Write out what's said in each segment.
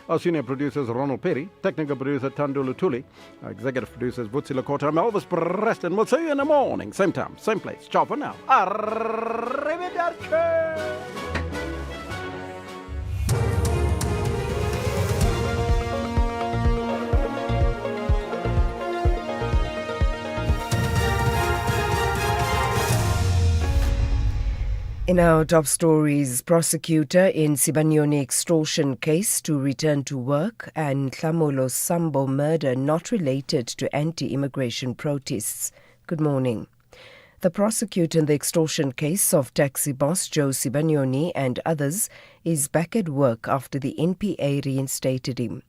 Our senior producers Ronald Perry, technical producer Tando Lutuli, our executive producers Vutsi Lakota. I'm Elvis Preston. We'll see you in the morning, same time, same place. Ciao for now. Arrivederci. In our top stories, prosecutor in Sibanyoni extortion case to return to work and Tlamolo Sambo murder not related to anti-immigration protests. Good morning. The prosecutor in the extortion case of taxi boss Joe Sibanyoni and others is back at work after the NPA reinstated him.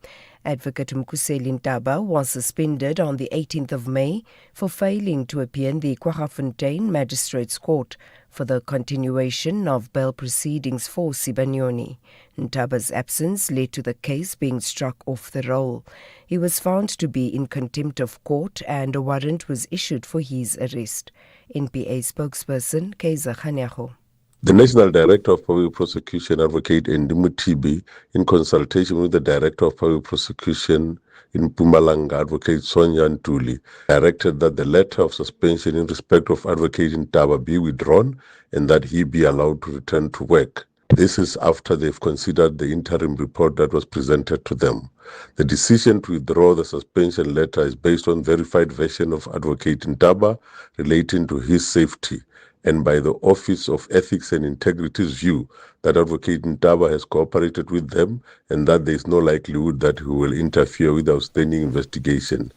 Advocate Mkuseli Ntaba was suspended on the 18th of May for failing to appear in the Kwaggafontein Magistrates Court for the continuation of bail proceedings for Sibanyoni. Ntaba's absence led to the case being struck off the roll. He was found to be in contempt of court and a warrant was issued for his arrest. NPA spokesperson Kaiser Khanyago. The National Director of Public Prosecution, Advocate Ndimu Tibi, in consultation with the Director of Public Prosecution in Mpumalanga, Advocate Sonia Ntuli, directed that the letter of suspension in respect of Advocate Ntaba be withdrawn and that he be allowed to return to work. This is after they've considered the interim report that was presented to them. The decision to withdraw the suspension letter is based on verified version of Advocate Ntaba relating to his safety, and by the Office of Ethics and Integrity's view that Advocate Ntaba has cooperated with them and that there is no likelihood that he will interfere with the outstanding investigation.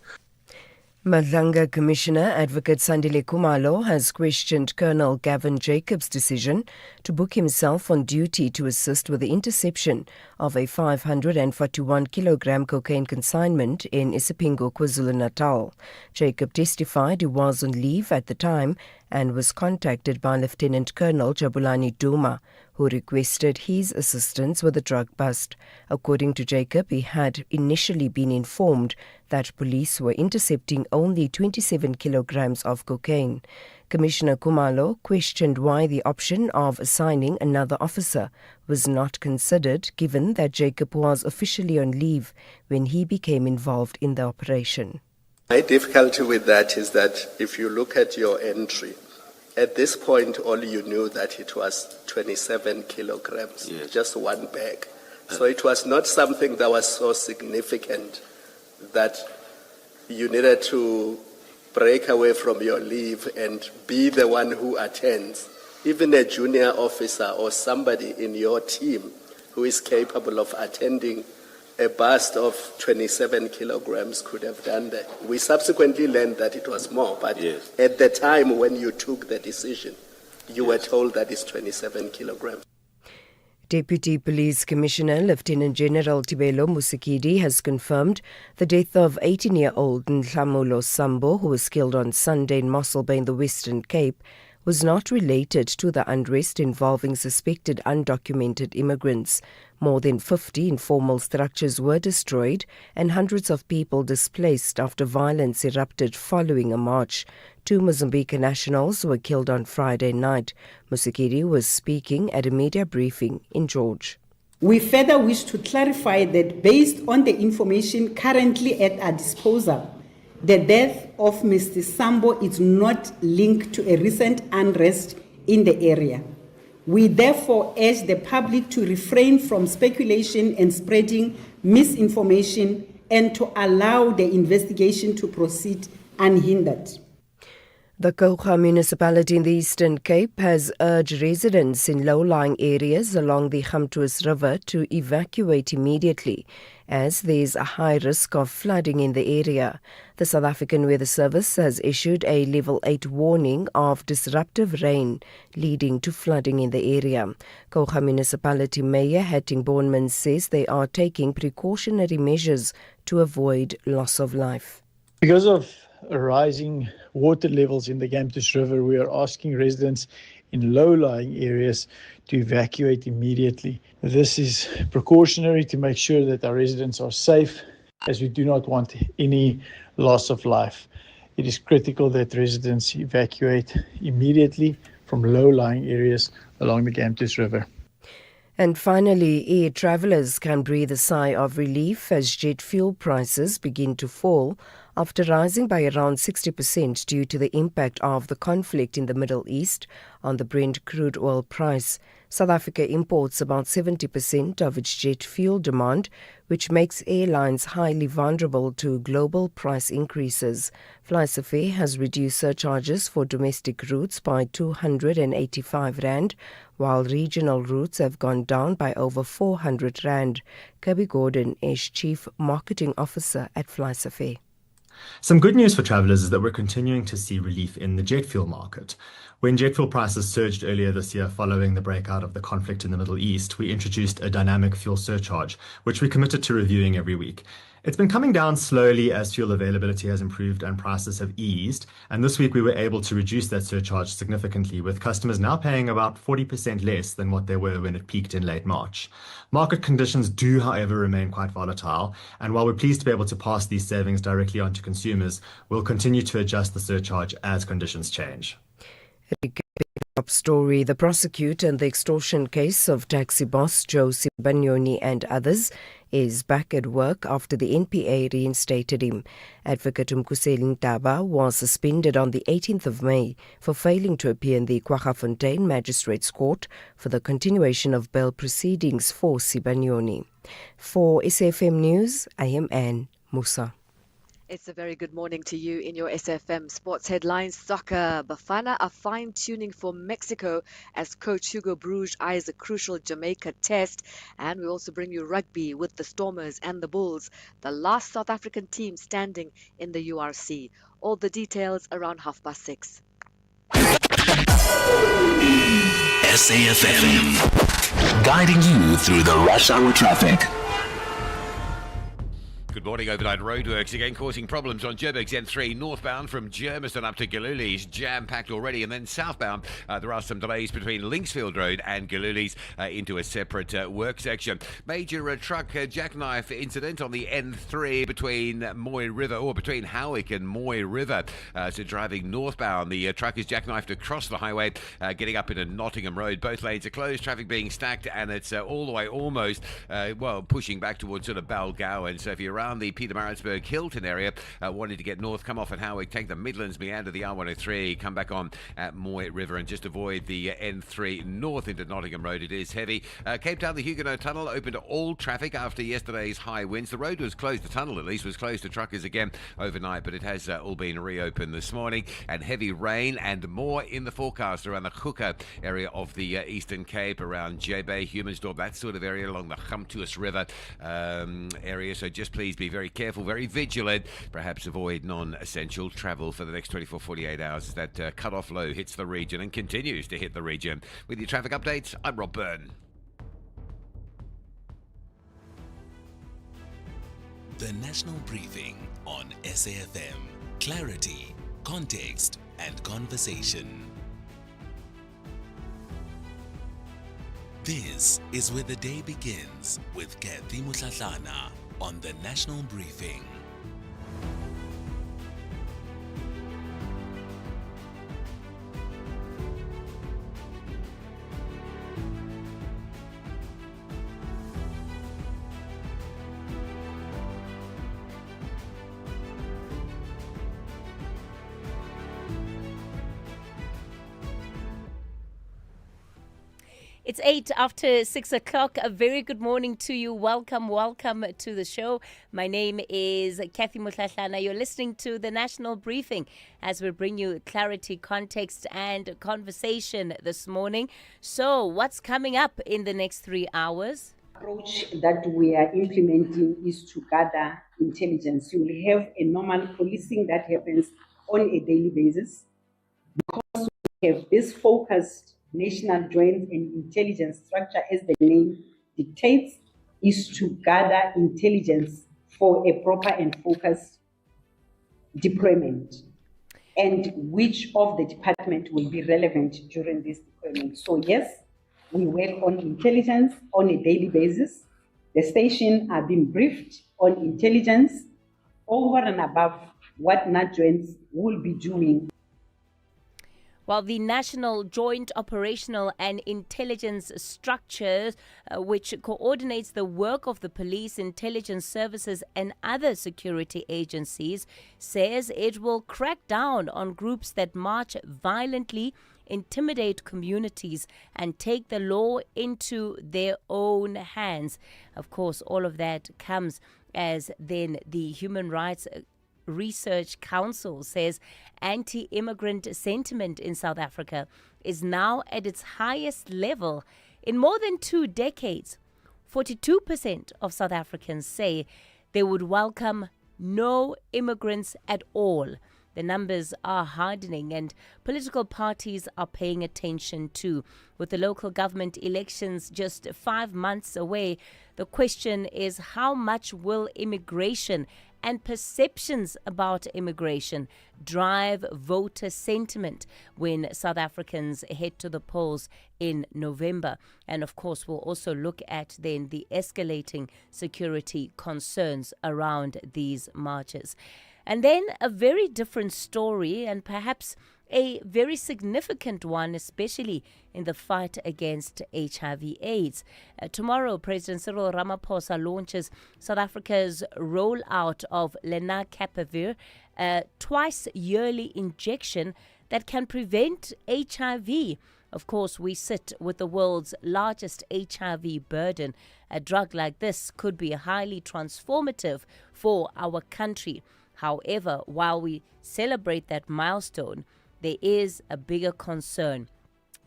Madlanga Commissioner Advocate Sandile Kumalo has questioned Colonel Gavin Jacobs' decision to book himself on duty to assist with the interception of a 541-kilogram cocaine consignment in Isipingo, KwaZulu-Natal. Jacob testified he was on leave at the time and was contacted by Lieutenant Colonel Jabulani Duma, who requested his assistance with the drug bust. According to Jacob, he had initially been informed that police were intercepting only 27 kilograms of cocaine. Commissioner Kumalo questioned why the option of assigning another officer was not considered, given that Jacob was officially on leave when he became involved in the operation. My difficulty with that is that if you look at your entry, at this point all you knew that it was 27 kilograms, yes, just one bag. So it was not something that was so significant that you needed to break away from your leave and be the one who attends. Even a junior officer or somebody in your team who is capable of attending a bust of 27 kilograms could have done that. We subsequently learned that it was more, but yes, at the time when you took the decision, you were told that it's 27 kilograms. Deputy Police Commissioner Lieutenant General Tibelo Musikidi has confirmed the death of 18-year-old Ntlamulo Sambo, who was killed on Sunday in Mossel Bay in the Western Cape, was not related to the unrest involving suspected undocumented immigrants. More than 50 informal structures were destroyed and hundreds of people displaced after violence erupted following a march. 2 Mozambique nationals were killed on Friday night. Musikiri was speaking at a media briefing in George. We further wish to clarify that based on the information currently at our disposal, the death of Mr. Sambo is not linked to a recent unrest in the area. We therefore urge the public to refrain from speculation and spreading misinformation and to allow the investigation to proceed unhindered. The Kokha municipality in the Eastern Cape has urged residents in low-lying areas along the Gamtoos River to evacuate immediately, as there is a high risk of flooding in the area. The South African Weather Service has issued a Level 8 warning of disruptive rain leading to flooding in the area. Kokha Municipality Mayor Hatting Bornman says they are taking precautionary measures to avoid loss of life. Because of rising water levels in the Gamtoos River, we are asking residents in low-lying areas to evacuate immediately. This is precautionary to make sure that our residents are safe, as we do not want any loss of life. It is critical that residents evacuate immediately from low-lying areas along the Gamtoos River. And finally, air travellers can breathe a sigh of relief as jet fuel prices begin to fall after rising by around 60% due to the impact of the conflict in the Middle East on the Brent crude oil price. South Africa imports about 70% of its jet fuel demand, which makes airlines highly vulnerable to global price increases. SAFmRadio has reduced surcharges for domestic routes by 285 rand, while regional routes have gone down by over 400 rand. Kirby Gordon is Chief Marketing Officer at SAFmRadio. Some good news for travellers is that we're continuing to see relief in the jet fuel market. When jet fuel prices surged earlier this year following the breakout of the conflict in the Middle East, we introduced a dynamic fuel surcharge, which we committed to reviewing every week. It's been coming down slowly as fuel availability has improved and prices have eased, and this week we were able to reduce that surcharge significantly, with customers now paying about 40% less than what they were when it peaked in late March. Market conditions do, however, remain quite volatile, and while we're pleased to be able to pass these savings directly on to consumers, we'll continue to adjust the surcharge as conditions change. Top story: the prosecutor in the extortion case of taxi boss Joe Sibanyoni and others is back at work after the NPA reinstated him. Advocate Mkuseli Ntaba was suspended on the 18th of May for failing to appear in the Kwaggafontein Magistrates Court for the continuation of bail proceedings for Sibanyoni. For SAFM News, I am Anne Musa. It's a very good morning to you in your SAFM Sports Headlines. Soccer. Bafana are fine-tuning for Mexico as coach Hugo Bruges eyes a crucial Jamaica test. And we also bring you rugby with the Stormers and the Bulls, the last South African team standing in the URC. All the details around 6:30. SAFM, guiding you through the rush hour traffic. Good morning. Overnight roadworks again causing problems on Joburg's N3 northbound from Germiston up to Galuli's, jam-packed already, and then southbound there are some delays between Linksfield Road and Galuli's into a separate work section. Major truck jackknife incident on the N3 between between Howick and Moy River. So driving northbound, the truck is jackknifed across the highway, getting up into Nottingham Road. Both lanes are closed, traffic being stacked, and it's all the way almost, pushing back towards sort of Balgowan. So if you're around the Pietermaritzburg Hilton area, wanting to get north, come off at Howick, take the Midlands, meander the R103, come back on at Moy River, and just avoid the N3 north into Nottingham Road. It is heavy. Cape Town, the Huguenot Tunnel open to all traffic after yesterday's high winds. The road was closed, the tunnel at least was closed to truckers again overnight, but it has all been reopened this morning. And heavy rain and more in the forecast around the Kruger area of the Eastern Cape, around J Bay, Humansdorp, that sort of area along the Gamtoos River area. So just please be very careful, very vigilant. Perhaps avoid non-essential travel for the next 24-48 hours as that cut-off low hits the region and continues to hit the region. With your traffic updates, I'm Rob Byrne. The National Briefing on SAFM. Clarity, context, and conversation. This is where the day begins with Kathy Mutlatlana on the National Briefing. It's 6:08. A very good morning to you. Welcome to the show. My name is Kathy Mutlatlana. You're listening to the National Briefing as we bring you clarity, context, and conversation this morning. So, what's coming up in the next 3 hours? Approach that we are implementing is to gather intelligence. You will have a normal policing that happens on a daily basis. Because we have this focused National Joint and Intelligence Structure, as the name dictates, is to gather intelligence for a proper and focused deployment, and which of the department will be relevant during this deployment. So yes, we work on intelligence on a daily basis. The station are being briefed on intelligence over and above what NAJOINTs will be doing. While the National Joint Operational and Intelligence Structure, which coordinates the work of the police, intelligence services and other security agencies, says it will crack down on groups that march violently, intimidate communities and take the law into their own hands. Of course, all of that comes as then the Human Rights Research Council says anti-immigrant sentiment in South Africa is now at its highest level in more than 2 decades. 42% of South Africans say they would welcome no immigrants at all. The numbers are hardening and political parties are paying attention too. With the local government elections just 5 months away, the question is how much will immigration and perceptions about immigration drive voter sentiment when South Africans head to the polls in November. And of course, we'll also look at then the escalating security concerns around these marches. And then a very different story, and perhaps a very significant one, especially in the fight against HIV/AIDS. Tomorrow, President Cyril Ramaphosa launches South Africa's rollout of lenacapavir, a twice-yearly injection that can prevent HIV. Of course, we sit with the world's largest HIV burden. A drug like this could be highly transformative for our country. However, while we celebrate that milestone, there is a bigger concern.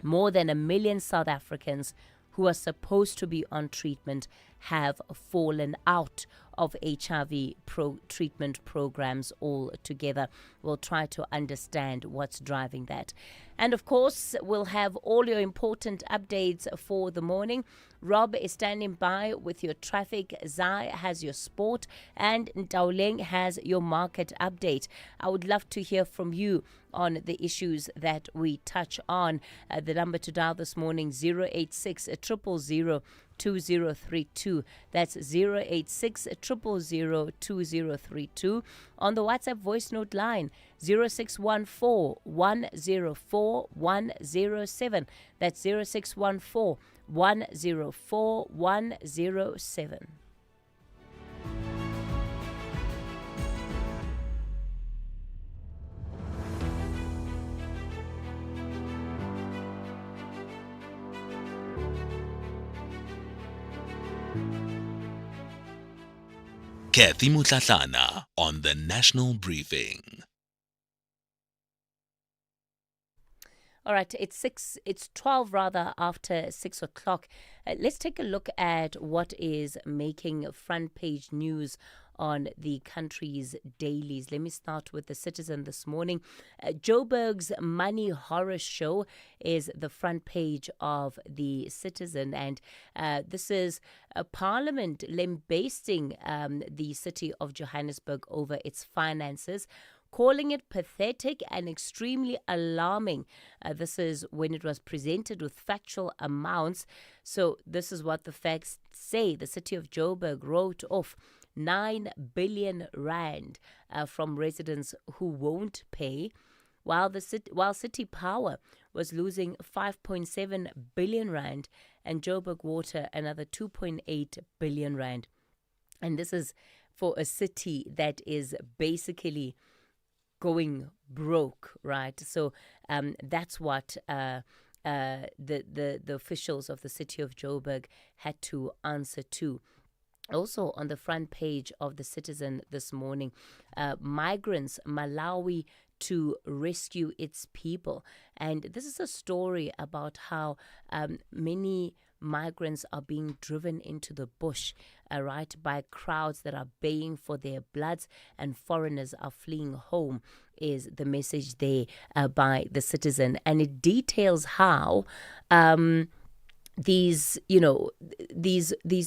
More than 1 million South Africans who are supposed to be on treatment have fallen out of HIV treatment programs altogether. We'll try to understand what's driving that. And of course, we'll have all your important updates for the morning. Rob is standing by with your traffic. Zai has your sport, and Ndauleng has your market update. I would love to hear from you on the issues that we touch on. The number to dial this morning, 086 000 2032. That's 086 000 2032. On the WhatsApp voice note line, 0614 104 107. That's 0614 104 107. Kathy Mutlatlana on the National Briefing. All right, it's 12 rather after 6 o'clock. Let's take a look at what is making front page news on the country's dailies. Let me start with the Citizen this morning. Joburg's Money Horror Show is the front page of the Citizen, and this is Parliament lambasting the city of Johannesburg over its finances, calling it pathetic and extremely alarming. This is when it was presented with factual amounts. So this is what the facts say. The city of Joburg wrote off 9 billion rand from residents who won't pay, while City Power was losing 5.7 billion rand and Joburg Water another 2.8 billion rand. And this is for a city that is basically going broke, right? So that's what the officials of the city of Joburg had to answer to. Also on the front page of the Citizen this morning, migrants, Malawi to rescue its people. And this is a story about how many migrants are being driven into the bush, right, by crowds that are baying for their bloods, and foreigners are fleeing home, is the message there by the Citizen. And it details how these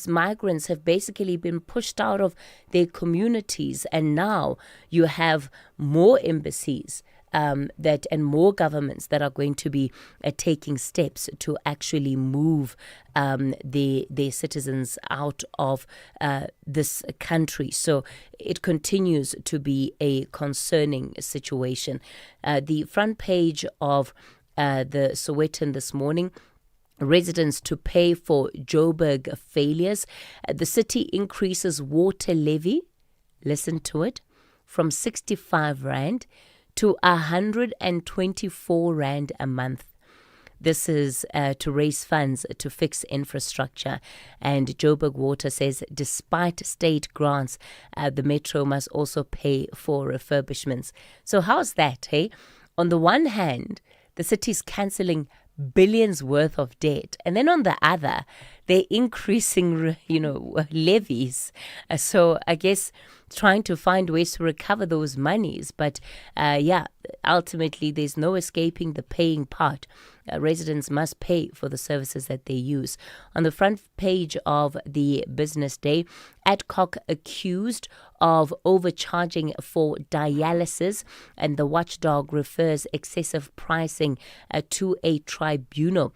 migrants have basically been pushed out of their communities, and now you have more embassies and more governments that are going to be taking steps to actually move their citizens out of this country. So it continues to be a concerning situation. The front page of the Sowetan this morning. Residents to pay for Joburg failures. The city increases water levy, listen to it, from 65 Rand to 124 Rand a month. This is to raise funds to fix infrastructure. And Joburg Water says despite state grants, the metro must also pay for refurbishments. So how's that, hey? On the one hand, the city's cancelling billions worth of debt, and then on the other, they're increasing, levies. So I guess trying to find ways to recover those monies. But ultimately, there's no escaping the paying part. Residents must pay for the services that they use. On the front page of the Business Day, Adcock accused of overcharging for dialysis, and the watchdog refers excessive pricing to a tribunal.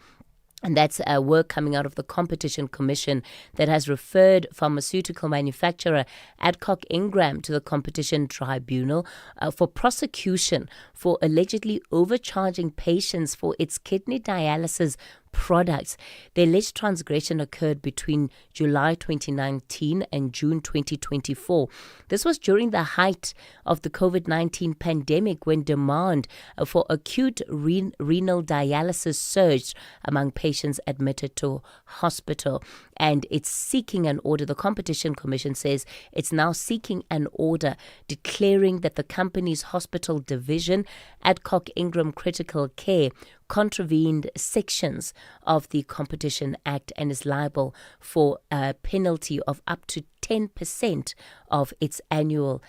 And that's work coming out of the Competition Commission that has referred pharmaceutical manufacturer Adcock Ingram to the Competition Tribunal for prosecution for allegedly overcharging patients for its kidney dialysis products. The alleged transgression occurred between July 2019 and June 2024. This was during the height of the COVID-19 pandemic, when demand for acute renal dialysis surged among patients admitted to hospital. And it's seeking an order. The Competition Commission says it's now seeking an order declaring that the company's hospital division, Adcock Ingram Critical Care, contravened sections of the Competition Act and is liable for a penalty of up to 10% of its annual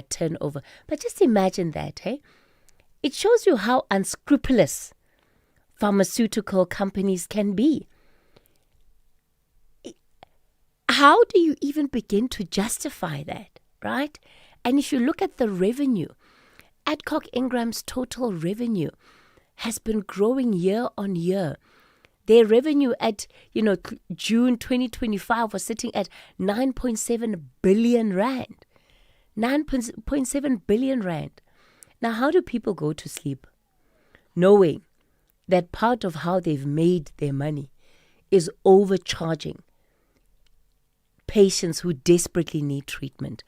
turnover. But just imagine that, hey? It shows you how unscrupulous pharmaceutical companies can be. How do you even begin to justify that, right? And if you look at the revenue, Adcock Ingram's total revenue has been growing year on year. Their revenue at, June 2025 was sitting at 9.7 billion rand. 9.7 billion rand. Now, how do people go to sleep knowing that part of how they've made their money is overcharging patients who desperately need treatment?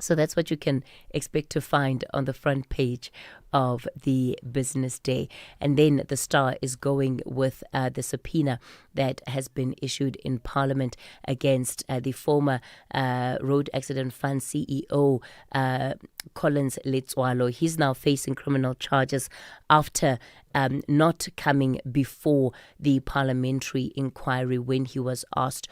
So that's what you can expect to find on the front page of the Business Day. And then the Star is going with the subpoena that has been issued in Parliament against the former Road Accident Fund CEO, Collins Letswalo. He's now facing criminal charges after not coming before the parliamentary inquiry when he was asked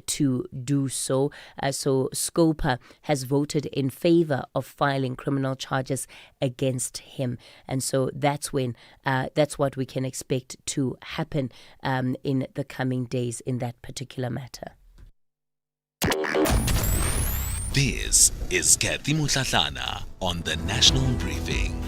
to do so. So Scopa has voted in favor of filing criminal charges against him. And so that's what we can expect to happen in the coming days in that particular matter. This is Kathy Mutlatlana on the National Briefing.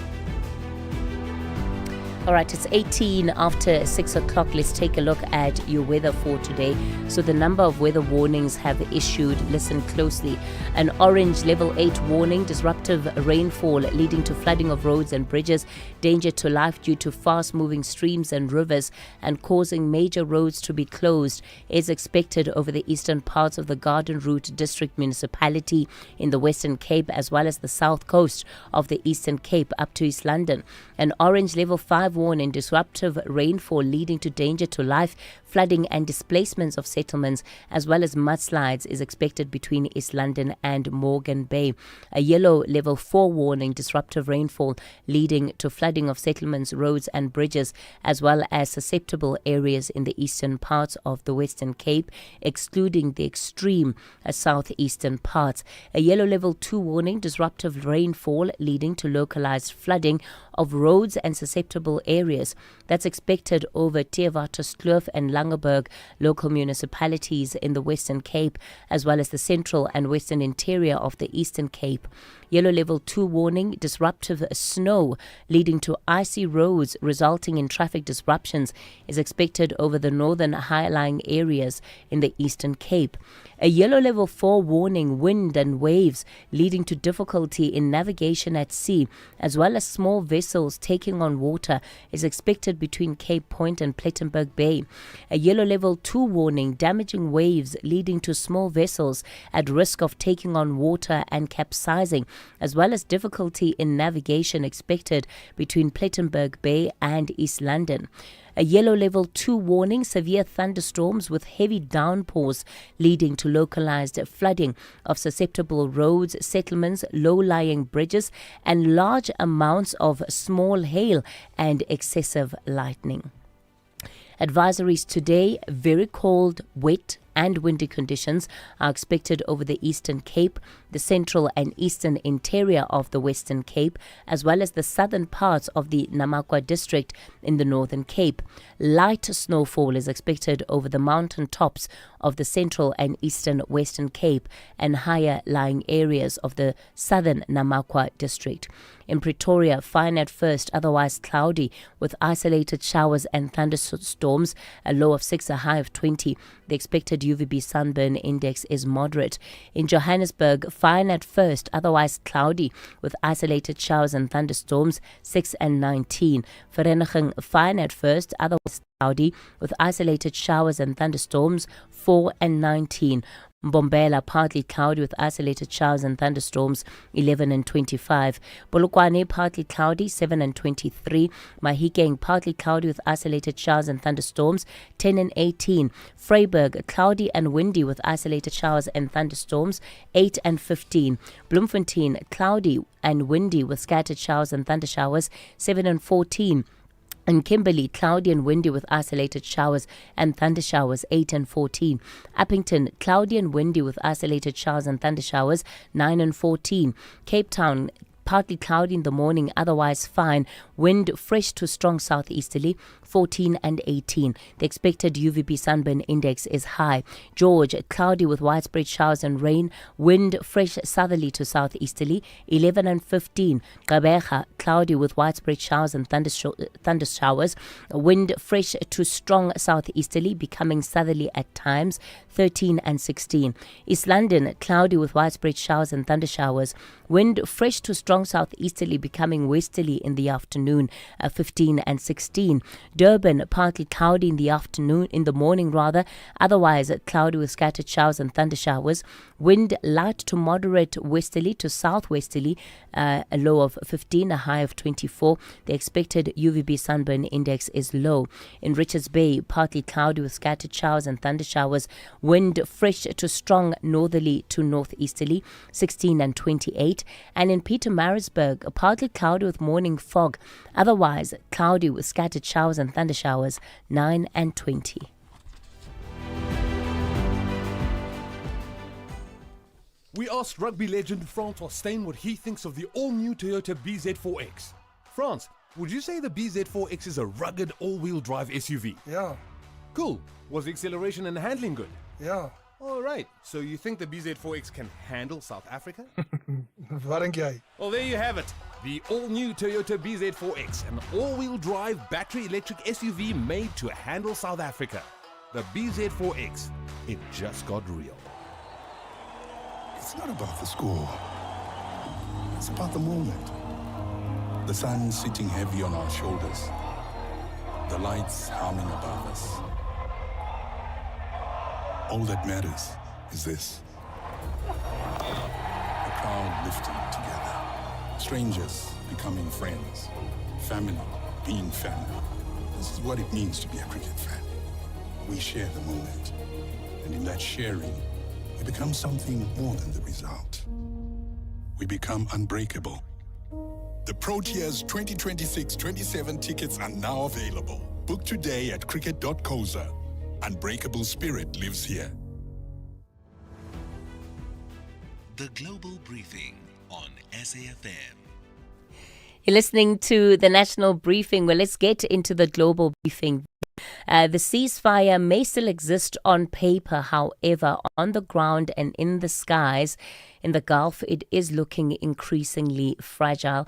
All right, it's 18 after 6 o'clock. Let's take a look at your weather for today. So the number of weather warnings have issued. Listen closely. An orange level 8 warning, disruptive rainfall leading to flooding of roads and bridges, danger to life due to fast-moving streams and rivers and causing major roads to be closed, is expected over the eastern parts of the Garden Route District Municipality in the Western Cape, as well as the south coast of the Eastern Cape up to East London. An orange level 5 warning, disruptive rainfall leading to danger to life, flooding and displacements of settlements, as well as mudslides, is expected between East London and Morgan Bay. A yellow level 4 warning, disruptive rainfall leading to flooding of settlements, roads and bridges, as well as susceptible areas in the eastern parts of the Western Cape, excluding the extreme southeastern parts. A yellow level 2 warning, disruptive rainfall leading to localized flooding of roads and susceptible areas. That's expected over Theewaterskloof and Langeberg local municipalities in the Western Cape, as well as the central and western interior of the Eastern Cape. Yellow level 2 warning, disruptive snow leading to icy roads resulting in traffic disruptions, is expected over the northern high-lying areas in the Eastern Cape. A yellow level 4 warning, wind and waves leading to difficulty in navigation at sea, as well as small vessels vessels taking on water is expected between Cape Point and Plettenberg Bay. A yellow level 2 warning, damaging waves leading to small vessels at risk of taking on water and capsizing, as well as difficulty in navigation expected between Plettenberg Bay and East London. A yellow level 2 warning, severe thunderstorms with heavy downpours leading to localized flooding of susceptible roads, settlements, low-lying bridges, and large amounts of small hail and excessive lightning. Advisories today: very cold, wet and windy conditions are expected over the Eastern Cape, the central and eastern interior of the Western Cape, as well as the southern parts of the Namakwa district in the Northern Cape. Light snowfall is expected over the mountain tops of the central and eastern Western Cape and higher lying areas of the southern Namakwa district. In Pretoria, fine at first, otherwise cloudy with isolated showers and thunderstorms, a low of 6, a high of 20. The expected UVB sunburn index is moderate. In Johannesburg, fine at first, otherwise cloudy with isolated showers and thunderstorms, 6 and 19. Vereeniging, fine at first, otherwise cloudy with isolated showers and thunderstorms, 4 and 19. Mbombela, partly cloudy with isolated showers and thunderstorms, 11 and 25. Polokwane, partly cloudy, 7 and 23. Mahikeng, partly cloudy with isolated showers and thunderstorms, 10 and 18. Vryburg, cloudy and windy with isolated showers and thunderstorms, 8 and 15. Bloemfontein, cloudy and windy with scattered showers and thundershowers, 7 and 14. And Kimberley, cloudy and windy with isolated showers and thundershowers, 8 and 14. Uppington, cloudy and windy with isolated showers and thundershowers, 9 and 14. Cape Town, partly cloudy in the morning, otherwise fine. Wind fresh to strong southeasterly, 14 and 18. The expected UVB sunburn index is high. George, cloudy with widespread showers and rain. Wind fresh southerly to southeasterly, 11 and 15. Gqeberha, cloudy with widespread showers and thunder showers. Wind fresh to strong southeasterly, becoming southerly at times, 13 and 16. East London, cloudy with widespread showers and thunder showers. Wind fresh to strong southeasterly, becoming westerly in the afternoon, 15 and 16. Durban, partly cloudy in the afternoon, in the morning rather, otherwise cloudy with scattered showers and thunder showers. Wind light to moderate westerly to southwesterly, a low of 15, a high of 24. The expected UVB sunburn index is low. In Richards Bay, partly cloudy with scattered showers and thunder showers. Wind fresh to strong northerly to northeasterly, 16 and 28. And in Pietermaritzburg, partly cloudy with morning fog, otherwise cloudy with scattered showers and thunder showers, 9 and 20. We asked rugby legend Francois Steyn what he thinks of the all-new Toyota BZ4X. France, would you say the BZ4X is a rugged all-wheel drive SUV? Yeah. Cool. Was the acceleration and handling good? Yeah. All right. So you think the BZ4X can handle South Africa? Wat dink jy? Well, there you have it. The all-new Toyota BZ4X, an all-wheel drive battery electric SUV made to handle South Africa. The BZ4X. It just got real. It's not about the score. It's about the moment. The sun sitting heavy on our shoulders. The lights humming above us. All that matters is this. A crowd lifting together. Strangers becoming friends. Family being family. This is what it means to be a cricket fan. We share the moment. And in that sharing, we become something more than the result. We become unbreakable. The Proteas 2026-27 tickets are now available. Book today at cricket.coza. Unbreakable spirit lives here. The Global Briefing on SAfm. You're listening to the National Briefing. Well, let's get into the Global Briefing. The ceasefire may still exist on paper, however, on the ground and in the skies in the Gulf, it is looking increasingly fragile.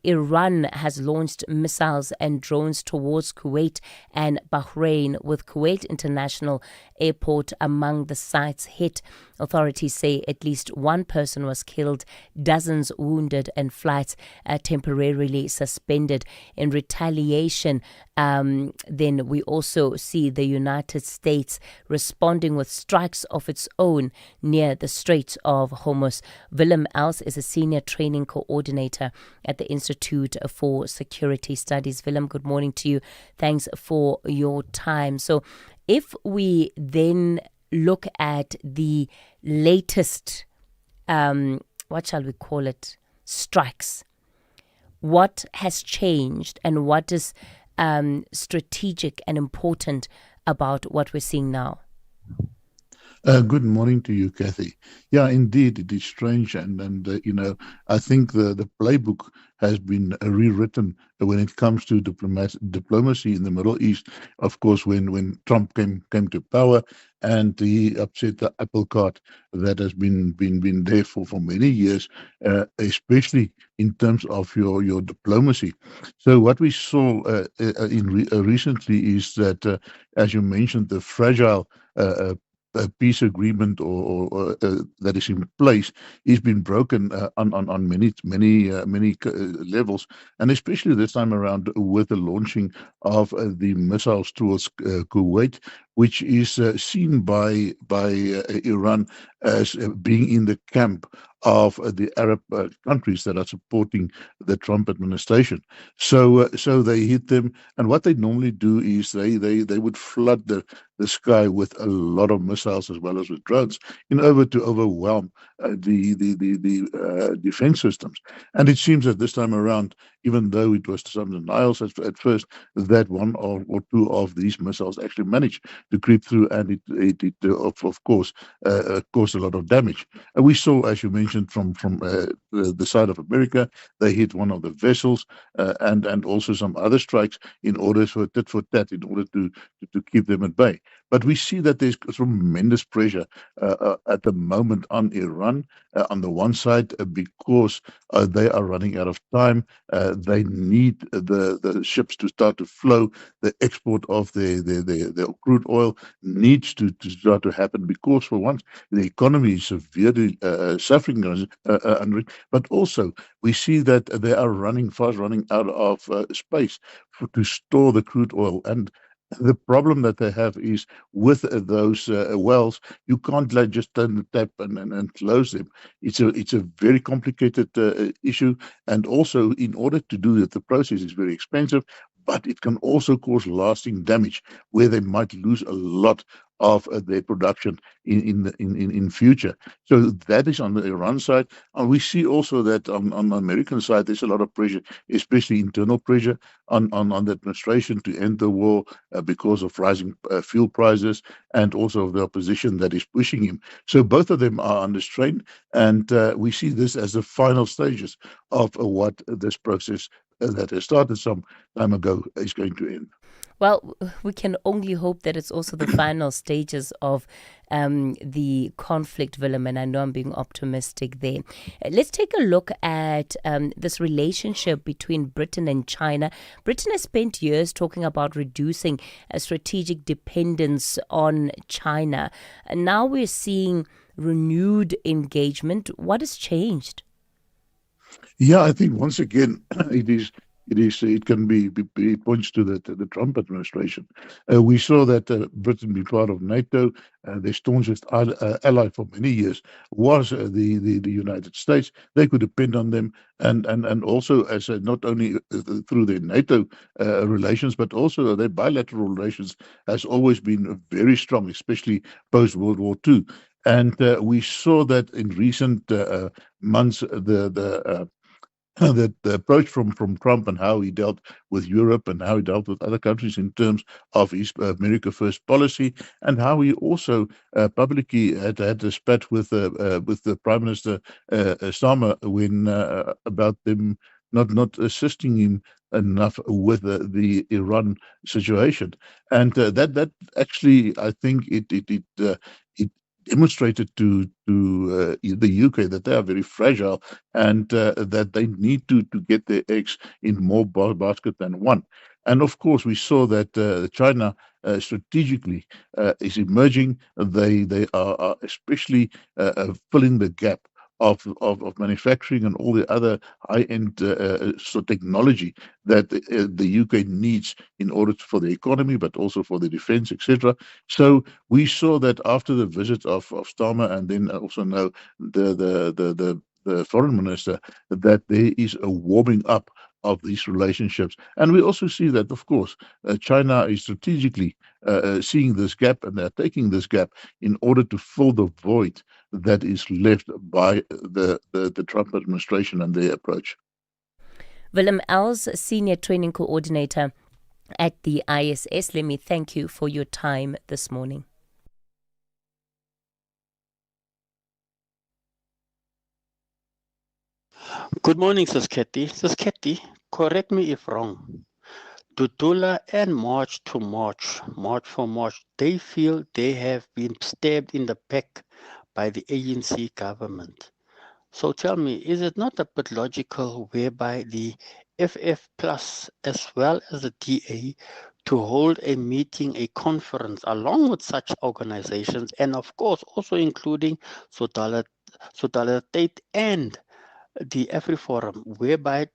Iran has launched missiles and drones towards Kuwait and Bahrain, with Kuwait International Airport among the sites hit. Authorities say at least one person was killed, dozens wounded, and flights temporarily suspended. In retaliation, then we also see the United States responding with strikes of its own near the Strait of Hormuz. Willem Els is a senior training coordinator at the Institute for Security Studies. Willem, good morning to you. Thanks for your time. So if we then look at the latest, what shall we call it, strikes, what has changed and what is strategic and important about what we're seeing now? Good morning to you, Kathy. Yeah, indeed, it is strange, and I think the playbook has been rewritten when it comes to diplomacy in the Middle East. Of course, when Trump came to power, and he upset the apple cart that has been there for many years, especially in terms of your diplomacy. So what we saw recently is that, as you mentioned, the fragile a peace agreement or that is in place is been broken on many levels, and especially this time around with the launching of the missiles towards Kuwait, which is seen by Iran as being in the camp of the Arab countries that are supporting the Trump administration. So they hit them, and what they normally do is they would flood the sky with a lot of missiles as well as with drones in order to overwhelm the defense systems. And it seems that this time around, even though it was some denials at first, that one or two of these missiles actually managed to creep through, and it of course caused a lot of damage. And we saw, as you mentioned, from the side of America, they hit one of the vessels, and also some other strikes in order for tit for tat, in order to keep them at bay. But we see that there's tremendous pressure at the moment on Iran, on the one side, because they are running out of time. They need the ships to start to flow. The export of the crude oil needs to start to happen, because for once the economy is severely suffering under it. But also we see that they are running out of space to store the crude oil. And the problem that they have is with those wells, you can't just turn the tap and close them. It's a very complicated issue, and also in order to do that, the process is very expensive, but it can also cause lasting damage where they might lose a lot of their production in future. So that is on the Iran side. And we see also that on the American side, there's a lot of pressure, especially internal pressure on the administration to end the war because of rising fuel prices, and also of the opposition that is pushing him. So both of them are under strain, and we see this as the final stages of what this process that has started some time ago is going to end. Well, we can only hope that it's also the final stages of the conflict, Willem, and I know I'm being optimistic there. Let's take a look at this relationship between Britain and China. Britain has spent years talking about reducing a strategic dependence on China. And now we're seeing renewed engagement. What has changed? Yeah, I think once again it points to the Trump administration. We saw that Britain be part of NATO. Their staunchest ally for many years was the United States. They could depend on them, and also as not only through their NATO relations, but also their bilateral relations has always been very strong, especially post World War II. And we saw that in recent months, the approach from Trump and how he dealt with Europe and how he dealt with other countries in terms of his America First policy, and how he also publicly had a spat with the Prime Minister Starmer when about them not assisting him enough with the Iran situation, and that actually, I think it demonstrated to the UK that they are very fragile, and that they need to get their eggs in more basket than one. And of course, we saw that China strategically is emerging. They are especially filling the gap of manufacturing and all the other high-end technology that the UK needs in order for the economy, but also for the defense, etc. So we saw that after the visit of Starmer, and then also now the foreign minister, that there is a warming up of these relationships. And we also see that, of course, China is strategically seeing this gap, and they're taking this gap in order to fill the void that is left by the Trump administration and their approach. Willem Els, Senior Training Coordinator at the ISS. Let me thank you for your time this morning. Good morning, Sis Ketty. Sis Ketty, correct me if wrong. Dudula and March to March for March, they feel they have been stabbed in the back by the ANC government. So tell me, is it not a bit logical whereby the FF Plus as well as the DA to hold a meeting, a conference along with such organizations, and of course also including Solidarity and the AfriForum, whereby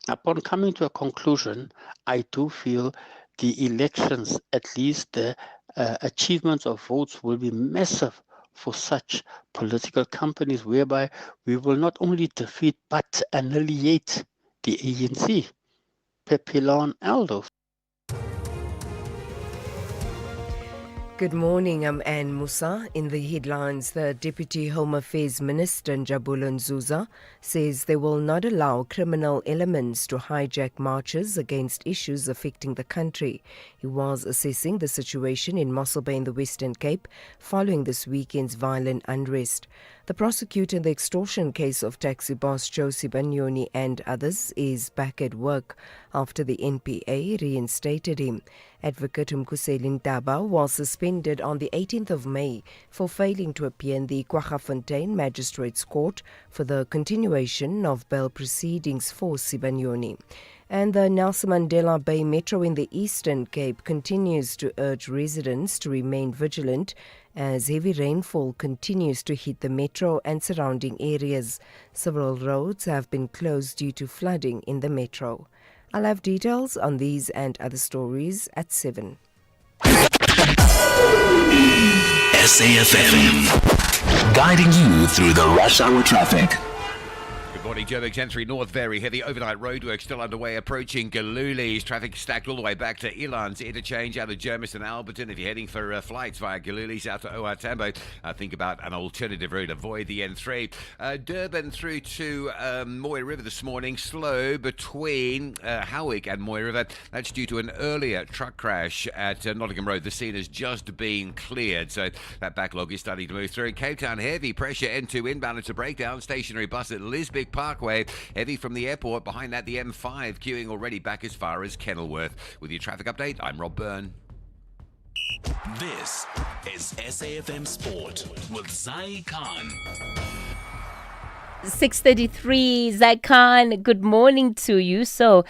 upon coming to a conclusion, I do feel the elections, at least the achievements of votes, will be massive for such political companies, whereby we will not only defeat but annihilate the ANC. Pepilon Aldo. Good morning, I'm Anne Musa. In the headlines, the Deputy Home Affairs Minister Njabulo Nzuza says they will not allow criminal elements to hijack marches against issues affecting the country. He was assessing the situation in Mossel Bay in the Western Cape following this weekend's violent unrest. The prosecutor in the extortion case of taxi boss Josie Banyoni and others is back at work after the NPA reinstated him. Advocate Umkhuseli Ntaba was suspended on the 18th of May for failing to appear in the Kwaggafontein Magistrates Court for the continuation of bail proceedings for Sibanyoni. And the Nelson Mandela Bay Metro in the Eastern Cape continues to urge residents to remain vigilant as heavy rainfall continues to hit the metro and surrounding areas. Several roads have been closed due to flooding in the metro. I'll have details on these and other stories at 7. SAfm, guiding you through the rush hour traffic. Good morning, Joburg N3 North. Very heavy overnight roadwork still underway approaching Galuli's. Traffic stacked all the way back to Ilan's interchange out of Germiston Alberton. If you're heading for flights via Galuli's out to OR Tambo, think about an alternative route. Avoid the N3. Durban through to Moy River this morning. Slow between Howick and Moy River. That's due to an earlier truck crash at Nottingham Road. The scene has just been cleared, so that backlog is starting to move through. In Cape Town, heavy pressure N2 inbound. It's a breakdown. Stationary bus at Lisbik Parkway, heavy from the airport. Behind that, the M5 queuing already back as far as Kenilworth. With your traffic update, I'm Rob Byrne. This is SAfm Sport with Zai Khan. 6:33, Zaikan, good morning to you. So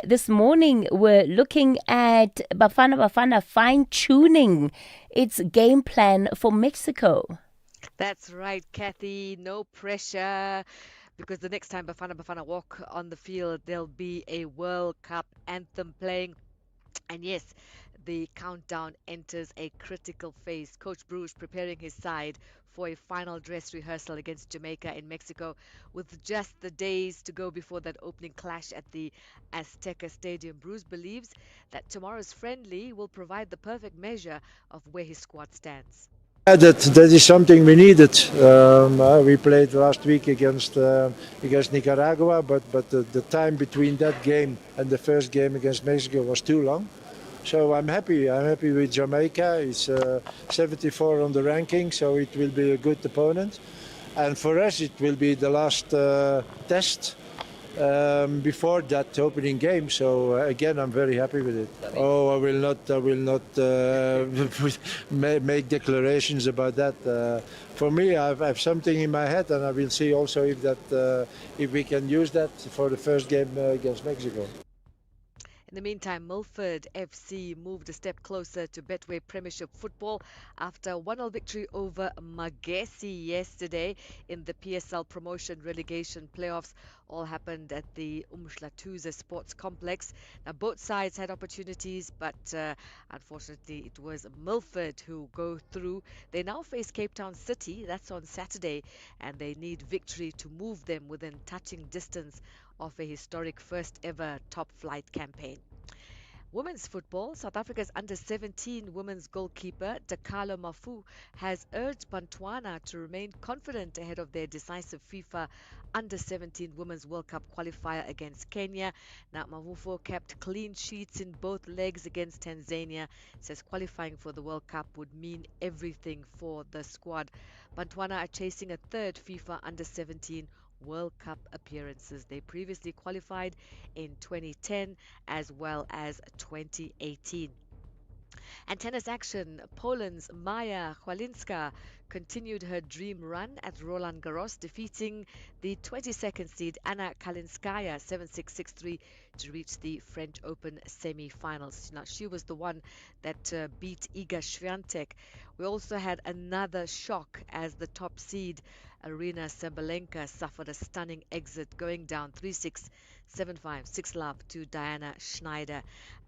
this morning we're looking at Bafana fine-tuning its game plan for Mexico. That's right, Kathy. No pressure. Because the next time Bafana walk on the field, there'll be a World Cup anthem playing. And yes, the countdown enters a critical phase. Coach Bruges preparing his side for a final dress rehearsal against Jamaica in Mexico, with just the days to go before that opening clash at the Azteca Stadium. Bruges believes that tomorrow's friendly will provide the perfect measure of where his squad stands. That is something we needed. We played last week against Nicaragua, but the time between that game and the first game against Mexico was too long. So I'm happy. I'm happy with Jamaica. It's 74 on the ranking, so it will be a good opponent. And for us, it will be the last test before that opening game. So again, I'm very happy with it. Oh, I will not make declarations about that. For me, I have something in my head, and I will see also if we can use that for the first game against Mexico. In the meantime, Milford FC moved a step closer to Betway Premiership football after a 1-0 victory over Magesi yesterday in the PSL promotion relegation playoffs. All happened at the Umhlatuze Sports Complex. Now, both sides had opportunities, but unfortunately, it was Milford who go through. They now face Cape Town City. That's on Saturday, and they need victory to move them within touching distance of a historic first ever top flight campaign. Women's football, South Africa's under-17 women's goalkeeper, Dakalo Mafu, has urged Botswana to remain confident ahead of their decisive FIFA under-17 Women's World Cup qualifier against Kenya. Now, Mafu kept clean sheets in both legs against Tanzania, says qualifying for the World Cup would mean everything for the squad. Botswana are chasing a third FIFA under-17 World Cup appearances. They previously qualified in 2010 as well as 2018. And tennis action, Poland's Maja Chwalinska continued her dream run at Roland Garros, defeating the 22nd seed Anna Kalinskaya 7-6, 6-3 to reach the French Open semi-finals. Now, she was the one that beat Iga Swiatek. We also had another shock as the top seed Arina Sabalenka suffered a stunning exit, going down 3-6, 7-5, 6-love to Diana Schneider.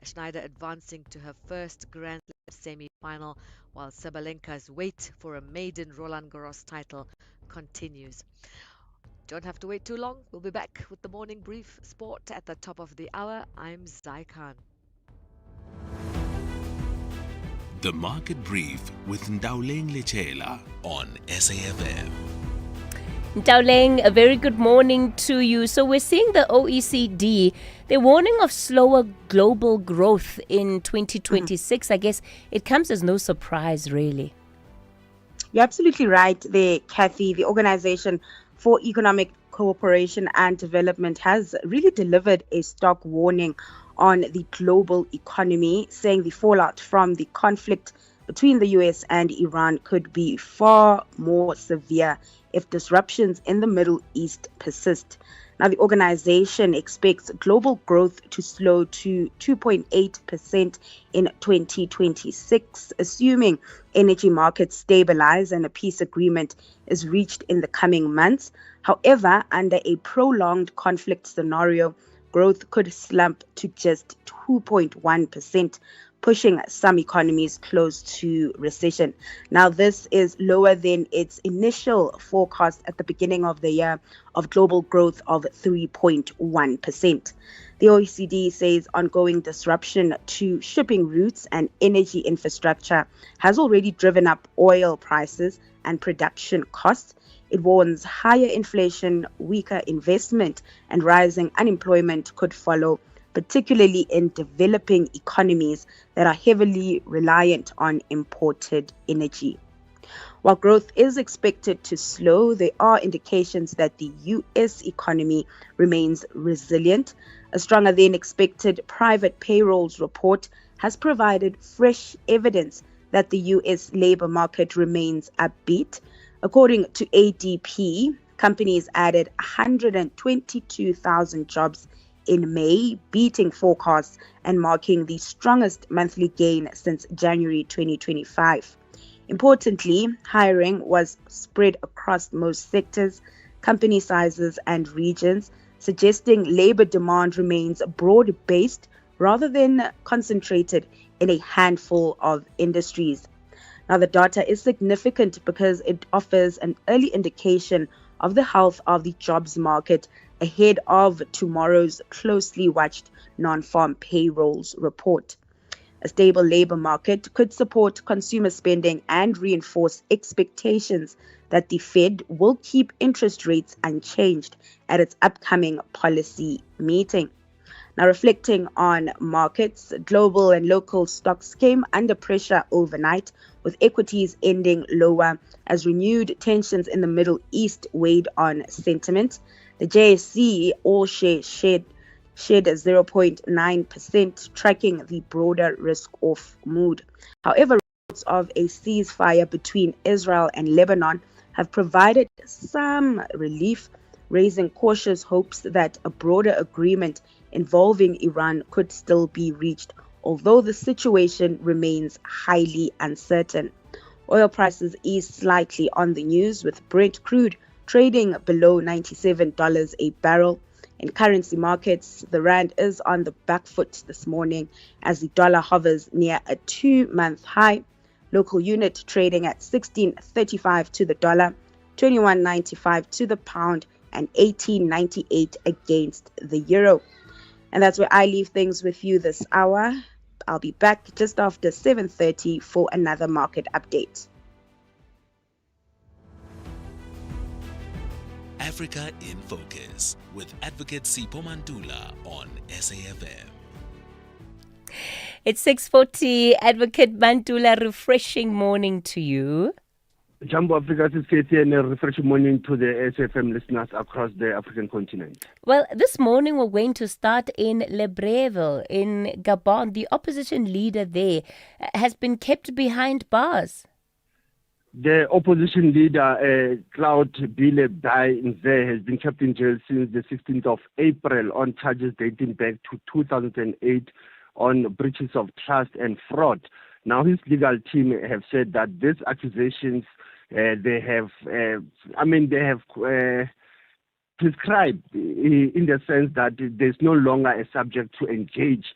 Schneider advancing to her first Grand Slam semi-final, while Sabalenka's wait for a maiden Roland Garros title continues. Don't have to wait too long. We'll be back with the morning brief sport at the top of the hour. I'm Zai Khan. The Market Brief with Ndauleng Lechela on SAFM. Ndauleng, a very good morning to you. So we're seeing the OECD, they're warning of slower global growth in 2026. I guess it comes as no surprise, really. You're absolutely right there, Kathy. The Organization for Economic Cooperation and Development has really delivered a stark warning on the global economy, saying the fallout from the conflict between the US and Iran could be far more severe if disruptions in the Middle East persist. Now, the organization expects global growth to slow to 2.8% in 2026, assuming energy markets stabilize and a peace agreement is reached in the coming months. However, under a prolonged conflict scenario, growth could slump to just 2.1%, pushing some economies close to recession. Now, this is lower than its initial forecast at the beginning of the year of global growth of 3.1%. The OECD says ongoing disruption to shipping routes and energy infrastructure has already driven up oil prices and production costs. It warns higher inflation, weaker investment, and rising unemployment could follow, particularly in developing economies that are heavily reliant on imported energy. While growth is expected to slow, there are indications that the U.S. economy remains resilient. A stronger than expected private payrolls report has provided fresh evidence that the U.S. labor market remains upbeat. According to ADP, companies added 122,000 jobs in May, beating forecasts and marking the strongest monthly gain since January 2025. Importantly, hiring was spread across most sectors, company sizes, and regions, suggesting labor demand remains broad-based rather than concentrated in a handful of industries. Now, the data is significant because it offers an early indication of the health of the jobs market ahead of tomorrow's closely watched non-farm payrolls report. A stable labor market could support consumer spending and reinforce expectations that the Fed will keep interest rates unchanged at its upcoming policy meeting. Now, reflecting on markets, global and local stocks came under pressure overnight, with equities ending lower as renewed tensions in the Middle East weighed on sentiment. The JSE all-share shed 0.9%, tracking the broader risk-off mood. However, reports of a ceasefire between Israel and Lebanon have provided some relief, raising cautious hopes that a broader agreement involving Iran could still be reached, although the situation remains highly uncertain. Oil prices eased slightly on the news, with Brent crude trading below $97 a barrel. In currency markets, the rand is on the back foot this morning as the dollar hovers near a 2-month high. Local unit trading at 16.35 to the dollar, 21.95 to the pound, and 18.98 against the euro. And that's where I leave things with you this hour. I'll be back just after 7:30 for another market update. Africa in Focus with Advocate Sipho Mantula on SAfm. It's 6:40. Advocate Mantula, refreshing morning to you. Jumbo Africa is and a refreshing morning to the SAfm listeners across the African continent. Well, this morning we're going to start in Libreville in Gabon. The opposition leader there has been kept behind bars. The opposition leader, Claude Bile Nze, has been kept in jail since the 16th of April on charges dating back to 2008 on breaches of trust and fraud. Now, his legal team have said that these accusations, they have prescribed in the sense that there's no longer a subject to engage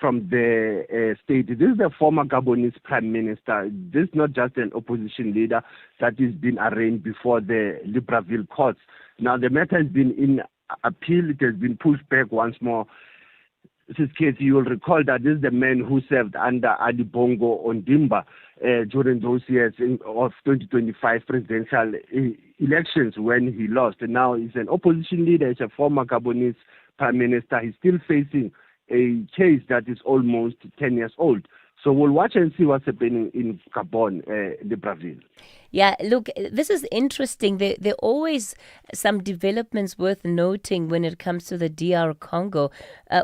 from the state. This is the former Gabonese prime minister. This is not just an opposition leader that is being arraigned before the Libreville courts. Now, the matter has been in appeal. It has been pushed back once more. This case, you will recall that this is the man who served under Ali Bongo Ondimba during those years of 2025 presidential elections when he lost. And now he's an opposition leader, he's a former Gabonese prime minister. He's still facing a case that is almost 10 years old. So we'll watch and see what's happening in Gabon, Libreville. Yeah, look, this is interesting. There are always some developments worth noting when it comes to the DR Congo.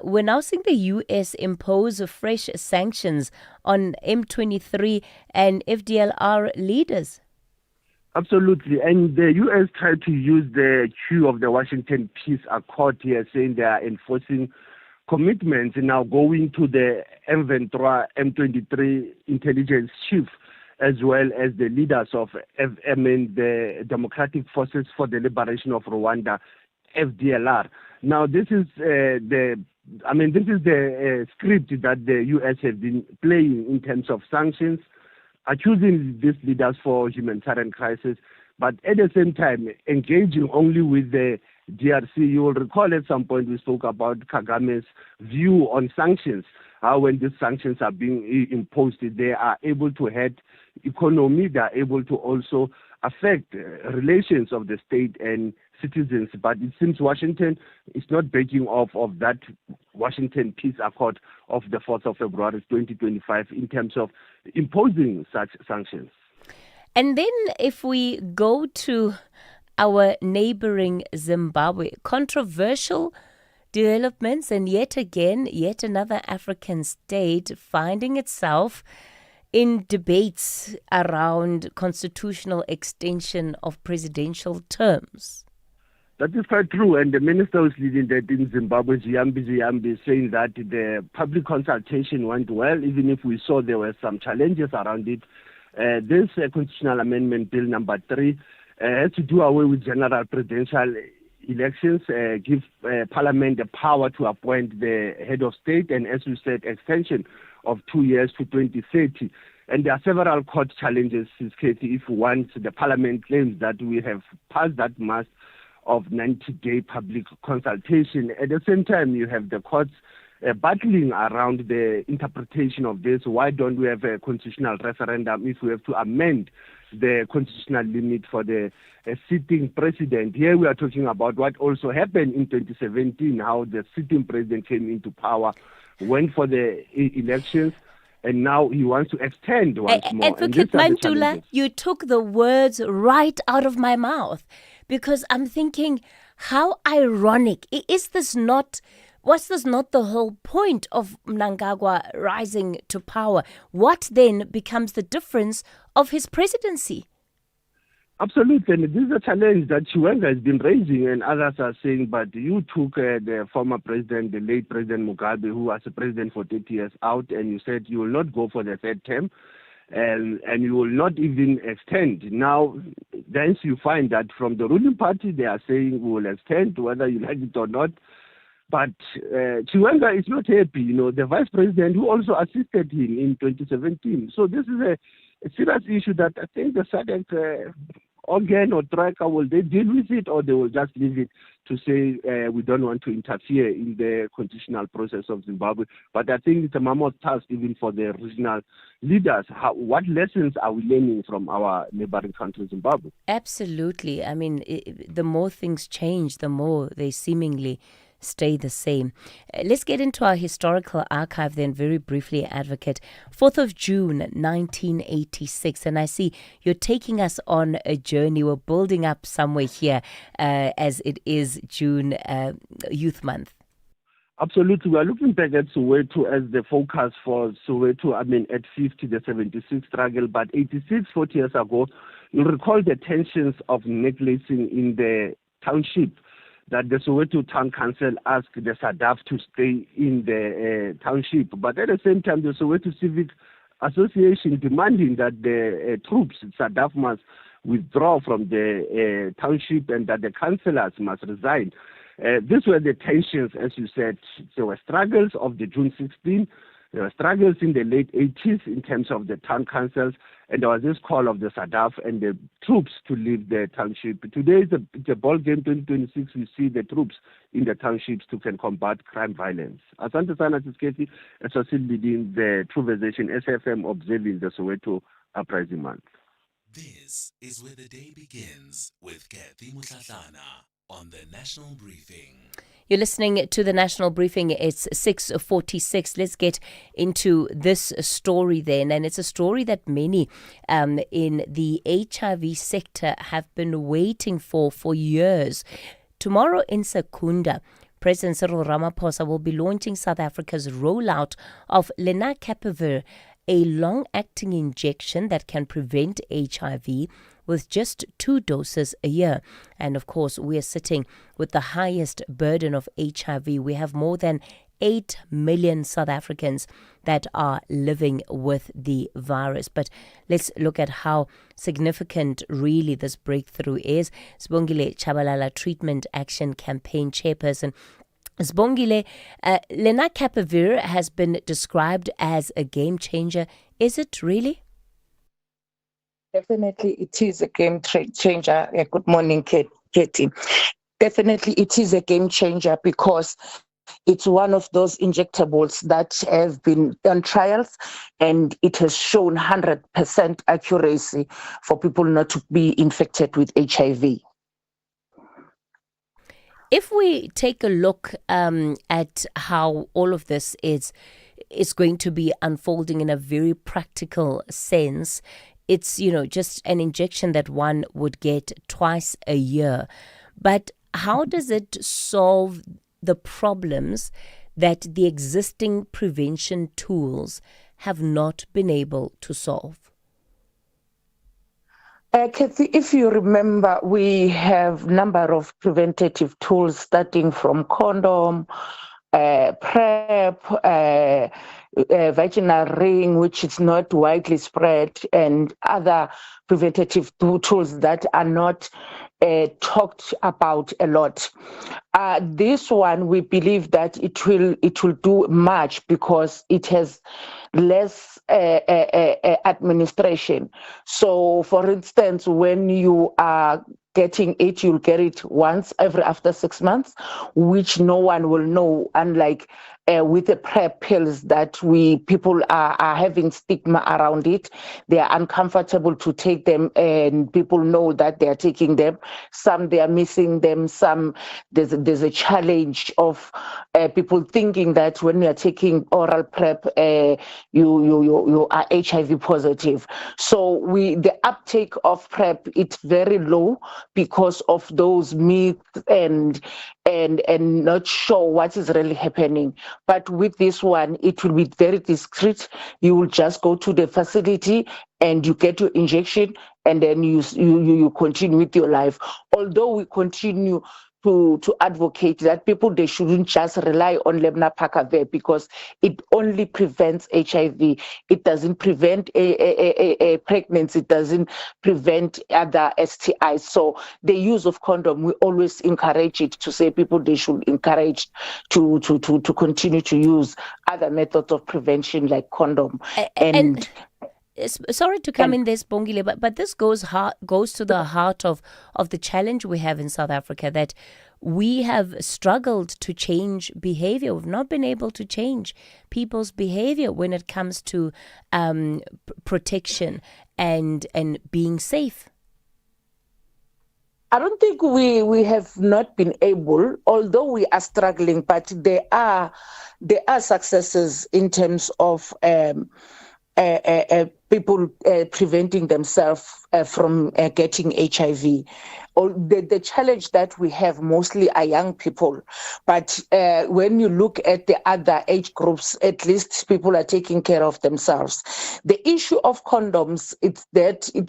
We're now seeing the U.S. impose fresh sanctions on M23 and FDLR leaders. Absolutely. And the U.S. tried to use the cue of the Washington Peace Accord here, saying they are enforcing commitments now going to the M23 intelligence chief, as well as the leaders of the Democratic Forces for the Liberation of Rwanda, FDLR. Now, this is the script that the U.S. has been playing in terms of sanctions, accusing these leaders for humanitarian crisis, but at the same time engaging only with the DRC. You will recall at some point we spoke about Kagame's view on sanctions, how when these sanctions are being imposed, they are able to hurt economy, they are able to also affect relations of the state and citizens. But it seems Washington is not backing off of that Washington Peace Accord of the 4th of February 2025 in terms of imposing such sanctions. And then if we go to our neighboring Zimbabwe, controversial developments, and yet another African state finding itself in debates around constitutional extension of presidential terms. That is quite true, and the minister who's leading that in Zimbabwe, Ziyambi, is saying that the public consultation went well, even if we saw there were some challenges around it. This constitutional amendment bill number 3 has to do away with general presidential elections, give Parliament the power to appoint the head of state, and as you said, extension of 2 years to 2030. And there are several court challenges, Katie, if once the Parliament claims that we have passed that must of 90-day public consultation. At the same time, you have the courts battling around the interpretation of this. Why don't we have a constitutional referendum if we have to amend the constitutional limit for the sitting president? Here we are talking about what also happened in 2017, how the sitting president came into power, went for the elections, and now he wants to extend once more. Advocate Mantula, you took the words right out of my mouth, because I'm thinking, how ironic. Was this not the whole point of Mnangagwa rising to power? What then becomes the difference of his presidency? Absolutely, and this is a challenge that Chiwenga has been raising, and others are saying, but you took the former president, the late President Mugabe, who was a president for 30 years, out, and you said you will not go for the third term, and you will not even extend. Now, then you find that from the ruling party, they are saying we will extend, whether you like it or not. But Chiwenga is not happy, the vice president who also assisted him in 2017. So this is a serious issue that I think the SADC organ or Troika, will they deal with it, or they will just leave it to say we don't want to interfere in the constitutional process of Zimbabwe. But I think it's a mammoth task even for the regional leaders. What lessons are we learning from our neighboring country, Zimbabwe? Absolutely. I mean, the more things change, the more they seemingly stay the same. Let's get into our historical archive then very briefly, Advocate. 4th of June, 1986. And I see you're taking us on a journey. We're building up somewhere here as it is June Youth Month. Absolutely. We are looking back at Soweto as the focus for Soweto, at 50, the 76 struggle, but 86, 40 years ago, you recall the tensions of necklacing in the township, that the Soweto Town Council asked the SADF to stay in the township. But at the same time, the Soweto Civic Association demanding that the troops, SADF, must withdraw from the township and that the councillors must resign. These were the tensions, as you said. There were struggles of the June 16. There were struggles in the late 80s in terms of the town councils, and there was this call of the SADF and the troops to leave the township. Today is the ball game 2026. We see the troops in the townships to can combat crime violence. Asante sana Tisketi, associate leading the True Versation SAFM observing the Soweto Uprising Month. This is where the day begins with Kathy Mutlatlana on the National Briefing. You're listening to the National Briefing. It's 6:46. Let's get into this story then. And it's a story that many in the HIV sector have been waiting for years. Tomorrow in Secunda, President Cyril Ramaphosa will be launching South Africa's rollout of lenacapavir, a long-acting injection that can prevent HIV with just 2 doses a year. And of course, we are sitting with the highest burden of HIV. We have more than 8 million South Africans that are living with the virus. But let's look at how significant really this breakthrough is. Sibongile Chabalala, Treatment Action Campaign Chairperson. Sibongile, lenacapavir has been described as a game changer. Is it really? Definitely, it is a game changer. Good morning, Katie. Definitely, it is a game changer because it's one of those injectables that have been on trials, and it has shown 100% accuracy for people not to be infected with HIV. If we take a look at how all of this is going to be unfolding in a very practical sense, it's, just an injection that one would get twice a year. But how does it solve the problems that the existing prevention tools have not been able to solve? Kathy, if you remember, we have a number of preventative tools starting from condom, PrEP, vaginal ring, which is not widely spread, and other preventative tools that are not talked about a lot. This one, we believe that it will do much because it has less administration. So, for instance, when you are getting it, you'll get it once after 6 months, which no one will know, unlike with the PrEP pills that people are having stigma around it. They are uncomfortable to take them, and people know that they are taking them. Some they are missing them. Some there's a challenge of people thinking that when you are taking oral PrEP, you are HIV positive. So the uptake of PrEP, it's very low because of those myths and not sure what is really happening. But with this one, it will be very discreet. You will just go to the facility and you get your injection, and then you continue with your life. Although we continue to advocate that people, they shouldn't just rely on Lemna-Pakavir because it only prevents HIV. It doesn't prevent a pregnancy. It doesn't prevent other STIs. So the use of condom, we always encourage it, to say people, they should encourage to continue to use other methods of prevention like condom. And sorry to come in this, Bongile, but this goes to the heart of the challenge we have in South Africa, that we have struggled to change behavior. We've not been able to change people's behavior when it comes to protection and being safe. I don't think we have not been able, although we are struggling, but there are successes in terms of people preventing themselves from getting HIV. The challenge that we have mostly are young people, but when you look at the other age groups, at least people are taking care of themselves. The issue of condoms, it's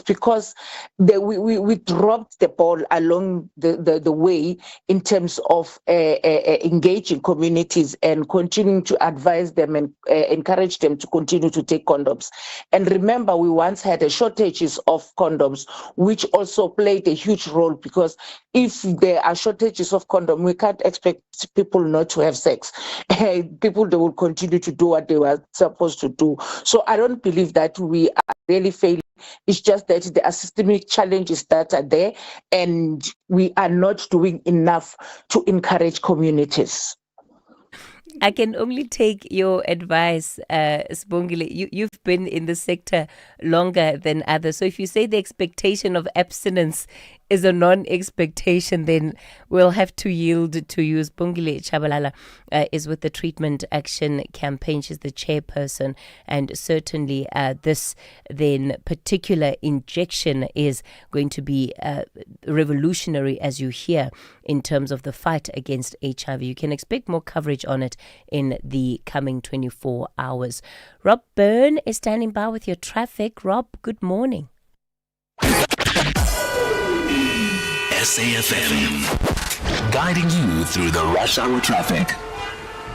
because we dropped the ball along the way in terms of engaging communities and continuing to advise them and encourage them to continue to take condoms. And remember, we once had a shortages of condoms, which also played a huge role, because if there are shortages of condom, we can't expect people not to have sex. People, they will continue to do what they were supposed to do. So I don't believe that we are really failing. It's just that there are systemic challenges that are there, and we are not doing enough to encourage communities. I can only take your advice, Sibongile. You've been in the sector longer than others. So if you say the expectation of abstinence is a non-expectation, then we'll have to yield to you. Sibongile Chabalala is with the Treatment Action Campaign. She's the chairperson, and certainly this then particular injection is going to be revolutionary, as you hear, in terms of the fight against HIV. You can expect more coverage on it in the coming 24 hours. Rob Byrne is standing by with your traffic. Rob, good morning. SAfm, guiding you through the rush hour traffic.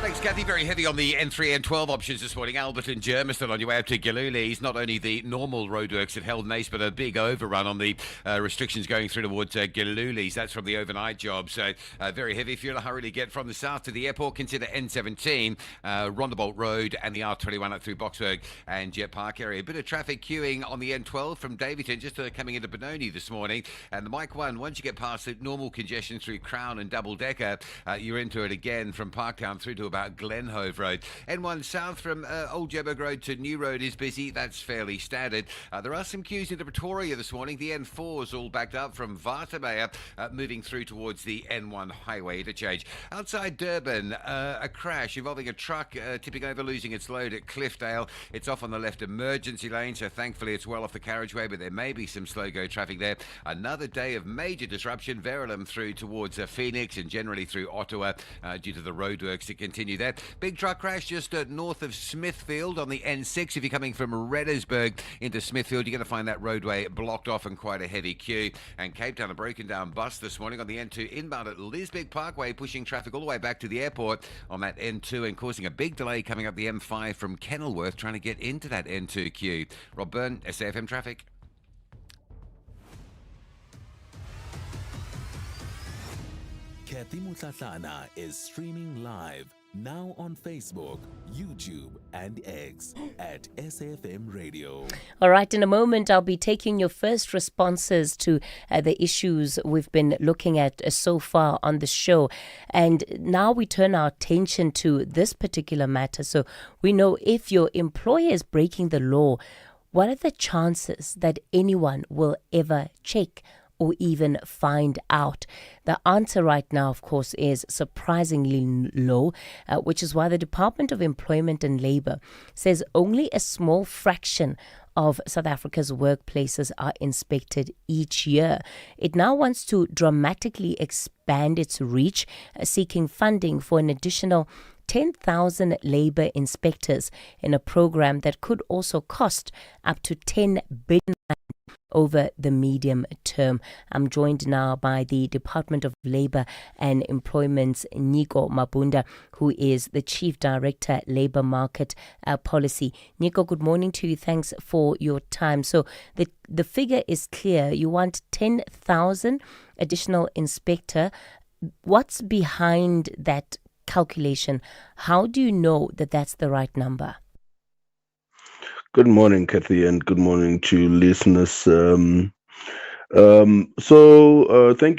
Thanks, Kathy. Very heavy on the N3 and 12 options this morning. Albert and Germiston on your way up to Gululis. Not only the normal roadworks at Held Nace, but a big overrun on the restrictions going through towards Gululis. That's from the overnight job. So very heavy. If you're in a hurry to get from the south to the airport, consider N17, Rondebolt Road, and the R21 up through Boxburg and Jet Park area. A bit of traffic queuing on the N12 from Davyton, just coming into Benoni this morning. And the Mike 1, once you get past the normal congestion through Crown and Double Decker, you're into it again from Parktown through to about Glenhove Road. N1 south from Old Joburg Road to New Road is busy. That's fairly standard. There are some queues into Pretoria this morning. The N4 is all backed up from Watermeyer, moving through towards the N1 highway interchange. Outside Durban, a crash involving a truck tipping over, losing its load at Cliffdale. It's off on the left emergency lane, so thankfully it's well off the carriageway, but there may be some slow-go traffic there. Another day of major disruption. Verulam through towards Phoenix and generally through Ottawa due to the roadworks to continue there. Big truck crash just north of Smithfield on the N6. If you're coming from Reddersburg into Smithfield, you're going to find that roadway blocked off and quite a heavy queue. And Cape Town, a broken down bus this morning on the N2 inbound at Lisbig Parkway, pushing traffic all the way back to the airport on that N2 and causing a big delay coming up the M5 from Kenilworth, trying to get into that N2 queue. Rob Byrne, SAfm Traffic. Kathy Mutlatlana is streaming live now on Facebook, YouTube, and X at SAfm Radio. All right, in a moment, I'll be taking your first responses to the issues we've been looking at so far on the show. And now we turn our attention to this particular matter. So we know if your employer is breaking the law, what are the chances that anyone will ever check or even find out? The answer right now, of course, is surprisingly low, which is why the Department of Employment and Labour says only a small fraction of South Africa's workplaces are inspected each year. It now wants to dramatically expand its reach, seeking funding for an additional 10,000 labor inspectors in a program that could also cost up to 10 billion over the medium term. I'm joined now by the Department of Labor and Employment's Nico Mabunda, who is the Chief Director, Labor Market Policy. Nico, good morning to you. Thanks for your time. So the figure is clear. You want 10,000 additional inspector. What's behind that calculation? How do you know that that's the right number? Good morning, Kathy, and good morning to listeners. Thank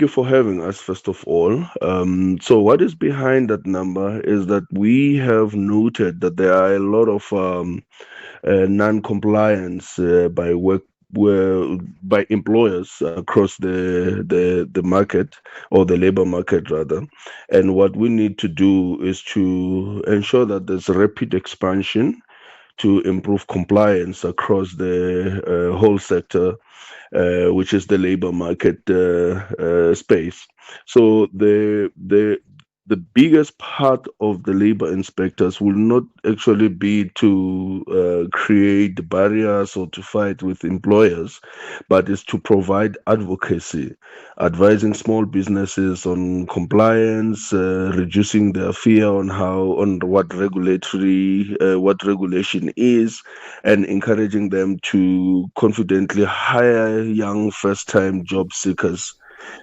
you for having us, first of all. So what is behind that number is that we have noted that there are a lot of non-compliance by employers across the market, or the labor market rather. And what we need to do is to ensure that there's rapid expansion to improve compliance across the whole sector, which is the labor market space. So the biggest part of the labor inspectors will not actually be to create barriers or to fight with employers, but is to provide advocacy, advising small businesses on compliance, reducing their fear on what regulation is, and encouraging them to confidently hire young first-time job seekers,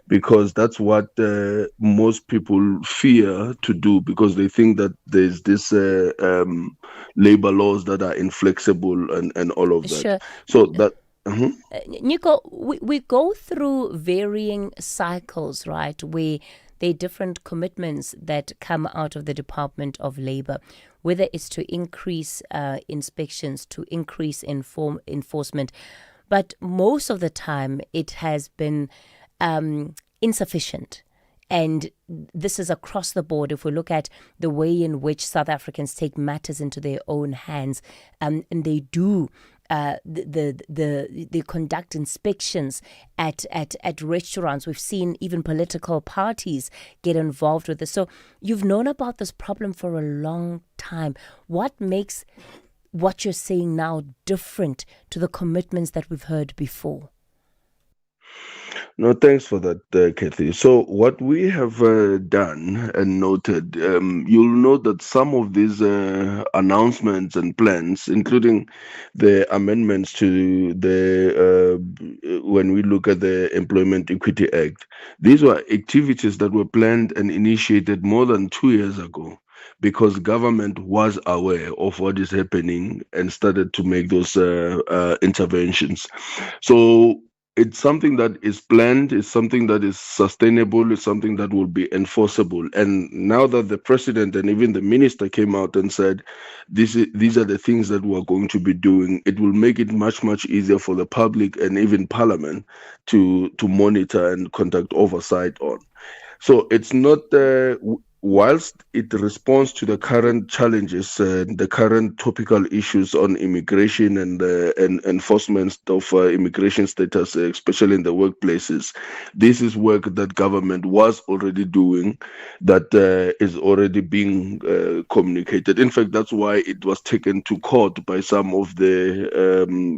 because that's what most people fear to do, because they think that there's this labor laws that are inflexible and all of that. Sure. So that. Nico, we go through varying cycles, right, where there are different commitments that come out of the Department of Labor, whether it's to increase inspections, to increase enforcement. But most of the time it has been insufficient. And this is across the board. If we look at the way in which South Africans take matters into their own hands, and they do they conduct inspections at restaurants. We've seen even political parties get involved with this. So you've known about this problem for a long time. What makes what you're saying now different to the commitments that we've heard before? No, thanks for that, Kathy. So what we have done and noted, you'll note that some of these announcements and plans, including the amendments to when we look at the Employment Equity Act, these were activities that were planned and initiated more than 2 years ago, because government was aware of what is happening and started to make those interventions. So it's something that is planned, it's something that is sustainable, it's something that will be enforceable. And now that the president and even the minister came out and said, these are the things that we're going to be doing, it will make it much, much easier for the public and even parliament to monitor and conduct oversight on. So it's not, whilst it responds to the current challenges, the current topical issues on immigration and enforcement of immigration status, especially in the workplaces, this is work that government was already doing, that is already being communicated. In fact, that's why it was taken to court by some of the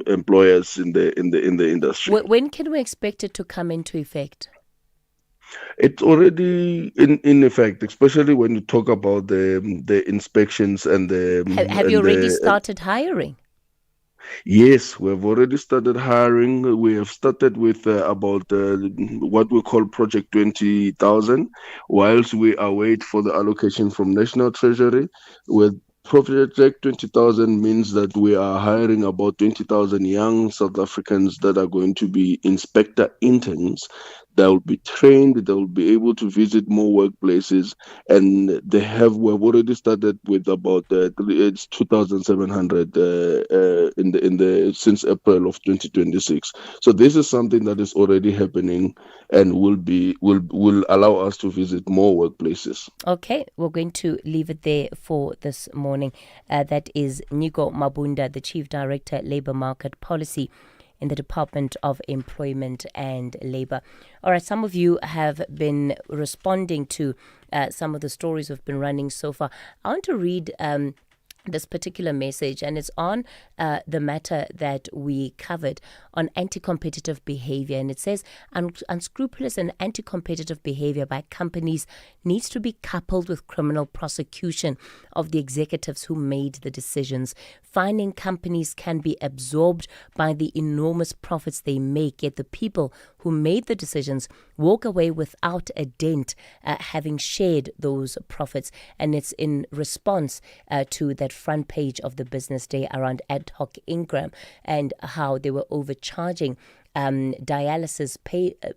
employers in the industry. When can we expect it to come into effect? It's already in effect, especially when you talk about the inspections and the. Have you already started hiring? Yes, we have already started hiring. We have started with about what we call Project 20,000, whilst we await for the allocation from National Treasury. With Project 20,000 means that we are hiring about 20,000 young South Africans that are going to be inspector interns. They will be trained, they will be able to visit more workplaces, and we've already started with about it's 2,700 since April of 2026. So this is something that is already happening and will allow us to visit more workplaces. Okay, we're going to leave it there for this morning. That is Nico Mabunda, the Chief Director, Labour Market Policy. in the Department of Employment and Labour. All right, some of you have been responding to some of the stories we've been running so far. I want to read this particular message, and it's on the matter that we covered on anti-competitive behavior. And it says, unscrupulous and anti-competitive behavior by companies needs to be coupled with criminal prosecution of the executives who made the decisions. Fining companies can be absorbed by the enormous profits they make, yet the people who made the decisions walk away without a dent, having shared those profits. And it's in response to that front page of the Business Day around ad hoc income and how they were overcharging dialysis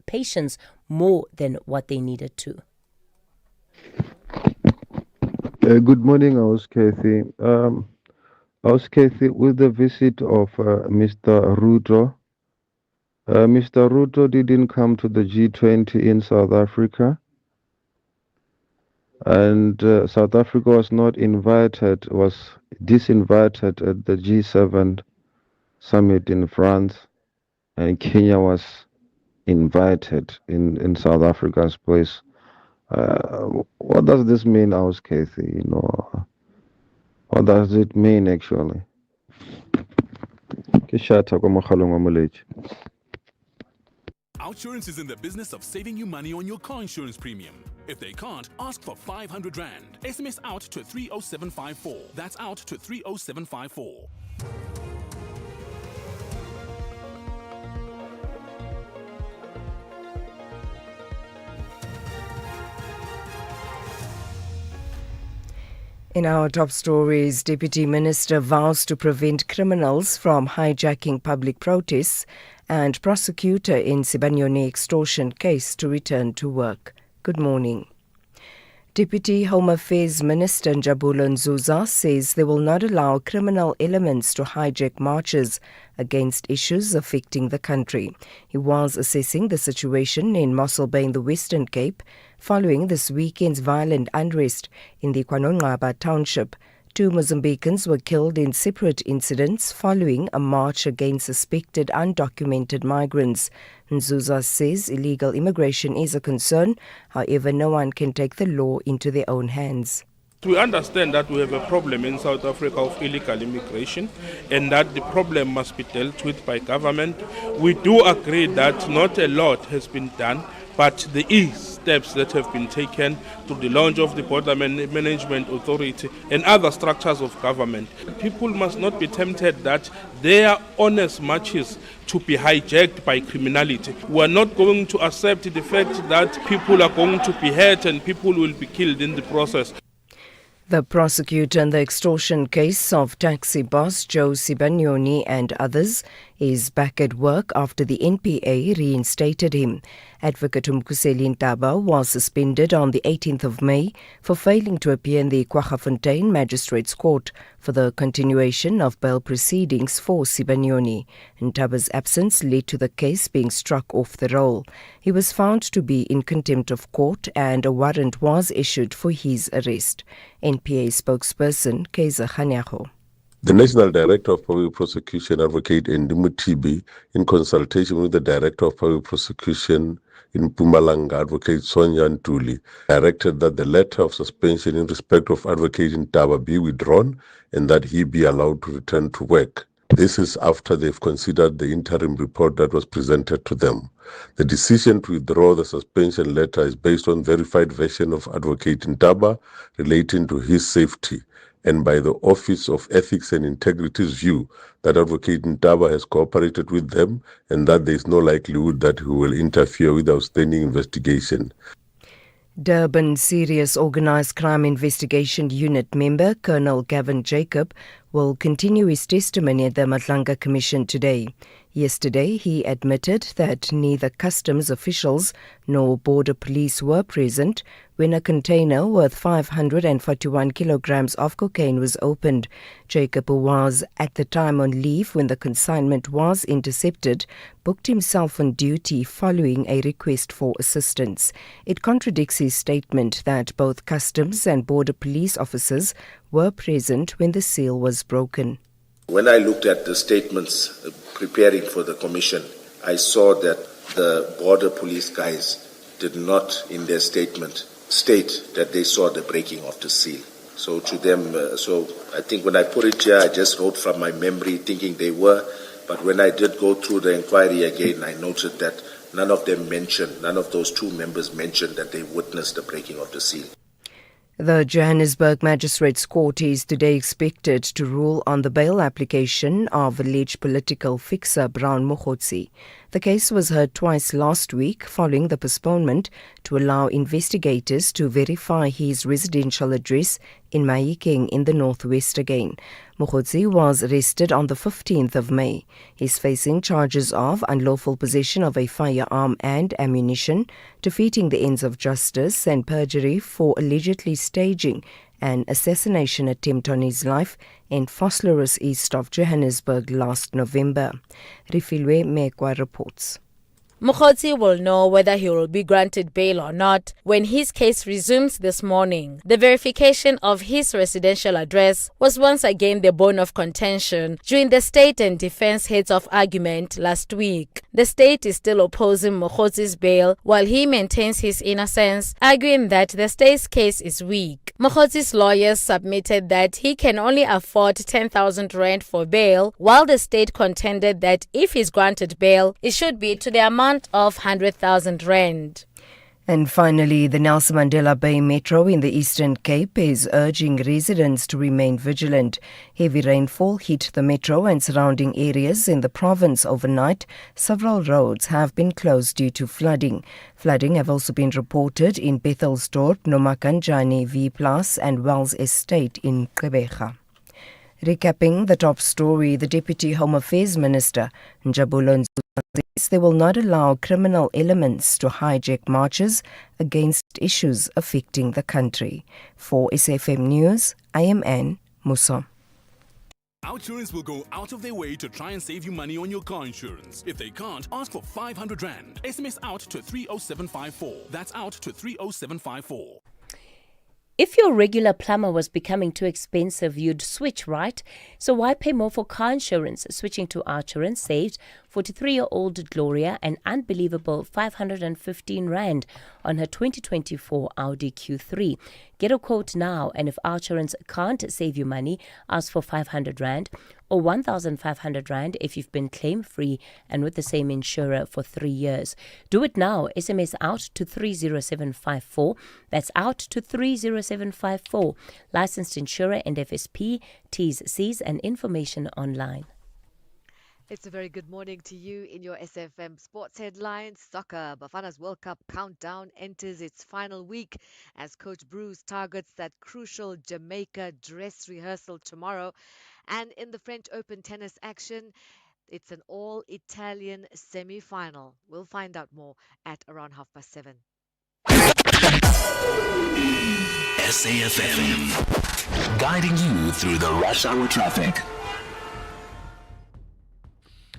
patients more than what they needed to. Good morning, House Kathy. House Kathy, with the visit of Mr. Ruto, Mr. Ruto didn't come to the G20 in South Africa, and South Africa was not invited, was disinvited at the G7 summit in France, and Kenya was invited in South Africa's place. What does this mean, House Kathy? You know, what does it mean actually? OUTsurance is in the business of saving you money on your car insurance premium. If they can't, ask for 500 Rand. SMS out to 30754. That's out to 30754. In our top stories, Deputy Minister vows to prevent criminals from hijacking public protests, and prosecutor in Sibanyoni extortion case to return to work. Good morning. Deputy Home Affairs Minister Njabulo Nzuza says they will not allow criminal elements to hijack marches against issues affecting the country. He was assessing the situation in Mossel Bay in the Western Cape following this weekend's violent unrest in the Kwanongqaba township. 2 Mozambicans were killed in separate incidents following a march against suspected undocumented migrants. Nzuza says illegal immigration is a concern. However, no one can take the law into their own hands. We understand that we have a problem in South Africa of illegal immigration and that the problem must be dealt with by government. We do agree that not a lot has been done, but there is steps that have been taken to the launch of the Border Management Authority and other structures of government. People must not be tempted that their honest marches to be hijacked by criminality. We are not going to accept the fact that people are going to be hurt and people will be killed in the process. The prosecutor in the extortion case of taxi boss Joe Sibanyoni and others is back at work after the NPA reinstated him. Advocate Umkhuseli Ntaba was suspended on the 18th of May for failing to appear in the Kwaggafontein Magistrates Court for the continuation of bail proceedings for Sibanyoni. Ntaba's absence led to the case being struck off the roll. He was found to be in contempt of court and a warrant was issued for his arrest. NPA spokesperson Kaiser Khanyago. The National Director of Public Prosecution, Advocate Ndimu Tibi, in consultation with the Director of Public Prosecution in Mpumalanga, Advocate Sonia Ntuli, directed that the letter of suspension in respect of Advocate Ntaba be withdrawn and that he be allowed to return to work. This is after they've considered the interim report that was presented to them. The decision to withdraw the suspension letter is based on verified version of Advocate Ntaba relating to his safety, and by the Office of Ethics and Integrity's view that Advocate Ntaba has cooperated with them and that there is no likelihood that he will interfere with outstanding investigation. Durban Serious Organised Crime Investigation Unit member Colonel Gavin Jacob will continue his testimony at the Madlanga Commission today. Yesterday, he admitted that neither customs officials nor border police were present when a container worth 541 kilograms of cocaine was opened. Jacob, who was at the time on leave when the consignment was intercepted, booked himself on duty following a request for assistance. It contradicts his statement that both customs and border police officers were present when the seal was broken. When I looked at the statements preparing for the commission, I saw that the border police guys did not, in their statement, state that they saw the breaking of the seal. So to them, so I think when I put it here, I just wrote from my memory thinking they were, but when I did go through the inquiry again, I noted that none of those two members mentioned that they witnessed the breaking of the seal. The Johannesburg Magistrates Court is today expected to rule on the bail application of alleged political fixer Brown Mogotsi. The case was heard twice last week following the postponement to allow investigators to verify his residential address in Mahikeng in the northwest again. Mogotsi was arrested on the 15th of May. He's facing charges of unlawful possession of a firearm and ammunition, defeating the ends of justice, and perjury for allegedly staging an assassination attempt on his life in Vosloorus east of Johannesburg last November. Rifilwe Mekwa reports. Mogotsi will know whether he will be granted bail or not when his case resumes this morning. The verification of his residential address was once again the bone of contention during the state and defense heads of argument last week. The state is still opposing Mogotsi's bail while he maintains his innocence, arguing that the state's case is weak. Mogotsi's lawyers submitted that he can only afford 10,000 rand for bail, while the state contended that if he's granted bail, it should be to the amount of 100,000 rand. And finally, the Nelson Mandela Bay Metro in the Eastern Cape is urging residents to remain vigilant. Heavy rainfall hit the metro and surrounding areas in the province overnight. Several roads have been closed due to flooding. Flooding have also been reported in Bethelsdorp, Nomakanjani, V Plus and Wells Estate in Gqeberha. Recapping the top story, the Deputy Home Affairs Minister, Njabulo Nzuza, says they will not allow criminal elements to hijack marches against issues affecting the country. For SAFM News, I am Anne Musa. Outsurance will go out of their way to try and save you money on your car insurance. If they can't, ask for 500 Rand. SMS out to 30754. That's out to 30754. If your regular plumber was becoming too expensive, you'd switch, right? So why pay more for car insurance? Switching to Outsurance saved 43-year-old Gloria an unbelievable 515 Rand on her 2024 Audi Q3. Get a quote now, and if Outsurance can't save you money, ask for 500 Rand or 1,500 Rand if you've been claim-free and with the same insurer for 3 years. Do it now. SMS out to 30754. That's out to 30754. Licensed insurer and FSP, T's, C's and information online. It's a very good morning to you in your SAfm Sports Headlines. Soccer, Bafana's World Cup countdown enters its final week as Coach Bruce targets that crucial Jamaica dress rehearsal tomorrow. And in the French Open tennis action, it's an all-Italian semi-final. We'll find out more at around 7:30. SAfm, guiding you through the rush hour traffic.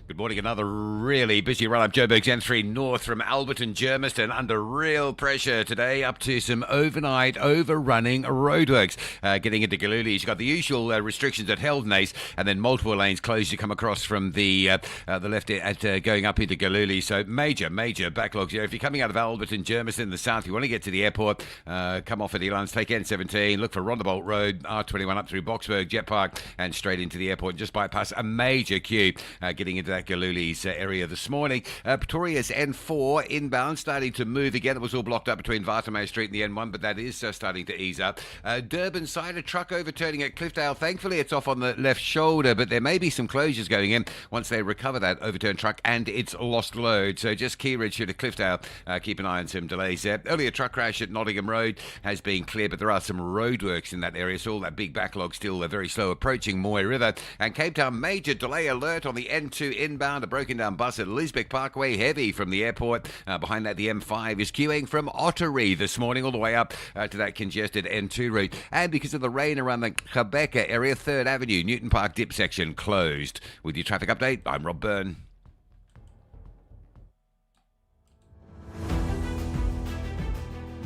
Good morning. Another really busy run up Joburg's N3 north from Alberton, Germiston, under real pressure today, up to some overnight overrunning roadworks. Getting into Gululis, you've got the usual restrictions at Heldnace, and then multiple lanes closed. You come across from the left at going up into Gululis. So major backlogs here. If you're coming out of Alberton, Germiston, the south, you want to get to the airport, come off at Elance, take N17, look for Rondebolt Road, R21 up through Boxburg, Jet Park, and straight into the airport. Just bypass a major queue getting into that Gululis area this morning. Pretoria's N4 inbound starting to move again. It was all blocked up between Vartamay Street and the N1, but that is starting to ease up. Durban side, a truck overturning at Cliffdale. Thankfully, it's off on the left shoulder, but there may be some closures going in once they recover that overturned truck and its lost load. So just Keyridge to Cliffdale. Keep an eye on some delays there. Earlier truck crash at Nottingham Road has been cleared, but there are some roadworks in that area, so all that big backlog still very slow approaching Moy River. And Cape Town, major delay alert on the N2 inbound. A broken down bus at Lisbeck Parkway, heavy from the airport. Behind that, the M5 is queuing from Ottery this morning all the way up to that congested N2 route. And because of the rain around the Quebeca area, 3rd Avenue, Newton Park dip section closed. With your traffic update, I'm Rob Byrne.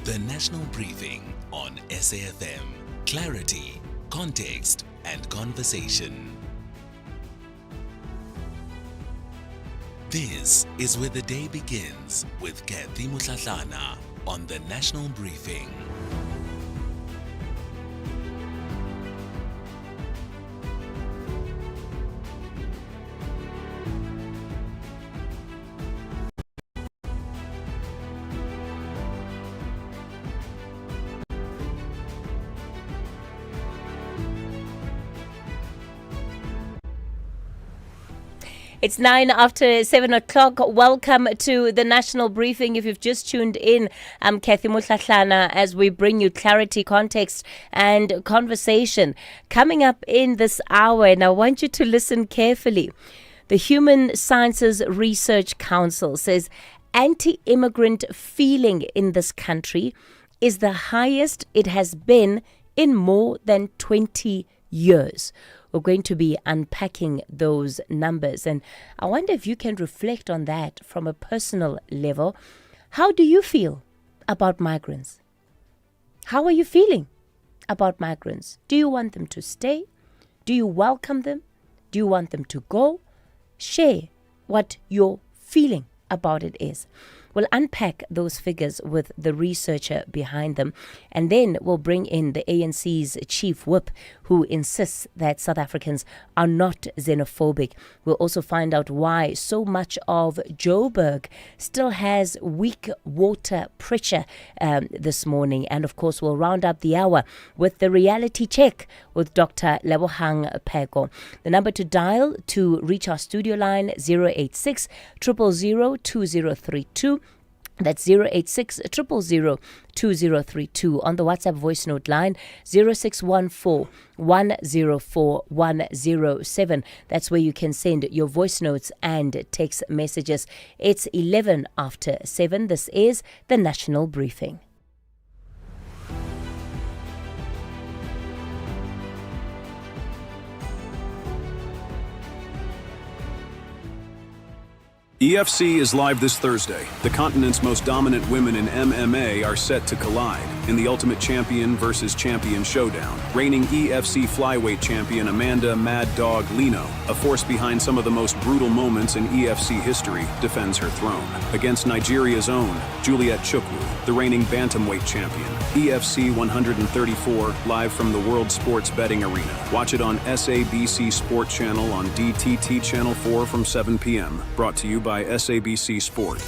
The National Briefing on SAfm. Clarity, context, and conversation. This is where the day begins with Kathy Mutlatlana on the National Briefing. It's 9 after 7 o'clock. Welcome to the National Briefing. If you've just tuned in, I'm Kathy Mutlatlana as we bring you clarity, context, and conversation. Coming up in this hour, and I want you to listen carefully. The Human Sciences Research Council says anti-immigrant feeling in this country is the highest it has been in more than 20 years. We're going to be unpacking those numbers. And I wonder if you can reflect on that from a personal level. How do you feel about migrants? How are you feeling about migrants? Do you want them to stay? Do you welcome them? Do you want them to go? Share what your feeling about it is. We'll unpack those figures with the researcher behind them, and then we'll bring in the ANC's chief whip, who insists that South Africans are not xenophobic. We'll also find out why so much of Joburg still has weak water pressure this morning. And of course, we'll round up the hour with the reality check with Dr. Lebohang Pheko. The number to dial to reach our studio line, 086 000 2032. That's 086 000 2032. On the WhatsApp voice note line, 0614 104 107. That's where you can send your voice notes and text messages. It's 11 after 7. This is the National Briefing. EFC is live this Thursday. The continent's most dominant women in MMA are set to collide in the Ultimate Champion versus Champion showdown. Reigning EFC flyweight champion Amanda Mad Dog Lino, a force behind some of the most brutal moments in EFC history, defends her throne against Nigeria's own Juliet Chukwu, the reigning bantamweight champion. EFC 134, live from the World Sports Betting Arena. Watch it on SABC Sport Channel on DTT Channel 4 from 7 p.m. Brought to you by SABC Sport.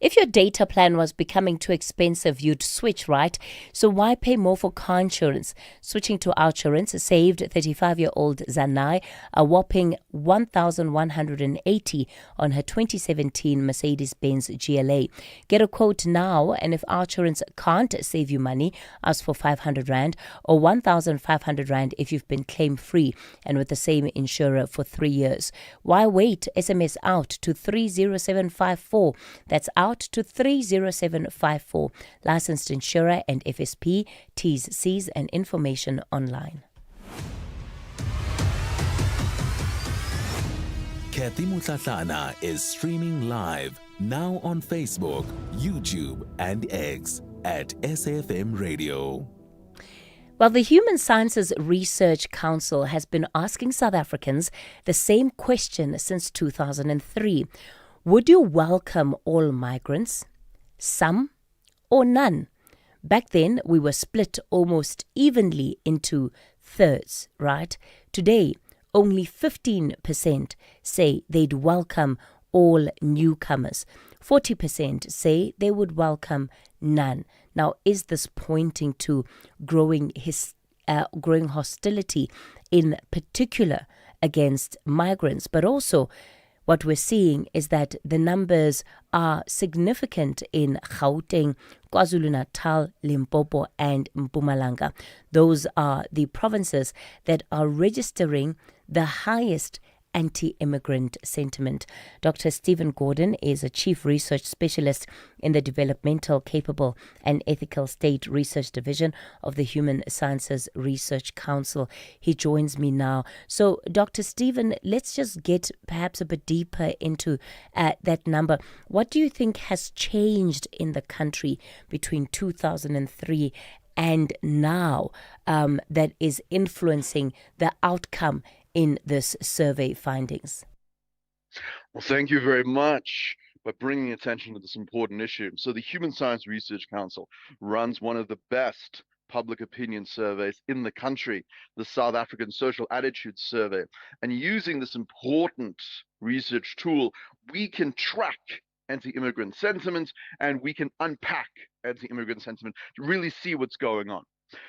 If your data plan was becoming too expensive, you'd switch, right? So why pay more for car insurance? Switching to OUTsurance saved 35-year-old Zanai a whopping 1,180 on her 2017 Mercedes-Benz GLA. Get a quote now, and if OUTsurance can't save you money, ask for 500 Rand or 1,500 Rand if you've been claim-free and with the same insurer for 3 years. Why wait? SMS out to 30754. That's out to 30754. Licensed insurer and FSP. T's, C's and information online. Kathy Mutlatlana is streaming live now on Facebook, YouTube and X at SAfmRadio. Well, the Human Sciences Research Council has been asking South Africans the same question since 2003. Would you welcome all migrants, some or none? Back then, we were split almost evenly into thirds, right? Today, only 15% say they'd welcome all newcomers. 40% say they would welcome none. Now, is this pointing to growing hostility in particular against migrants, but also what we're seeing is that the numbers are significant in Gauteng, KwaZulu-Natal, Limpopo, and Mpumalanga. Those are the provinces that are registering the highest anti-immigrant sentiment. Dr. Stephen Gordon is a chief research specialist in the Developmental, Capable and Ethical State Research Division of the Human Sciences Research Council. He joins me now. So, Dr. Stephen, let's just get perhaps a bit deeper into that number. What do you think has changed in the country between 2003 and now that is influencing the outcome in this survey findings? Well, thank you very much for bringing attention to this important issue. So the Human Science Research Council runs one of the best public opinion surveys in the country, the South African Social Attitude Survey. And using this important research tool, we can track anti-immigrant sentiment and we can unpack anti-immigrant sentiment to really see what's going on.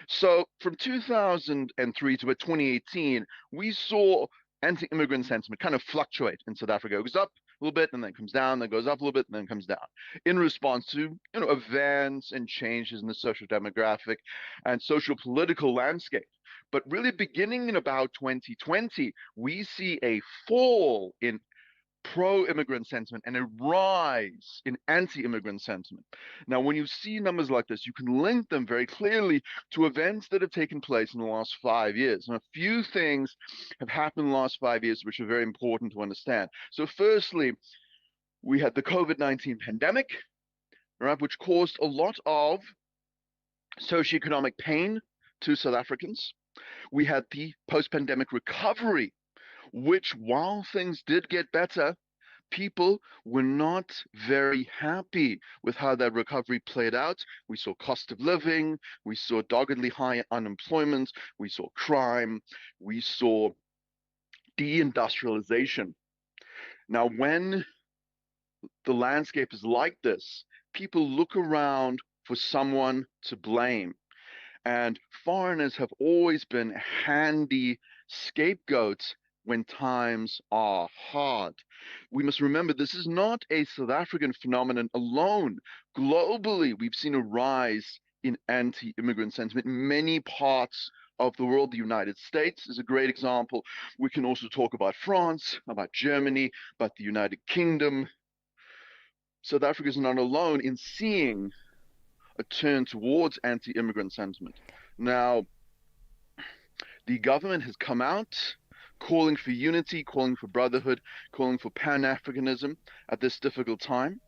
So from 2003 to 2018, we saw anti-immigrant sentiment kind of fluctuate in South Africa. It goes up a little bit and then comes down, then goes up a little bit and then comes down in response to events and changes in the social demographic and social political landscape. But really beginning in about 2020, we see a fall in pro-immigrant sentiment and a rise in anti-immigrant sentiment. Now, when you see numbers like this, you can link them very clearly to events that have taken place in the last 5 years. And a few things have happened in the last 5 years which are very important to understand. So firstly, we had the COVID-19 pandemic, right, which caused a lot of socioeconomic pain to South Africans. We had the post-pandemic recovery, which, while things did get better, people were not very happy with how that recovery played out. We saw cost of living, we saw doggedly high unemployment, we saw crime, we saw deindustrialization. Now, when the landscape is like this, people look around for someone to blame. And foreigners have always been handy scapegoats when times are hard. We must remember this is not a South African phenomenon alone. Globally, we've seen a rise in anti-immigrant sentiment in many parts of the world. The United States is a great example. We can also talk about France, about Germany, about the United Kingdom. South Africa is not alone in seeing a turn towards anti-immigrant sentiment. Now, the government has come out calling for unity, calling for brotherhood, calling for Pan-Africanism at this difficult time.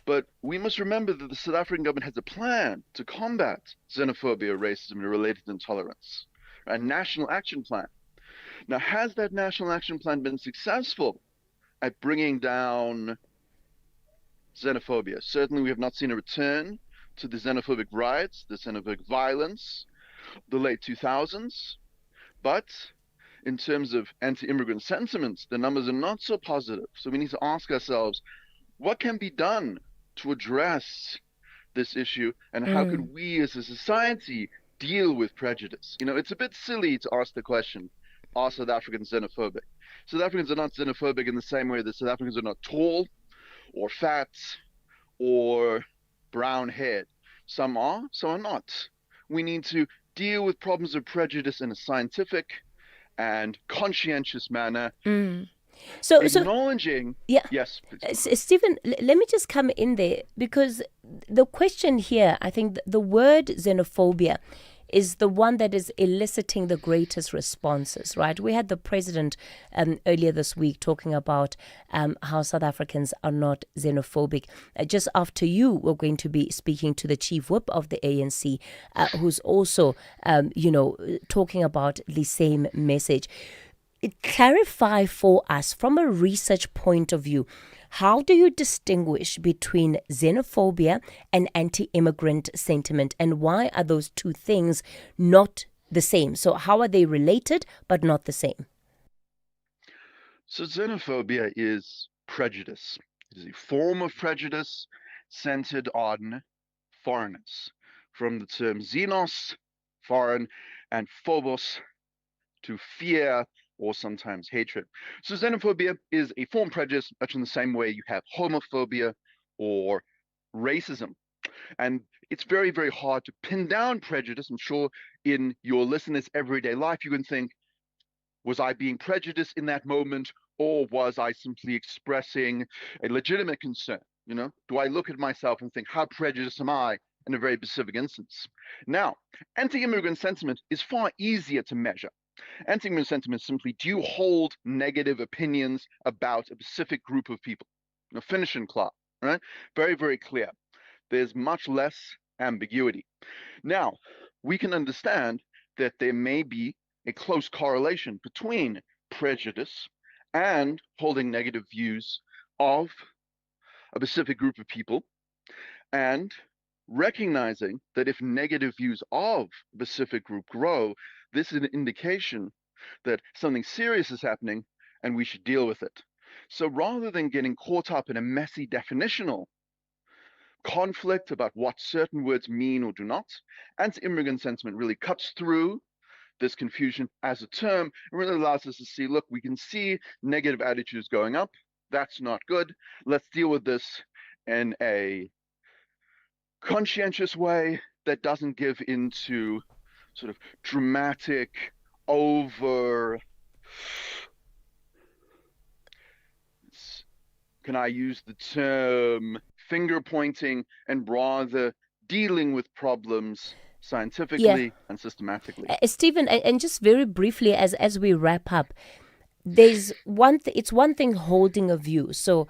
But we must remember that the South African government has a plan to combat xenophobia, racism, and related intolerance, a national action plan. Now, has that national action plan been successful at bringing down xenophobia? Certainly, we have not seen a return to the xenophobic riots, the xenophobic violence, the late 2000s. But in terms of anti-immigrant sentiments, the numbers are not so positive. So we need to ask ourselves, what can be done to address this issue, and how can we as a society deal with prejudice? It's a bit silly to ask the question, are South Africans xenophobic? South Africans are not xenophobic in the same way that South Africans are not tall or fat or brown-haired. Some are, some are not. We need to deal with problems of prejudice in a scientific and conscientious manner. So acknowledging, yes, please. Stephen, let me just come in there, because the question here, I think the word xenophobia is the one that is eliciting the greatest responses, right? We had the president earlier this week talking about how South Africans are not xenophobic. Just after you, we're going to be speaking to the chief whip of the ANC, who's also, talking about the same message. Clarify for us, from a research point of view, how do you distinguish between xenophobia and anti-immigrant sentiment, and why are those two things not the same? So how are they related but not the same? So xenophobia is prejudice. It is a form of prejudice centered on foreigners. From the term xenos, foreign, and phobos, to fear or sometimes hatred. So xenophobia is a form of prejudice, much in the same way you have homophobia or racism. And it's very, very hard to pin down prejudice. I'm sure in your listeners' everyday life, you can think, was I being prejudiced in that moment, or was I simply expressing a legitimate concern? Do I look at myself and think, how prejudiced am I in a very specific instance? Now, anti-immigrant sentiment is far easier to measure. Anti-immigrant sentiment is simply, do you hold negative opinions about a specific group of people? Finish and clear, right? Very, very clear. There's much less ambiguity. Now, we can understand that there may be a close correlation between prejudice and holding negative views of a specific group of people, and recognizing that if negative views of a specific group grow, this is an indication that something serious is happening and we should deal with it. So rather than getting caught up in a messy definitional conflict about what certain words mean or do not, anti-immigrant sentiment really cuts through this confusion as a term and really allows us to see, look, we can see negative attitudes going up. That's not good. Let's deal with this in a conscientious way that doesn't give into sort of dramatic, over, can I use the term, finger pointing, and rather dealing with problems scientifically and systematically. Stephen, and just very briefly as we wrap up, there's it's one thing holding a view. So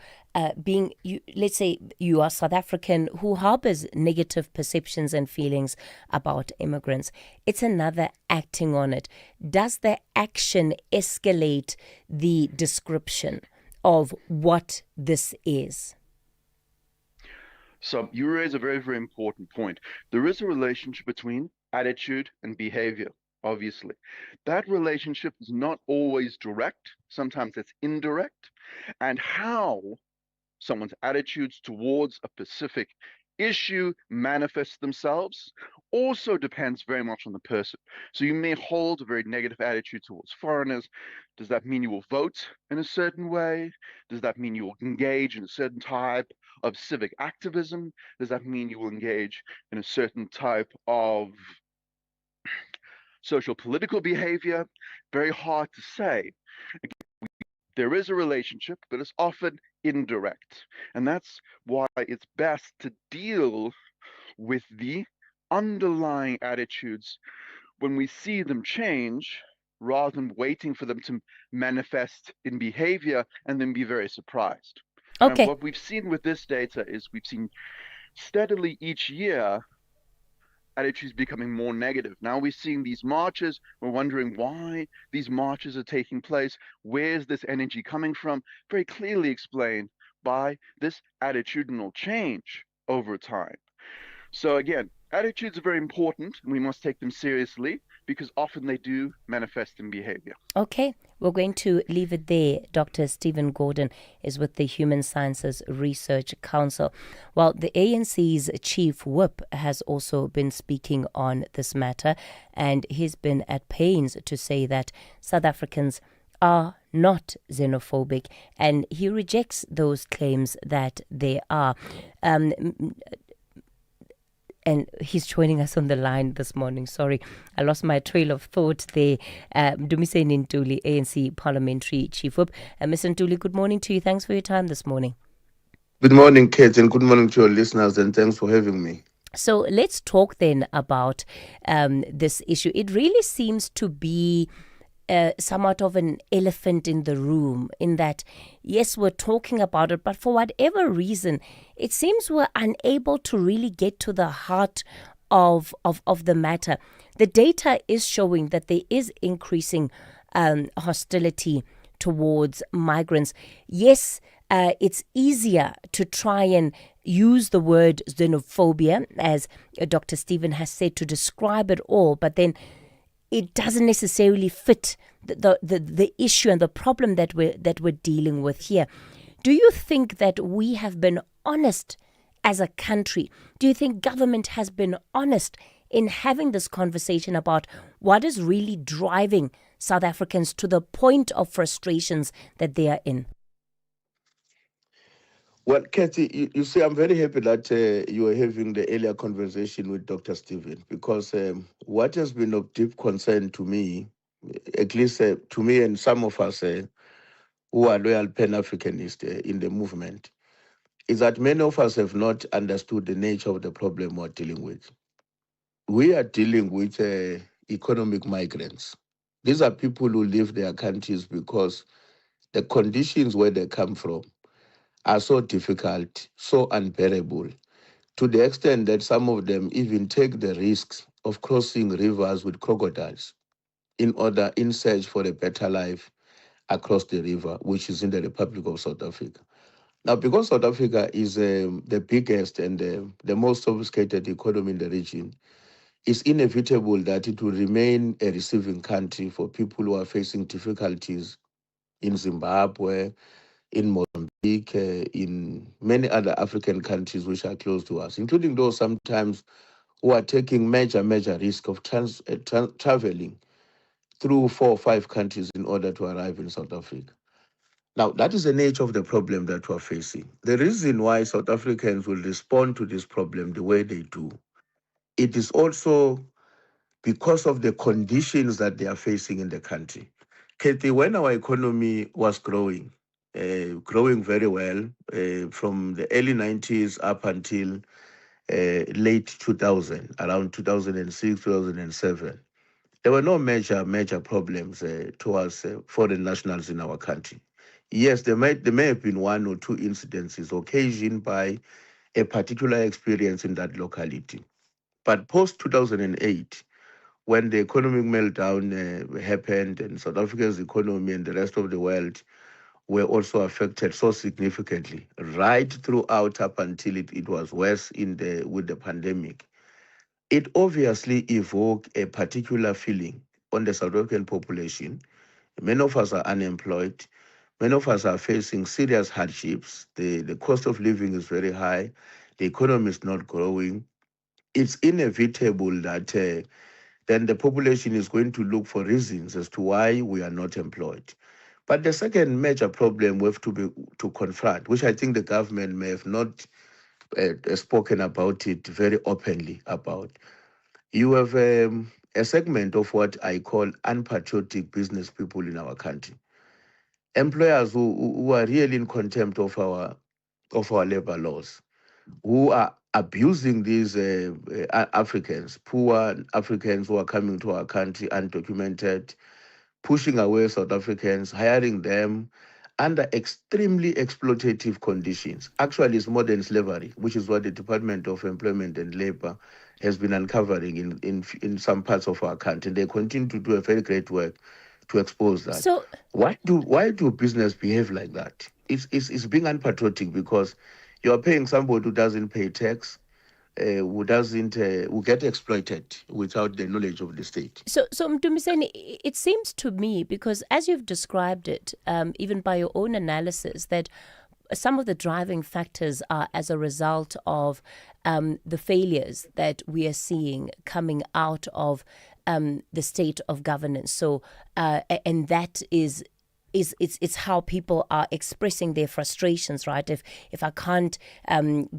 being, let's say you are South African who harbors negative perceptions and feelings about immigrants. It's another acting on it. Does the action escalate the description of what this is? So you raise a very, very important point. There is a relationship between attitude and behavior, obviously. That relationship is not always direct. Sometimes it's indirect. And how someone's attitudes towards a specific issue manifest themselves also depends very much on the person. So you may hold a very negative attitude towards foreigners. Does that mean you will vote in a certain way? Does that mean you will engage in a certain type of civic activism? Does that mean you will engage in a certain type of social political behavior? Very hard to say. There is a relationship, but it's often indirect. And that's why it's best to deal with the underlying attitudes when we see them change, rather than waiting for them to manifest in behavior and then be very surprised. Okay. And what we've seen with this data is we've seen steadily each year attitudes becoming more negative. Now we're seeing these marches. We're wondering why these marches are taking place. Where's this energy coming from? Very clearly explained by this attitudinal change over time. So again, attitudes are very important and we must take them seriously because often they do manifest in behavior. Okay, we're going to leave it there. Dr. Stephen Gordon is with the Human Sciences Research Council. Well, the ANC's chief whip has also been speaking on this matter, and he's been at pains to say that South Africans are not xenophobic, and he rejects those claims that they are. And he's joining us on the line this morning. Sorry, I lost my trail of thought there. Dumise Ntuli, ANC Parliamentary Chief Whip. Mr. Ntuli, good morning to you. Thanks for your time this morning. Good morning, Kate, and good morning to your listeners, and thanks for having me. So let's talk then about this issue. It really seems to be somewhat of an elephant in the room, in that, yes, we're talking about it, but for whatever reason, it seems we're unable to really get to the heart of the matter. The data is showing that there is increasing hostility towards migrants. Yes, it's easier to try and use the word xenophobia, as Dr. Stephen has said, to describe it all, but then it doesn't necessarily fit the issue and the problem that we're dealing with here. Do you think that we have been honest as a country? Do you think government has been honest in having this conversation about what is really driving South Africans to the point of frustrations that they are in? Well, Kathy, you see, I'm very happy that you are having the earlier conversation with Dr. Stephen, because what has been of deep concern to me, at least to me and some of us who are loyal Pan-Africanists in the movement, is that many of us have not understood the nature of the problem we're dealing with. We are dealing with economic migrants. These are people who leave their countries because the conditions where they come from are so difficult, so unbearable, to the extent that some of them even take the risks of crossing rivers with crocodiles. in search for a better life across the river, which is in the Republic of South Africa. Now, because South Africa is the biggest and the most sophisticated economy in the region, it's inevitable that it will remain a receiving country for people who are facing difficulties in Zimbabwe, in Mozambique, in many other African countries which are close to us, including those sometimes who are taking major risk of traveling through 4 or 5 countries in order to arrive in South Africa. Now, that is the nature of the problem that we're facing. The reason why South Africans will respond to this problem the way they do, it is also because of the conditions that they are facing in the country. Kathy, when our economy was growing very well from the early 90s up until late 2000, around 2006, 2007, there were no major problems towards foreign nationals in our country. Yes, there may have been 1 or 2 incidences occasioned by a particular experience in that locality. But post 2008, when the economic meltdown happened and South Africa's economy and the rest of the world were also affected so significantly, right throughout up until it was worse with the pandemic, it obviously evoked a particular feeling on the South African population. Many of us are unemployed. Many of us are facing serious hardships. The cost of living is very high. The economy is not growing. It's inevitable that then the population is going to look for reasons as to why we are not employed. But the second major problem we have to confront, which I think the government may have not spoken about it very openly about, you have a segment of what I call unpatriotic business people in our country. Employers who are really in contempt of our labor laws, who are abusing these Africans, poor Africans who are coming to our country undocumented, pushing away South Africans, hiring them under extremely exploitative conditions. Actually, it's modern slavery, which is what the Department of Employment and Labor has been uncovering in some parts of our country. They continue to do a very great work to expose that. So why do business behave like that? It's being unpatriotic because you're paying somebody who doesn't pay tax, who get exploited without the knowledge of the state. So Mdumiseni, it seems to me, because as you've described it, even by your own analysis, that some of the driving factors are as a result of the failures that we are seeing coming out of the state of governance. So, and that is it's how people are expressing their frustrations, right? If I can't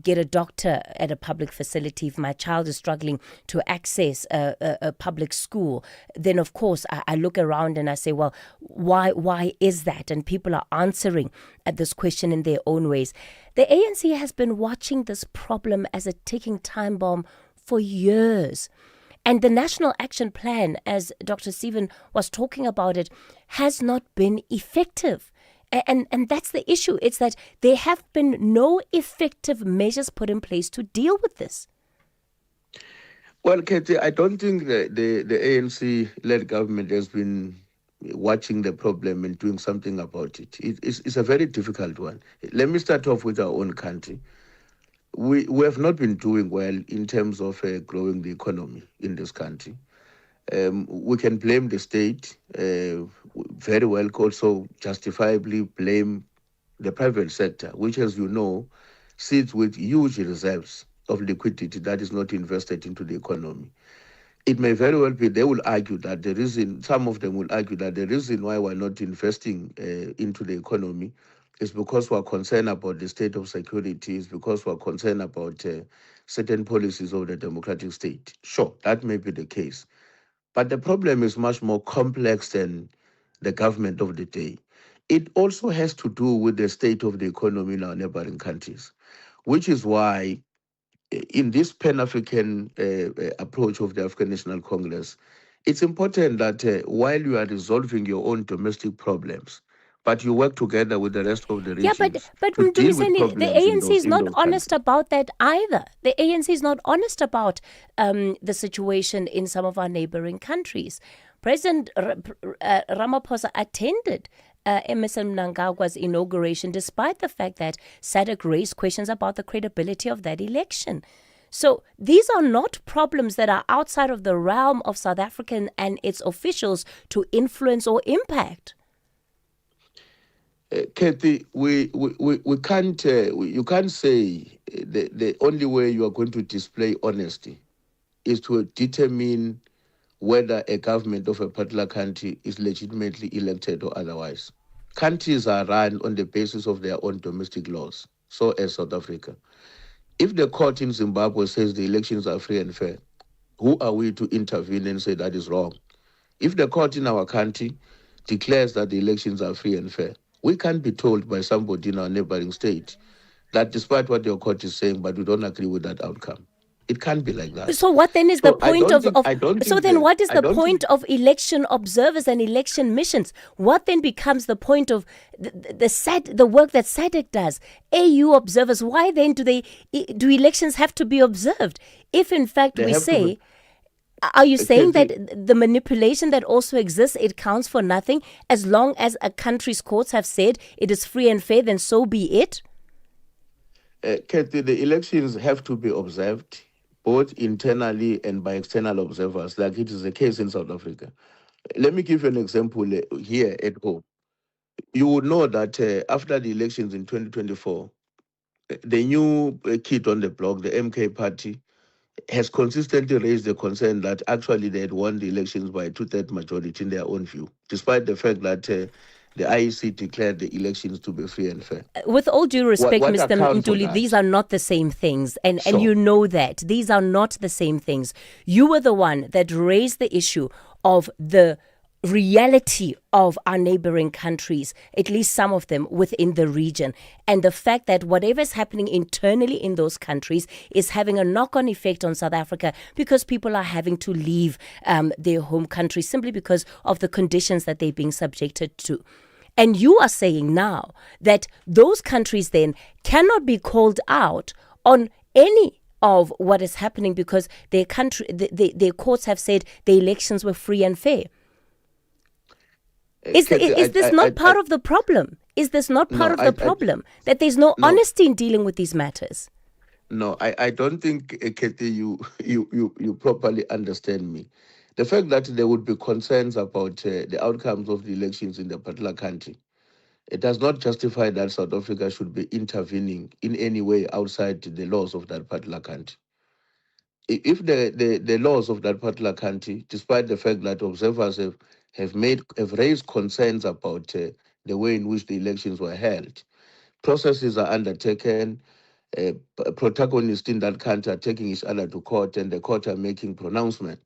get a doctor at a public facility, if my child is struggling to access a public school, then of course I look around and I say, well, why is that? And people are answering at this question in their own ways. The ANC has been watching this problem as a ticking time bomb for years. And the National Action Plan, as Dr. Stephen was talking about it, has not been effective. And that's the issue. It's that there have been no effective measures put in place to deal with this. Well, Katie, I don't think the ANC-led government has been watching the problem and doing something about it. It's a very difficult one. Let me start off with our own country. We have not been doing well in terms of growing the economy in this country. We can blame the state, very well, also justifiably blame the private sector, which, as you know, sits with huge reserves of liquidity that is not invested into the economy. It may very well be, they will argue that the reason, some of them will argue that the reason why we're not investing into the economy is because we're concerned about the state of security, is because we're concerned about certain policies of the democratic state. Sure, that may be the case. But the problem is much more complex than the government of the day. It also has to do with the state of the economy in our neighboring countries, which is why in this Pan-African approach of the African National Congress, it's important that while you are resolving your own domestic problems, but you work together with the rest of the regions. Yeah, but to deal with the problems ANC is not honest countries. about that either. The ANC is not honest about the situation in some of our neighboring countries. President Ramaphosa attended Emerson Mnangagwa's inauguration, despite the fact that SADC raised questions about the credibility of that election. So these are not problems that are outside of the realm of South African and its officials to influence or impact. Kathy, we can't. You can't say the only way you are going to display honesty is to determine whether a government of a particular country is legitimately elected or otherwise. Countries are run on the basis of their own domestic laws, so as South Africa. If the court in Zimbabwe says the elections are free and fair, who are we to intervene and say that is wrong? If the court in our country declares that the elections are free and fair, we can't be told by somebody in our neighboring state that despite what your court is saying, but we don't agree with that outcome. It can't be like that. So what then is the point of point of election observers and election missions? What then becomes the point of the work that SADC does? AU observers, why then do elections have to be observed? If in fact we say, are you saying that the manipulation that also exists, it counts for nothing as long as a country's courts have said it is free and fair, then so be it? Kathy, the elections have to be observed both internally and by external observers, like it is the case in South Africa. Let me give you an example here at home. You would know that after the elections in 2024, the new kid on the block, the MK party, has consistently raised the concern that actually they had won the elections by a two-thirds majority in their own view, despite the fact that the IEC declared the elections to be free and fair. With all due respect, Mr. Mtuli, these are not the same things. And you know that. These are not the same things. You were the one that raised the issue of the reality of our neighboring countries, at least some of them within the region, and the fact that whatever is happening internally in those countries is having a knock-on effect on South Africa because people are having to leave their home country simply because of the conditions that they're being subjected to. And you are saying now that those countries then cannot be called out on any of what is happening because their courts have said the elections were free and fair. Is this not part of the problem? Is this not part of the problem that there's no honesty in dealing with these matters? No, I don't think, Kathy, you properly understand me. The fact that there would be concerns about the outcomes of the elections in the particular country, it does not justify that South Africa should be intervening in any way outside the laws of that particular country. If the laws of that particular country, despite the fact that observers have raised concerns about the way in which the elections were held, processes are undertaken, protagonists in that country are taking each other to court, and the court are making pronouncements.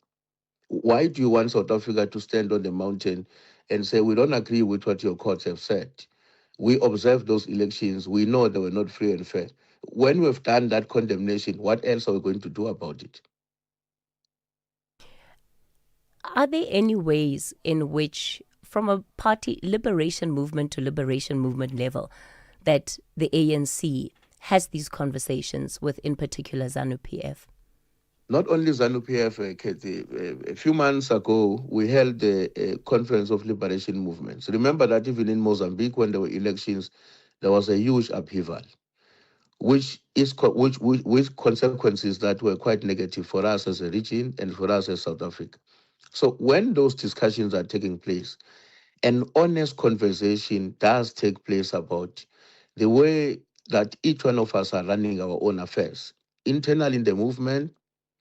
Why do you want South Africa to stand on the mountain and say, we don't agree with what your courts have said? We observed those elections. We know they were not free and fair. When we've done that condemnation, what else are we going to do about it? Are there any ways in which, from a party liberation movement to liberation movement level, that the ANC has these conversations with, in particular, ZANU-PF? Not only ZANU-PF, Kathy. A few months ago, we held a conference of liberation movements. Remember that even in Mozambique, when there were elections, there was a huge upheaval, with consequences that were quite negative for us as a region and for us as South Africa. So when those discussions are taking place, an honest conversation does take place about the way that each one of us are running our own affairs, internally in the movement,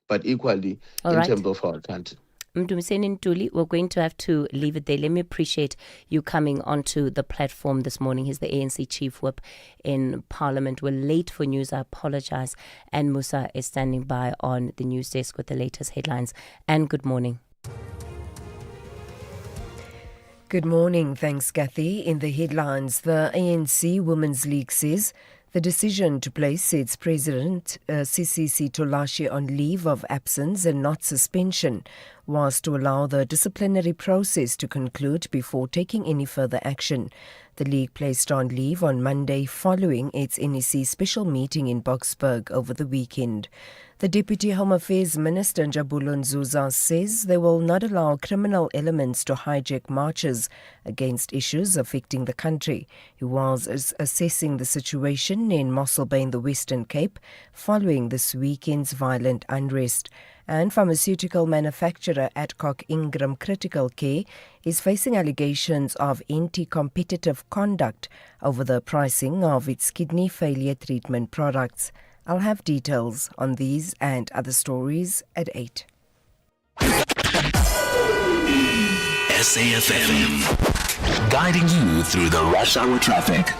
but equally in terms of our country. Mdumiseni Ntuli, we're going to have to leave it there. Let me appreciate you coming onto the platform this morning. He's the ANC Chief Whip in Parliament. We're late for news. I apologize. And Musa is standing by on the news desk with the latest headlines. And good morning. Good morning. Thanks, Kathy. In the headlines, the ANC Women's League says the decision to place its president, Sisisi Tolashi, on leave of absence and not suspension was to allow the disciplinary process to conclude before taking any further action. The league placed on leave on Monday following its NEC special meeting in Boksburg over the weekend. The Deputy Home Affairs Minister Njabulo Nzuza says they will not allow criminal elements to hijack marches against issues affecting the country. He was assessing the situation in Mossel Bay in the Western Cape following this weekend's violent unrest. And pharmaceutical manufacturer Adcock Ingram Critical Care is facing allegations of anti-competitive conduct over the pricing of its kidney failure treatment products. I'll have details on these and other stories at 8. SAfm, guiding you through the rush hour traffic.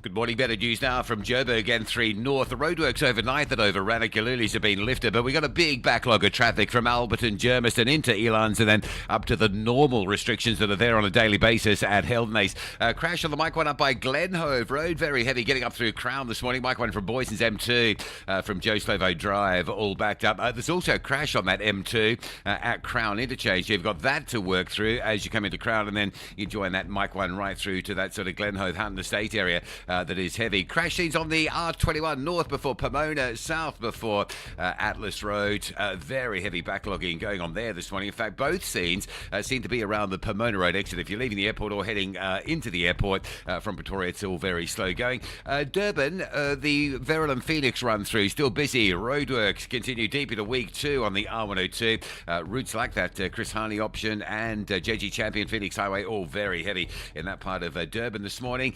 Good morning. Better news now from Joburg N3 North. The roadworks overnight that overran at Gululis have been lifted, but we got a big backlog of traffic from Alberton, Germiston into Elands and then up to the normal restrictions that are there on a daily basis at Heldnace. Crash on the Mike 1 up by Glenhove Road. Very heavy getting up through Crown this morning. Mike 1 from Boyson's M2 from Joe Slovo Drive, all backed up. There's also a crash on that M2 at Crown Interchange. You've got that to work through as you come into Crown, and then you join that Mike 1 right through to that sort of Glenhove, Houghton Estate area. That is heavy. Crash scenes on the R21 north before Pomona, south before Atlas Road. Very heavy backlogging going on there this morning. In fact, both scenes seem to be around the Pomona Road exit. If you're leaving the airport or heading into the airport from Pretoria, it's all very slow going. Durban, the Verulam Phoenix run through, still busy. Roadworks continue deep into week 2 on the R102. Routes like that Chris Harley option and JG Champion Phoenix Highway, all very heavy in that part of Durban this morning.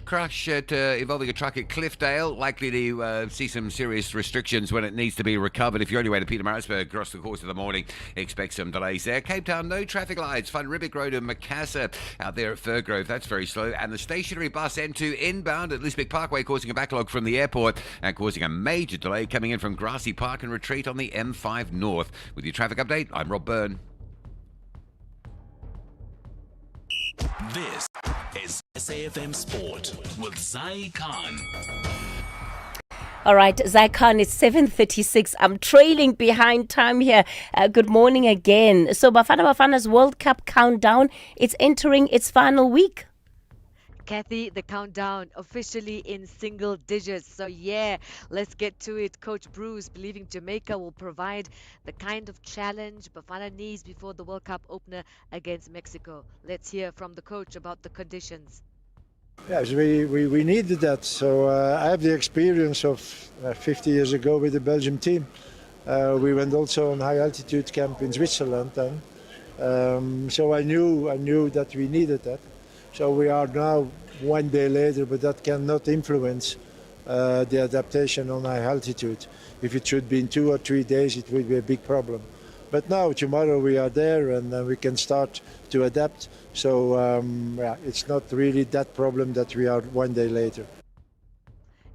Crash at involving a truck at Cliffdale, likely to see some serious restrictions when it needs to be recovered. If you're on your way to Pietermaritzburg across the course of the morning, expect some delays there. Cape Town, no traffic lights. Van Riebeek Road and Macassar out there at Firgrove, that's very slow. And the stationary bus N2 inbound at Lisbeck Parkway causing a backlog from the airport and causing a major delay coming in from Grassy Park and Retreat on the M5 North. With your traffic update, I'm Rob Byrne. This is SAfm Sport with Zai Khan. All right, Zai Khan, it's 7:36. I'm trailing behind time here. Good morning again. So Bafana's World Cup countdown, it's entering its final week. Kathy, the countdown officially in single digits. So yeah, let's get to it. Coach Bruce believing Jamaica will provide the kind of challenge Bafana needs before the World Cup opener against Mexico. Let's hear from the coach about the conditions. Yes, we needed that. So I have the experience of 50 years ago with the Belgium team. We went also on high altitude camp in Switzerland then. So I knew that we needed that. So we are now 1 day later, but that cannot influence the adaptation on high altitude. If it should be in 2 or 3 days, it would be a big problem. But now, tomorrow we are there and we can start to adapt. So it's not really that problem that we are 1 day later.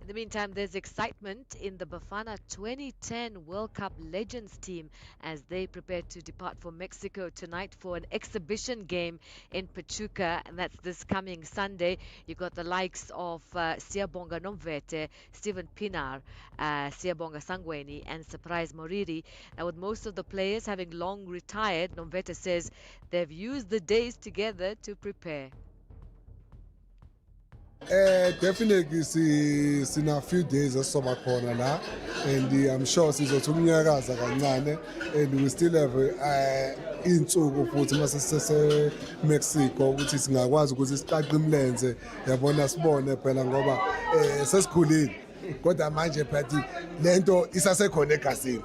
In the meantime, there's excitement in the Bafana 2010 World Cup Legends team as they prepare to depart for Mexico tonight for an exhibition game in Pachuca, and that's this coming Sunday. You've got the likes of Siyabonga Nomvete, Stephen Pinar, Siyabonga Sangweni, and Surprise Moriri. Now, with most of the players having long retired, Nomvete says they've used the days together to prepare. Definitely in a few days or summer corner now, and I'm sure sizothunyakaza kancane, and we still have insuku futhi mase Mexico ukuthi singakwazi ukuthi siqaqe imlenze yabona sibone phela ngoba sesikhulile kodwa manje phakathi lento isasekhona egazini.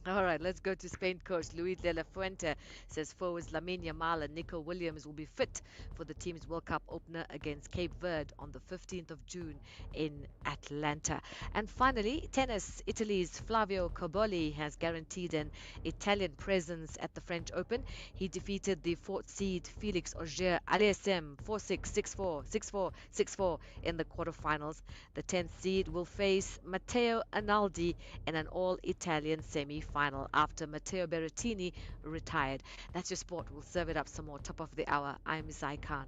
All right, let's go to Spain. Coach Luis de la Fuente says forwards Lamine Yamal and Nico Williams will be fit for the team's World Cup opener against Cape Verde on the 15th of June in Atlanta. And finally, tennis. Italy's Flavio Cobolli has guaranteed an Italian presence at the French Open. He defeated the 4th seed Felix Auger-Aliassime 4-6, 6-4, 6-4, 6-4 in the quarterfinals. The 10th seed will face Matteo Analdi in an all-Italian semi-final after Matteo Berrettini retired. That's your sport. We'll serve it up some more top of the hour. I'm Zai Khan.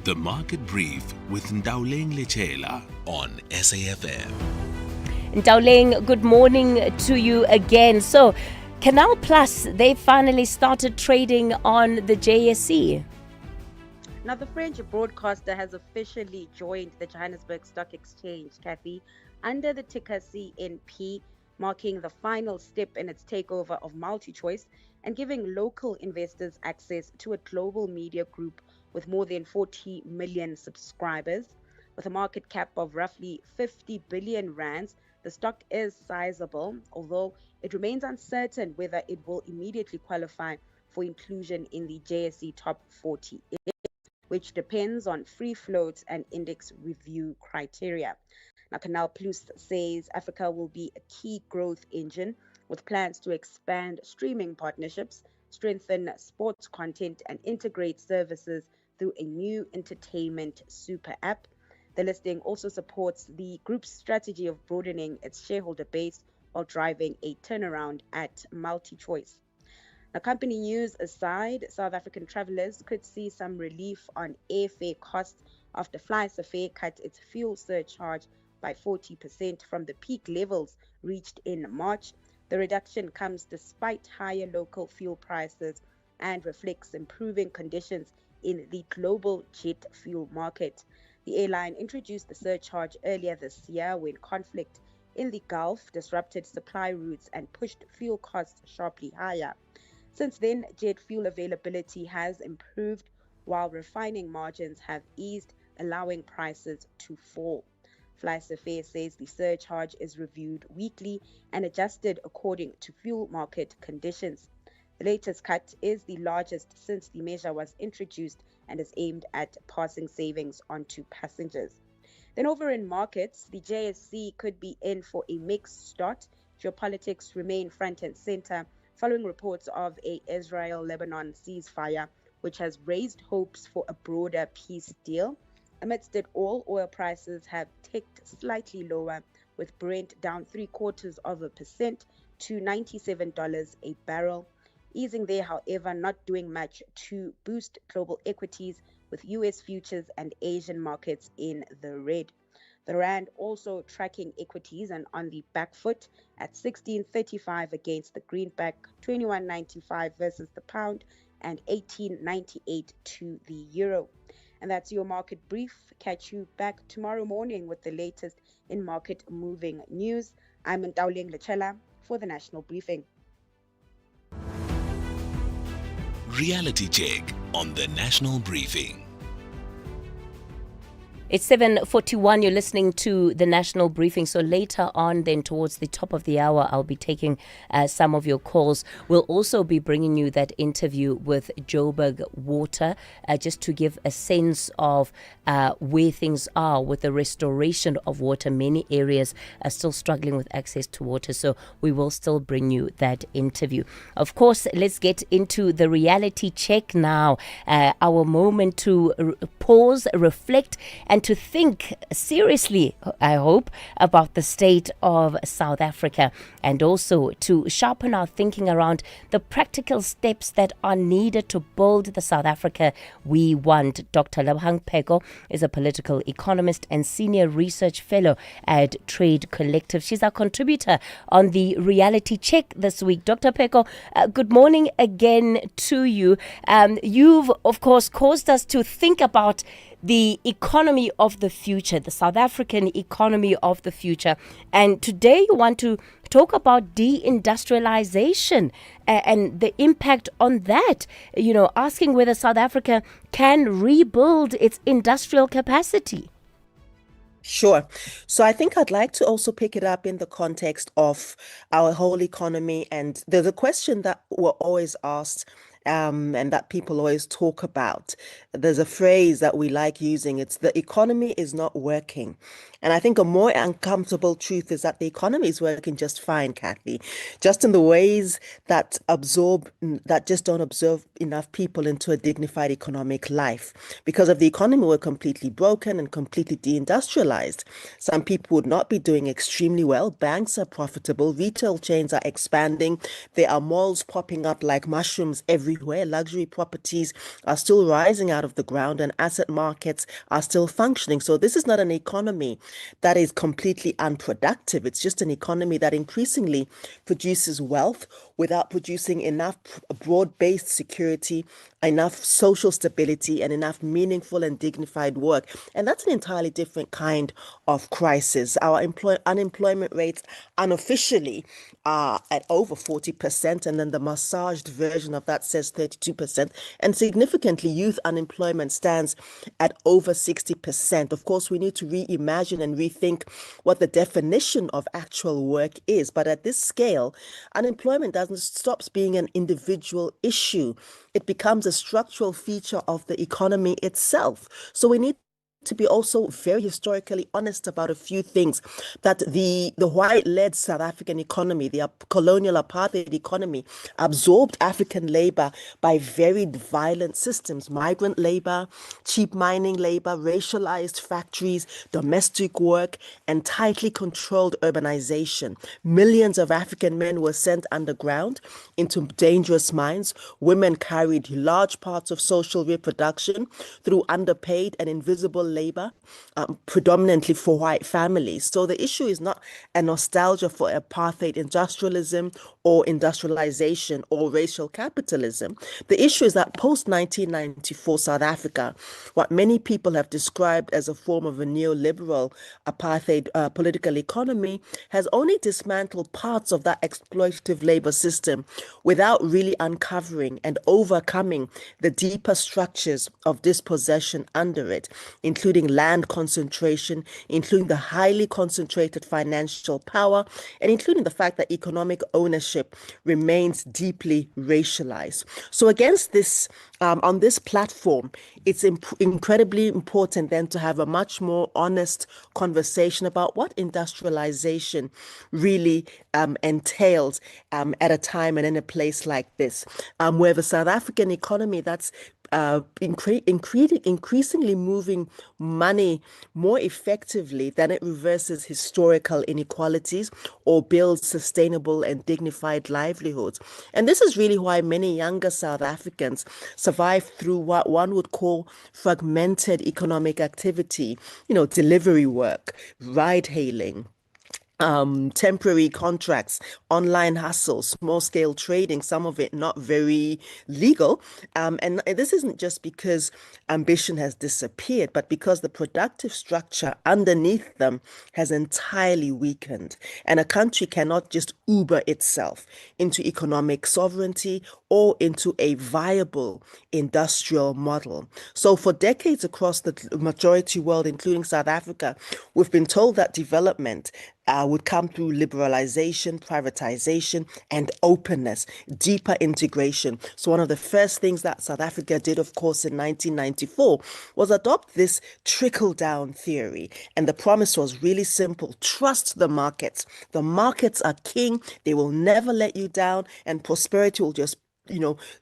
The Market Brief with Ndauleng Lechela on SAfm. Ndauleng, good morning to you again. So, Canal Plus, they finally started trading on the JSE. Now, the French broadcaster has officially joined the Johannesburg Stock Exchange, Kathy, under the ticker CNP, marking the final step in its takeover of MultiChoice and giving local investors access to a global media group with more than 40 million subscribers. With a market cap of roughly 50 billion rands, the stock is sizable, although it remains uncertain whether it will immediately qualify for inclusion in the JSE Top 40, which depends on free floats and index review criteria. Now, Canal Plus says Africa will be a key growth engine with plans to expand streaming partnerships, strengthen sports content, and integrate services through a new entertainment super app. The listing also supports the group's strategy of broadening its shareholder base while driving a turnaround at MultiChoice. Now, company news aside, South African travelers could see some relief on airfare costs after SAFmRadio cut its fuel surcharge by 40% from the peak levels reached in March. The reduction comes despite higher local fuel prices and reflects improving conditions in the global jet fuel market. The airline introduced the surcharge earlier this year when conflict in the Gulf disrupted supply routes and pushed fuel costs sharply higher. Since then, jet fuel availability has improved while refining margins have eased, allowing prices to fall. SAFmRadio says the surcharge is reviewed weekly and adjusted according to fuel market conditions. The latest cut is the largest since the measure was introduced and is aimed at passing savings onto passengers. Then over in markets, the JSE could be in for a mixed start. Geopolitics remain front and center following reports of a Israel-Lebanon ceasefire, which has raised hopes for a broader peace deal. Amidst it all, oil prices have ticked slightly lower, with Brent down 0.75% to $97 a barrel. Easing there, however, not doing much to boost global equities, with US futures and Asian markets in the red. The rand also tracking equities and on the back foot at 16.35 against the greenback, 21.95 versus the pound, and 18.98 to the euro. And that's your market brief. Catch you back tomorrow morning with the latest in market moving news. I'm Ntauleng Lechela for the National Briefing. Reality check on the National Briefing. It's 7:41. You're listening to the National Briefing. So later on, then towards the top of the hour, I'll be taking some of your calls. We'll also be bringing you that interview with Joburg Water, just to give a sense of where things are with the restoration of water. Many areas are still struggling with access to water, so we will still bring you that interview. Of course, let's get into the reality check now. Our moment to pause, reflect, and to think seriously, I hope, about the state of South Africa, and also to sharpen our thinking around the practical steps that are needed to build the South Africa we want. Dr. Lebohang Pheko is a political economist and senior research fellow at Trade Collective. She's our contributor on the reality check this week. Dr. Pheko, good morning again to you. You've, of course, caused us to think about the economy of the future, the South African economy of the future. And today you want to talk about deindustrialization and the impact on that, asking whether South Africa can rebuild its industrial capacity. Sure. So I think I'd like to also pick it up in the context of our whole economy. And there's a question that we're always asked, and that people always talk about. There's a phrase that we like using. It's the economy is not working. And I think a more uncomfortable truth is that the economy is working just fine, Kathy, just in the ways that just don't absorb enough people into a dignified economic life. Because of the economy, we're completely broken and completely deindustrialized. Some people would not be doing extremely well. Banks are profitable. Retail chains are expanding. There are malls popping up like mushrooms everywhere. Luxury properties are still rising out of the ground and asset markets are still functioning. So this is not an economy that is completely unproductive. It's just an economy that increasingly produces wealth without producing enough broad-based security, enough social stability, and enough meaningful and dignified work. And that's an entirely different kind of crisis. Our unemployment rates unofficially are at over 40%, and then the massaged version of that says 32%. And significantly, youth unemployment stands at over 60%. Of course, we need to reimagine and rethink what the definition of actual work is. But at this scale, unemployment doesn't stop being an individual issue. It becomes a structural feature of the economy itself. So we need to be also very historically honest about a few things, that the white-led South African economy, the colonial apartheid economy, absorbed African labor by varied violent systems: migrant labor, cheap mining labor, racialized factories, domestic work, and tightly controlled urbanization. Millions of African men were sent underground into dangerous mines. Women carried large parts of social reproduction through underpaid and invisible labor, predominantly for white families. So the issue is not a nostalgia for apartheid industrialism or industrialization or racial capitalism. The issue is that post-1994 South Africa, what many people have described as a form of a neoliberal apartheid political economy, has only dismantled parts of that exploitative labor system without really uncovering and overcoming the deeper structures of dispossession under it, including land concentration, including the highly concentrated financial power, and including the fact that economic ownership remains deeply racialized. So against this, on this platform, it's incredibly important then to have a much more honest conversation about what industrialization really entails at a time and in a place like this, where the South African economy that's increasingly moving money more effectively than it reverses historical inequalities or builds sustainable and dignified livelihoods. And this is really why many younger South Africans survive through what one would call fragmented economic activity, delivery work, ride hailing, temporary contracts, online hustles, small scale trading, some of it not very legal. And this isn't just because ambition has disappeared, but because the productive structure underneath them has entirely weakened. And a country cannot just Uber itself into economic sovereignty or into a viable industrial model. So for decades across the majority world, including South Africa, we've been told that development would come through liberalization, privatization, and openness, deeper integration. So one of the first things that South Africa did, of course, in 1994 was adopt this trickle-down theory. And the promise was really simple: trust the markets. The markets are king. They will never let you down, and prosperity will just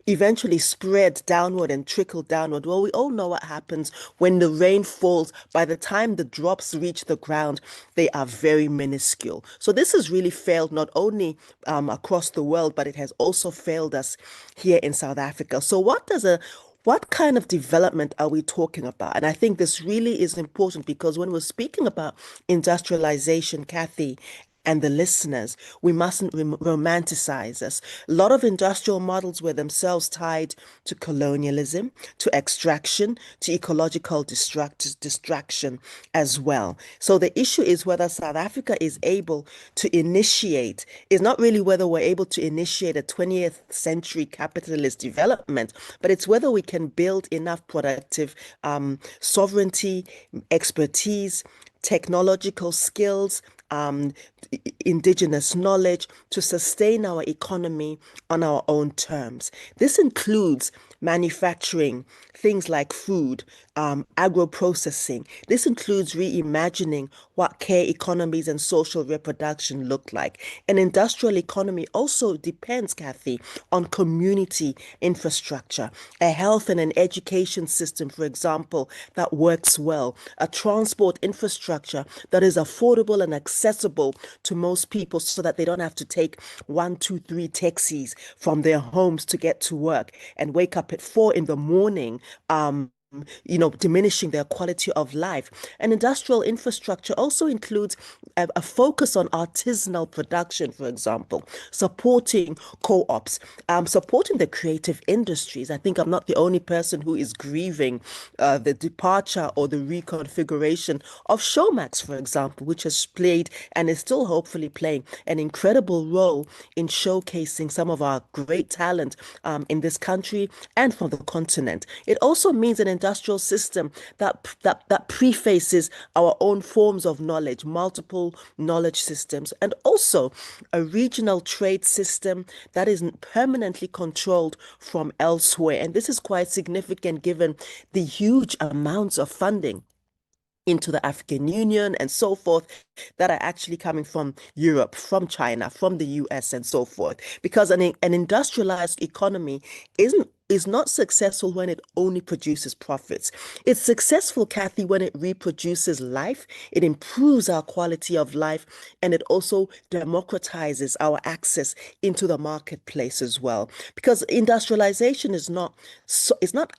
eventually spread downward and trickle downward. Well, we all know what happens when the rain falls. By the time the drops reach the ground, they are very minuscule. So this has really failed not only across the world, but it has also failed us here in South Africa. So what kind of development are we talking about? And I think this really is important, because when we're speaking about industrialization, Kathy, and the listeners, we mustn't romanticize this. A lot of industrial models were themselves tied to colonialism, to extraction, to ecological distraction as well. So the issue is whether South Africa is able to initiate, is not really whether we're able to initiate a 20th century capitalist development, but it's whether we can build enough productive sovereignty, expertise, technological skills, indigenous knowledge to sustain our economy on our own terms. This includes manufacturing, things like food, agro-processing. This includes reimagining what care economies and social reproduction look like. An industrial economy also depends, Kathy, on community infrastructure, a health and an education system, for example, that works well, a transport infrastructure that is affordable and accessible to most people so that they don't have to take 1, 2, 3 taxis from their homes to get to work and wake up at 4 in the morning diminishing their quality of life. And industrial infrastructure also includes a focus on artisanal production, for example, supporting co-ops, supporting the creative industries. I think I'm not the only person who is grieving the departure or the reconfiguration of Showmax, for example, which has played and is still hopefully playing an incredible role in showcasing some of our great talent in this country and from the continent. It also means an industrial system that prefaces our own forms of knowledge, multiple knowledge systems, and also a regional trade system that is permanently controlled from elsewhere. And this is quite significant given the huge amounts of funding into the African Union and so forth that are actually coming from Europe, from China, from the US, and so forth. Because an industrialized economy is not successful when it only produces profits. It's successful, Kathy, when it reproduces life, it improves our quality of life, and it also democratizes our access into the marketplace as well. Because industrialization is not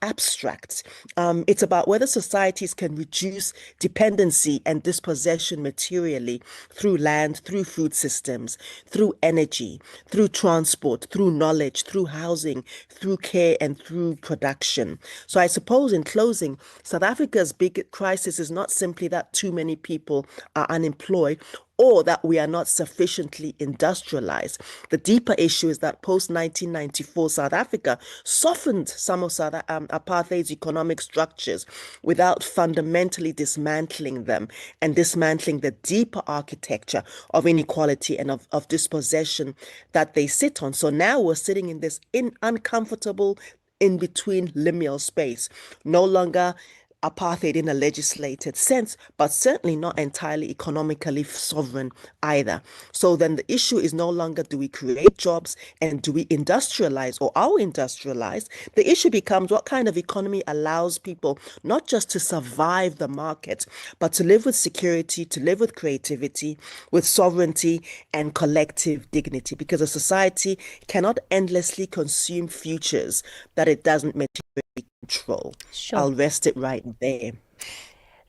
abstract. It's about whether societies can reduce dependency and dispossession materially through land, through food systems, through energy, through transport, through knowledge, through housing, through care, and through production. So I suppose in closing, South Africa's big crisis is not simply that too many people are unemployed or that we are not sufficiently industrialized. The deeper issue is that post-1994 South Africa softened some of apartheid's economic structures without fundamentally dismantling them and dismantling the deeper architecture of inequality and of dispossession that they sit on. So now we're sitting in this uncomfortable in-between liminal space, no longer apartheid in a legislated sense, but certainly not entirely economically sovereign either. So then the issue is no longer do we create jobs and do we industrialize or are we industrialized? The issue becomes what kind of economy allows people not just to survive the market, but to live with security, to live with creativity, with sovereignty and collective dignity, because a society cannot endlessly consume futures that it doesn't materially control. Sure. I'll rest it right there.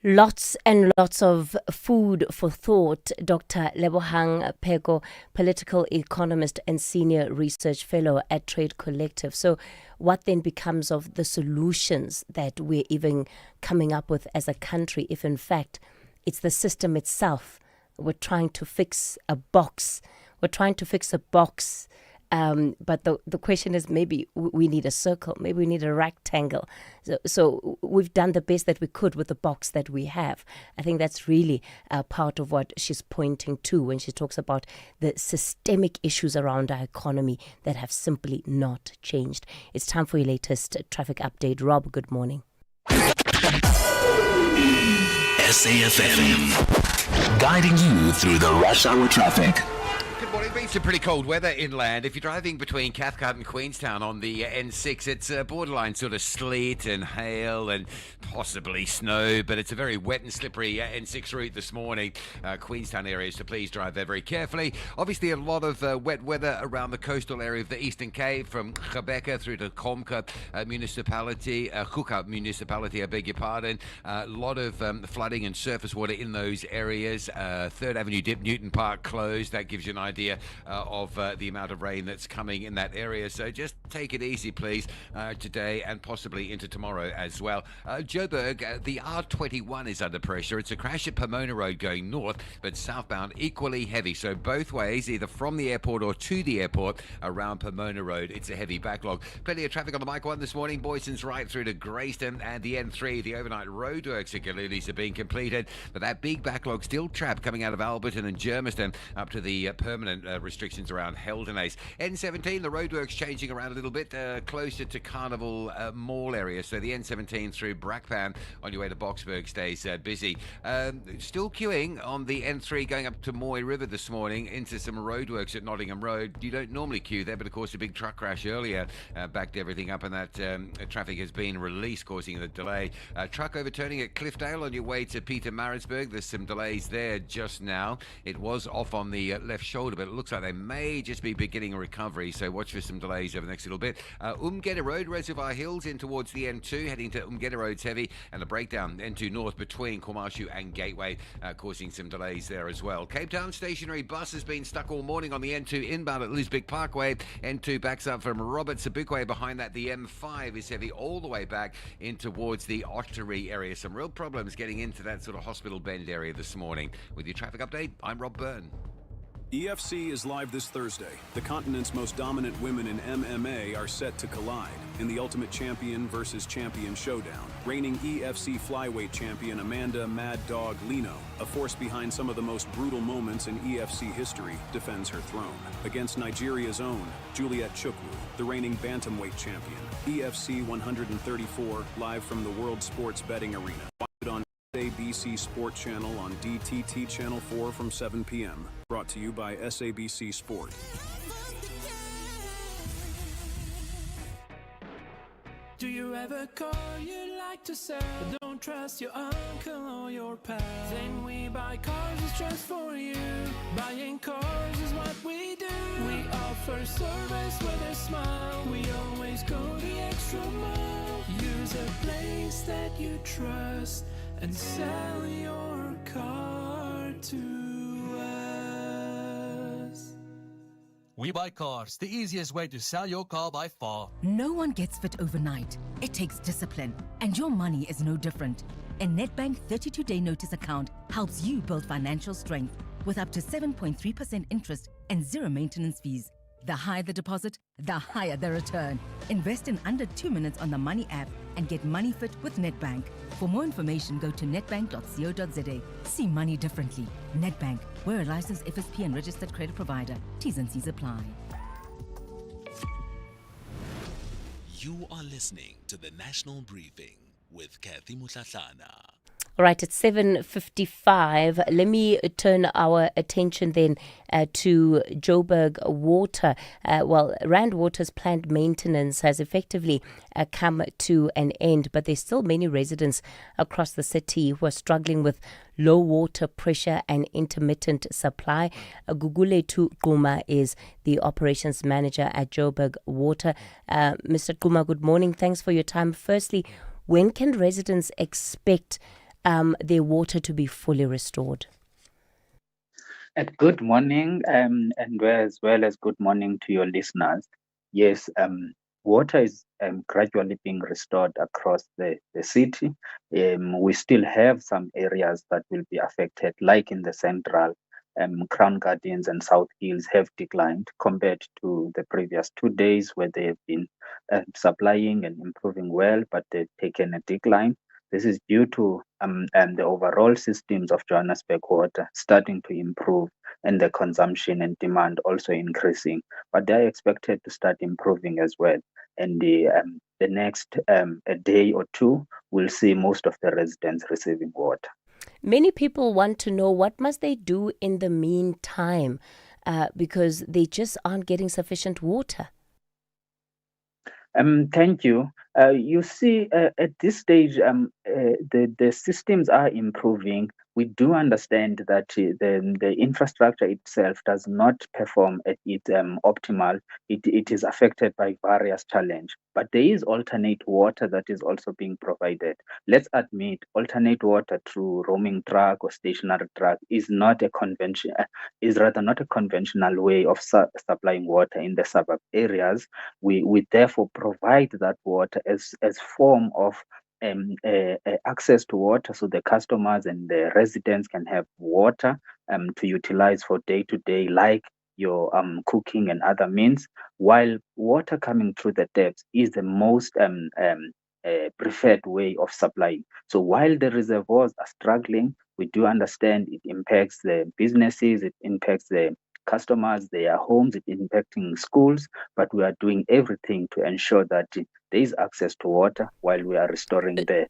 Lots and lots of food for thought. Dr. Lebohang Pego, political economist and senior research fellow at Trade Collective. So what then becomes of the solutions that we're even coming up with as a country if in fact it's the system itself? We're trying to fix a box. But the question is, maybe we need a circle, maybe we need a rectangle. So we've done the best that we could with the box that we have. I think that's really part of what she's pointing to when she talks about the systemic issues around our economy that have simply not changed. It's time for your latest traffic update. Rob, good morning. SAfm, guiding you through the rush hour traffic. Good morning. Been some pretty cold weather inland. If you're driving between Cathcart and Queenstown on the N6, it's borderline sort of sleet and hail and possibly snow, but it's a very wet and slippery N6 route this morning. Queenstown area, so please drive there very carefully. Obviously, a lot of wet weather around the coastal area of the Eastern Cape, from Gqeberha through to Komka municipality, Khuka municipality, I beg your pardon. A lot of flooding and surface water in those areas. 3rd Avenue Dip, Newton Park closed. That gives you an idea of the amount of rain that's coming in that area. So just take it easy, please, today and possibly into tomorrow as well. Joburg, the R21 is under pressure. It's a crash at Pomona Road going north, but southbound equally heavy. So both ways, either from the airport or to the airport around Pomona Road, it's a heavy backlog. Plenty of traffic on the Mike 1 this morning. Boyson's right through to Greyston and the N3. The overnight roadworks at Galilees are being completed, but that big backlog still trapped coming out of Alberton and Germiston up to the permanent restrictions around Heldenace. N17, the roadworks changing around a little bit, closer to Carnival Mall area. So the N17 through Brakpan on your way to Boksburg stays busy. Still queuing on the N3 going up to Moy River this morning into some roadworks at Nottingham Road. You don't normally queue there, but of course a big truck crash earlier backed everything up, and that traffic has been released, causing the delay. Truck overturning at Cliffdale on your way to Pietermaritzburg. There's some delays there just now. It was off on the left shoulder, but it looks like they may just be beginning a recovery, so watch for some delays over the next little bit. Umgeda Road, Reservoir Hills in towards the M2, heading to Umgeda Road's heavy, and a breakdown N2 North between Komashu and Gateway, causing some delays there as well. Cape Town stationary bus has been stuck all morning on the N2 inbound at Lisbik Parkway. N2 backs up from Robert Sabukwe. Behind that, the M5 is heavy all the way back in towards the Ottery area. Some real problems getting into that sort of Hospital Bend area this morning. With your traffic update, I'm Rob Byrne. EFC is live this Thursday. The continent's most dominant women in MMA are set to collide in the Ultimate Champion versus Champion showdown. Reigning EFC flyweight champion Amanda Mad Dog Lino, a force behind some of the most brutal moments in EFC history, defends her throne against Nigeria's own Juliet Chukwu, the reigning bantamweight champion. EFC 134, live from the World Sports Betting Arena. Watch it on SABC Sport Channel on DTT Channel 4 from 7 p.m. Brought to you by SABC Sport. Do you ever call you like to sell? But don't trust your uncle or your pal. Then we buy cars, it's just for you. Buying cars is what we do. We offer service with a smile. We always go the extra mile. Use a place that you trust and sell your car to us. We Buy Cars, the easiest way to sell your car by far. No one gets fit overnight. It takes discipline, and your money is no different. A Nedbank 32-day notice account helps you build financial strength with up to 7.3% interest and zero maintenance fees. The higher the deposit, the higher the return. Invest in under 2 minutes on the Money app and get money fit with Nedbank. For more information, go to nedbank.co.za. See money differently. Nedbank, we're a licensed FSP and registered credit provider. T's and C's apply. You are listening to the National Briefing with Kathy Mutlatlana. All right, it's 7:55. Let me turn our attention then to Joburg Water. Rand Water's planned maintenance has effectively come to an end, but there's still many residents across the city who are struggling with low water pressure and intermittent supply. Gugulethu Guma is the operations manager at Joburg Water. Mr. Guma, good morning. Thanks for your time. Firstly, when can residents expect their water to be fully restored? Good morning, and as well as good morning to your listeners. Yes, water is gradually being restored across the city. We still have some areas that will be affected, like in the central. Crown Gardens and South Hills have declined compared to the previous 2 days where they have been supplying and improving well, but they've taken a decline. This is due to the overall systems of Johannesburg water starting to improve and the consumption and demand also increasing. But they are expected to start improving as well. And the next a day or two, we'll see most of the residents receiving water. Many people want to know what must they do in the meantime because they just aren't getting sufficient water. Thank you. You see, at this stage, the systems are improving. We do understand that the infrastructure itself does not perform at its optimal. It is affected by various challenges. But there is alternate water that is also being provided. Let's admit, alternate water through roaming truck or stationary truck is not a rather not a conventional way of supplying water in the suburb areas. We therefore provide that water as form of access to water, so the customers and the residents can have water to utilize for day-to-day, like your cooking and other means, while water coming through the taps is the most preferred way of supplying. So while the reservoirs are struggling, we do understand it impacts the businesses, it impacts the customers, their homes, it impacting schools, but we are doing everything to ensure that there is access to water while we are restoring the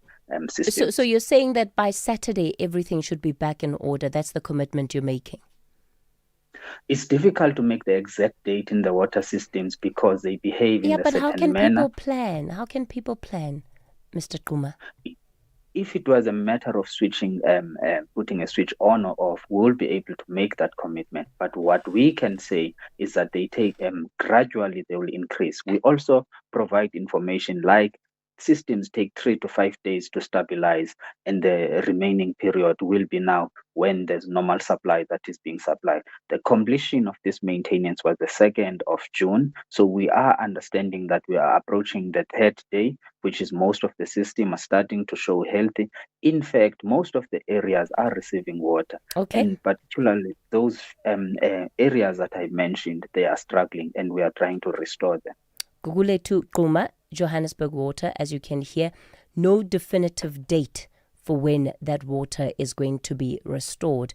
system. So you're saying that by Saturday, everything should be back in order. That's the commitment you're making. It's difficult to make the exact date in the water systems because they behave in a certain manner. Yeah, but how can people plan? How can people plan, Mr. Guma? If it was a matter of switching, putting a switch on or off, we will be able to make that commitment. But what we can say is that they take gradually, they will increase. We also provide information like systems take 3 to 5 days to stabilize, and the remaining period will be now when there's normal supply that is being supplied. The completion of this maintenance was the 2nd of June. So we are understanding that we are approaching the 3rd day, which is most of the system are starting to show healthy. In fact, most of the areas are receiving water. Okay. And particularly those areas that I mentioned, they are struggling, and we are trying to restore them. Gugulethu Quma, Johannesburg Water, as you can hear, no definitive date for when that water is going to be restored,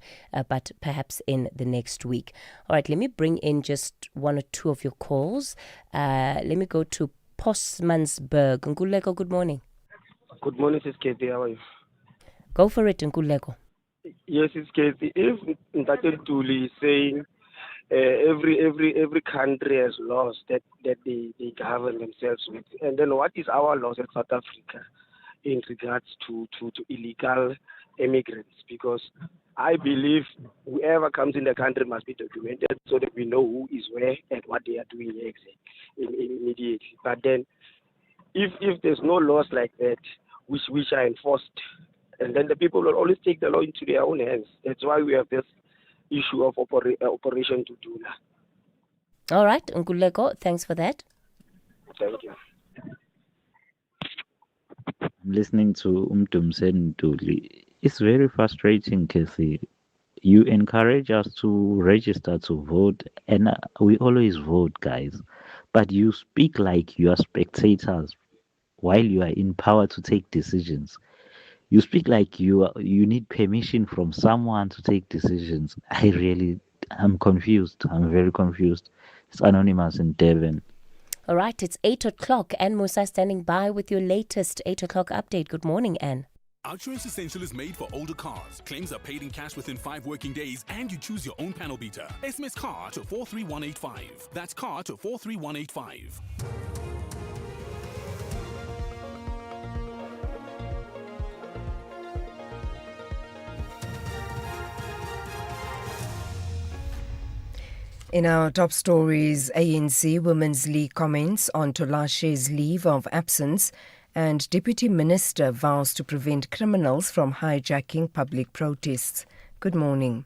but perhaps in the next week. All right, let me bring in just one or two of your calls. Let me go to Postmansberg. Nkululeko, good morning. Good morning, Sis Kathy. How are you? Go for it, Nkululeko. Yes, Sis Kathy. If Ntate Tuli is saying every country has laws that they govern themselves with, and then what is our laws in South Africa in regards to illegal immigrants? Because I believe whoever comes in the country must be documented so that we know who is where and what they are doing immediately. But then, if there's no laws like that which are enforced, and then the people will always take the law into their own hands. That's why we have this issue of Operation Tutula. All right, Nkululeko, thanks for that. Thank you. I'm listening to Umdumsen Ntuli. It's very frustrating, Kathy. You encourage us to register to vote, and we always vote, guys. But you speak like you are spectators while you are in power to take decisions. You speak like you need permission from someone to take decisions. I'm confused. I'm very confused. It's Anonymous in Devon. All right, it's 8 o'clock. Anne Musa standing by with your latest 8 o'clock update. Good morning, Anne. Outsurance Essential is made for older cars. Claims are paid in cash within 5 working days, and you choose your own panel beater. SMS CAR to 43185. That's CAR to 43185. In our top stories, ANC Women's League comments on Tolashe's leave of absence, and Deputy Minister vows to prevent criminals from hijacking public protests. Good morning.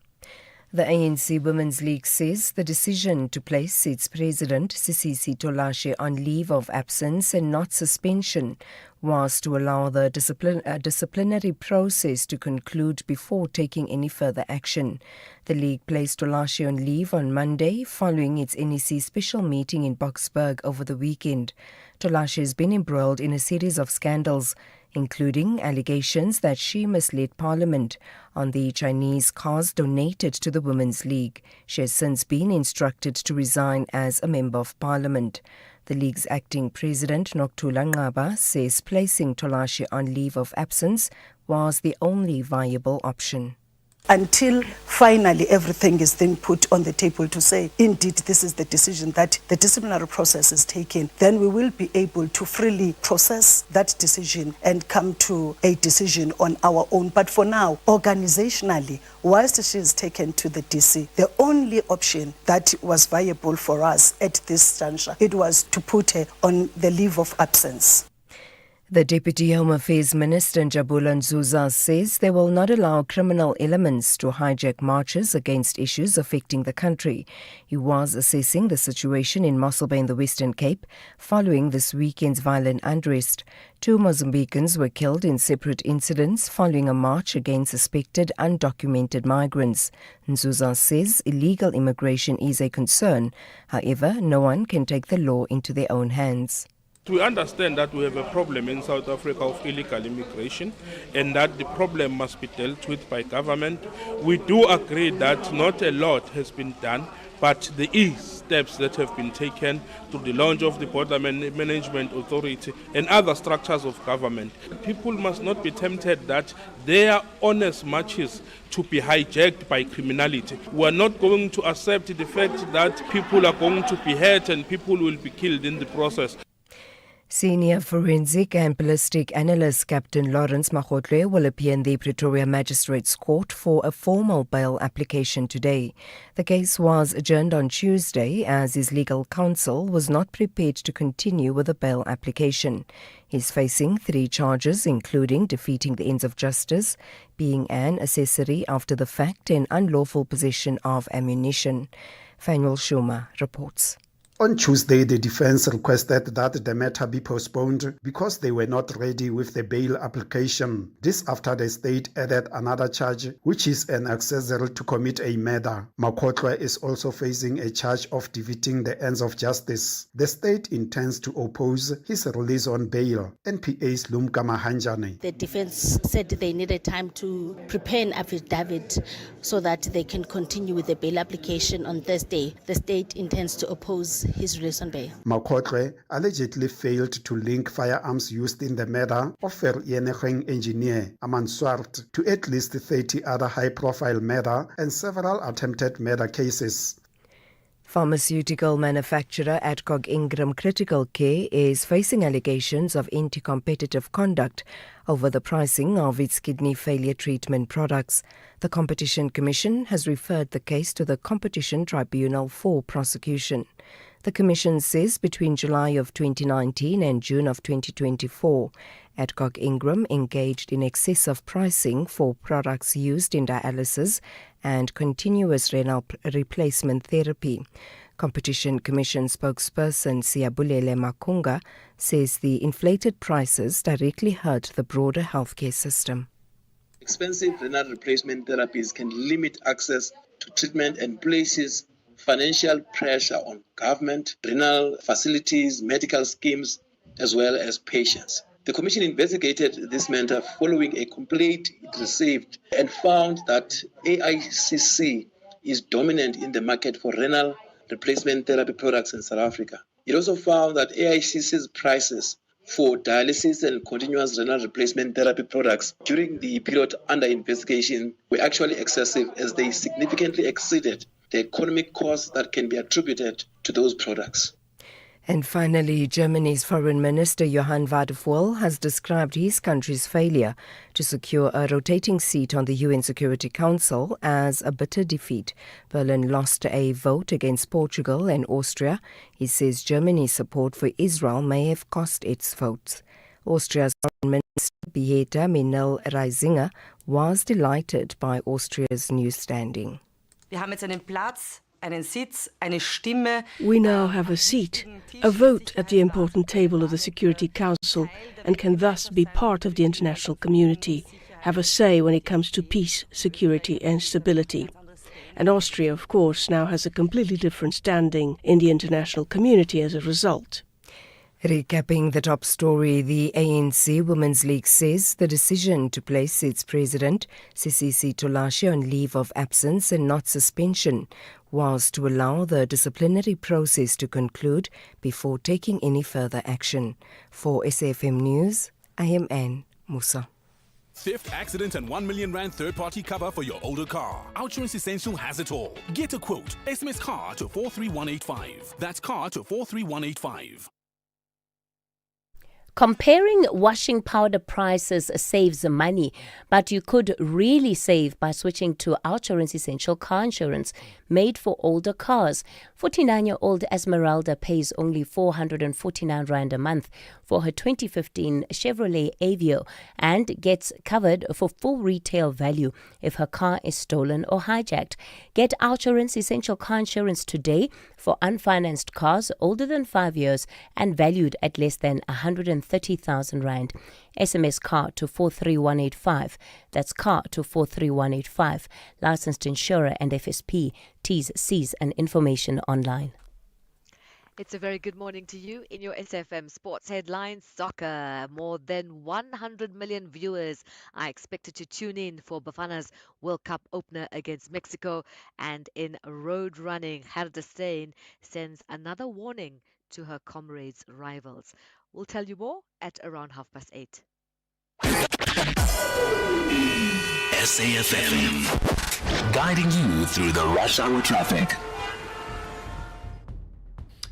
The ANC Women's League says the decision to place its president, Sisisi Tolashe, on leave of absence and not suspension was to allow the disciplinary process to conclude before taking any further action. The League placed Tolashe on leave on Monday following its NEC special meeting in Boksburg over the weekend. Tolashe has been embroiled in a series of scandals, including allegations that she misled Parliament on the Chinese cars donated to the Women's League. She has since been instructed to resign as a Member of Parliament. The League's acting president, Nokuthula Nqaba, says placing Tolashe on leave of absence was the only viable option. Until finally everything is then put on the table to say, indeed, this is the decision that the disciplinary process is taking, then we will be able to freely process that decision and come to a decision on our own. But for now, organizationally, whilst she is taken to the DC, the only option that was viable for us at this juncture, it was to put her on the leave of absence. The Deputy Home Affairs Minister Njabula Nzuza says they will not allow criminal elements to hijack marches against issues affecting the country. He was assessing the situation in Mossel Bay in the Western Cape following this weekend's violent unrest. 2 Mozambicans were killed in separate incidents following a march against suspected undocumented migrants. Nzuza says illegal immigration is a concern. However, no one can take the law into their own hands. We understand that we have a problem in South Africa of illegal immigration and that the problem must be dealt with by government. We do agree that not a lot has been done, but there is steps that have been taken through the launch of the Border Management Authority and other structures of government. People must not be tempted that their honest marches to be hijacked by criminality. We are not going to accept the fact that people are going to be hurt and people will be killed in the process. Senior forensic and ballistic analyst Captain Lawrence Makgotle will appear in the Pretoria Magistrates Court for a formal bail application today. The case was adjourned on Tuesday as his legal counsel was not prepared to continue with the bail application. He's facing 3 charges, including defeating the ends of justice, being an accessory after the fact, and unlawful possession of ammunition. Fanuel Schumer reports. On Tuesday, the defense requested that the matter be postponed because they were not ready with the bail application. This after the state added another charge, which is an accessory to commit a murder. Makgotle is also facing a charge of defeating the ends of justice. The state intends to oppose his release on bail. NPA's Lumka Mahanjane. The defense said they needed time to prepare an affidavit so that they can continue with the bail application on Thursday. The state intends to oppose his release on bail. Makgotle allegedly failed to link firearms used in the murder of Vereeniging engineer Aman Swart to at least 30 other high-profile murder and several attempted murder cases. Pharmaceutical manufacturer Adcock Ingram Critical Care is facing allegations of anti-competitive conduct over the pricing of its kidney failure treatment products. The Competition Commission has referred the case to the Competition Tribunal for prosecution. The Commission says between July of 2019 and June of 2024, Adcock Ingram engaged in excessive pricing for products used in dialysis and continuous renal replacement therapy. Competition Commission spokesperson Siyabulele Makunga says the inflated prices directly hurt the broader healthcare system. Expensive renal replacement therapies can limit access to treatment and places financial pressure on government, renal facilities, medical schemes, as well as patients. The Commission investigated this matter following a complaint it received and found that AICC is dominant in the market for renal replacement therapy products in South Africa. It also found that AICC's prices for dialysis and continuous renal replacement therapy products during the period under investigation were actually excessive, as they significantly exceeded the economic costs that can be attributed to those products. And finally, Germany's Foreign Minister Johann Wadephul has described his country's failure to secure a rotating seat on the UN Security Council as a bitter defeat. Berlin lost a vote against Portugal and Austria. He says Germany's support for Israel may have cost its votes. Austria's Foreign Minister Beata Minel Reisinger was delighted by Austria's new standing. Wir haben jetzt einen Platz, einen Sitz, eine Stimme. We now have a seat, a vote at the important table of the Security Council, and can thus be part of the international community, have a say when it comes to peace, security and stability. And Austria, of course, now has a completely different standing in the international community as a result. Recapping the top story, the ANC Women's League says the decision to place its president, Sisisi Tolashe, on leave of absence and not suspension was to allow the disciplinary process to conclude before taking any further action. For SAFM News, I am Anne Musa. Theft, accident and 1 million rand third-party cover for your older car. Outsurance Essential has it all. Get a quote. SMS CAR to 43185. That's CAR to 43185. Comparing washing powder prices saves money, but you could really save by switching to Outsurance Essential Car Insurance, made for older cars. 49-year-old Esmeralda pays only 449 Rand a month for her 2015 Chevrolet Aveo and gets covered for full retail value if her car is stolen or hijacked. Get Outsurance Essential Car Insurance today for unfinanced cars older than 5 years and valued at less than 130,000 Rand. SMS CAR to 43185. That's CAR to 43185. Licensed insurer and FSP. T's, C's and information online. It's a very good morning to you in your SFM Sports Headlines. Soccer. More than 100 million viewers are expected to tune in for Bafana's World Cup opener against Mexico. And in road running, Herda Steyn sends another warning to her comrades' rivals. We'll tell you more at around 8:30. SAFM, guiding you through the rush hour traffic.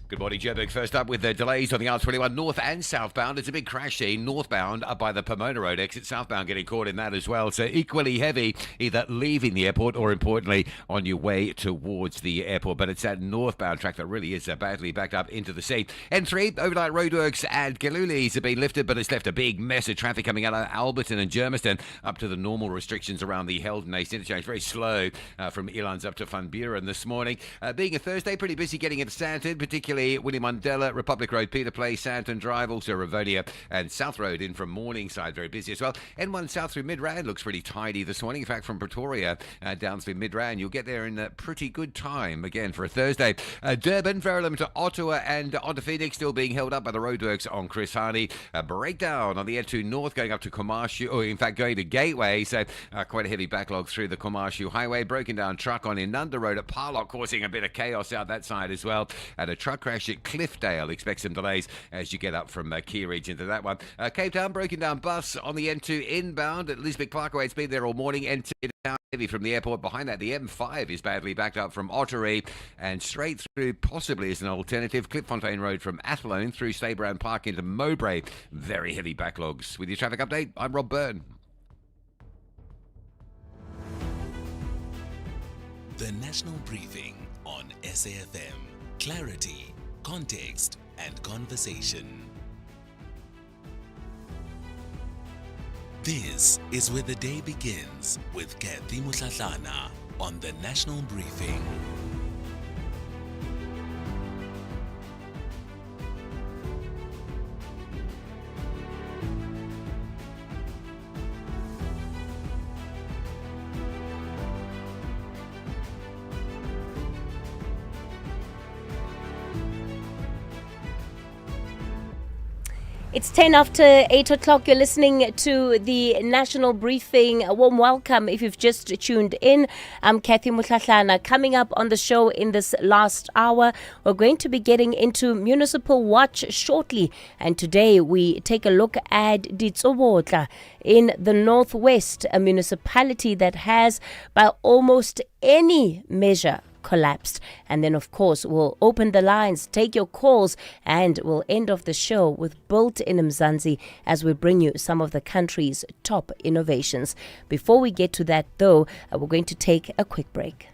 Good morning, Joburg. First up with the delays on the R21 north and southbound. It's a big crash scene. Northbound up by the Pomona Road exit. Southbound getting caught in that as well. So equally heavy, either leaving the airport or, importantly, on your way towards the airport. But it's that northbound track that really is badly backed up into the sea. N3, overnight roadworks at Galulis have been lifted, but it's left a big mess of traffic coming out of Alberton and Germiston up to the normal restrictions around the Heldon East interchange. Very slow from Elands up to Van Buren this morning. Being a Thursday, pretty busy getting into Stanton, particularly William Mandela, Republic Road, Peter Place, Santon Drive, also Ravonia and South Road in from Morningside, very busy as well. N1 south through Midrand looks pretty tidy this morning. In fact, from Pretoria down through Midrand, you'll get there in pretty good time, again, for a Thursday. Durban, Verulam to Ottawa and onto Phoenix, still being held up by the roadworks on Chris Hani. A breakdown on the N2 North going up to Komashu, or in fact going to Gateway, so quite a heavy backlog through the Komashu Highway. Broken down truck on Inunda Road at Parlock, causing a bit of chaos out that side as well. And a truck crash at Cliffdale. Expect some delays as you get up from Key Ridge into that one. Cape Town, broken down bus on the N2 inbound at Elizabeth Clarkaway. It's been there all morning. N2 down heavy from the airport. Behind that, the M5 is badly backed up from Ottery and straight through, possibly as an alternative, Klipfontein Road from Athlone through Stabrand Park into Mowbray. Very heavy backlogs. With your traffic update, I'm Rob Byrne. The National Briefing on SAFM. Clarity, context, and conversation. This is where the day begins with Kathy Mutlatlana on the National Briefing. It's 10 after 8 o'clock. You're listening to the National Briefing. A warm welcome if you've just tuned in. I'm Kathy Mutlatlana. Coming up on the show in this last hour, we're going to be getting into Municipal Watch shortly. And today we take a look at Ditsobotla in the Northwest, a municipality that has, by almost any measure, collapsed. And then, of course, we'll open the lines, take your calls, and we'll end off the show with Built in Mzansi as we bring you some of the country's top innovations. Before we get to that, though, we're going to take a quick break.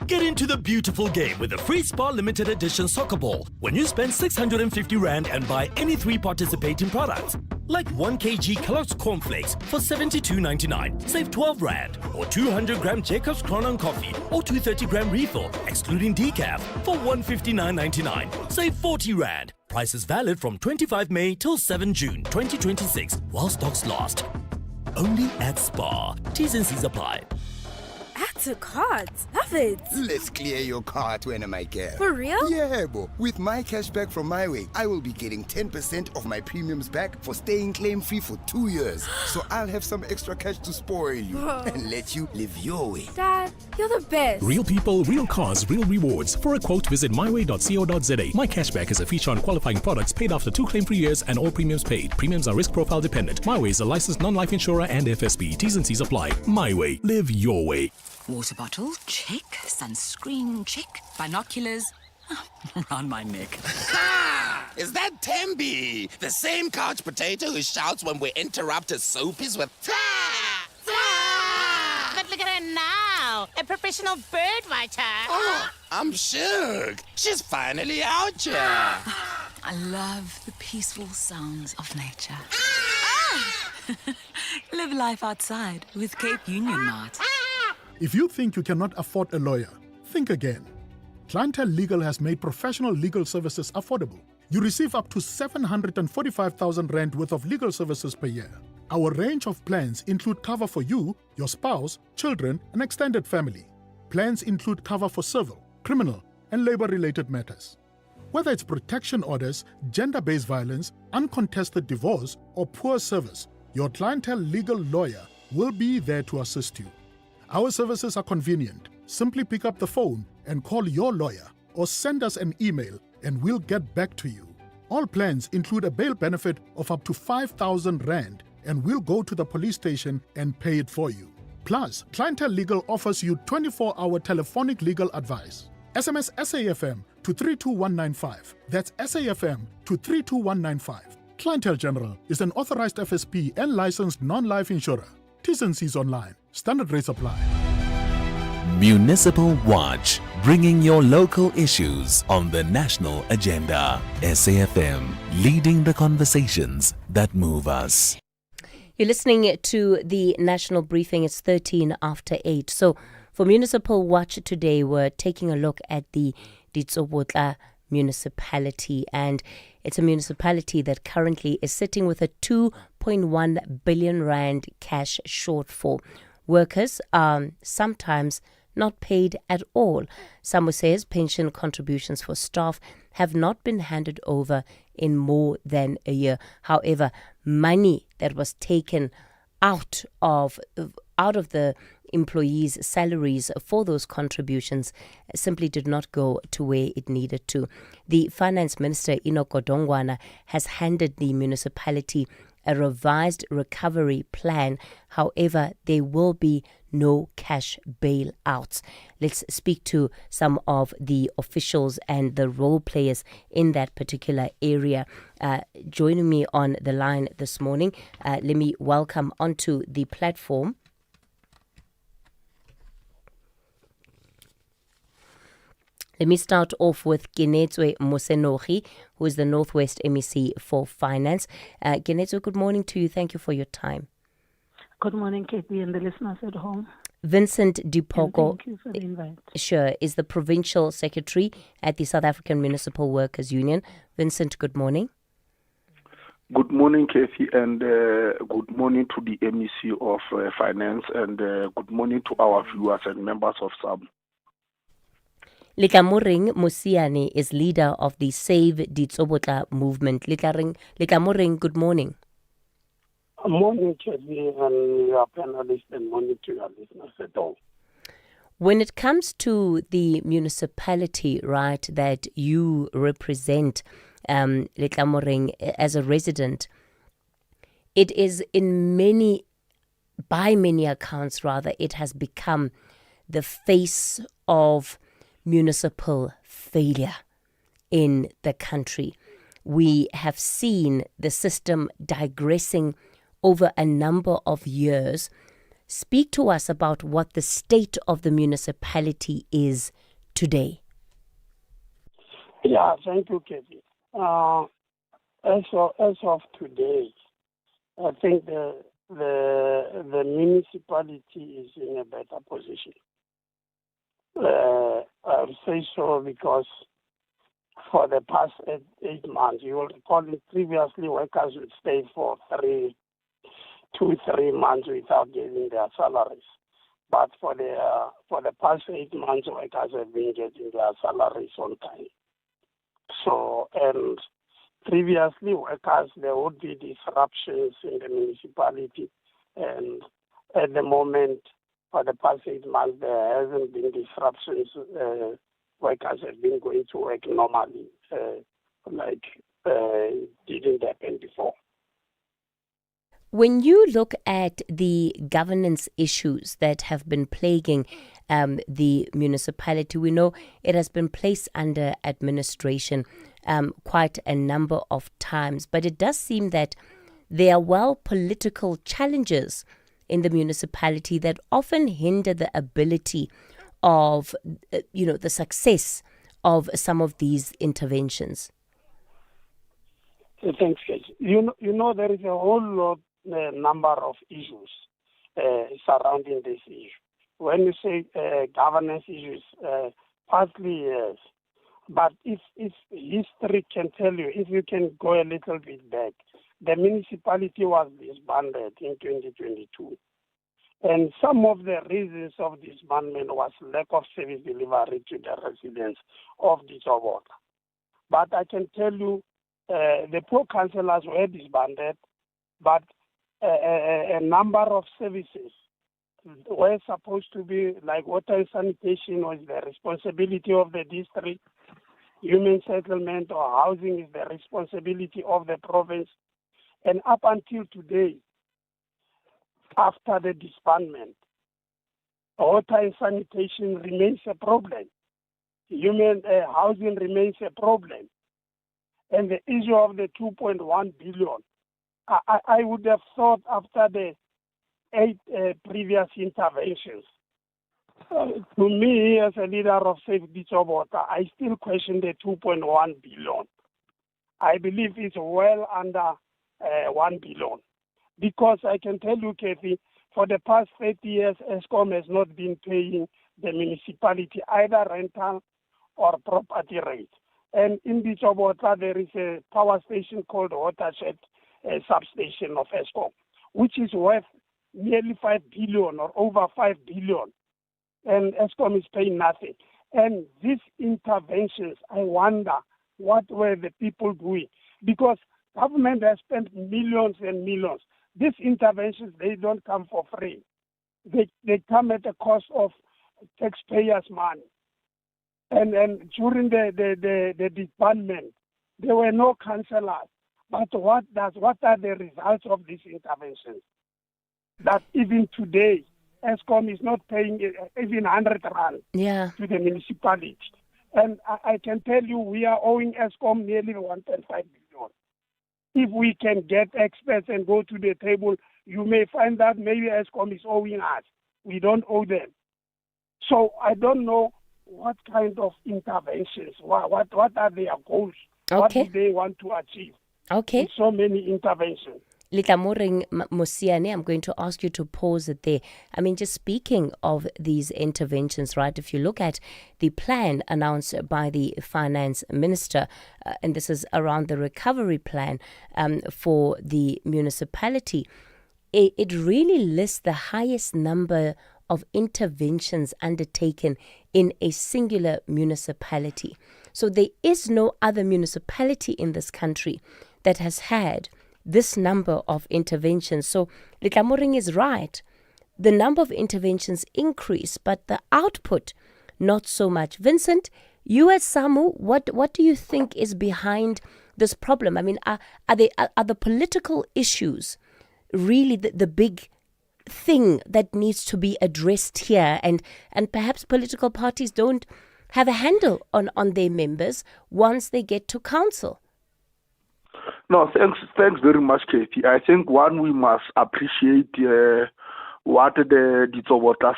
Get into the beautiful game with the Free Spa Limited Edition Soccer Ball when you spend 650 Rand and buy any 3 participating products. Like 1 kg Kellogg's Cornflakes for 72.99, save 12 Rand. Or 200 gram Jacob's Crown Coffee or 230 gram refill, excluding decaf, for 159.99, save 40 Rand. Price is valid from 25 May till 7 June 2026 while stocks last. Only at Spa. T's and C's apply. Add to cart. Love it. Let's clear your cart when I get. For real? Yeah, bo. With my cashback from MyWay, I will be getting 10% of my premiums back for staying claim-free for 2 years. So I'll have some extra cash to spoil you and let you live your way. Dad, you're the best. Real people, real cars, real rewards. For a quote, visit myway.co.za. My cashback is a feature on qualifying products paid after 2 claim-free years and all premiums paid. Premiums are risk profile dependent. MyWay is a licensed non-life insurer and FSB. T's and C's apply. MyWay. Live your way. Water bottle, check. Sunscreen, check. Binoculars, around my neck. Ha! Is that Tembi? The same couch potato who shouts when we interrupt his soapies with ta! Ta! But look at her now, a professional bird writer. Oh, I'm shook. She's finally out here. I love the peaceful sounds of nature. Live life outside with Cape Union Mart. If you think you cannot afford a lawyer, think again. Clientele Legal has made professional legal services affordable. You receive up to 745,000 Rand worth of legal services per year. Our range of plans include cover for you, your spouse, children, and extended family. Plans include cover for civil, criminal, and labor-related matters. Whether it's protection orders, gender-based violence, uncontested divorce, or poor service, your Clientele Legal lawyer will be there to assist you. Our services are convenient. Simply pick up the phone and call your lawyer or send us an email and we'll get back to you. All plans include a bail benefit of up to 5,000 Rand and we'll go to the police station and pay it for you. Plus, Clientele Legal offers you 24-hour telephonic legal advice. SMS SAFM to 32195. That's SAFM to 32195. Clientele General is an authorized FSP and licensed non-life insurer. T's and C's online. Standard rates apply. Municipal Watch, bringing your local issues on the national agenda. SAFM, leading the conversations that move us. You're listening to the national briefing. It's 13 after 8. So for Municipal Watch today, we're taking a look at the Ditsobotla municipality, and it's a municipality that currently is sitting with a 2.1 billion rand cash shortfall. Workers are sometimes not paid at all. Samu says pension contributions for staff have not been handed over in more than a year. However, money that was taken out of the employees' salaries for those contributions simply did not go to where it needed to. The Finance Minister, Enoch Godongwana, has handed the municipality a revised recovery plan. However, there will be no cash bailouts. Let's speak to some of the officials and the role players in that particular area. Joining me on the line this morning, let me welcome onto the platform Let me start off with Genetswe Mosenogi, who is the Northwest MEC for Finance. Genetswe, good morning to you. Thank you for your time. Good morning, Katie, and the listeners at home. Vincent Dipoko, thank you for the invite. Sure, is the Provincial Secretary at the South African Municipal Workers Union. Vincent, good morning. Good morning, Kathy, and good morning to the MEC of Finance, and good morning to our viewers and members of SAM. Likamureng Musiane is leader of the Save Ditsobotla movement. Likamureng, good morning. Morning, Kathy, and your panelists, and morning to your listeners at all. When it comes to the municipality, right, that you represent, Likamureng, as a resident, it is by many accounts rather, it has become the face of municipal failure in the country. We have seen the system digressing over a number of years. Speak to us about what the state of the municipality is today. Yeah, thank you, Kathy. As of today, I think the municipality is in a better position. I say so because for the past 8 months, you will recall it previously, workers would stay for 2-3 months without getting their salaries. But for the past 8 months, workers have been getting their salaries on time. So, and previously, workers, there would be disruptions in the municipality, and at the moment, for the past 8 months, there hasn't been disruptions. Workers have been going to work normally, didn't happen before. When you look at the governance issues that have been plaguing the municipality, we know it has been placed under administration quite a number of times, but it does seem that there are political challenges in the municipality that often hinder the ability of, the success of some of these interventions. Thanks, Kate. You know, there is a whole lot, number of issues surrounding this issue. When you say governance issues, partly yes. But if history can tell you, if you can go a little bit back, the municipality was disbanded in 2022. And some of the reasons of disbandment was lack of service delivery to the residents of Ditsobotla. But I can tell you, the poor councillors were disbanded, but a number of services were supposed to be, like water and sanitation was the responsibility of the district, human settlement or housing is the responsibility of the province. And up until today, after the disbandment, water and sanitation remains a problem. human housing remains a problem. And the issue of the 2.1 billion, I would have thought after the 8 previous interventions, to me, as a leader of Safety Water, I still question the 2.1 billion. I believe it's well under 1 billion. Because I can tell you, Kathy, for the past 30 years, Eskom has not been paying the municipality either rental or property rate. And in Water, there is a power station called Watershed substation of Eskom, which is worth nearly 5 billion or over 5 billion. And Eskom is paying nothing. And these interventions, I wonder what were the people doing? Because government has spent millions and millions. These interventions, they don't come for free. They come at the cost of taxpayers' money. And during the disbandment, there were no councillors. But what are the results of these interventions? That even today, Eskom is not paying even 100 rand to the municipality. And I can tell you, we are owing Eskom nearly 1.5 billion. If we can get experts and go to the table, you may find that maybe Eskom is owing us. We don't owe them. So I don't know what kind of interventions, what are their goals, what do they want to achieve with so many interventions. Litamoreng Mosiane, I'm going to ask you to pause it there. I mean, just speaking of these interventions, right, if you look at the plan announced by the finance minister, and this is around the recovery plan for the municipality, it really lists the highest number of interventions undertaken in a singular municipality. So there is no other municipality in this country that has had this number of interventions. So Litamoreng is right. The number of interventions increase, but the output, not so much. Vincent, you at SAMU, what do you think is behind this problem? I mean, are the political issues really the big thing that needs to be addressed here? And perhaps political parties don't have a handle on their members once they get to council. No, thanks very much, Katie. I think we must appreciate what the Water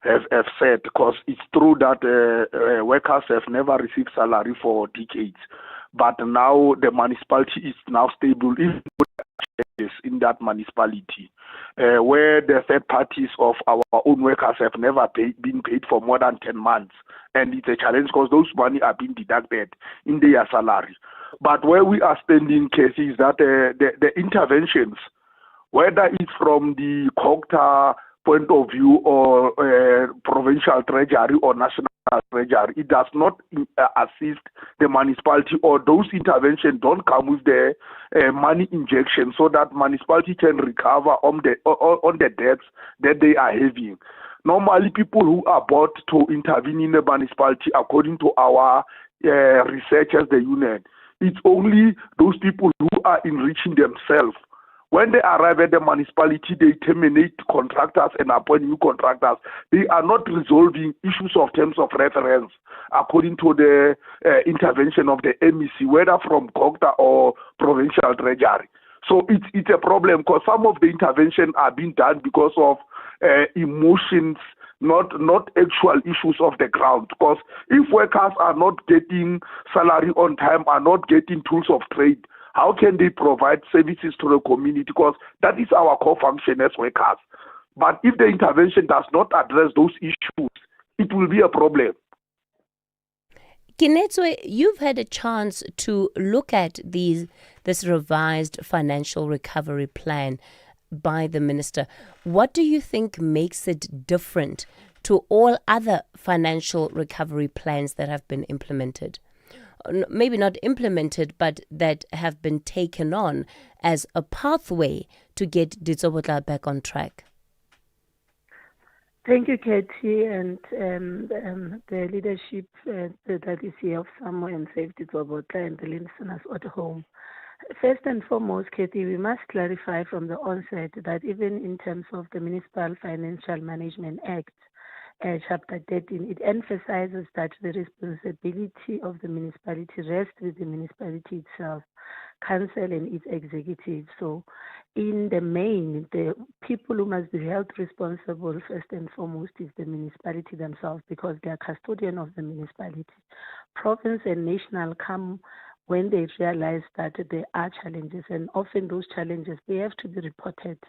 have said, because it's true that workers have never received salary for decades, but now the municipality is now stable in that municipality, where the third parties of our own workers have never been paid for more than 10 months, and it's a challenge because those money are being deducted in their salary. But where we are standing, Casey, is that the interventions, whether it's from the COGTA point of view or provincial treasury or national treasury, it does not assist the municipality, or those interventions don't come with the money injection so that municipality can recover on the debts that they are having. Normally, people who are bought to intervene in the municipality, according to our researchers, the union, it's only those people who are enriching themselves. When they arrive at the municipality, they terminate contractors and appoint new contractors. They are not resolving issues of terms of reference according to the intervention of the MEC, whether from COGTA or provincial treasury. So it's a problem because some of the interventions are being done because of emotions, not actual issues of the ground. Because if workers are not getting salary on time, are not getting tools of trade, how can they provide services to the community? Because that is our core function as workers. But if the intervention does not address those issues, it will be a problem. Kinetswe, you've had a chance to look at this revised financial recovery plan by the minister. What do you think makes it different to all other financial recovery plans that have been implemented? Maybe not implemented, but that have been taken on as a pathway to get Ditsobotla back on track? Thank you, Katie, and the leadership that is here of SAMU and Safety Ditsobotla and the listeners at home. First and foremost, Katie, we must clarify from the onset that even in terms of the Municipal Financial Management Act, Chapter 13, it emphasizes that the responsibility of the municipality rests with the municipality itself, council and its executive. So in the main, the people who must be held responsible first and foremost is the municipality themselves, because they are custodian of the municipality. Province and national come when they realize that there are challenges, and often those challenges, they have to be reported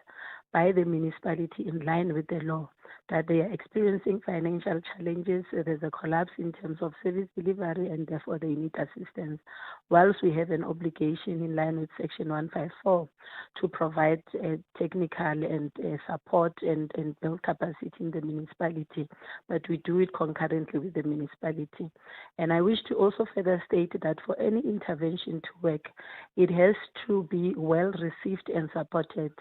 by the municipality in line with the law, that they are experiencing financial challenges, there's a collapse in terms of service delivery, and therefore they need assistance. Whilst we have an obligation in line with Section 154 to provide technical and support and build capacity in the municipality, but we do it concurrently with the municipality. And I wish to also further state that for any intervention to work, it has to be well received and supported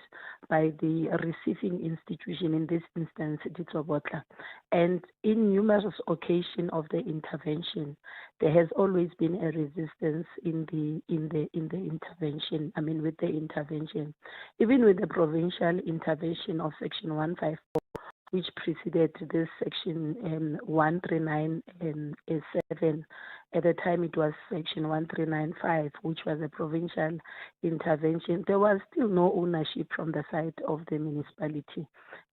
by the receiving institution, in this instance, Ditsobotla. And in numerous occasions of the intervention, there has always been a resistance in the intervention. I mean, with the intervention, even with the provincial intervention of Section 154, which preceded this Section 139.7. At the time, it was Section 1395, which was a provincial intervention. There was still no ownership from the side of the municipality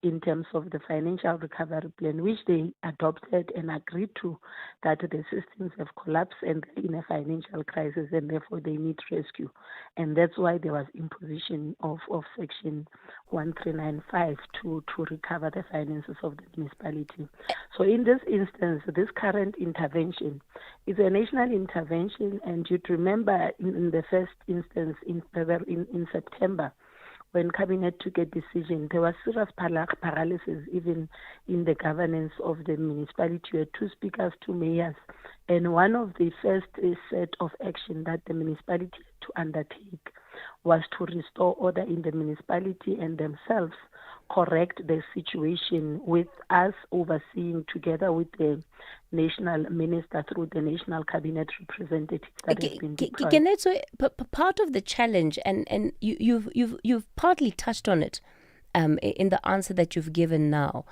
in terms of the financial recovery plan, which they adopted and agreed to, that the systems have collapsed and they're in a financial crisis, and therefore they need rescue. And that's why there was imposition of Section 1395 to recover the finances of the municipality. So in this instance, this current intervention is a national intervention, and you'd remember in the first instance in September, when Cabinet took a decision, there was serious paralysis even in the governance of the municipality. You had two speakers, two mayors, and one of the first set of action that the municipality had to undertake was to restore order in the municipality and themselves correct the situation, with us overseeing together with the national minister through the national cabinet representatives that have been deployed. So part of the challenge, and you've partly touched on it in the answer that you've given now,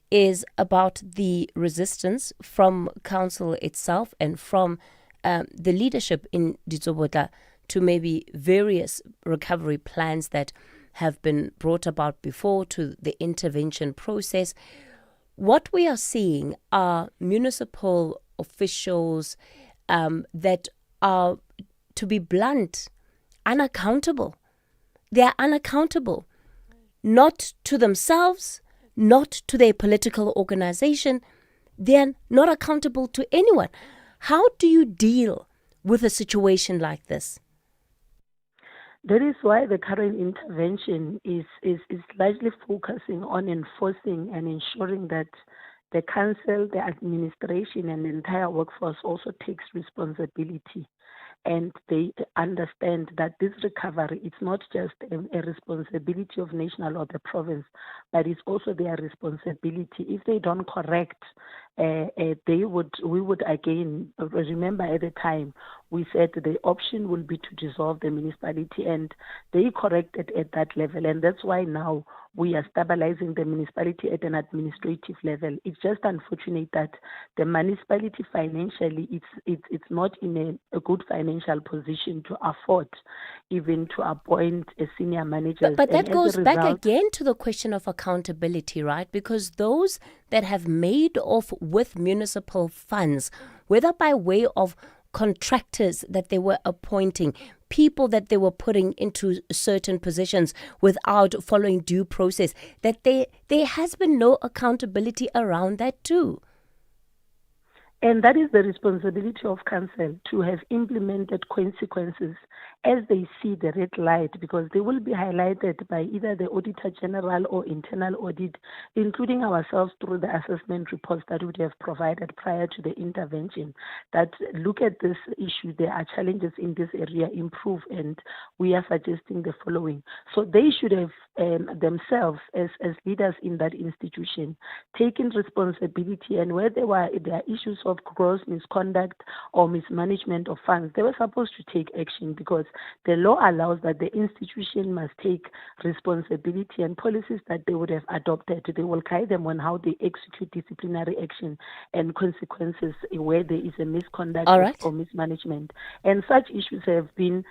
is about the resistance from council itself and from the leadership in Ditsobotla to maybe various recovery plans that have been brought about before, to the intervention process. What we are seeing are municipal officials that are, to be blunt, unaccountable. They are unaccountable, not to themselves, not to their political organization. They are not accountable to anyone. How do you deal with a situation like this? That is why the current intervention is largely focusing on enforcing and ensuring that the council, the administration, and the entire workforce also takes responsibility. And they understand that this recovery, it's not just a responsibility of national or the province, but it's also their responsibility. If they don't correct, we would again, remember at the time, we said the option will be to dissolve the municipality, and they corrected at that level. And that's why now we are stabilizing the municipality at an administrative level. It's just unfortunate that the municipality financially, it's not in a good financial position to afford even to appoint a senior manager. But that goes back again to the question of accountability, right? Because those that have made off with municipal funds, whether by way of contractors that they were appointing, people that they were putting into certain positions without following due process, that there has been no accountability around that too. And that is the responsibility of council, to have implemented consequences as they see the red light, because they will be highlighted by either the Auditor General or internal audit, including ourselves through the assessment reports that we would have provided prior to the intervention, that look at this issue, there are challenges in this area, improve, and we are suggesting the following. So they should have themselves, as leaders in that institution, taken responsibility, and where there are issues of gross misconduct or mismanagement of funds, they were supposed to take action because the law allows that the institution must take responsibility, and policies that they would have adopted, they will guide them on how they execute disciplinary action and consequences where there is a misconduct or mismanagement. And such issues have been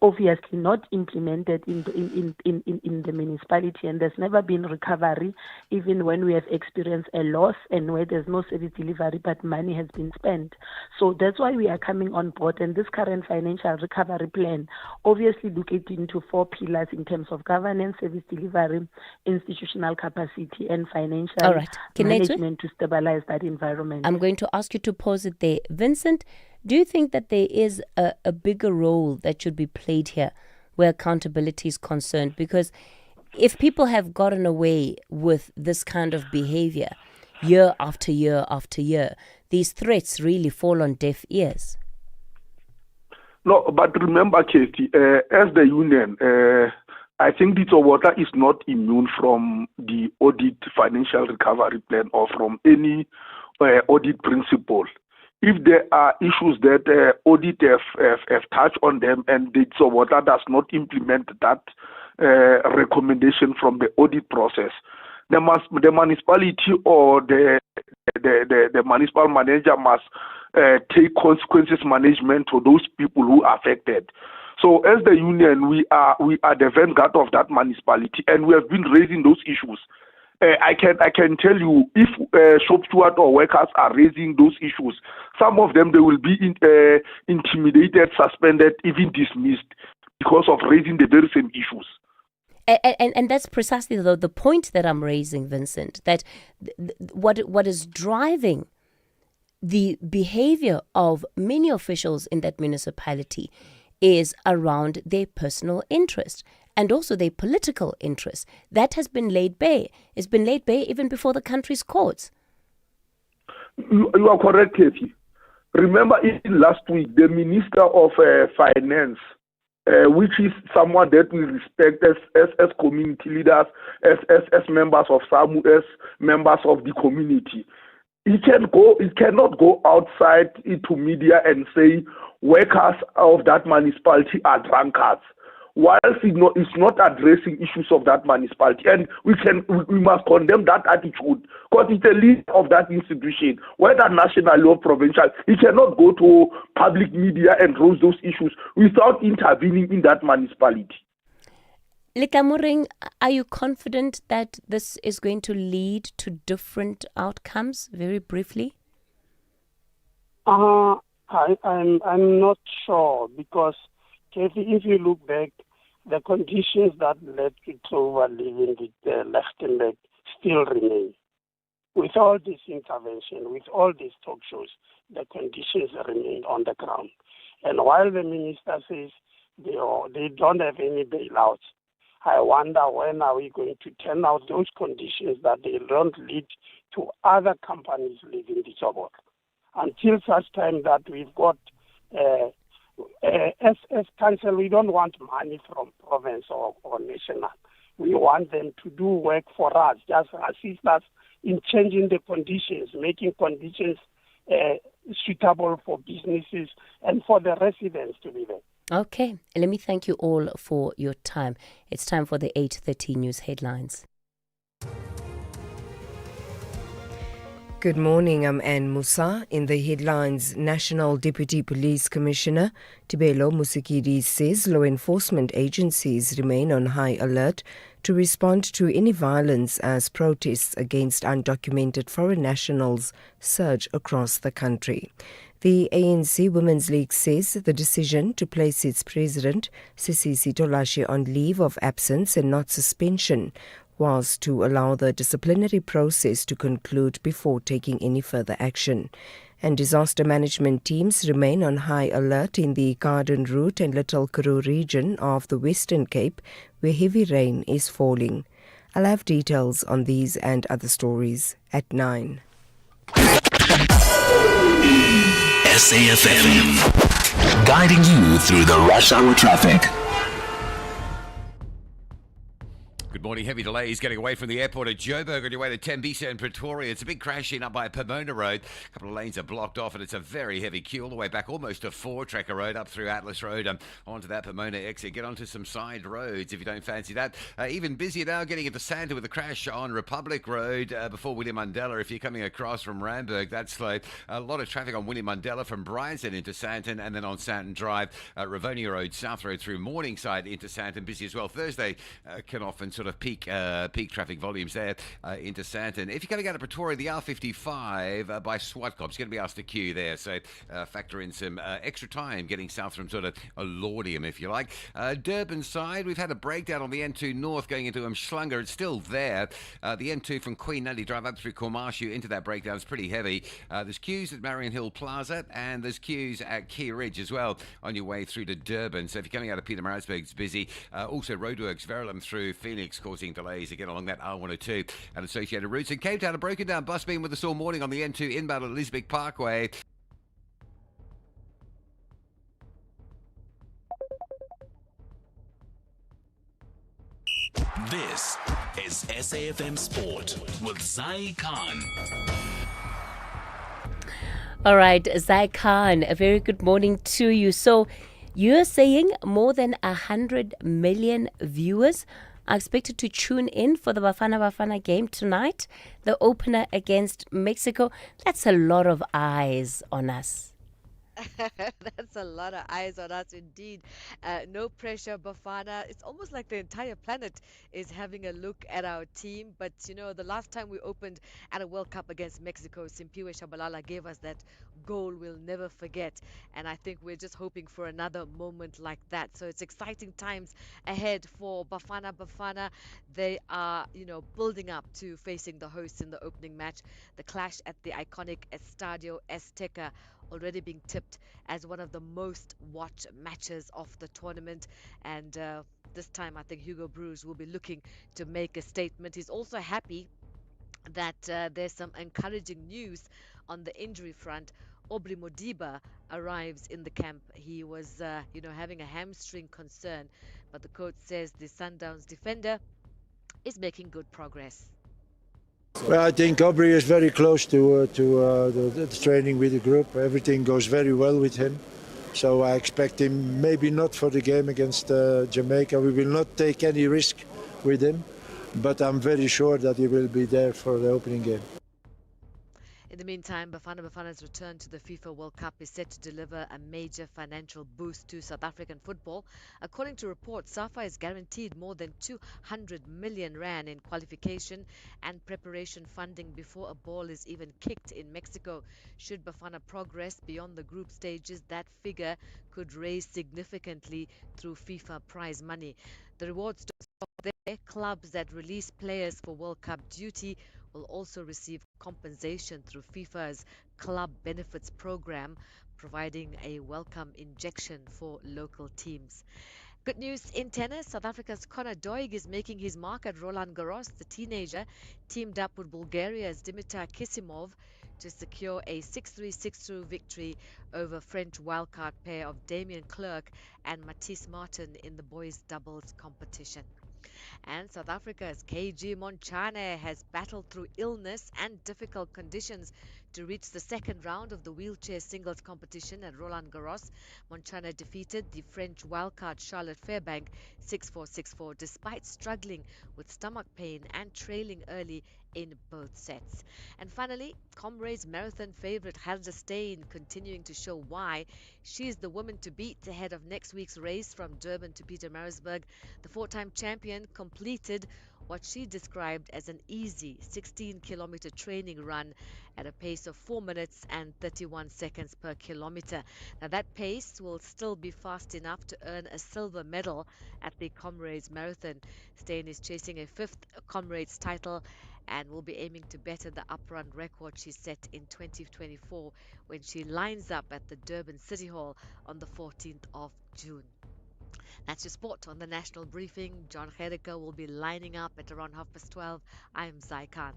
obviously not implemented in the municipality, and there's never been recovery, even when we have experienced a loss and where there's no service delivery but money has been spent. So that's why we are coming on board, and this current financial recovery plan obviously looking into 4 pillars in terms of governance, service delivery, institutional capacity, and financial management to stabilize that environment. I'm going to ask you to pause it there. Vincent, do you think that there is a bigger role that should be played here where accountability is concerned? Because if people have gotten away with this kind of behavior year after year after year, these threats really fall on deaf ears. No, but remember, Katie, as the union, I think Ditsobota is not immune from the audit financial recovery plan or from any audit principle. If there are issues that audit have touched on them and Ditsobota does not implement that recommendation from the audit process, the municipality or the municipal manager must take consequences management for those people who are affected. So as the union, we are the vanguard of that municipality, and we have been raising those issues. I can tell you, if shop steward or workers are raising those issues, some of them they will be intimidated, suspended, even dismissed because of raising the very same issues. And that's precisely the point that I'm raising, Vincent, that what is driving the behavior of many officials in that municipality is around their personal interest and also their political interest. That has been laid bare. It's been laid bare even before the country's courts. You are correct, Katie. Remember, in last week, the Minister of Finance, which is someone that we respect as community leaders, as members of SAMU, as members of the community. It cannot go outside into media and say workers of that municipality are drunkards, whilst it's not addressing issues of that municipality. And we must condemn that attitude because it's the leader of that institution, whether national or provincial. He cannot go to public media and raise those issues without intervening in that municipality. Lekamuring, are you confident that this is going to lead to different outcomes? Very briefly. I'm not sure because, Kathy, if you look back, the conditions that led to Clover leaving the Lichtenberg still remain. With all this intervention, with all these talk shows, the conditions remain on the ground. And while the minister says they don't have any bailouts, I wonder when are we going to turn out those conditions that they don't lead to other companies leaving the job. Until such time that we've got, as council, we don't want money from province or national. We want them to do work for us, just assist us in changing the conditions, making conditions suitable for businesses and for the residents to be there. Okay, let me thank you all for your time. It's time for the 8:30 news headlines. Good morning, I'm Anne Musa. In the headlines, National Deputy Police Commissioner Tibelo Musikiri says law enforcement agencies remain on high alert to respond to any violence as protests against undocumented foreign nationals surge across the country. The ANC Women's League says the decision to place its president, Sisisi Tolashe, on leave of absence and not suspension was to allow the disciplinary process to conclude before taking any further action. And disaster management teams remain on high alert in the Garden Route and Little Karoo region of the Western Cape, where heavy rain is falling. I'll have details on these and other stories at 9. SAfm, guiding you through the rush hour traffic. Good morning. Heavy delays getting away from the airport at Joburg on your way to Tembisa and Pretoria. It's a big crash in up by Pomona Road. A couple of lanes are blocked off and it's a very heavy queue all the way back almost to Tracker Road up through Atlas Road onto that Pomona exit. Get onto some side roads if you don't fancy that. Even busier now getting into Santa with a crash on Republic Road before William Mandela. If you're coming across from Randburg, that's slow. A lot of traffic on William Mandela from Bryanston into Santon and then on Santon Drive, Ravonia Road, South Road through Morningside into Santon. Busy as well. Thursday can often sort of peak traffic volumes there into Santon. If you're going to go to Pretoria, the R55 by Swartkop's going to be asked to queue there, so factor in some extra time getting south from sort of a Laudium, if you like. Durban side, we've had a breakdown on the N2 North going into Umhlanga. It's still there. The N2 from Queen Nutty Drive up through Kormashu into that breakdown is pretty heavy. There's queues at Marion Hill Plaza and there's queues at Key Ridge as well on your way through to Durban. So if you're coming out of Pietermaritzburg, it's busy. Also roadworks, Verulam through Phoenix causing delays again along that R102 and associated routes. In Cape Town, a broken down bus being with us all morning on the N2 inbound at Lisbeth Parkway. This is SAFM Sport with Zai Khan. All right, Zai Khan, a very good morning to you. So you're saying more than 100 million viewers are expected to tune in for the Bafana Bafana game tonight, the opener against Mexico. That's a lot of eyes on us. That's a lot of eyes on us indeed. No pressure, Bafana. It's almost like the entire planet is having a look at our team. But, you know, the last time we opened at a World Cup against Mexico, Simpiwe Shabalala gave us that goal we'll never forget. And I think we're just hoping for another moment like that. So it's exciting times ahead for Bafana Bafana. They are, you know, building up to facing the hosts in the opening match. The clash at the iconic Estadio Azteca already being tipped as one of the most watched matches of the tournament. And this time, I think Hugo Broos will be looking to make a statement. He's also happy that there's some encouraging news on the injury front. Aubrey Modiba arrives in the camp. He was, having a hamstring concern, but the coach says the Sundowns defender is making good progress. Well, I think Aubrey is very close to the training with the group. Everything goes very well with him. So I expect him maybe not for the game against Jamaica. We will not take any risk with him, but I'm very sure that he will be there for the opening game. In the meantime, Bafana Bafana's return to the FIFA World Cup is set to deliver a major financial boost to South African football. According to reports, SAFA is guaranteed more than 200 million rand in qualification and preparation funding before a ball is even kicked in Mexico. Should Bafana progress beyond the group stages, that figure could raise significantly through FIFA prize money. The rewards don't stop there. Clubs that release players for World Cup duty will also receive compensation through FIFA's Club Benefits Program, providing a welcome injection for local teams. Good news in tennis. South Africa's Conor Doig is making his mark at Roland Garros. The teenager teamed up with Bulgaria's Dimitar Kisimov to secure a 6-3, 6-2 victory over French wildcard pair of Damien Clerc and Matisse Martin in the boys' doubles competition. And South Africa's KG Montjane has battled through illness and difficult conditions to reach the second round of the wheelchair singles competition at Roland Garros. Montjane defeated the French wildcard Charlotte Fairbank 6-4, 6-4 despite struggling with stomach pain and trailing early in both sets. And finally, Comrades marathon favorite Gerda Steyn continuing to show why she is the woman to beat ahead of next week's race from Durban to Pietermaritzburg. The four-time champion completed what she described as an easy 16-kilometer training run at a pace of 4 minutes and 31 seconds per kilometer. Now that pace will still be fast enough to earn a silver medal at the Comrades Marathon. Steyn is chasing a fifth Comrades title and will be aiming to better the uprun record she set in 2024 when she lines up at the Durban City Hall on the 14th of June. That's your sport on the National Briefing. John Gericke will be lining up at around 12:30. I'm Zai Khan.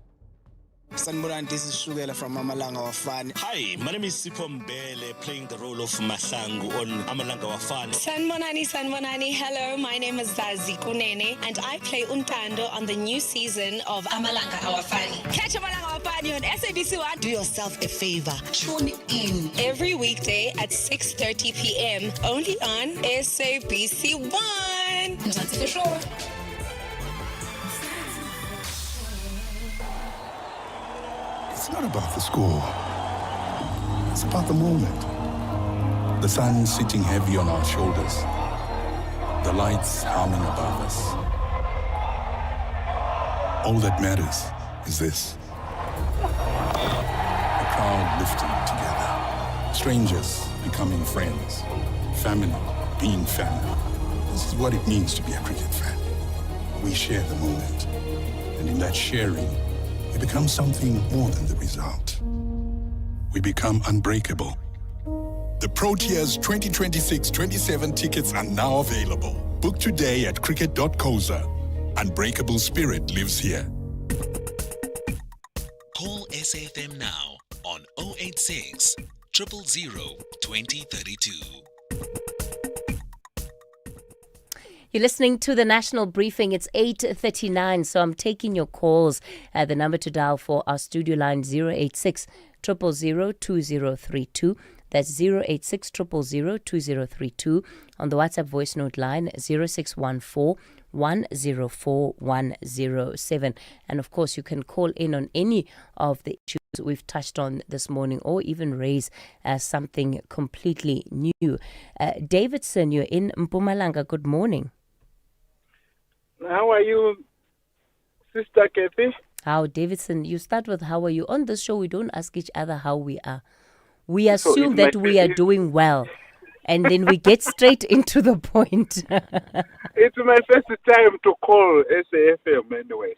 Sanibonani, this is Shugela from Amalanga Wafani. Hi, my name is Sipho Mbele, playing the role of Mahlangu on Amalanga Wafani. Sanibonani. Hello, my name is Zazi Kunene, and I play Untando on the new season of Amalanga Wafani. Catch Amalanga Wafani on SABC 1. Do yourself a favor, tune in Every weekday at 6:30 p.m. only on SABC 1. Mzansi for sure. It's not about the score. It's about the moment. The sun sitting heavy on our shoulders. The lights humming above us. All that matters is this. A crowd lifting together. Strangers becoming friends. Family being family. This is what it means to be a cricket fan. We share the moment. And in that sharing, we become something more than the result. We become unbreakable. The Proteas 2026-27 tickets are now available. Book today at cricket.coza. Unbreakable spirit lives here. Call SAFM now on 086 000 2032. You're listening to the National Briefing. It's 8:39, so I'm taking your calls. The number to dial for our studio line 086 000 2032. That's 086 000 2032. On the WhatsApp voice note line 0614 104 107. And of course, you can call in on any of the issues we've touched on this morning, or even raise something completely new. Davidson, you're in Mpumalanga. Good morning. How are you, Sister Kathy? How, Davidson? You start with how are you. On this show, we don't ask each other how we are. We assume that we are doing well, and then we get straight into the point. It's my first time to call SAFM anyway.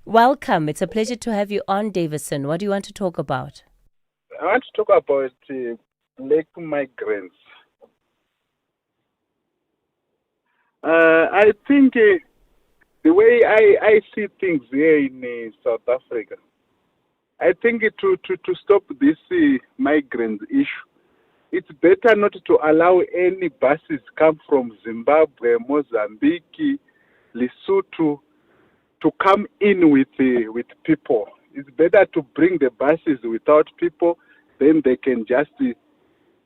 Welcome. It's a pleasure to have you on, Davidson. What do you want to talk about? I want to talk about black migrants. I think the way I see things here in South Africa, I think to stop this migrant issue, it's better not to allow any buses come from Zimbabwe, Mozambique, Lesotho to come in with people. It's better to bring the buses without people, then they can just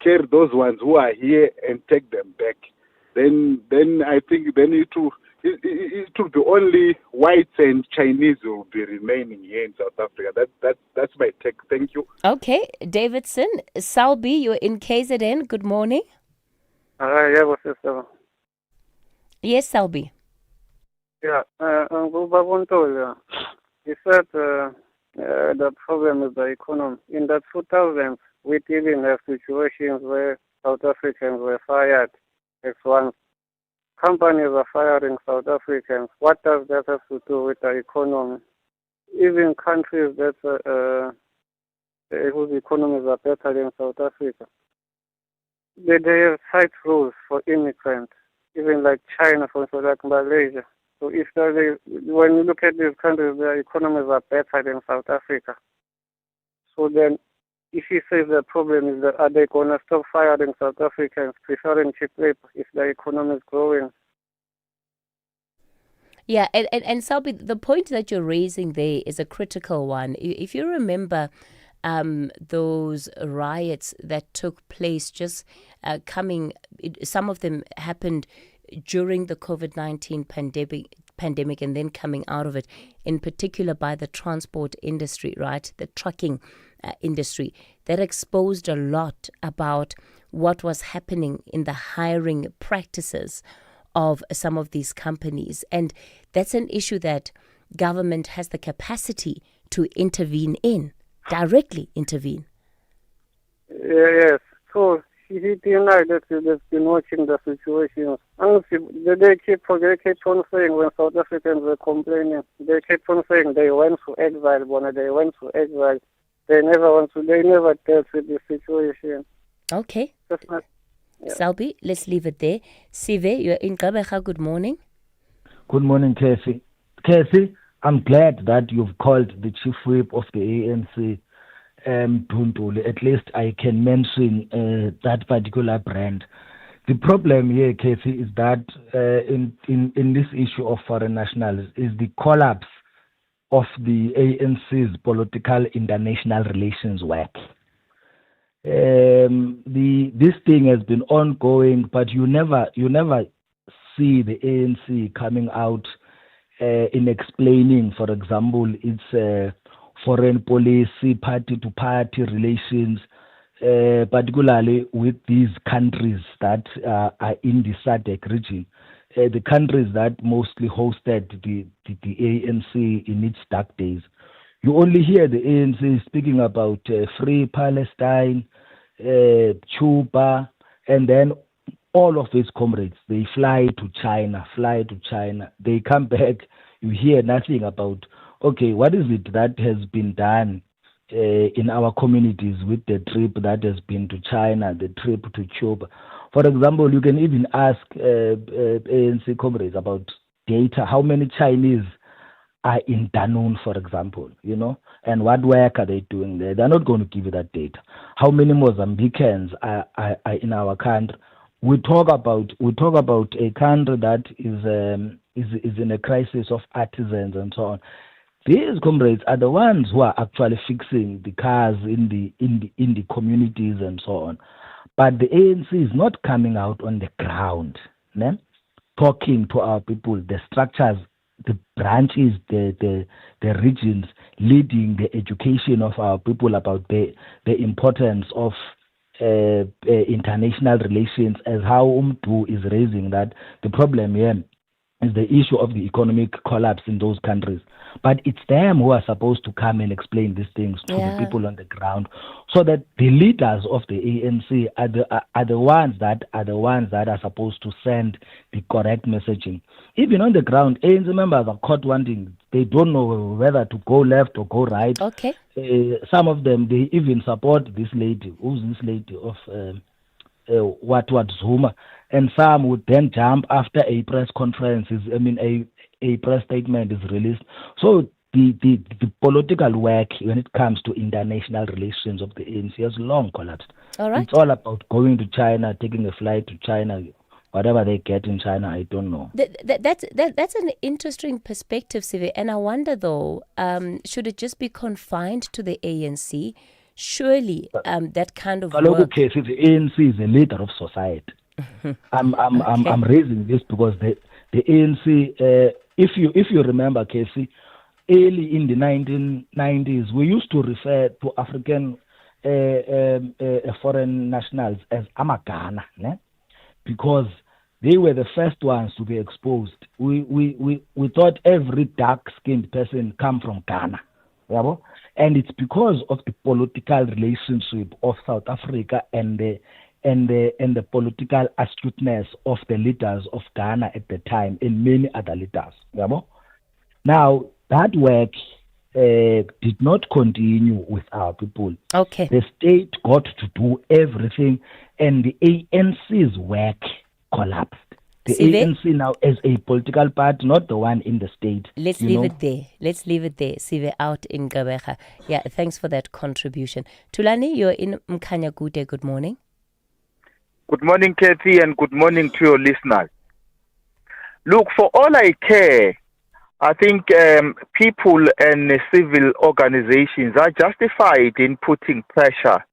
carry those ones who are here and take them back. Then I think it will be only whites and Chinese who will be remaining here in South Africa. That's my take. Thank you. Okay, Davidson. Salbi, you're in KZN. Good morning. Yes, Salbi. Yeah, he said the problem is the economy. In the 2000s, we didn't have situations where South Africans were fired as once. Companies are firing South Africans. What does that have to do with the economy? Even countries that whose economies are better than South Africa, they have tight rules for immigrants, even like China, for instance, like Malaysia. So when you look at these countries, their economies are better than South Africa. So then, if he says the problem is that are they going to stop firing South Africans, preferring cheap labor if the economy is growing? Yeah, and Salbi, the point that you're raising there is a critical one. If you remember those riots that took place some of them happened during the COVID-19 pandemic and then coming out of it, in particular by the transport industry, right? The trucking industry, that exposed a lot about what was happening in the hiring practices of some of these companies. And that's an issue that government has the capacity to intervene in, directly intervene. Yes. So he denied that they've been watching the situation. Honestly, they keep on saying when South Africans were complaining, they kept on saying they went to exile, They never dealt with the situation. Okay. Salbi, let's leave it there. Sive, you're in Gqeberha. Good morning. Good morning, Kathy. Kathy, I'm glad that you've called the chief whip of the ANC, Tuntuli. At least I can mention that particular brand. The problem here, Kathy, is that in this issue of foreign nationals is the collapse of the ANC's political international relations work. This thing has been ongoing, but you never see the ANC coming out in explaining, for example, its foreign policy, party-to-party relations, particularly with these countries that are in the SADC region, the countries that mostly hosted the ANC in its dark days. You only hear the ANC speaking about free Palestine, Cuba, and then all of its comrades, they fly to China. They come back, you hear nothing about, okay, what is it that has been done in our communities with the trip that has been to China, the trip to Cuba. For example, you can even ask ANC comrades about data, how many Chinese are in Danone, for example, and what work are they doing there? They're not going to give you that data. How many Mozambicans are in our country? We talk about a country that is in a crisis of artisans and so on. These comrades are the ones who are actually fixing the cars in the communities and so on. But the ANC is not coming out on the ground, talking to our people, the structures, the branches, the regions, leading the education of our people about the importance of international relations, as how Umtu is raising that the problem here is the issue of the economic collapse in those countries. But it's them who are supposed to come and explain these things to the people on the ground, so that the leaders of the ANC are the ones that are supposed to send the correct messaging. Even on the ground, ANC members are caught wanting, they don't know whether to go left or go right. Okay. Some of them, they even support this lady. Who's this lady of what Zuma? And some would then jump after a press conference. A press statement is released. So the political work when it comes to international relations of the ANC has long collapsed. All right. It's all about going to China, taking a flight to China. Whatever they get in China, I don't know. That's an interesting perspective, Sive. And I wonder, though, should it just be confined to the ANC? Surely that kind of work... Case, the ANC is a leader of society. I'm raising this because the ANC, if you remember, Casey, early in the 1990s, we used to refer to African foreign nationals as Amagana, because they were the first ones to be exposed. We thought every dark-skinned person come from Ghana, and it's because of the political relationship of South Africa and the political astuteness of the leaders of Ghana at the time and many other leaders. Now, that work did not continue with our people. Okay. The state got to do everything, and the ANC's work collapsed. The ANC now is a political party, not the one in the state. Let's leave it there. Sive out in Gqeberha. Yeah, thanks for that contribution. Tulani, you're in Mkhanya Gude. Good morning. Good morning, Kathy, and good morning to your listeners. Look, for all I care, I think people and civil organizations are justified in putting pressure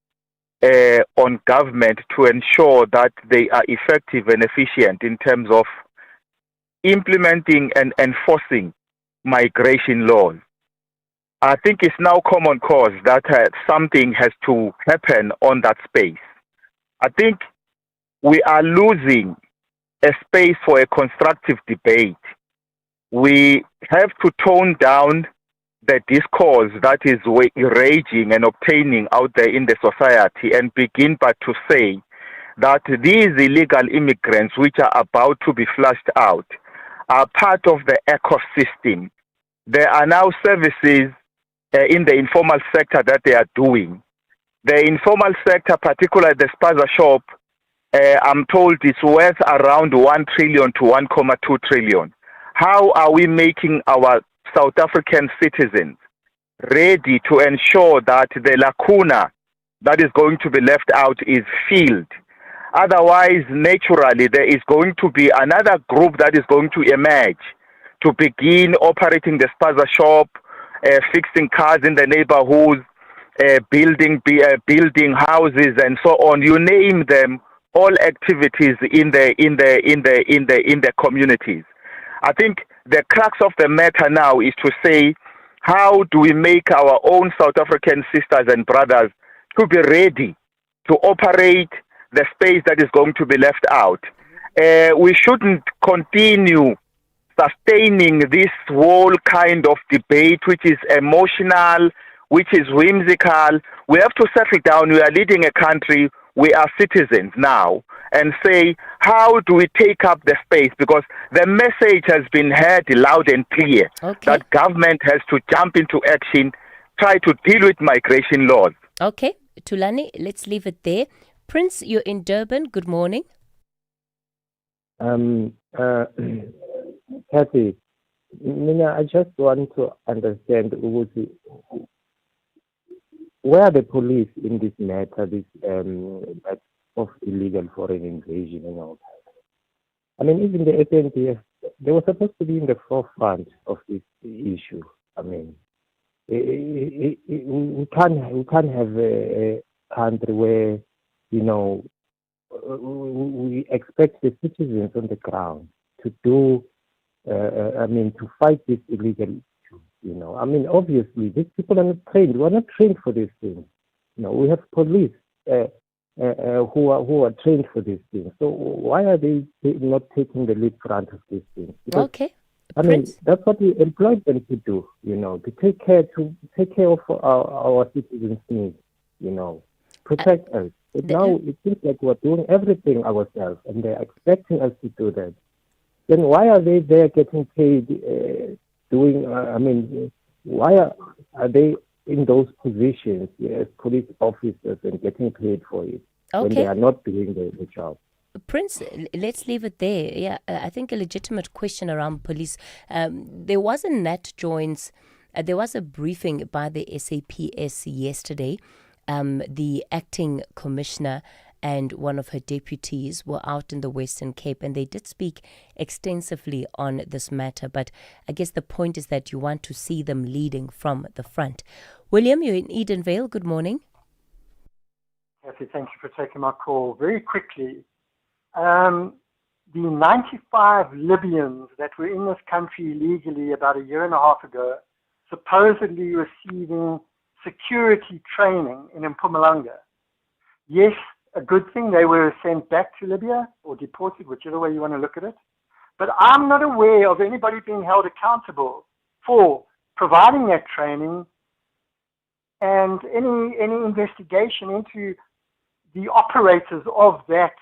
on government to ensure that they are effective and efficient in terms of implementing and enforcing migration laws. I think it's now common cause that something has to happen on that space. I think we are losing a space for a constructive debate. We have to tone down the discourse that is raging and obtaining out there in the society and begin but to say that these illegal immigrants which are about to be flushed out are part of the ecosystem. There are now services in the informal sector that they are doing. The informal sector, particularly the spaza shop, I'm told it's worth around 1 trillion to 1.2 trillion. How are we making our South African citizens ready to ensure that the lacuna that is going to be left out is filled. Otherwise, naturally, there is going to be another group that is going to emerge to begin operating the spaza shop, fixing cars in the neighborhoods, building houses and so on. You name them, all activities in the communities. I think the crux of the matter now is to say, how do we make our own South African sisters and brothers to be ready to operate the space that is going to be left out? We shouldn't continue sustaining this whole kind of debate, which is emotional, which is whimsical. We have to settle down. We are leading a country. We are citizens now, and say, how do we take up the space? Because the message has been heard loud and clear that government has to jump into action, try to deal with migration laws. Okay, Tulani, let's leave it there. Prince, you're in Durban. Good morning. Kathy, Mina, I just want to understand where are the police in this matter, this of illegal foreign invasion and all that. I mean, even the SNPF, they were supposed to be in the forefront of this issue. I mean, we can't have a country where, you know, we expect the citizens on the ground to do, to fight this illegal issue. You know, I mean, obviously, these people are not trained. We're not trained for these things. You know, we have police who are trained for these things. So why are they not taking the lead front of these things? Because, I mean, that's what we employed them to do. You know, to take care of our citizens' needs. You know, protect us. But now it seems like we're doing everything ourselves, and they're expecting us to do that. Then why are they there getting paid? Why are they in those positions as police officers and getting paid for it when they are not doing the job? Prince, let's leave it there. Yeah, I think a legitimate question around police. There was a Nat Joins, there was a briefing by the SAPS yesterday. The acting commissioner and one of her deputies were out in the Western Cape, and they did speak extensively on this matter. But I guess the point is that you want to see them leading from the front. William, you're in Edenvale. Good morning. Kathy, thank you for taking my call. Very quickly, the 95 Libyans that were in this country illegally about a year and a half ago, supposedly receiving security training in Mpumalanga. Yes, a good thing, they were sent back to Libya or deported, whichever way you want to look at it. But I'm not aware of anybody being held accountable for providing that training and any investigation into the operators of that,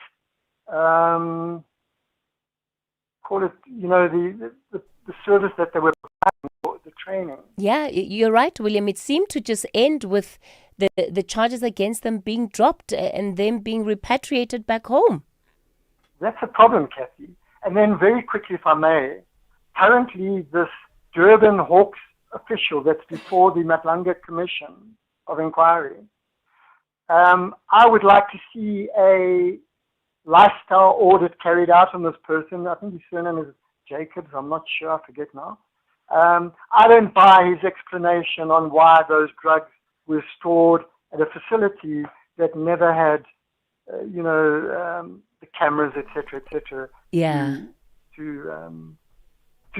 call it, you know, the service that they were providing for the training. Yeah, you're right, William. It seemed to just end with the charges against them being dropped and them being repatriated back home. That's a problem, Kathy. And then very quickly, if I may, currently this Durban Hawks official that's before the Matlanga Commission of Inquiry, I would like to see a lifestyle audit carried out on this person. I think his surname is Jacobs. I'm not sure. I forget now. I don't buy his explanation on why those drugs were stored at a facility that never had, the cameras, etc., Yeah. to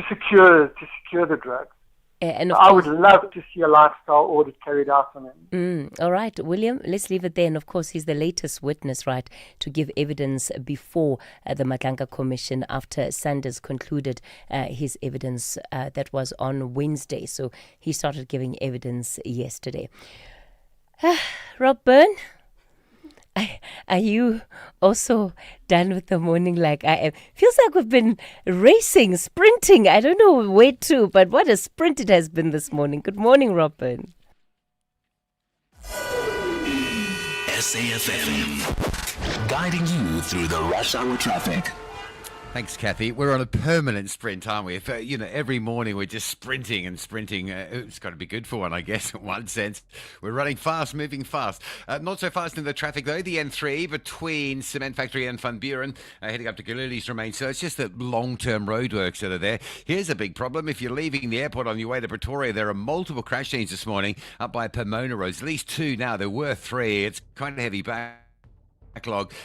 secure the drugs. And I would love to see a lifestyle audit carried out on him. All right, William, let's leave it there. And of course, he's the latest witness, right, to give evidence before the Matlanga Commission after Sanders concluded his evidence that was on Wednesday. So he started giving evidence yesterday. Rob Byrne, are you also done with the morning like I am? Feels like we've been racing, sprinting. I don't know where to, but what a sprint it has been this morning. Good morning, Rob Byrne. SAfm, guiding you through the rush hour traffic. Thanks, Kathy. We're on a permanent sprint, aren't we? If, every morning we're just sprinting and sprinting. It's got to be good for one, I guess, in one sense. We're running fast, moving fast. Not so fast in the traffic, though. The N3 between Cement Factory and Van Buren, heading up to Galilee's remains. So it's just the long-term roadworks that are there. Here's a big problem. If you're leaving the airport on your way to Pretoria, there are multiple crash scenes this morning up by Pomona Road. At least 2 now. There were 3. It's kind of heavy backlog,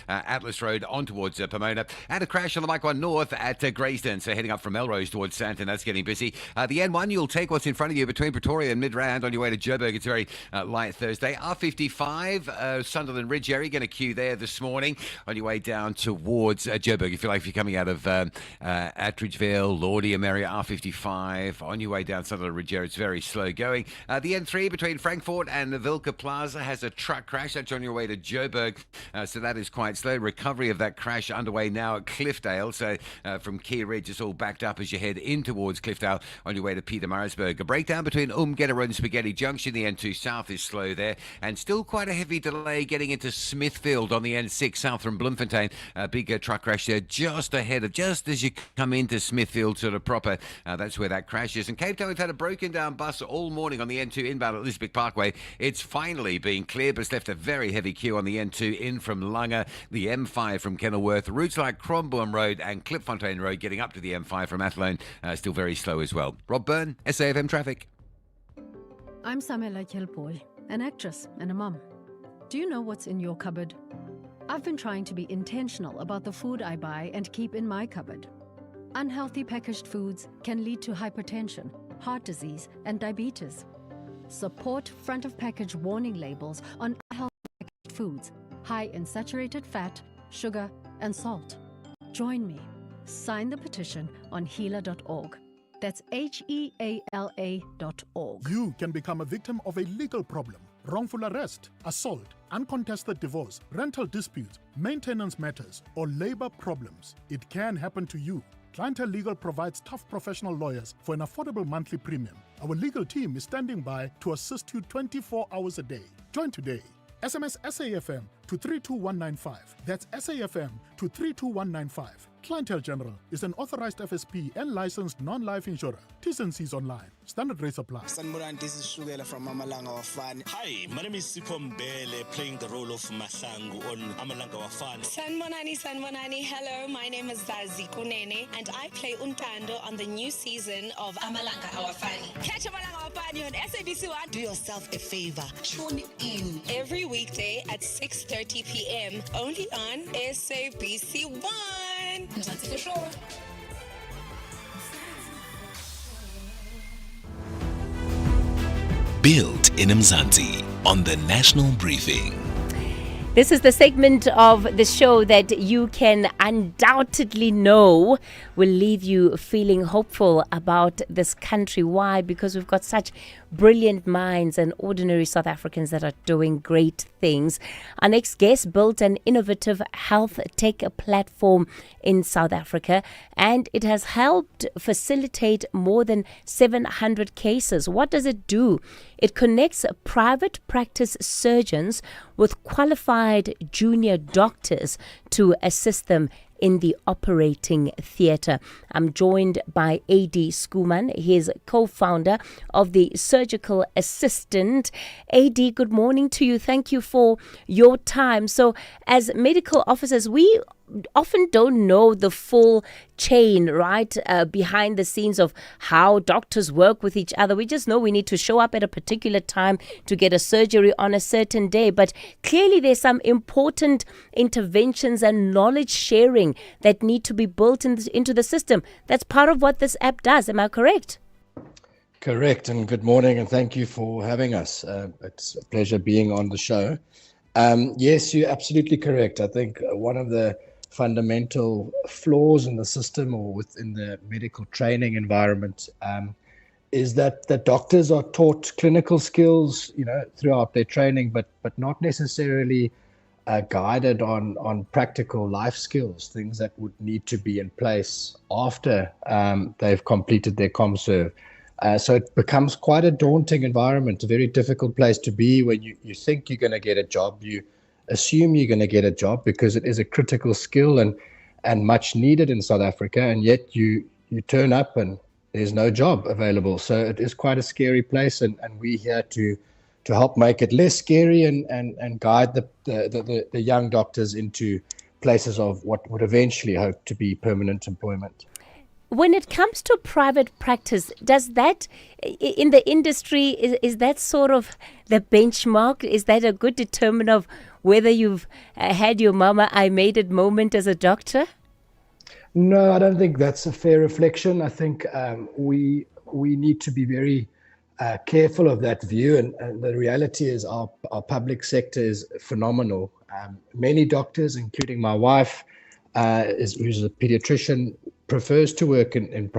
Atlas Road on towards Pomona, and a crash on the Mike 1 North at Greyston, so heading up from Melrose towards Sandton. That's getting busy. The N1, you'll take what's in front of you between Pretoria and Midrand on your way to Joburg. It's very light Thursday. R55, Sunderland Ridge area, going to queue there this morning on your way down towards Joburg. If you're coming out of Attridgeville, Laudium area, R55 on your way down Sunderland Ridge area, it's very slow going. The N3 between Frankfurt and the Vilka Plaza has a truck crash. That's on your way to Joburg, so that is quite slow. Recovery of that crash underway now at Cliffdale. So from Key Ridge, it's all backed up as you head in towards Cliffdale on your way to Pietermaritzburg. A breakdown between Umgedder and Spaghetti Junction. The N2 South is slow there. And still quite a heavy delay getting into Smithfield on the N6 south from Bloemfontein. A big truck crash there just ahead of, just as you come into Smithfield sort of proper. That's where that crash is. In Cape Town, we've had a broken down bus all morning on the N2 inbound at Elizabeth Parkway. It's finally been cleared, but it's left a very heavy queue on the N2 in from Langa, the M5 from Kenilworth, routes like Crombourne Road and Klipfontein Road getting up to the M5 from Athlone, still very slow as well. Rob Byrne, SAFM Traffic. I'm Samela Kelpoy, an actress and a mum. Do you know what's in your cupboard? I've been trying to be intentional about the food I buy and keep in my cupboard. Unhealthy packaged foods can lead to hypertension, heart disease, and diabetes. Support front of package warning labels on unhealthy packaged foods high in saturated fat, sugar, and salt. Join me. Sign the petition on healer.org. That's HEALA.org. You can become a victim of a legal problem: wrongful arrest, assault, uncontested divorce, rental disputes, maintenance matters, or labor problems. It can happen to you. Clientele Legal provides tough professional lawyers for an affordable monthly premium. Our legal team is standing by to assist you 24 hours a day. Join today. SMS SAFM to 32195. That's SAFM to 32195. Clientele General is an authorized FSP and licensed non-life insurer. T's and C's online. Standard rates apply. Sanmuran, this is Shugela from Amalanga Wafani. Hi, my name is Sipho Mbele, playing the role of Mahlangu on Amalanga Wafani. Sanmonani, hello, my name is Zazi Kunene, and I play Untando on the new season of Amalanga Wafani. Catch Amalanga Wafani on SABC 1. Do yourself a favor, tune in every weekday at 6:30 p.m. only on SABC 1. Mzansi for sure. Built in Mzansi on the National Briefing. This is the segment of the show that you can undoubtedly know will leave you feeling hopeful about this country. Why? Because we've got such brilliant minds and ordinary South Africans that are doing great things. Our next guest built an innovative health tech platform in South Africa, and it has helped facilitate more than 700 cases. What does it do? It connects private practice surgeons with qualified junior doctors to assist them in the operating theatre. I'm joined by A.D. Skuman. He is co-founder of the Surgical Assistant. A.D., good morning to you. Thank you for your time. So as medical officers, we often don't know the full chain, right, behind the scenes of how doctors work with each other. We just know we need to show up at a particular time to get a surgery on a certain day. But clearly there's some important interventions and knowledge sharing that need to be built into the system. That's part of what this app does. Am I correct? Correct. And good morning, and thank you for having us. It's a pleasure being on the show. Yes, you're absolutely correct. I think one of the fundamental flaws in the system or within the medical training environment is that the doctors are taught clinical skills, throughout their training, but not necessarily guided on practical life skills, things that would need to be in place after they've completed their ComServe. So it becomes quite a daunting environment, a very difficult place to be when you think you're going to get a job. You assume you're going to get a job because it is a critical skill, and and much needed in South Africa, and yet you turn up and there's no job available. So it is quite a scary place, and we're here to help make it less scary and guide the young doctors into places of what would eventually hope to be permanent employment. When it comes to private practice, does that, in the industry, is that sort of the benchmark? Is that a good determinant of whether you've had your mama I made it moment as a doctor? No, I don't think that's a fair reflection. I think we need to be very careful of that view. And the reality is our public sector is phenomenal. Many doctors, including my wife, who's a pediatrician, prefers to work in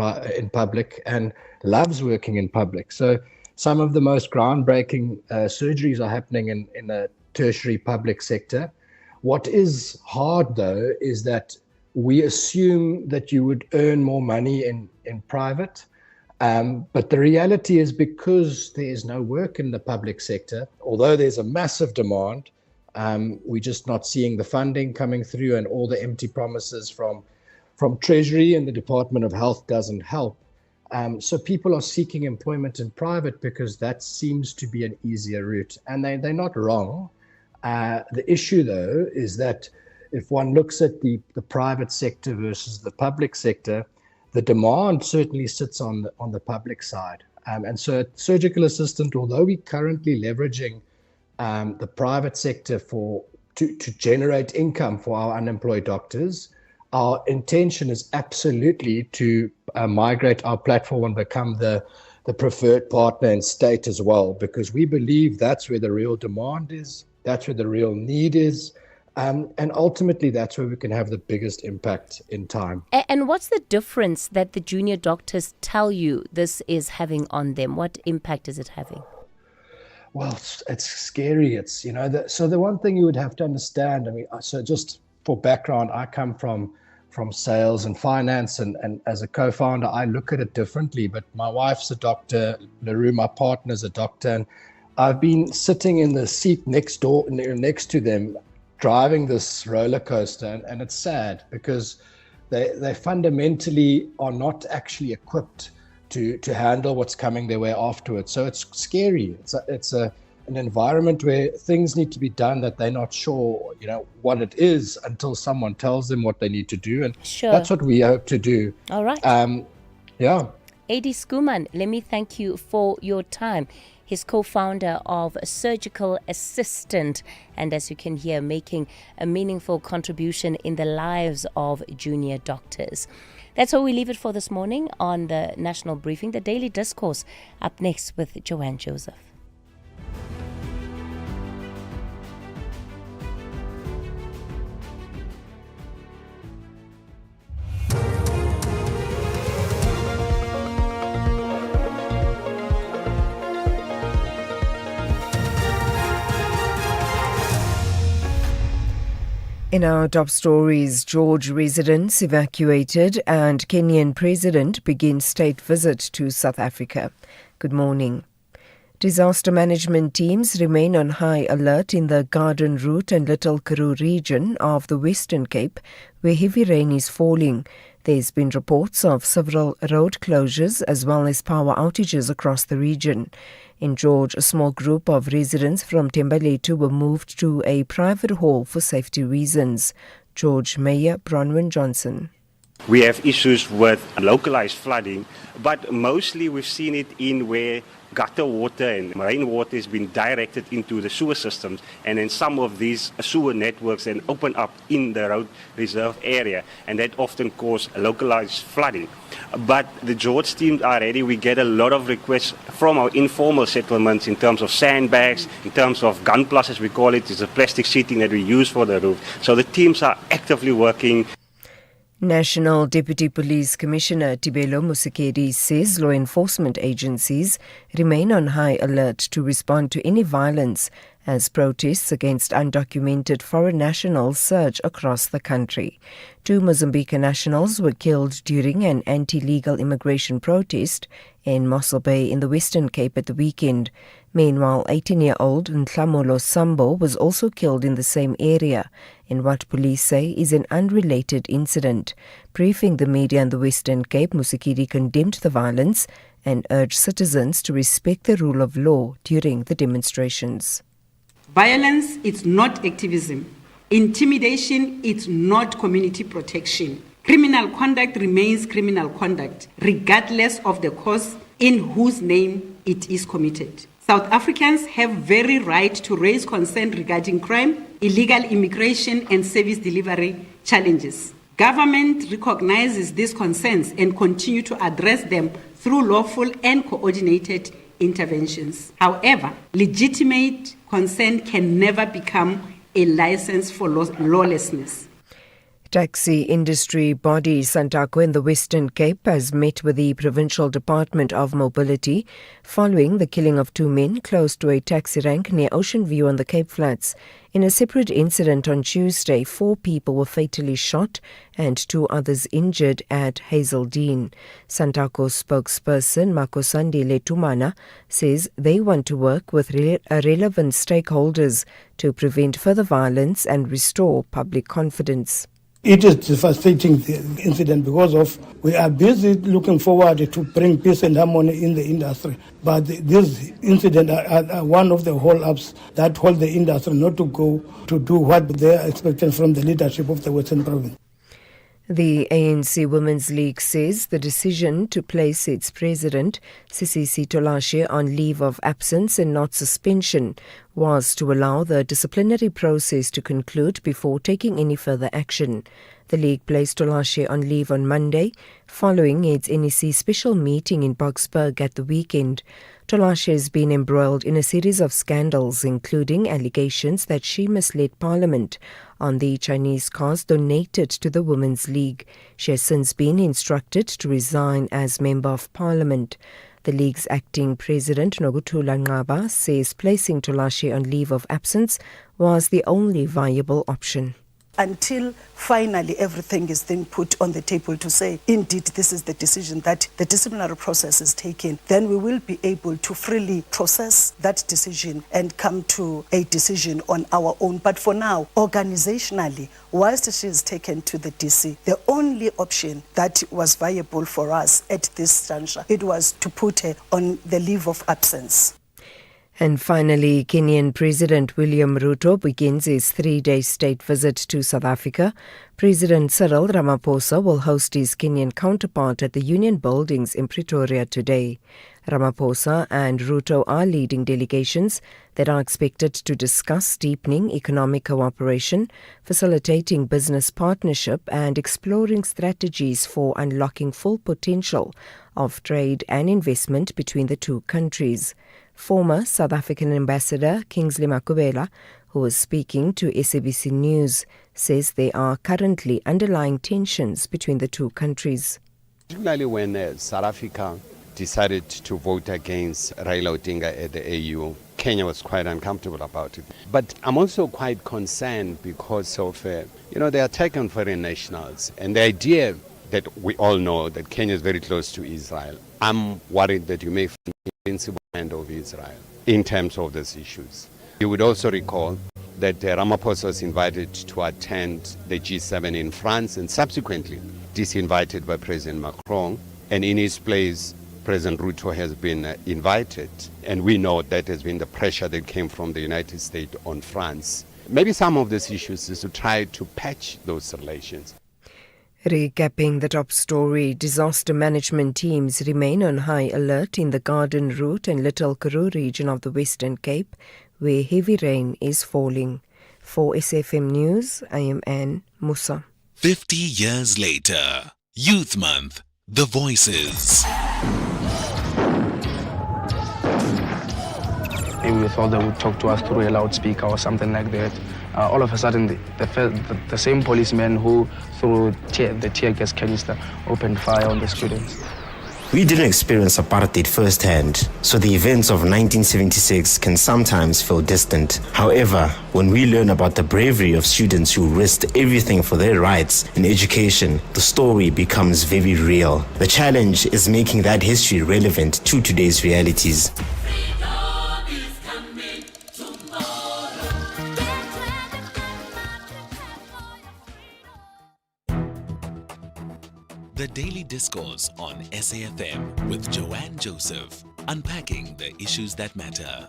public and loves working in public. So some of the most groundbreaking surgeries are happening in a tertiary public sector. What is hard, though, is that we assume that you would earn more money in private. But the reality is, because there is no work in the public sector, although there's a massive demand, we're just not seeing the funding coming through, and all the empty promises from Treasury and the Department of Health doesn't help. So people are seeking employment in private because that seems to be an easier route, and they're not wrong. The issue, though, is that if one looks at the private sector versus the public sector, the demand certainly sits on the public side. And so surgical assistant, although we're currently leveraging the private sector to generate income for our unemployed doctors, our intention is absolutely to migrate our platform and become the preferred partner in state as well, because we believe that's where the real demand is, that's where the real need is, and ultimately that's where we can have the biggest impact in time. And what's the difference that the junior doctors tell you this is having on them? What impact is it having? Well, it's scary. It's, so the one thing you would have to understand, so just for background, I come from sales and finance, and as a co-founder, I look at it differently. But my wife's a doctor, LaRue, my partner's a doctor, and I've been sitting in the seat next to them, driving this roller coaster, and it's sad because they fundamentally are not actually equipped to handle what's coming their way afterwards. So it's scary. It's an environment where things need to be done that they're not sure, what it is until someone tells them what they need to do. And that's what we hope to do. All right. Yeah. Adi Skuman, let me thank you for your time. He's co-founder of Surgical Assistant, and as you can hear, making a meaningful contribution in the lives of junior doctors. That's where we leave it for this morning on the National Briefing, the Daily Discourse, up next with Joanne Joseph. In our top stories, George residents evacuated and Kenyan president begins state visit to South Africa. Good morning. Disaster management teams remain on high alert in the Garden Route and Little Karoo region of the Western Cape, where heavy rain is falling. There's been reports of several road closures as well as power outages across the region. In George, a small group of residents from Thembalethu were moved to a private hall for safety reasons. George Mayor Bronwyn Johnson. We have issues with localized flooding, but mostly we've seen it in where gutter water and rainwater has been directed into the sewer systems, and then some of these sewer networks then open up in the road reserve area, and that often cause localized flooding. But the George teams are ready. We get a lot of requests from our informal settlements in terms of sandbags, in terms of gunplas, as we call it. It's a plastic sheeting that we use for the roof. So the teams are actively working. National Deputy Police Commissioner Tibelo Musekedi says law enforcement agencies remain on high alert to respond to any violence as protests against undocumented foreign nationals surge across the country. 2 Mozambican nationals were killed during an anti-legal immigration protest in Mossel Bay in the Western Cape at the weekend. Meanwhile, 18-year-old Ntlamulo Sambo was also killed in the same area in what police say is an unrelated incident. Briefing the media in the Western Cape, Musikiri condemned the violence and urged citizens to respect the rule of law during the demonstrations. Violence is not activism. Intimidation is not community protection. Criminal conduct remains criminal conduct, regardless of the cause in whose name it is committed. South Africans have very right to raise concern regarding crime, illegal immigration and service delivery challenges. Government recognizes these concerns and continue to address them through lawful and coordinated interventions. However, legitimate concern can never become a license for lawlessness. Taxi industry body Santaco in the Western Cape has met with the Provincial Department of Mobility following the killing of 2 men close to a taxi rank near Ocean View on the Cape Flats. In a separate incident on Tuesday, 4 people were fatally shot and 2 others injured at Hazeldean. Santaco spokesperson Makosandi Letumana says they want to work with relevant stakeholders to prevent further violence and restore public confidence. It is devastating, the incident, because of we are busy looking forward to bring peace and harmony in the industry. But this incident are one of the hold-ups that hold the industry not to go to do what they are expecting from the leadership of the Western Province. The ANC Women's League says the decision to place its president, Sisi Sitolashe, on leave of absence and not suspension was to allow the disciplinary process to conclude before taking any further action. The League placed Tolashe on leave on Monday, following its NEC special meeting in Boksburg at the weekend. Tolashe has been embroiled in a series of scandals, including allegations that she misled Parliament on the Chinese cars donated to the Women's League. She has since been instructed to resign as Member of Parliament. The League's acting president, Nokuthula Nqaba, says placing Tolashe on leave of absence was the only viable option. Until finally everything is then put on the table to say, indeed, this is the decision that the disciplinary process is taken, then we will be able to freely process that decision and come to a decision on our own. But for now, organizationally, whilst she is taken to the DC, the only option that was viable for us at this juncture, it was to put her on the leave of absence. And finally, Kenyan President William Ruto begins his 3-day state visit to South Africa. President Cyril Ramaphosa will host his Kenyan counterpart at the Union Buildings in Pretoria today. Ramaphosa and Ruto are leading delegations that are expected to discuss deepening economic cooperation, facilitating business partnership and exploring strategies for unlocking full potential of trade and investment between the two countries. Former South African Ambassador Kingsley Makubela, who was speaking to SABC News, says there are currently underlying tensions between the two countries. Particularly when South Africa decided to vote against Raila Odinga at the AU, Kenya was quite uncomfortable about it. But I'm also quite concerned because of, the attack on foreign nationals and the idea that we all know that Kenya is very close to Israel. I'm worried that you may find the invincible hand of Israel in terms of these issues. You would also recall that Ramaphosa was invited to attend the G7 in France and subsequently disinvited by President Macron. And in his place, President Ruto has been invited. And we know that has been the pressure that came from the United States on France. Maybe some of these issues is to try to patch those relations. Recapping the top story, disaster management teams remain on high alert in the Garden Route and Little Karoo region of the Western Cape, where heavy rain is falling. For SAFM News, I am Anne Musa. 50 years later, Youth Month, The Voices. Maybe we thought they would talk to us through a loudspeaker or something like that. All of a sudden, the same policemen who threw the tear gas canister opened fire on the students. We didn't experience apartheid firsthand, so the events of 1976 can sometimes feel distant. However, when we learn about the bravery of students who risked everything for their rights in education, the story becomes very real. The challenge is making that history relevant to today's realities. The Daily Discourse on SAFM with Joanne Joseph, unpacking the issues that matter.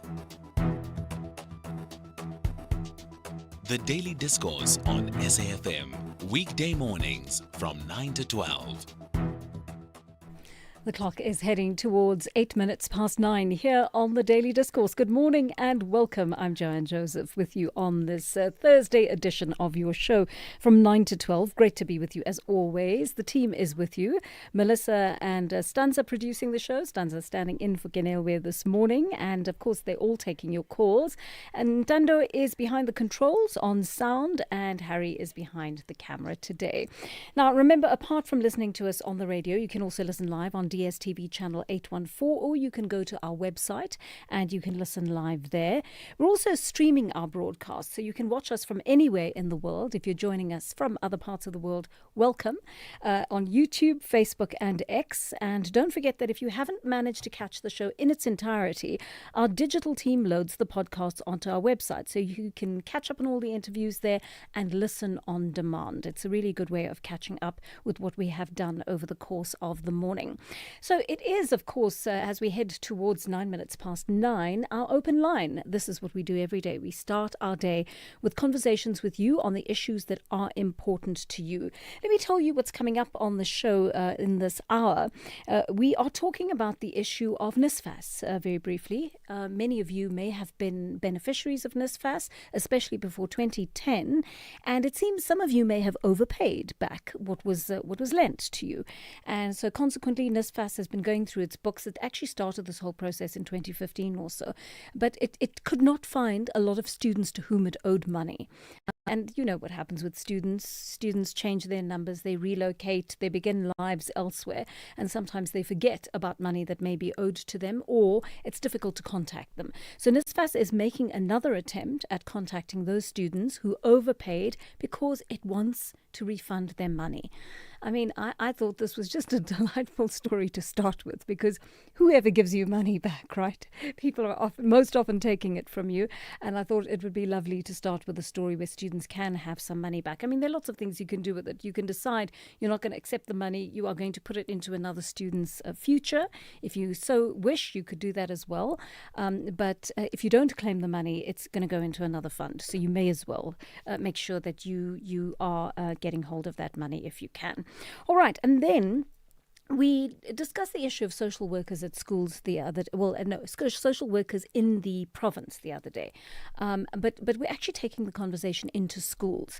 The Daily Discourse on SAFM, weekday mornings from 9 to 12. The clock is heading towards 8 minutes past 9 here on the Daily Discourse. Good morning and welcome. I'm Joanne Joseph with you on this Thursday edition of your show from 9 to 12. Great to be with you as always. The team is with you. Melissa and Stanza producing the show. Stanza standing in for Genewe this morning. And of course, they're all taking your calls. And Tando is behind the controls on sound and Harry is behind the camera today. Now, remember, apart from listening to us on the radio, you can also listen live on DSTV channel 814, or you can go to our website and you can listen live there. We're also streaming our broadcast, so you can watch us from anywhere in the world. If you're joining us from other parts of the world, welcome on YouTube, Facebook and X. And don't forget that if you haven't managed to catch the show in its entirety, our digital team loads the podcasts onto our website, so you can catch up on all the interviews there and listen on demand. It's a really good way of catching up with what we have done over the course of the morning. So it is, of course, as we head towards 9 minutes past 9, our open line. This is what we do every day. We start our day with conversations with you on the issues that are important to you. Let me tell you what's coming up on the show in this hour. We are talking about the issue of NSFAS very briefly. Many of you may have been beneficiaries of NSFAS, especially before 2010, and it seems some of you may have overpaid back what was lent to you. And so consequently, NSFAS has been going through its books. It actually started this whole process in 2015 or so, but it could not find a lot of students to whom it owed money. And you know what happens with students. Students change their numbers, they relocate, they begin lives elsewhere, and sometimes they forget about money that may be owed to them, or it's difficult to contact them. So NSFAS is making another attempt at contacting those students who overpaid because it wants to refund their money. I mean, I thought this was just a delightful story to start with, because whoever gives you money back, right? People are most often taking it from you. And I thought it would be lovely to start with a story where students can have some money back. I mean, there are lots of things you can do with it. You can decide you're not going to accept the money. You are going to put it into another student's future. If you so wish, you could do that as well. But if you don't claim the money, it's going to go into another fund. So you may as well make sure that you are getting hold of that money if you can. All right, and then we discussed the issue of social workers at schools social workers in the province the other day. But we're actually taking the conversation into schools.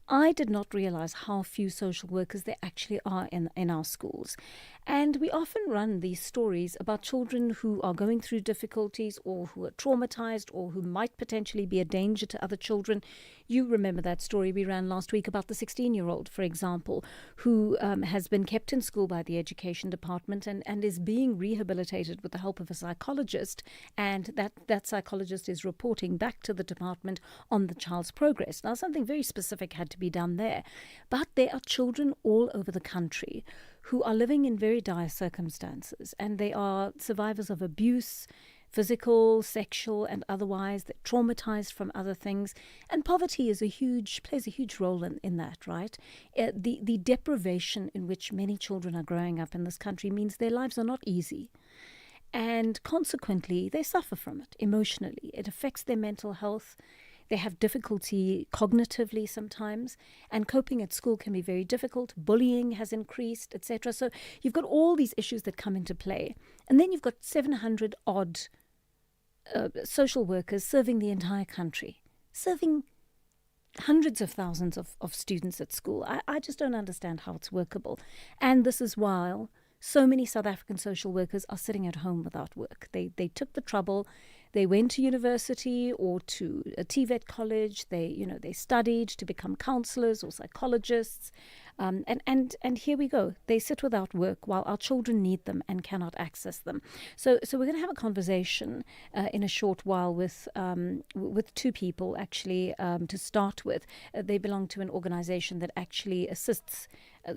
I did not realize how few social workers there actually are in our schools. And we often run these stories about children who are going through difficulties or who are traumatized or who might potentially be a danger to other children. You remember that story we ran last week about the 16-year-old, for example, who has been kept in school by the education department and is being rehabilitated with the help of a psychologist. And that psychologist is reporting back to the department on the child's progress. Now, something very specific had to be done there. But there are children all over the country who are living in very dire circumstances, and they are survivors of abuse, physical, sexual, and otherwise. They're traumatized from other things, and poverty plays a huge role in that, right? The deprivation in which many children are growing up in this country means their lives are not easy. And consequently, they suffer from it emotionally. It affects their mental health. They have difficulty cognitively sometimes, and coping at school can be very difficult. Bullying has increased, etc. So you've got all these issues that come into play. And then you've got 700 odd social workers serving the entire country, serving hundreds of thousands of students at school. I just don't understand how it's workable. And this is while so many South African social workers are sitting at home without work. They took the trouble. They went to university or to a TVET college. They studied to become counselors or psychologists. And here we go. They sit without work while our children need them and cannot access them. So we're going to have a conversation in a short while with two people, actually, to start with. They belong to an organization that actually assists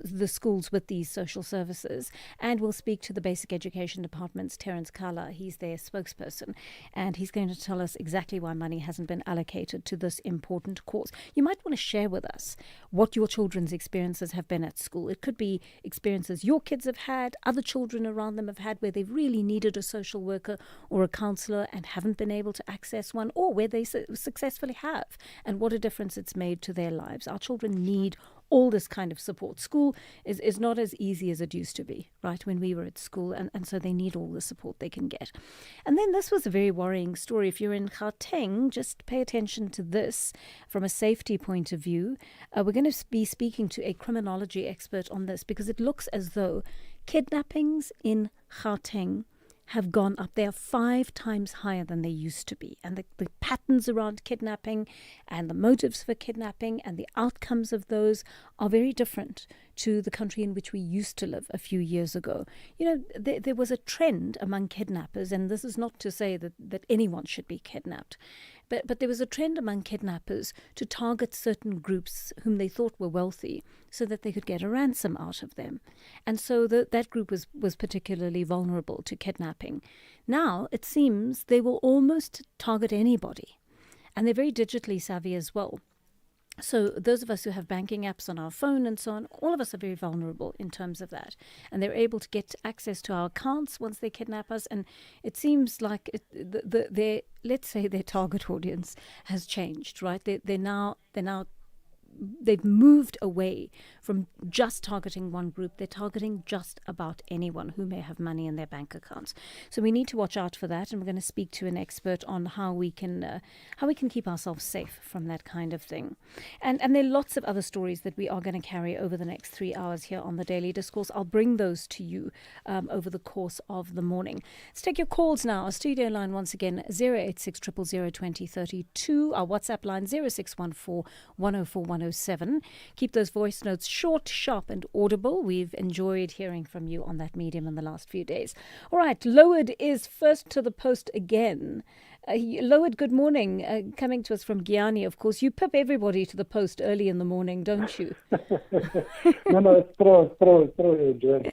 the schools with these social services, and we'll speak to the Basic Education Department's Terence Kala. He's their spokesperson, and he's going to tell us exactly why money hasn't been allocated to this important cause. You might want to share with us what your children's experiences have been at school. It could be experiences your kids have had, other children around them have had, where they've really needed a social worker or a counselor and haven't been able to access one, or where they successfully have, and what a difference it's made to their lives. Our children need all this kind of support. School is not as easy as it used to be, right, when we were at school, and so they need all the support they can get. And then this was a very worrying story. If you're in Gauteng, just pay attention to this from a safety point of view. We're going to be speaking to a criminology expert on this, because it looks as though kidnappings in Gauteng have gone up. They are 5 times higher than they used to be. And the patterns around kidnapping and the motives for kidnapping and the outcomes of those are very different to the country in which we used to live a few years ago. You know, there was a trend among kidnappers, and this is not to say that anyone should be kidnapped, but there was a trend among kidnappers to target certain groups whom they thought were wealthy so that they could get a ransom out of them. And so that group was particularly vulnerable to kidnapping. Now it seems they will almost target anybody, and they're very digitally savvy as well. So those of us who have banking apps on our phone and so on, all of us are very vulnerable in terms of that. And they're able to get access to our accounts once they kidnap us. And it seems like let's say their target audience has changed, right? They've moved away from just targeting one group. They're targeting just about anyone who may have money in their bank accounts. So we need to watch out for that, and we're going to speak to an expert on how we can keep ourselves safe from that kind of thing. And there are lots of other stories that we are going to carry over the next 3 hours here on the Daily Discourse. I'll bring those to you over the course of the morning. Let's take your calls now. Our studio line once again, 086 000 2032. Our WhatsApp line, 0614 104 107. Keep those voice notes short, sharp and audible. We've enjoyed hearing from you on that medium in the last few days. All right, Lowered is first to the post again. Lowered, good morning. Coming to us from Guyana, of course. You pip everybody to the post early in the morning, don't you? No, it's true, Joanne.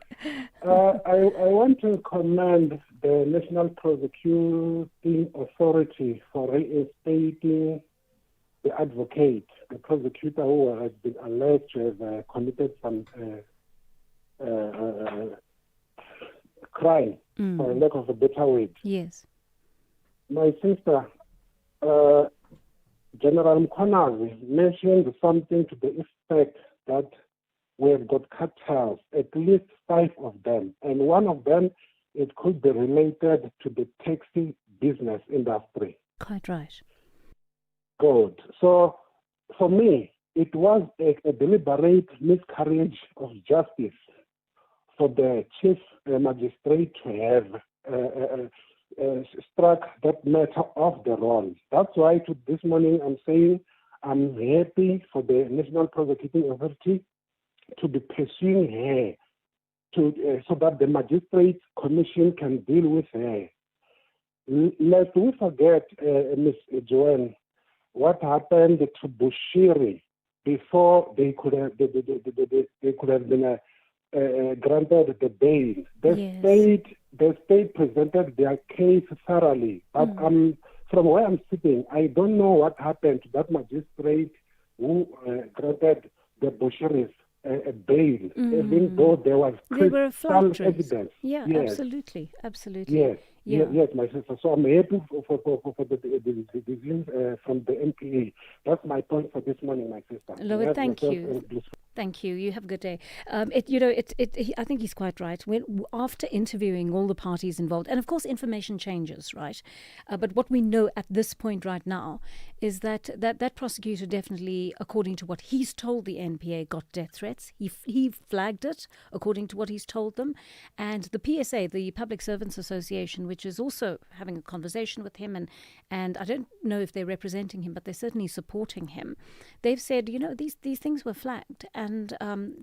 I want to commend the National Prosecuting Authority for reinstating the advocate, the prosecutor who has been alleged to have committed some crime, for lack of a better word. Yes. My sister, General Mkonazi, mentioned something to the effect that we have got cartels, at least 5 of them, and one of them, it could be related to the taxi business industry. Quite right. Good. So, for me, it was a deliberate miscarriage of justice for the chief magistrate to have struck that matter off the roll. That's why this morning I'm saying I'm happy for the National Prosecuting Authority to be pursuing her so that the Magistrate Commission can deal with her. Lest we forget, Ms. Joanne, what happened to Bushiri before they could have been granted the bail. The state presented their case thoroughly, but from where I'm sitting, I don't know what happened to that magistrate who granted the Bushiris a bail, even though there was crystal evidence. Yeah, yes. Absolutely. Yes. Yeah. Yes, my sister. So I'm happy for the decision from the MPA. That's my point for this morning, my sister. Lowered, thank you. Thank you. You have a good day. I think he's quite right. After interviewing all the parties involved, and of course information changes, right? But what we know at this point right now is that prosecutor definitely, according to what he's told the NPA, got death threats. He flagged it according to what he's told them. And the PSA, the Public Servants Association, which is also having a conversation with him, and I don't know if they're representing him, but they're certainly supporting him. They've said, these things were flagged. and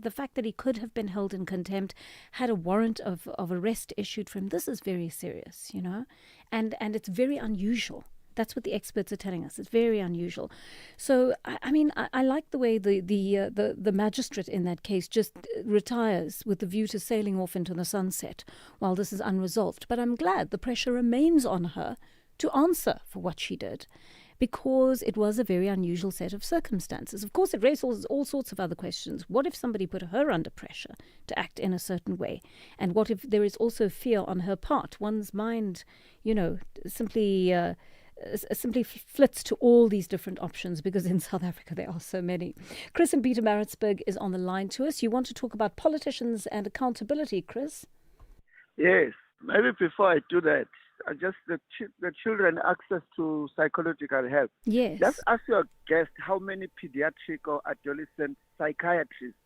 the fact that he could have been held in contempt, had a warrant of arrest issued for him. This is very serious, you know, and it's very unusual. That's what the experts are telling us. It's very unusual. So, I mean, I like the way the magistrate in that case just retires with the view to sailing off into the sunset while this is unresolved. But I'm glad the pressure remains on her to answer for what she did, because it was a very unusual set of circumstances. Of course, it raises all sorts of other questions. What if somebody put her under pressure to act in a certain way? And what if there is also fear on her part? One's mind, you know, simply flits to all these different options, because in South Africa there are so many. Chris in Pietermaritzburg is on the line to us. You want to talk about politicians and accountability, Chris? Yes. Maybe before I do that, just the children access to psychological help. Yes. Just ask your guest how many pediatric or adolescent psychiatrists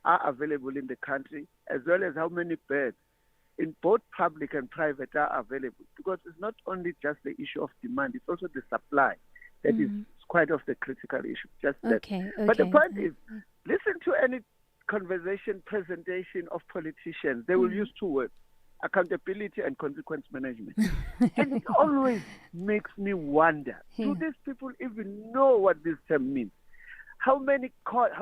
are available in the country, as well as how many beds in both public and private are available. Because it's not only just the issue of demand, it's also the supply that is quite of the critical issue. Just that. But the point is, listen to any conversation, presentation of politicians. They will use two words: accountability and consequence management. And it always makes me wonder, do these people even know what this term means? How many court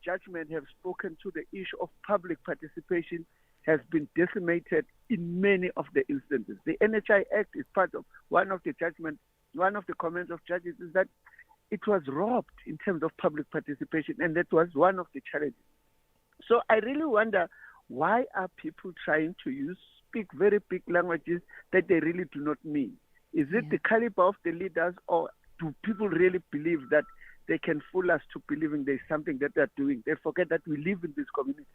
judgments have spoken to the issue of public participation has been decimated in many of the instances. The NHI Act is part of one of the judgments. One of the comments of judges is that it was robbed in terms of public participation, and that was one of the challenges. So I really wonder, why are people trying to speak very big languages that they really do not mean? Is it the caliber of the leaders, or do people really believe that they can fool us to believing there's something that they're doing? They forget that we live in these communities.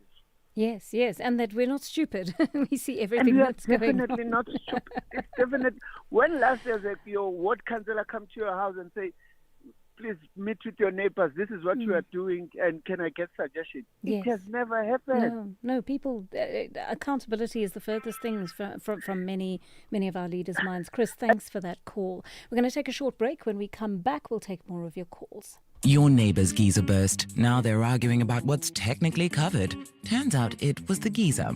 Yes, and that we're not stupid. We see everything that's going on. And we are definitely not stupid. It's definitely. When last does your ward councillor come to your house and say, please meet with your neighbors, this is what you are doing, and can I get suggestions? Yes. It has never happened. No, people, accountability is the furthest thing from many of our leaders' minds. Chris, thanks for that call. We're going to take a short break. When we come back, we'll take more of your calls. Your neighbor's geyser burst. Now they're arguing about what's technically covered. Turns out it was the geyser,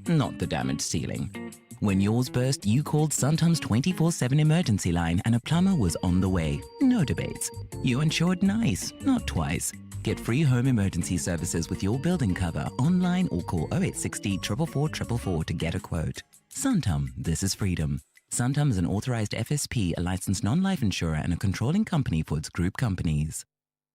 not the damaged ceiling. When yours burst, you called Santam's 24/7 emergency line and a plumber was on the way. No debates. You insured nice, not twice. Get free home emergency services with your building cover online or call 0860 444 444 to get a quote. Santam, this is freedom. Santam is an authorized FSP, a licensed non-life insurer, and a controlling company for its group companies.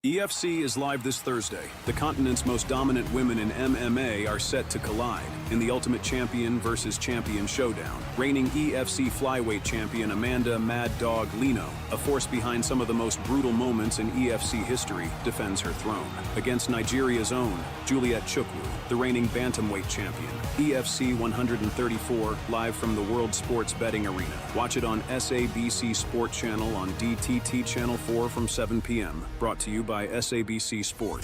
EFC is live this Thursday. The continent's most dominant women in MMA are set to collide in the Ultimate Champion versus Champion showdown. Reigning EFC flyweight champion Amanda Mad Dog Lino, a force behind some of the most brutal moments in EFC history, defends her throne against Nigeria's own Juliet Chukwu, the reigning bantamweight champion. EFC 134, live from the World Sports Betting Arena. Watch it on SABC Sport Channel on DTT Channel 4 from 7 p.m. Brought to you by SABC Sport.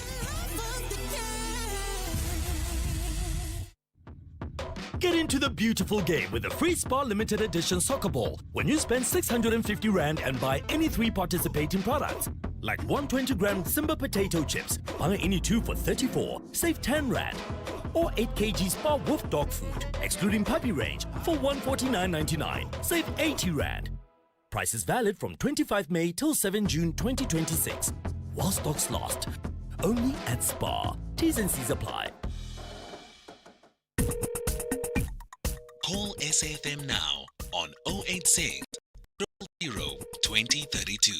Get into the beautiful game with the Free Spa Limited Edition Soccer Ball when you spend 650 Rand and buy any 3 participating products. Like 120-gram Simba potato chips, buy any 2 for 34, save 10 Rand. Or 8 kg Spa Wolf dog food, excluding puppy range, for 149.99, save 80 Rand. Price is valid from 25 May till 7 June 2026. While stocks last. Only at Spa. T's and C's apply. Call SAFM now on 086 000 2032.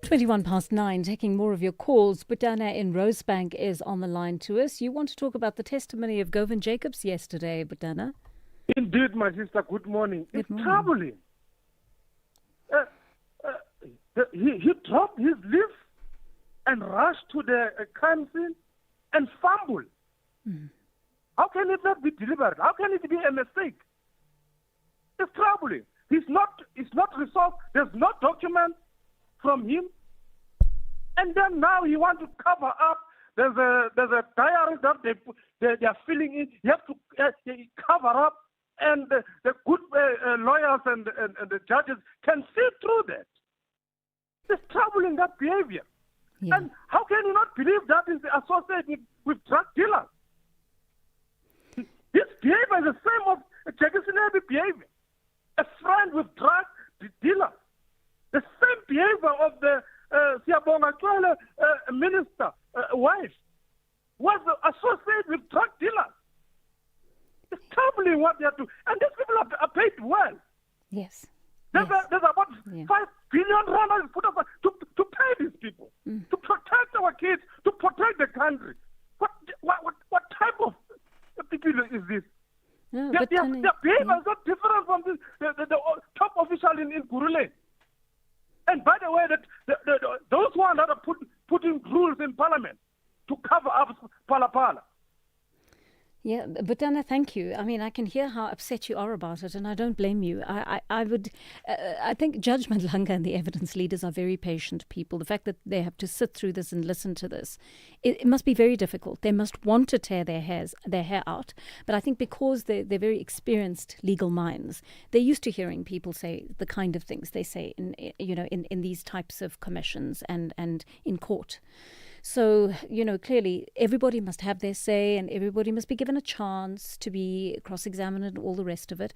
9:21, taking more of your calls. Butana in Rosebank is on the line to us. You want to talk about the testimony of Govan Jacobs yesterday, Butana? Indeed, my sister. Good morning. It's troubling. He dropped his leaf and rushed to the crime scene and fumbled. How can it not be deliberate? How can it be a mistake? It's troubling. It's not resolved. There's no document from him. And then now he wants to cover up. There's a diary that they are filling in. You have to cover up, and the good lawyers and the judges can see through that. It's troubling, that behavior. Yeah. And how can you not believe that is associated with drug dealers? This behavior is the same of Jackie Sinebi behavior. A friend with drug dealers. The same behavior of the Siyabonga Chwele minister wife was associated with drug dealers. It's troubling what they are doing. And these people are paid well. Yes. There's about 5 billion rand put aside to pay these people, to protect our kids, to protect the country. What type of people is this? No, their behavior is not different from the top official in Gurule. And by the way, those ones that are putting rules in parliament to cover up Pala. Yeah, but Dana, thank you. I mean, I can hear how upset you are about it, and I don't blame you. I think Judge Madlanga and the evidence leaders are very patient people. The fact that they have to sit through this and listen to this, it must be very difficult. They must want to tear their hair out, but I think because they're very experienced legal minds, they're used to hearing people say the kind of things they say in these types of commissions and in court. So, clearly everybody must have their say and everybody must be given a chance to be cross-examined and all the rest of it.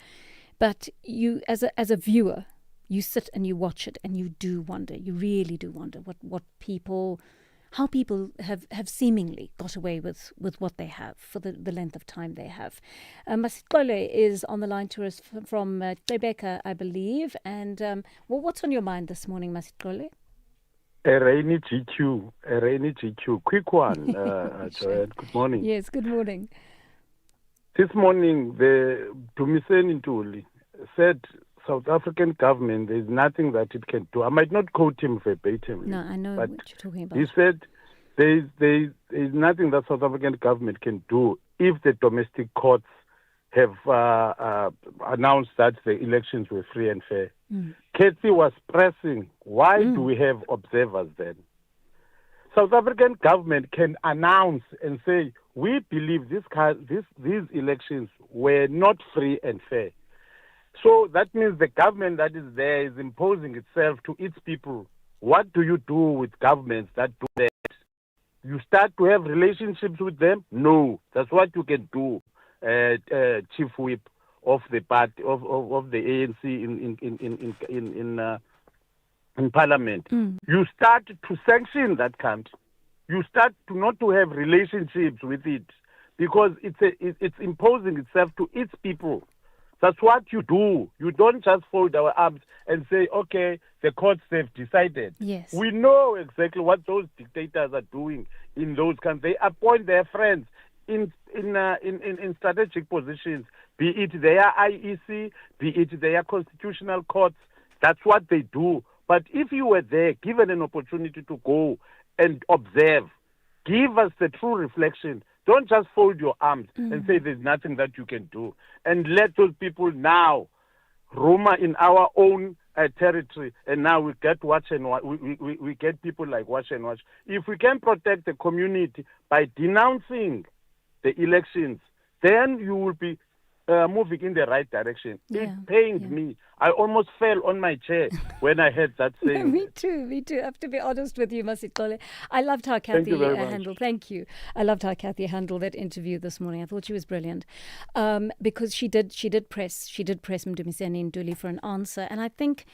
But you, as a viewer, you sit and you watch it and you do wonder, you really do wonder how people have seemingly got away with what they have for the length of time they have. Masitlole is on the line to us from Rebecca, I believe. And what's on your mind this morning, Masitlole? A rainy GQ. Quick one, Joanne. Good morning. Yes, good morning. This morning, the Dumiseni Ntuli said South African government, there's nothing that it can do. I might not quote him verbatim. No, I know what you're talking about. He said there's nothing that South African government can do if the domestic courts have announced that the elections were free and fair. Kathy was pressing, why do we have observers then? South African government can announce and say, we believe these elections were not free and fair. So that means the government that is there is imposing itself to its people. What do you do with governments that do that? You start to have relationships with them? No. That's what you can do, Chief Whip of the party of the ANC in Parliament. You start to sanction that country. You start to not to have relationships with it because it's imposing itself to its people. That's what you do. You don't just fold our arms and say, okay, the courts have decided. Yes. We know exactly what those dictators are doing in those countries. They appoint their friends in strategic positions, be it their IEC, be it their constitutional courts. That's what they do. But if you were there, given an opportunity to go and observe, give us the true reflection. Don't just fold your arms and say there's nothing that you can do. And let those people now rumor in our own territory, and now we get watch and watch. We get people like watch and watch. If we can protect the community by denouncing the elections, then you will be moving in the right direction. It pains me. I almost fell on my chair when I heard that saying. Me too. I have to be honest with you, Masitlole. I loved how Kathy handled. Thank you. I loved how Kathy handled that interview this morning. I thought she was brilliant because she did press Mdumiseni Nduli for an answer, and I think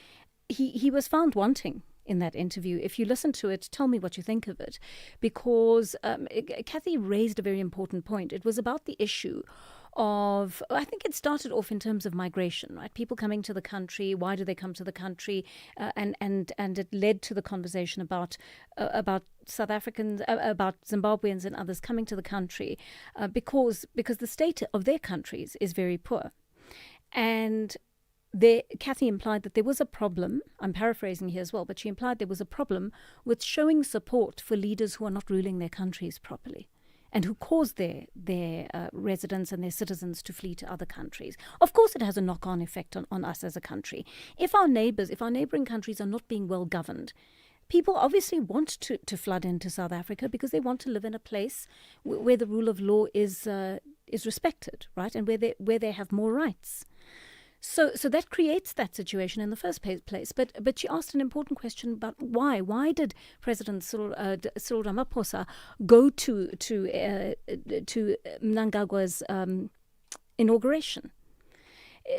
he was found wanting in that interview. If you listen to it, tell me what you think of it, because Kathy raised a very important point. It was about the issue of, I think it started off in terms of migration, right? People coming to the country. Why do they come to the country? And it led to the conversation about South Africans, about Zimbabweans and others coming to the country because the state of their countries is very poor. And Kathy implied that there was a problem, I'm paraphrasing here as well, but she implied there was a problem with showing support for leaders who are not ruling their countries properly and who cause their residents and their citizens to flee to other countries. Of course, it has a knock-on effect on us as a country. If our neighboring countries are not being well governed, people obviously want to flood into South Africa because they want to live in a place where the rule of law is respected, right, and where they have more rights. So that creates that situation in the first place. But she asked an important question about why. Why did President Cyril Ramaphosa go to Mnangagwa's inauguration?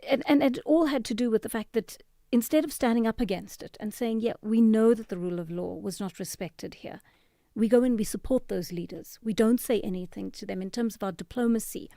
And it all had to do with the fact that instead of standing up against it and saying, yeah, we know that the rule of law was not respected here, we go in, we support those leaders. We don't say anything to them in terms of our diplomacy.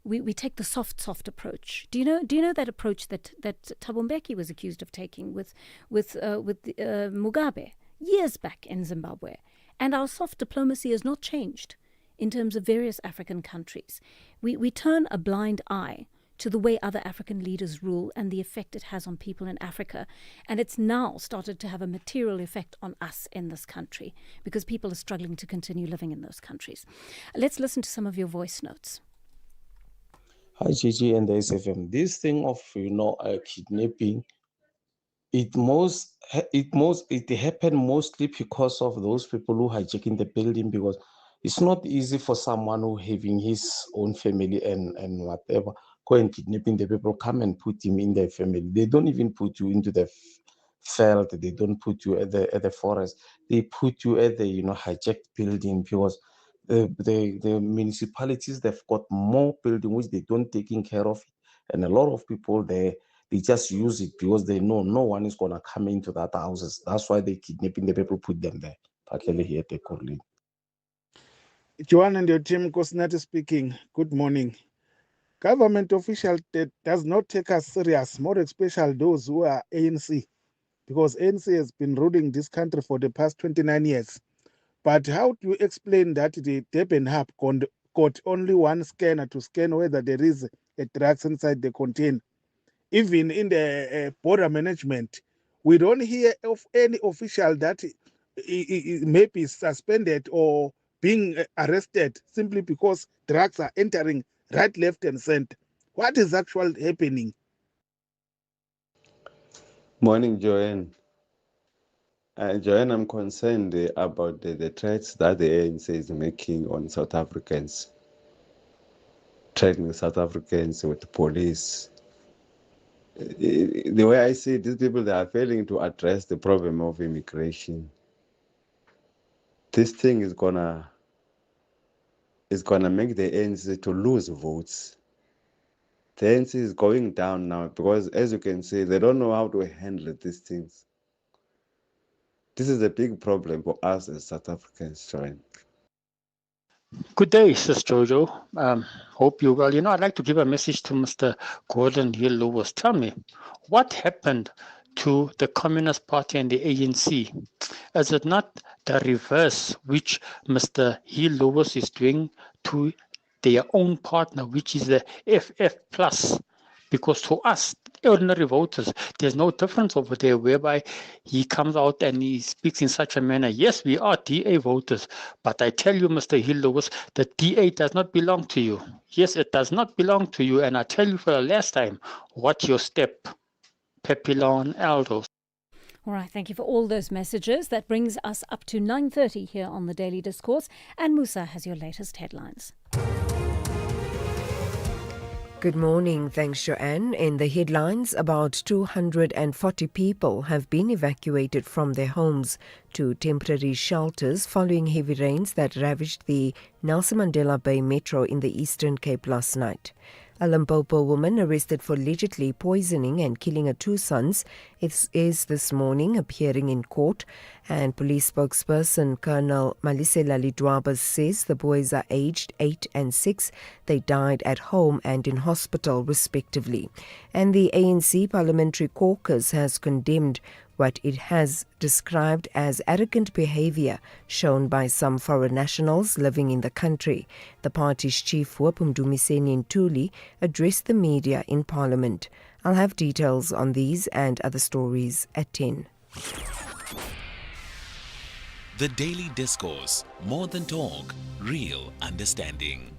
We take the soft approach. Do you know that approach that Thabo Mbeki was accused of taking with Mugabe years back in Zimbabwe? And our soft diplomacy has not changed in terms of various African countries. We turn a blind eye to the way other African leaders rule and the effect it has on people in Africa. And it's now started to have a material effect on us in this country because people are struggling to continue living in those countries. Let's listen to some of your voice notes. Hi, Gigi and the SFM. This thing of kidnapping, it happened mostly because of those people who hijacking the building, because it's not easy for someone who having his own family and whatever go and kidnapping the people, come and put him in their family. They don't even put you into the field. They don't put you at the forest. They put you at the hijacked building because the municipalities, they've got more buildings which they don't taking care of it. And a lot of people they just use it because they know no one is gonna come into that houses. That's why they kidnapping the people, put them there. Here, Joanne and your team, Kosnati speaking. Good morning. Government official that does not take us serious, more especially those who are ANC, because ANC has been ruling this country for the past 29 years. But how do you explain that the Durban hub got only one scanner to scan whether there is a drugs inside the container? Even in the border management, we don't hear of any official that may be suspended or being arrested simply because drugs are entering right, left, and center. What is actually happening? Morning, Joanne. Joanne, I'm concerned about the threats that the ANC is making on South Africans, threatening South Africans with the police. The way I see it, these people, they are failing to address the problem of immigration. This thing is gonna make the ANC to lose votes. The ANC is going down now because, as you can see, they don't know how to handle these things. This is a big problem for us as South Africans, Joanne. Good day, Sis Jojo. Hope you're well. I'd like to give a message to Mr. Gordon Hill-Lewis. Tell me, what happened to the Communist Party and the ANC? Is it not the reverse which Mr. Hill-Lewis is doing to their own partner, which is the FF+? Because to us, ordinary voters, there's no difference over there whereby he comes out and he speaks in such a manner. Yes, we are DA voters, but I tell you, Mr. Hill-Lewis, the DA does not belong to you. Yes, it does not belong to you. And I tell you for the last time, what's your step? Pepilon Aldos. All right, thank you for all those messages. That brings us up to 9:30 here on the Daily Discourse. And Musa has your latest headlines. Good morning. Thanks, Joanne. In the headlines, about 240 people have been evacuated from their homes to temporary shelters following heavy rains that ravaged the Nelson Mandela Bay Metro in the Eastern Cape last night. A Limpopo woman arrested for allegedly poisoning and killing her two sons is this morning appearing in court, and police spokesperson Colonel Malisela Lidwaba says the boys are aged 8 and 6. They died at home and in hospital respectively. And the ANC Parliamentary Caucus has condemned what it has described as arrogant behavior shown by some foreign nationals living in the country. The party's chief whip, Mdumiseni Ntuli, addressed the media in Parliament. I'll have details on these and other stories at 10. The Daily Discourse, more than talk, real understanding.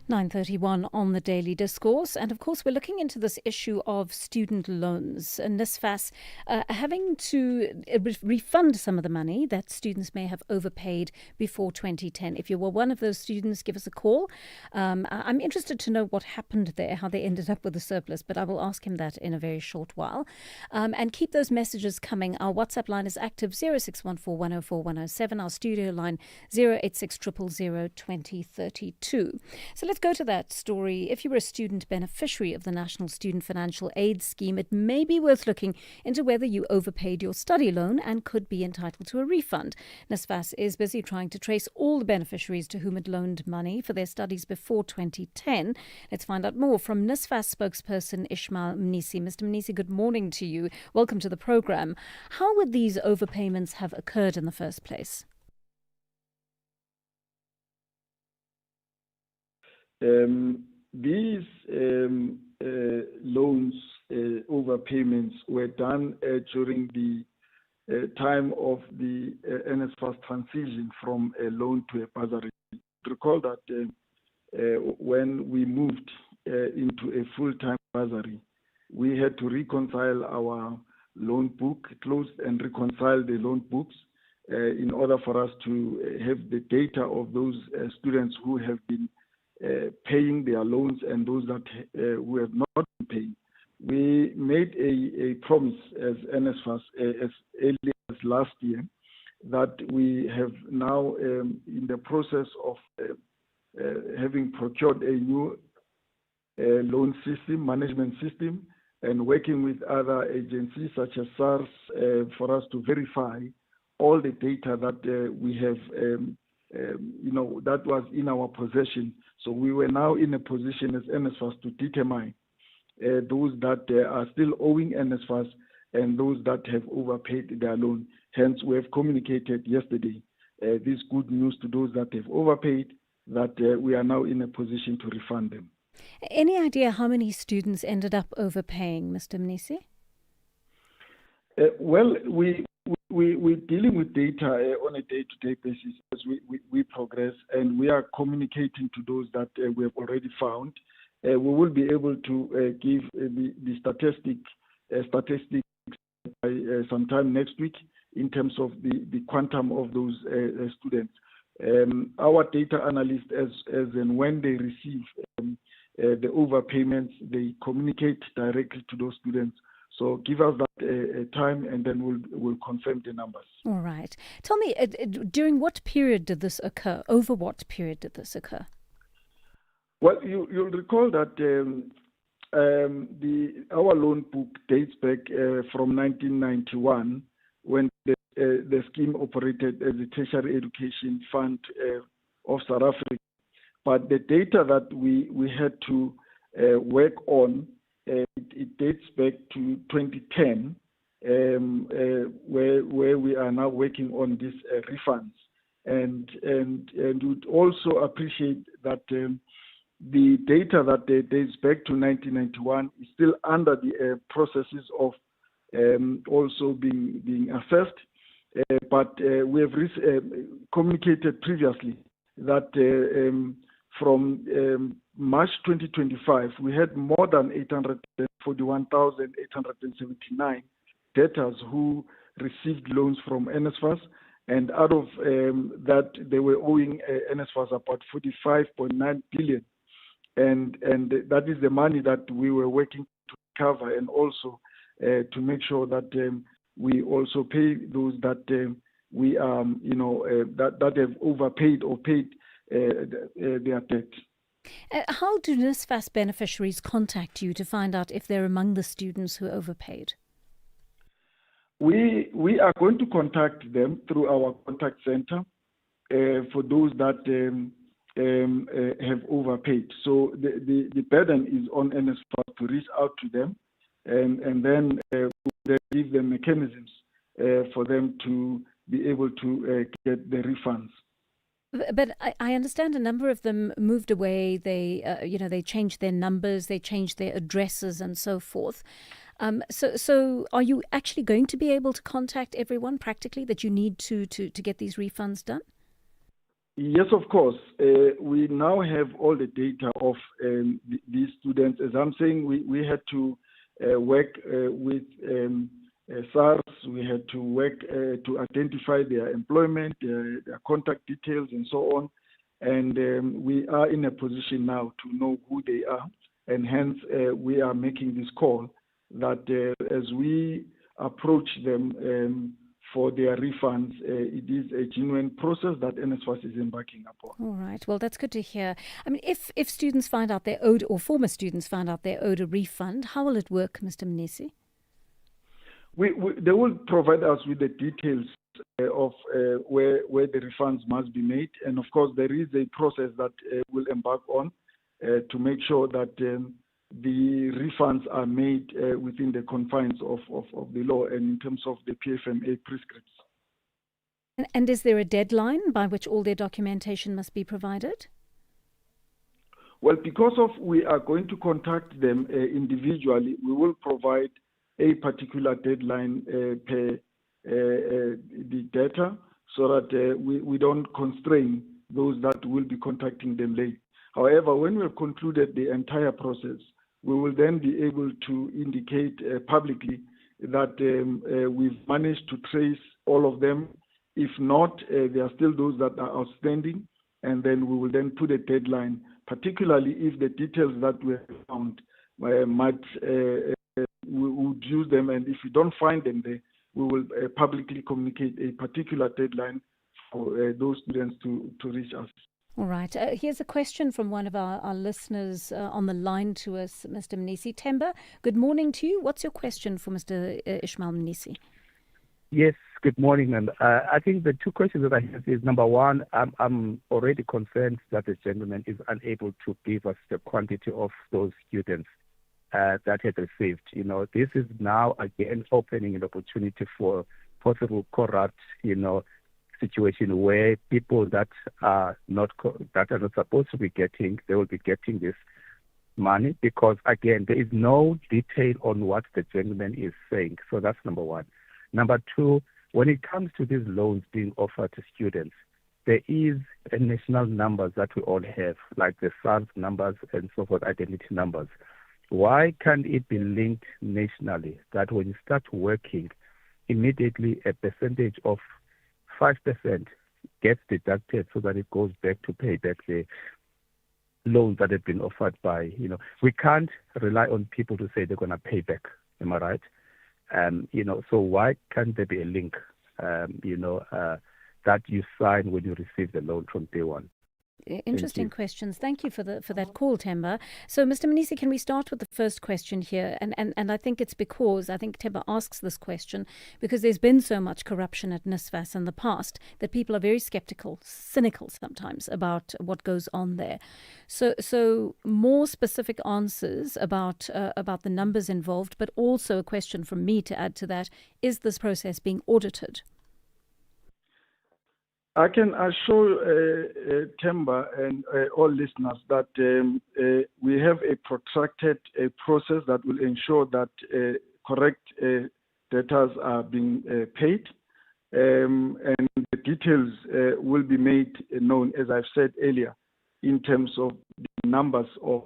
9:31 on the Daily Discourse. And of course, we're looking into this issue of student loans. NSFAS having to refund some of the money that students may have overpaid before 2010. If you were one of those students, give us a call. I'm interested to know what happened there, how they ended up with a surplus, but I will ask him that in a very short while. And keep those messages coming. Our WhatsApp line is active 0614 104 107. Our studio line 086 000 2032. So let's go to that story. If you were a student beneficiary of the National Student Financial Aid Scheme, it may be worth looking into whether you overpaid your study loan and could be entitled to a refund. NSFAS is busy trying to trace all the beneficiaries to whom it loaned money for their studies before 2010. Let's find out more from NSFAS spokesperson Ishmael Mnisi. Mr. Mnisi, good morning to you. Welcome to the program. How would these overpayments have occurred in the first place? These loans overpayments were done during the time of the NSFAS transition from a loan to a bursary. Recall that when we moved into a full-time bursary, we had to reconcile our loan book, close and reconcile the loan books in order for us to have the data of those students who have been paying their loans and those that who have not been paying. We made a promise as NSFAS as early as last year that we have now in the process of having procured a new loan system, management system, and working with other agencies such as SARS for us to verify all the data that we have that was in our possession. So we were now in a position as NSFAS to determine those that are still owing NSFAS and those that have overpaid their loan. Hence, we have communicated yesterday this good news to those that have overpaid, that we are now in a position to refund them. Any idea how many students ended up overpaying, Mr. Mnisi? Well, we're dealing with data on a day-to-day basis as we progress, and we are communicating to those that we have already found. We will be able to give the statistics by sometime next week in terms of the quantum of those students. Our data analysts, as and when they receive the overpayments, they communicate directly to those students. So give us that time, and then we'll confirm the numbers. All right. Tell me, during what period did this occur? Over what period did this occur? Well, you'll recall that our loan book dates back from 1991, when the scheme operated as a tertiary education fund of South Africa. But the data that we had to work on, it dates back to 2010, where we are now working on these refunds, and would also appreciate that the data that dates back to 1991 is still under the processes of also being assessed, but we have communicated previously that from March 2025, we had more than 841,879 debtors who received loans from NSFAS, and out of that, they were owing NSFAS about 45.9 billion, and that is the money that we were working to recover, and also to make sure that we also pay those that we that have overpaid or paid their debt. How do NSFAS beneficiaries contact you to find out if they're among the students who overpaid? We are going to contact them through our contact center for those that have overpaid. So the burden is on NSFAS to reach out to them, and then we'll give them mechanisms for them to be able to get the refunds. But I understand a number of them moved away. They, they changed their numbers, they changed their addresses, and so forth. So, are you actually going to be able to contact everyone practically that you need to get these refunds done? Yes, of course. We now have all the data of these students. As I'm saying, we had to work with SARS. We had to work to identify their employment, their contact details, and so on. And we are in a position now to know who they are. And hence, we are making this call that as we approach them for their refunds, it is a genuine process that NSFAS is embarking upon. All right. Well, that's good to hear. I mean, if students find out they're owed, or former students find out they're owed a refund, how will it work, Mr. Mnisi? They will provide us with the details of where the refunds must be made. And of course, there is a process that we'll embark on to make sure that the refunds are made within the confines of the law and in terms of the PFMA prescripts. And is there a deadline by which all their documentation must be provided? Well, because of we are going to contact them individually, we will provide a particular deadline per the data so that we don't constrain those that will be contacting them late. However, when we have concluded the entire process, we will then be able to indicate publicly that we've managed to trace all of them. If not, there are still those that are outstanding, and then we will then put a deadline, particularly if the details that we have found might, we would use them, and if we don't find them there, we will publicly communicate a particular deadline for those students to reach us. All right. Here's a question from one of our listeners on the line to us, Mr. Mnisi. Temba, good morning to you. What's your question for Mr. Ishmael Mnisi? Yes, good morning. And I think the two questions that I have is, number one, I'm already concerned that the gentleman is unable to give us the quantity of those students that had received. You know, this is now again opening an opportunity for possible corrupt, situation where people that are not supposed to be getting, they will be getting this money, because again there is no detail on what the gentleman is saying. So that's number one. Number two, when it comes to these loans being offered to students, there is a national numbers that we all have, like the SARS numbers and so forth, identity numbers. Why can't it be linked nationally, that when you start working, immediately a percentage of 5% gets deducted so that it goes back to pay back the loans that have been offered by, we can't rely on people to say they're going to pay back. Am I right? So why can't there be a link, that you sign when you receive the loan from day one? Interesting questions. Thank you for that call, Temba. So, Mr. Mnisi, can we start with the first question here? And I think it's because I think Temba asks this question because there's been so much corruption at NSFAS in the past that people are very skeptical, cynical sometimes about what goes on there. So more specific answers about the numbers involved, but also a question from me to add to that: is this process being audited? I can assure Temba and all listeners that we have a protracted process that will ensure that correct debtors are being paid, and the details will be made known, as I've said earlier, in terms of the numbers of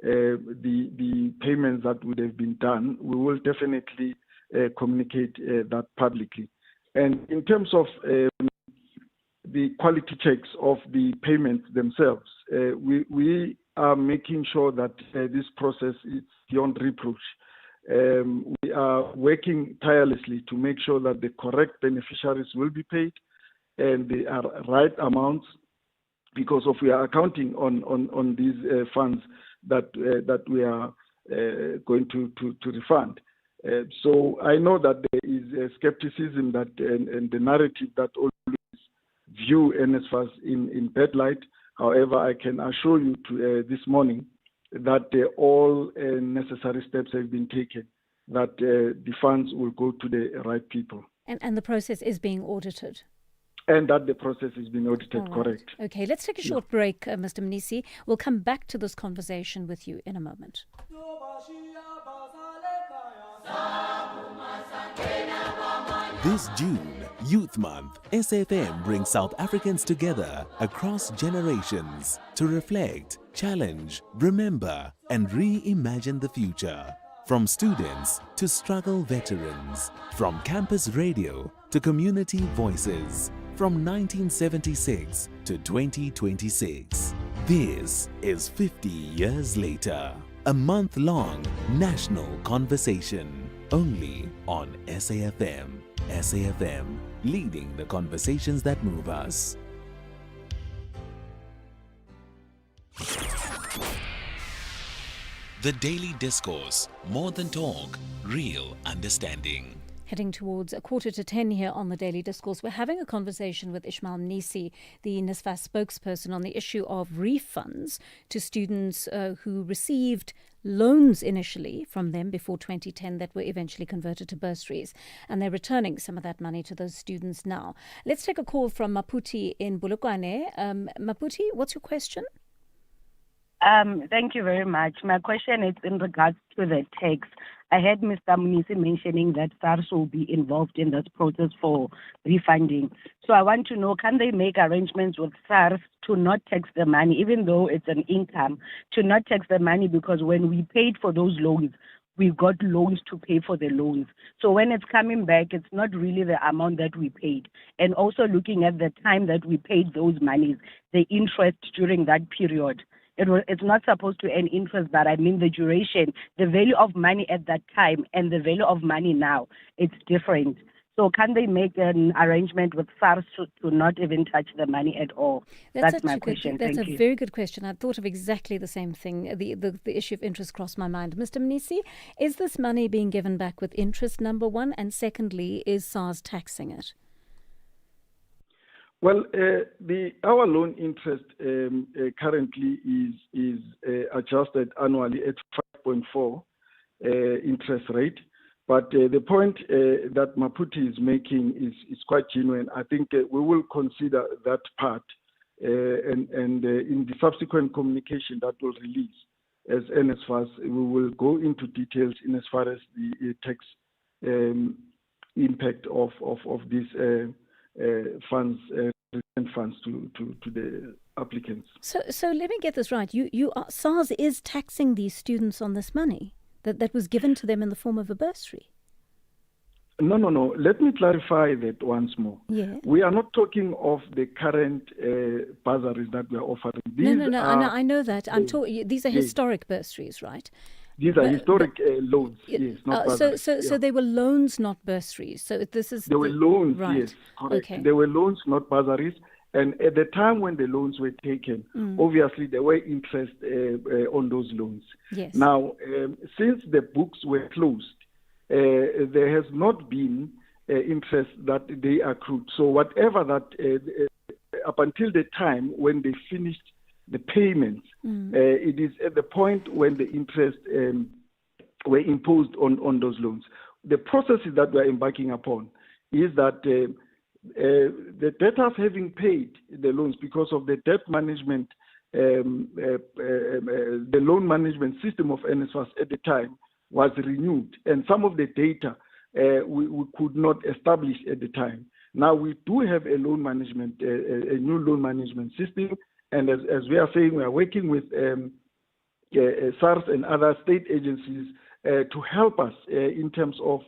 the payments that would have been done. We will definitely communicate that publicly. And in terms of the quality checks of the payments themselves, we are making sure that this process is beyond reproach. We are working tirelessly to make sure that the correct beneficiaries will be paid and the right amounts, because of we are accounting on these funds that we are going to refund. So I know that there is a skepticism that and the narrative that always view NSFAS in bad light. However, I can assure you this morning that all necessary steps have been taken, that the funds will go to the right people. And the process is being audited. And that the process is being audited, right. Correct. Okay, let's take a short break, Mr. Mnisi. We'll come back to this conversation with you in a moment. This June, Youth Month, SAfm brings South Africans together across generations to reflect, challenge, remember, and reimagine the future. From students to struggle veterans, from campus radio to community voices, from 1976 to 2026. This is 50 years later, a month-long national conversation, only on SAfm. SAfm, leading the conversations that move us. The Daily Discourse, more than talk, real understanding. Heading towards 9:45 here on the Daily Discourse, we're having a conversation with Ishmael Mnisi, the NSFAS spokesperson, on the issue of refunds to students who received loans initially from them before 2010 that were eventually converted to bursaries. And they're returning some of that money to those students now. Let's take a call from Maputi in Bulukwane. Maputi, what's your question? Thank you very much. My question is in regards to the tax. I heard Mr. Mnisi mentioning that SARS will be involved in this process for refunding. So I want to know, can they make arrangements with SARS to not tax the money, even though it's an income, to not tax the money, because when we paid for those loans, we got loans to pay for the loans. So when it's coming back, it's not really the amount that we paid. And also looking at the time that we paid those monies, the interest during that period. It's not supposed to earn interest, but I mean the duration, the value of money at that time and the value of money now, it's different. So can they make an arrangement with SARS to not even touch the money at all? That's my question. That's Thank a you. very good question. I thought of exactly the same thing. The issue of interest crossed my mind. Mr. Mnisi, is this money being given back with interest, number one? And secondly, is SARS taxing it? Well, our loan interest currently is adjusted annually at 5.4 interest rate. But the point that Maputi is making is quite genuine. I think we will consider that part, and in the subsequent communication that we'll release as NSFAS, we will go into details in as far as the tax impact of these funds, return funds to the applicants. So let me get this right. SARS is taxing these students on this money that was given to them in the form of a bursary. No. Let me clarify that once more. Yeah. We are not talking of the current bursaries that we are offering. No. I know that. I'm talking. These are historic bursaries, right? These are historic loans, yes, not bursaries. So they were loans, not bursaries. So this is... They were loans, right. Yes, correct. Okay. They were loans, not bursaries. And at the time when the loans were taken, obviously there were interest on those loans. Yes. Now, since the books were closed, there has not been interest that they accrued. So whatever that, up until the time when they finished the payments, it is at the point when the interest were imposed on those loans. The processes that we're embarking upon is that the debtors having paid the loans because of the debt management, the loan management system of NSFAS at the time was renewed, and some of the data we could not establish at the time. Now we do have a loan management, a new loan management system. And as we are saying, we are working with SARS and other state agencies to help us in terms of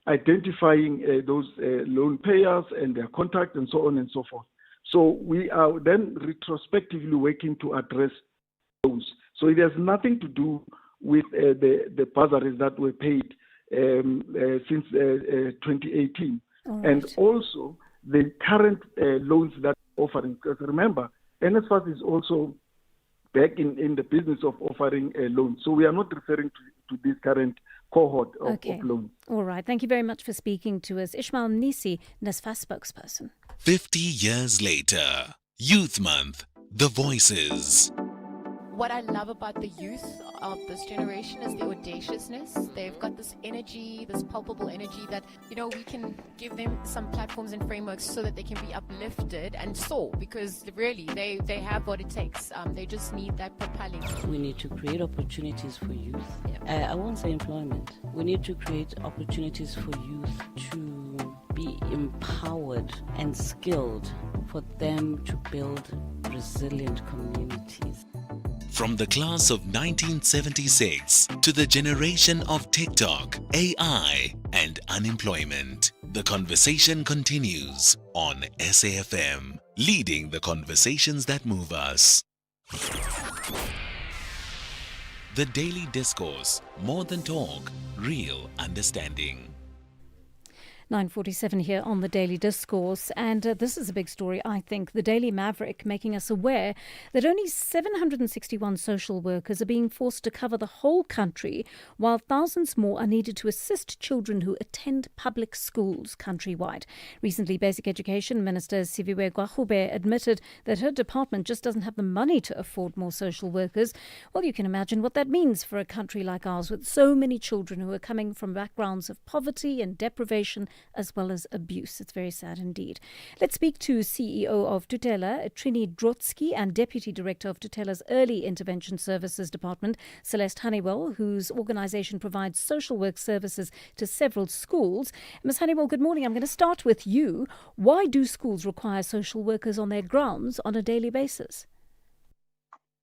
identifying those loan payers and their contact and so on and so forth. So we are then retrospectively working to address those. So it has nothing to do with the bursaries that were paid since 2018. Right. And also the current loans that offering, because remember, NSFAS is also back in the business of offering loans. So we are not referring to this current cohort of loans. All right. Thank you very much for speaking to us. Ishmael Mnisi, NSFAS spokesperson. 50 years later, Youth Month, the voices. What I love about the youth of this generation is the audaciousness. They've got this energy, this palpable energy that, we can give them some platforms and frameworks so that they can be uplifted and soar, because really they have what it takes. They just need that propelling. We need to create opportunities for youth. I won't say employment. We need to create opportunities for youth to be empowered and skilled for them to build resilient communities. From the class of 1976 to the generation of TikTok, AI, and unemployment, the conversation continues on SAfm, leading the conversations that move us. The Daily Discourse, more than talk, real understanding. 9:47 here on the Daily Discourse, and this is a big story, I think. The Daily Maverick making us aware that only 761 social workers are being forced to cover the whole country, while thousands more are needed to assist children who attend public schools countrywide. Recently, Basic Education Minister Siviwe Gwagube admitted that her department just doesn't have the money to afford more social workers. Well, you can imagine what that means for a country like ours, with so many children who are coming from backgrounds of poverty and deprivation, as well as abuse. It's very sad indeed. Let's speak to CEO of Tutela, Trini Drotsky, and Deputy Director of Tutela's Early Intervention Services Department, Celeste Honeywell, whose organisation provides social work services to several schools. Ms. Honeywell, good morning. I'm going to start with you. Why do schools require social workers on their grounds on a daily basis?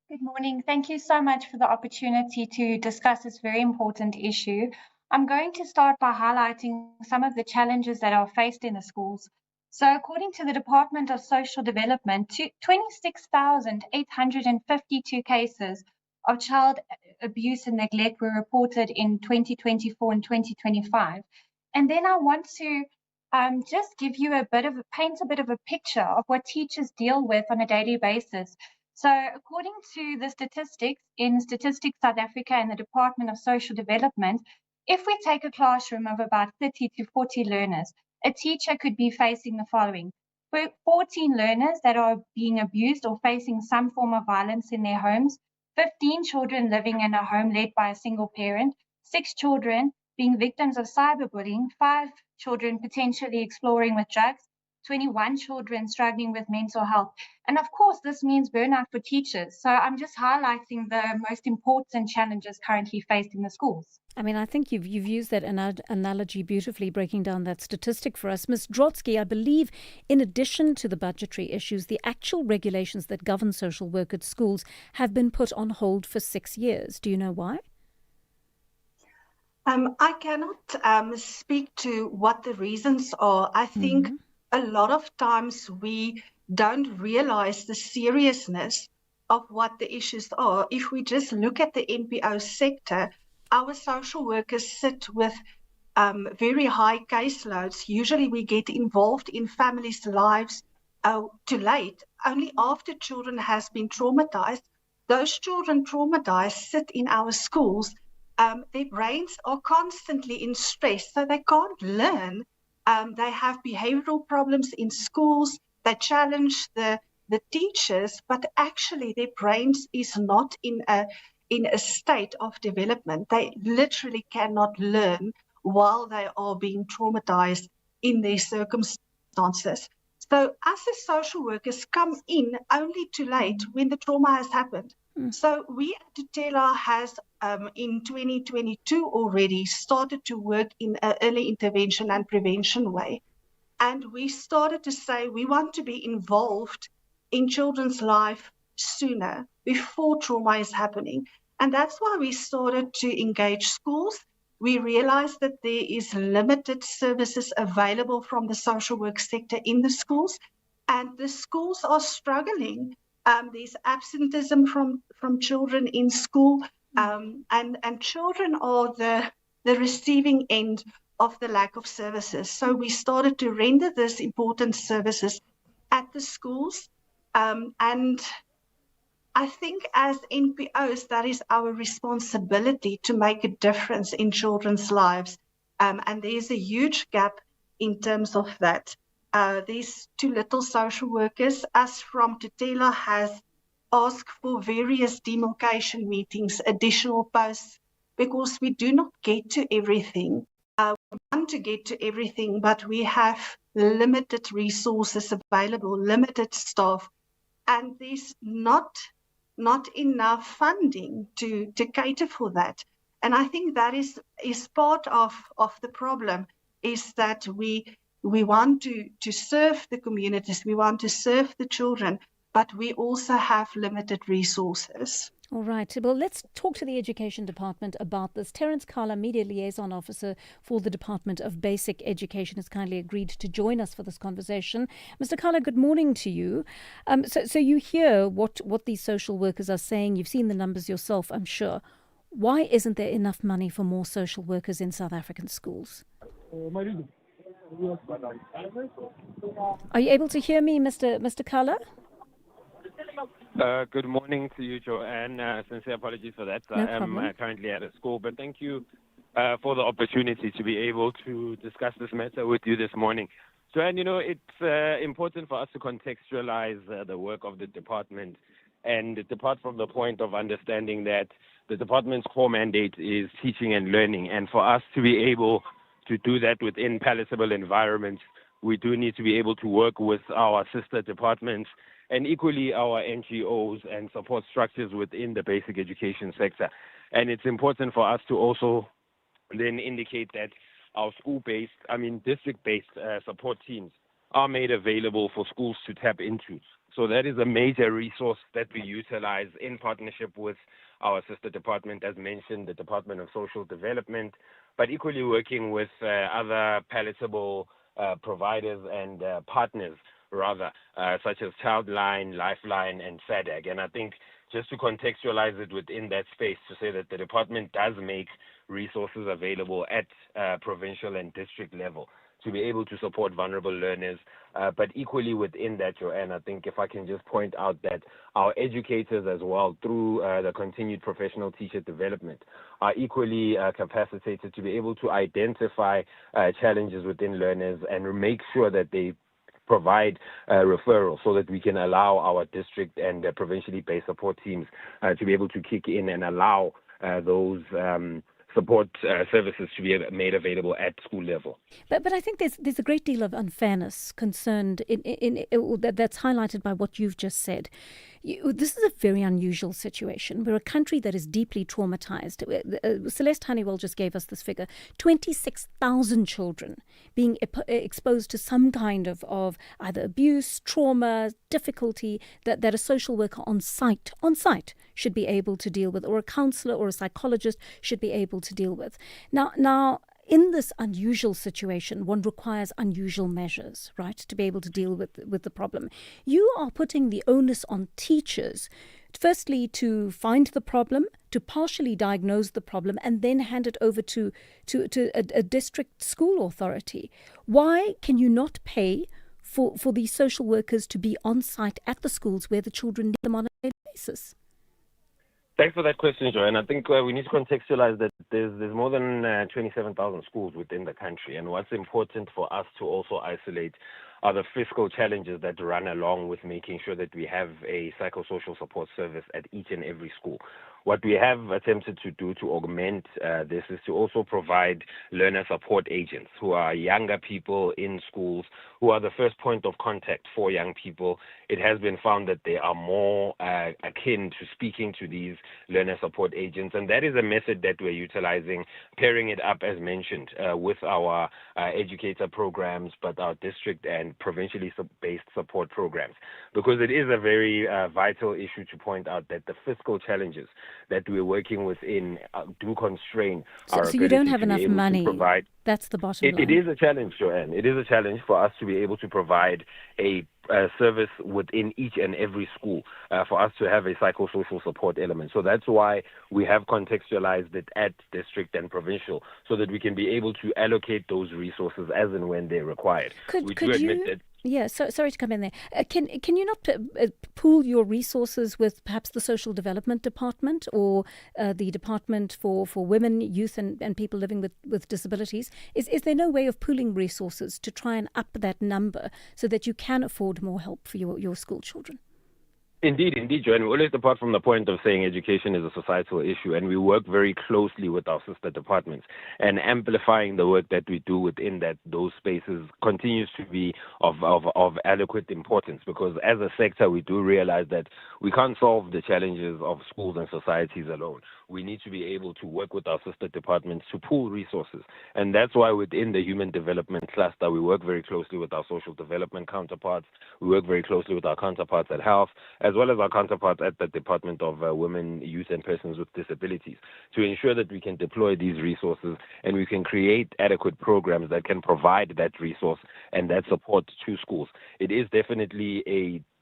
Good morning. Thank you so much for the opportunity to discuss this very important issue. I'm going to start by highlighting some of the challenges that are faced in the schools. So according to the Department of Social Development, 26,852 cases of child abuse and neglect were reported in 2024 and 2025. And then I want to just give you paint a bit of a picture of what teachers deal with on a daily basis. So according to the statistics in Statistics South Africa and the Department of Social Development, if we take a classroom of about 30 to 40 learners, a teacher could be facing the following: 14 learners that are being abused or facing some form of violence in their homes, 15 children living in a home led by a single parent, 6 children being victims of cyberbullying, 5 children potentially exploring with drugs, 21 children struggling with mental health. And of course, this means burnout for teachers. So I'm just highlighting the most important challenges currently faced in the schools. I mean, I think you've used that analogy beautifully, breaking down that statistic for us. Ms. Drotsky, I believe in addition to the budgetary issues, the actual regulations that govern social work at schools have been put on hold for 6 years. Do you know why? I cannot speak to what the reasons are. I think a lot of times we don't realize the seriousness of what the issues are. If we just look at the NPO sector, our social workers sit with very high caseloads. Usually we get involved in families' lives too late, only after children has been traumatized. Those children traumatized sit in our schools. Their brains are constantly in stress, so they can't learn. They have behavioral problems in schools. They challenge the teachers, but actually their brains is not in a state of development. They literally cannot learn while they are being traumatized in their circumstances. So us as social workers come in only too late when the trauma has happened. So we at Tutela has in 2022 already started to work in an early intervention and prevention way. And we started to say we want to be involved in children's life sooner, before trauma is happening. And that's why we started to engage schools. We realized that there is limited services available from the social work sector in the schools, and the schools are struggling. There's absenteeism from children in school, and children are the receiving end of the lack of services. So we started to render these important services at the schools, and I think as NPOs, that is our responsibility to make a difference in children's lives. And there's a huge gap in terms of that. There's too little social workers. Us from Tutela has asked for various demarcation meetings, additional posts, because we do not get to everything. We want to get to everything, but we have limited resources available, limited staff, and there's not enough funding to cater for that. And I think that is part of the problem, is that we We want to serve the communities, we want to serve the children, but we also have limited resources. All right. Well, let's talk to the Education Department about this. Terence Kala, Media Liaison Officer for the Department of Basic Education, has kindly agreed to join us for this conversation. Mr. Kala, good morning to you. So you hear what these social workers are saying. You've seen the numbers yourself, I'm sure. Why isn't there enough money for more social workers in South African schools? Are you able to hear me, Mr. Kala? Good morning to you, Joanne. Sincere apologies for that. No problem. I am currently at a school, but thank you for the opportunity to be able to discuss this matter with you this morning. Joanne, it's important for us to contextualize the work of the department and depart from the point of understanding that the department's core mandate is teaching and learning. And for us to be able to do that within palatable environments, we do need to be able to work with our sister departments and equally our NGOs and support structures within the basic education sector. And it's important for us to also then indicate that our district-based support teams are made available for schools to tap into. So that is a major resource that we utilize in partnership with our sister department, as mentioned, the Department of Social Development, but equally working with other palatable providers and partners, such as Childline, Lifeline, and SADAG. And I think just to contextualize it within that space, to say that the department does make resources available at provincial and district level to be able to support vulnerable learners. But equally within that, Joanne, I think if I can just point out that our educators as well, through the continued professional teacher development, are equally capacitated to be able to identify challenges within learners and make sure that they provide referrals so that we can allow our district and provincially based support teams to be able to kick in and allow those support services to be made available at school level. But I think there's a great deal of unfairness concerned that's highlighted by what you've just said. This is a very unusual situation. We're a country that is deeply traumatized. Celeste Honeywell just gave us this figure: 26,000 children being exposed to some kind of either abuse, trauma, difficulty that a social worker on site should be able to deal with, or a counselor or a psychologist should be able to deal with. Now, in this unusual situation, one requires unusual measures, right, to be able to deal with the problem. You are putting the onus on teachers, firstly, to find the problem, to partially diagnose the problem, and then hand it over to a district school authority. Why can you not pay for these social workers to be on site at the schools where the children need them on a daily basis? Thanks for that question, Joanne. I think we need to contextualize that there's more than 27,000 schools within the country, and what's important for us to also isolate are the fiscal challenges that run along with making sure that we have a psychosocial support service at each and every school. What we have attempted to do to augment this is to also provide learner support agents who are younger people in schools, who are the first point of contact for young people. It has been found that they are more akin to speaking to these learner support agents, and that is a method that we're utilizing, pairing it up, as mentioned, with our educator programs, but our district and provincially based support programs, because it is a very vital issue to point out that the fiscal challenges that we're working within do constrain our ability. So you don't have to enough be able money. To provide. That's the bottom line. It is a challenge, Joanne. It is a challenge for us to be able to provide a service within each and every school, for us to have a psychosocial support element. So that's why we have contextualized it at district and provincial, so that we can be able to allocate those resources as and when they're required. Could you? Yeah, sorry to come in there. Can you not pool your resources with perhaps the Social Development Department or the Department for Women, Youth and People living with disabilities? Is there no way of pooling resources to try and up that number so that you can afford more help for your school children? Indeed, Joanne. We always depart from the point of saying education is a societal issue, and we work very closely with our sister departments. And amplifying the work that we do within those spaces continues to be of adequate importance, because as a sector, we do realize that we can't solve the challenges of schools and societies alone. We need to be able to work with our sister departments to pool resources. And that's why within the human development cluster, we work very closely with our social development counterparts. We work very closely with our counterparts at health, as well as our counterparts at the Department of Women, Youth and Persons with Disabilities, to ensure that we can deploy these resources and we can create adequate programs that can provide that resource and that support to schools. It is definitely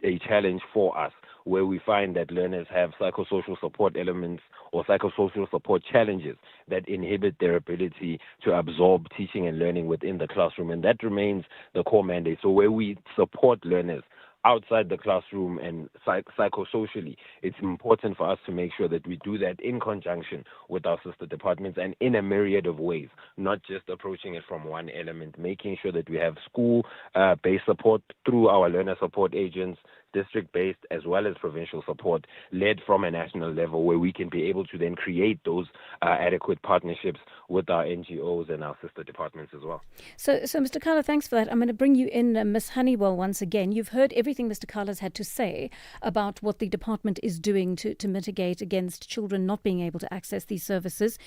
a challenge for us, where we find that learners have psychosocial support elements or psychosocial support challenges that inhibit their ability to absorb teaching and learning within the classroom. And that remains the core mandate. So where we support learners outside the classroom and psychosocially, it's important for us to make sure that we do that in conjunction with our sister departments and in a myriad of ways, not just approaching it from one element, making sure that we have school-based support through our learner support agents, district-based as well as provincial support, led from a national level, where we can be able to then create those adequate partnerships with our NGOs and our sister departments as well. So Mr. Kala, thanks for that. I'm going to bring you in, Ms. Honeywell, once again. You've heard everything Mr. Kala's had to say about what the department is doing to mitigate against children not being able to access these services.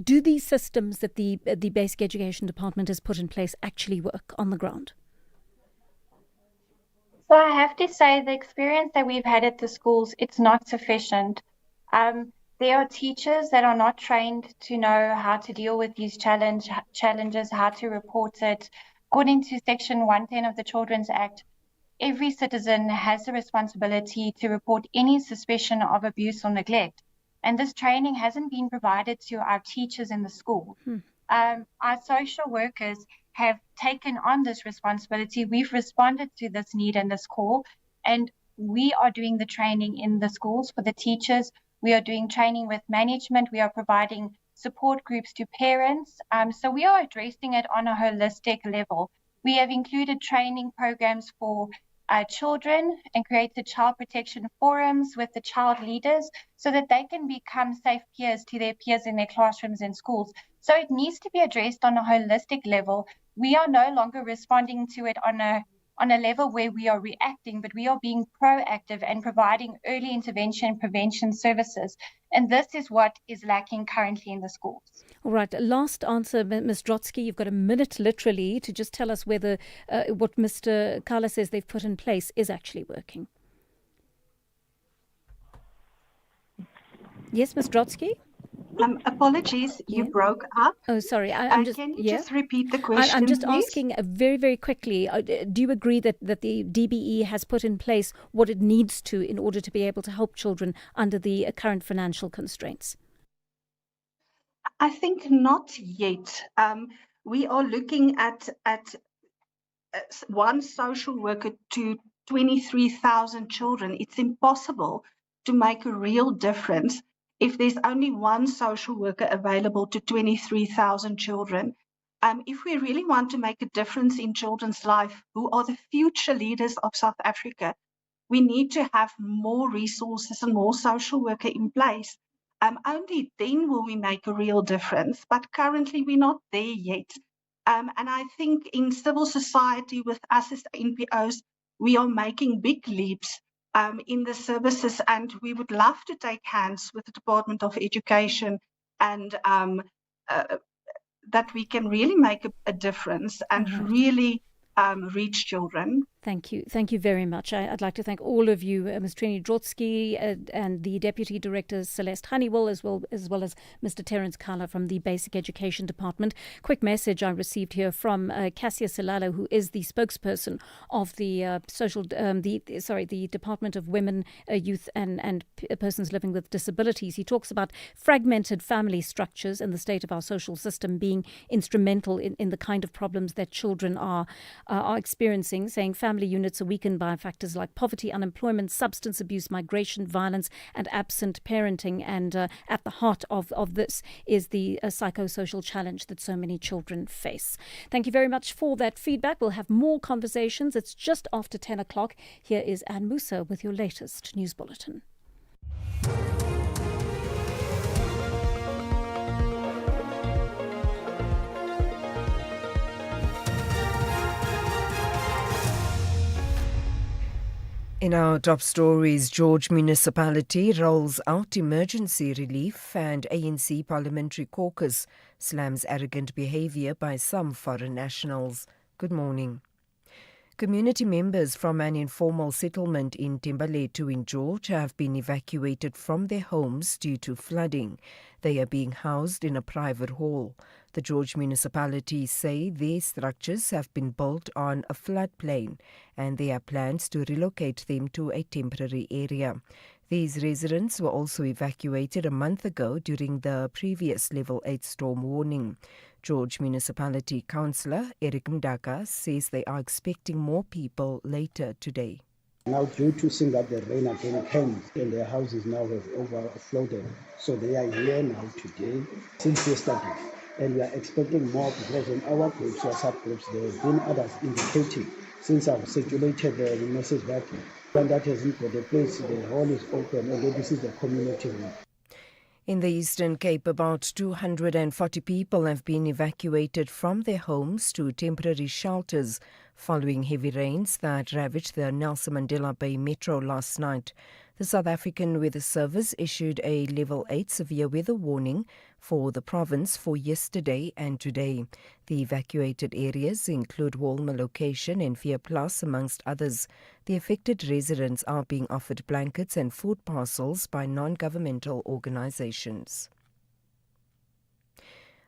Do these systems that the Basic Education Department has put in place actually work on the ground? So I have to say the experience that we've had at the schools, it's not sufficient. There are teachers that are not trained to know how to deal with these challenges, how to report it. According to Section 110 of the Children's Act, every citizen has the responsibility to report any suspicion of abuse or neglect. And this training hasn't been provided to our teachers in the school. Our social workers have taken on this responsibility. We've responded to this need and this call, and we are doing the training in the schools for the teachers. We are doing training with management. We are providing support groups to parents. So we are addressing it on a holistic level. We have included training programs for children and created child protection forums with the child leaders so that they can become safe peers to their peers in their classrooms and schools. So it needs to be addressed on a holistic level. We are no longer responding to it on a level where we are reacting, but we are being proactive and providing early intervention and prevention services. And this is what is lacking currently in the schools. All right. Last answer, Ms. Drotsky. You've got a minute literally to just tell us whether what Mr. Kala says they've put in place is actually working. Yes, Ms. Drotsky? Apologies, you broke up. Oh, sorry. Can you just repeat the question, I'm just please? asking very, very quickly, do you agree that the DBE has put in place what it needs to in order to be able to help children under the current financial constraints? I think not yet. We are looking at one social worker to 23,000 children. It's impossible to make a real difference if there's only one social worker available to 23,000 children. If we really want to make a difference in children's life, who are the future leaders of South Africa, we need to have more resources and more social worker in place. Only then will we make a real difference. But currently, we're not there yet. And I think in civil society with us as NPOs, we are making big leaps in the services, and we would love to take hands with the Department of Education and that we can really make a difference and really reach children. Thank you. Thank you very much. I'd like to thank all of you, Ms. Trini Drotsky and the Deputy Director Celeste Honeywell, as well as Mr. Terence Kala from the Basic Education Department. Quick message I received here from Cassia Silalo, who is the spokesperson of the the Department of Women, Youth and Persons Living with Disabilities. He talks about fragmented family structures and the state of our social system being instrumental in the kind of problems that children are are experiencing, saying family units are weakened by factors like poverty, unemployment, substance abuse, migration, violence, and absent parenting. And at the heart of this is the psychosocial challenge that so many children face. Thank you very much for that feedback. We'll have more conversations. It's just after 10 o'clock. Here is Anne Musa with your latest news bulletin. In our top stories, George Municipality rolls out emergency relief and ANC Parliamentary Caucus slams arrogant behaviour by some foreign nationals. Good morning. Community members from an informal settlement in Timberletu in George have been evacuated from their homes due to flooding. They are being housed in a private hall. The George municipality say their structures have been built on a floodplain and there are plans to relocate them to a temporary area. These residents were also evacuated a month ago during the previous Level 8 storm warning. George Municipality Councillor Eric Mdaka says they are expecting more people later today. Now, due to seeing that the rain again came and their houses now have overflowed, so they are here now today since yesterday. And we are expecting more because in our groups or subgroups there have been others indicating since I've circulated the message that when that hasn't got a place, the hall is open and this is the community room. In the Eastern Cape, about 240 people have been evacuated from their homes to temporary shelters following heavy rains that ravaged the Nelson Mandela Bay Metro last night. The South African Weather Service issued a Level 8 severe weather warning for the province for yesterday and today. The evacuated areas include Walmer Location and Vier Plus, amongst others. The affected residents are being offered blankets and food parcels by non-governmental organizations.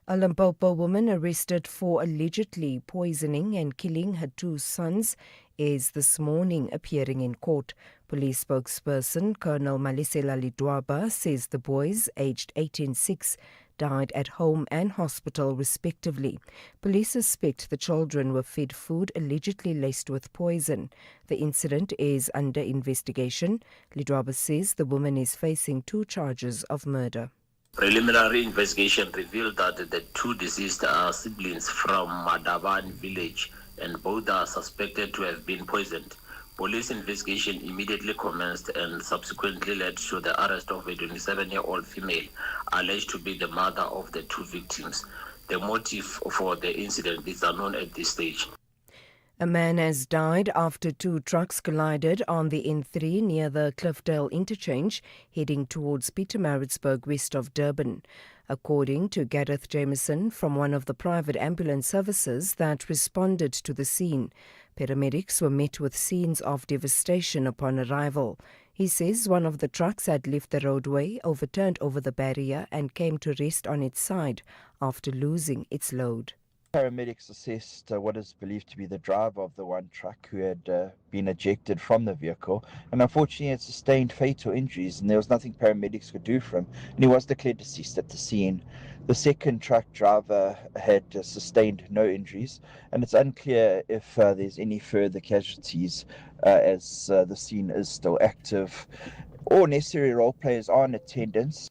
A Limpopo woman arrested for allegedly poisoning and killing her two sons is this morning appearing in court. Police spokesperson Colonel Malisela Lidwaba says the boys, aged 8 and 6, died at home and hospital respectively. Police suspect the children were fed food allegedly laced with poison. The incident is under investigation. Lidwaba says the woman is facing 2 charges of murder. Preliminary investigation revealed that the two deceased are siblings from Madaban village and both are suspected to have been poisoned. Police investigation immediately commenced and subsequently led to the arrest of a 27-year-old female alleged to be the mother of the 2 victims. The motive for the incident is unknown at this stage. A man has died after 2 trucks collided on the N3 near the Cliffdale interchange, heading towards Pietermaritzburg west of Durban. According to Gareth Jameson from one of the private ambulance services that responded to the scene, paramedics were met with scenes of devastation upon arrival. He says one of the trucks had left the roadway, overturned over the barrier and came to rest on its side after losing its load. Paramedics assessed what is believed to be the driver of the one truck who had been ejected from the vehicle, and unfortunately had sustained fatal injuries, and there was nothing paramedics could do for him, and he was declared deceased at the scene. The second truck driver had sustained no injuries, and it's unclear if there's any further casualties as the scene is still active. All necessary role players are in attendance.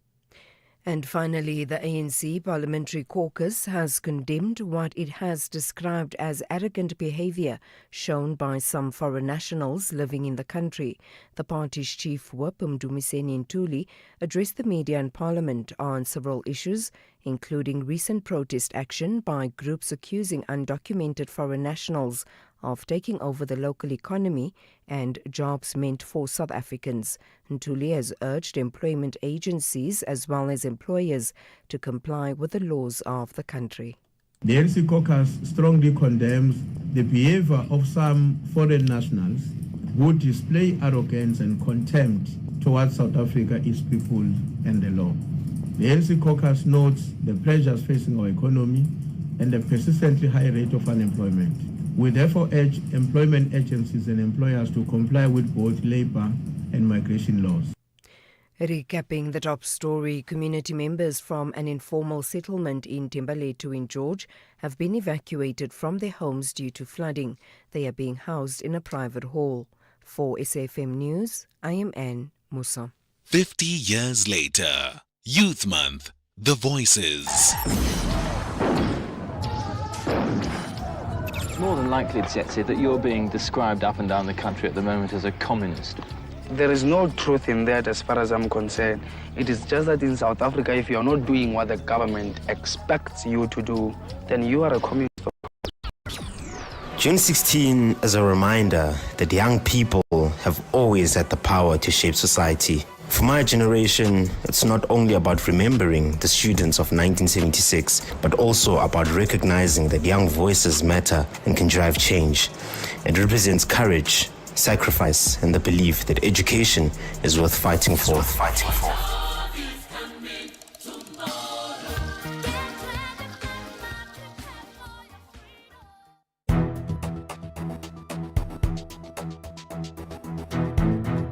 And finally, the ANC Parliamentary Caucus has condemned what it has described as arrogant behaviour shown by some foreign nationals living in the country. The party's chief whip, Mdumiseni Ntuli, addressed the media and Parliament on several issues, including recent protest action by groups accusing undocumented foreign nationals of taking over the local economy and jobs meant for South Africans. Ntuli has urged employment agencies as well as employers to comply with the laws of the country. The ANC caucus strongly condemns the behavior of some foreign nationals who display arrogance and contempt towards South Africa, its people and the law. The ANC caucus notes the pressures facing our economy and the persistently high rate of unemployment. We therefore urge employment agencies and employers to comply with both labour and migration laws. Recapping the top story, community members from an informal settlement in Timberletu in George have been evacuated from their homes due to flooding. They are being housed in a private hall. For SAfm News, I am Anne Musa. 50 years later, Youth Month, The Voices. It's more than likely, Tsetse, that you're being described up and down the country at the moment as a communist. There is no truth in that as far as I'm concerned. It is just that in South Africa, if you're not doing what the government expects you to do, then you are a communist. June 16 is a reminder that young people have always had the power to shape society. For my generation, it's not only about remembering the students of 1976, but also about recognizing that young voices matter and can drive change. It represents courage, sacrifice, and the belief that education is worth fighting for.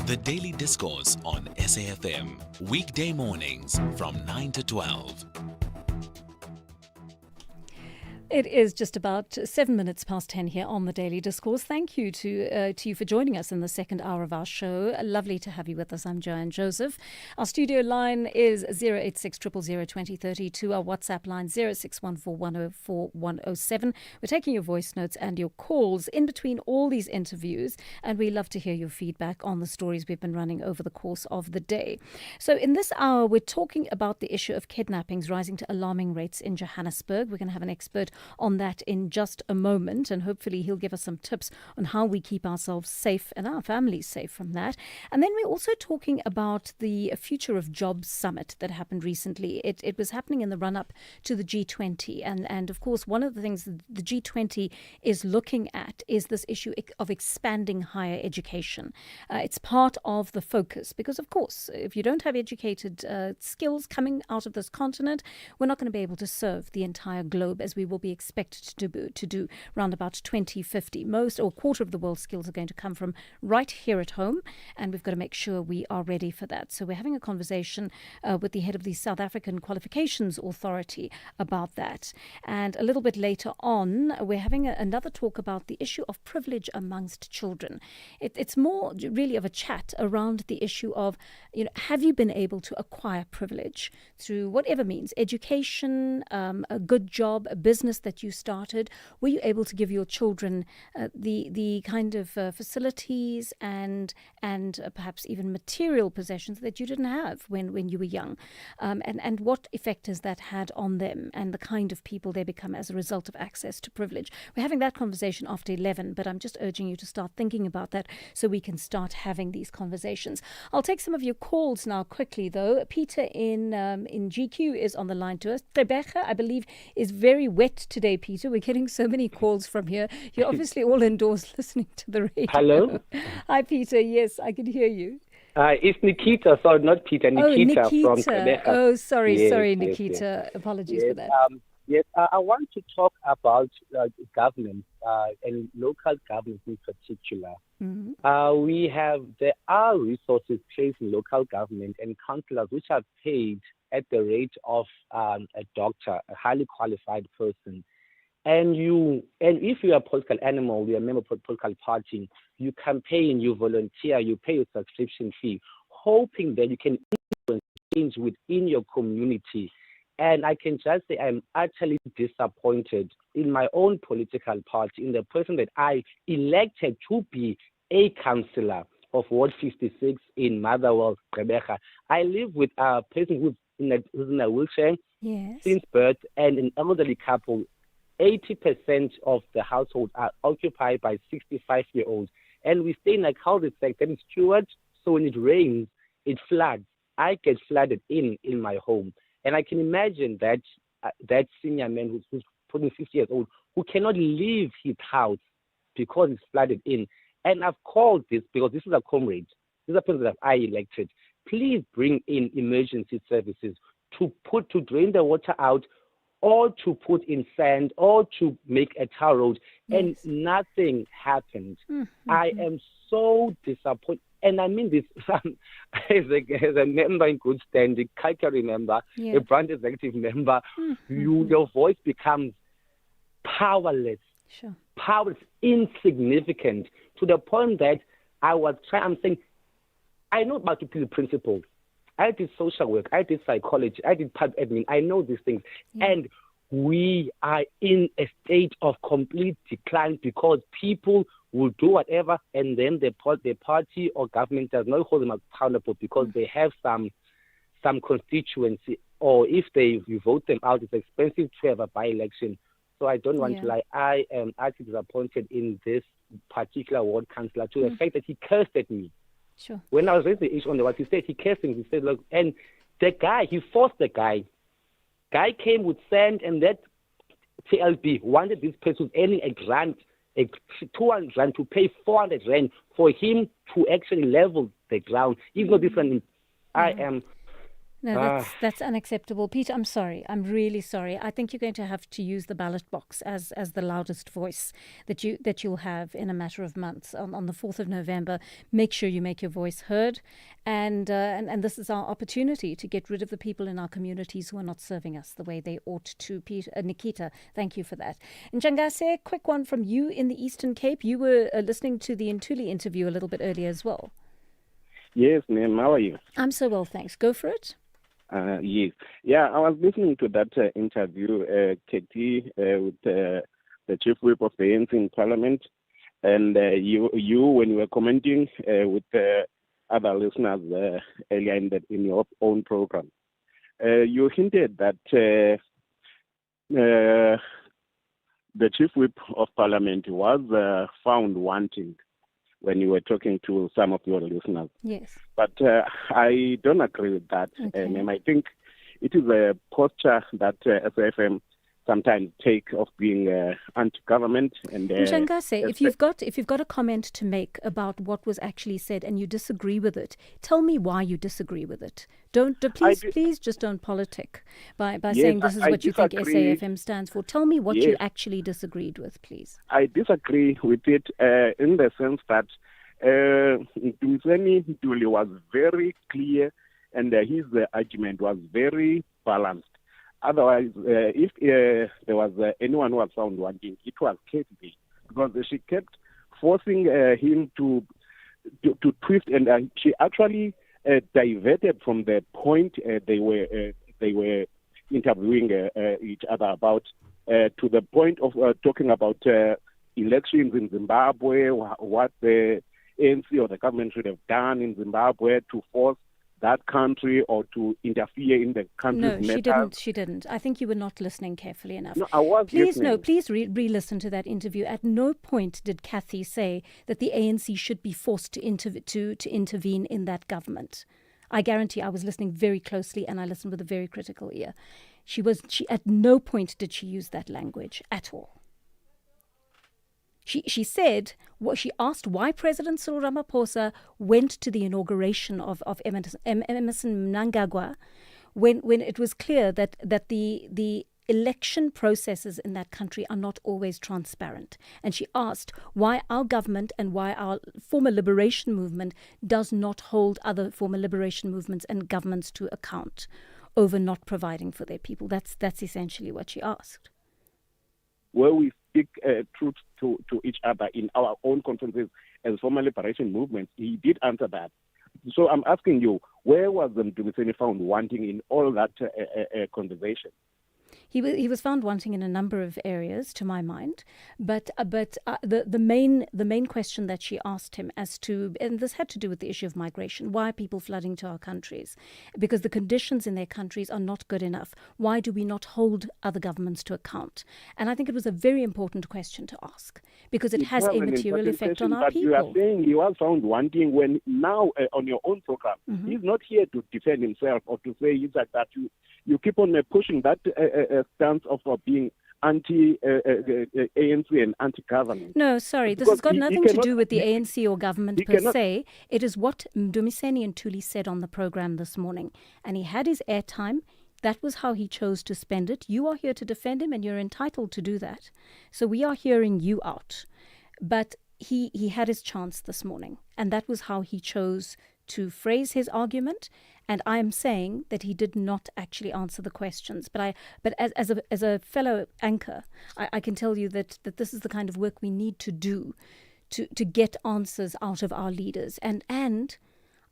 The Daily Discourse on SAfm, weekday mornings from 9 to 12. It is just about 7 minutes past 10 here on the Daily Discourse. Thank you to you for joining us in the second hour of our show. Lovely to have you with us. I'm Joanne Joseph. Our studio line is 086 000 2032. Our WhatsApp line 0614104107. We're taking your voice notes and your calls in between all these interviews, and we love to hear your feedback on the stories we've been running over the course of the day. So in this hour, we're talking about the issue of kidnappings rising to alarming rates in Johannesburg. We're going to have an expert on that in just a moment, and hopefully he'll give us some tips on how we keep ourselves safe and our families safe from that. And then we're also talking about the Future of Jobs Summit that happened recently. It was happening in the run-up to the G20, and of course one of the things the G20 is looking at is this issue of expanding higher education. It's part of the focus because, of course, if you don't have educated skills coming out of this continent, we're not going to be able to serve the entire globe as we will be expected to do around about 2050. Most or a quarter of the world's skills are going to come from right here at home, and we've got to make sure we are ready for that. So we're having a conversation with the head of the South African Qualifications Authority about that. And a little bit later on, we're having another talk about the issue of privilege amongst children. It's more really of a chat around the issue of, have you been able to acquire privilege through whatever means, education, a good job, a business that you started? Were you able to give your children the kind of facilities and perhaps even material possessions that you didn't have when you were young? And what effect has that had on them and the kind of people they become as a result of access to privilege? We're having that conversation after 11, but I'm just urging you to start thinking about that so we can start having these conversations. I'll take some of your calls now quickly, though. Peter in GQ is on the line to us. Rebecca, I believe, is very wet today, Peter. We're getting so many calls from here. You're obviously all indoors listening to the radio. Hello? Hi, Peter. Yes, I can hear you. It's Nikita. Sorry, not Peter. Nikita, from Rebecca. Oh, sorry, Yes, Nikita. yes. Apologies for that. Yes, I want to talk about government and local government in particular. Mm-hmm. There are resources placed in local government and councillors which are paid at the rate of a doctor, a highly qualified person. And if you are a political animal, you're a member of a political party, you campaign, you volunteer, you pay your subscription fee, hoping that you can influence change within your community. And I can just say I'm utterly disappointed in my own political party, in the person that I elected to be a councillor of Ward 56 in Motherwell, Rebecca. I live with a person who's in a wheelchair since birth and an elderly couple. 80% of the household are occupied by 65-year-olds. And we stay in a cul-de-sac that is steward, so when it rains, it floods. I get flooded in my home. And I can imagine that senior man who's putting 50 years old, who cannot leave his house because it's flooded in. And I've called this because this is a comrade. This is a person that I elected. Please bring in emergency services to drain the water out, or to put in sand, or to make a tar road, and nothing happened. Mm-hmm. I am so disappointed. And I mean this as a member in good standing, Calgary member, a branch executive member, your voice becomes powerless, powerless, insignificant, to the point that I'm saying, I know about the principles. I did social work, I did psychology, I did pub admin, I know these things. And we are in a state of complete decline because people will do whatever, and then the party or government does not hold them accountable because they have some constituency, or if you vote them out, it's expensive to have a by-election. So I don't want to lie. I am actually disappointed in this particular ward councillor to the fact that he cursed at me. Sure. When I was raising the issue on the what he said, he cursed me. He said, look, and the guy, he forced the guy. Guy came with sand, and that TLB wanted this person earning a grant, 200 rand to pay 400 rand for him to actually level the ground. Even though this one, I am. No, that's unacceptable. Peter, I'm sorry. I'm really sorry. I think you're going to have to use the ballot box as the loudest voice that you'll have in a matter of months. On the 4th of November, make sure you make your voice heard. And this is our opportunity to get rid of the people in our communities who are not serving us the way they ought to. Peter, Nikita, thank you for that. Njangase, quick one from you in the Eastern Cape. You were listening to the Ntuli interview a little bit earlier as well. Yes, ma'am. How are you? I'm so well, thanks. Go for it. Yes. Yeah, I was listening to that interview, KT, with the Chief Whip of the ANC in Parliament, and you, when you were commenting with other listeners earlier in your own program, you hinted that the Chief Whip of Parliament was found wanting when you were talking to some of your listeners. Yes. But I don't agree with that. Okay. And I think it is a posture that SAFM sometimes take of being anti-government. And Njangase, if you've got a comment to make about what was actually said and you disagree with it, tell me why you disagree with it. Please just don't politic by saying this is what you think SAFM stands for. Tell me what you actually disagreed with, please. I disagree with it in the sense that Dumiseni Ntuli was very clear and his argument was very balanced. Otherwise, if there was anyone who was found wanting, it was Kate, because she kept forcing him to twist, and she actually diverted from the point they were interviewing each other about, to the point of talking about elections in Zimbabwe, what the ANC or the government should have done in Zimbabwe to force that country or to interfere in the country's matters. No, she didn't. I think you were not listening carefully enough. No, I was listening. Please re-listen to that interview. At no point did Kathy say that the ANC should be forced to intervene in that government. I guarantee I was listening very closely and I listened with a very critical ear. She at no point did she use that language at all. She said, she asked why President Cyril Ramaphosa went to the inauguration of Emerson Mnangagwa when it was clear that the election processes in that country are not always transparent. And she asked why our government and why our former liberation movement does not hold other former liberation movements and governments to account over not providing for their people. That's essentially what she asked. Where we speak truth to each other in our own conferences as former liberation movements, he did answer that. So I'm asking you, where was Dumiseni found wanting in all that conversation? He was found wanting in a number of areas, to my mind, but the main question that she asked him as to, and this had to do with the issue of migration, why are people flooding to our countries? Because the conditions in their countries are not good enough. Why do we not hold other governments to account? And I think it was a very important question to ask because it has a material effect on our people. You are saying he was found wanting when now on your own program, he's not here to defend himself or to say he's like that. You keep on pushing that stance of being anti-ANC and anti-government. No, sorry. This has got nothing to do with the ANC or government per se. It is what Dumiseni Ntuli said on the program this morning. And he had his airtime. That was how he chose to spend it. You are here to defend him and you're entitled to do that. So we are hearing you out. But he had his chance this morning, and that was how he chose to phrase his argument. And I am saying that he did not actually answer the questions. But as a fellow anchor, I can tell you that this is the kind of work we need to do to get answers out of our leaders. And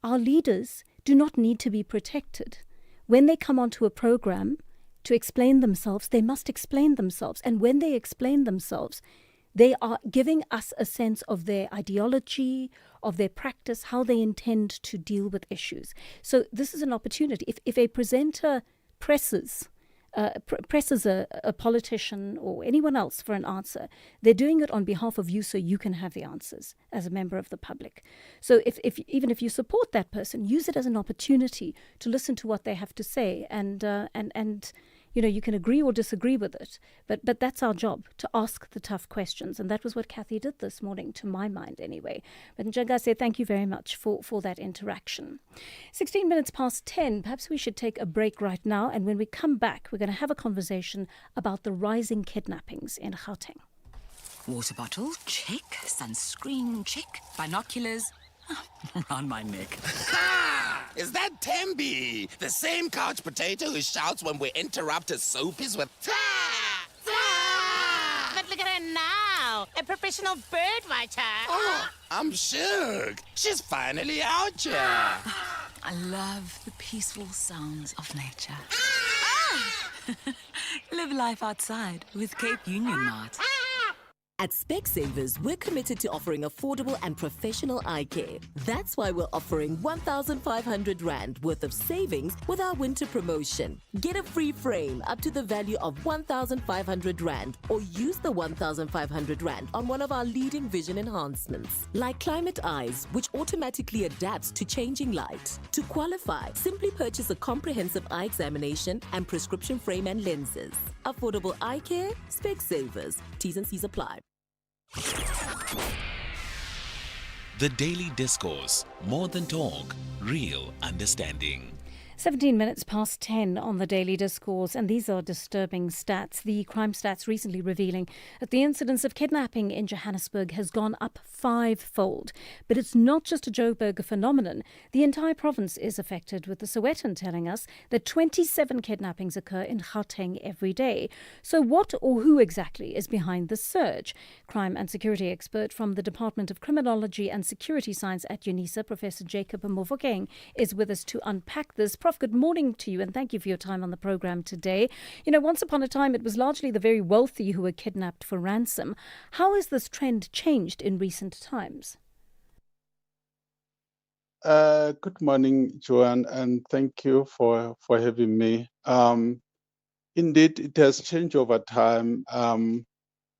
our leaders do not need to be protected. When they come onto a program to explain themselves, they must explain themselves. And when they explain themselves, they are giving us a sense of their ideology, of their practice, how they intend to deal with issues. So this is an opportunity. If a presenter presses a politician or anyone else for an answer, they're doing it on behalf of you so you can have the answers as a member of the public. So even if you support that person, use it as an opportunity to listen to what they have to say, and you can agree or disagree with it, but that's our job, to ask the tough questions. And that was what Kathy did this morning, to my mind anyway. But Njagase, thank you very much for that interaction. 16 minutes past 10, perhaps we should take a break right now. And when we come back, we're going to have a conversation about the rising kidnappings in Gauteng. Water bottle, check. Sunscreen, check. Binoculars, around my neck. Is that Tembi? The same couch potato who shouts when we interrupt his soapies with But look at her now, a professional bird watcher. Oh, I'm shook. She's finally out here. I love the peaceful sounds of nature. Live life outside with Cape Union Mart. At Specsavers, we're committed to offering affordable and professional eye care. That's why we're offering 1,500 Rand worth of savings with our winter promotion. Get a free frame up to the value of 1,500 Rand, or use the 1,500 Rand on one of our leading vision enhancements, like Climate Eyes, which automatically adapts to changing light. To qualify, simply purchase a comprehensive eye examination and prescription frame and lenses. Affordable eye care, Specsavers. T's and C's apply. The Daily Discourse. More than talk, real understanding. 17 minutes past 10 on the Daily Discourse, and these are disturbing stats. The crime stats recently revealing that the incidence of kidnapping in Johannesburg has gone up 5-fold. But it's not just a Joburg phenomenon. The entire province is affected, with the Sowetan telling us that 27 kidnappings occur in Gauteng every day. So what or who exactly is behind the surge? Crime and security expert from the Department of Criminology and Security Science at UNISA, Professor Jacob Mofokeng, is with us to unpack this. Prof, good morning to you, and thank you for your time on the program today. You know, once upon a time, it was largely the very wealthy who were kidnapped for ransom. How has this trend changed in recent times? Good morning, Joanne, and thank you for having me. Indeed, it has changed over time.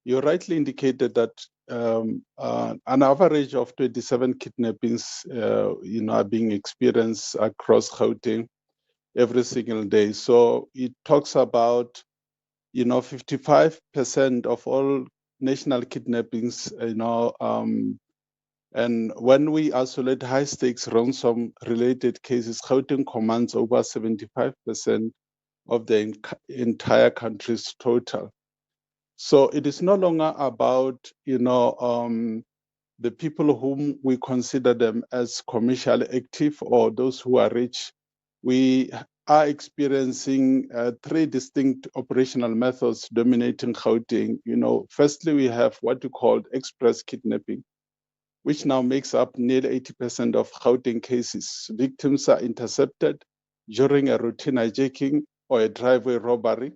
You rightly indicated that an average of 27 kidnappings, are being experienced across Gauteng every single day. So it talks about, 55% of all national kidnappings, and when we isolate high stakes ransom related cases, Gauteng commands over 75% of the entire country's total. So it is no longer about, the people whom we consider them as commercially active or those who are rich. We are experiencing 3 distinct operational methods dominating Gauteng. Firstly, we have what we call express kidnapping, which now makes up nearly 80% of Gauteng cases. Victims are intercepted during a routine hijacking or a driveway robbery.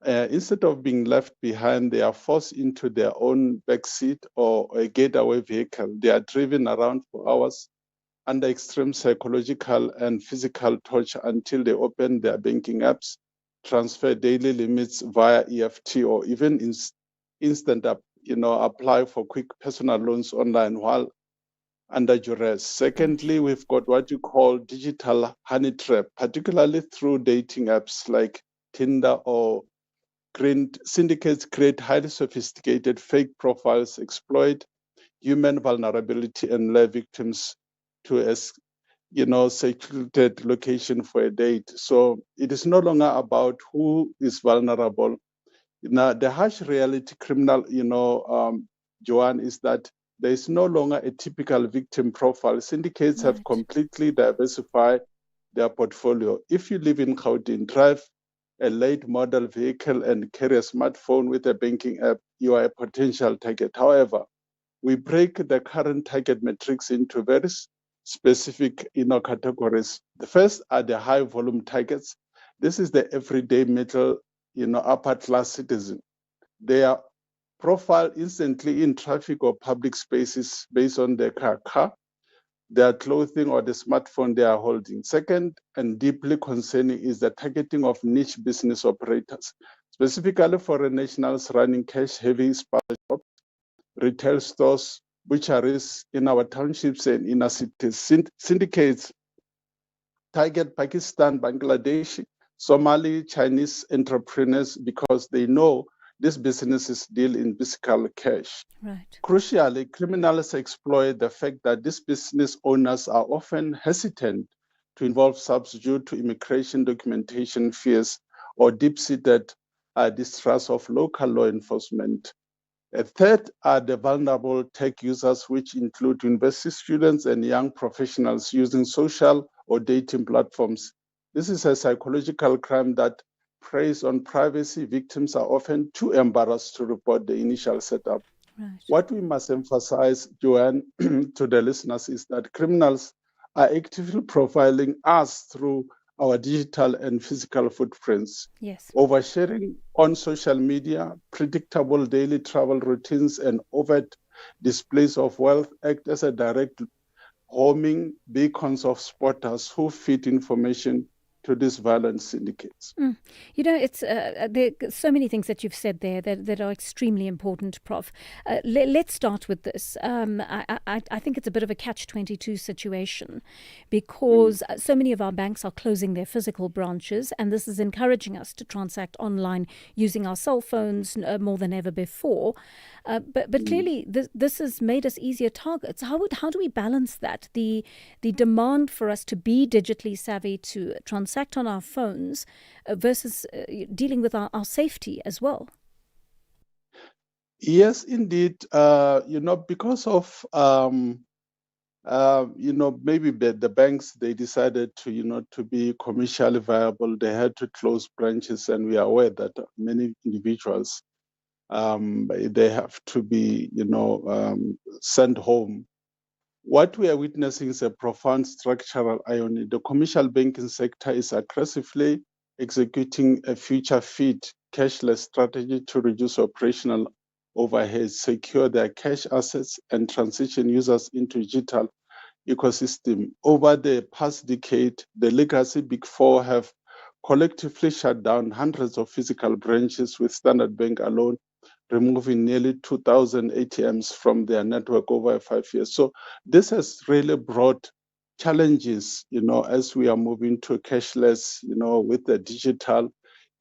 Instead of being left behind, they are forced into their own backseat or a getaway vehicle. They are driven around for hours under extreme psychological and physical torture until they open their banking apps, transfer daily limits via EFT, or even instant apply for quick personal loans online while under duress. Secondly, we've got what you call digital honey trap, particularly through dating apps like Tinder or Green. Syndicates create highly sophisticated fake profiles, exploit human vulnerability, and lure victims to a secluded location for a date. So it is no longer about who is vulnerable. Now, the harsh reality, criminal, Joanne, is that there is no longer a typical victim profile. Syndicates have completely diversified their portfolio. If you live in Gauteng, drive a late model vehicle and carry a smartphone with a banking app, you are a potential target. However, we break the current target metrics into very specific categories. The first are the high volume targets. This is the everyday middle, upper class citizen. They are profiled instantly in traffic or public spaces based on their car, their clothing, or the smartphone they are holding. Second, and deeply concerning, is the targeting of niche business operators, specifically foreign nationals running cash-heavy shops, retail stores, butcheries in our townships and inner cities. Syndicates target Pakistan, Bangladesh, Somali, Chinese entrepreneurs because they know these businesses deal in physical cash. Right. Crucially, criminals exploit the fact that these business owners are often hesitant to involve subs due to immigration documentation fears or deep-seated distrust of local law enforcement. A third are the vulnerable tech users, which include university students and young professionals using social or dating platforms. This is a psychological crime that preys on privacy. Victims are often too embarrassed to report the initial setup. Right. What we must emphasize, Joanne, to the listeners is that criminals are actively profiling us through our digital and physical footprints. Yes. Oversharing on social media, predictable daily travel routines, and overt displays of wealth act as a direct homing beacons of spotters who feed information to these violent syndicates. It's there are so many things that you've said there that are extremely important, Prof. Let's start with this. I think it's a bit of a catch-22 situation because so many of our banks are closing their physical branches, and this is encouraging us to transact online using our cell phones more than ever before. But clearly, this has made us easier targets. How do we balance that? The demand for us to be digitally savvy, to transact on our phones, versus dealing with our safety as well. Yes, indeed. Because of maybe the banks, they decided to be commercially viable. They had to close branches, and we are aware that many individuals they have to be sent home. What we are witnessing is a profound structural irony. The commercial banking sector is aggressively executing a future fit cashless strategy to reduce operational overheads, secure their cash assets, and transition users into digital ecosystem. Over the past decade, the legacy Big Four have collectively shut down hundreds of physical branches, with Standard Bank alone removing nearly 2,000 ATMs from their network over 5 years. So this has really brought challenges, as we are moving to cashless, with the digital,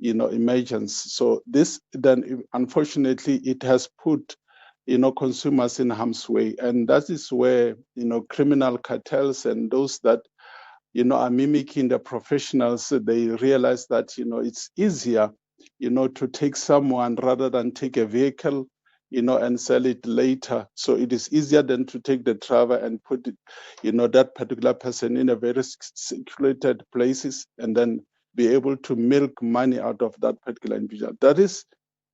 emergence. So this then, unfortunately, it has put, consumers in harm's way. And that is where, criminal cartels and those that, are mimicking the professionals, they realize that, it's easier to take someone rather than take a vehicle, and sell it later. So it is easier than to take the driver and put it, that particular person in a very secluded places and then be able to milk money out of that particular individual. That is,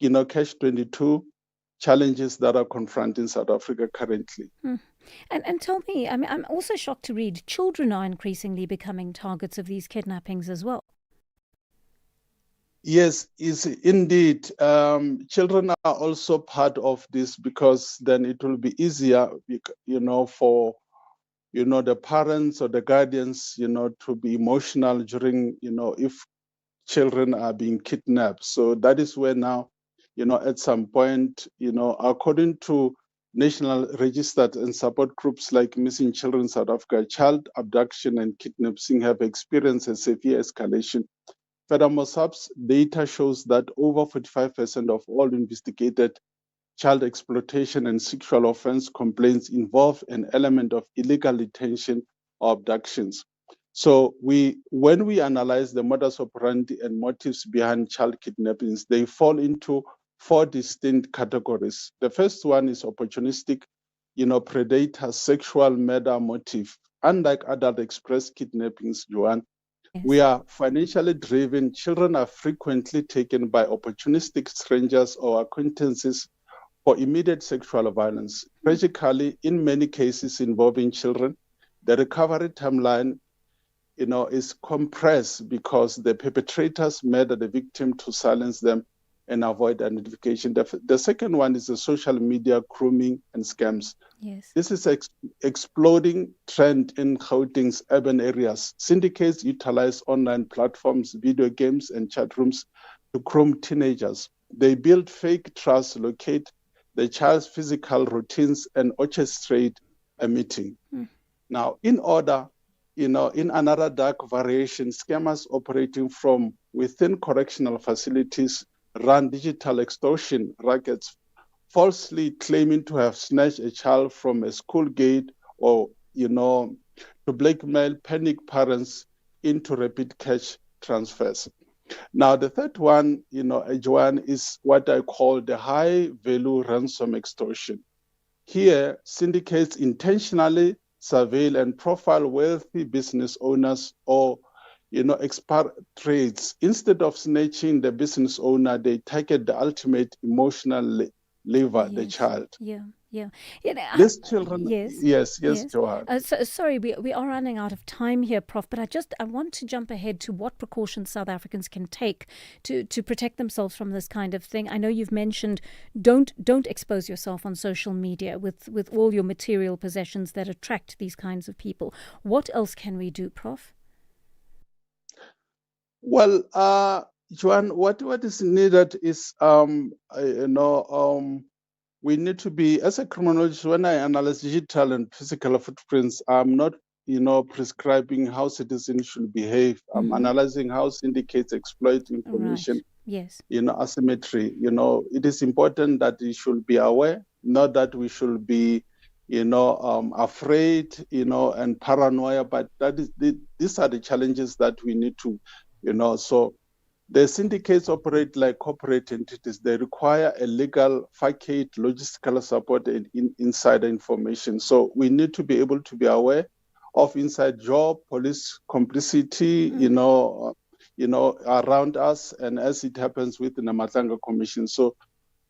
catch-22 challenges that are confronting South Africa currently. And tell me, I mean, I'm also shocked to read children are increasingly becoming targets of these kidnappings as well. Yes, is indeed. Children are also part of this because then it will be easier, for, the parents or the guardians, to be emotional during, if children are being kidnapped. So that is where now, at some point, according to national registered and support groups like Missing Children South Africa, child abduction and kidnapping have experienced a severe escalation. Furthermore, SAP's data shows that over 45% of all investigated child exploitation and sexual offense complaints involve an element of illegal detention or abductions. So when we analyze the modus operandi and motives behind child kidnappings, they fall into 4 distinct categories. The first one is opportunistic predator sexual murder motive. Unlike adult express kidnappings, Joanne, we are financially driven. Children are frequently taken by opportunistic strangers or acquaintances for immediate sexual violence. Tragically, in many cases involving children, the recovery timeline is compressed because the perpetrators murder the victim to silence them and avoid identification. The second one is the social media grooming and scams. Yes. This is an exploding trend in Gauteng's urban areas. Syndicates utilize online platforms, video games, and chat rooms to groom teenagers. They build fake trust, locate the child's physical routines, and orchestrate a meeting. Now, in another dark variation, scammers operating from within correctional facilities run digital extortion rackets, falsely claiming to have snatched a child from a school gate or, to blackmail panic parents into rapid cash transfers. Now, the third one, Joanne, is what I call the high-value ransom extortion. Here, syndicates intentionally surveil and profile wealthy business owners or, expatriates. Instead of snatching the business owner, they target the ultimate emotional lever, the child. Yeah. These children, yes, Joanne. Sorry, we are running out of time here, Prof. But I want to jump ahead to what precautions South Africans can take to protect themselves from this kind of thing. I know you've mentioned don't expose yourself on social media with all your material possessions that attract these kinds of people. What else can we do, Prof? Well, Joanne, what is needed is we need to be, as a criminologist, when I analyze digital and physical footprints, I'm not, prescribing how citizens should behave. I'm analyzing how syndicates exploit information, asymmetry. It is important that we should be aware, not that we should be, afraid, and paranoia, but these are the challenges that we need to, so the syndicates operate like corporate entities. They require a legal, facade, logistical support, and insider information. So we need to be able to be aware of inside job, police complicity, around us, and as it happens with the Namatlanga Commission. So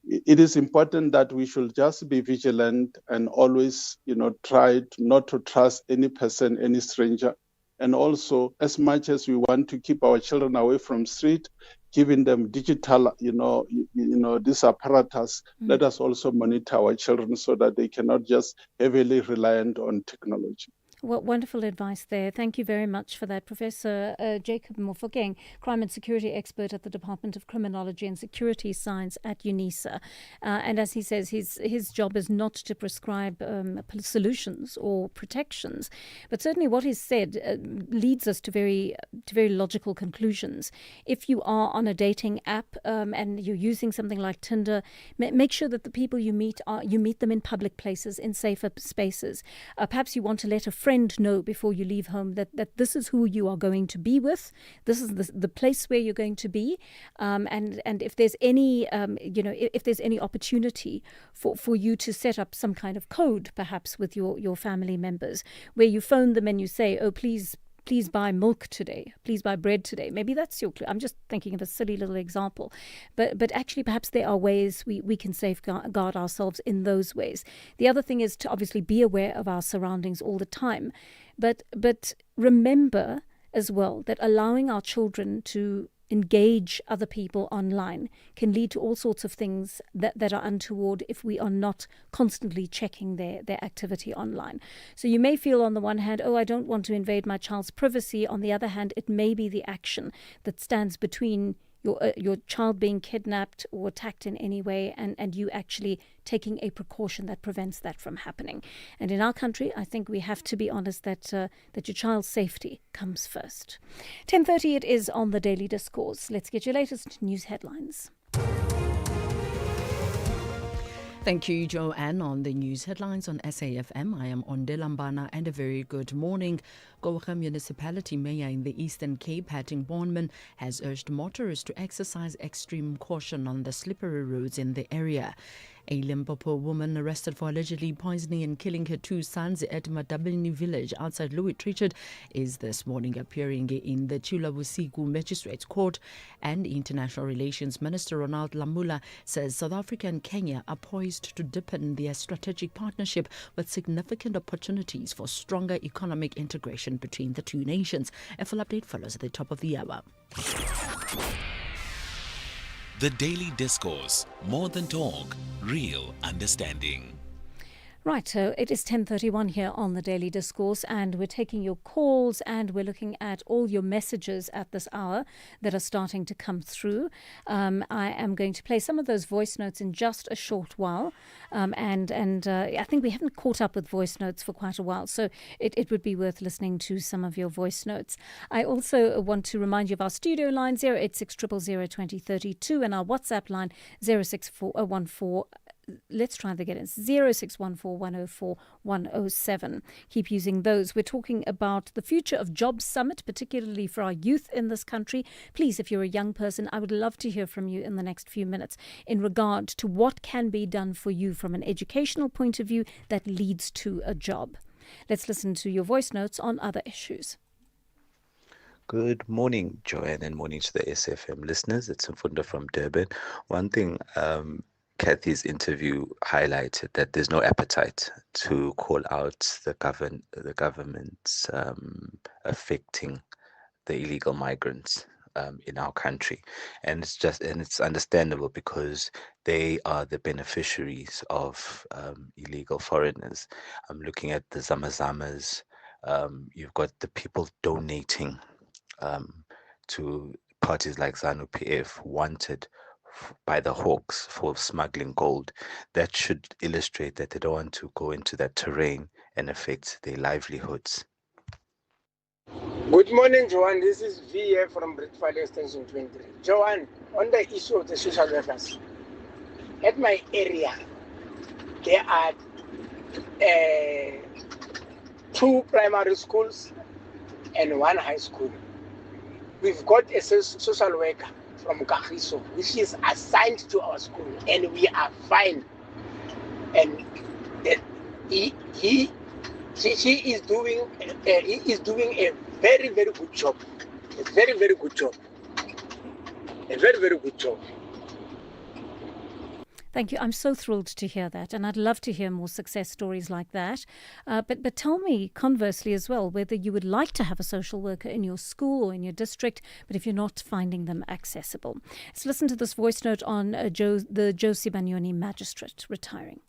it is important that we should just be vigilant and always, try not to trust any person, any stranger. And also, as much as we want to keep our children away from street, giving them digital, this apparatus, let us also monitor our children so that they cannot just heavily reliant on technology. Well, wonderful advice there. Thank you very much for that. Professor Jacob Mofokeng, crime and security expert at the Department of Criminology and Security Science at UNISA. And as he says, his job is not to prescribe solutions or protections, but certainly what he's said leads us to very logical conclusions. If you are on a dating app and you're using something like Tinder, make sure that the people you meet them in public places, in safer spaces. Perhaps you want to let a friend know before you leave home that this is who you are going to be with. This is the place where you're going to be, and if there's any if there's any opportunity for you to set up some kind of code, perhaps with your family members, where you phone them and you say, oh, please buy milk today, please buy bread today. Maybe that's your clue. I'm just thinking of a silly little example. But actually, perhaps there are ways we can safeguard ourselves in those ways. The other thing is to obviously be aware of our surroundings all the time. But remember as well that allowing our children to engage other people online can lead to all sorts of things that are untoward if we are not constantly checking their activity online. So you may feel on the one hand, oh, I don't want to invade my child's privacy. On the other hand, it may be the action that stands between your child being kidnapped or attacked in any way and you actually taking a precaution that prevents that from happening. And in our country, I think we have to be honest that your child's safety comes first. 10:30 it is on the Daily Discourse. Let's get your latest news headlines. Thank you, Joanne. On the news headlines on SAFM, I am Onde Lambana, and a very good morning. Gqeberha Municipality Mayor in the Eastern Cape, Hatting Bornman, has urged motorists to exercise extreme caution on the slippery roads in the area. A Limpopo woman arrested for allegedly poisoning and killing her 2 sons at Madabini village outside Louis Trichardt is this morning appearing in the Chulabusiku Magistrates Court. And International Relations Minister Ronald Lamula says South Africa and Kenya are poised to deepen their strategic partnership with significant opportunities for stronger economic integration between the two nations. A full update follows at the top of the hour. The Daily Discourse. More than talk, real understanding. Right, so it is 10:31 here on the Daily Discourse, and we're taking your calls and we're looking at all your messages at this hour that are starting to come through. I am going to play some of those voice notes in just a short while, and I think we haven't caught up with voice notes for quite a while, so it would be worth listening to some of your voice notes. I also want to remind you of our studio line 086 000 2032 and our WhatsApp line 06414. Let's try that again. It's 0614 104 107. Keep using those. We're talking about the future of Jobs Summit, particularly for our youth in this country. Please, if you're a young person, I would love to hear from you in the next few minutes in regard to what can be done for you from an educational point of view that leads to a job. Let's listen to your voice notes on other issues. Good morning, Joanne, and morning to the SAfm listeners. It's Mfunda from Durban. One thing Kathy's interview highlighted that there's no appetite to call out the government's affecting the illegal migrants in our country, and it's understandable because they are the beneficiaries of illegal foreigners. I'm looking at the Zamazamas. You've got the people donating to parties like ZANU-PF, wanted by the Hawks for smuggling gold. That should illustrate that they don't want to go into that terrain and affect their livelihoods. Good morning, Joanne. This is VA from Britfile Extension 23. Joanne, on the issue of the social workers, at my area, there are 2 primary schools and 1 high school. We've got a social worker from Kagiso, which is assigned to our school, and we are fine. And he is doing a very, very good job. A very, very good job. A very, very good job. Thank you. I'm so thrilled to hear that, and I'd love to hear more success stories like that. But tell me, conversely as well, whether you would like to have a social worker in your school or in your district, but if you're not finding them accessible. Let's listen to this voice note on the Josie Banyoni magistrate retiring.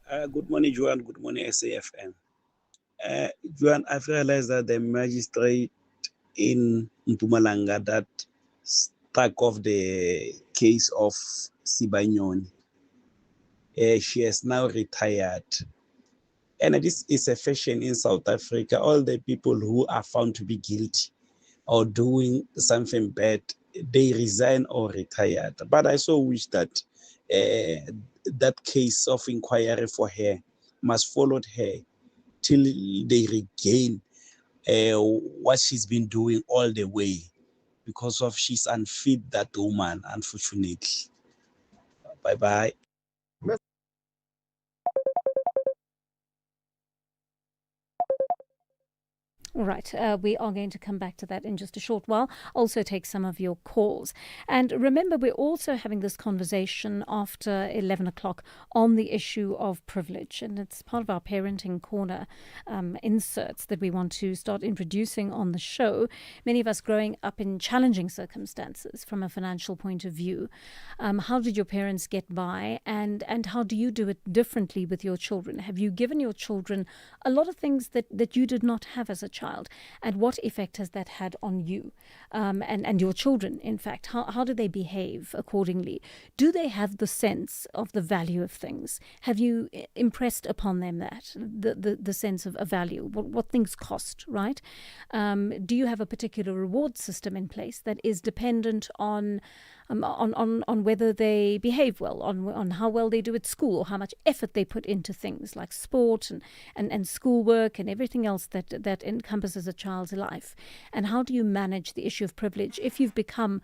Good morning, Joanne. Good morning, SAfm. Joanne, I've realized that the magistrate in Mpumalanga that struck off the case of Sibanyoni, she has now retired. And this is a fashion in South Africa. All the people who are found to be guilty or doing something bad, they resign or retire. But I so wish that that case of inquiry for her must follow her till they regain what she's been doing all the way, because of she's unfit, that woman, unfortunately. Bye-bye. All right, we are going to come back to that in just a short while. Also take some of your calls. And remember, we're also having this conversation after 11 o'clock on the issue of privilege. And it's part of our Parenting Corner inserts that we want to start introducing on the show. Many of us growing up in challenging circumstances from a financial point of view. How did your parents get by? And how do you do it differently with your children? Have you given your children a lot of things that you did not have as a child? And what effect has that had on you and your children, in fact? How do they behave accordingly? Do they have the sense of the value of things? Have you impressed upon them that, the sense of a value, what things cost, right? Do you have a particular reward system in place that is dependent on on whether they behave well, on how well they do at school, or how much effort they put into things like sport and schoolwork and everything else that encompasses a child's life. And how do you manage the issue of privilege if you've become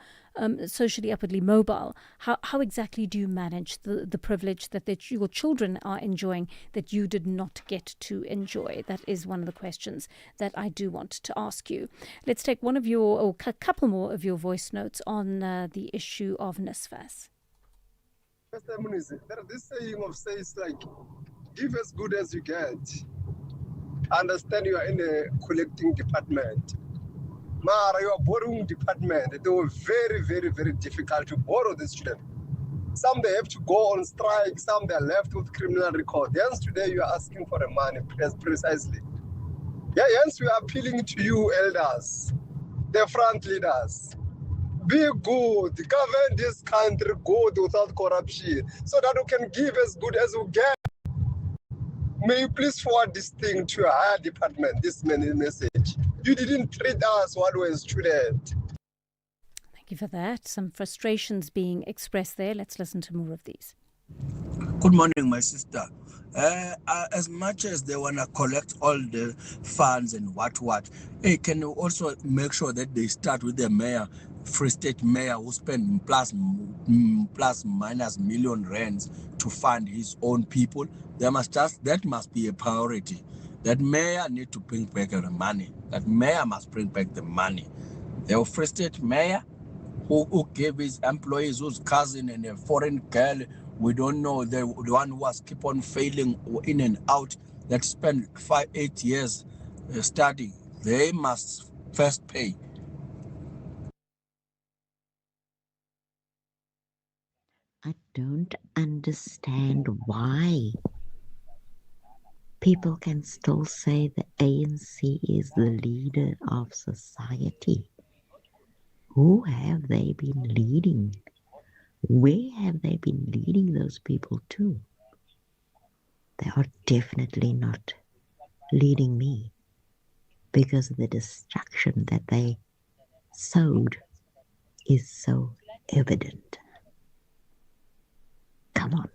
socially upwardly mobile? How exactly do you manage the privilege that your children are enjoying that you did not get to enjoy? That is one of the questions that I do want to ask you. Let's take one of your, or a couple more of your voice notes on the issue of NSFAS. This saying of says like, give as good as you get. I understand you are in a collecting department. Mara, you are borrowing department. They were very, very, very difficult to borrow the student. Some they have to go on strike, some they're left with criminal record. Hence today you are asking for the money precisely. Yeah, hence we are appealing to you elders, the front leaders. Be good, govern this country good without corruption, so that we can give as good as we get. May you please forward this thing to a higher department, this message. You didn't treat us while we were students. Thank you for that. Some frustrations being expressed there. Let's listen to more of these. Good morning, my sister. As much as they want to collect all the funds and what, hey, can you also make sure that they start with the mayor, Free State mayor, who spent plus minus million rands to fund his own people? That must be a priority. That mayor need to bring back the money. That mayor must bring back the money. The Free State mayor who gave his employees, whose cousin and a foreign girl, we don't know, the one who was keep on failing in and out, that spent 5-8 years studying, they must first pay. I don't understand why people can still say the ANC is the leader of society. Who have they been leading? Where have they been leading those people to? They are definitely not leading me, because the destruction that they sowed is so evident. Come on.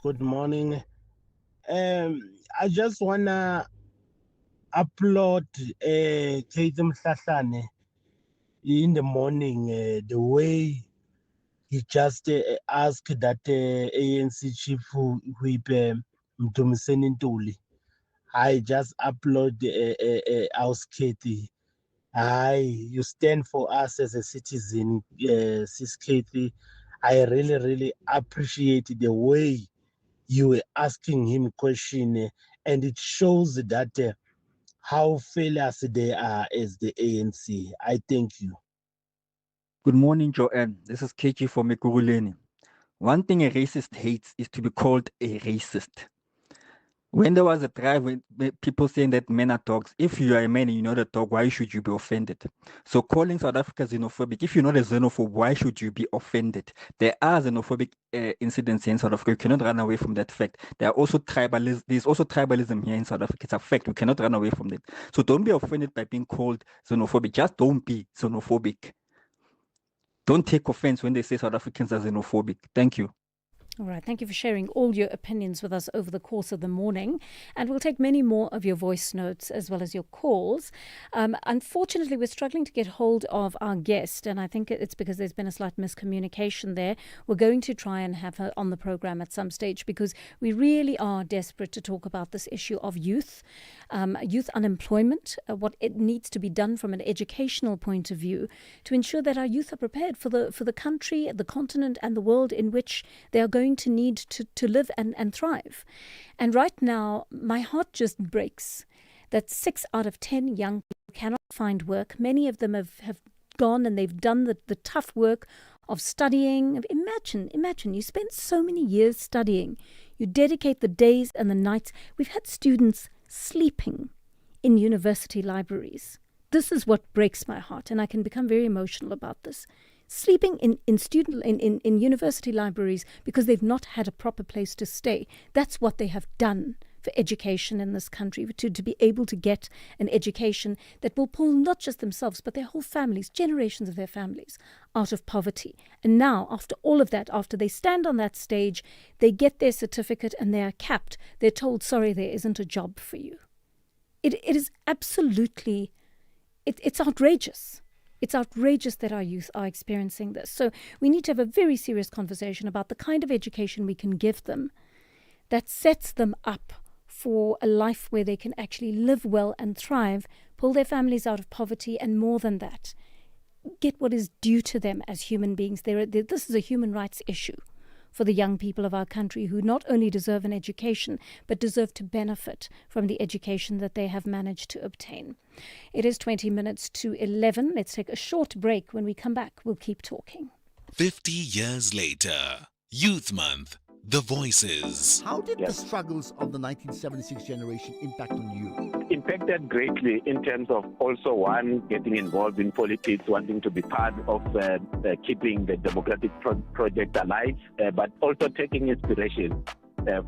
Good morning. I just wanna applaud Kate Mhlahlane in the morning, the way he just asked that ANC chief whip Mdumiseni Ntuli. I just applaud our Katie. You stand for us as a citizen, Sis Katie. I really appreciate the way you were asking him question, and it shows that how failures they are as the ANC. I thank you. Good morning, Joanne. This is KG from Ekurhuleni. One thing a racist hates is to be called a racist. When there was a drive with people saying that men are dogs, if you are a man and you're not a dog, why should you be offended? So calling South Africa xenophobic, if you're not a xenophobe, why should you be offended? There are xenophobic incidents in South Africa. You cannot run away from that fact. There's also tribalism here in South Africa. It's a fact. We cannot run away from that. So don't be offended by being called xenophobic. Just don't be xenophobic. Don't take offense when they say South Africans are xenophobic. Thank you. All right. Thank you for sharing all your opinions with us over the course of the morning. And we'll take many more of your voice notes as well as your calls. Unfortunately, we're struggling to get hold of our guest. And I think it's because there's been a slight miscommunication there. We're going to try and have her on the program at some stage, because we really are desperate to talk about this issue of youth unemployment, what it needs to be done from an educational point of view to ensure that our youth are prepared for the country, the continent and the world in which they are going to need to live and thrive. And right now, my heart just breaks that 6 out of 10 young people cannot find work. Many of them have gone and they've done the tough work of studying. Imagine, you spend so many years studying. You dedicate the days and the nights. We've had students sleeping in university libraries. This is what breaks my heart, and I can become very emotional about this. Sleeping in university libraries because they've not had a proper place to stay. That's what they have done for education in this country, to be able to get an education that will pull not just themselves, but their whole families, generations of their families, out of poverty. And now, after all of that, after they stand on that stage, they get their certificate and they are capped. They're told, sorry, there isn't a job for you. It is absolutely, it's outrageous. It's outrageous that our youth are experiencing this. So we need to have a very serious conversation about the kind of education we can give them that sets them up for a life where they can actually live well and thrive, pull their families out of poverty, and more than that, get what is due to them as human beings. This is a human rights issue for the young people of our country, who not only deserve an education, but deserve to benefit from the education that they have managed to obtain. It is 20 minutes to 11. Let's take a short break. When we come back, we'll keep talking. 50 years later, Youth Month, the voices. How did the struggles of the 1976 generation impact on you? Impacted greatly in terms of also one getting involved in politics, wanting to be part of keeping the democratic project alive, but also taking inspiration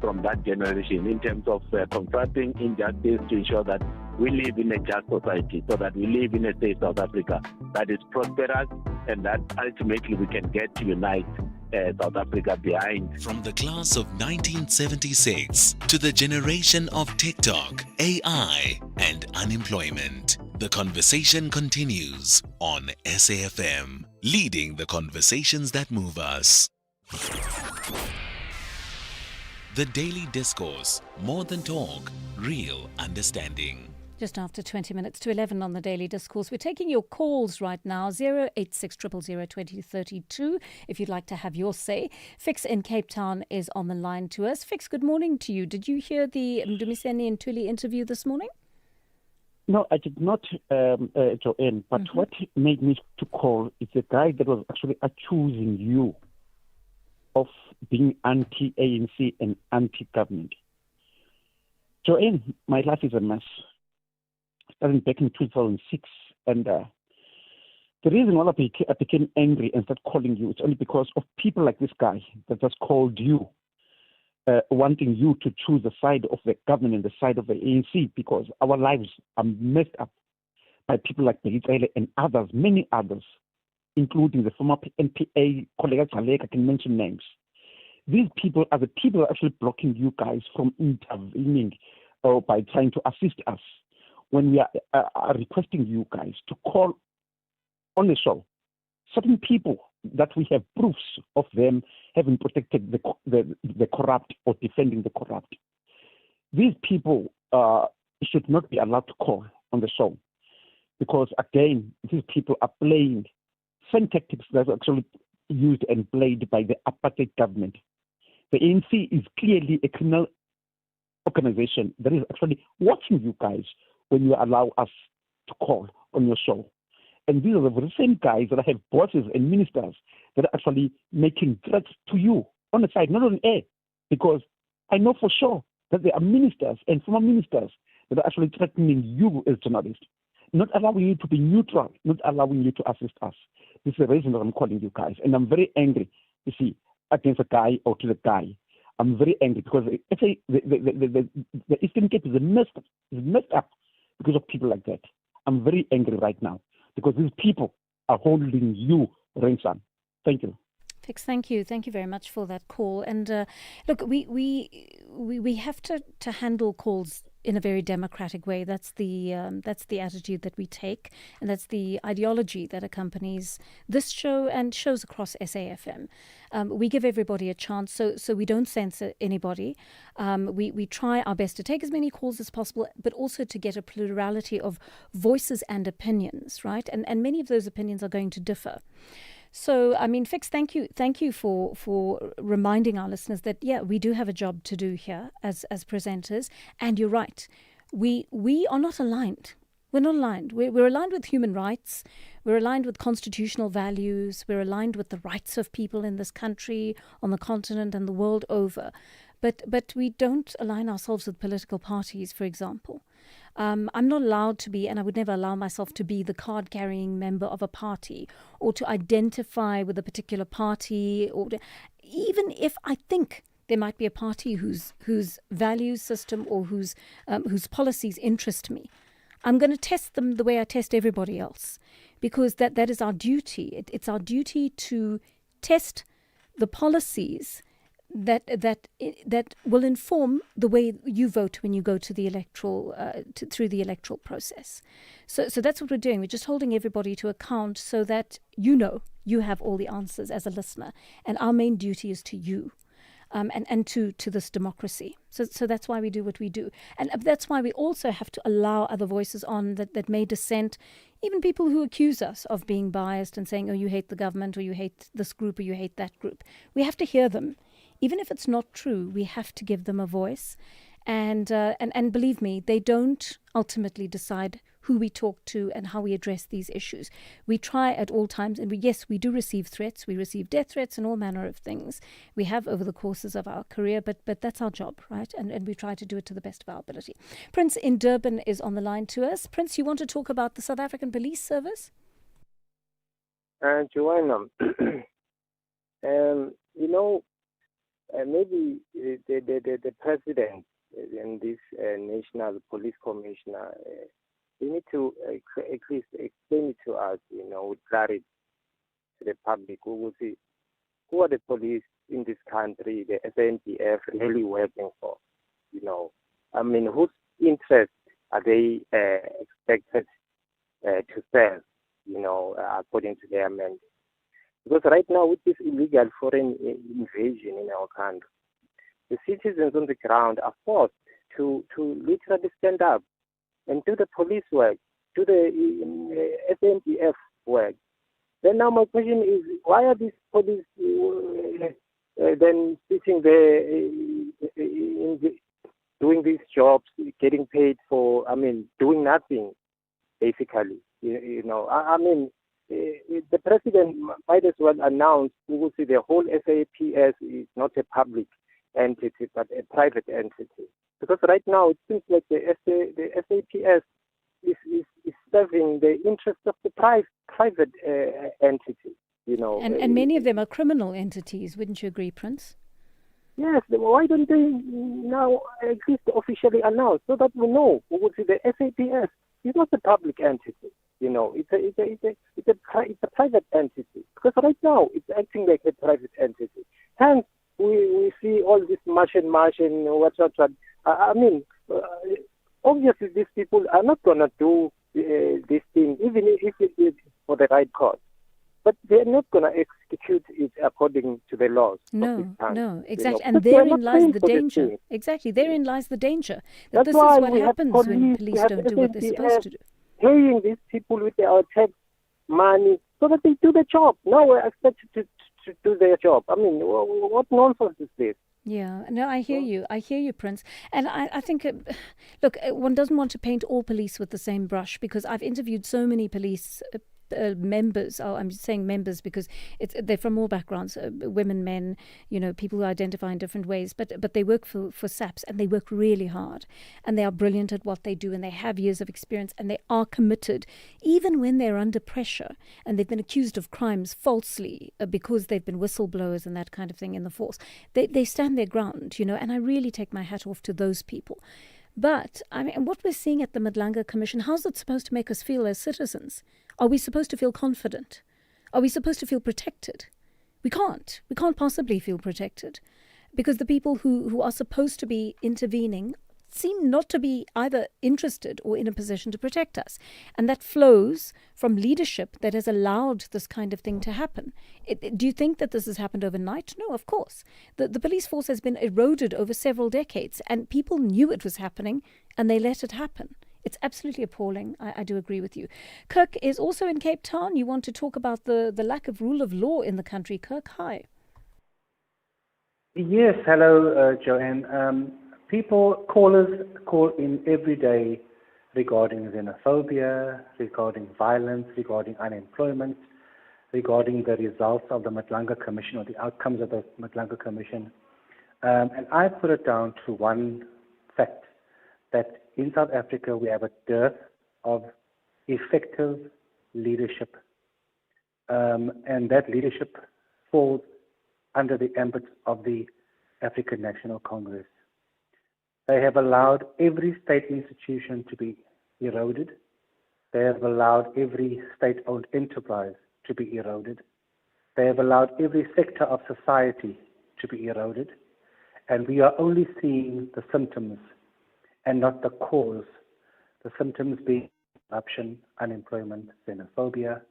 from that generation in terms of confronting injustice to ensure that we live in a just society, so that we live in a safe South Africa that is prosperous, and that ultimately we can get to unite South Africa behind. From the class of 1976 to the generation of TikTok, AI, and unemployment, the conversation continues on SAfm, leading the conversations that move us. The Daily Discourse, more than talk, real understanding. Just after 20 minutes to 11 on the Daily Discourse. We're taking your calls right now, 086 000 2032, if you'd like to have your say. Fix in Cape Town is on the line to us. Fix, good morning to you. Did you hear the Mdumiseni and Tuli interview this morning? No, I did not, Joanne, but what made me to call is a guy that was actually accusing you of being anti-ANC and anti-government. Joanne, my life is a mess. Starting back in 2006, and the reason why I became angry and started calling you is only because of people like this guy that just called you, wanting you to choose the side of the government and the side of the ANC, because our lives are messed up by people like Belitele and others, many others, including the former NPA, Kollega Chalek, I can mention names. These people are the people actually blocking you guys from intervening or by trying to assist us when we are requesting you guys to call on the show certain people that we have proofs of them having protected the corrupt or defending the corrupt. These people should not be allowed to call on the show, because again, these people are playing same tactics that are actually used and played by the apartheid government. The ANC is clearly a criminal organization that is actually watching you guys when you allow us to call on your show. And these are the very same guys that have bosses and ministers that are actually making threats to you on the side, not on air, because I know for sure that there are ministers and former ministers that are actually threatening you as journalists, not allowing you to be neutral, not allowing you to assist us. This is the reason that I'm calling you guys. And I'm very angry, you see, against a guy or to the guy. I'm very angry because the Eastern Cape is messed up because of people like that. I'm very angry right now because these people are holding you ransom. Thank you. Fix, thank you. Thank you very much for that call. And look, we have to handle calls in a very democratic way. That's the attitude that we take, and that's the ideology that accompanies this show and shows across SAfm. We give everybody a chance, so we don't censor anybody. We try our best to take as many calls as possible, but also to get a plurality of voices and opinions, right? And many of those opinions are going to differ. So, I mean, Fix, thank you for reminding our listeners that, yeah, we do have a job to do here as presenters. And you're right. We are not aligned. We're not aligned. We're aligned with human rights. We're aligned with constitutional values. We're aligned with the rights of people in this country, on the continent, and the world over. But we don't align ourselves with political parties, for example. I'm not allowed to be, and I would never allow myself to be, the card-carrying member of a party or to identify with a particular party, or even if I think There might be a party whose value system or whose policies interest me. I'm going to test them the way I test everybody else, because that is our duty. It's our duty to test the policies that will inform the way you vote when you go to the electoral through the electoral process. So that's what we're doing. We're just holding everybody to account so that you have all the answers as a listener, and our main duty is to you. And to this democracy. So that's why we do what we do. And that's why we also have to allow other voices on that may dissent, even people who accuse us of being biased and saying, oh, you hate the government, or you hate this group, or you hate that group. We have to hear them. Even if it's not true, we have to give them a voice. And believe me, they don't ultimately decide who we talk to and how we address these issues. We try at all times, and we do receive threats. We receive death threats and all manner of things. We have over the courses of our career, but that's our job, right? And we try to do it to the best of our ability. Prince in Durban is on the line to us. Prince, you want to talk about the South African Police Service? Joanna, maybe the president and this national police commissioner, they need to at least explain it to us, with clarity to the public. We will see who are the police in this country, the SANDF really working for, whose interests are they expected to serve, according to their mandate. Because right now, with this illegal foreign invasion in our country, the citizens on the ground are forced to literally stand up and do the police work, do the SANDF work. Then now my question is, why are these police then sitting there doing these jobs, getting paid for, doing nothing, basically? The president might as well announce, we will see the whole SAPS is not a public entity, but a private entity. Because right now it seems like the SAPS is serving the interests of the private entity, And many of them are criminal entities, wouldn't you agree, Prince? Yes, why don't they now at least officially announce so that we know? We would see the SAPS is not a public entity. It's a private entity. Because right now it's acting like a private entity. Hence, we see all this march and what. Obviously these people are not going to do this thing, even if it is for the right cause. But they're not going to execute it according to the laws. No, exactly. And therein lies the danger. Exactly, therein lies the danger. That this is what happens when police don't do what they're supposed to do. Paying these people with our tax money so that they do the job. Now we're expected to do their job. What nonsense is this? Yeah, no, I hear you, Prince. And I think, look, one doesn't want to paint all police with the same brush, because I've interviewed so many police members. I'm saying members because they're from all backgrounds, women, men, people who identify in different ways, but they work for SAPS, and they work really hard, and they are brilliant at what they do, and they have years of experience, and they are committed even when they're under pressure and they've been accused of crimes falsely because they've been whistleblowers and that kind of thing in the force. They stand their ground, and I really take my hat off to those people. But what we're seeing at the Madlanga Commission, how's it supposed to make us feel as citizens? Are we supposed to feel confident? Are we supposed to feel protected? We can't. We can't possibly feel protected, because the people who are supposed to be intervening seem not to be either interested or in a position to protect us. And that flows from leadership that has allowed this kind of thing to happen. Do you think that this has happened overnight? No, of course. The police force has been eroded over several decades, and people knew it was happening and they let it happen. It's absolutely appalling. I do agree with you. Kirk is also in Cape Town. You want to talk about the lack of rule of law in the country. Kirk, hi. Yes, hello, Joanne. Callers call in every day regarding xenophobia, regarding violence, regarding unemployment, regarding the results of the Madlanga Commission or the outcomes of the Madlanga Commission. And I put it down to one fact, that in South Africa we have a dearth of effective leadership. And that leadership falls under the ambit of the African National Congress. They have allowed every state institution to be eroded. They have allowed every state-owned enterprise to be eroded. They have allowed every sector of society to be eroded. And we are only seeing the symptoms and not the cause. The symptoms being corruption, unemployment, xenophobia,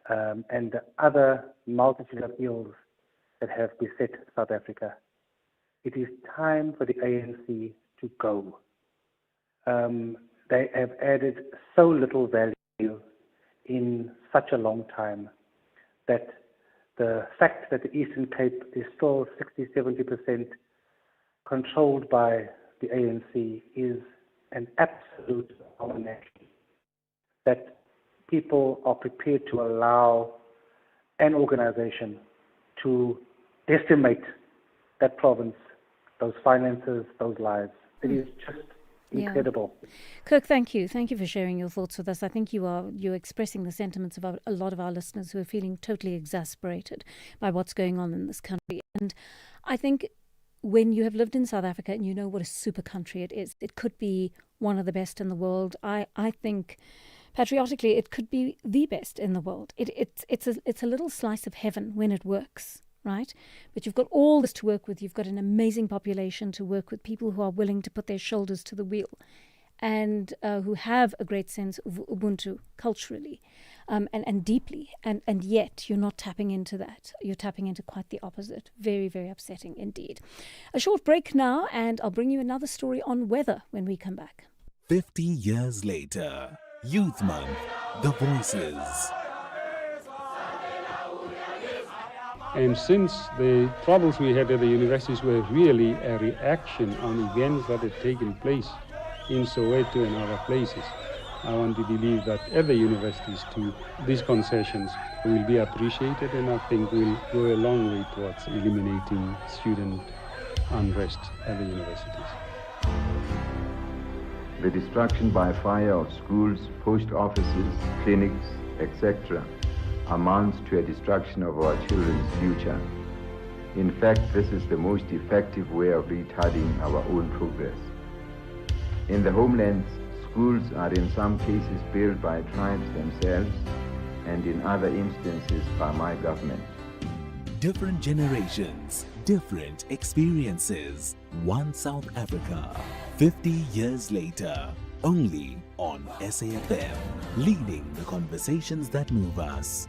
and the other multitude of ills that have beset South Africa. It is time for the ANC to go. They have added so little value in such a long time that the fact that the Eastern Cape is still 60-70% controlled by the ANC is an absolute abomination. That people are prepared to allow an organization to decimate that province, those finances, those lives. It is just incredible. Yeah. Kirk, thank you. Thank you for sharing your thoughts with us. I think you're expressing the sentiments of a lot of our listeners who are feeling totally exasperated by what's going on in this country. And I think when you have lived in South Africa and you know what a super country it is, it could be one of the best in the world. I think patriotically it could be the best in the world. It's a little slice of heaven when it works. Right? But you've got all this to work with. You've got an amazing population to work with, people who are willing to put their shoulders to the wheel and who have a great sense of Ubuntu culturally and deeply. And yet you're not tapping into that. You're tapping into quite the opposite. Very, very upsetting indeed. A short break now, and I'll bring you another story on weather when we come back. 50 years later, Youth Month, the voices. And since the troubles we had at the universities were really a reaction on events that had taken place in Soweto and other places, I want to believe that at the universities too, these concessions will be appreciated, and I think will go a long way towards eliminating student unrest at the universities. The destruction by fire of schools, post offices, clinics, etc. amounts to a destruction of our children's future. In fact, this is the most effective way of retarding our own progress. In the homelands, schools are in some cases built by tribes themselves, and in other instances by my government. Different generations, different experiences. One South Africa, 50 years later. Only on SAfm, leading the conversations that move us.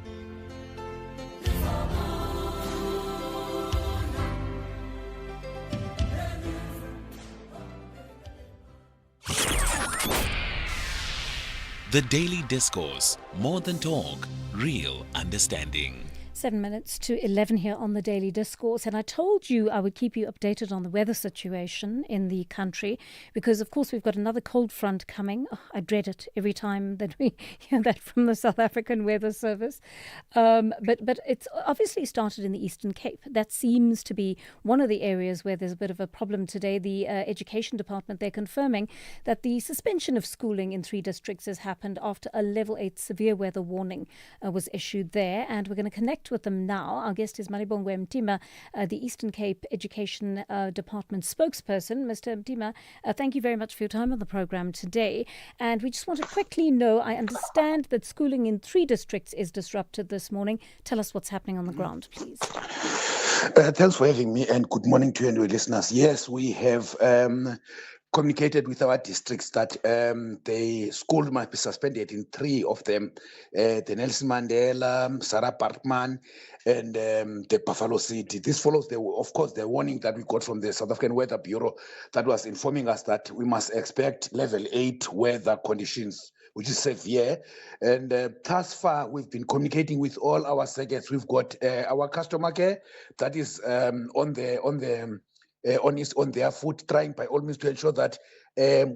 The Daily Discourse, more than talk, real understanding. 7 minutes to 11 here on the Daily Discourse. And I told you I would keep you updated on the weather situation in the country because, of course, we've got another cold front coming. Oh, I dread it every time that we hear that from the South African Weather Service. But it's obviously started in the Eastern Cape. That seems to be one of the areas where there's a bit of a problem today. The Education Department, they're confirming that the suspension of schooling in 3 districts has happened after a level 8 severe weather warning was issued there. And we're going to connect with them now. Our guest is Malibongwe Mtima, the Eastern Cape Education Department spokesperson. Mr. Mtima, thank you very much for your time on the program today. And we just want to quickly know, I understand that schooling in 3 districts is disrupted this morning. Tell us what's happening on the ground, please. Thanks for having me, and good morning to you and your listeners. Yes, we have communicated with our districts that the school must be suspended in 3 of them, the Nelson Mandela, Sarah Parkman, and the Buffalo City. This follows, of course, the warning that we got from the South African Weather Bureau that was informing us that we must expect level 8 weather conditions, which is severe. And thus far, we've been communicating with all our circuits. We've got our customer care that is on their foot, trying by all means to ensure that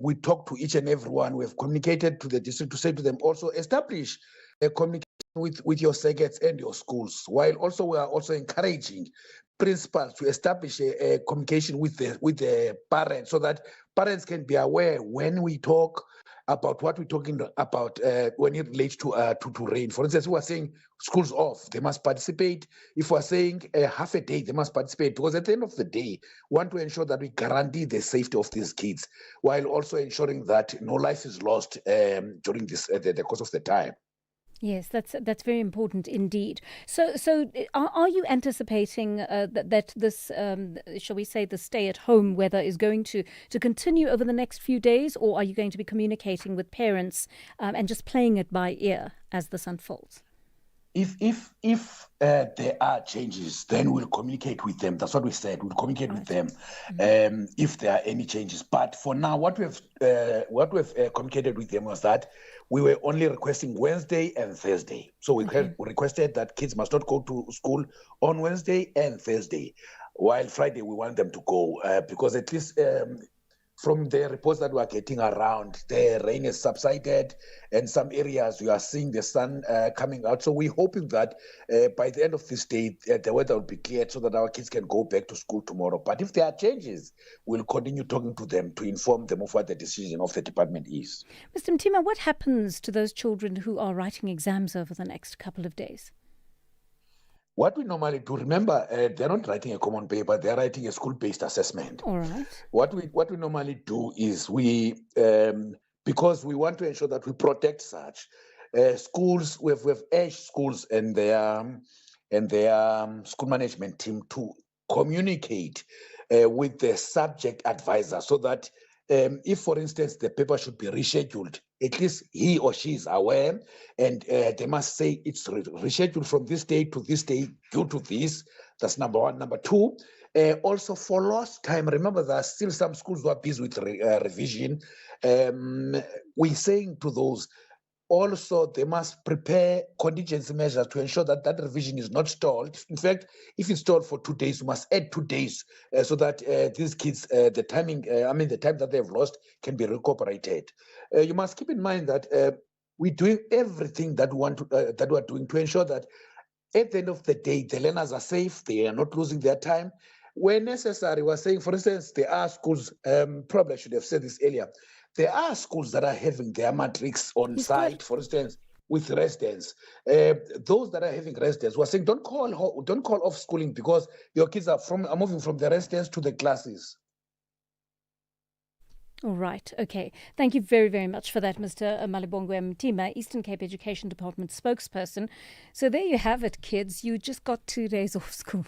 we talk to each and everyone. We have communicated to the district to say to them also establish a communication with your circuits and your schools, while also we are also encouraging principals to establish a communication with the parents so that parents can be aware when we talk about what we're talking about when it relates to rain. For instance, we are saying schools off, they must participate. If we're saying half a day, they must participate, because at the end of the day, we want to ensure that we guarantee the safety of these kids, while also ensuring that no life is lost during this the course of the time. Yes, that's very important indeed. So are you anticipating that this, shall we say, the stay-at-home weather is going to continue over the next few days, or are you going to be communicating with parents and just playing it by ear as this unfolds? If there are changes, then we'll communicate with them. That's what we said. We'll communicate with them if there are any changes. But for now, what we've communicated with them was that we were only requesting Wednesday and Thursday. So we requested that kids must not go to school on Wednesday and Thursday, while Friday we want them to go because at least from the reports that we are getting around, the rain has subsided, and some areas we are seeing the sun coming out. So we're hoping that by the end of this day, the weather will be cleared so that our kids can go back to school tomorrow. But if there are changes, we'll continue talking to them to inform them of what the decision of the department is. Mr. Mtima, what happens to those children who are writing exams over the next couple of days? What we normally do, remember, they're not writing a common paper, they're writing a school-based assessment. All right. What we normally do is we, because we want to ensure that we protect such schools, we've urged schools and their school management team to communicate with the subject advisor so that if, for instance, the paper should be rescheduled, at least he or she is aware, and they must say it's rescheduled from this day to this day due to this. That's number one. Number two, also for lost time, remember there are still some schools who are busy with revision. We're saying to those, also, they must prepare contingency measures to ensure that that revision is not stalled. In fact, if it's stalled for 2 days, you must add 2 days so that these kids, the time that they've lost can be recuperated. You must keep in mind that we're doing everything that we are doing to ensure that at the end of the day, the learners are safe, they are not losing their time. Where necessary, we're saying, for instance, there are schools, probably I should have said this earlier, there are schools that are having their matrix on site, for instance, with residents. Those that are having residents, we're saying don't call off schooling because your kids are moving from the residents to the classes. All right. Okay. Thank you very, very much for that, Mr. Malibongwe Mtima, Eastern Cape Education Department spokesperson. So there you have it, kids. You just got 2 days off school.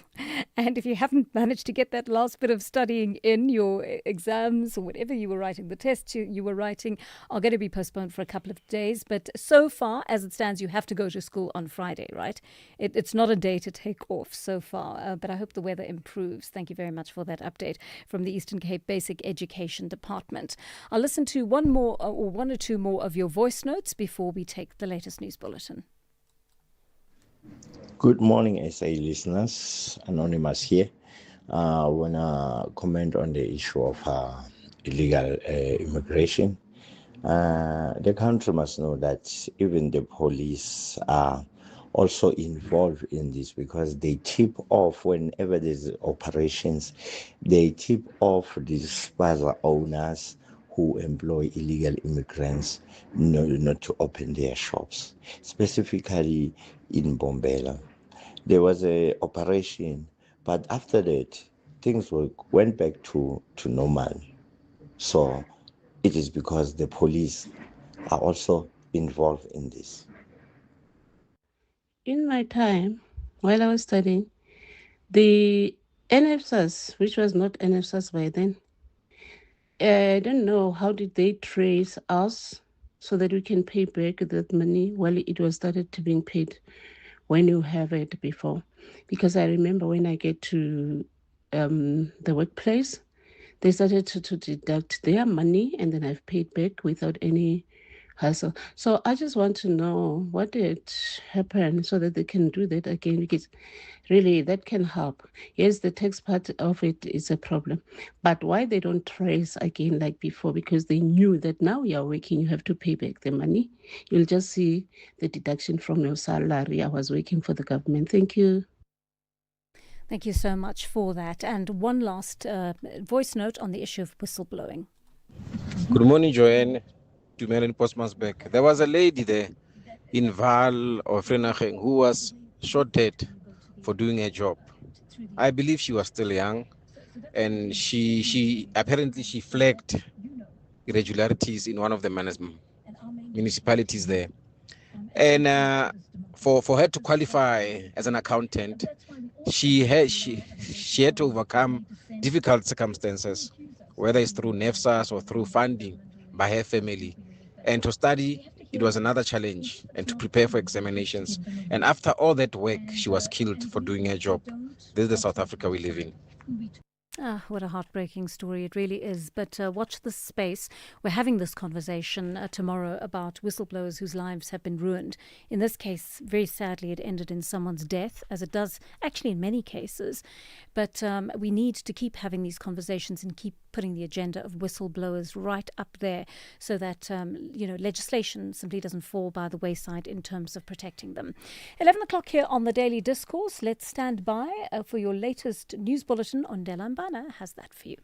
And if you haven't managed to get that last bit of studying in, your exams or whatever you were writing, the tests you were writing are going to be postponed for a couple of days. But so far, as it stands, you have to go to school on Friday, right? It's not a day to take off so far. But I hope the weather improves. Thank you very much for that update from the Eastern Cape Basic Education Department. I'll listen to one or two more of your voice notes before we take the latest news bulletin. Good morning, SA listeners. Anonymous here. I want to comment on the issue of illegal immigration. The country must know that even the police are also involved in this because they tip off whenever there's operations. They tip off these spaza owners who employ illegal immigrants not to open their shops, specifically in Bombela. There was an operation, but after that, things went back to normal. So it is because the police are also involved in this. In my time, while I was studying, the NFSAS, which was not NFSAS by then, I don't know how did they trace us so that we can pay back that money while it was started to being paid when you have it before. Because I remember when I get to the workplace, they started to deduct their money and then I've paid back without any hassle. So I just want to know what did happen so that they can do that again, because really that can help. Yes, the tax part of it is a problem, but why they don't trace again like before? Because they knew that now you're working, you have to pay back the money. You'll just see the deduction from your salary. I was working for the government. Thank you. Thank you so much for that. And one last voice note on the issue of whistleblowing. Good morning, Joanne. Dumelin Postmasbeck. There was a lady there in Val or Frenacheng who was shot dead for doing her job. I believe she was still young, and she apparently she flagged irregularities in one of the municipalities there. And for her to qualify as an accountant, she had to overcome difficult circumstances, whether it's through NEFSAS or through funding by her family. And to study, it was another challenge, and to prepare for examinations. And after all that work, she was killed for doing her job. This is the South Africa we live in. Ah, what a heartbreaking story it really is. But watch this space. We're having this conversation tomorrow about whistleblowers whose lives have been ruined. In this case, very sadly, it ended in someone's death, as it does actually in many cases. But we need to keep having these conversations and keep putting the agenda of whistleblowers right up there so that, legislation simply doesn't fall by the wayside in terms of protecting them. 11 o'clock here on the Daily Discourse. Let's stand by for your latest news bulletin on Delamba. Has that for you.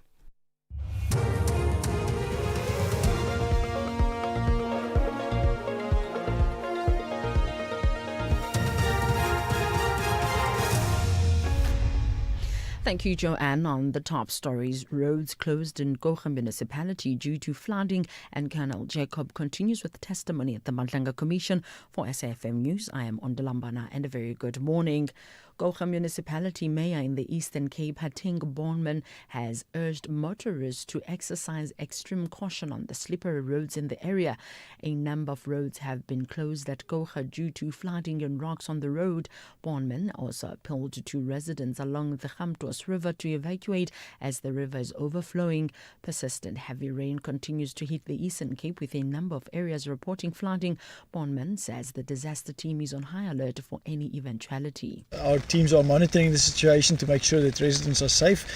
Thank you, Joanne. On the top stories, roads closed in Gokha municipality due to flooding, and Colonel Jacob continues with testimony at the Madlanga Commission. For SAfm News, I am Ondalambana, and a very good morning. Gokha Municipality Mayor in the Eastern Cape, Hating Bonman, has urged motorists to exercise extreme caution on the slippery roads in the area. A number of roads have been closed at Gokha due to flooding and rocks on the road. Bonman also appealed to residents along the Gamtos River to evacuate as the river is overflowing. Persistent heavy rain continues to hit the Eastern Cape, with a number of areas reporting flooding. Bonman says the disaster team is on high alert for any eventuality. Our teams are monitoring the situation to make sure that residents are safe.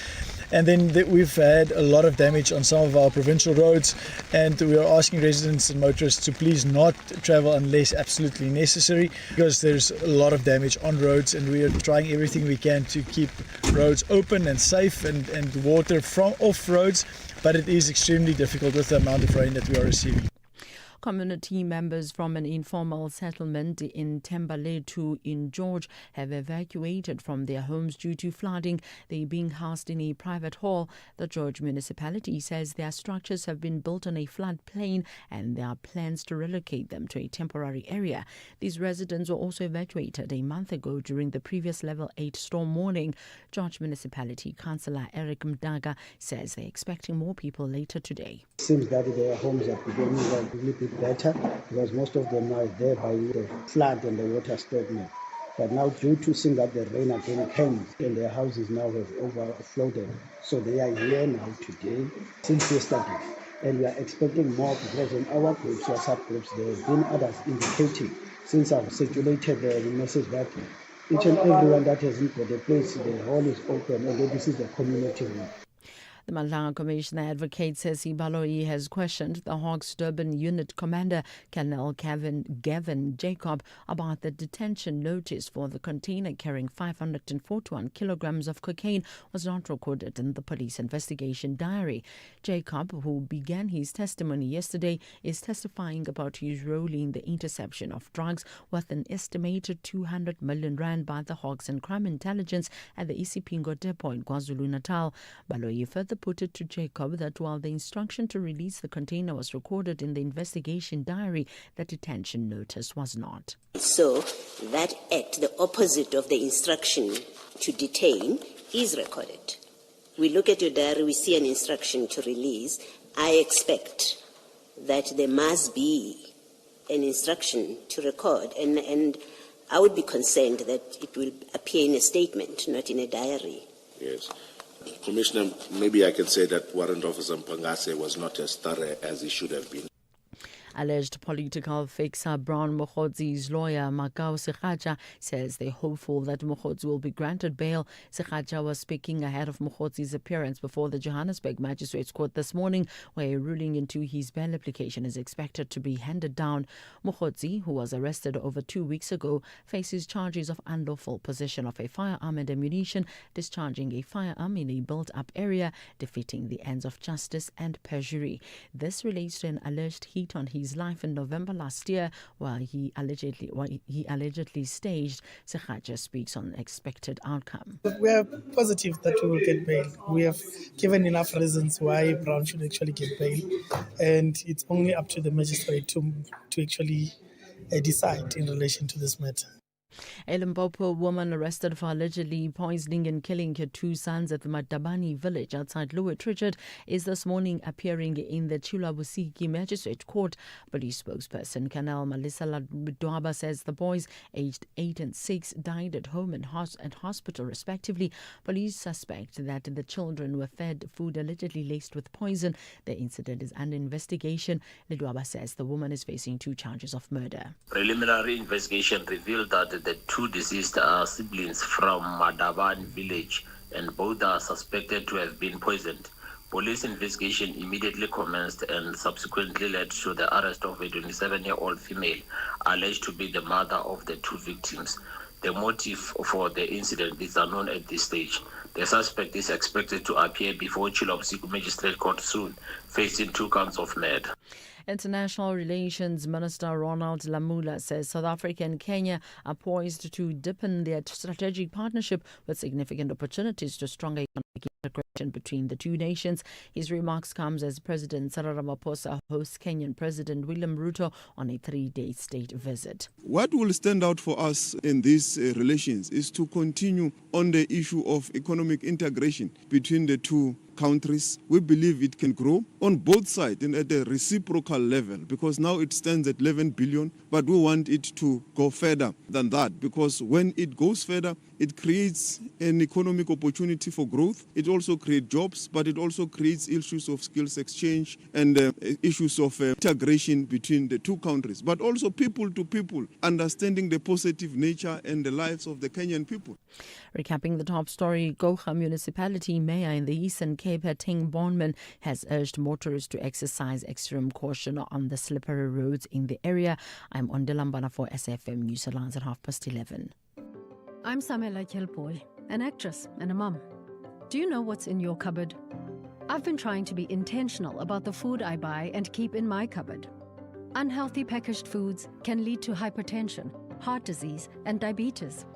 And then we've had a lot of damage on some of our provincial roads, and we are asking residents and motorists to please not travel unless absolutely necessary, because there's a lot of damage on roads, and we are trying everything we can to keep roads open and safe and water from off roads, but it is extremely difficult with the amount of rain that we are receiving. Community members from an informal settlement in Tembaletu in George have evacuated from their homes due to flooding. They are being housed in a private hall. The George municipality says their structures have been built on a floodplain, and there are plans to relocate them to a temporary area. These residents were also evacuated a month ago during the previous level 8 storm warning. George municipality councillor Eric Mdaga says they're expecting more people later today. It seems that their homes are becoming a little bit better, because most of them are there by the flood and the water stagnant. But now, due to seeing that the rain again came and their houses now have overflowed, so they are here now today since yesterday. And we are expecting more, because in our groups or subgroups, there have been others indicating, since I've circulated the message that each and everyone that hasn't got a place, the hall is open, and this is the community room. The Madlanga Commissioner advocate says Baloyi has questioned the Hawks Durban Unit Commander, Colonel Gavin Jacob, about the detention notice for the container carrying 541 kilograms of cocaine was not recorded in the police investigation diary. Jacob, who began his testimony yesterday, is testifying about his role in the interception of drugs worth an estimated 200 million rand by the Hawks and Crime Intelligence at the Isipingo depot in KwaZulu-Natal. Baloyi further put it to Jacob that while the instruction to release the container was recorded in the investigation diary, the detention notice was not. So that act, the opposite of the instruction to detain, is recorded. We look at your diary, we see an instruction to release. I expect that there must be an instruction to record, and I would be concerned that it will appear in a statement, not in a diary. Yes. Commissioner, maybe I can say that Warrant Officer Mpangase was not as thorough as he should have been. Alleged political fixer Brown Mokgodzi's lawyer, Makao Sekhaja, says they're hopeful that Mokgodzi will be granted bail. Sekhaja was speaking ahead of Mokgodzi's appearance before the Johannesburg Magistrates Court this morning, where a ruling into his bail application is expected to be handed down. Mokgodzi, who was arrested over 2 weeks ago, faces charges of unlawful possession of a firearm and ammunition, discharging a firearm in a built-up area, defeating the ends of justice, and perjury. This relates to an alleged hit on his his life in November last year while he allegedly staged. Sekhaja speaks on expected outcome. We are positive that we will get bail. We have given enough reasons why Brown should actually get bail, and it's only up to the magistrate to actually decide in relation to this matter. A Limpopo woman arrested for allegedly poisoning and killing her two sons at the Madabani village outside Louis Richard is this morning appearing in the Chulabusiki Magistrate Court. Police spokesperson Colonel Melissa Ladwaba says the boys, aged 8 and 6, died at home and at hospital respectively. Police suspect that the children were fed food allegedly laced with poison. The incident is under investigation. Ladwaba says the woman is facing 2 charges of murder. Preliminary investigation revealed that the two deceased are siblings from Madaban village and both are suspected to have been poisoned. Police investigation immediately commenced and subsequently led to the arrest of a 27-year-old female alleged to be the mother of the 2 victims. The motive for the incident is unknown at this stage. The suspect is expected to appear before Chulabusiki Magistrate Court soon, facing 2 counts of murder. International Relations Minister Ronald Lamula says South Africa and Kenya are poised to deepen their strategic partnership with significant opportunities to stronger economic integration between the 2 nations. His remarks comes as President Cyril Ramaphosa hosts Kenyan President William Ruto on a 3-day state visit. What will stand out for us in these relations is to continue on the issue of economic integration between the 2 countries. We believe it can grow on both sides and at a reciprocal level, because now it stands at 11 billion, but we want it to go further than that, because when it goes further, it creates an economic opportunity for growth. It also creates jobs, but it also creates issues of skills exchange and issues of integration between the 2 countries, but also people to people, understanding the positive nature and the lives of the Kenyan people. Recapping the top story, Gokha Municipality Mayor in the Eastern Cape, Ting Bonman, has urged motorists to exercise extreme caution on the slippery roads in the area. I'm Ondelambana for SAfm News Headlines at 11:30. I'm Samela Kelpoy, an actress and a mum. Do you know what's in your cupboard? I've been trying to be intentional about the food I buy and keep in my cupboard. Unhealthy packaged foods can lead to hypertension, heart disease, and diabetes.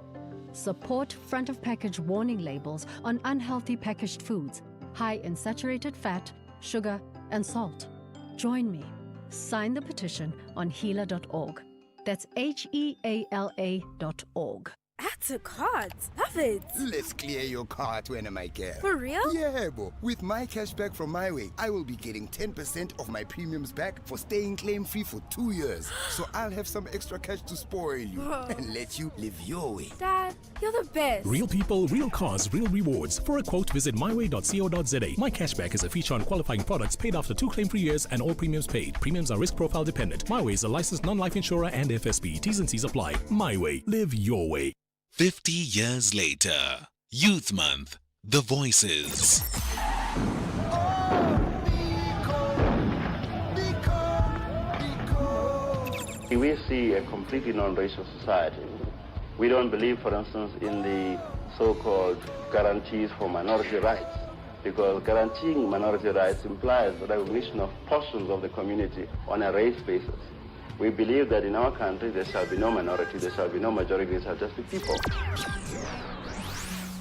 Support front-of-package warning labels on unhealthy packaged foods, high in saturated fat, sugar, and salt. Join me. Sign the petition on healer.org. That's HEALA.org. Add to cards. Love it. Let's clear your cart when I care. For real? Yeah, bo. With my cashback from My Way, I will be getting 10% of my premiums back for staying claim-free for 2 years. So I'll have some extra cash to spoil you and let you live your way. Dad, you're the best. Real people, real cars, real rewards. For a quote, visit myway.co.za. My cashback is a feature on qualifying products paid after 2 claim-free years and all premiums paid. Premiums are risk profile dependent. My Way is a licensed non-life insurer and FSB. T's and C's apply. My Way. Live your way. 50 years later, Youth Month, The Voices. We see a completely non-racial society. We don't believe, for instance, in the so-called guarantees for minority rights, because guaranteeing minority rights implies the recognition of portions of the community on a race basis. We believe that in our country there shall be no minority, there shall be no majority, there shall just be people.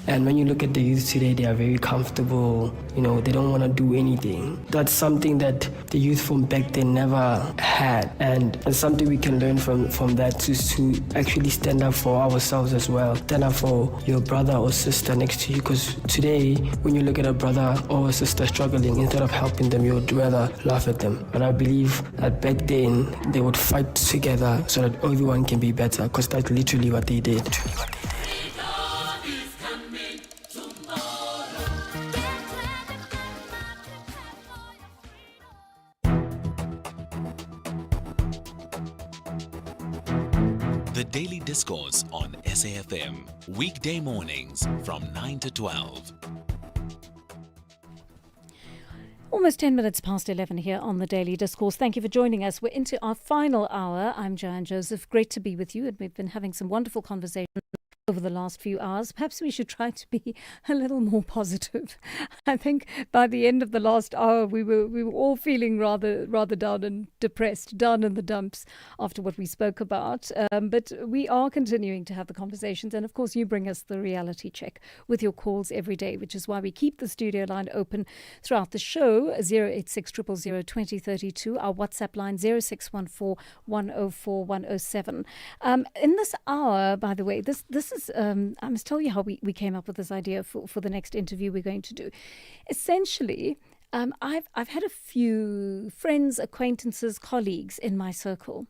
And when you look at the youth today, they are very comfortable, they don't want to do anything. That's something that the youth from back then never had. And it's something we can learn from that to actually stand up for ourselves as well. Stand up for your brother or sister next to you, because today, when you look at a brother or a sister struggling, instead of helping them, you would rather laugh at them. But I believe that back then, they would fight together so that everyone can be better, because that's literally what they did. The Daily Discourse on SAfm, weekday mornings from 9 to 12. Almost 10 minutes past 11 here on the Daily Discourse. Thank you for joining us. We're into our final hour. I'm Joanne Joseph. Great to be with you. And we've been having some wonderful conversations over the last few hours. Perhaps we should try to be a little more positive. I think by the end of the last hour, we were all feeling rather down and depressed, down in the dumps after what we spoke about. But we are continuing to have the conversations, and of course, you bring us the reality check with your calls every day, which is why we keep the studio line open throughout the show. 086 000 2032, our WhatsApp line 0614 104 107. In this hour, by the way, this is I must tell you how we came up with this idea for the next interview we're going to do. Essentially, I've had a few friends, acquaintances, colleagues in my circle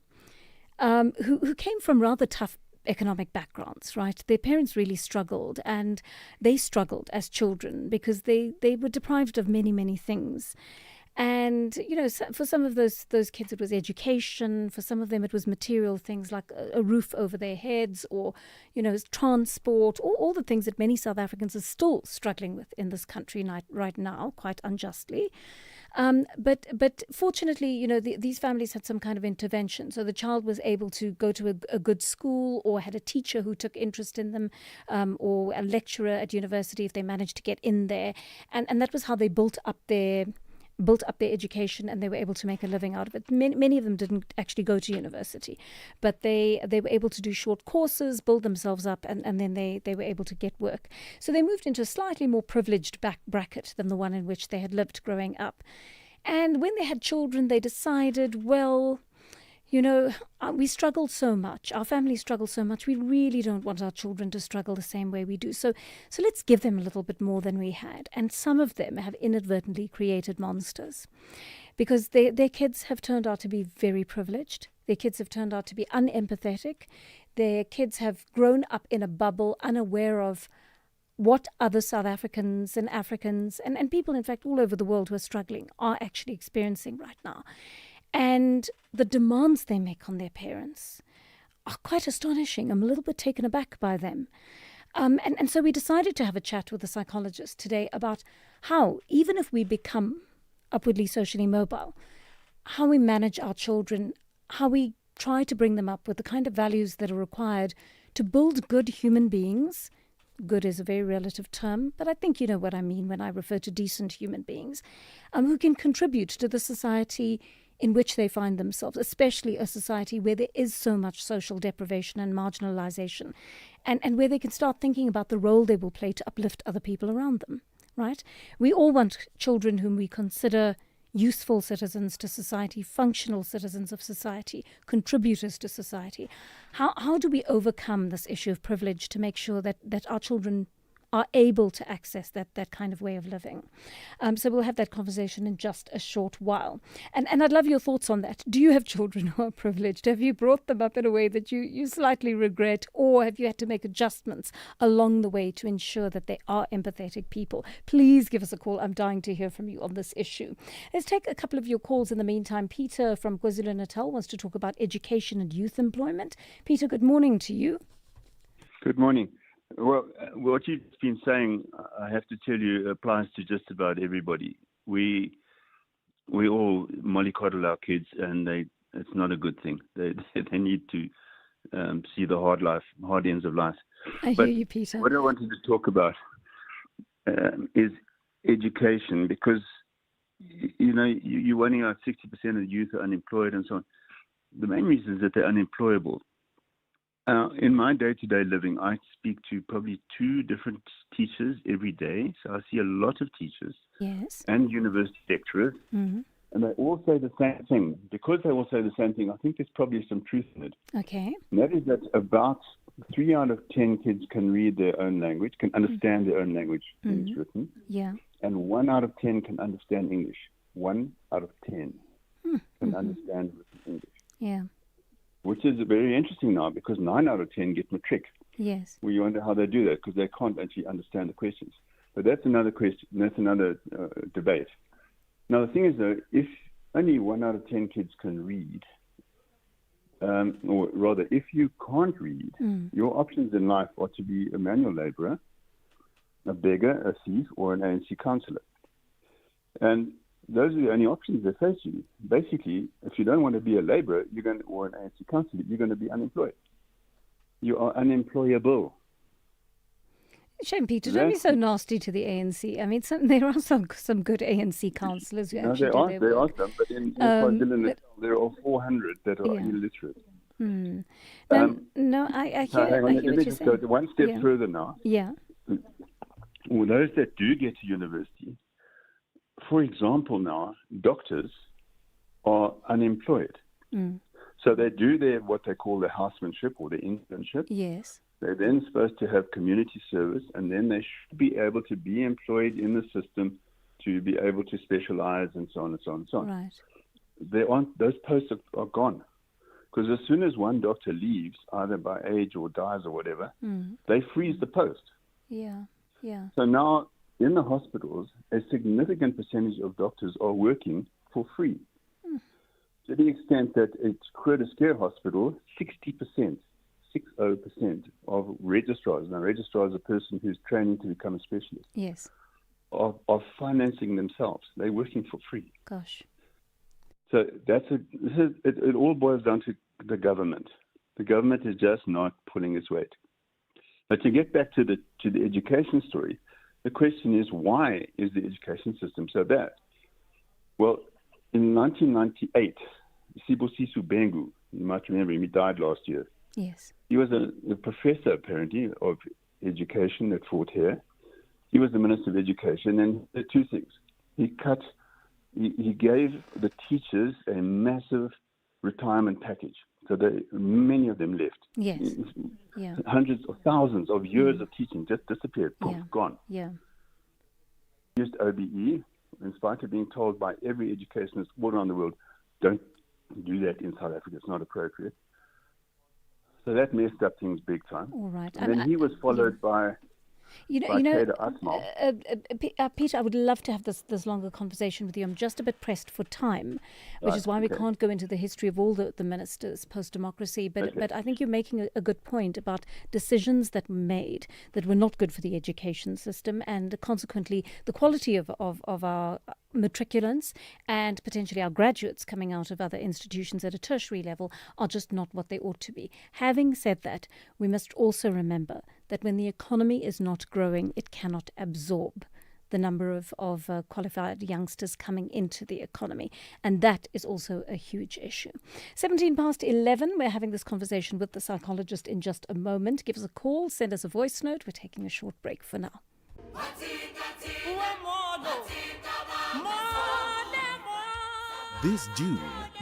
who came from rather tough economic backgrounds, right? Their parents really struggled, and they struggled as children because they were deprived of many, many things. And, for some of those kids, it was education. For some of them, it was material things like a roof over their heads or, transport, all the things that many South Africans are still struggling with in this country right now, quite unjustly. But fortunately, these families had some kind of intervention. So the child was able to go to a good school, or had a teacher who took interest in them, or a lecturer at university if they managed to get in there. And that was how they built up their education, and they were able to make a living out of it. Many of them didn't actually go to university, but they were able to do short courses, build themselves up, and then they were able to get work. So they moved into a slightly more privileged bracket than the one in which they had lived growing up. And when they had children, they decided, well, we struggled so much. Our family struggled so much. We really don't want our children to struggle the same way we do. So let's give them a little bit more than we had. And some of them have inadvertently created monsters because their kids have turned out to be very privileged. Their kids have turned out to be unempathetic. Their kids have grown up in a bubble, unaware of what other South Africans and Africans and people, in fact, all over the world who are struggling are actually experiencing right now. And the demands they make on their parents are quite astonishing. I'm a little bit taken aback by them. And so we decided to have a chat with a psychologist today about how, even if we become upwardly socially mobile, how we manage our children, how we try to bring them up with the kind of values that are required to build good human beings. Good is a very relative term, but I think you know what I mean when I refer to decent human beings, who can contribute to the society in which they find themselves, especially a society where there is so much social deprivation and marginalization, and where they can start thinking about the role they will play to uplift other people around them, right? We all want children whom we consider useful citizens to society, functional citizens of society, contributors to society. How do we overcome this issue of privilege to make sure that our children are able to access that kind of way of living? So we'll have that conversation in just a short while. And I'd love your thoughts on that. Do you have children who are privileged? Have you brought them up in a way that you slightly regret, or have you had to make adjustments along the way to ensure that they are empathetic people? Please give us a call. I'm dying to hear from you on this issue. Let's take a couple of your calls in the meantime. Peter from KwaZulu-Natal wants to talk about education and youth employment. Peter, good morning to you. Good morning. Well, what you've been saying, I have to tell you, applies to just about everybody. We all mollycoddle our kids, and it's not a good thing. They need to see the hard ends of life. I hear you, Peter. What I wanted to talk about is education, because you're warning out 60% of the youth are unemployed and so on. The main reason is that they're unemployable. In my day-to-day living, I speak to probably 2 different teachers every day. So I see a lot of teachers and university lecturers, and they all say the same thing. Because they all say the same thing, I think there's probably some truth in it. Okay. And that is that about 3 out of 10 kids can read their own language, can understand their own language when it's written. Yeah. And 1 out of 10 can understand English. 1 out of 10 can understand written English. Yeah. Which is very interesting now, because 9 out of 10 get matric. Yes. Well, you wonder how they do that, because they can't actually understand the questions. But that's another question. That's another debate. Now, the thing is, though, if only 1 out of 10 kids can read, or rather, if you can't read, your options in life are to be a manual laborer, a beggar, a thief, or an ANC councillor. And those are the only options they face you. Basically, if you don't want to be a laborer, or an ANC councillor, you're going to be unemployed. You are unemployable. Shame, Peter, don't be so nasty to the ANC. I mean, there are some good ANC councillors who actually do their work. There are some, but in KwaZulu-Natal, there are 400 that are illiterate. No, I So hear, hang on, let me just go one step further now. Yeah. Well, those that do get to university, for example now, doctors are unemployed. So they do what they call their housemanship or their internship. Yes. They're then supposed to have community service, and then they should be able to be employed in the system to be able to specialize and so on and so on and so on. Right. Those posts are gone. Because as soon as one doctor leaves, either by age or dies or whatever, they freeze the post. Yeah. So now in the hospitals, a significant percentage of doctors are working for free. To the extent that at Curtis Care Hospital, 60% of registrars, now registrar is a person who's training to become a specialist, yes, are financing themselves. They're working for free. Gosh. So it all boils down to the government. The government is just not pulling its weight. But to get back to the education story, the question is, why is the education system so bad? Well, in 1998, Sibusiso Bengu, you might remember him, he died last year. Yes. He was a professor, apparently, of education at Fort Hare. He was the Minister of Education, and there are two things. He gave the teachers a massive retirement package. So many of them left. Yes. Yeah. Hundreds of thousands of years of teaching just disappeared. Poof, gone. Yeah. Used OBE, in spite of being told by every educationist all around the world, don't do that in South Africa. It's not appropriate. So that messed up things big time. All right. And then he was followed by Peter, I would love to have this longer conversation with you. I'm just a bit pressed for time, which is why we can't go into the history of all the ministers post-democracy. But I think you're making a good point about decisions that were made that were not good for the education system, and consequently the quality of our matriculants and potentially our graduates coming out of other institutions at a tertiary level are just not what they ought to be. Having said that, we must also remember that when the economy is not growing, it cannot absorb the number of qualified youngsters coming into the economy. And that is also a huge issue. 11:17. We're having this conversation with the psychologist in just a moment. Give us a call, send us a voice note. We're taking a short break for now. This June,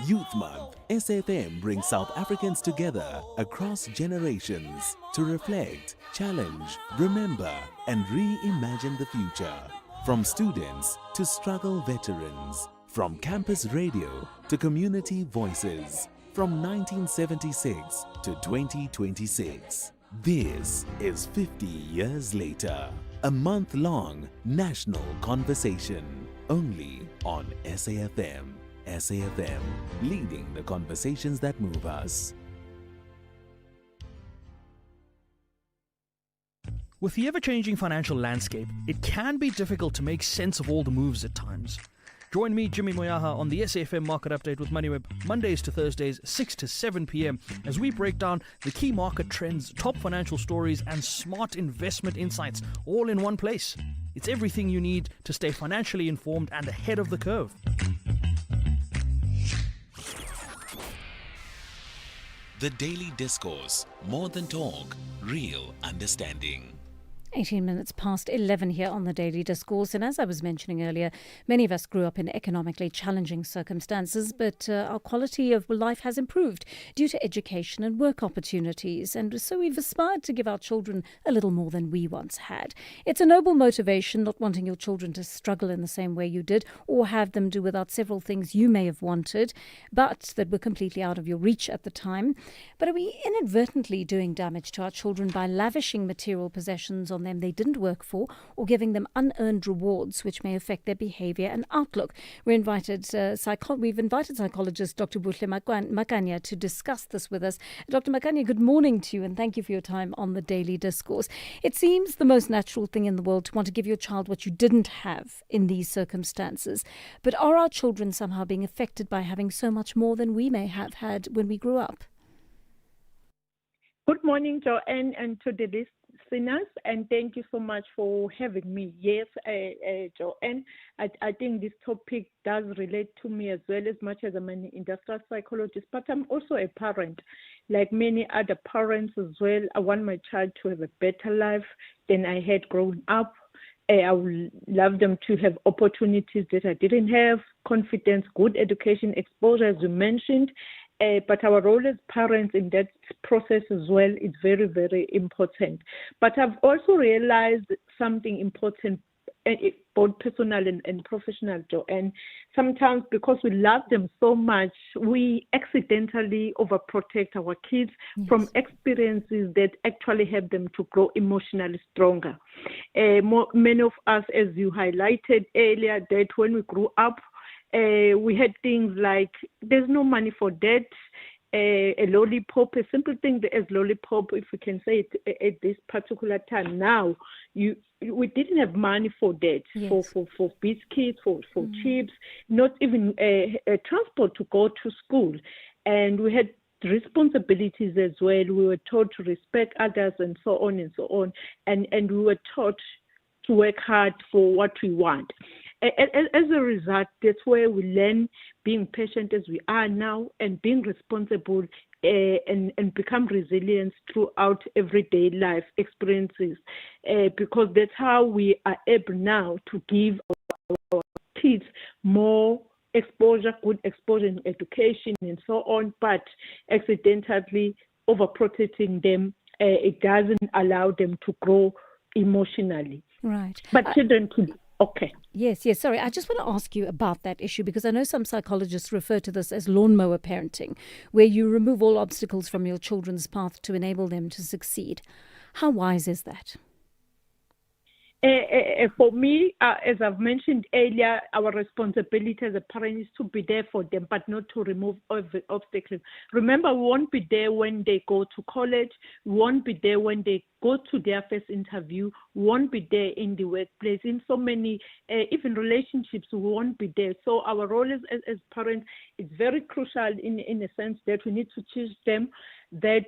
Youth Month, SAfm brings South Africans together across generations to reflect, challenge, remember, and reimagine the future. From students to struggle veterans, from campus radio to community voices, from 1976 to 2026. This is 50 years later, a month-long national conversation, only on SAfm. SAfm, leading the conversations that move us. With the ever-changing financial landscape, it can be difficult to make sense of all the moves at times. Join me, Jimmy Moyaha, on the SAfm Market Update with MoneyWeb, Mondays to Thursdays, 6 to 7 p.m, as we break down the key market trends, top financial stories, and smart investment insights, all in one place. It's everything you need to stay financially informed and ahead of the curve. The Daily Discourse, more than talk, real understanding. 11:18 here on the Daily Discourse. And as I was mentioning earlier, many of us grew up in economically challenging circumstances, but our quality of life has improved due to education and work opportunities. And so we've aspired to give our children a little more than we once had. It's a noble motivation, not wanting your children to struggle in the same way you did, or have them do without several things you may have wanted, but that were completely out of your reach at the time. But are we inadvertently doing damage to our children by lavishing material possessions on them they didn't work for, or giving them unearned rewards which may affect their behavior and outlook? We've invited psychologist Dr. Buhle Makanya to discuss this with us. Dr. Makanya, good morning to you, and thank you for your time on the Daily Discourse. It seems the most natural thing in the world to want to give your child what you didn't have in these circumstances. But are our children somehow being affected by having so much more than we may have had when we grew up? Good morning, Joanne, and to the listeners, and thank you so much for having me. Yes, Joanne, I think this topic does relate to me as well, as much as I'm an industrial psychologist, but I'm also a parent. Like many other parents as well, I want my child to have a better life than I had growing up. I would love them to have opportunities that I didn't have, confidence, good education, exposure, as you mentioned. But our role as parents in that process as well is very, very important. But I've also realized something important, both personal and professional, Joe. And sometimes because we love them so much, we accidentally overprotect our kids from experiences that actually help them to grow emotionally stronger. Many of us, as you highlighted earlier, that when we grew up, we had things like there's no money for debt, a lollipop, a simple thing as lollipop, if we can say it at this particular time. Now, we didn't have money for debt, for biscuits, for chips, not even transport to go to school. And we had responsibilities as well. We were taught to respect others and so on and so on. And we were taught to work hard for what we want. As a result, that's where we learn being patient as we are now and being responsible and become resilient throughout everyday life experiences, because that's how we are able now to give our kids more exposure, good exposure in education and so on, but accidentally overprotecting them, it doesn't allow them to grow emotionally. Right. But children too. Okay. Yes. Sorry, I just want to ask you about that issue, because I know some psychologists refer to this as lawnmower parenting, where you remove all obstacles from your children's path to enable them to succeed. How wise is that? For me, as I've mentioned earlier, our responsibility as a parent is to be there for them, but not to remove obstacles. Remember, we won't be there when they go to college. We won't be there when they go to their first interview. We won't be there in the workplace. In so many, even relationships, we won't be there. So our role as parents is very crucial in a sense that we need to teach them that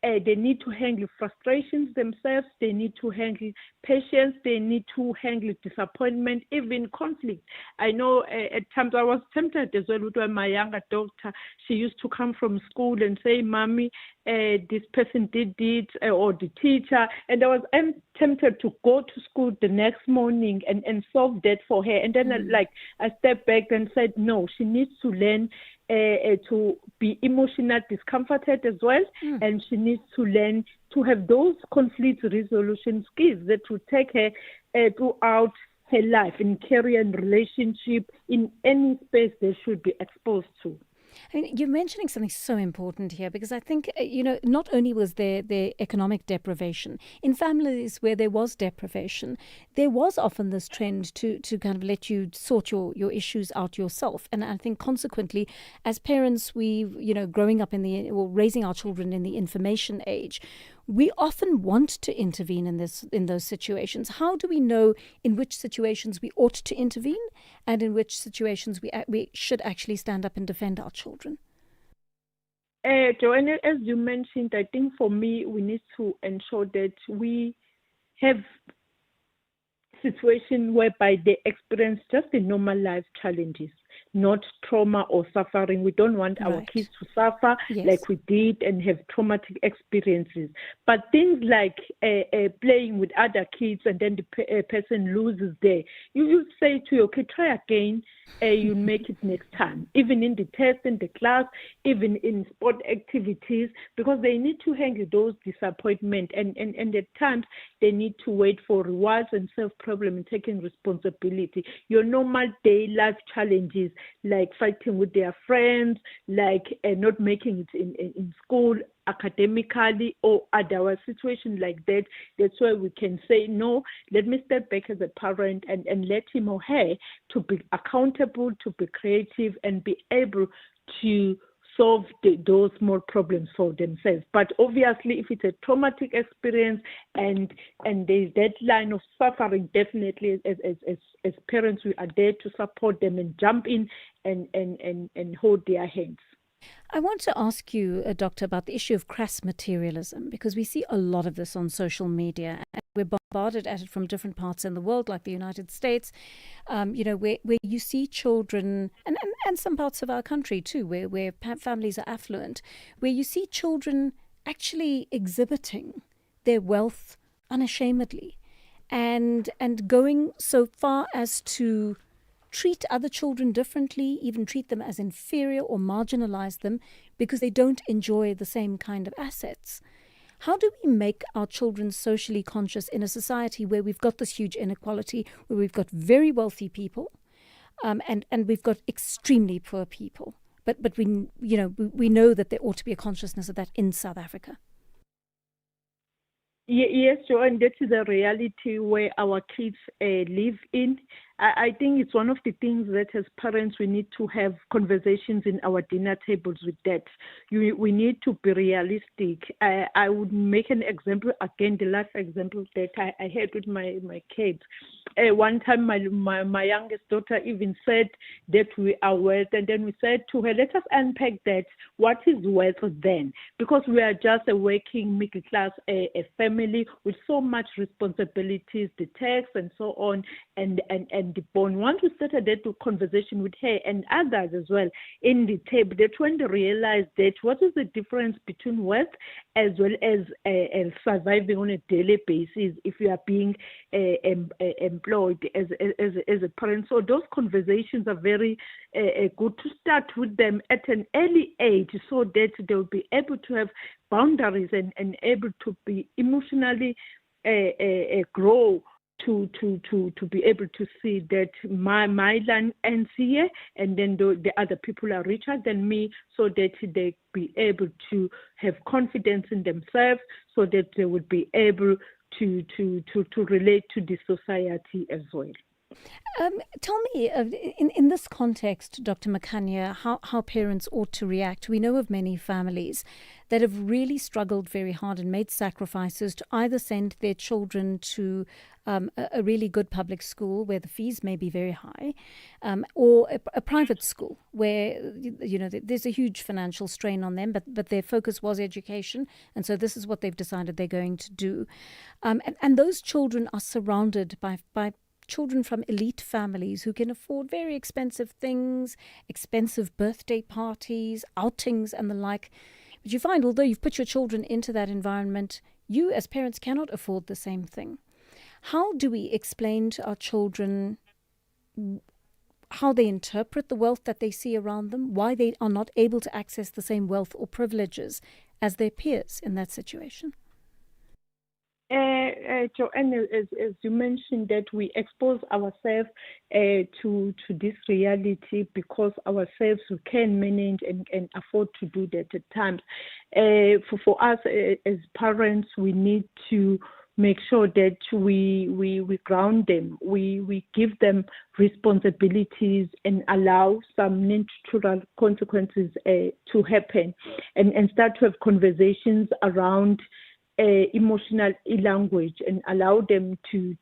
they need to handle frustrations themselves. They need to handle patience. They need to handle disappointment, even conflict. I know at times I was tempted as well with my younger daughter. She used to come from school and say, "Mommy, this person did it," or the teacher. And I was tempted to go to school the next morning and solve that for her. And then I stepped back and said, no, she needs to learn to be emotionally discomforted as well, and she needs to learn to have those conflict resolution skills that will take her throughout her life, in career and relationship, in any space they should be exposed to. I mean, you're mentioning something so important here, because I think, not only was there economic deprivation, in families where there was deprivation, there was often this trend to kind of let you sort your issues out yourself. And I think consequently, as parents, we, growing up raising our children in the information age, we often want to intervene in those situations. How do we know in which situations we ought to intervene and in which situations we should actually stand up and defend our children? Joanna, as you mentioned, I think for me, we need to ensure that we have situations whereby they experience just the normal life challenges, not trauma or suffering. We don't want our kids to suffer like we did and have traumatic experiences. But things like playing with other kids and then the person loses there, you say to your kid, try again, you'll make it next time. Even in the test, in the class, even in sport activities, because they need to handle those disappointments. And at times, they need to wait for rewards and self-problem and taking responsibility. Your normal day life challenges, like fighting with their friends, like not making it in school academically or other situations like that, that's where we can say, no, let me step back as a parent and let him or her to be accountable, to be creative, and be able to solve those small problems for themselves. But obviously, if it's a traumatic experience and there's that line of suffering, definitely as parents, we are there to support them and jump in and hold their hands. I want to ask you, Doctor, about the issue of crass materialism, because we see a lot of this on social media, and we're bombarded at it from different parts in the world, like the United States, where you see children, and some parts of our country too, where families are affluent, where you see children actually exhibiting their wealth unashamedly, and going so far as to treat other children differently, even treat them as inferior or marginalize them because they don't enjoy the same kind of assets. How do we make our children socially conscious in a society where we've got this huge inequality, where we've got very wealthy people, and we've got extremely poor people? But we know that there ought to be a consciousness of that in South Africa. Yes, Joanne, that is a reality where our kids live in. I think it's one of the things that as parents we need to have conversations in our dinner tables with that. We need to be realistic. I would make an example, again, the last example that I had with my kids. One time my youngest daughter even said that we are wealth, and then we said to her, let us unpack that. What is wealth then? Because we are just a working middle class a family with so much responsibilities, the tax and so on, and the bond. Once we started that conversation with her and others as well in the table, that's when they realized that what is the difference between wealth as well as surviving on a daily basis if you are being employed as a parent. So those conversations are very good to start with them at an early age so that they'll be able to have boundaries and able to be emotionally grow to be able to see that my land ends here, and then the other people are richer than me, so that they be able to have confidence in themselves, so that they would be able to relate to the society as well. Tell me, in this context, Dr. Makanya, how parents ought to react. We know of many families that have really struggled very hard and made sacrifices to either send their children to a really good public school where the fees may be very high, or a private school where there's a huge financial strain on them, but their focus was education, and so this is what they've decided they're going to do. And those children are surrounded by children from elite families who can afford very expensive things, expensive birthday parties, outings and the like. But you find, although you've put your children into that environment, you as parents cannot afford the same thing. How do we explain to our children how they interpret the wealth that they see around them, why they are not able to access the same wealth or privileges as their peers in that situation? Joanne, as you mentioned, that we expose ourselves to this reality because ourselves we can manage and afford to do that at times. For us as parents, we need to make sure that we ground them, we give them responsibilities and allow some natural consequences to happen, and start to have conversations around emotional language and allow them to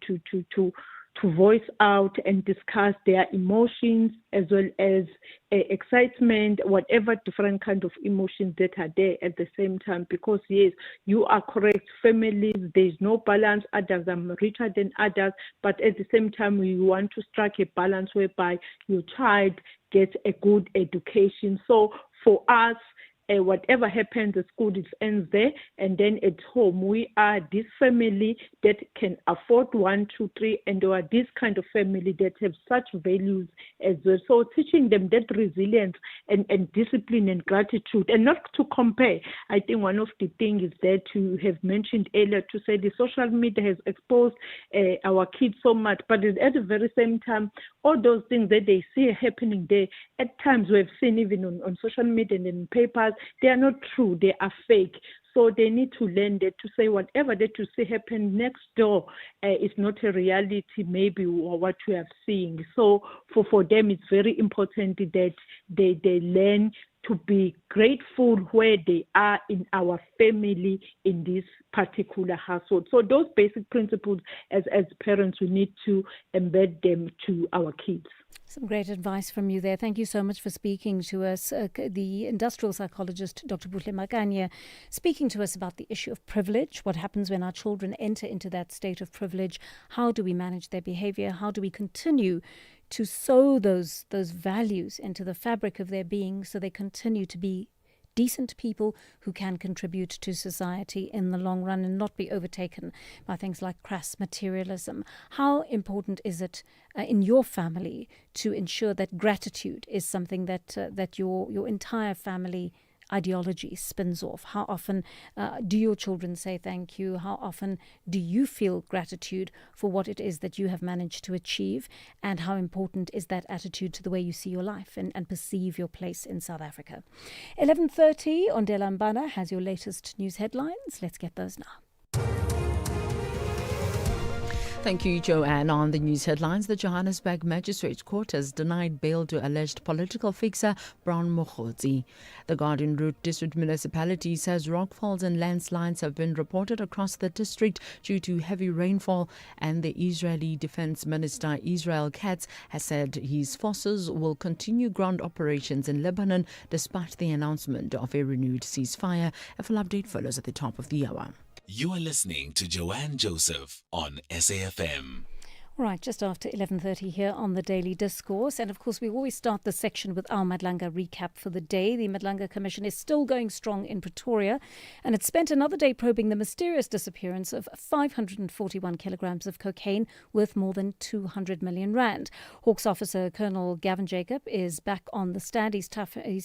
voice out and discuss their emotions as well as excitement, whatever different kind of emotions that are there at the same time. Because yes, you are correct, families, there's no balance, others are richer than others, but at the same time we want to strike a balance whereby your child gets a good education. So for us, whatever happens at school, it ends there. And then at home, we are this family that can afford 1, 2, 3, and we are this kind of family that have such values as well. So teaching them that resilience and discipline and gratitude, and not to compare. I think one of the things is that you have mentioned earlier to say the social media has exposed our kids so much, but at the very same time, all those things that they see happening there, at times we have seen even on social media and in papers, they are not true, they are fake. So they need to learn that to say whatever that you see happen next door is not a reality, maybe, or what you are seeing. So for them, it's very important that they learn to be grateful where they are in our family in this particular household. So those basic principles as parents, we need to embed them to our kids. Some great advice from you there. Thank you so much for speaking to us. The industrial psychologist, Dr. Buhle Makanya, speaking to us about the issue of privilege, what happens when our children enter into that state of privilege, how do we manage their behavior, how do we continue to sow those values into the fabric of their being so they continue to be decent people who can contribute to society in the long run and not be overtaken by things like crass materialism. How important is it in your family to ensure that gratitude is something that your entire family ideology spins off? How often do your children say thank you? How often do you feel gratitude for what it is that you have managed to achieve? And how important is that attitude to the way you see your life and perceive your place in South Africa? 11:30 on Delambana has your latest news headlines. Let's get those now. Thank you, Joanne. On the news headlines, the Johannesburg Magistrates Court has denied bail to alleged political fixer Brown Mokhotsi. The Garden Route District Municipality says rockfalls and landslides have been reported across the district due to heavy rainfall, and the Israeli Defense Minister Israel Katz has said his forces will continue ground operations in Lebanon despite the announcement of a renewed ceasefire. A full update follows at the top of the hour. You are listening to Joanne Joseph on SAfm. Right, just after 11:30 here on the Daily Discourse. And of course, we always start the section with our Madlanga recap for the day. The Madlanga Commission is still going strong in Pretoria, and it spent another day probing the mysterious disappearance of 541 kilograms of cocaine worth more than 200 million rand. Hawks officer Colonel Gavin Jacob is back on the stand. He's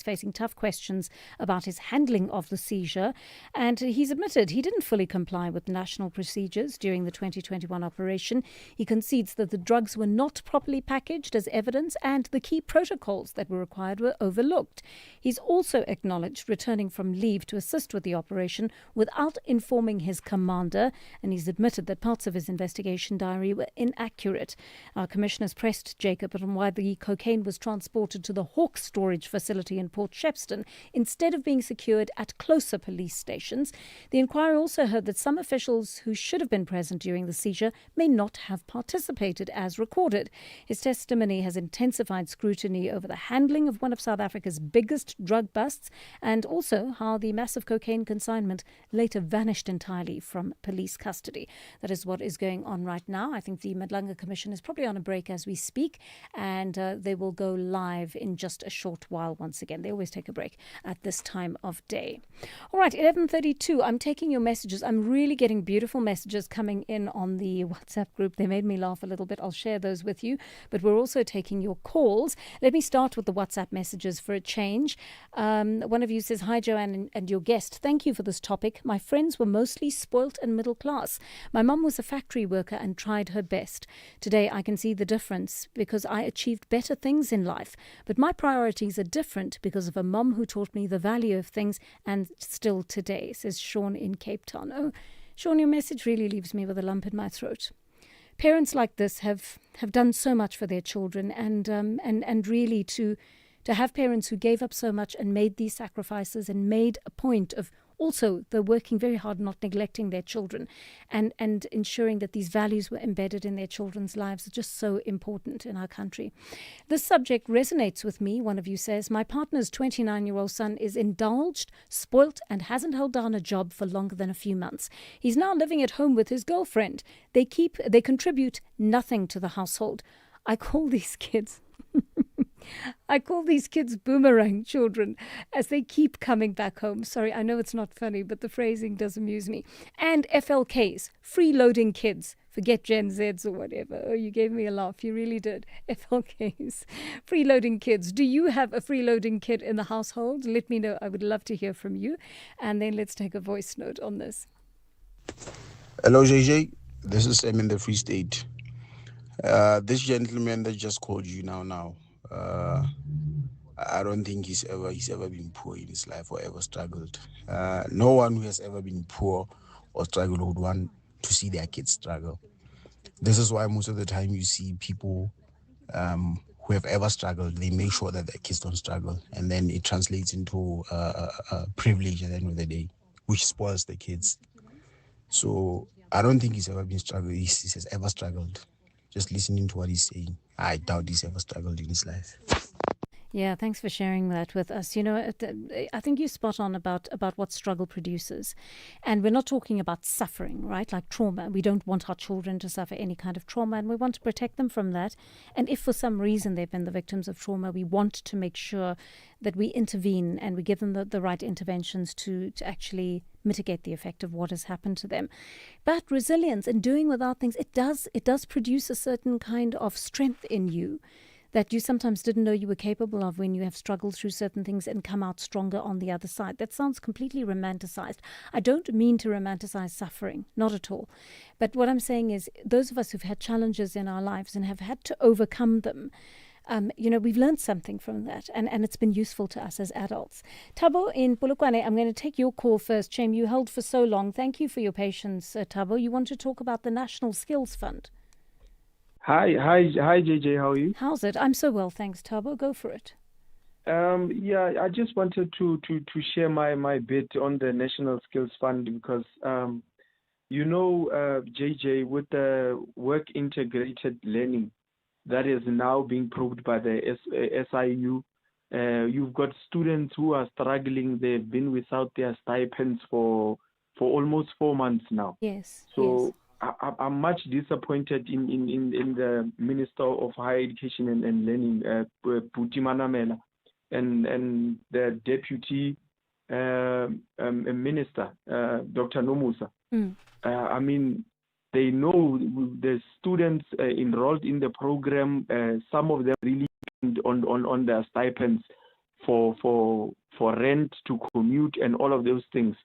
facing tough questions about his handling of the seizure, and he's admitted he didn't fully comply with national procedures during the 2021 operation. He concedes that the drugs were not properly packaged as evidence and the key protocols that were required were overlooked. He's also acknowledged returning from leave to assist with the operation without informing his commander, and he's admitted that parts of his investigation diary were inaccurate. Our commissioners pressed Jacob on why the cocaine was transported to the Hawk storage facility in Port Shepstone instead of being secured at closer police stations. The inquiry also heard that some officials who should have been present during the seizure may not have participated as recorded. His testimony has intensified scrutiny over the handling of one of South Africa's biggest drug busts and also how the massive cocaine consignment later vanished entirely from police custody. That is what is going on right now. I think the Madlanga Commission is probably on a break as we speak, and they will go live in just a short while once again. They always take a break at this time of day. All right, 11:32. I'm taking your messages. I'm really getting beautiful messages coming in on the WhatsApp group. They made me laugh a little bit. I'll share those with you, but we're also taking your calls. Let me start with the WhatsApp messages for a change. One of you says, "Hi Joanne and your guest, thank you for this topic. My friends were mostly spoilt and middle class. My mum was a factory worker and tried her best. Today I can see the difference because I achieved better things in life, but my priorities are different because of a mum who taught me the value of things, and still today," says Sean in Cape Town. Oh, Sean, your message really leaves me with a lump in my throat. Parents like this have done so much for their children, and really to have parents who gave up so much and made these sacrifices and made a point of also they're working very hard, not neglecting their children, and ensuring that these values were embedded in their children's lives is just so important in our country. This subject resonates with me, one of you says. My partner's 29-year-old son is indulged, spoilt, and hasn't held down a job for longer than a few months. He's now living at home with his girlfriend. They contribute nothing to the household. I call these kids boomerang children as they keep coming back home. Sorry, I know it's not funny, but the phrasing does amuse me. And FLKs, freeloading kids. Forget Gen Zs or whatever. Oh, you gave me a laugh. You really did. FLKs, freeloading kids. Do you have a freeloading kid in the household? Let me know. I would love to hear from you. And then let's take a voice note on this. Hello, JJ. This is Sam in the Free State. This gentleman that just called you now. I don't think he's ever been poor in his life or ever struggled. No one who has ever been poor or struggled would want to see their kids struggle. This is why most of the time you see people who have ever struggled, they make sure that their kids don't struggle. And then it translates into privilege at the end of the day, which spoils the kids. So I don't think he's ever been struggling. He has ever struggled. Just listening to what he's saying, I doubt he's ever struggled in his life. Yeah, thanks for sharing that with us. You know, I think you're spot on about what struggle produces. And we're not talking about suffering, right? Like trauma. We don't want our children to suffer any kind of trauma, and we want to protect them from that. And if for some reason they've been the victims of trauma, we want to make sure that we intervene and we give them the right interventions to actually mitigate the effect of what has happened to them. But resilience and doing without things, it does produce a certain kind of strength in you that you sometimes didn't know you were capable of when you have struggled through certain things and come out stronger on the other side. That sounds completely romanticized. I don't mean to romanticize suffering, not at all. But what I'm saying is those of us who've had challenges in our lives and have had to overcome them, we've learned something from that, and it's been useful to us as adults. Thabo in Polokwane, I'm going to take your call first. Shame you held for so long. Thank you for your patience, Thabo. You want to talk about the National Skills Fund? Hi, JJ. How are you? How's it? I'm so well, thanks, Thabo. Go for it. I just wanted to share my bit on the National Skills Fund because, JJ, with the work integrated learning that is now being proved by the SIU, you've got students who are struggling. They've been without their stipends for almost 4 months now. Yes. So. Yes. I'm much disappointed in the Minister of Higher Education and Learning, Buti Manamela, and the Deputy Minister, Dr. Nomusa. They know the students enrolled in the program. Some of them really depend on their stipends for rent, to commute, and all of those things.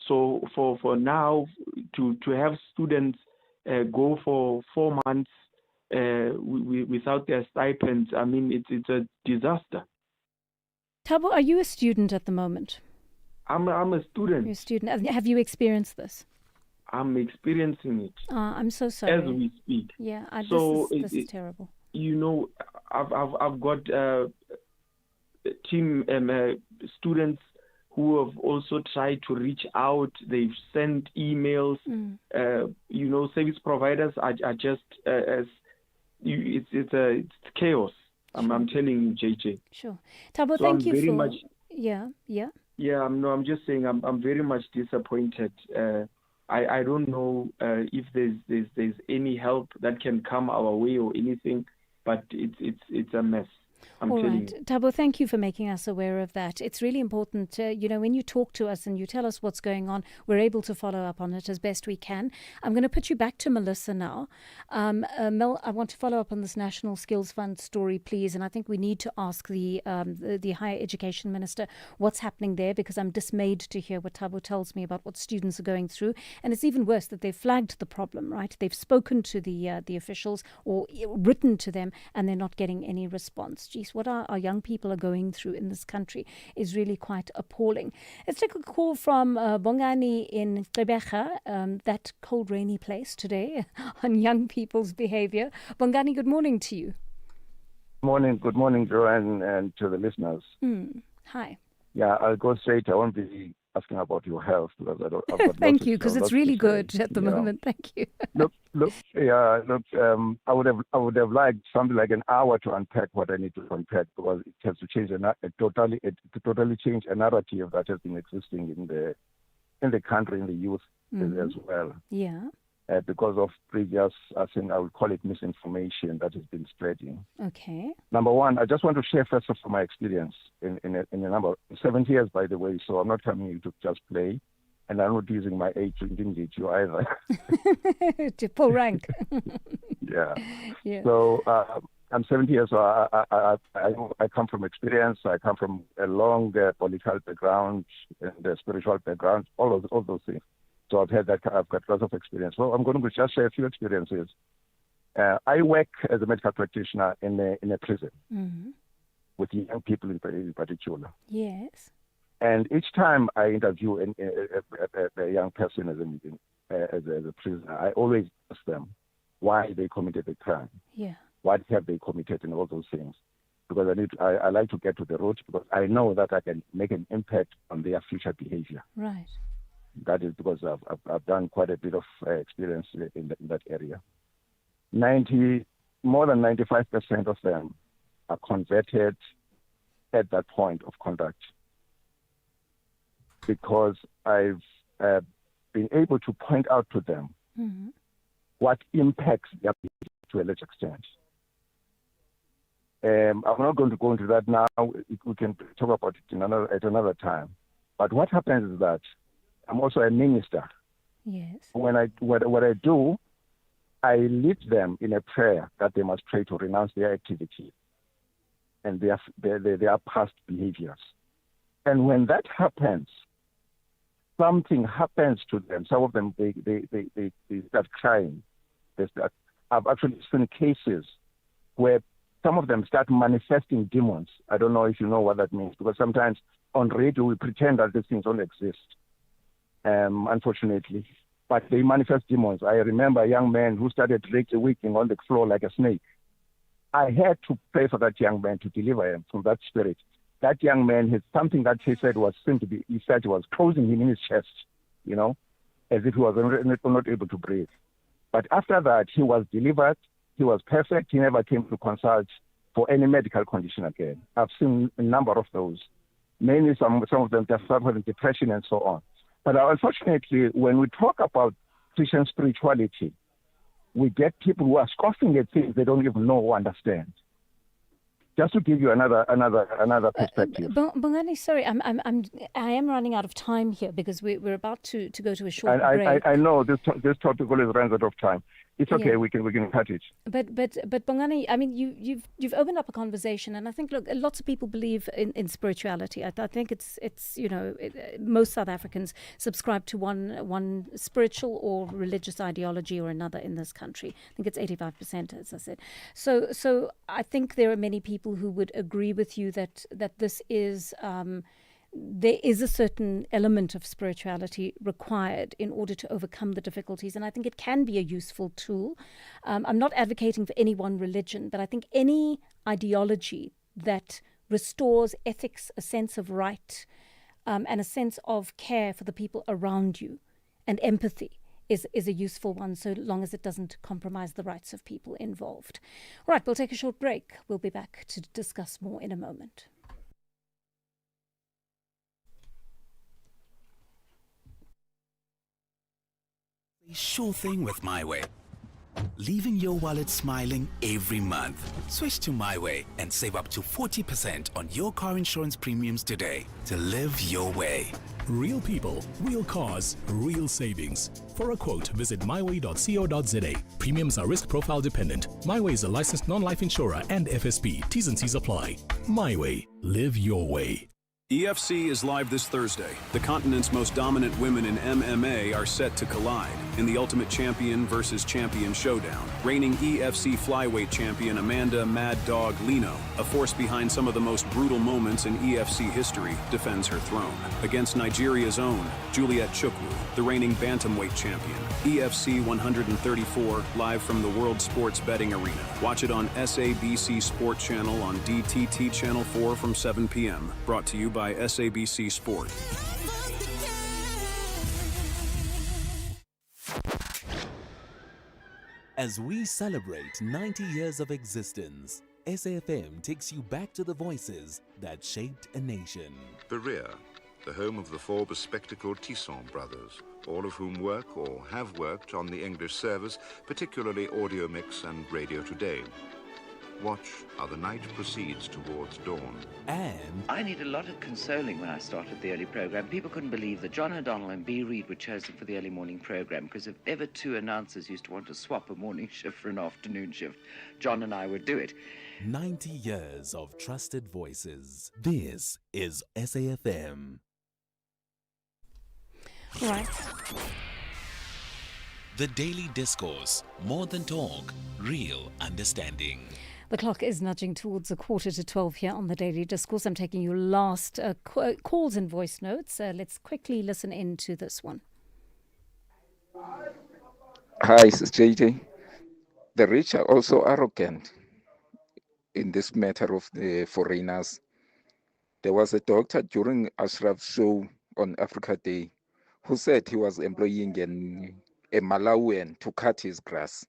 So for now, to have students go for 4 months without their stipends, it's a disaster. Thabo, are you a student at the moment? I'm a student. You're a student. Have you experienced this? I'm experiencing it. I'm so sorry. As we speak. Yeah, this is terrible. I've got team students who have also tried to reach out. They've sent emails. Service providers are just it's chaos. I'm telling you, JJ. Sure, Thabo. So thank you very for much. Yeah. I'm just saying I'm very much disappointed. I don't know if there's any help that can come our way or anything, but it's a mess. All right. Thabo, thank you for making us aware of that. It's really important, when you talk to us and you tell us what's going on, we're able to follow up on it as best we can. I'm going to put you back to Melissa now. Mel, I want to follow up on this National Skills Fund story, please. And I think we need to ask the Higher Education Minister what's happening there, because I'm dismayed to hear what Thabo tells me about what students are going through. And it's even worse that they've flagged the problem, right? They've spoken to the officials or written to them, and they're not getting any response. Geez, what our young people are going through in this country is really quite appalling. Let's take a call from Bongani in Gqeberha, that cold, rainy place today, on young people's behavior. Bongani, good morning to you. Good morning, Joanne, and to the listeners. Hi. Yeah, I'll go straight. I won't be asking about your health because I've got Thank you, because it's really good at the moment. Thank you. I would have liked something like an hour to unpack what I need to unpack, because it has to change totally change a narrative that has been existing in the country, in the youth as well. Yeah. Because of previous, I would call it misinformation that has been spreading. Okay. Number one, I just want to share first of all my experience in a number 70 years, by the way. So I'm not coming here to just play, and I'm not using my age to intimidate you either. To pull rank. Yeah. Yeah. So I'm 70 years, so I come from experience. I come from a long political background and a spiritual background, all those things. So I've got lots of experience. So I'm going to just share a few experiences. I work as a medical practitioner in a prison with young people in particular. Yes. And each time I interview a young person as a prisoner, I always ask them why they committed the crime. Yeah. what have they committed and all those things. Because I like to get to the root, because I know that I can make an impact on their future behavior. Right. That is because I've done quite a bit of experience in that area. More than 95% of them are converted at that point of conduct, because I've been able to point out to them what impacts their behavior to a large extent. I'm not going to go into that now. We can talk about it at another time. But what happens is that I'm also a minister. Yes. What I do, I lead them in a prayer that they must pray to renounce their activity and their past behaviors. And when that happens, something happens to them. Some of them, they start crying. I've actually seen cases where some of them start manifesting demons. I don't know if you know what that means, because sometimes on radio we pretend that these things don't exist, unfortunately. But they manifest demons. I remember a young man who started waking on the floor like a snake. I had to pray for that young man to deliver him from that spirit. That young man had something that he said was closing him in his chest, as if he was not able to breathe. But after that, he was delivered. He was perfect. He never came to consult for any medical condition again. I've seen a number of those. Mainly some of them just suffer with depression and so on. But unfortunately, when we talk about Christian spirituality, we get people who are scoffing at things they don't even know or understand. Just to give you another perspective. Bongani, sorry, I am running out of time here, because we're about to go to a short break. I know this topic always runs out of time. It's okay. Yeah. We can cut it. But Bongani, I mean, you've opened up a conversation, and I think, look, lots of people believe in spirituality. I think it's most South Africans subscribe to one spiritual or religious ideology or another in this country. I think it's 85%, as I said. So I think there are many people who would agree with you that this is. There is a certain element of spirituality required in order to overcome the difficulties, and I think it can be a useful tool. I'm not advocating for any one religion, but I think any ideology that restores ethics, a sense of right, and a sense of care for the people around you, and empathy is a useful one, so long as it doesn't compromise the rights of people involved. All right, we'll take a short break. We'll be back to discuss more in a moment. Sure thing with MyWay. Leaving your wallet smiling every month. Switch to MyWay and save up to 40% on your car insurance premiums today to live your way. Real people, real cars, real savings. For a quote, visit myway.co.za. Premiums are risk profile dependent. MyWay is a licensed non-life insurer and FSP. T's and C's apply. MyWay. Live your way. EFC is live this Thursday. The continent's most dominant women in MMA are set to collide in the Ultimate Champion versus Champion showdown. Reigning EFC flyweight champion Amanda Mad Dog Lino, a force behind some of the most brutal moments in EFC history, defends her throne against Nigeria's own Juliet Chukwu, the reigning bantamweight champion. EFC 134, live from the World Sports Betting Arena. Watch it on SABC Sport Channel on DTT Channel 4 from 7 p.m. Brought to you by SABC Sport. As we celebrate 90 years of existence, SAFM takes you back to the voices that shaped a nation. Berea, the home of the four bespectacled Tisson brothers, all of whom work or have worked on the English service, particularly Audio Mix and Radio Today. Watch how the night proceeds towards dawn. And I need a lot of consoling when I started the early program. People couldn't believe that John O'Donnell and B. Reid were chosen for the early morning program, because if ever two announcers used to want to swap a morning shift for an afternoon shift, John and I would do it. 90 years of trusted voices. This is SAFM. Right. The Daily Discourse. More than talk, real understanding. The clock is nudging towards 11:45 here on the Daily Discourse. I'm taking you last calls and voice notes. Let's quickly listen into this one. Hi, this is JJ. The rich are also arrogant. in this matter of the foreigners. There was a doctor during Ashraf's show on Africa Day who said he was employing a Malawian to cut his grass.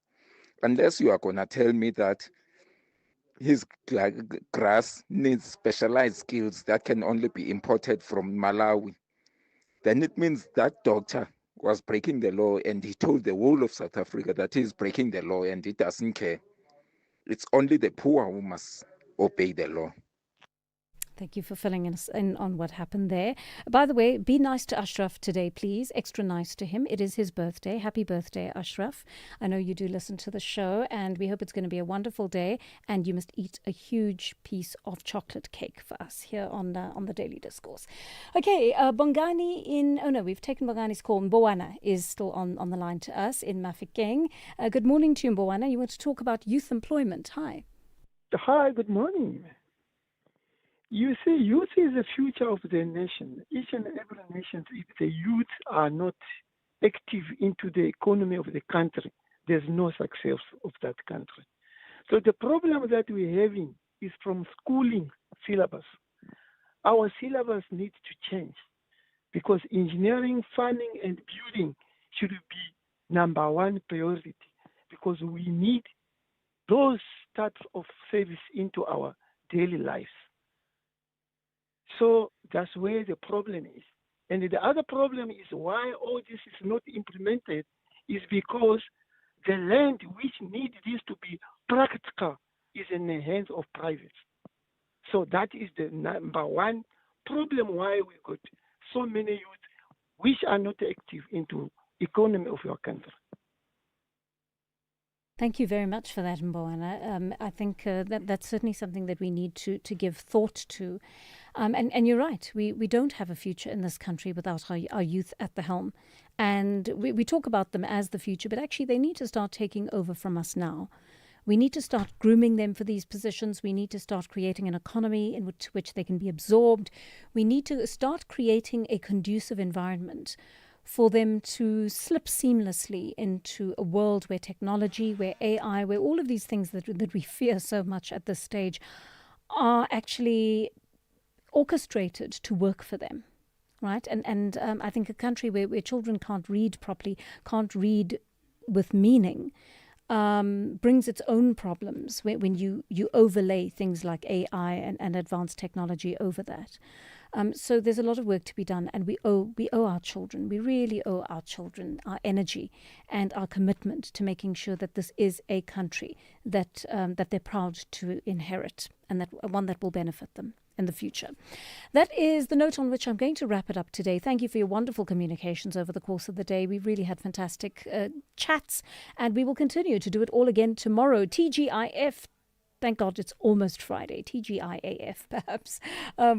Unless you are going to tell me that his grass needs specialized skills that can only be imported from Malawi, then it means that doctor was breaking the law, and he told the whole of South Africa that he's breaking the law and he doesn't care. It's only the poor who must obey the law. Thank you for filling us in on what happened there. By the way, be nice to Ashraf today, please. Extra nice to him. It is his birthday. Happy birthday, Ashraf. I know you do listen to the show, and we hope it's going to be a wonderful day. And you must eat a huge piece of chocolate cake for us here on the Daily Discourse. Okay, Bongani we've taken Bongani's call. Mbowana is still on the line to us in Mafikeng. Good morning to you, Mbowana. You want to talk about youth employment. Hi. Hi, good morning. You see, youth is the future of the nation. Each and every nation, if the youth are not active into the economy of the country, there's no success of that country. So the problem that we're having is from schooling syllabus. Our syllabus needs to change because engineering, farming, and building should be number one priority because we need those types of service into our daily lives. So that's where the problem is. And the other problem is why all this is not implemented is because the land which needs this to be practical is in the hands of private. So that is the number one problem why we got so many youth which are not active into economy of your country. Thank you very much for that, Mbowana. I think that's certainly something that we need to give thought to. And you're right, we don't have a future in this country without our youth at the helm. And we talk about them as the future, but actually they need to start taking over from us now. We need to start grooming them for these positions. We need to start creating an economy in which they can be absorbed. We need to start creating a conducive environment for them to slip seamlessly into a world where technology, where AI, where all of these things that we fear so much at this stage are actually orchestrated to work for them, right? And I think a country where children can't read properly, can't read with meaning, brings its own problems when you overlay things like AI and advanced technology over that. So there's a lot of work to be done, and we owe our children, we really owe our children our energy and our commitment to making sure that this is a country that they're proud to inherit, and that one that will benefit them in the future. That is the note on which I'm going to wrap it up today. Thank you for your wonderful communications over the course of the day. We've really had fantastic chats, and we will continue to do it all again tomorrow. TGIF. Thank God it's almost Friday, TGIAF perhaps.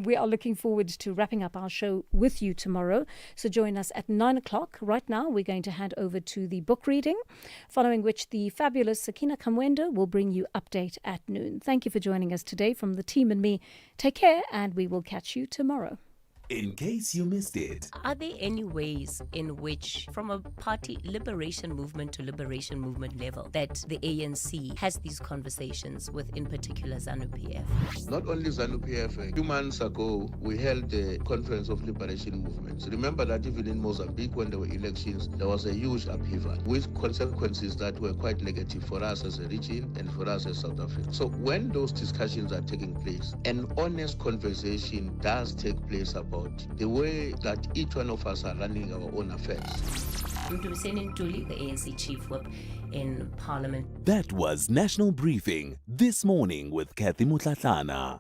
We are looking forward to wrapping up our show with you tomorrow. So join us at 9 o'clock. Right now, we're going to hand over to the book reading, following which the fabulous Sakina Kamwendo will bring you update at noon. Thank you for joining us today from the team and me. Take care, and we will catch you tomorrow. In case you missed it. Are there any ways in which, from a party liberation movement to liberation movement level, that the ANC has these conversations with, in particular, ZANU-PF? Not only ZANU-PF, 2 months ago, we held the Conference of Liberation Movements. Remember that even in Mozambique, when there were elections, there was a huge upheaval with consequences that were quite negative for us as a region and for us as South Africa. So when those discussions are taking place, an honest conversation does take place about the way that each one of us are running our own affairs. Mdumiseni Ntuli, the ANC Chief Whip in Parliament. That was National Briefing this morning with Kathy Mutlatlana.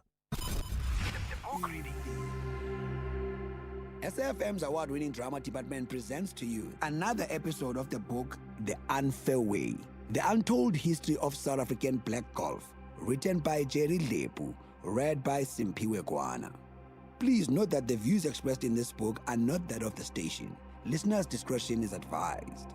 SAfm's award-winning drama department presents to you another episode of the book The Unfair Way, the untold history of South African black golf, written by Jerry Lepu, read by Simpiwe Kwana. Please note that the views expressed in this book are not that of the station. Listeners' discretion is advised.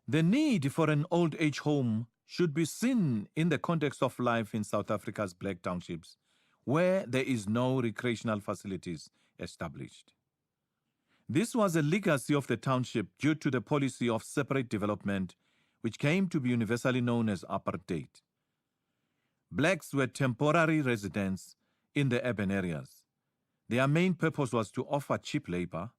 The need for an old age home should be seen in the context of life in South Africa's black townships, where there is no recreational facilities established. This was a legacy of the township due to the policy of separate development, which came to be universally known as apartheid. Blacks were temporary residents in the urban areas. Their main purpose was to offer cheap labor.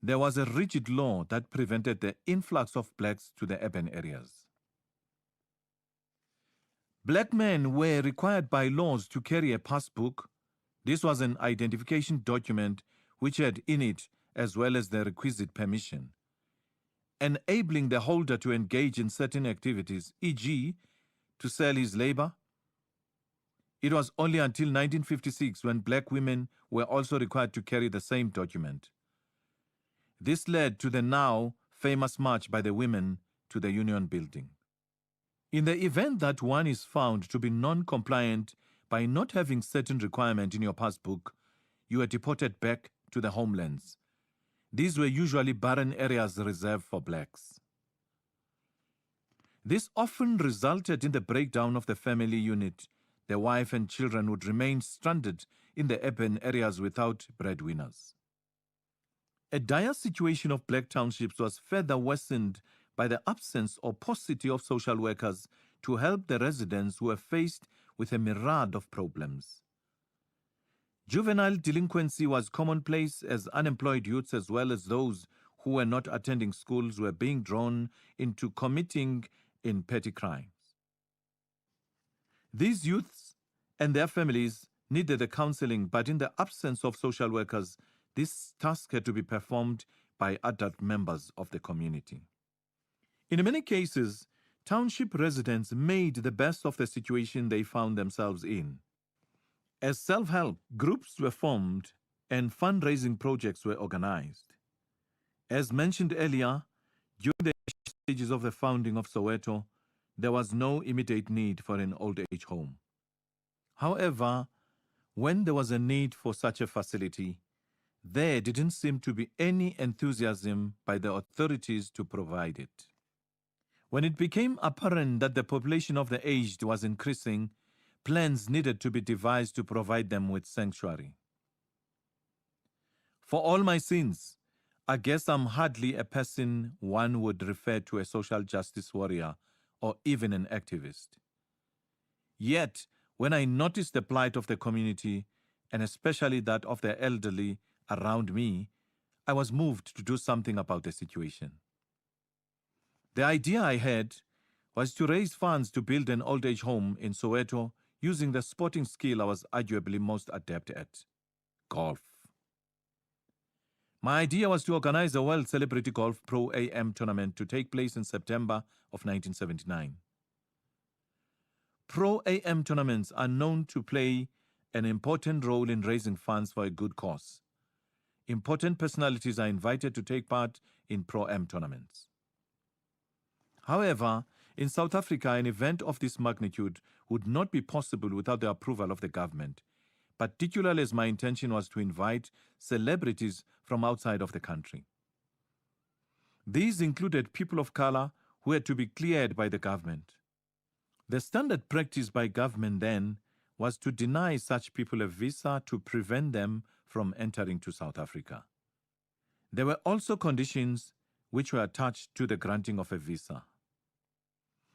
There was a rigid law that prevented the influx of blacks to the urban areas. Black men were required by laws to carry a passbook. This was an identification document which had in it, as well as the requisite permission, enabling the holder to engage in certain activities, e.g., to sell his labor. It was only until 1956 when black women were also required to carry the same document. This led to the now famous march by the women to the Union Building. In the event that one is found to be non-compliant by not having certain requirement in your passbook, you are deported back to the homelands. These were usually barren areas reserved for blacks. This often resulted in the breakdown of the family unit. The wife and children would remain stranded in the urban areas without breadwinners. A dire situation of black townships was further worsened by the absence or paucity of social workers to help the residents who were faced with a myriad of problems. Juvenile delinquency was commonplace as unemployed youths as well as those who were not attending schools were being drawn into committing in petty crimes. These youths and their families needed the counseling, but in the absence of social workers, this task had to be performed by adult members of the community. In many cases, township residents made the best of the situation they found themselves in. As self-help groups were formed and fundraising projects were organized. As mentioned earlier, during the stages of the founding of Soweto, there was no immediate need for an old age home. However, when there was a need for such a facility, there didn't seem to be any enthusiasm by the authorities to provide it. When it became apparent that the population of the aged was increasing, plans needed to be devised to provide them with sanctuary. For all my sins, I guess I'm hardly a person one would refer to a social justice warrior or even an activist. Yet, when I noticed the plight of the community, and especially that of the elderly around me, I was moved to do something about the situation. The idea I had was to raise funds to build an old age home in Soweto using the sporting skill I was arguably most adept at, golf. My idea was to organize a World Celebrity Golf Pro AM tournament to take place in September of 1979. Pro AM tournaments are known to play an important role in raising funds for a good cause. Important personalities are invited to take part in Pro AM tournaments. However, in South Africa, an event of this magnitude would not be possible without the approval of the government, particularly as my intention was to invite celebrities from outside of the country. These included people of color who had to be cleared by the government. The standard practice by government then was to deny such people a visa to prevent them from entering to South Africa. There were also conditions which were attached to the granting of a visa.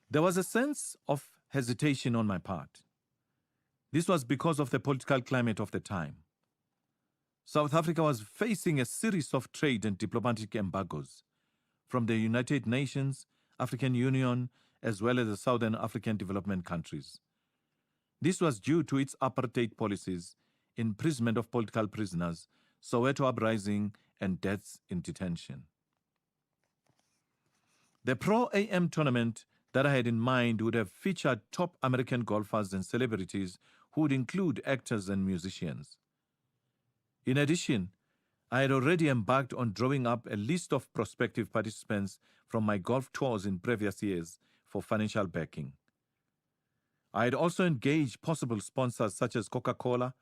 There was a sense of hesitation on my part. This was because of the political climate of the time. South Africa was facing a series of trade and diplomatic embargoes from the United Nations, African Union, as well as the Southern African development countries. This was due to its apartheid policies, imprisonment of political prisoners, Soweto uprising, and deaths in detention. The Pro AM tournament that I had in mind would have featured top American golfers and celebrities who would include actors and musicians. In addition, I had already embarked on drawing up a list of prospective participants from my golf tours in previous years for financial backing. I had also engaged possible sponsors such as Coca-Cola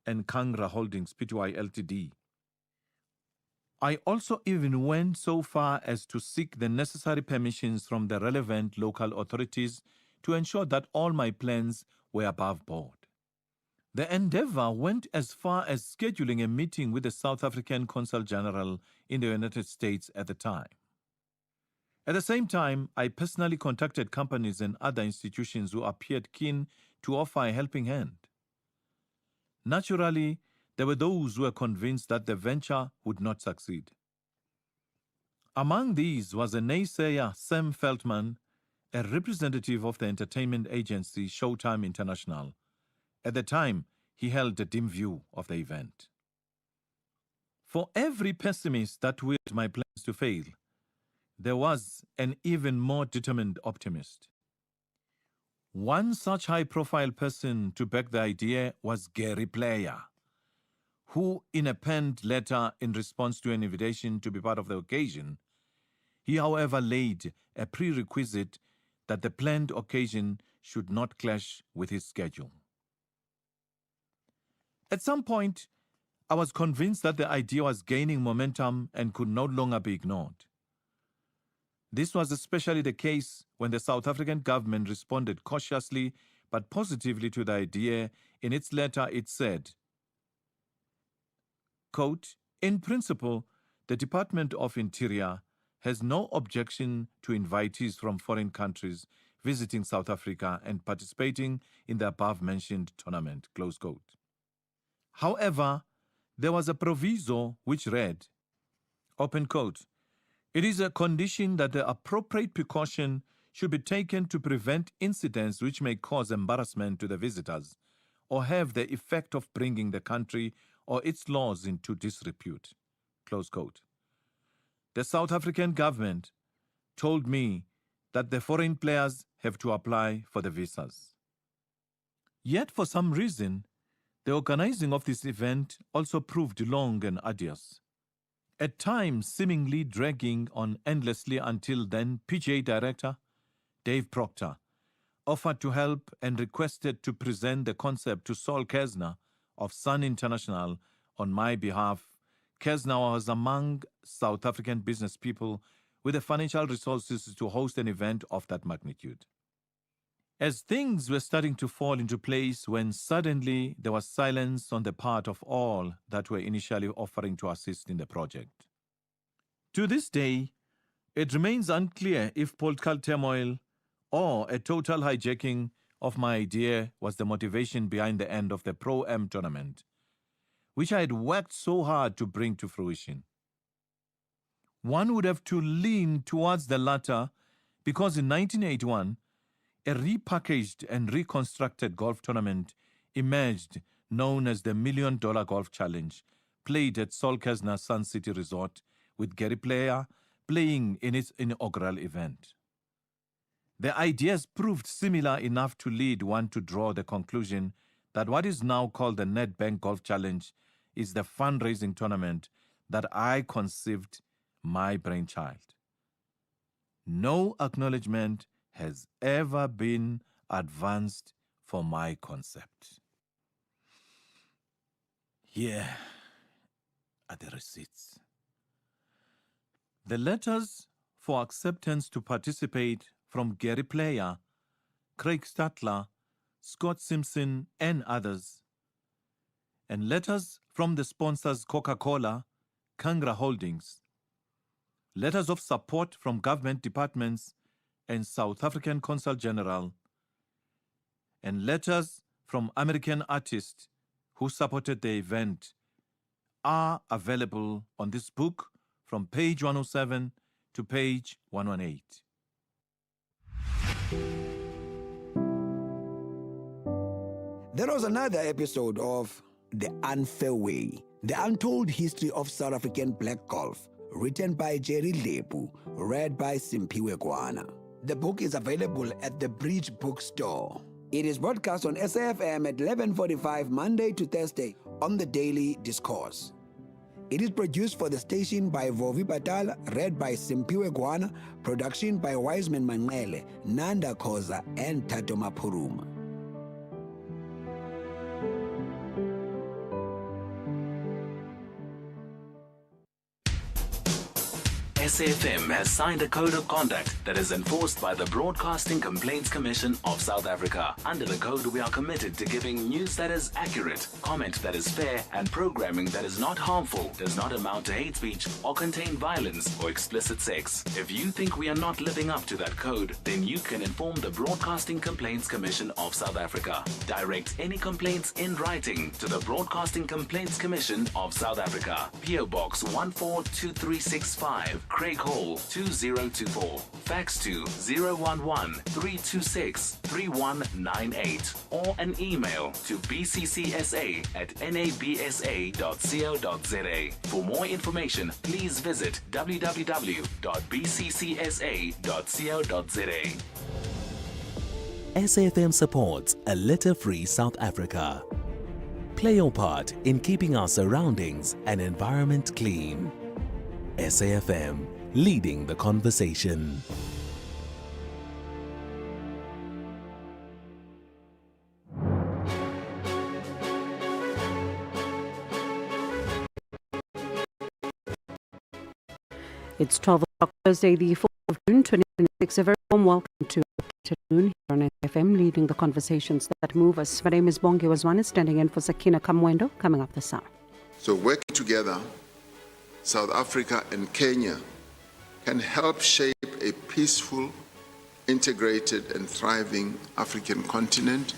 and Kangra Holdings Pty Ltd. I also even went so far as to seek the necessary permissions from the relevant local authorities to ensure that all my plans were above board. The endeavor went as far as scheduling a meeting with the South African Consul General in the United States at the time. At the same time, I personally contacted companies and other institutions who appeared keen to offer a helping hand. Naturally, there were those who were convinced that the venture would not succeed. Among these was a naysayer, Sam Feldman, a representative of the entertainment agency Showtime International. At the time, he held a dim view of the event. For every pessimist that willed my plans to fail, there was an even more determined optimist. One such high-profile person to back the idea was Gary Player, who, in a penned letter in response to an invitation to be part of the occasion, he, however, laid a prerequisite that the planned occasion should not clash with his schedule. At some point, I was convinced that the idea was gaining momentum and could no longer be ignored. This was especially the case when the South African government responded cautiously but positively to the idea. In its letter, it said, quote, "In principle, the Department of Interior has no objection to invitees from foreign countries visiting South Africa and participating in the above-mentioned tournament." Close quote. However, there was a proviso which read, open quote, "It is a condition that the appropriate precaution should be taken to prevent incidents which may cause embarrassment to the visitors or have the effect of bringing the country or its laws into disrepute." Close quote. The South African government told me that the foreign players have to apply for the visas. Yet, for some reason, the organizing of this event also proved long and arduous, at times seemingly dragging on endlessly until then PGA Director Dave Proctor offered to help and requested to present the concept to Saul Kesner of Sun International on my behalf. Kesner was among South African business people with the financial resources to host an event of that magnitude. As things were starting to fall into place when suddenly there was silence on the part of all that were initially offering to assist in the project. To this day, it remains unclear if political turmoil or a total hijacking of my idea was the motivation behind the end of the Pro-Am tournament, which I had worked so hard to bring to fruition. One would have to lean towards the latter because in 1981, a repackaged and reconstructed golf tournament emerged known as the $1 Million Golf Challenge, played at Saul Kesner Sun City Resort, with Gary Player playing in its inaugural event. The ideas proved similar enough to lead one to draw the conclusion that what is now called the Nedbank Golf Challenge is the fundraising tournament that I conceived my brainchild. No acknowledgement has ever been advanced for my concept. Here are the receipts. The letters for acceptance to participate from Gary Player, Craig Statler, Scott Simpson, and others, and letters from the sponsors Coca-Cola, Kangra Holdings, letters of support from government departments and South African Consul General, and letters from American artists who supported the event are available on this book from page 107 to page 118. There was another episode of The Unfair Way, The Untold History of South African Black Golf, written by Jerry Lepu, read by Simphiwe Kwana. The book is available at the Bridge Bookstore. It is broadcast on SAFM at 11:45 Monday to Thursday on the Daily Discourse. It is produced for the station by Vovi Patal, read by Simphiwe Kwana, production by Wiseman Manele, Nanda Khoza, and Tato Mapuruma. SAFM has signed a code of conduct that is enforced by the Broadcasting Complaints Commission of South Africa. Under the code, we are committed to giving news that is accurate, comment that is fair, and programming that is not harmful, does not amount to hate speech, or contain violence or explicit sex. If you think we are not living up to that code, then you can inform the Broadcasting Complaints Commission of South Africa. Direct any complaints in writing to the Broadcasting Complaints Commission of South Africa. PO Box 142365, Craig Hall 2024. Fax to 011-326-3198 or an email to bccsa@nabsa.co.za. For more information, please visit www.bccsa.co.za. SAFM supports a litter-free South Africa. Play your part in keeping our surroundings and environment clean. SAFM, leading the conversation. It's 12 o'clock Thursday, the 4th of June, 2026. A very warm welcome to Noon here on SAFM, leading the conversations that move us. My name is Bongi Wazwane, standing in for Sakina Kamwendo, coming up this hour. So working together, South Africa and Kenya can help shape a peaceful, integrated and thriving African continent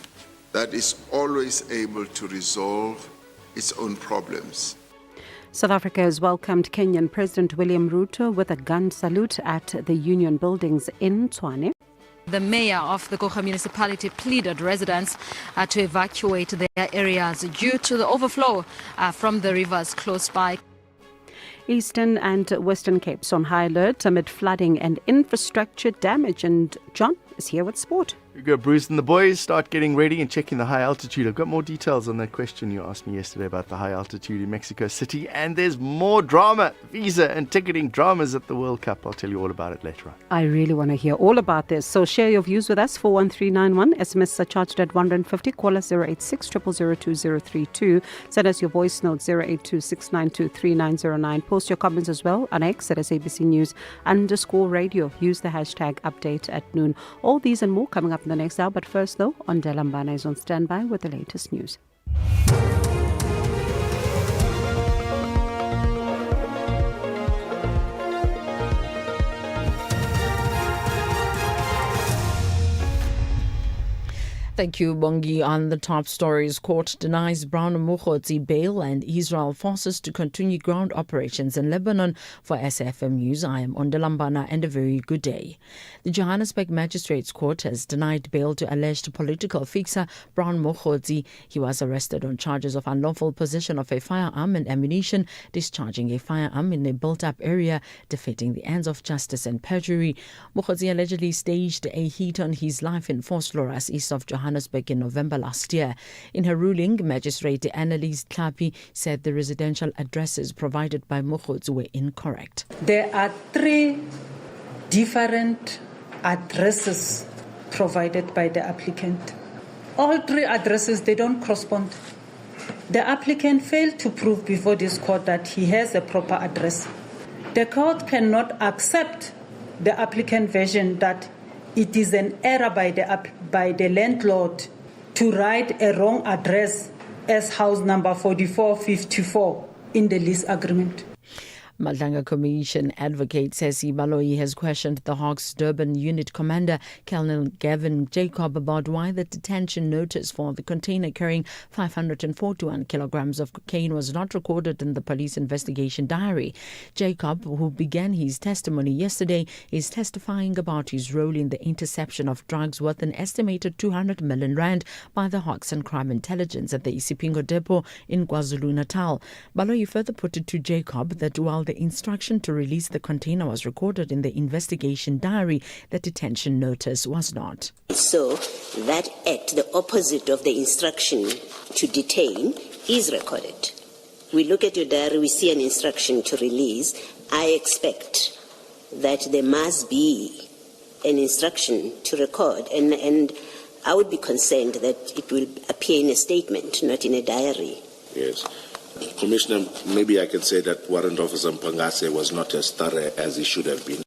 that is always able to resolve its own problems. South Africa has welcomed Kenyan President William Ruto with a gun salute at the Union Buildings in Tshwane. The mayor of the Gqoga municipality pleaded residents to evacuate their areas due to the overflow from the rivers close by. Eastern and Western Capes on high alert amid flooding and infrastructure damage. And John is here with sport. We go, Bruce, and the boys start getting ready and checking the high altitude. I've got more details on that question you asked me yesterday about the high altitude in Mexico City. And there's more drama, visa and ticketing dramas at the World Cup. I'll tell you all about it later on. I really want to hear all about this. So share your views with us. 41391. SMS are charged at 150. Call us 086 0002032. Send us your voice note 0826923909. Post your comments as well on X at SABC News_radio. Use the hashtag update at noon. All these and more coming up in the next hour. But first, though, Ondelambana is on standby with the latest news. Thank you, Bongi. On the top stories, court denies Brown Mukhotsi bail and Israel forces to continue ground operations in Lebanon. For SAFM News, I am Ondelambana and a very good day. The Johannesburg Magistrates Court has denied bail to alleged political fixer Brown Mukhotsi. He was arrested on charges of unlawful possession of a firearm and ammunition, discharging a firearm in a built-up area, defeating the ends of justice and perjury. Mukhotsi allegedly staged a hit on his life in Vosloorus, east of Johannesburg, in November last year. In her ruling, Magistrate Annelies Klapi said the residential addresses provided by Mukhotsi were incorrect. There are 3 different addresses provided by the applicant. All 3 addresses, they don't correspond. The applicant failed to prove before this court that he has a proper address. The court cannot accept the applicant version that it is an error by the landlord to write a wrong address as house number 4454 in the lease agreement. Madlanga Commission advocate Sesi Baloyi has questioned the Hawks Durban unit commander, Colonel Gavin Jacob, about why the detention notice for the container carrying 541 kilograms of cocaine was not recorded in the police investigation diary. Jacob, who began his testimony yesterday, is testifying about his role in the interception of drugs worth an estimated 200 million rand by the Hawks and Crime Intelligence at the Isipingo depot in KwaZulu-Natal. Baloyi further put it to Jacob that while the instruction to release the container was recorded in the investigation diary, the detention notice was not. So that act, the opposite of the instruction to detain, is recorded. We look at your diary, we see an instruction to release. I expect that there must be an instruction to record, and I would be concerned that it will appear in a statement, not in a diary. Yes. Commissioner, maybe I can say that Warrant Officer Mpangase was not as thorough as he should have been.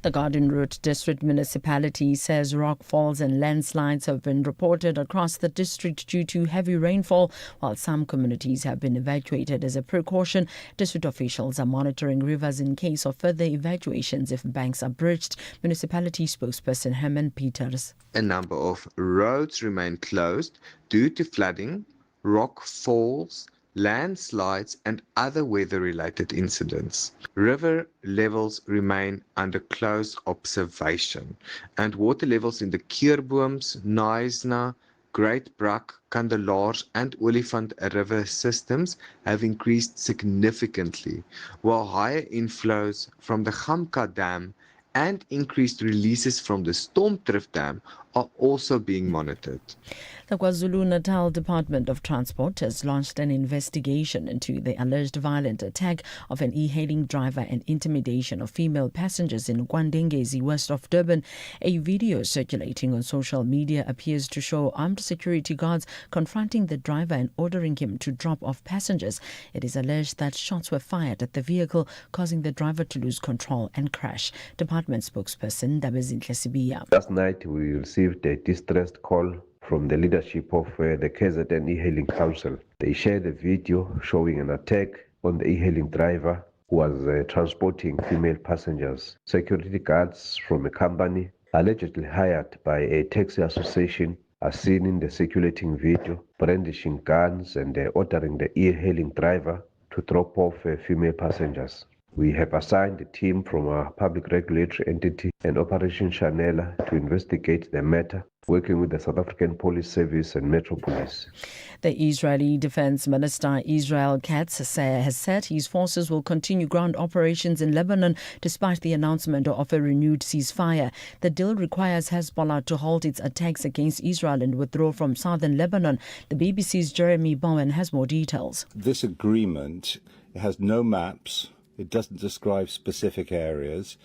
The Garden Route District Municipality says rockfalls and landslides have been reported across the district due to heavy rainfall, while some communities have been evacuated as a precaution. District officials are monitoring rivers in case of further evacuations if banks are breached. Municipality spokesperson Herman Peters. A number of roads remain closed due to flooding, rock falls, landslides and other weather-related incidents. River levels remain under close observation, and water levels in the Keerbooms, Knysna, Great Brak, Kandelaars and Olifant river systems have increased significantly, while higher inflows from the Gamka Dam and increased releases from the Stormdrift Dam are also being monitored. The KwaZulu-Natal Department of Transport has launched an investigation into the alleged violent attack of an e-hailing driver and intimidation of female passengers in Kwandengezi, west of Durban. A video circulating on social media appears to show armed security guards confronting the driver and ordering him to drop off passengers. It is alleged that shots were fired at the vehicle, causing the driver to lose control and crash. Department spokesperson Dabezinhle Sibiya. Last night we received a distressed call from the leadership of the KZN E-Hailing Council. They shared a video showing an attack on the e-hailing driver who was transporting female passengers. Security guards from a company allegedly hired by a taxi association are seen in the circulating video brandishing guns and ordering the e-hailing driver to drop off female passengers. We have assigned a team from our public regulatory entity and Operation Chanela to investigate the matter, working with the South African Police Service and Metro Police. The Israeli Defense Minister Israel Katz has said his forces will continue ground operations in Lebanon despite the announcement of a renewed ceasefire. The deal requires Hezbollah to halt its attacks against Israel and withdraw from southern Lebanon. The BBC's Jeremy Bowen has more details. This agreement has no maps. It doesn't describe specific areas.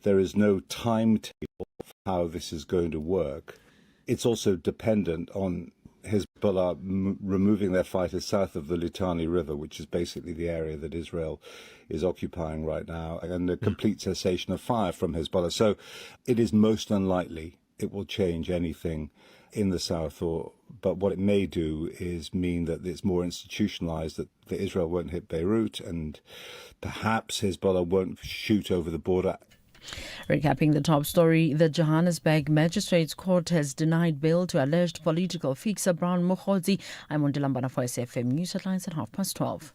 There is no timetable of how this is going to work. It's also dependent on Hezbollah removing their fighters south of the Litani River, which is basically the area that Israel is occupying right now, and a complete cessation of fire from Hezbollah. So it is most unlikely it will change anything in the south, but what it may do is mean that it's more institutionalized, that Israel won't hit Beirut and perhaps Hezbollah won't shoot over the border. Recapping the top story, the Johannesburg Magistrates Court has denied bail to alleged political fixer Brown Mokhodzi. I'm on Dilambana for SAfm News Headlines at 12:30.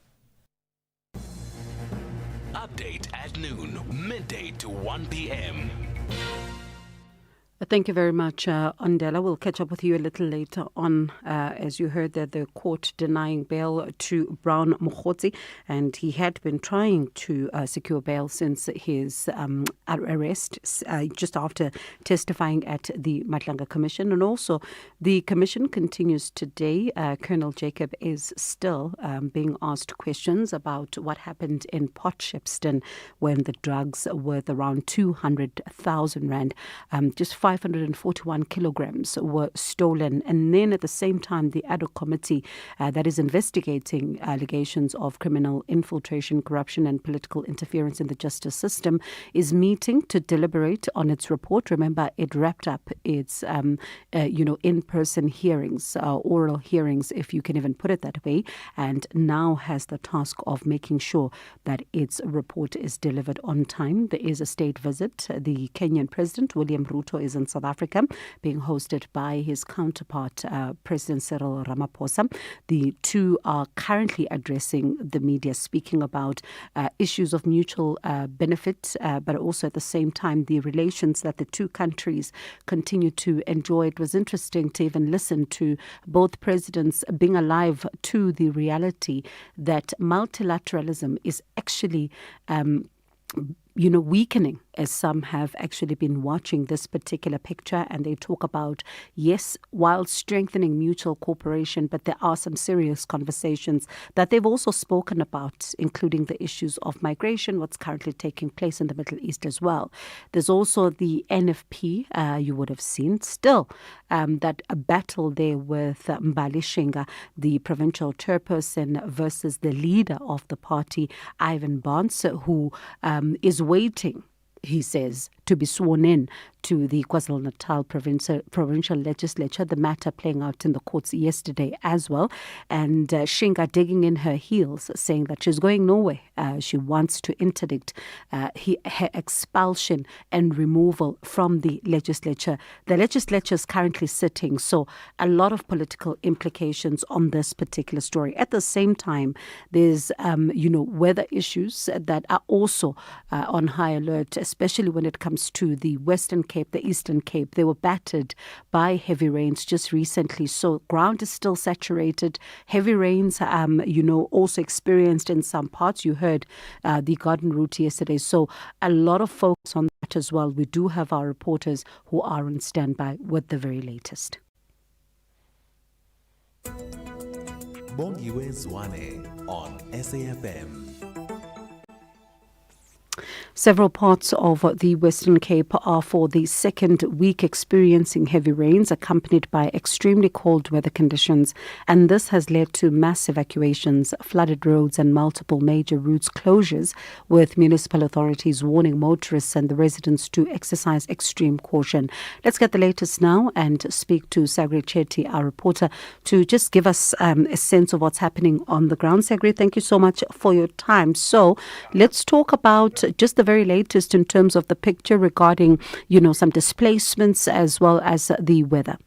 Update at noon, midday to 1 p.m. Thank you very much, Andela. We'll catch up with you a little later on. As you heard, that the court denying bail to Brown Mokhodzi, and he had been trying to secure bail since his arrest just after testifying at the Matlanga Commission. And also, the commission continues today. Colonel Jacob is still being asked questions about what happened in Port Shepstone when the drugs worth around 200,000 rand, just 541 kilograms were stolen. And then at the same time, the ad hoc committee that is investigating allegations of criminal infiltration, corruption and political interference in the justice system is meeting to deliberate on its report. Remember, it wrapped up its, in-person hearings, oral hearings, if you can even put it that way, and now has the task of making sure that its report is delivered on time. There is a state visit. The Kenyan President, William Ruto, is in South Africa, being hosted by his counterpart, President Cyril Ramaphosa. The two are currently addressing the media, speaking about issues of mutual benefit, but also at the same time the relations that the two countries continue to enjoy. It was interesting to even listen to both presidents being alive to the reality that multilateralism is actually weakening as some have actually been watching this particular picture, and they talk about, yes, while strengthening mutual cooperation, but there are some serious conversations that they've also spoken about, including the issues of migration, what's currently taking place in the Middle East as well. There's also the NFP, you would have seen, still that a battle there with Mbali Shinga, the provincial chairperson, versus the leader of the party, Ivan Barnes, who is waiting, he says, to be sworn in to the KwaZulu-Natal provincial legislature. The matter playing out in the courts yesterday as well. And Shinga digging in her heels, saying that she's going nowhere. She wants to interdict her expulsion and removal from the legislature. The legislature is currently sitting, so a lot of political implications on this particular story. At the same time, there's, weather issues that are also on high alert, especially when it comes to the Western Cape, the Eastern Cape. They were battered by heavy rains just recently, so ground is still saturated. Heavy rains, also experienced in some parts. You heard the garden route yesterday, so a lot of focus on that as well. We do have our reporters who are on standby with the very latest. Bongiwe Zwane on SAFM. Several parts of the Western Cape are for the second week experiencing heavy rains accompanied by extremely cold weather conditions, and this has led to mass evacuations, flooded roads and multiple major routes closures, with municipal authorities warning motorists and the residents to exercise extreme caution. Let's get the latest now and speak to Sagre Chetty, our reporter, to just give us a sense of what's happening on the ground. Sagre, thank you so much for your time. So let's talk about just the very latest in terms of the picture regarding, some displacements as well as the weather.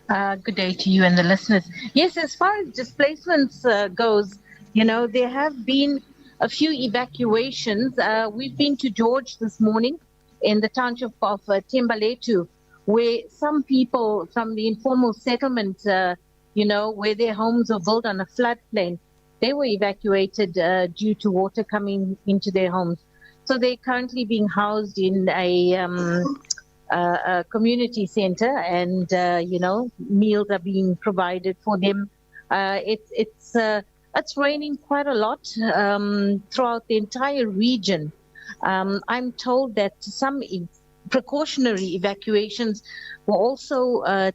Good day to you and the listeners. Yes, as far as displacements goes, there have been a few evacuations. We've been to George this morning in the township of Thembaletu, where some people from the informal settlement, where their homes were built on a floodplain, they were evacuated due to water coming into their homes. So they're currently being housed in a community center, and meals are being provided for them. It's raining quite a lot throughout the entire region. I'm told that some precautionary evacuations were also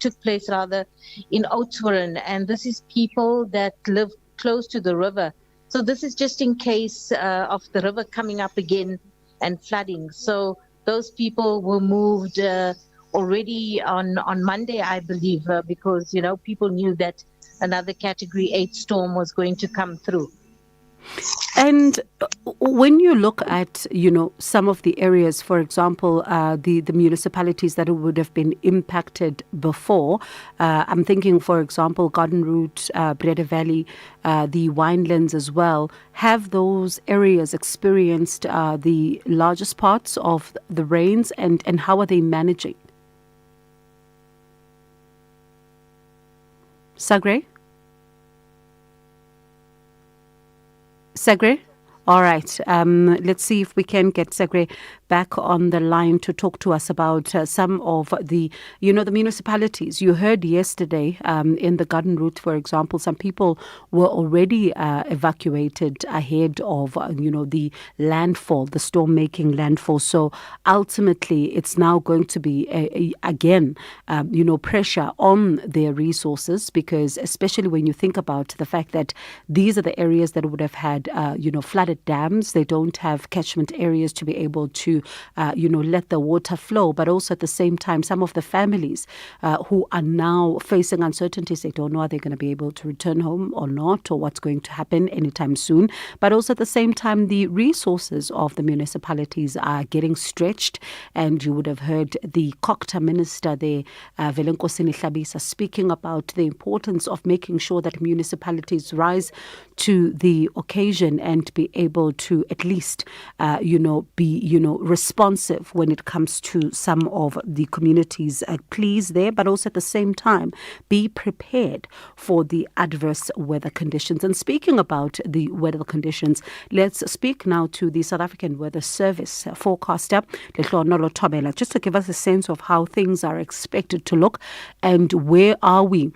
took place in Oudtshoorn, and this is people that live close to the river. So this is just in case of the river coming up again and flooding. So those people were moved already on Monday, I believe, because, people knew that another Category 8 storm was going to come through. And when you look at, some of the areas, for example, the municipalities that would have been impacted before, I'm thinking, for example, Garden Route, Breda Valley, the Winelands as well, have those areas experienced the largest parts of the rains, and how are they managing? Sagre? Sagre? All right. Let's see if we can get Sagre back on the line to talk to us about some of the, the municipalities. You heard yesterday in the Garden Route, for example, some people were already evacuated ahead of, the landfall, the storm making landfall. So ultimately, it's now going to be, again, pressure on their resources, because especially when you think about the fact that these are the areas that would have had, flooded dams. They don't have catchment areas to be able to, let the water flow. But also at the same time, some of the families who are now facing uncertainties, they don't know are they going to be able to return home or not, or what's going to happen anytime soon. But also at the same time, the resources of the municipalities are getting stretched. And you would have heard the Kokta minister there, Velenkosini Hlabisa, speaking about the importance of making sure that municipalities rise to the occasion and be able to at least, be, responsive when it comes to some of the communities. Please there, but also at the same time, be prepared for the adverse weather conditions. And speaking about the weather conditions, let's speak now to the South African Weather Service forecaster, Lehlohonolo Thobela, just to give us a sense of how things are expected to look and where are we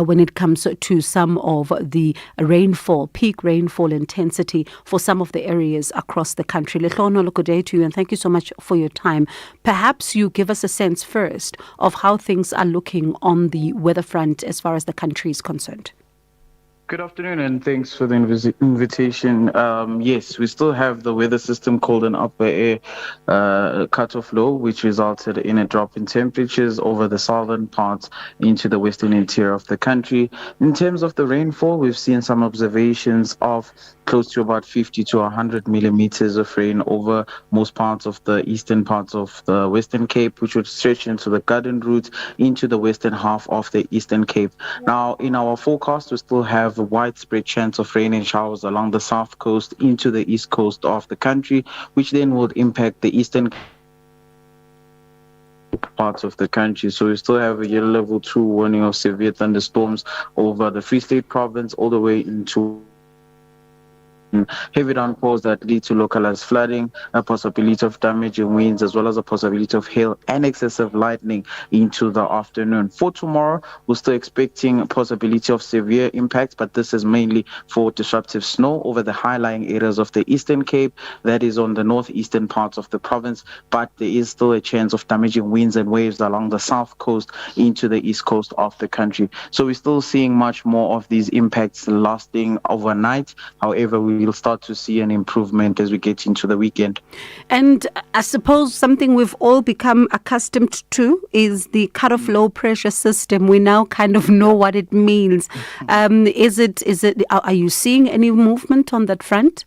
when it comes to some of the rainfall, peak rainfall intensity for some of the areas across the country. Lehlohonolo, good day to you, and thank you so much for your time. Perhaps you give us a sense first of how things are looking on the weather front as far as the country is concerned. Good afternoon, and thanks for the invitation. Yes, we still have the weather system called an upper air cutoff low, which resulted in a drop in temperatures over the southern parts into the western interior of the country. In terms of the rainfall, we've seen some observations of close to about 50 to 100 millimeters of rain over most parts of the eastern parts of the Western Cape, which would stretch into the Garden Route into the western half of the Eastern Cape. Now, in our forecast, we still have a widespread chance of rain and showers along the south coast into the east coast of the country, which then would impact the eastern parts of the country. So we still have a yellow level 2 warning of severe thunderstorms over the Free State province all the way into heavy downpours that lead to localized flooding, a possibility of damaging winds, as well as a possibility of hail and excessive lightning into the afternoon. For tomorrow, we're still expecting a possibility of severe impacts, but this is mainly for disruptive snow over the high-lying areas of the Eastern Cape, that is on the northeastern parts of the province, but there is still a chance of damaging winds and waves along the south coast into the east coast of the country. So we're still seeing much more of these impacts lasting overnight. However, we'll start to see an improvement as we get into the weekend. And I suppose something we've all become accustomed to is the cut-off low pressure system. We now kind of know what it means. Are you seeing any movement on that front?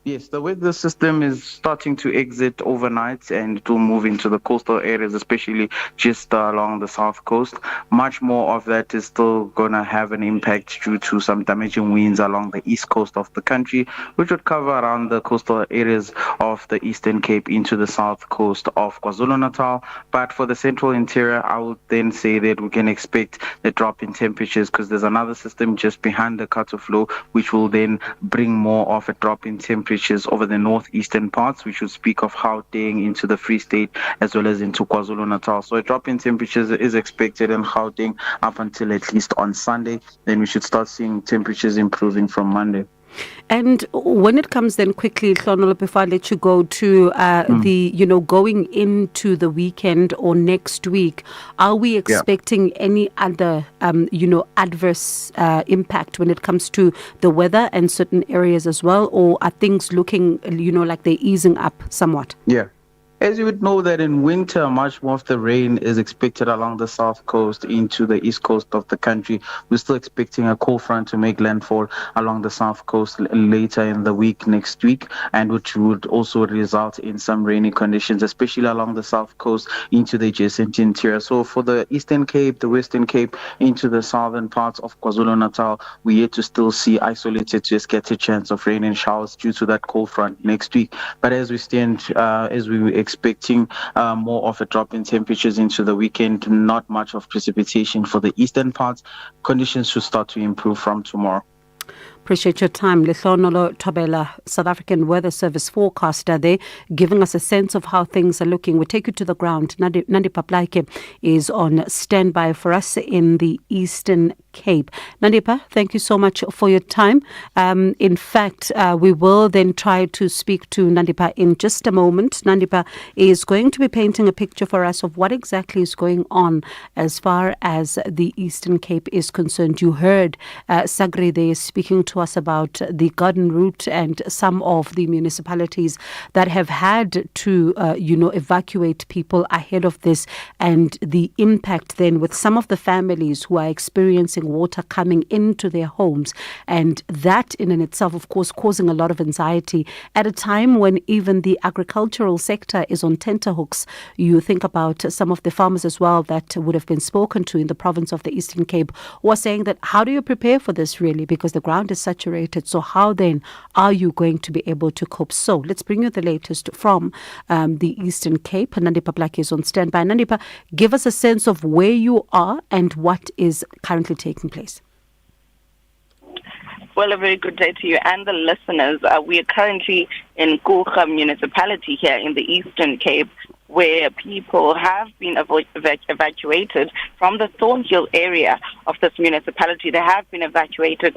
Yes, the weather system is starting to exit overnight and it will move into the coastal areas, especially just along the south coast. Much more of that is still going to have an impact due to some damaging winds along the east coast of the country, which would cover around the coastal areas of the Eastern Cape into the south coast of KwaZulu-Natal. But for the central interior, I would then say that we can expect a drop in temperatures because there's another system just behind the cut-off low, which will then bring more of a drop in temperatures over the northeastern parts, which would speak of Gauteng into the Free State as well as into KwaZulu-Natal. So a drop in temperatures is expected in Gauteng up until at least on Sunday. Then we should start seeing temperatures improving from Monday. And when it comes then quickly, Hlonolo, before I let you go to going into the weekend or next week, are we expecting any other, adverse impact when it comes to the weather and certain areas as well? Or are things looking, like they're easing up somewhat? Yeah. As you would know that in winter, much more of the rain is expected along the south coast into the east coast of the country. We're still expecting a cold front to make landfall along the south coast later in the week, next week, and which would also result in some rainy conditions, especially along the south coast into the adjacent interior. So for the Eastern Cape, the Western Cape, into the southern parts of KwaZulu-Natal, we're yet to still see isolated to a scattered chance of rain and showers due to that cold front next week. But as we stand, as we expecting more of a drop in temperatures into the weekend, not much of precipitation for the eastern parts. Conditions should start to improve from tomorrow. Appreciate your time. Lehlohonolo Thobela, South African Weather Service forecaster there, giving us a sense of how things are looking. We take you to the ground. Nandi Paplaike is on standby for us in the Eastern Cape. Nandipa, thank you so much for your time. In fact, we will then try to speak to Nandipa in just a moment. Nandipa is going to be painting a picture for us of what exactly is going on as far as the Eastern Cape is concerned. You heard Sagri there speaking to us about the Garden Route and some of the municipalities that have had to, evacuate people ahead of this, and the impact then with some of the families who are experiencing experiencing water coming into their homes. And that in and itself, of course, causing a lot of anxiety at a time when even the agricultural sector is on tenterhooks. You think about some of the farmers as well that would have been spoken to in the province of the Eastern Cape who are saying that how do you prepare for this really, because the ground is saturated. So how then are you going to be able to cope? So let's bring you the latest from the Eastern Cape. Nandipa Blaki is on standby. Nandipa, give us a sense of where you are and what is currently taking place. Well, a very good day to you and the listeners. We are currently in Gqoga municipality here in the Eastern Cape, where people have been evacuated from the Thornhill area of this municipality. They have been evacuated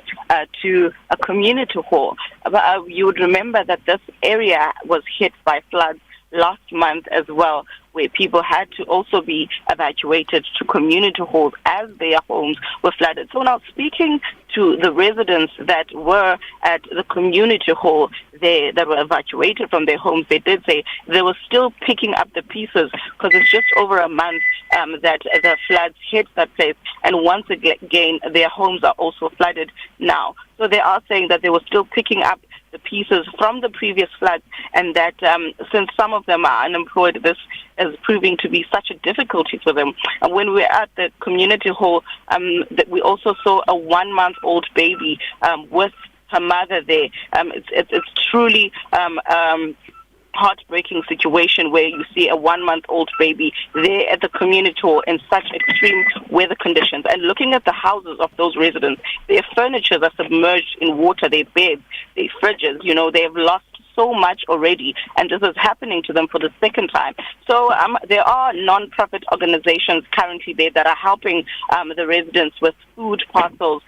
to a community hall. You would remember that this area was hit by floods last month as well, where people had to also be evacuated to community halls as their homes were flooded. So now, speaking to the residents that were at the community hall that were evacuated from their homes, they did say they were still picking up the pieces, because it's just over a month that the floods hit that place, and once again their homes are also flooded now. So they are saying that they were still picking up the pieces from the previous floods, and that since some of them are unemployed, this is proving to be such a difficulty for them. And when we were at the community hall, that we also saw a 1-month-old baby with her mother there. It's truly heartbreaking situation where you see a 1-month-old baby there at the community hall in such extreme weather conditions. And looking at the houses of those residents, their furniture are submerged in water, their beds, their fridges, they have lost so much already, and this is happening to them for the second time. So there are non-profit organizations currently there that are helping the residents with food parcels,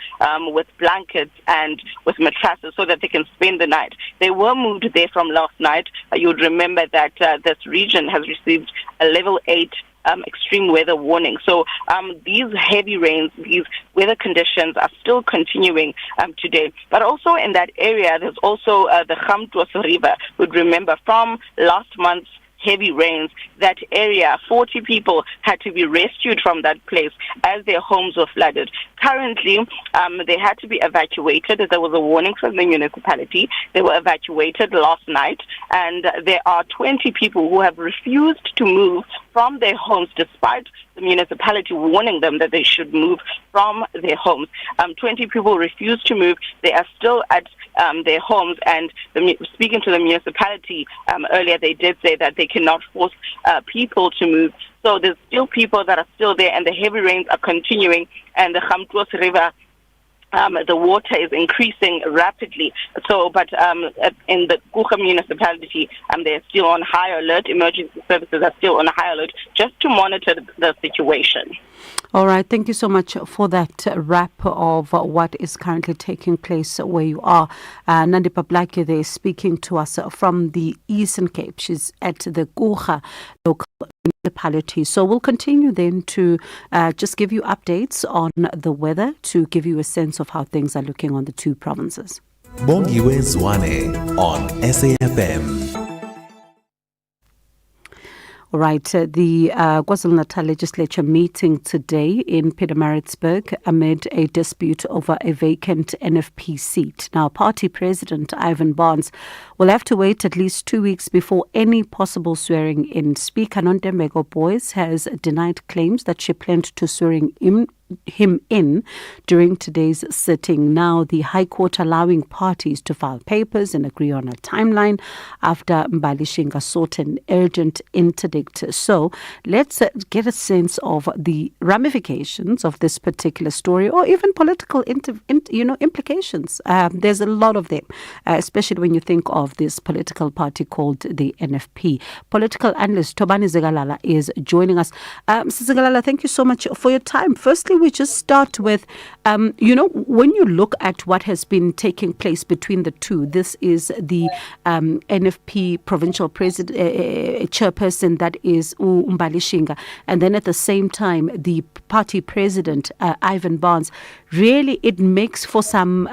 with blankets and with mattresses so that they can spend the night. They were moved there from last night. You would remember that this region has received a level 8 extreme weather warning. So these heavy rains, these weather conditions are still continuing today. But also in that area, there's also the Gamtwas River. Would remember from last month's heavy rains, that area, 40 people had to be rescued from that place as their homes were flooded. Currently, they had to be evacuated. There was a warning from the municipality. They were evacuated last night, and there are 20 people who have refused to move from their homes despite the municipality warning them that they should move from their homes. 20 people refused to move. They are still at their homes, and speaking to the municipality earlier, they did say that they cannot force people to move. So there's still people that are still there, and the heavy rains are continuing, and the Gamtwas River, the water is increasing rapidly. So, but in the Gqoga municipality, they're still on high alert. Emergency services are still on high alert just to monitor the situation. All right. Thank you so much for that wrap of what is currently taking place where you are. Nandipa Blaki there speaking to us from the Eastern Cape. She's at the Gqoga local municipality. So we'll continue then to just give you updates on the weather to give you a sense of how things are looking on the two provinces. Bongiwe Zwane on SAFM. All right, the KwaZulu-Natal legislature meeting today in Pietermaritzburg amid a dispute over a vacant NFP seat. Now, party president Ivan Barnes will have to wait at least 2 weeks before any possible swearing in. Speaker Nontembeko Boyce has denied claims that she planned to swearing him in during today's sitting. Now, the High Court allowing parties to file papers and agree on a timeline after Mbalishinga sought an urgent interdict. So let's get a sense of the ramifications of this particular story, or even political implications. There's a lot of them, especially when you think of this political party called the NFP. Political analyst Tobani Zegalala is joining us. Mr. Zegalala, thank you so much for your time. Firstly, we just start with, when you look at what has been taking place between the two, this is the NFP provincial president, chairperson, that is Mbalishinga, and then at the same time, the party president, Ivan Barnes. Really, it makes for some,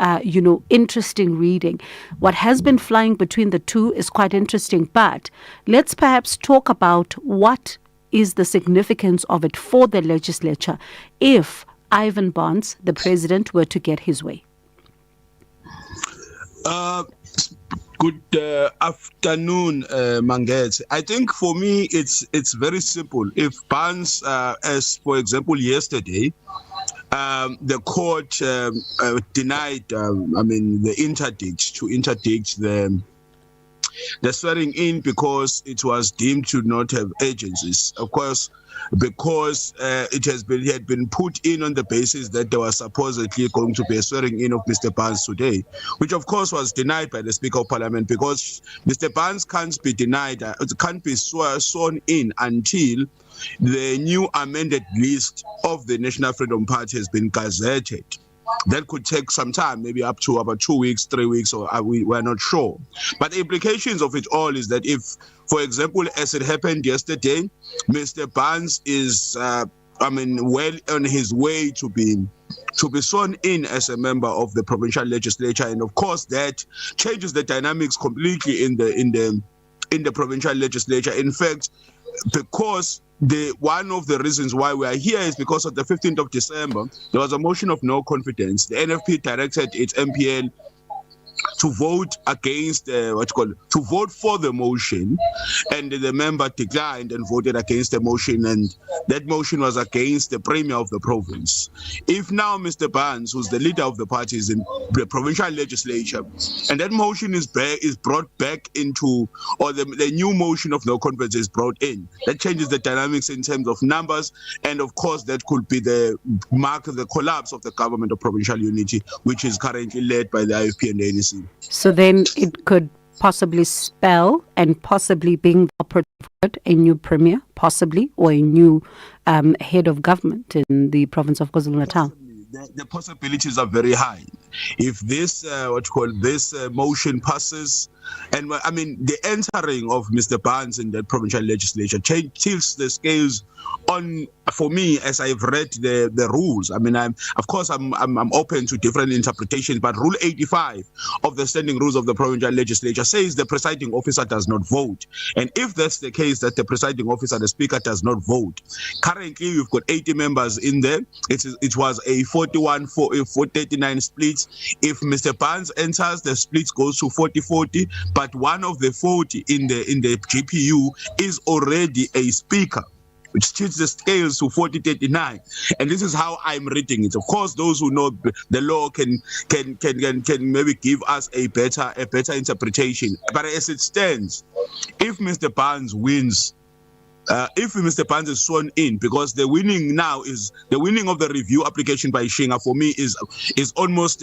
interesting reading. What has been flying between the two is quite interesting, but let's perhaps talk about what is the significance of it for the legislature if Ivan Barnes, the president, were to get his way? Good afternoon, Manget. I think for me it's very simple. If Barnes, as for example yesterday, the court denied, the interdict the swearing in because it was deemed to not have agencies. Of course, because it had been put in on the basis that there was supposedly going to be a swearing in of Mr. Barnes today, which of course was denied by the Speaker of Parliament, because Mr. Barnes can't be sworn in until the new amended list of the National Freedom Party has been gazetted. That could take some time, maybe up to about 2 weeks, 3 weeks, or we're not sure. But the implications of it all is that if, for example, as it happened yesterday, Mr. Barnes is, well on his way to be sworn in as a member of the provincial legislature, and of course that changes the dynamics completely in the provincial legislature. In fact, because one of the reasons why we are here is because on the 15th of December, there was a motion of no confidence. The NFP directed its MPL to vote against to vote for the motion, and the member declined and voted against the motion, and that motion was against the premier of the province. If now Mr. Barnes, who's the leader of the party, is in the provincial legislature, and that motion is brought back into, or the new motion of no confidence is brought in, that changes the dynamics in terms of numbers, and of course that could be the collapse of the government of provincial unity, which is currently led by the IFP and the NEC. So then it could possibly spell, and possibly being the operative word, a new premier, possibly, or a new head of government in the province of KwaZulu-Natal. The possibilities are very high. If this motion passes, and the entering of Mr. Barnes in the provincial legislature tilts the scales on, for me, as I've read the rules. I'm open to different interpretations, but Rule 85 of the standing rules of the provincial legislature says the presiding officer does not vote. And if that's the case, that the presiding officer, the speaker, does not vote. Currently, we've got 80 members in there. It was a 41-39 split. If Mr. Barnes enters, the split goes to 40-40, but one of the 40 in the GPU is already a speaker, which tilts the scales to 40-39, and this is how I'm reading it. Of course, those who know the law can maybe give us a better interpretation. But as it stands, if Mr. Barnes wins, if Mr. Barnes is sworn in, because the winning of the review application by Shinga, for me is almost.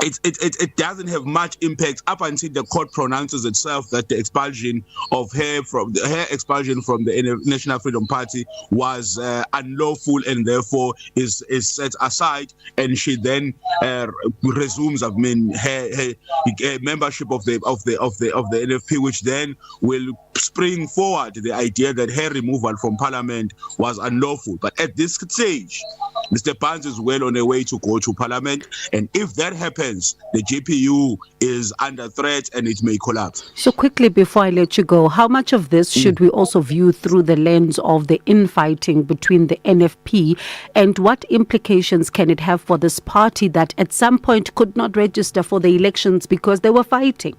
It doesn't have much impact up until the court pronounces itself that the expulsion of her from the National Freedom Party was unlawful, and therefore is set aside, and she then resumes her membership of the NFP, which then will spring forward the idea that her removal from Parliament was unlawful. But at this stage, Mr. Barnes is well on the way to go to Parliament, and if that happens, the GPU is under threat and it may collapse. So quickly, before I let you go, how much of this should we also view through the lens of the infighting between the NFP, and what implications can it have for this party that at some point could not register for the elections because they were fighting?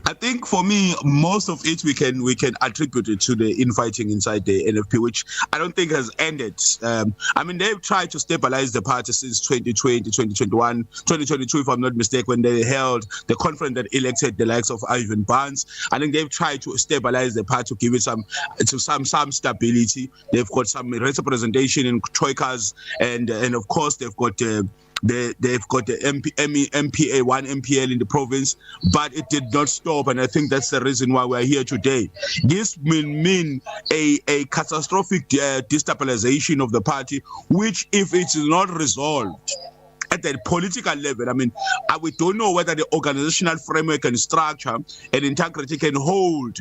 I think for me, most of it we can attribute it to the infighting inside the NFP, which I don't think has ended. They've tried to stabilize the party since 2020, 2021, 2022, if I'm not mistaken, when they held the conference that elected the likes of Ivan Barnes. I think they've tried to stabilize the party, to give it some stability. They've got some representation in troikas, and of course they've got they've got the MPA, one MPL in the province, but it did not stop, and I think that's the reason why we're here today. This will mean a catastrophic destabilization of the party, which, if it's not resolved, at the political level. I mean, we don't know whether the organizational framework and structure and integrity can hold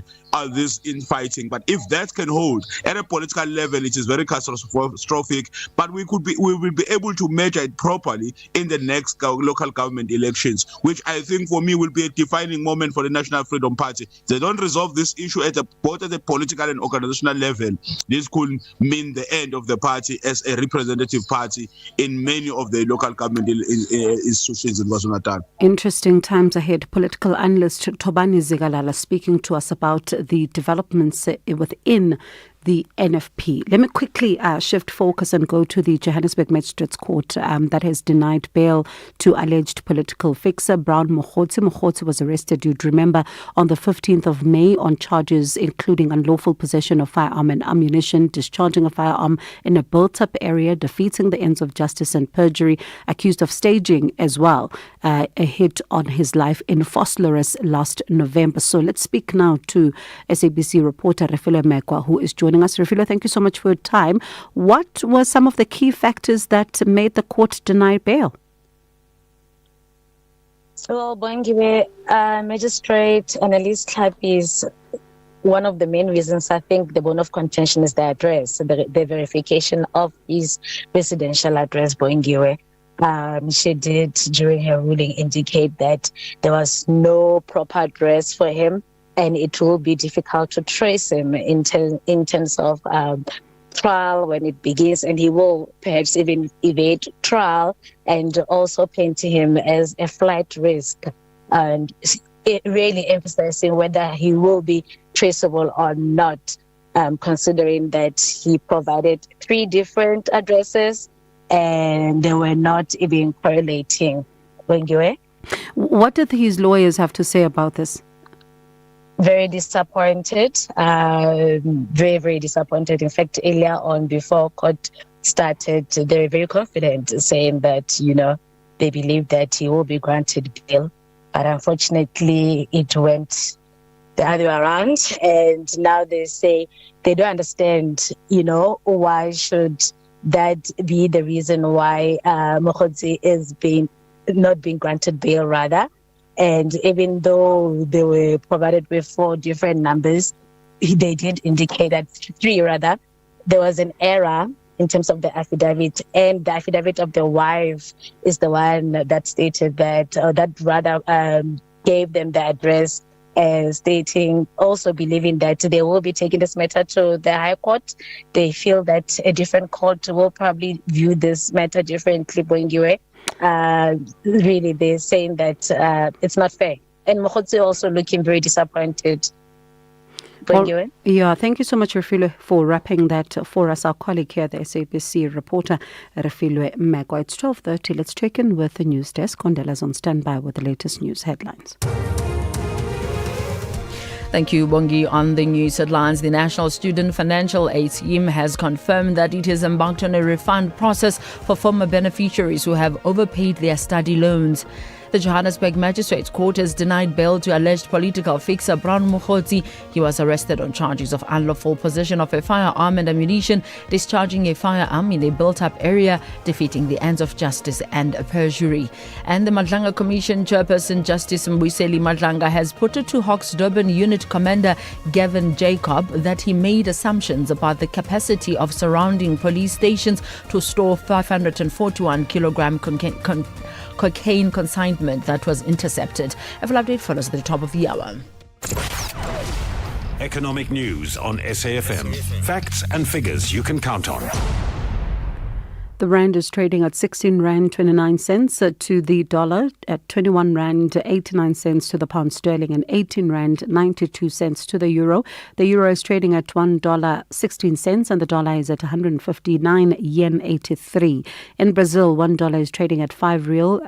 this infighting. But if that can hold at a political level, it is very catastrophic. But we will be able to measure it properly in the next local government elections, which I think for me will be a defining moment for the National Freedom Party. If they don't resolve this issue both at the political and organizational level, this could mean the end of the party as a representative party in many of the local government institutions in KwaZulu-Natal. Interesting times ahead. Political analyst Tobani Zigalala speaking to us about the developments within the NFP. Let me quickly shift focus and go to the Johannesburg Magistrates Court that has denied bail to alleged political fixer Brown Mokhotsi. Mokhotsi was arrested, you'd remember, on the 15th of May on charges including unlawful possession of firearm and ammunition, discharging a firearm in a built-up area, defeating the ends of justice and perjury, accused of staging as well a hit on his life in Vosloorus last November. So let's speak now to SABC reporter Refilo Mekwa, who is joining us. Refilo, thank you so much for your time. What were some of the key factors that made the court deny bail? So, Bongiwe, Magistrate Annalise Clapp is one of the main reasons. I think the bone of contention is the address, the verification of his residential address, Bongiwe. She did, during her ruling, indicate that there was no proper address for him, and it will be difficult to trace him in terms of trial when it begins, and he will perhaps even evade trial, and also paint him as a flight risk, and it really emphasizing whether he will be traceable or not, considering that he provided 3 different addresses and they were not even correlating. What did his lawyers have to say about this? Very disappointed, very, very disappointed. In fact, earlier on, before court started, they were very confident, saying that, they believe that he will be granted bail. But unfortunately, it went the other way around. And now they say they don't understand, why should that be the reason why Mokhotsi is not being granted bail, rather. And even though they were provided with 4 different numbers, they did indicate that 3 rather, there was an error in terms of the affidavit, and the affidavit of the wife is the one that stated that, gave them the address, stating, also believing that they will be taking this matter to the High Court. They feel that a different court will probably view this matter differently, Bongiwe. Really, they're saying that it's not fair. And Mokhotsi also looking very disappointed. Yeah, thank you so much, Refilo, for wrapping that for us. Our colleague here, the SABC reporter, Refilo Mekwa. It's 12:30. Let's check in with the news desk. Kondela's on standby with the latest news headlines. Thank you, Bongi. On the news headlines, the National Student Financial Aid Scheme has confirmed that it has embarked on a refund process for former beneficiaries who have overpaid their study loans. The Johannesburg Magistrates Court has denied bail to alleged political fixer Brown Mokhotsi. He was arrested on charges of unlawful possession of a firearm and ammunition, discharging a firearm in a built-up area, defeating the ends of justice and perjury. And the Madlanga Commission chairperson, Justice Mbuyiseli Madlanga, has put it to Hawks Durban Unit Commander Gavin Jacob that he made assumptions about the capacity of surrounding police stations to store 541 kilogram cocaine consignment that was intercepted. A full update follows at the top of the hour. Economic news on SAFM. Facts and figures you can count on. The rand is trading at 16 rand 29 cents to the dollar, at 21 rand 89 cents to the pound sterling, and 18 rand 92 cents to the euro. The euro is trading at $1.16 and the dollar is at 159 yen 83. In Brazil, $1 is trading at 5 real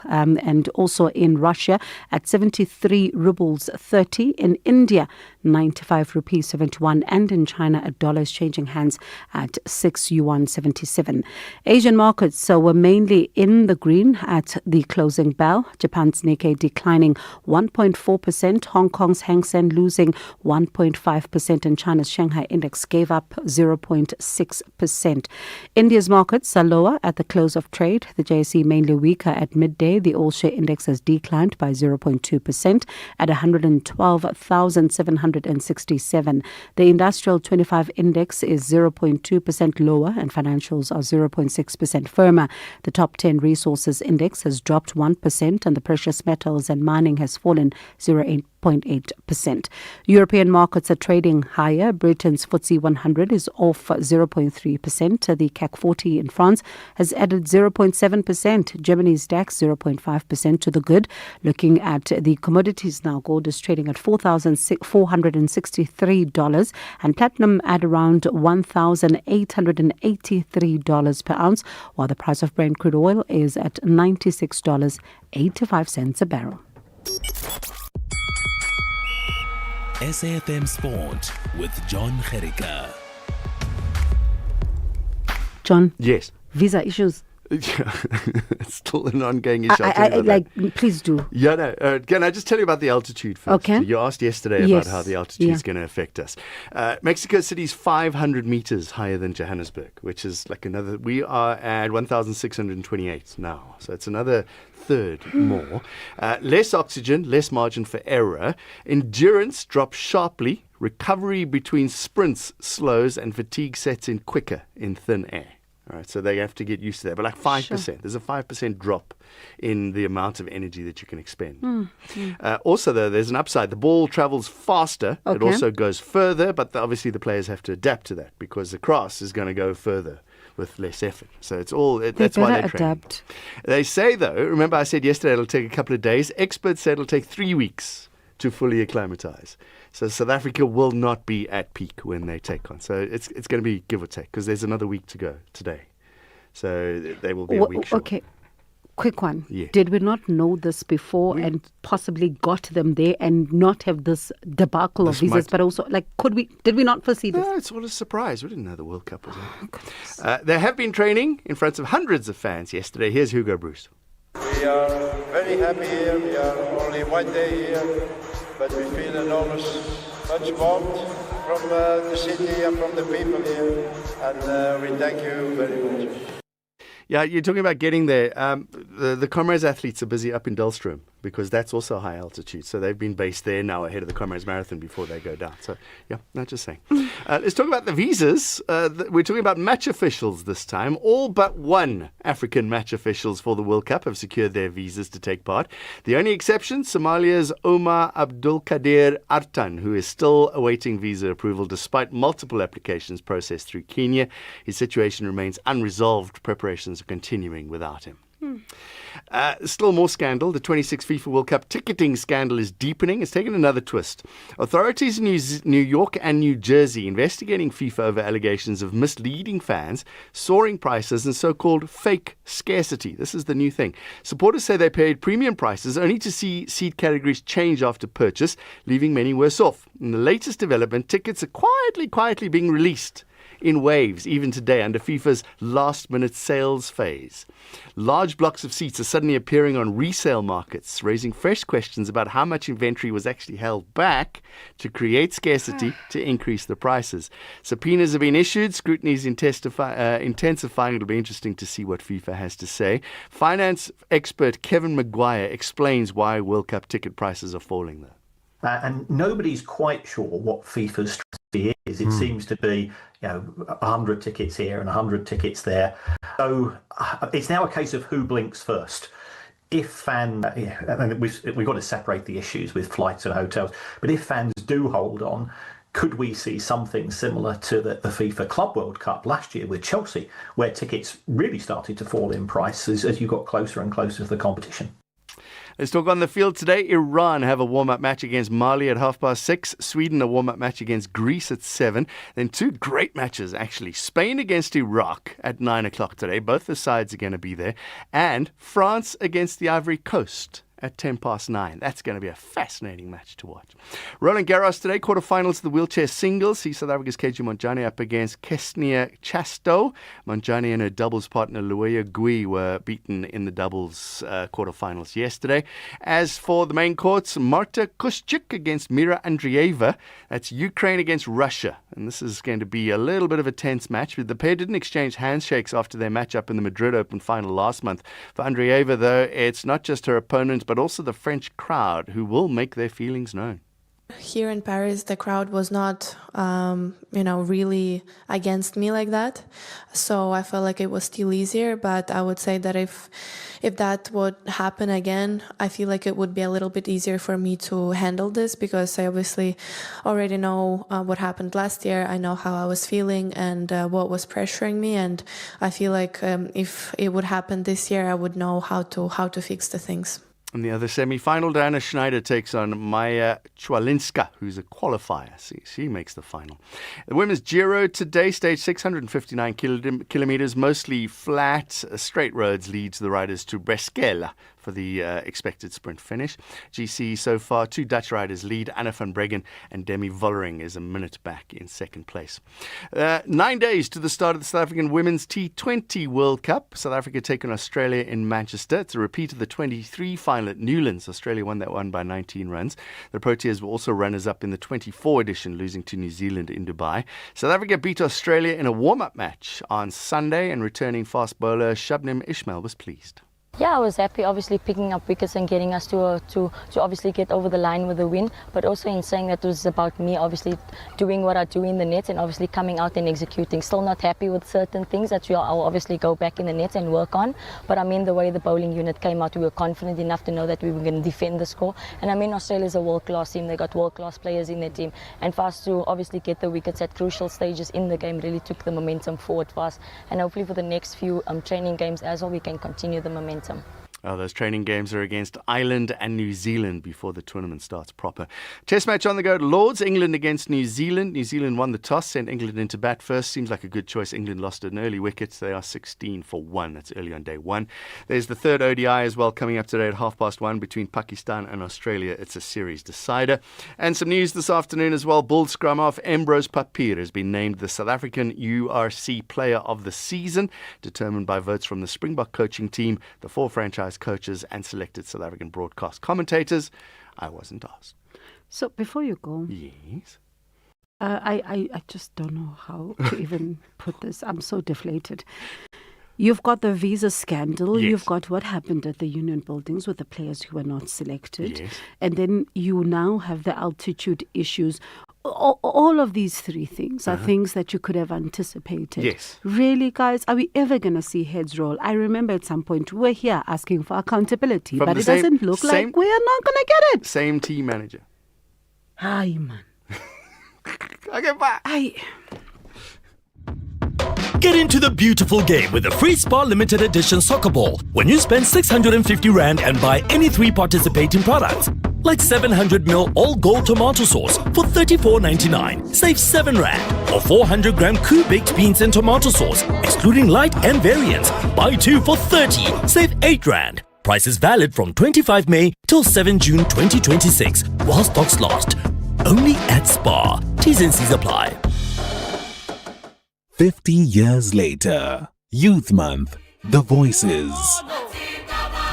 and also in Russia at 73 rubles 30. In India, 95 rupees 71, and in China, $1 is changing hands at 6 yuan 70. 1.77. Asian markets were mainly in the green at the closing bell. Japan's Nikkei declining 1.4%, Hong Kong's Hang Seng losing 1.5%, and China's Shanghai index gave up 0.6%. India's markets are lower at the close of trade. The JSE mainly weaker at midday. The all-share index has declined by 0.2% at 112,767. The industrial 25 index is 0.2% lower and financials are 0.6% firmer. The top 10 resources index has dropped 1% and the precious metals and mining has fallen 0.8%. European markets are trading higher. Britain's FTSE 100 is off 0.3%. The CAC 40 in France has added 0.7%. Germany's DAX 0.5% to the good. Looking at the commodities now, gold is trading at $4,463 and platinum at around $1,883 per ounce, while the price of Brent crude oil is at $96.85 a barrel. SAfm Sport with John Gericka. John? Yes. Visa issues. It's still an ongoing issue. Please do. Yeah, no. Can I just tell you about the altitude first? Okay. You asked yesterday about how the altitude is going to affect us. Mexico City is 500 meters higher than Johannesburg, which is like another. We are at 1,628 now, so it's another third more. Less oxygen, less margin for error. Endurance drops sharply. Recovery between sprints slows, and fatigue sets in quicker in thin air. All right, so they have to get used to that. But like 5%, sure. There's a 5% drop in the amount of energy that you can expend. Also, though, there's an upside. The ball travels faster. Okay. It also goes further, but obviously the players have to adapt to that because the cross is going to go further with less effort. So it's all, that's why they adapt. They say, though, remember I said yesterday it'll take a couple of days. Experts say it'll take 3 weeks to fully acclimatize. So South Africa will not be at peak when they take on. So it's going to be give or take because there's another week to go today. So they will be a week short. Okay, quick one. Yeah. Did we not know this before and possibly got them there and not have this debacle of visas? But also, did we not foresee this? No, it's all a surprise. We didn't know the World Cup was there. They have been training in front of hundreds of fans yesterday. Here's Hugo Bruce. We are very happy here. We are only one day here. But we feel much warmth from the city and from the people here, and we thank you very much. Yeah, you're talking about getting there. The Comrades athletes are busy up in Dulstrom because that's also high altitude. So they've been based there now ahead of the Comrades Marathon before they go down. So, yeah, not just saying. Let's talk about the visas. We're talking about match officials this time. All but one African match officials for the World Cup have secured their visas to take part. The only exception, Somalia's Omar Abdulkadir Artan, who is still awaiting visa approval despite multiple applications processed through Kenya. His situation remains unresolved. Preparations are continuing without him. Still more scandal. The 26th FIFA World Cup ticketing scandal is deepening. It's taken another twist. Authorities in New York and New Jersey investigating FIFA over allegations of misleading fans, soaring prices, and so-called fake scarcity. This is the new thing. Supporters say they paid premium prices only to see seat categories change after purchase, leaving many worse off. In the latest development, tickets are quietly being released in waves, even today, under FIFA's last-minute sales phase. Large blocks of seats are suddenly appearing on resale markets, raising fresh questions about how much inventory was actually held back to create scarcity to increase the prices. Subpoenas have been issued. Scrutiny is intensifying. It'll be interesting to see what FIFA has to say. Finance expert Kevin Maguire explains why World Cup ticket prices are falling, though. And nobody's quite sure what FIFA's strategy is. It seems to be, 100 tickets here and 100 tickets there. So it's now a case of who blinks first. We've got to separate the issues with flights and hotels. But if fans do hold on, could we see something similar to the FIFA Club World Cup last year with Chelsea, where tickets really started to fall in price as you got closer and closer to the competition? Let's talk on the field today. Iran have a warm-up match against Mali at 6:30. Sweden a warm-up match against Greece at 7. Then two great matches, actually. Spain against Iraq at 9 o'clock today. Both the sides are going to be there. And France against the Ivory Coast at 9:10. That's going to be a fascinating match to watch. Roland Garros today, quarterfinals of the wheelchair singles. See South Africa's KG Montjane up against Kesnia Chasto. Montjane and her doubles partner Luea Gui were beaten in the doubles quarterfinals yesterday. As for the main courts, Marta Kuschik against Mira Andreeva. That's Ukraine against Russia. And this is going to be a little bit of a tense match. The pair didn't exchange handshakes after their matchup in the Madrid Open final last month. For Andreeva, though, it's not just her opponent, but also the French crowd who will make their feelings known. Here in Paris, the crowd was not, really against me like that. So I felt like it was still easier. But I would say that if that would happen again, I feel like it would be a little bit easier for me to handle this, because I obviously already know what happened last year. I know how I was feeling and what was pressuring me. And I feel like if it would happen this year, I would know how to fix the things. In the other semi-final, Diana Schneider takes on Maya Chwalinska, who's a qualifier. See, she makes the final. The women's Giro today, stage 659 kilometers, mostly flat. Straight roads leads the riders to Brescia for the expected sprint finish. GC so far, 2 Dutch riders lead. Anna van Breggen and Demi Vollering is a minute back in second place. 9 days to the start of the South African Women's T20 World Cup. South Africa taking Australia in Manchester. It's a repeat of the 23 final at Newlands. Australia won that one by 19 runs. The Proteas were also runners-up in the 24 edition, losing to New Zealand in Dubai. South Africa beat Australia in a warm-up match on Sunday, and returning fast bowler Shabnim Ismail was pleased. Yeah, I was happy, obviously picking up wickets and getting us to obviously get over the line with a win, but also in saying that it was about me obviously doing what I do in the nets and obviously coming out and executing. Still not happy with certain things that I'll obviously go back in the nets and work on, but I mean the way the bowling unit came out, we were confident enough to know that we were going to defend the score. And I mean Australia's a world-class team, they got world-class players in their team, and for us to obviously get the wickets at crucial stages in the game really took the momentum forward for us, and hopefully for the next few training games as well we can continue the momentum. Oh, those training games are against Ireland and New Zealand before the tournament starts proper. Test match on the go at Lords, England against New Zealand. New Zealand won the toss, sent England into bat first. Seems like a good choice. England lost an early wicket. They are 16 for 1. That's early on day 1. There's the third ODI as well coming up today at 1:30 between Pakistan and Australia. It's a series decider. And some news this afternoon as well. Bull scrum off Ambrose Papier has been named the South African URC Player of the Season, determined by votes from the Springbok coaching team, the 4 franchise coaches and selected South African broadcast commentators. I wasn't asked. So before you go, yes, I just don't know how to even put this. I'm so deflated. You've got the visa scandal. Yes. You've got what happened at the union buildings with the players who were not selected. Yes. And then you now have the altitude issues. All of these 3 things are things that you could have anticipated. Yes. Really, guys, are we ever going to see heads roll? I remember at some point we were here asking for accountability, From but the it same- doesn't look same- like we are not going to get it. Same team manager. Aye, man. Okay, bye. Aye. Get into the beautiful game with the Free Spa Limited Edition Soccer Ball when you spend 650 Rand and buy any 3 participating products. Like 700ml all gold tomato sauce for 34.99, save 7 Rand. Or 400-gram baked beans and tomato sauce, excluding light and variants, buy 2 for 30, save 8 Rand. Price is valid from 25 May till 7 June 2026, while stocks last. Only at Spa. T's and C's apply. 50 years later, Youth Month, The Voices.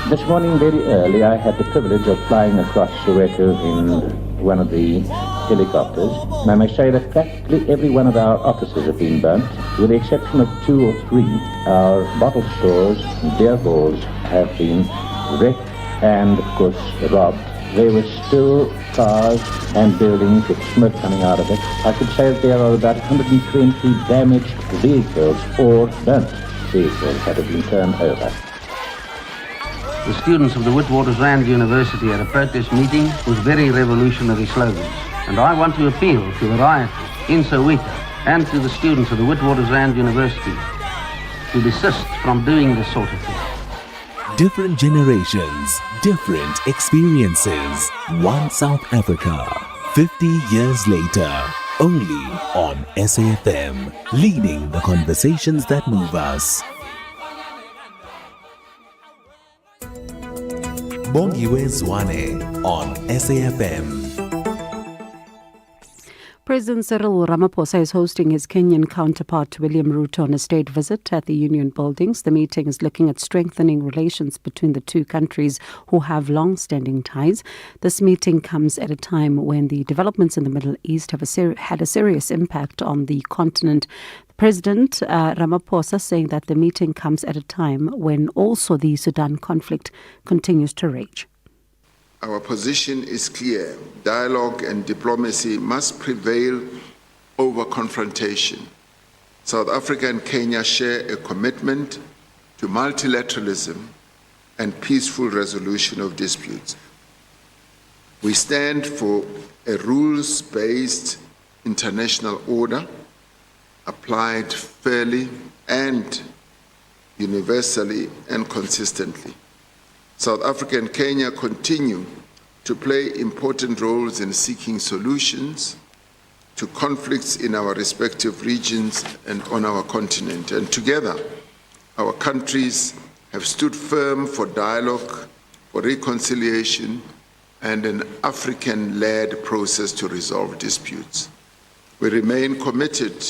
This morning very early I had the privilege of flying across Soweto in one of the helicopters. And I may say that practically every one of our offices have been burnt, with the exception of 2 or 3. Our bottle stores and beer halls have been wrecked and of course robbed. There were still cars and buildings with smoke coming out of it. I could say that there are about 120 damaged vehicles or burnt vehicles that have been turned over. The students of the Witwatersrand University had a protest meeting with very revolutionary slogans. And I want to appeal to the rioters in Soweto and to the students of the Witwatersrand University to desist from doing this sort of thing. Different generations, different experiences. One South Africa, 50 years later. Only on SAfm, leading the conversations that move us. Bongiwe Zwane on SAFM. President Cyril Ramaphosa is hosting his Kenyan counterpart William Ruto on a state visit at the Union Buildings. The meeting is looking at strengthening relations between the two countries who have long-standing ties. This meeting comes at a time when the developments in the Middle East have had a serious impact on the continent. President Ramaphosa saying that the meeting comes at a time when also the Sudan conflict continues to rage. Our position is clear. Dialogue and diplomacy must prevail over confrontation. South Africa and Kenya share a commitment to multilateralism and peaceful resolution of disputes. We stand for a rules-based international order applied fairly and universally and consistently. South Africa and Kenya continue to play important roles in seeking solutions to conflicts in our respective regions and on our continent. And together, our countries have stood firm for dialogue, for reconciliation, and an African-led process to resolve disputes. We remain committed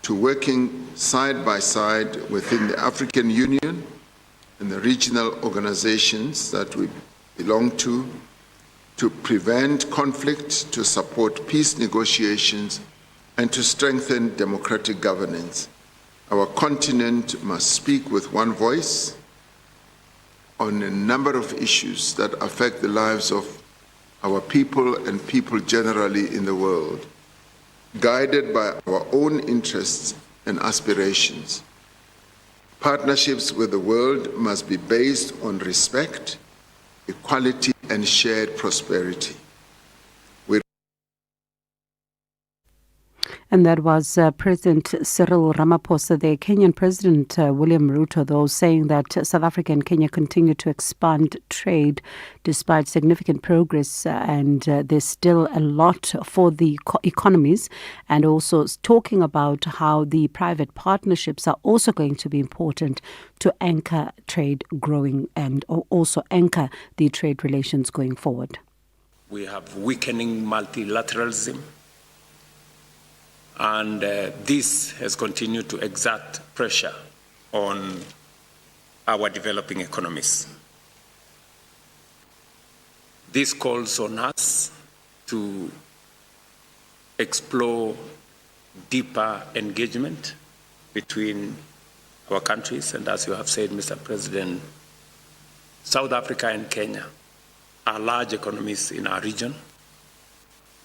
to working side by side within the African Union and the regional organizations that we belong to prevent conflict, to support peace negotiations, and to strengthen democratic governance. Our continent must speak with one voice on a number of issues that affect the lives of our people and people generally in the world, guided by our own interests and aspirations. Partnerships with the world must be based on respect, equality, and shared prosperity. And that was President Cyril Ramaphosa. The Kenyan President William Ruto, though, saying that South Africa and Kenya continue to expand trade despite significant progress, and there's still a lot for the economies, and also talking about how the private partnerships are also going to be important to anchor trade growing and also anchor the trade relations going forward. We have weakening multilateralism. And this has continued to exert pressure on our developing economies. This calls on us to explore deeper engagement between our countries. And as you have said, Mr. President, South Africa and Kenya are large economies in our region,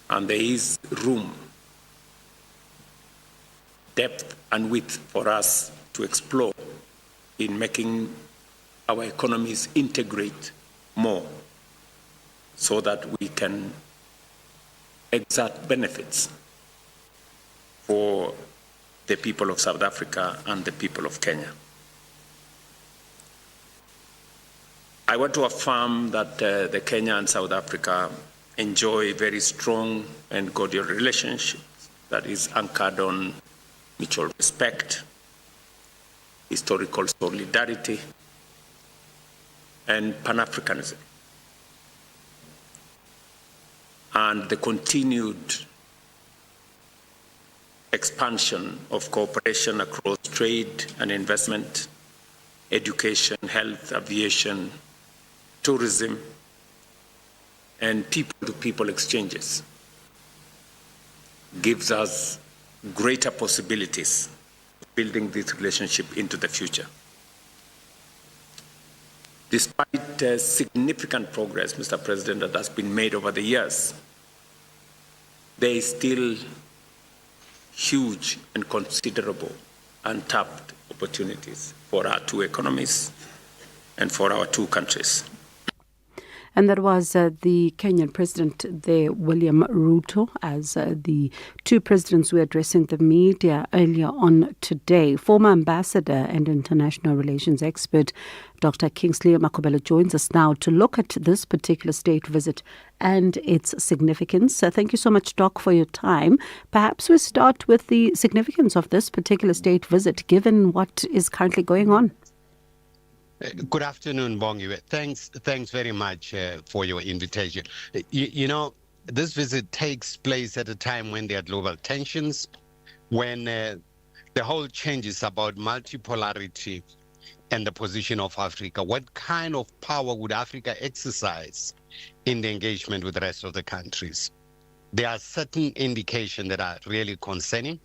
and there is room, depth and width for us to explore in making our economies integrate more so that we can exert benefits for the people of South Africa and the people of Kenya. I want to affirm that the Kenya and South Africa enjoy very strong and cordial relationships that is anchored on mutual respect, historical solidarity, and Pan-Africanism. And the continued expansion of cooperation across trade and investment, education, health, aviation, tourism, and people-to-people exchanges gives us greater possibilities of building this relationship into the future. Despite significant progress, Mr. President, that has been made over the years, there is still huge and considerable untapped opportunities for our two economies and for our two countries. And that was the Kenyan president there, William Ruto, as the two presidents were addressing the media earlier on today. Former ambassador and international relations expert Dr. Kingsley Makobelo joins us now to look at this particular state visit and its significance. Thank you so much, Doc, for your time. Perhaps we start with the significance of this particular state visit, given what is currently going on. Good afternoon, Bongi. Thanks very much for your invitation. You know, this visit takes place at a time when there are global tensions, when the whole changes about multipolarity and the position of Africa. What kind of power would Africa exercise in the engagement with the rest of the countries? There are certain indications that are really concerning.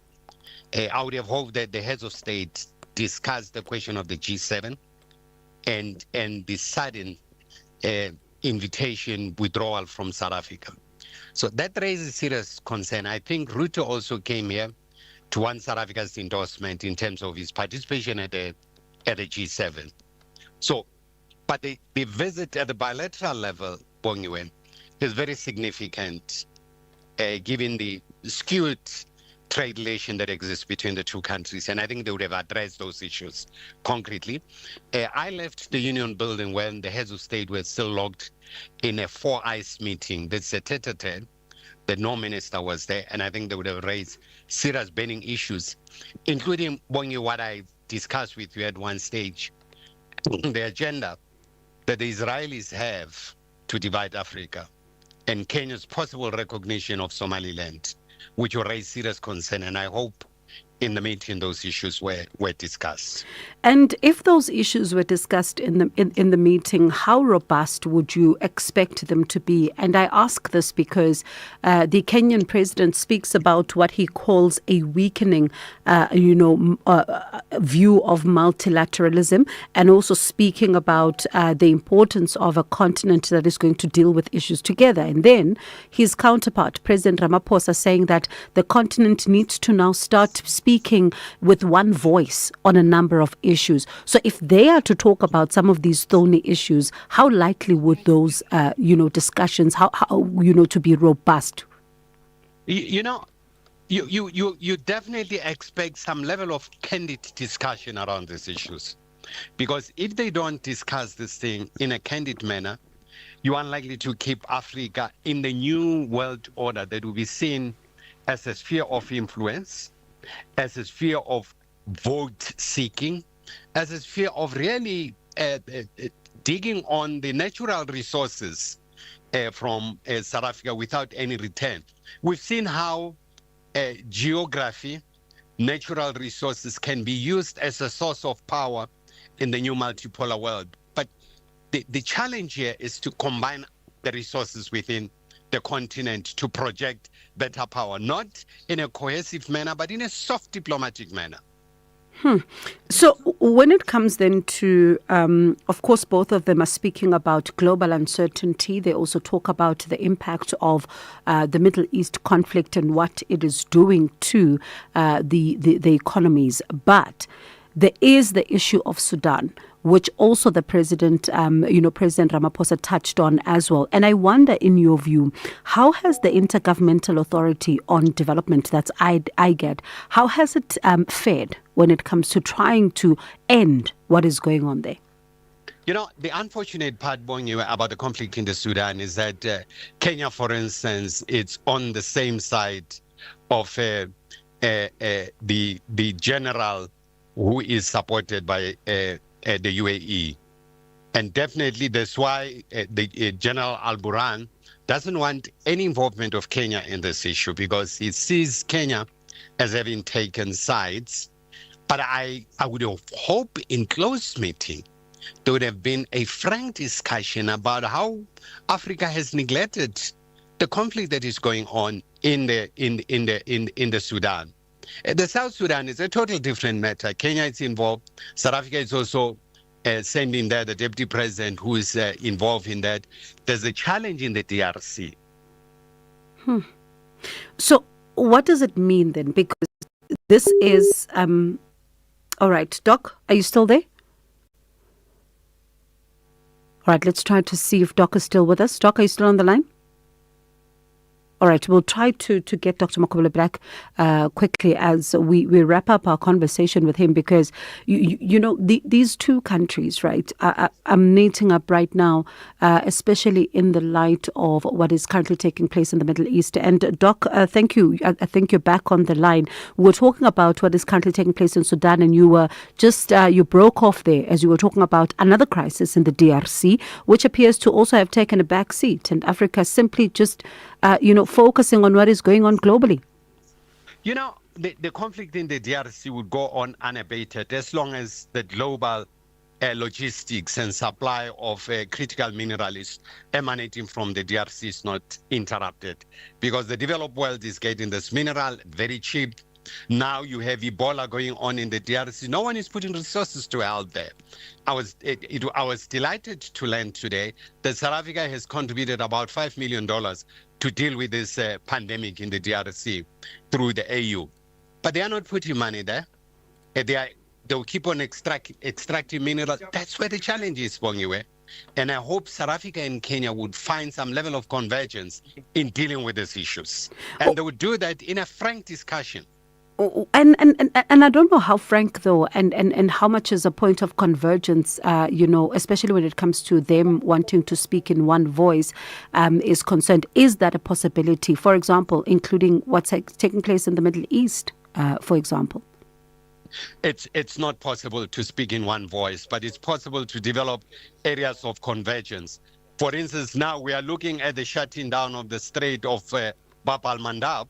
I would have hoped that the heads of state discuss the question of the G7 and the sudden invitation withdrawal from South Africa. So that raises serious concern. I think Ruto also came here to want South Africa's endorsement in terms of his participation at the G7. So, but the visit at the bilateral level, Bongiwe, is very significant, given the skewed trade relation that exists between the two countries. And I think they would have addressed those issues concretely. I left the Union building when the heads of state were still locked in a four eyes meeting. That's a tete-a-tete. The no minister was there, and I think they would have raised serious burning issues, including, Bongi, what I discussed with you at one stage, the agenda that the Israelis have to divide Africa and Kenya's possible recognition of Somaliland, which will raise serious concern. And I hope in the meeting those issues were discussed. And if those issues were discussed in the meeting, how robust would you expect them to be? And I ask this because the Kenyan president speaks about what he calls a weakening, view of multilateralism, and also speaking about the importance of a continent that is going to deal with issues together. And then his counterpart, President Ramaphosa, saying that the continent needs to now start speaking with one voice on a number of issues. So if they are to talk about some of these thorny issues, how likely would those, discussions, how to be robust? You definitely expect some level of candid discussion around these issues. Because if they don't discuss this thing in a candid manner, you're unlikely to keep Africa in the new world order that will be seen as a sphere of influence, as a sphere of vote seeking, as a sphere of really digging on the natural resources from South Africa without any return. We've seen how geography, natural resources can be used as a source of power in the new multipolar world. But the challenge here is to combine the resources within the continent to project better power, not in a cohesive manner, but in a soft diplomatic manner. So when it comes then to, of course, both of them are speaking about global uncertainty. They also talk about the impact of the Middle East conflict and what it is doing to the economies. But there is the issue of Sudan, which also the president, President Ramaphosa touched on as well. And I wonder, in your view, how has the Intergovernmental Authority on Development, that's IGAD, how has it fared when it comes to trying to end what is going on there? You know, the unfortunate part, Bongi, about the conflict in the Sudan is that Kenya, for instance, it's on the same side of the general who is supported by the UAE. And definitely that's why the General Al-Burhan doesn't want any involvement of Kenya in this issue, because he sees Kenya as having taken sides. But I would have hoped in close meeting there would have been a frank discussion about how Africa has neglected the conflict that is going on in the Sudan. The South Sudan is a totally different matter. Kenya is involved. South Africa is also sending there the deputy president who is involved in that. There's a challenge in the DRC. So what does it mean then? Because this is... all right, Doc, are you still there? All right, let's try to see if Doc is still with us. Doc, are you still on the line? All right, we'll try to get Dr. Makobele back quickly as we wrap up our conversation with him, because, these two countries, right, are meeting up right now, especially in the light of what is currently taking place in the Middle East. And Doc, thank you. I think you're back on the line. We're talking about what is currently taking place in Sudan, and you were just, you broke off there as you were talking about another crisis in the DRC, which appears to also have taken a back seat, and Africa simply just focusing on what is going on globally. The conflict in the DRC would go on unabated as long as the global logistics and supply of critical minerals emanating from the DRC is not interrupted, because the developed world is getting this mineral very cheap. Now you have Ebola going on in the DRC. No one is putting resources to help there. I was delighted to learn today that South Africa has contributed about $5 million to deal with this pandemic in the DRC through the AU. But they are not putting money there. They'll keep on extracting minerals. That's where the challenge is, Bongiwe. And I hope South Africa and Kenya would find some level of convergence in dealing with these issues. And they would do that in a frank discussion. And I don't know how frank, though, and how much is a point of convergence, especially when it comes to them wanting to speak in one voice, is concerned. Is that a possibility, for example, including what's taking place in the Middle East, for example? It's not possible to speak in one voice, but it's possible to develop areas of convergence. For instance, now we are looking at the shutting down of the Strait of Bab al-Mandab.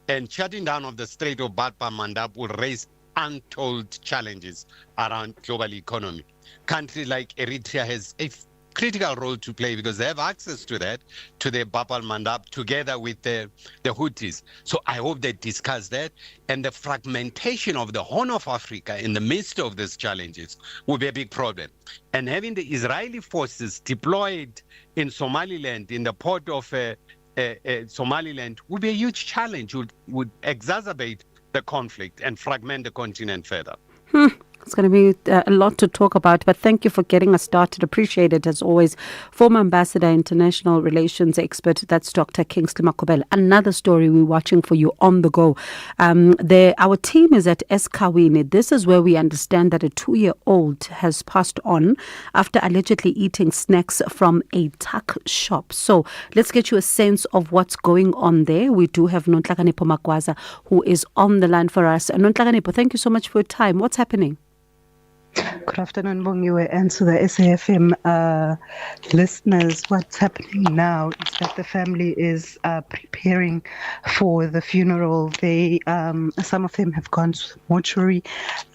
And shutting down of the Strait of Bab al-Mandab will raise untold challenges around global economy. Country like Eritrea has a critical role to play because they have access to that, to the Bab al-Mandab, together with the Houthis. So I hope they discuss that. And the fragmentation of the Horn of Africa in the midst of these challenges will be a big problem. And having the Israeli forces deployed in Somaliland, in the port of Somaliland, would be a huge challenge, would exacerbate the conflict and fragment the continent further. It's going to be a lot to talk about, but thank you for getting us started. Appreciate it, as always. Former Ambassador, International Relations Expert, that's Dr. Kingsley Makobele. Another story we're watching for you on the go. Our team is at Esikhaweni. This is where we understand that a 2-year-old has passed on after allegedly eating snacks from a tuck shop. So let's get you a sense of what's going on there. We do have Nonhlakanipo Magwaza, who is on the line for us. Nonhlakanipo, thank you so much for your time. What's happening? Good afternoon, Bongiwe, and to the SAFM listeners. What's happening now is that the family is preparing for the funeral. They, some of them have gone to the mortuary,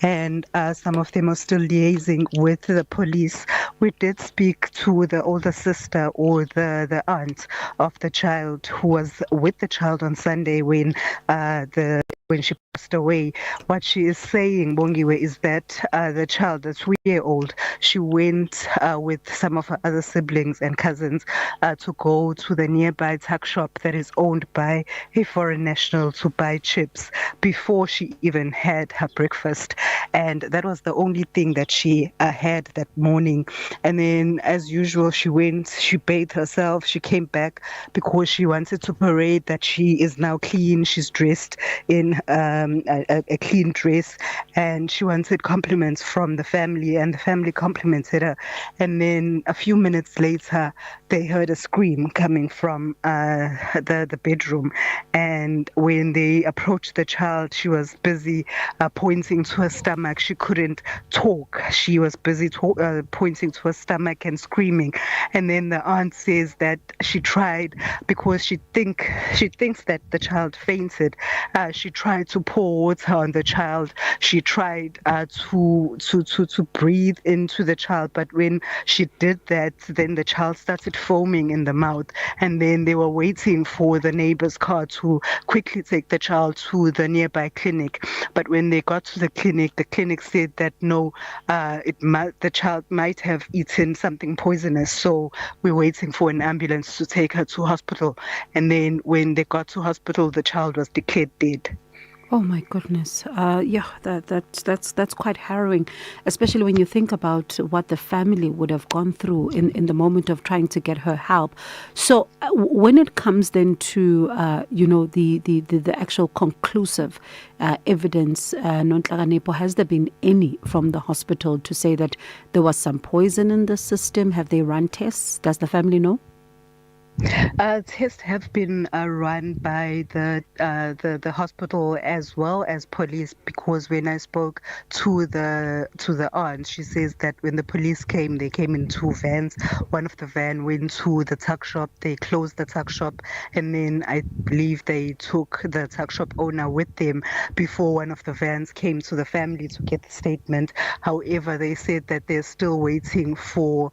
and some of them are still liaising with the police. We did speak to the older sister or the aunt of the child who was with the child on Sunday when she passed away. What she is saying, Bongiwe, is that the child, the 3-year-old, she went with some of her other siblings and cousins to go to the nearby tuck shop that is owned by a foreign national to buy chips before she even had her breakfast. And that was the only thing that she had that morning. And then, as usual, she went, she bathed herself, she came back because she wanted to parade that she is now clean, she's dressed in a clean dress, and she wanted compliments from the family, and the family complimented her. And then a few minutes later, they heard a scream coming from the bedroom. And when they approached the child, she was busy pointing to her stomach. She couldn't talk. She was busy pointing to her stomach and screaming. And then the aunt says that she tried, because she thinks that the child fainted. She tried to pour water on the child. She tried to breathe into the child, but when she did that, then the child started foaming in the mouth. And then they were waiting for the neighbor's car to quickly take the child to the nearby clinic. But when they got to the clinic said that no, the child might have eaten something poisonous. So we're waiting for an ambulance to take her to hospital. And then when they got to hospital, the child was declared dead. Oh my goodness! That's quite harrowing, especially when you think about what the family would have gone through in the moment of trying to get her help. So when it comes then to the actual conclusive evidence, Nonhlakanepo, has there been any from the hospital to say that there was some poison in the system? Have they run tests? Does the family know? Tests have been run by the hospital as well as police, because when I spoke to the aunt, she says that when the police came, they came in two vans. One of the van went to the tuck shop, they closed the tuck shop, and then I believe they took the tuck shop owner with them before one of the vans came to the family to get the statement. However, they said that they're still waiting for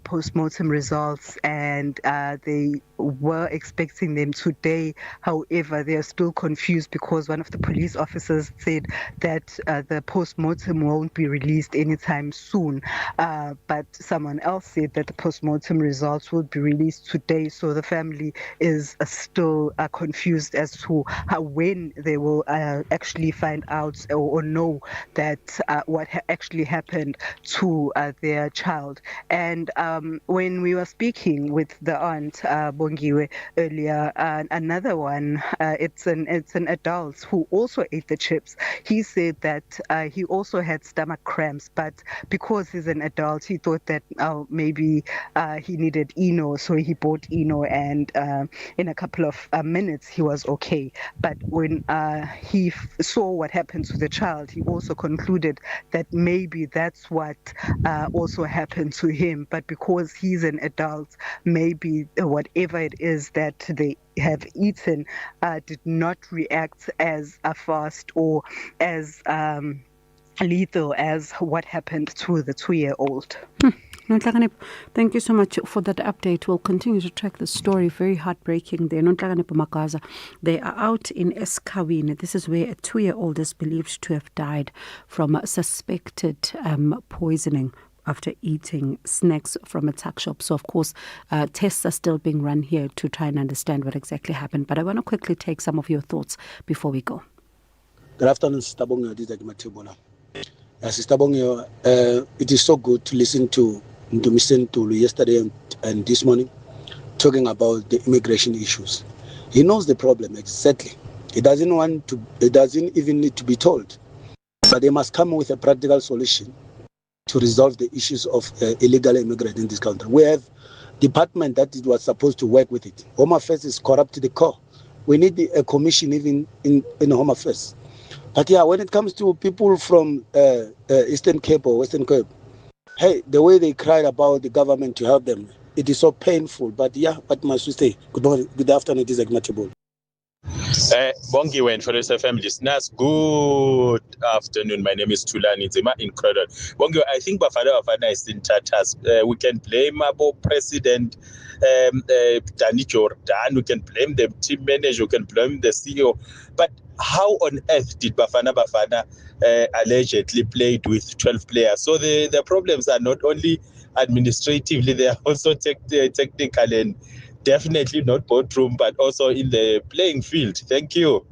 post-mortem results, and they were expecting them today. However, they are still confused because one of the police officers said that the post-mortem won't be released anytime soon. But someone else said that the post-mortem results will be released today. So the family is still confused as to when they will actually find out or know that what actually happened to their child. And when we were speaking with the aunt Bongiwe earlier, another one, it's an adult who also ate the chips. He said that he also had stomach cramps, but because he's an adult, he thought that maybe he needed Eno, so he bought Eno, and in a couple of minutes he was okay. But when he saw what happened to the child, he also concluded that maybe that's what also happened to him. But because he's an adult, maybe whatever it is that they have eaten did not react as fast or as lethal as what happened to the 2-year-old. Nonhlakanepo, thank you so much for that update. We'll continue to track the story. Very heartbreaking there. Nonhlakanepo Magaza, they are out in Eskawini. This is where a 2-year-old is believed to have died from suspected poisoning after eating snacks from a tuck shop. So, of course, tests are still being run here to try and understand what exactly happened. But I want to quickly take some of your thoughts before we go. Good afternoon, Sister Bongo. This is Matibona. Sister Bongo, it is so good to listen to Tulu yesterday and this morning talking about the immigration issues. He knows the problem exactly. He doesn't even need to be told. But they must come with a practical solution to resolve the issues of illegal immigrants in this country. We have department that it was supposed to work with it. Home Affairs is corrupt to the core. We need a commission even in Home Affairs. But yeah, when it comes to people from Eastern Cape or Western Cape, hey, the way they cried about the government to help them, it is so painful. But yeah, what must we say? Good morning, good afternoon, this is Agmatibol. Bongiwe and for SAfm listeners, good afternoon. My name is Tulani Nzima in Croydon. Bongiwe, I think Bafana is in tatters. We can blame our president, Danny Jordan. We can blame the team manager. We can blame the CEO. But how on earth did Bafana allegedly played with 12 players? So the problems are not only administratively, they are also technical and definitely not boardroom, but also in the playing field. Thank you.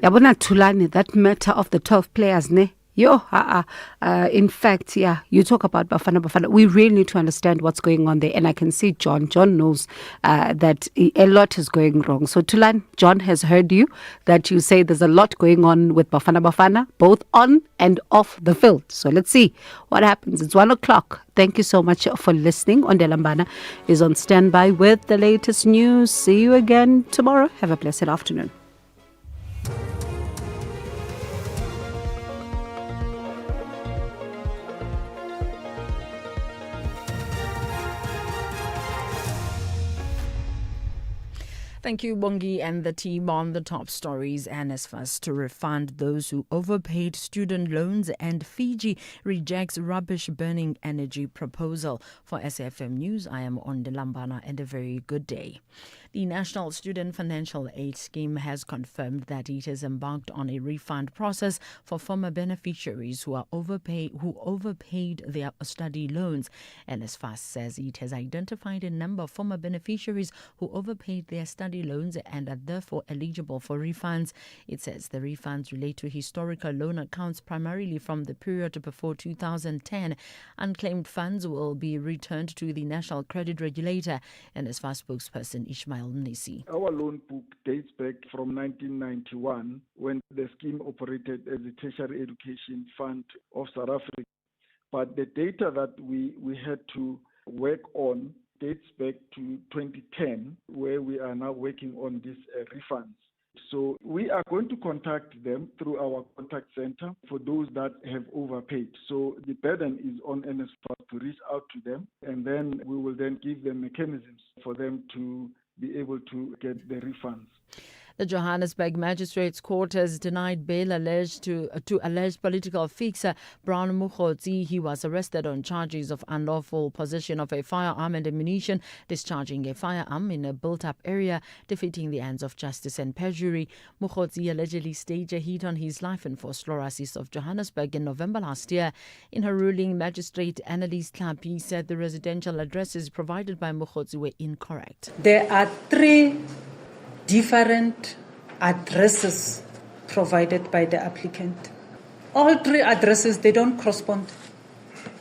Yabona Tulani, that matter of the 12 players, ne? In fact, yeah, you talk about Bafana. We really need to understand what's going on there. And I can see John knows that a lot is going wrong. So Tulani, John has heard you, that you say there's a lot going on with Bafana, both on and off the field. So let's see what happens. It's 1:00. Thank you so much for listening. Ondelambana is on standby with the latest news. See you again tomorrow. Have a blessed afternoon. Thank you, Bongi and the team on the top stories. NSFAS to refund those who overpaid student loans, and Fiji rejects rubbish burning energy proposal. For SAfm News, I am Ondelambana, and a very good day. The National Student Financial Aid Scheme has confirmed that it has embarked on a refund process for former beneficiaries who overpaid their study loans. NSFAS says it has identified a number of former beneficiaries who overpaid their study loans and are therefore eligible for refunds. It says the refunds relate to historical loan accounts primarily from the period before 2010. Unclaimed funds will be returned to the National Credit Regulator. NSFAS spokesperson Ishmael Mnisi. Our loan book dates back from 1991 when the scheme operated as a tertiary education fund of South Africa. But the data that we had to work on dates back to 2010, where we are now working on these refunds. So we are going to contact them through our contact center for those that have overpaid. So the burden is on NSFAS to reach out to them, and then we will then give them mechanisms for them to be able to get the refunds. The Johannesburg Magistrates Court has denied bail alleged to alleged political fixer Brown Mukhodzi. He was arrested on charges of unlawful possession of a firearm and ammunition, discharging a firearm in a built-up area, defeating the ends of justice and perjury. Mukhodzi allegedly staged a hit on his life in Vosloorus of Johannesburg in November last year. In her ruling, Magistrate Annelies Klapi said the residential addresses provided by Mukhodzi were incorrect. There are 3 different addresses provided by the applicant. All 3 addresses, they don't correspond.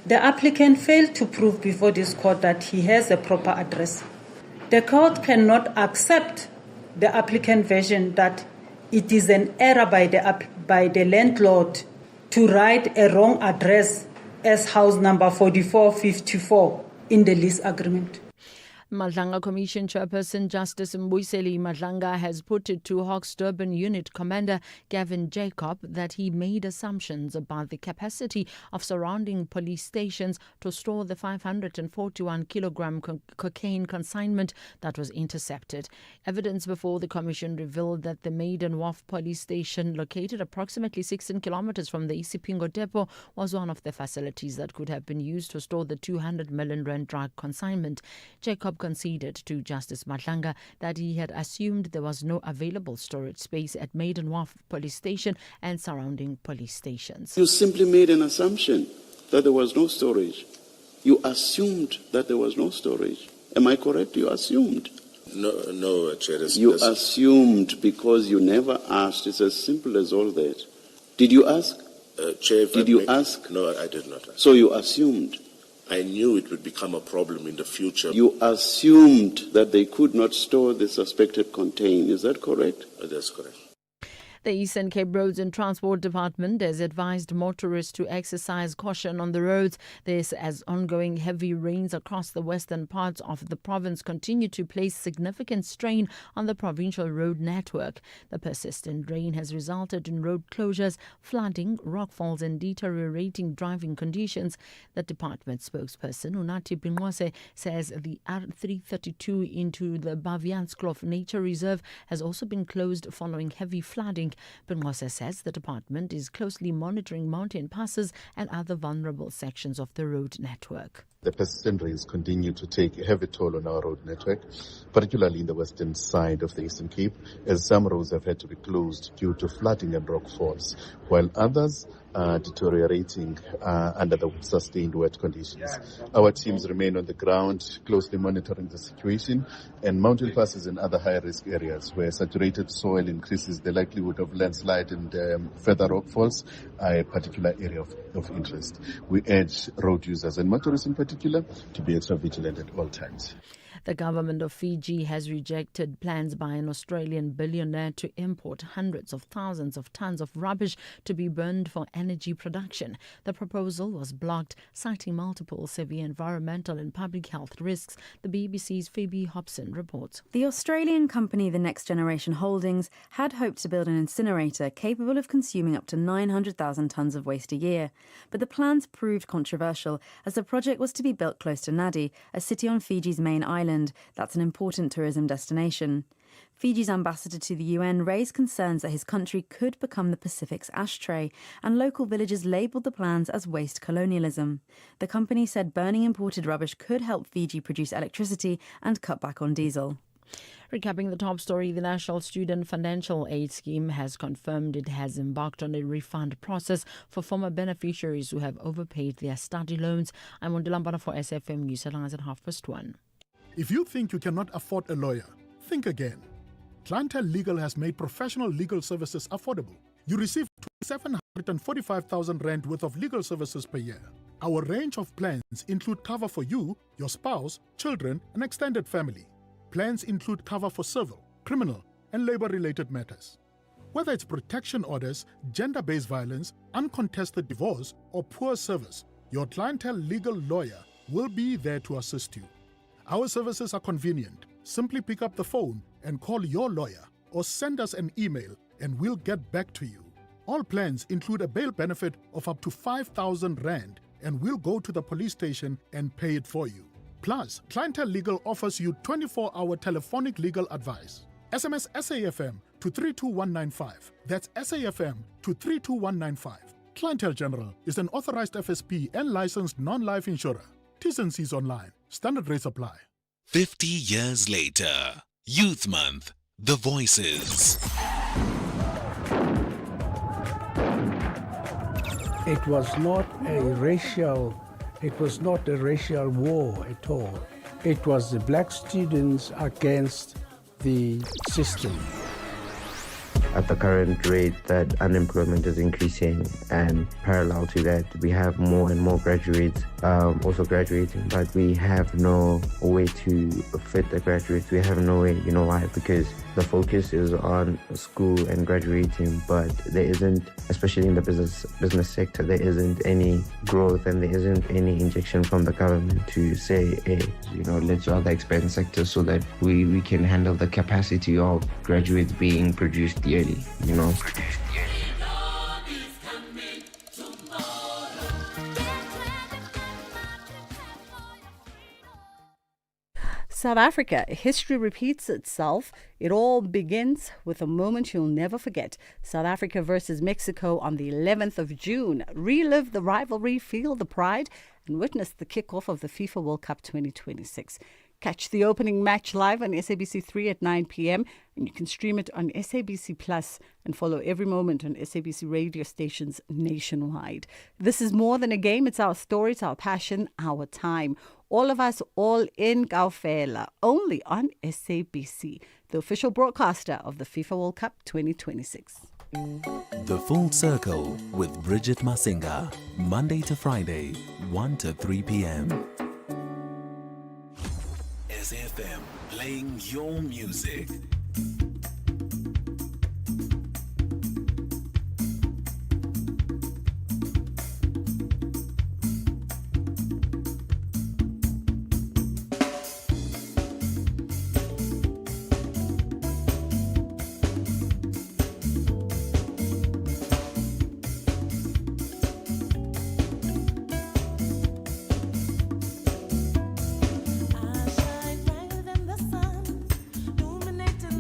The applicant failed to prove before this court that he has a proper address. The court cannot accept the applicant version that it is an error by the landlord to write a wrong address as house number 4454 in the lease agreement. Madlanga Commission Chairperson Justice Mbuyiseli Madlanga has put it to Hawks Durban Unit Commander Gavin Jacob that he made assumptions about the capacity of surrounding police stations to store the 541-kilogram cocaine consignment that was intercepted. Evidence before the Commission revealed that the Maiden Wharf police station, located approximately 16 kilometers from the Isipingo depot, was one of the facilities that could have been used to store the 200 million rand drug consignment. Jacob conceded to Justice Madlanga that he had assumed there was no available storage space at Maiden Wharf police station and surrounding police stations. You simply made an assumption that there was no storage. You assumed that there was no storage. Am I correct? You assumed. No, Chair. You assumed because you never asked. It's as simple as all that. Did you ask? Chair, did you ask? No, I did not ask. So you assumed. I knew it would become a problem in the future. You assumed that they could not store the suspected contain. Is that correct? That's correct. The Eastern Cape Roads and Transport Department has advised motorists to exercise caution on the roads. This as ongoing heavy rains across the western parts of the province continue to place significant strain on the provincial road network. The persistent rain has resulted in road closures, flooding, rockfalls and deteriorating driving conditions. The department spokesperson Unathi Bingwase says the R332 into the Bavianskloof Nature Reserve has also been closed following heavy flooding. Bingwase says the department is closely monitoring mountain passes and other vulnerable sections of the road network. The persistent rains continue to take a heavy toll on our road network, particularly in the western side of the Eastern Cape, as some roads have had to be closed due to flooding and rockfalls, while others are deteriorating under the sustained wet conditions. Our teams remain on the ground, closely monitoring the situation, and mountain passes and other high-risk areas where saturated soil increases the likelihood of landslide and further rockfalls are a particular area of interest. We urge road users and motorists in particular to be extra vigilant at all times. The government of Fiji has rejected plans by an Australian billionaire to import hundreds of thousands of tons of rubbish to be burned for energy production. The proposal was blocked, citing multiple severe environmental and public health risks. The BBC's Phoebe Hobson reports. The Australian company The Next Generation Holdings had hoped to build an incinerator capable of consuming up to 900,000 tonnes of waste a year. But the plans proved controversial as the project was to be built close to Nadi, a city on Fiji's main island. That's an important tourism destination. Fiji's ambassador to the UN raised concerns that his country could become the Pacific's ashtray, and local villagers labelled the plans as waste colonialism. The company said burning imported rubbish could help Fiji produce electricity and cut back on diesel. Recapping the top story, the National Student Financial Aid Scheme has confirmed it has embarked on a refund process for former beneficiaries who have overpaid their study loans. I'm on Dilambana for SAfm News at 1:30. If you think you cannot afford a lawyer, think again. Clientele Legal has made professional legal services affordable. You receive 745,000 rand worth of legal services per year. Our range of plans include cover for you, your spouse, children, and extended family. Plans include cover for civil, criminal, and labor-related matters. Whether it's protection orders, gender-based violence, uncontested divorce, or poor service, your Clientele Legal lawyer will be there to assist you. Our services are convenient. Simply pick up the phone and call your lawyer or send us an email and we'll get back to you. All plans include a bail benefit of up to 5,000 rand and we'll go to the police station and pay it for you. Plus, Clientele Legal offers you 24-hour telephonic legal advice. SMS SAFM to 32195. That's SAFM to 32195. Clientele General is an authorized FSP and licensed non-life insurer. T's and C's online. Standard rates apply. 50 years later, Youth Month, The Voices. It was not a racial war at all. It was the black students against the system. At the current rate that unemployment is increasing, and parallel to that, we have more and more graduates also graduating, but we have no way to fit the graduates. We have no way, you know why? Because the focus is on school and graduating, but there isn't, especially in the business sector, there isn't any growth and there isn't any injection from the government to say, hey, let's rather expand sectors so that we can handle the capacity of graduates being produced yearly, South Africa, history repeats itself. It all begins with a moment you'll never forget. South Africa versus Mexico on the 11th of June. Relive the rivalry, feel the pride, and witness the kickoff of the FIFA World Cup 2026. Catch the opening match live on SABC3 at 9 p.m. and you can stream it on SABC Plus and follow every moment on SABC radio stations nationwide. This is more than a game. It's our story, it's our passion, our time. All of us, all in Kaufela, only on SABC, the official broadcaster of the FIFA World Cup 2026. The Full Circle with Bridget Masinga, Monday to Friday, 1 to 3 p.m. SAFM, playing your music.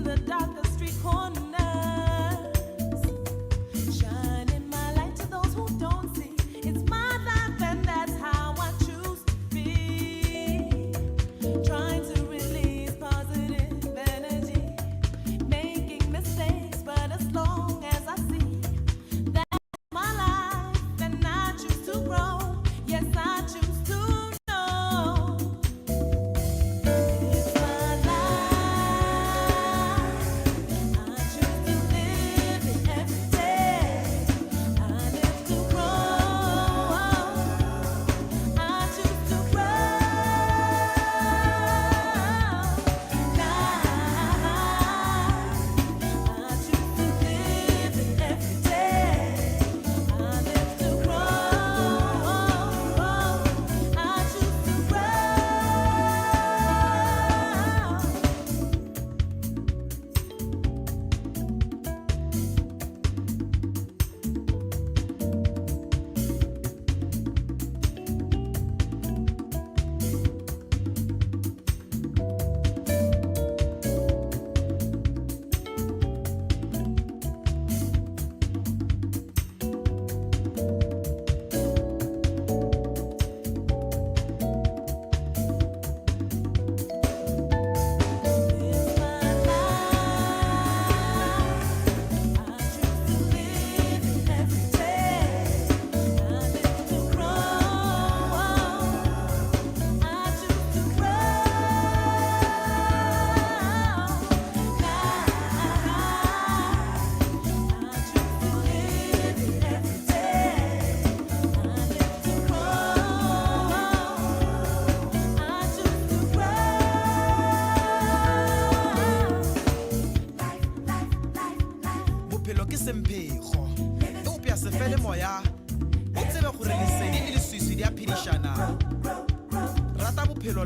The dark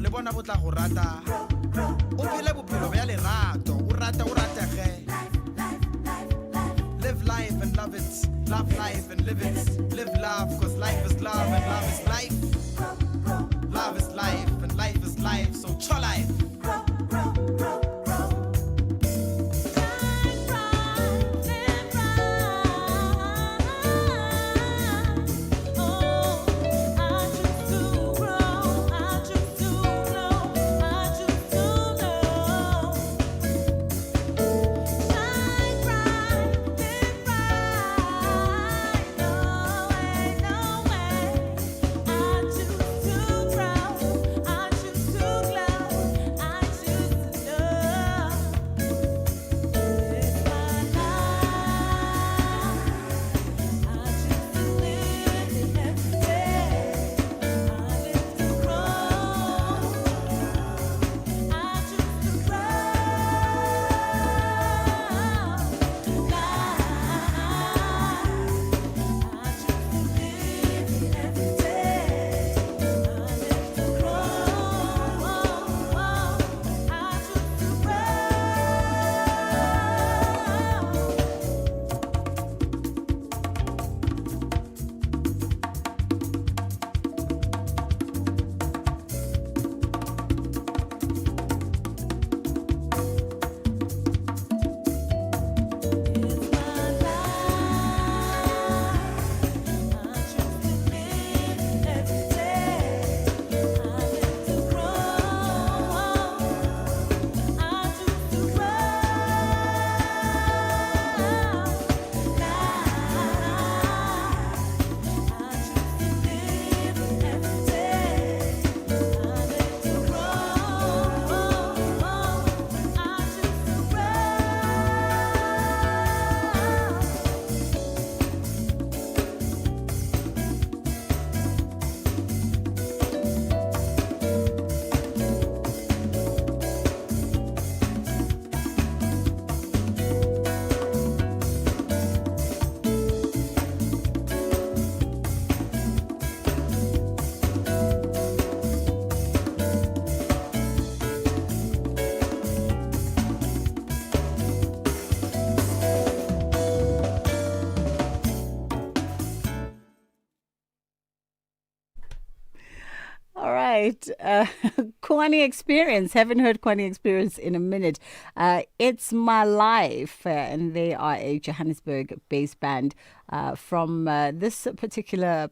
le bona bo tla go rata o phele bophelo bja lerato o ratege. Live life and love it, love life and live it. Live love, cause life is love and love is life. Love is life and life is life, so cho life. Kwani Experience. Haven't heard Kwani Experience in a minute. It's My Life, and they are a Johannesburg-based band from this particular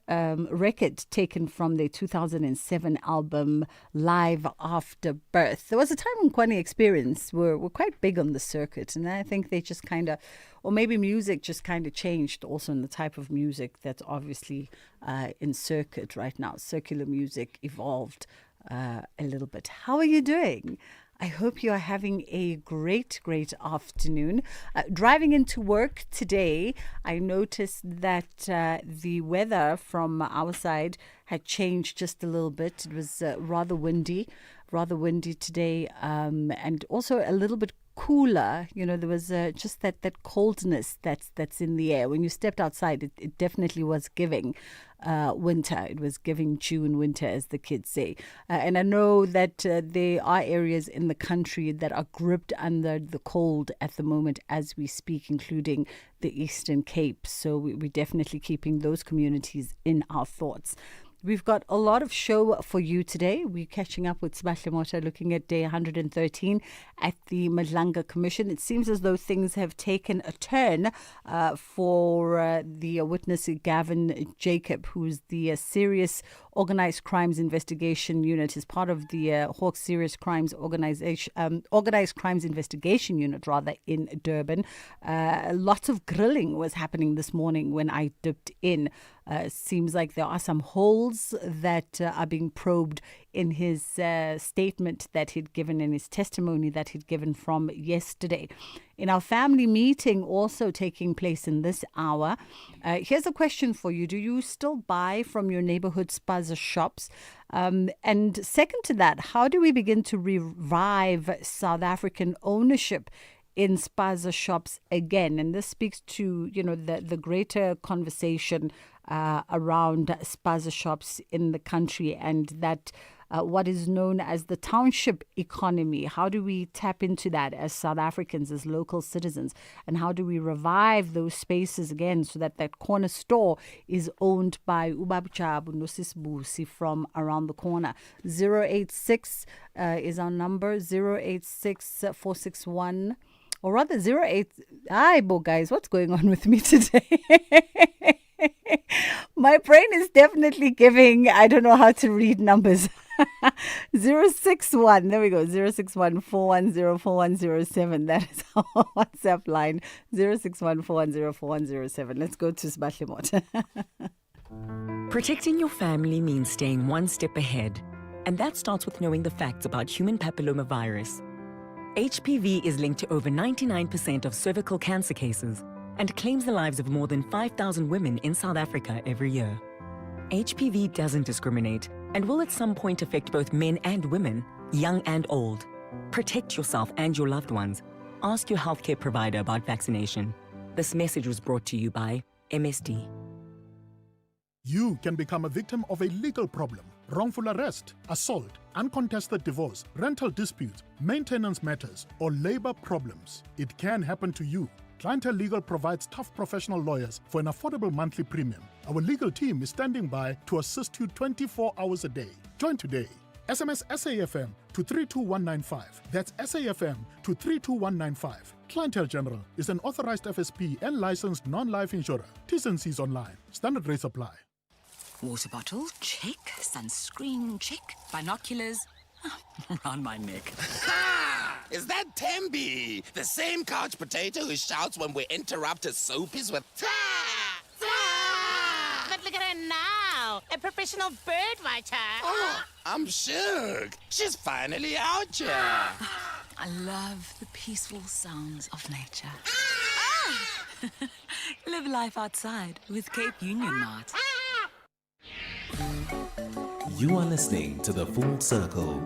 record taken from their 2007 album Live After Birth. There was a time when Kwani Experience were quite big on the circuit, and I think they just kind of, or maybe music just kind of changed also in the type of music that's obviously in circuit right now. Circular music evolved a little bit. How are you doing? I hope you are having a great afternoon. Driving into work today, I noticed that the weather from our side had changed just a little bit. It was rather windy today, and also a little bit cooler. You know, there was just that coldness that's in the air. When you stepped outside, it definitely was giving winter. It was giving June winter, as the kids say. And I know that there are areas in the country that are gripped under the cold at the moment as we speak, including the Eastern Cape. So we're definitely keeping those communities in our thoughts. We've got a lot of show for you today. We're catching up with Sbahle Mota, looking at day 113 at the Madlanga Commission. It seems as though things have taken a turn for the witness Gavin Jacob, who's the Serious Organized Crimes Investigation Unit, is part of the Hawks Serious Crimes Organized Crimes Investigation Unit, rather, in Durban. Lots of grilling was happening this morning when I dipped in. Seems like there are some holes that are being probed in his statement that he'd given, in his testimony that he'd given from yesterday. In our family meeting also taking place in this hour, here's a question for you. Do you still buy from your neighborhood spaza shops? And second to that, how do we begin to revive South African ownership in spaza shops again? And this speaks to, you know, the greater conversation around spaza shops in the country, and that what is known as the township economy. How do we tap into that as South Africans, as local citizens? And how do we revive those spaces again so that that corner store is owned by Ubab Chabu Nosisbusi from around the corner? 086 is our number, 086 461. Or rather, 08. Hi, guys, what's going on with me today? My brain is definitely giving, I don't know how to read numbers. 061, there we go, 061 410 4107. That is our WhatsApp line, 061 410 4107. Let's go to Sbahlemot. Protecting your family means staying one step ahead. And that starts with knowing the facts about human papillomavirus. HPV is linked to over 99% of cervical cancer cases and claims the lives of more than 5,000 women in South Africa every year. HPV doesn't discriminate and will at some point affect both men and women, young and old. Protect yourself and your loved ones. Ask your healthcare provider about vaccination. This message was brought to you by MSD. You can become a victim of a legal problem: wrongful arrest, assault, uncontested divorce, rental disputes, maintenance matters, or labor problems. It can happen to you. Clientele Legal provides tough professional lawyers for an affordable monthly premium. Our legal team is standing by to assist you 24 hours a day. Join today. SMS SAFM to 32195. That's SAFM to 32195. Clientele General is an authorized FSP and licensed non-life insurer. T's and C's online. Standard rates apply. Water bottle, check. Sunscreen, check. Binoculars, around my neck. Is that Tembi? The same couch potato who shouts when we interrupt his soapies with But look at her now, a professional bird watcher. Oh, I'm shook. She's finally out here. I love the peaceful sounds of nature. Live life outside with Cape Union Mart. You are listening to The Full Circle.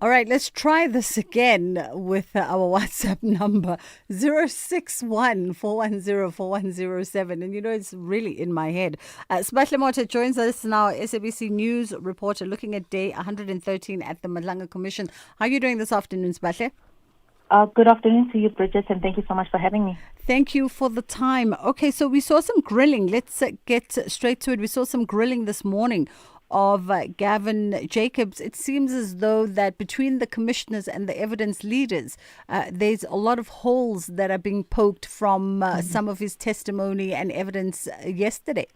All right, let's try this again with our WhatsApp number, 061 410 4107. And you know, it's really in my head. Sbahlemot joins us now, SABC News reporter, looking at day 113 at the Madlanga Commission. How are you doing this afternoon, Sbahle? Good afternoon to you, Bridget, and thank you so much for having me. Thank you for the time. Okay, so we saw some grilling. Let's get straight to it. We saw some grilling this morning of Gavin Jacobs. It seems as though that between the commissioners and the evidence leaders, there's a lot of holes that are being poked from some of his testimony and evidence yesterday.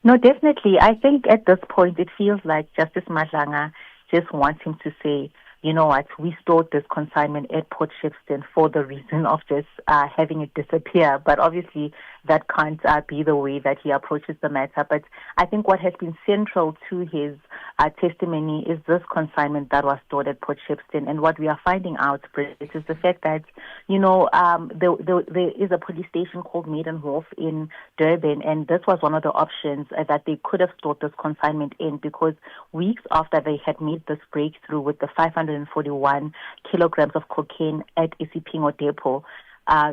No, definitely. I think at this point it feels like Justice Madlanga just wants him to say, you know what, we stored this consignment at Port Shepstone for the reason of just having it disappear. But obviously that can't be the way that he approaches the matter. But I think what has been central to his testimony is this consignment that was stored at Port Shepstone. And what we are finding out, Bridget, is the fact that, you know, there is a police station called Maidenhof in Durban, and this was one of the options that they could have stored this consignment in, because weeks after they had made this breakthrough with the 541 kilograms of cocaine at Isipingo Depot,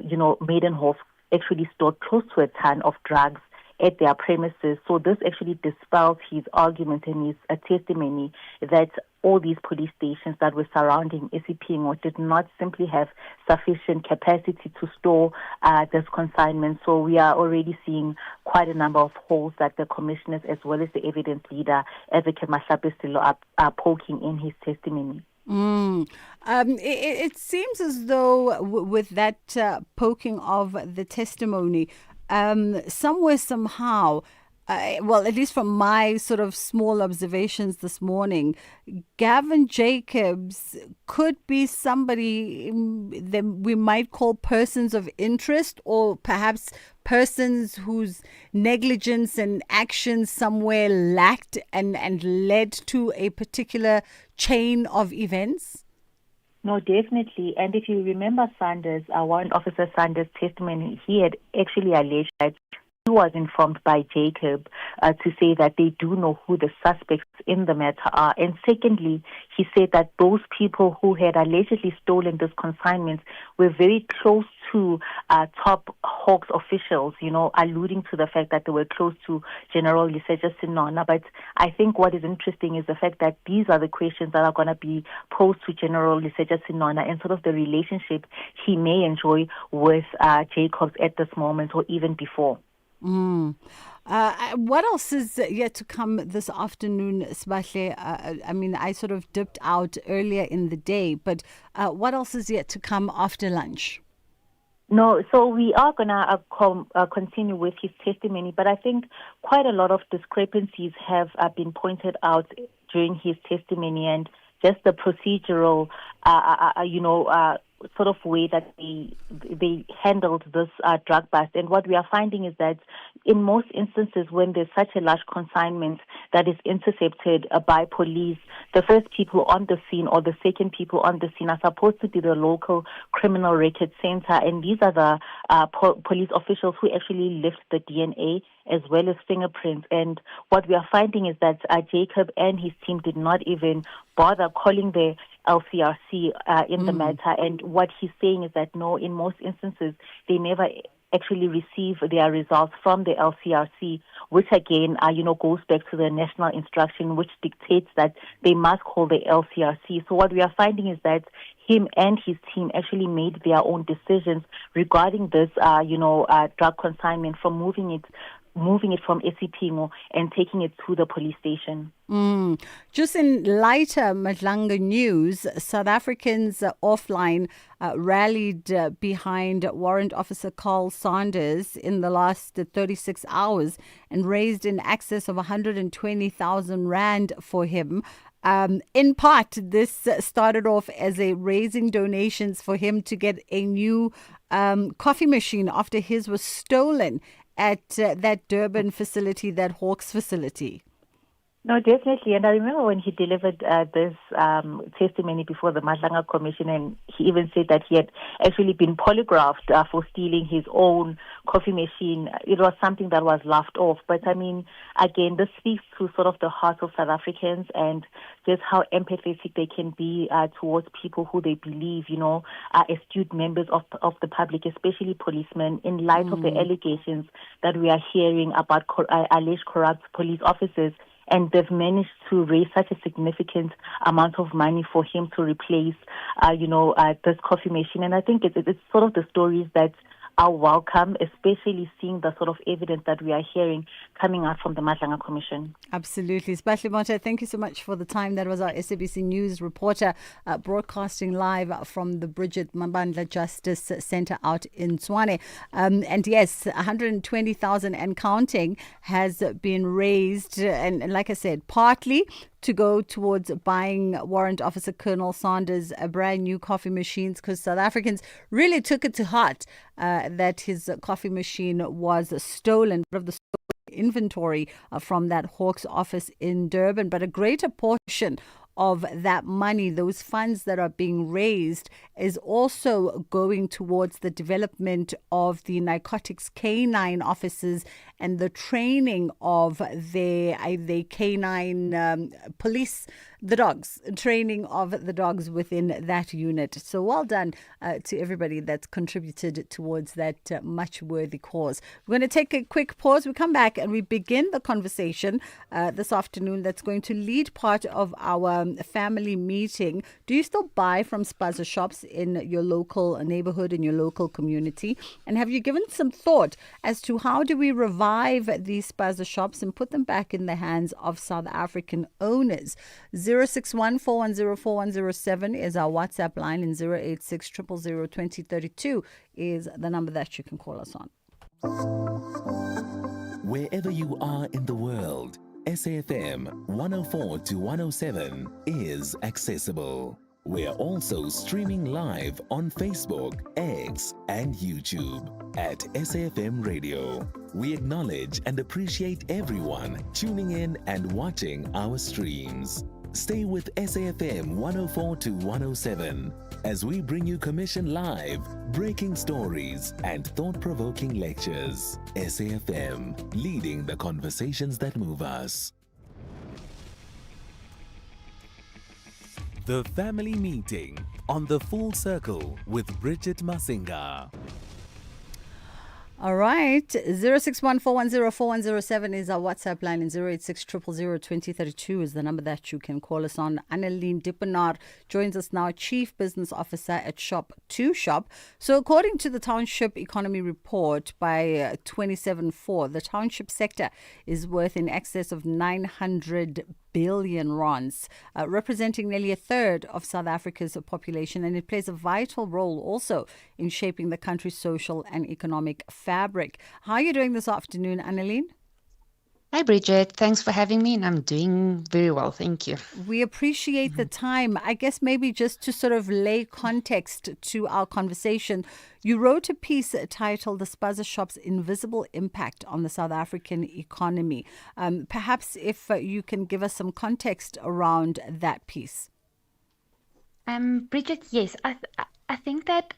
you know, Maidenhof actually stored close to a ton of drugs at their premises. So this actually dispels his argument and his testimony that all these police stations that were surrounding Isipingo did not simply have sufficient capacity to store this consignment. So we are already seeing quite a number of holes that the commissioners as well as the evidence leader, Advocate Mahlapesilo, are poking in his testimony. It seems as though with that poking of the testimony, somewhere, somehow, well, at least from my sort of small observations this morning, Gavin Jacobs could be somebody that we might call persons of interest, or perhaps persons whose negligence and actions somewhere lacked and led to a particular chain of events. No, definitely. And if you remember Sanders, Warrant Officer Sanders' testimony, he had actually alleged that was informed by Jacob to say that they do know who the suspects in the matter are. And secondly, he said that those people who had allegedly stolen this consignment were very close to top Hawks officials, alluding to the fact that they were close to General Lesetja Sinona. But I think what is interesting is the fact that these are the questions that are going to be posed to General Lesetja Sinona and sort of the relationship he may enjoy with Jacobs at this moment or even before. What else is yet to come this afternoon, Sbahle? I sort of dipped out earlier in the day, but what else is yet to come after lunch? No, so we are going to continue with his testimony, but I think quite a lot of discrepancies have been pointed out during his testimony, and just the procedural, sort of way that they handled this drug bust. And what we are finding is that in most instances, when there's such a large consignment that is intercepted by police, the first people on the scene or the second people on the scene are supposed to be the local criminal record center, and these are the police officials who actually lift the DNA as well as fingerprints. And what we are finding is that Jacob and his team did not even bother calling the LCRC in the matter. And what he's saying is that no, in most instances, they never actually receive their results from the LCRC, which again, goes back to the national instruction, which dictates that they must call the LCRC. So what we are finding is that him and his team actually made their own decisions regarding this, drug consignment, from moving it from Esipingo and taking it to the police station. Just in lighter Madlanga news, South Africans offline rallied behind Warrant Officer Carl Sanders in the last 36 hours and raised in excess of 120,000 Rand for him. In part, this started off as a raising donations for him to get a new coffee machine after his was stolen at that Durban facility, that Hawks facility. No, definitely. And I remember when he delivered this testimony before the Madlanga Commission, and he even said that he had actually been polygraphed for stealing his own coffee machine. It was something that was laughed off. But again, this speaks to sort of the heart of South Africans and just how empathetic they can be towards people who they believe, are astute members of the public, especially policemen, in light of the allegations that we are hearing about alleged corrupt police officers. And they've managed to raise such a significant amount of money for him to replace, this coffee machine. And I think it's sort of the stories that are welcome, especially seeing the sort of evidence that we are hearing coming out from the Madlanga Commission. Absolutely. Sbahle Mota, thank you so much for the time. That was our SABC News reporter broadcasting live from the Bridget Mabandla Justice Centre out in Tshwane. And yes, 120,000 and counting has been raised. And like I said, partly to go towards buying Warrant Officer Colonel Sanders a brand new coffee machines, because South Africans really took it to heart that his coffee machine was stolen out of the inventory from that Hawks office in Durban. But a greater portion of that money, those funds that are being raised, is also going towards the development of the narcotics canine officers and the training of the canine police, the dogs, training of the dogs within that unit. So well done to everybody that's contributed towards that much worthy cause. We're going to take a quick pause. We come back and we begin the conversation this afternoon that's going to lead part of our family meeting. Do you still buy from spaza shops in your local neighborhood, in your local community? And have you given some thought as to how do we revive these spaza shops and put them back in the hands of South African owners? 061-410-4107 is our WhatsApp line, and 086-000-2032 is the number that you can call us on. Wherever you are in the world, SAFM 104 to 107 is accessible. We're also streaming live on Facebook, X, and YouTube at SAFM Radio. We acknowledge and appreciate everyone tuning in and watching our streams. Stay with SAfM 104 to 107 as we bring you Commission Live, breaking stories, and thought-provoking lectures. SAfM, leading the conversations that move us. The Family Meeting on The Full Circle with Bridget Masinga. All right, 0614104107 is our WhatsApp line, and 086 is the number that you can call us on. Anneline Dippenaar joins us now, Chief Business Officer at Shop 2 Shop. So according to the Township Economy Report by 27/4, the township sector is worth in excess of 900 billion rands, representing nearly a third of South Africa's population, and it plays a vital role also in shaping the country's social and economic fabric. How are you doing this afternoon, Anneline? Hi, Bridget. Thanks for having me, and I'm doing very well. Thank you. We appreciate the time. I guess maybe just to sort of lay context to our conversation, you wrote a piece titled The Spaza Shop's Invisible Impact on the South African Economy. Perhaps if you can give us some context around that piece. Bridget, yes, I think that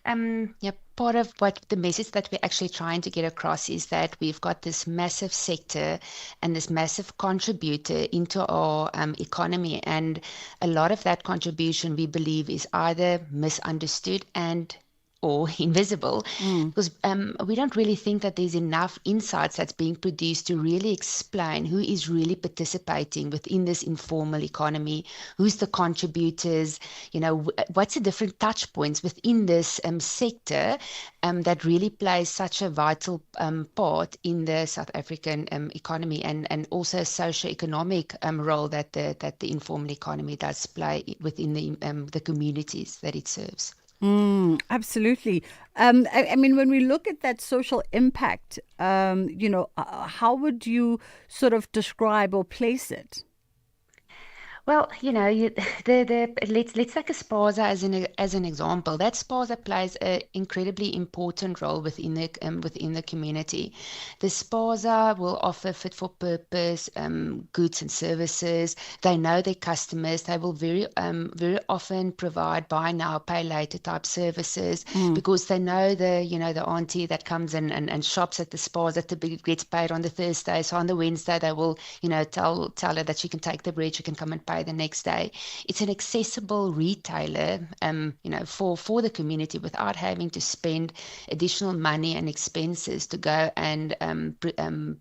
part of what the message that we're actually trying to get across is that we've got this massive sector and this massive contributor into our economy, and a lot of that contribution we believe is either misunderstood or invisible, because we don't really think that there's enough insights that's being produced to really explain who is really participating within this informal economy, who's the contributors, what's the different touch points within this sector that really plays such a vital part in the South African economy, and also socio-economic role that the informal economy does play within the communities that it serves. Absolutely. I mean, when we look at that social impact, how would you sort of describe or place it? Well, let's take a spaza as an example. That spaza plays an incredibly important role within the community. The spaza will offer fit for purpose goods and services. They know their customers. They will very often provide buy now, pay later type services because they know the auntie that comes in and shops at the spaza that gets paid on the Thursday. So on the Wednesday they will tell her that she can take the bread, she can come and pay the next day. It's an accessible retailer, for the community without having to spend additional money and expenses to go and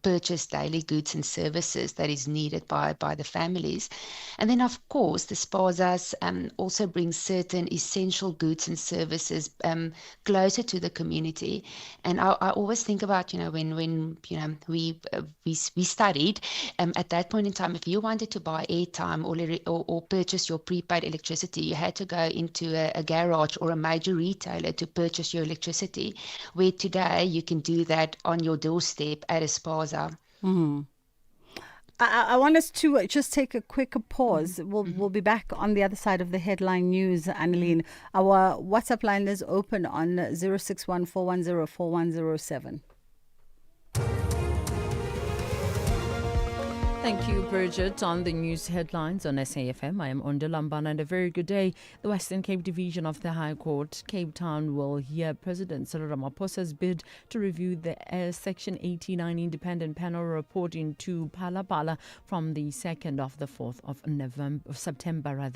purchase daily goods and services that is needed by the families. And then, of course, the spazas also bring certain essential goods and services closer to the community. And I always think about, when we studied at that point in time, if you wanted to buy airtime or purchase your prepaid electricity, you had to go into a garage or a major retailer to purchase your electricity, where today you can do that on your doorstep at a spaza. I want us to just take a quick pause. We'll be back on the other side of the headline news, Anneline. Our WhatsApp line is open on 0614104104107. Thank you, Bridget. On the news headlines on SAfM, I am Onda Lambana, and a very good day. The Western Cape Division of the High Court, Cape Town, will hear President Cyril Ramaphosa's bid to review the Section 89 independent panel report into Phala from the 2nd of the 4th of September.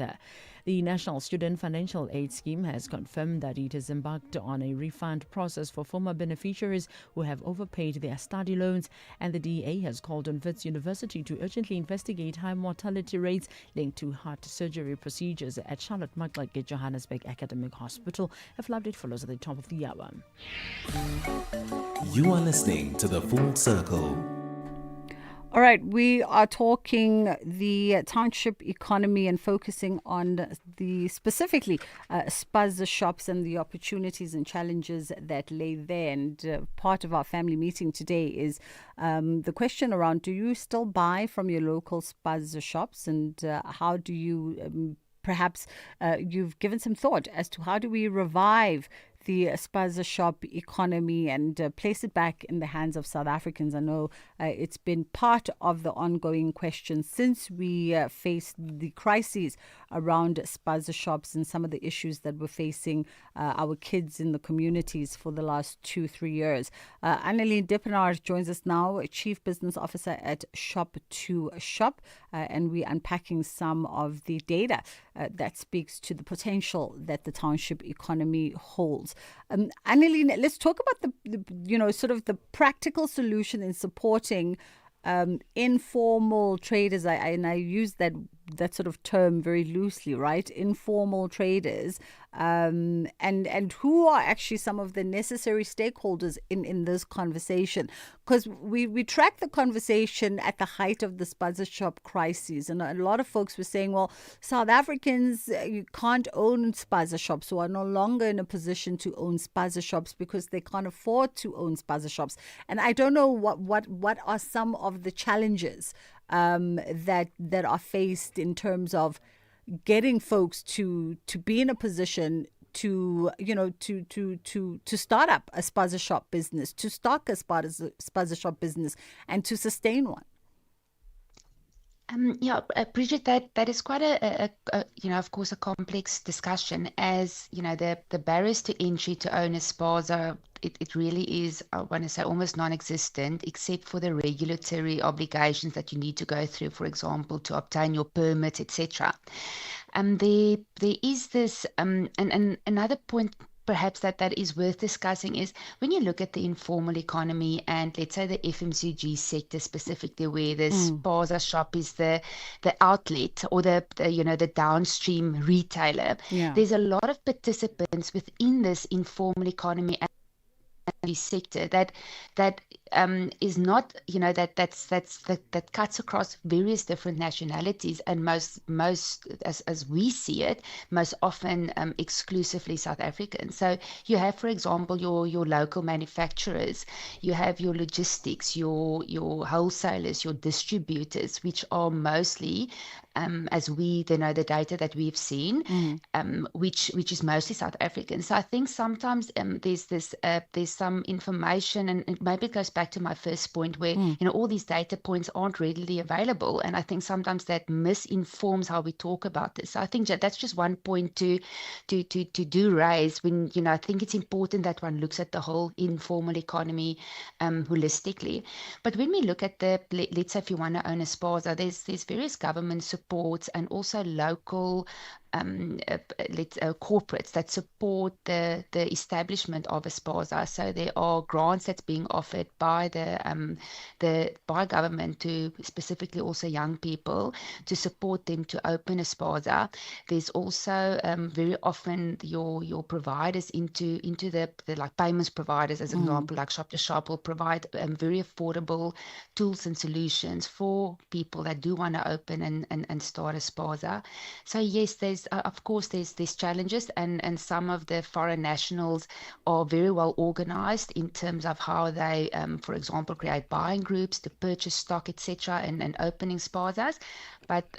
The National Student Financial Aid Scheme has confirmed that it has embarked on a refund process for former beneficiaries who have overpaid their study loans, and the DA has called on Wits University to urgently investigate high mortality rates linked to heart surgery procedures at Charlotte Maxeke Johannesburg Academic Hospital. A full update follows at the top of the hour. You are listening to The Full Circle. All right, we are talking the township economy and focusing on the specifically spaza shops and the opportunities and challenges that lay there. And part of our family meeting today is the question around, do you still buy from your local spaza shops, and how do you perhaps you've given some thought as to how do we revive the spaza shop economy and place it back in the hands of South Africans. I know it's been part of the ongoing question since we faced the crises around spaza shops and some of the issues that we're facing our kids in the communities for the last 2-3 years. Annelien Dippenaar joins us now, Chief Business Officer at Shop to Shop, and we're unpacking some of the data that speaks to the potential that the township economy holds. Annelien, let's talk about the sort of the practical solution in supporting informal traders. I use that sort of term very loosely, right? Informal traders, and who are actually some of the necessary stakeholders in this conversation? Because we tracked the conversation at the height of the spaza shop crisis, and a lot of folks were saying, well, South Africans you can't own spaza shops, so are no longer in a position to own spaza shops because they can't afford to own spaza shops. And I don't know what are some of the challenges that are faced in terms of getting folks to be in a position to start up a spaza shop business, to stock a spaza shop business, and to sustain one. Bridget, that is quite a of course, a complex discussion. As you know, the barriers to entry to own a spaza, it really is, I want to say, almost non-existent, except for the regulatory obligations that you need to go through, for example, to obtain your permit, etc. There is this, and another point perhaps that is worth discussing is when you look at the informal economy and let's say the FMCG sector specifically, where the spaza shop is the outlet or the downstream retailer. Yeah. There's a lot of participants within this informal economy and sector that is not, that cuts across various different nationalities, and most as we see it, most often exclusively South African. So you have, for example, your local manufacturers, you have your logistics, your wholesalers, your distributors, which are mostly as the data that we've seen, which is mostly South African. So I think sometimes there's some information, and maybe it goes back to my first point where all these data points aren't readily available, and I think sometimes that misinforms how we talk about this. So I think that's just one point to raise when I think it's important that one looks at the whole informal economy holistically. But when we look at let's say if you want to own a spaza, there's various government supports and also local corporates that support the establishment of a spaza. So there are grants that's being offered by by government to specifically also young people to support them to open a spaza. There's also very often your providers into the like payments providers, as an example, like Shop to Shop, will provide very affordable tools and solutions for people that do want to open and start a spaza. So yes, there's of course there's challenges, and some of the foreign nationals are very well organized in terms of how they for example create buying groups to purchase stock, etc., and opening spazas. But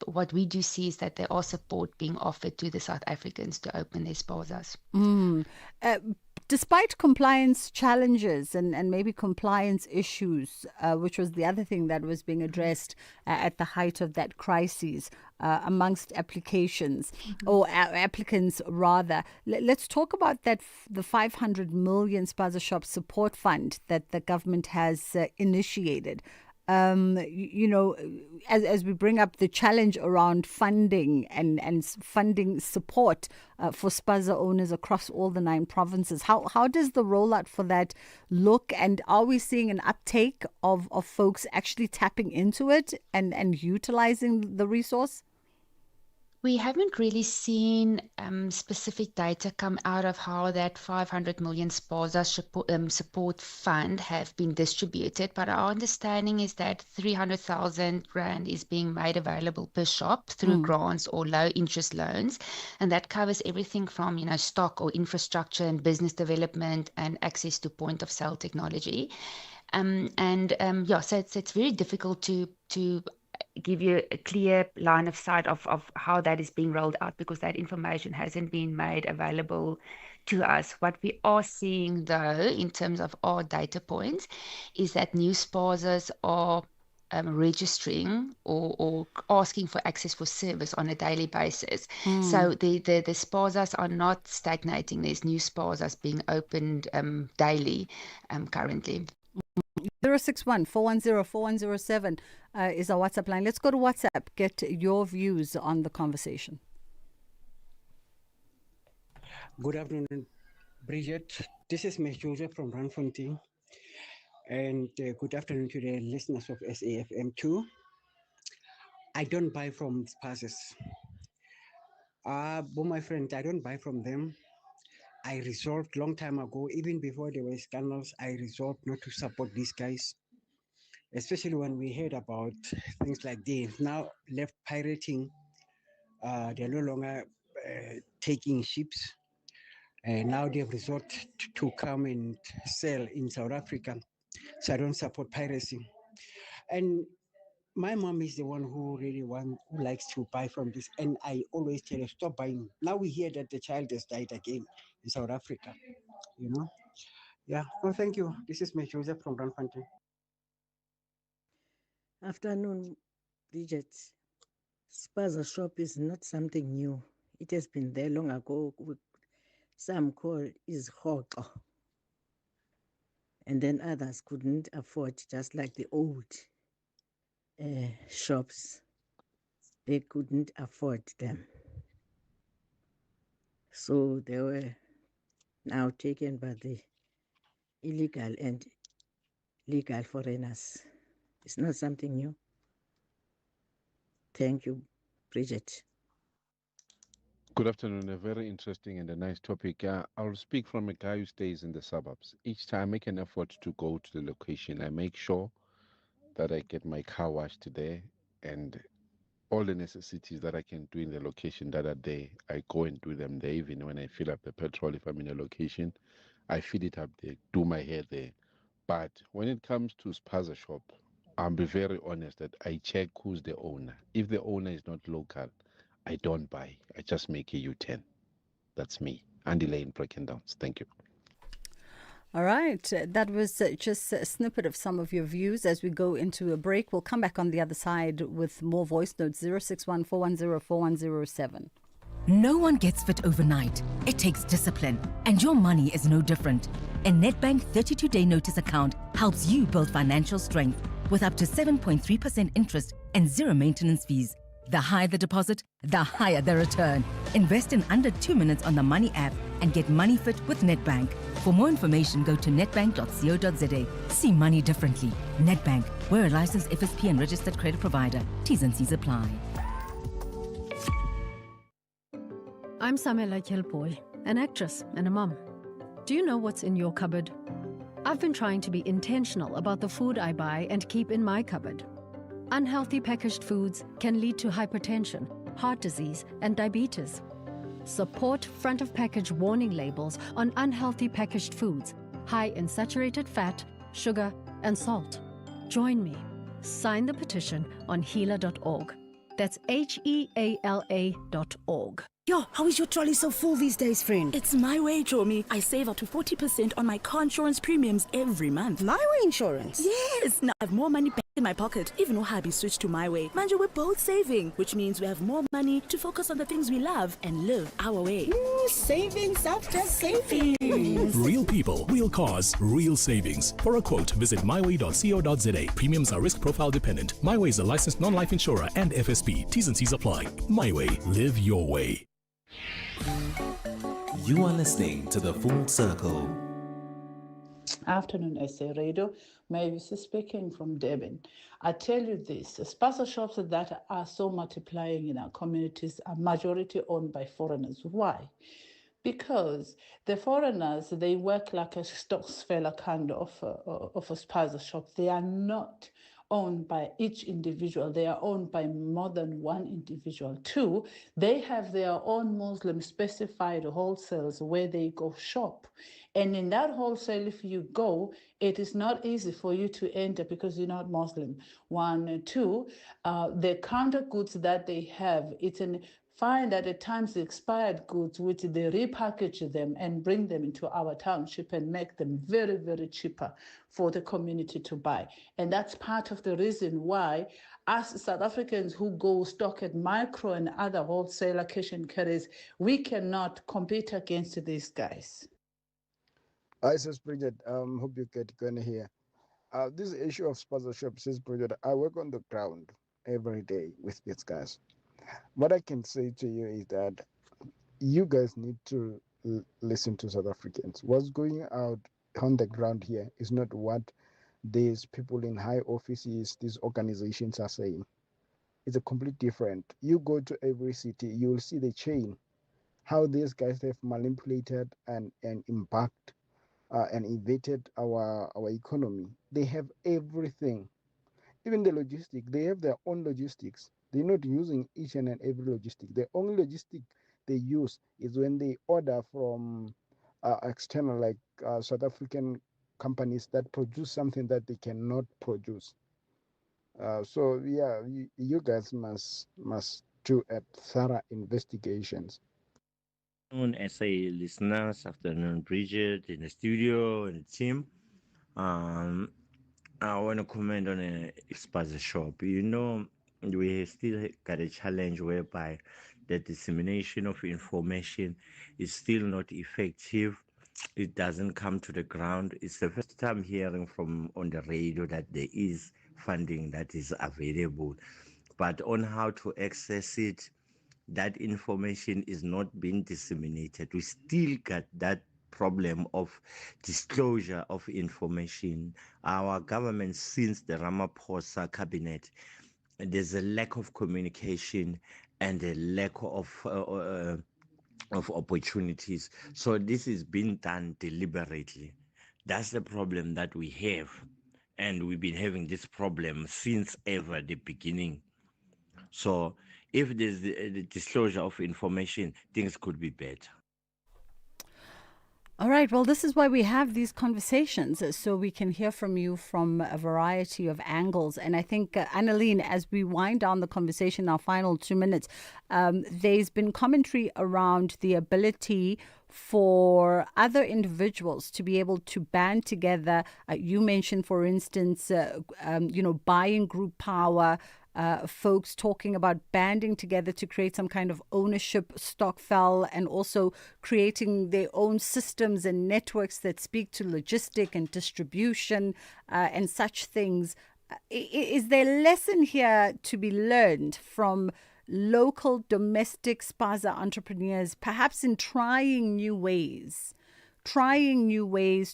what we do see is that there are support being offered to the South Africans to open their spazas. Despite compliance challenges and maybe compliance issues, which was the other thing that was being addressed at the height of that crisis amongst applications or applicants rather, let's talk about the 500 million spaza shop support fund that the government has initiated. As we bring up the challenge around funding and funding support for spaza owners across all the 9 provinces, how does the rollout for that look? And are we seeing an uptake of folks actually tapping into it and utilizing the resource? We haven't really seen specific data come out of how that 500 million spaza support fund have been distributed, but our understanding is that 300,000 Rand is being made available per shop through grants or low interest loans, and that covers everything from stock or infrastructure and business development and access to point of sale technology. So it's very difficult to give you a clear line of sight of how that is being rolled out, because that information hasn't been made available to us. What we are seeing, though, in terms of our data points, is that new sponsors are registering or asking for access for service on a daily basis. So the sponsors are not stagnating. There's new sponsors being opened daily currently. 061 410 4107 is our WhatsApp line. Let's go to WhatsApp. Get your views on the conversation. Good afternoon, Bridget. This is Ms. Joseph from Ranfontein. And good afternoon to the listeners of SAFM2. I don't buy from spouses. But my friend, I don't buy from them. I resolved long time ago, even before there were scandals, I resolved not to support these guys. Especially when we heard about things like they've now left pirating. They're no longer taking ships. Now they've resorted to come and sell in South Africa. So I don't support piracy. And my mom is the one who likes to buy from this. And I always tell her, stop buying. Now we hear that the child has died again in South Africa. You know? Yeah. No, thank you. This is Ms. Joseph from Ranfontein. Afternoon, Bridget. Spaza shop is not something new. It has been there long ago. Some call is hoqa. And then others couldn't afford, just like the old shops. They couldn't afford them. So they were now taken by the illegal and legal foreigners. It's not something new. Thank you, Bridget. Good afternoon. A very interesting and a nice topic. I'll speak from a guy who stays in the suburbs. Each time I make an effort to go to the location, I make sure that I get my car washed there, and all the necessities that I can do in the location that are there, I go and do them there. Even when I fill up the petrol, if I'm in a location, I fill it up there, do my hair there. But when it comes to spaza shop, I'll be very honest that I check who's the owner. If the owner is not local, I don't buy. I just make a U-turn. That's me. Andy Lane, Breaking Downs. Thank you. All right. That was just a snippet of some of your views. As we go into a break, we'll come back on the other side with more voice notes. 061 410 4107. No one gets fit overnight. It takes discipline, and your money is no different. A Nedbank 32-day notice account helps you build financial strength with up to 7.3% interest and zero maintenance fees. The higher the deposit, the higher the return. Invest in under 2 minutes on the Money app and get money fit with Nedbank. For more information, go to nedbank.co.za. See money differently. Nedbank, we're a licensed FSP and registered credit provider. T's and C's apply. I'm Samela Kelpoy, an actress and a mum. Do you know what's in your cupboard? I've been trying to be intentional about the food I buy and keep in my cupboard. Unhealthy packaged foods can lead to hypertension, heart disease, and diabetes. Support front of package warning labels on unhealthy packaged foods, high in saturated fat, sugar, and salt. Join me. Sign the petition on healer.org. That's HEALA.org. Yo, how is your trolley so full these days, friend? It's My Way, Jomi. I save up to 40% on my car insurance premiums every month. My Way insurance? Yes! Now I have more money back in my pocket, even though hubby switched to My Way. Manja, we're both saving, which means we have more money to focus on the things we love and live our way. Savings after savings. Real people, real cars, real savings. For a quote, visit myway.co.za. Premiums are risk profile dependent. My Way is a licensed non-life insurer and FSP. T's and C's apply. My Way. Live your way. You are listening to The Full Circle. Afternoon, SARadio. Mavis speaking from Durban. I tell you this, spaza shops that are so multiplying in our communities are majority owned by foreigners. Why? Because the foreigners, they work like a stocks fella kind of a spaza shop. They are not owned by each individual. They are owned by more than one individual. Two, they have their own Muslim specified wholesales where they go shop. And in that wholesale, if you go, it is not easy for you to enter because you're not Muslim. One, two, the counter goods that they have, it's an find that at times the expired goods, which they repackage them and bring them into our township and make them very, very cheaper for the community to buy. And that's part of the reason why us South Africans who go stock at micro and other wholesaler cash and carries, we cannot compete against these guys. Hi, Sis Bridget. Hope you get going here. This issue of sponsorship, Sis Bridget, I work on the ground every day with these guys. What I can say to you is that you guys need to listen to South Africans. What's going out on the ground here is not what these people in high offices, these organizations are saying. It's a complete different. You go to every city, you will see the chain, how these guys have manipulated and embarked and invaded our economy. They have everything, even the logistic. They have their own logistics. They're not using each and every logistic. The only logistic they use is when they order from external, like South African companies that produce something that they cannot produce. So yeah, you guys must do a thorough investigations. SA listeners, afternoon, Bridget in the studio and the team. I want to comment on a spaza shop. You know, we still got a challenge whereby the dissemination of information is still not effective. It doesn't come to the ground. It's the first time hearing from on the radio that there is funding that is available, but on how to access it, that information is not being disseminated. We still got that problem of disclosure of information. Our government, since the Ramaphosa cabinet, there's a lack of communication and a lack of opportunities. So this is being done deliberately. That's the problem that we have. And we've been having this problem since ever the beginning. So if there's the disclosure of information, things could be better. All right. Well, this is why we have these conversations, so we can hear from you from a variety of angles. And I think, Annaline, as we wind down the conversation, our final 2 minutes, there's been commentary around the ability for other individuals to be able to band together. You mentioned, for instance, buying group power. Folks talking about banding together to create some kind of ownership stokvel, and also creating their own systems and networks that speak to logistic and distribution and such things. Is there a lesson here to be learned from local domestic spaza entrepreneurs, perhaps in trying new ways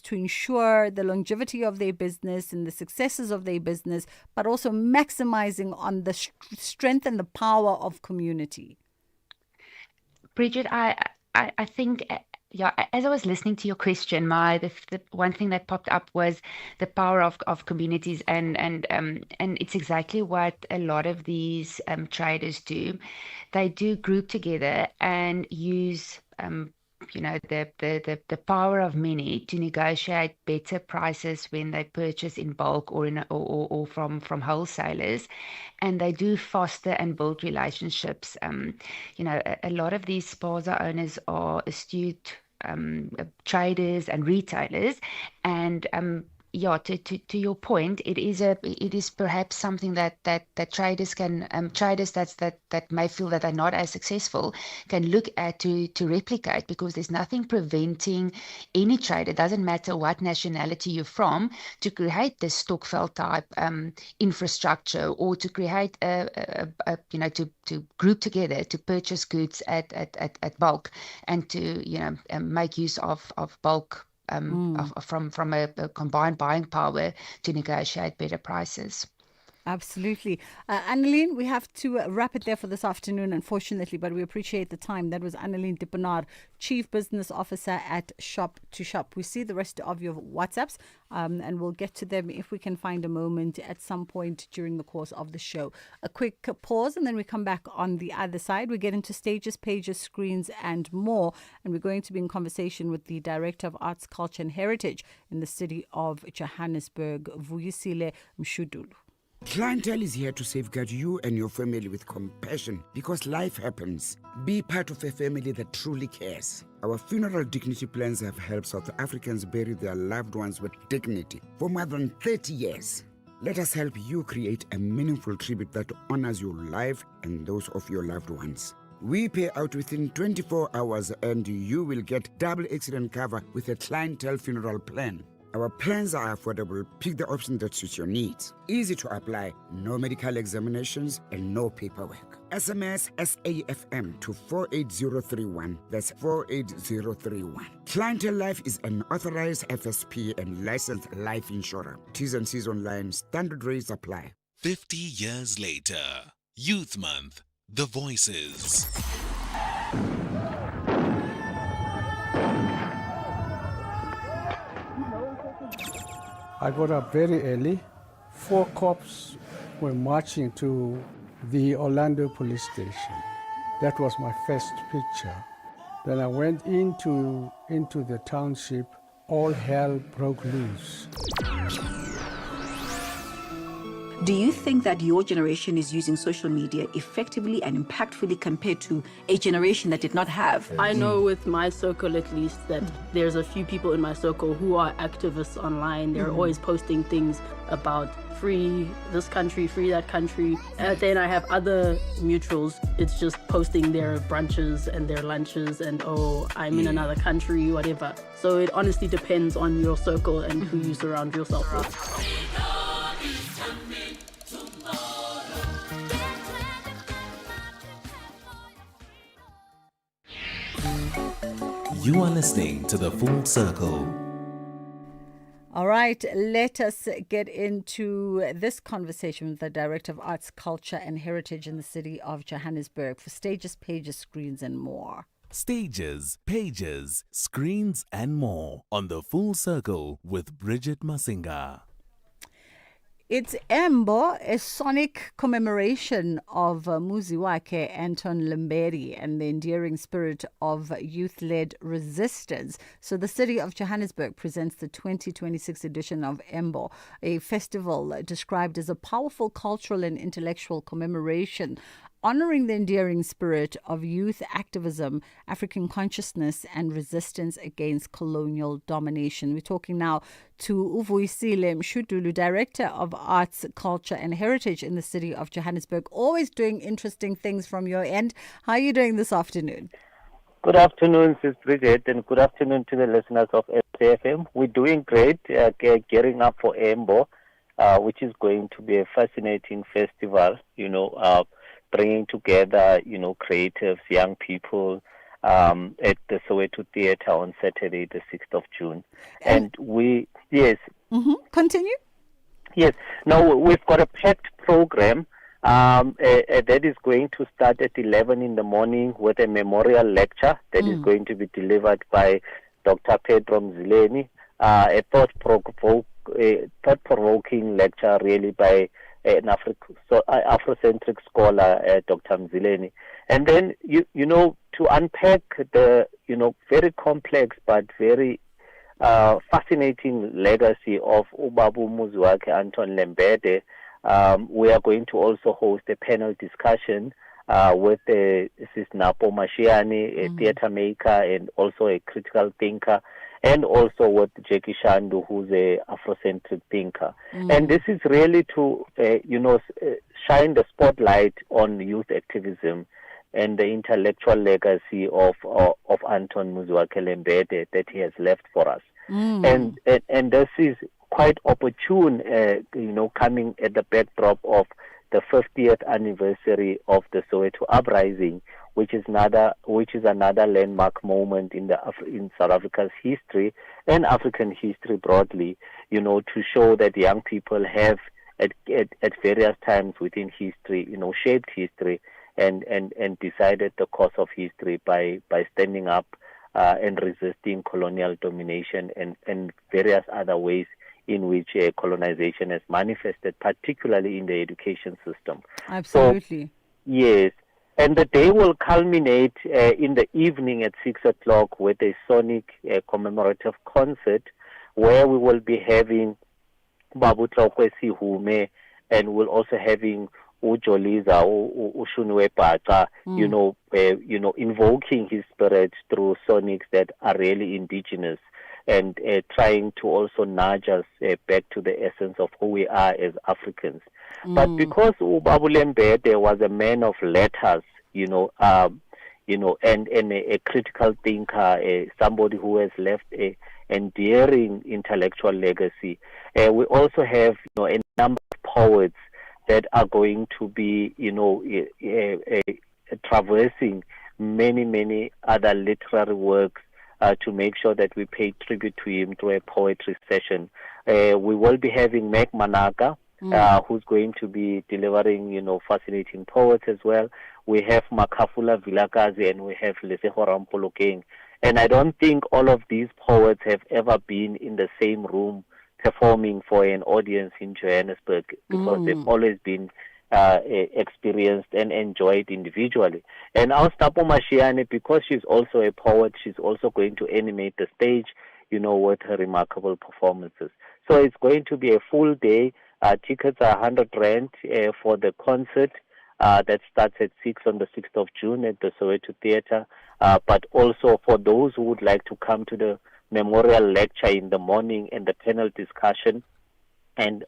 to ensure the longevity of their business and the successes of their business, but also maximizing on the strength and the power of community? Bridget, I think, as I was listening to your question, the one thing that popped up was the power of communities, and it's exactly what a lot of these traders do. They do group together and use the power of many to negotiate better prices when they purchase in bulk or from wholesalers, and they do foster and build relationships. A lot of these spaza owners are astute traders and retailers, and to your point, it is perhaps something that traders can that may feel that they're not as successful can look at to replicate, because there's nothing preventing any trader, doesn't matter what nationality you're from, to create this stokvel type infrastructure, or to create to group together to purchase goods at bulk, and to make use of bulk from a combined buying power to negotiate better prices. Absolutely. Anneline, we have to wrap it there for this afternoon, unfortunately, but we appreciate the time. That was Anneline Dippenaar, Chief Business Officer at Shop to Shop. We see the rest of your WhatsApps and we'll get to them if we can find a moment at some point during the course of the show. A quick pause and then we come back on the other side. We get into stages, pages, screens and more. And we're going to be in conversation with the Director of Arts, Culture and Heritage in the city of Johannesburg, Vuyisile Mshudulu. Clientele is here to safeguard you and your family with compassion because life happens. Be part of a family that truly cares. Our funeral dignity plans have helped South Africans bury their loved ones with dignity for more than 30 years. Let us help you create a meaningful tribute that honors your life and those of your loved ones. We pay out within 24 hours and you will get double accident cover with a clientele funeral plan. Our plans are affordable. Pick the option that suits your needs. Easy to apply, no medical examinations and no paperwork. SMS SAFM to 48031. That's 48031. Clientele Life is an authorized FSP and licensed life insurer. T's and C's online. Standard rates apply. 50 years later, Youth Month, The Voices. I got up very early. 4 cops were marching to the Orlando police station. That was my first picture. Then I went into the township. All hell broke loose. Do you think that your generation is using social media effectively and impactfully compared to a generation that did not have? I know with my circle at least that there's a few people in my circle who are activists online. They're always posting things about free this country, free that country. And then I have other mutuals. It's just posting their brunches and their lunches and, oh, I'm in another country, whatever. So it honestly depends on your circle and who you surround yourself with. You are listening to The Full Circle. All right, let us get into this conversation with the Director of Arts, Culture and Heritage in the city of Johannesburg for stages, pages, screens and more. Stages, pages, screens and more on The Full Circle with Bridget Masinga. It's Embo, a sonic commemoration of Muziwake Anton Lembede and the endearing spirit of youth-led resistance. So the city of Johannesburg presents the 2026 edition of Embo, a festival described as a powerful cultural and intellectual commemoration honoring the endearing spirit of youth activism, African consciousness and resistance against colonial domination. We're talking now to Uvuyisile Mshudulu, Director of Arts, Culture and Heritage in the city of Johannesburg. Always doing interesting things from your end. How are you doing this afternoon? Good afternoon, Sis Bridget, and good afternoon to the listeners of SAFM. We're doing great, gearing up for Embo, which is going to be a fascinating festival, bringing together, creatives, young people at the Soweto Theatre on Saturday, the 6th of June. And yes. Continue. Yes. Now, we've got a packed program that is going to start at 11 in the morning with a memorial lecture that is going to be delivered by Dr. Pedro Mzileni, a thought-provoking lecture really by an Afrocentric scholar, Dr. Mzileni. And then, to unpack the, very complex but very fascinating legacy of Ubabu Muziwake Anton Lembede, we are going to also host a panel discussion with Sis Napo Mashiani, a theater maker and also a critical thinker, and also with Jackie Shandu, who's a Afrocentric thinker. And this is really to, shine the spotlight on youth activism and the intellectual legacy of Anton Muziwake Lembede that he has left for us. And this is quite opportune, coming at the backdrop of the 50th anniversary of the Soweto uprising, which is another landmark moment in South Africa's history and African history broadly, to show that young people have at various times within history, shaped history and decided the course of history by standing up and resisting colonial domination and various other ways in which colonization has manifested, particularly in the education system. Absolutely. So, yes. And the day will culminate in the evening at 6 o'clock with a sonic commemorative concert where we will be having Babu Tlokwe Sihume, and we'll also having Ujoliza, Ushunwe Pata, invoking his spirit through sonics that are really indigenous and trying to also nudge us back to the essence of who we are as Africans. But because Ubabu Lembede was a man of letters, and a critical thinker, somebody who has left a endearing intellectual legacy, we also have a number of poets that are going to be traversing many other literary works to make sure that we pay tribute to him through a poetry session. We will be having Meg Manaka, who's going to be delivering, fascinating poets as well. We have Makafula Vilakazi and we have Leseho Rampolokeng. And I don't think all of these poets have ever been in the same room performing for an audience in Johannesburg because they've always been experienced and enjoyed individually. And our Stapo Mashiane, because she's also a poet, she's also going to animate the stage, with her remarkable performances. So it's going to be a full day. Tickets are 100 Rand for the concert that starts at 6 on the 6th of June at the Soweto Theatre. But also for those who would like to come to the memorial lecture in the morning and the panel discussion and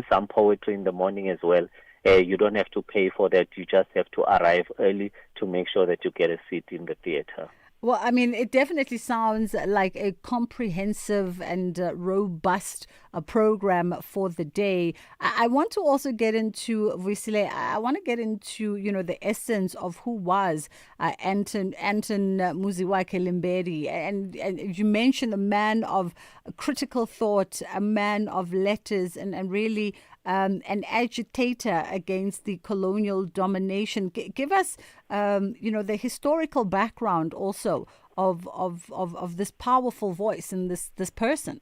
some poetry in the morning as well. You don't have to pay for that. You just have to arrive early to make sure that you get a seat in the theater. Well, I mean, it definitely sounds like a comprehensive and robust program for the day. I want to also get into, Visile, I want to get into, the essence of who was Anton Muziwake Lembede. And you mentioned a man of critical thought, a man of letters, and really an agitator against the colonial domination. Give us, the historical background also of this powerful voice and this person.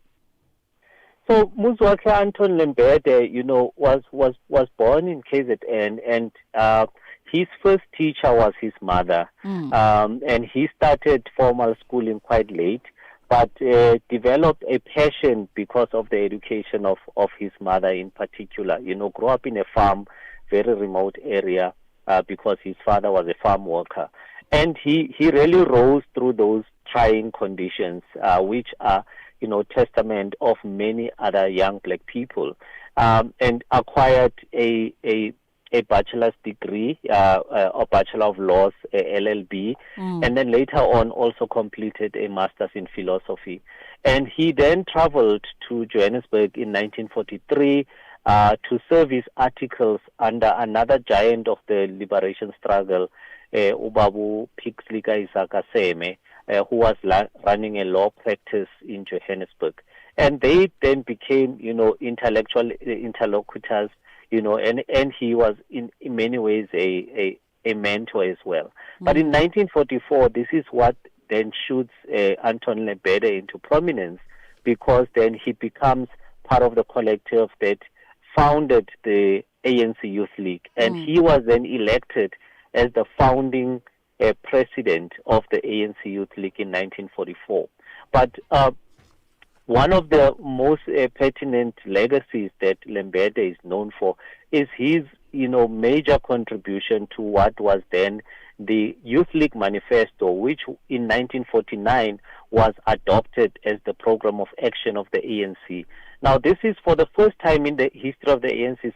So Muziwake Anton Lembede, was born in KZN, and his first teacher was his mother, and he started formal schooling quite late, but developed a passion because of the education of his mother in particular. Grew up in a farm, very remote area, because his father was a farm worker. And he really rose through those trying conditions, which are, testament of many other young black people, and acquired a bachelor's degree, or Bachelor of Laws, LLB, and then later on also completed a master's in philosophy. And he then traveled to Johannesburg in 1943 to serve his articles under another giant of the liberation struggle, Ubabu Pixlika Isaka Seme, who was running a law practice in Johannesburg. And they then became, intellectual interlocutors, and he was in many ways a mentor as well. But in 1944, this is what then shoots Anton Lembede into prominence, because then he becomes part of the collective that founded the ANC Youth League, and he was then elected as the founding president of the ANC Youth League in 1944. But one of the most pertinent legacies that Lembede is known for is his, major contribution to what was then the Youth League Manifesto, which in 1949 was adopted as the program of action of the ANC. Now, this is for the first time in the history of the ANC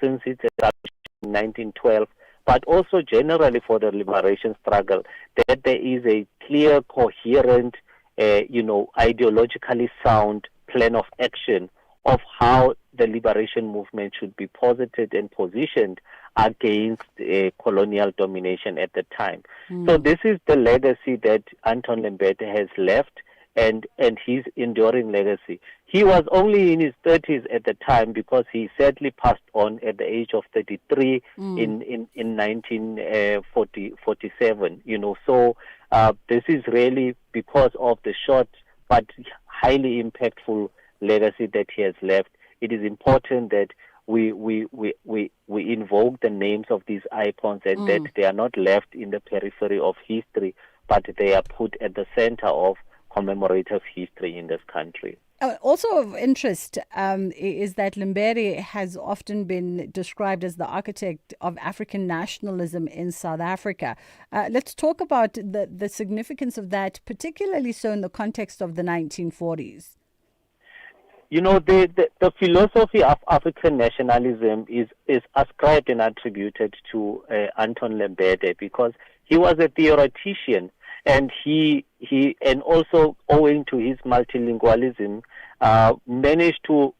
since its establishment in 1912, but also generally for the liberation struggle, that there is a clear, coherent, ideologically sound plan of action of how the liberation movement should be posited and positioned against colonial domination at the time. So this is the legacy that Anton Lembede has left, and his enduring legacy. He was only in his 30s at the time because he sadly passed on at the age of 33 in 1947. So this is really because of the short but highly impactful legacy that he has left. It is important that we invoke the names of these icons and that they are not left in the periphery of history, but they are put at the center of commemorative history in this country. Also of interest is that Lembede has often been described as the architect of African nationalism in South Africa. Let's talk about the significance of that, particularly so in the context of the 1940s. The philosophy of African nationalism is ascribed and attributed to Anton Lembede because he was a theoretician, and he also owing to his multilingualism managed to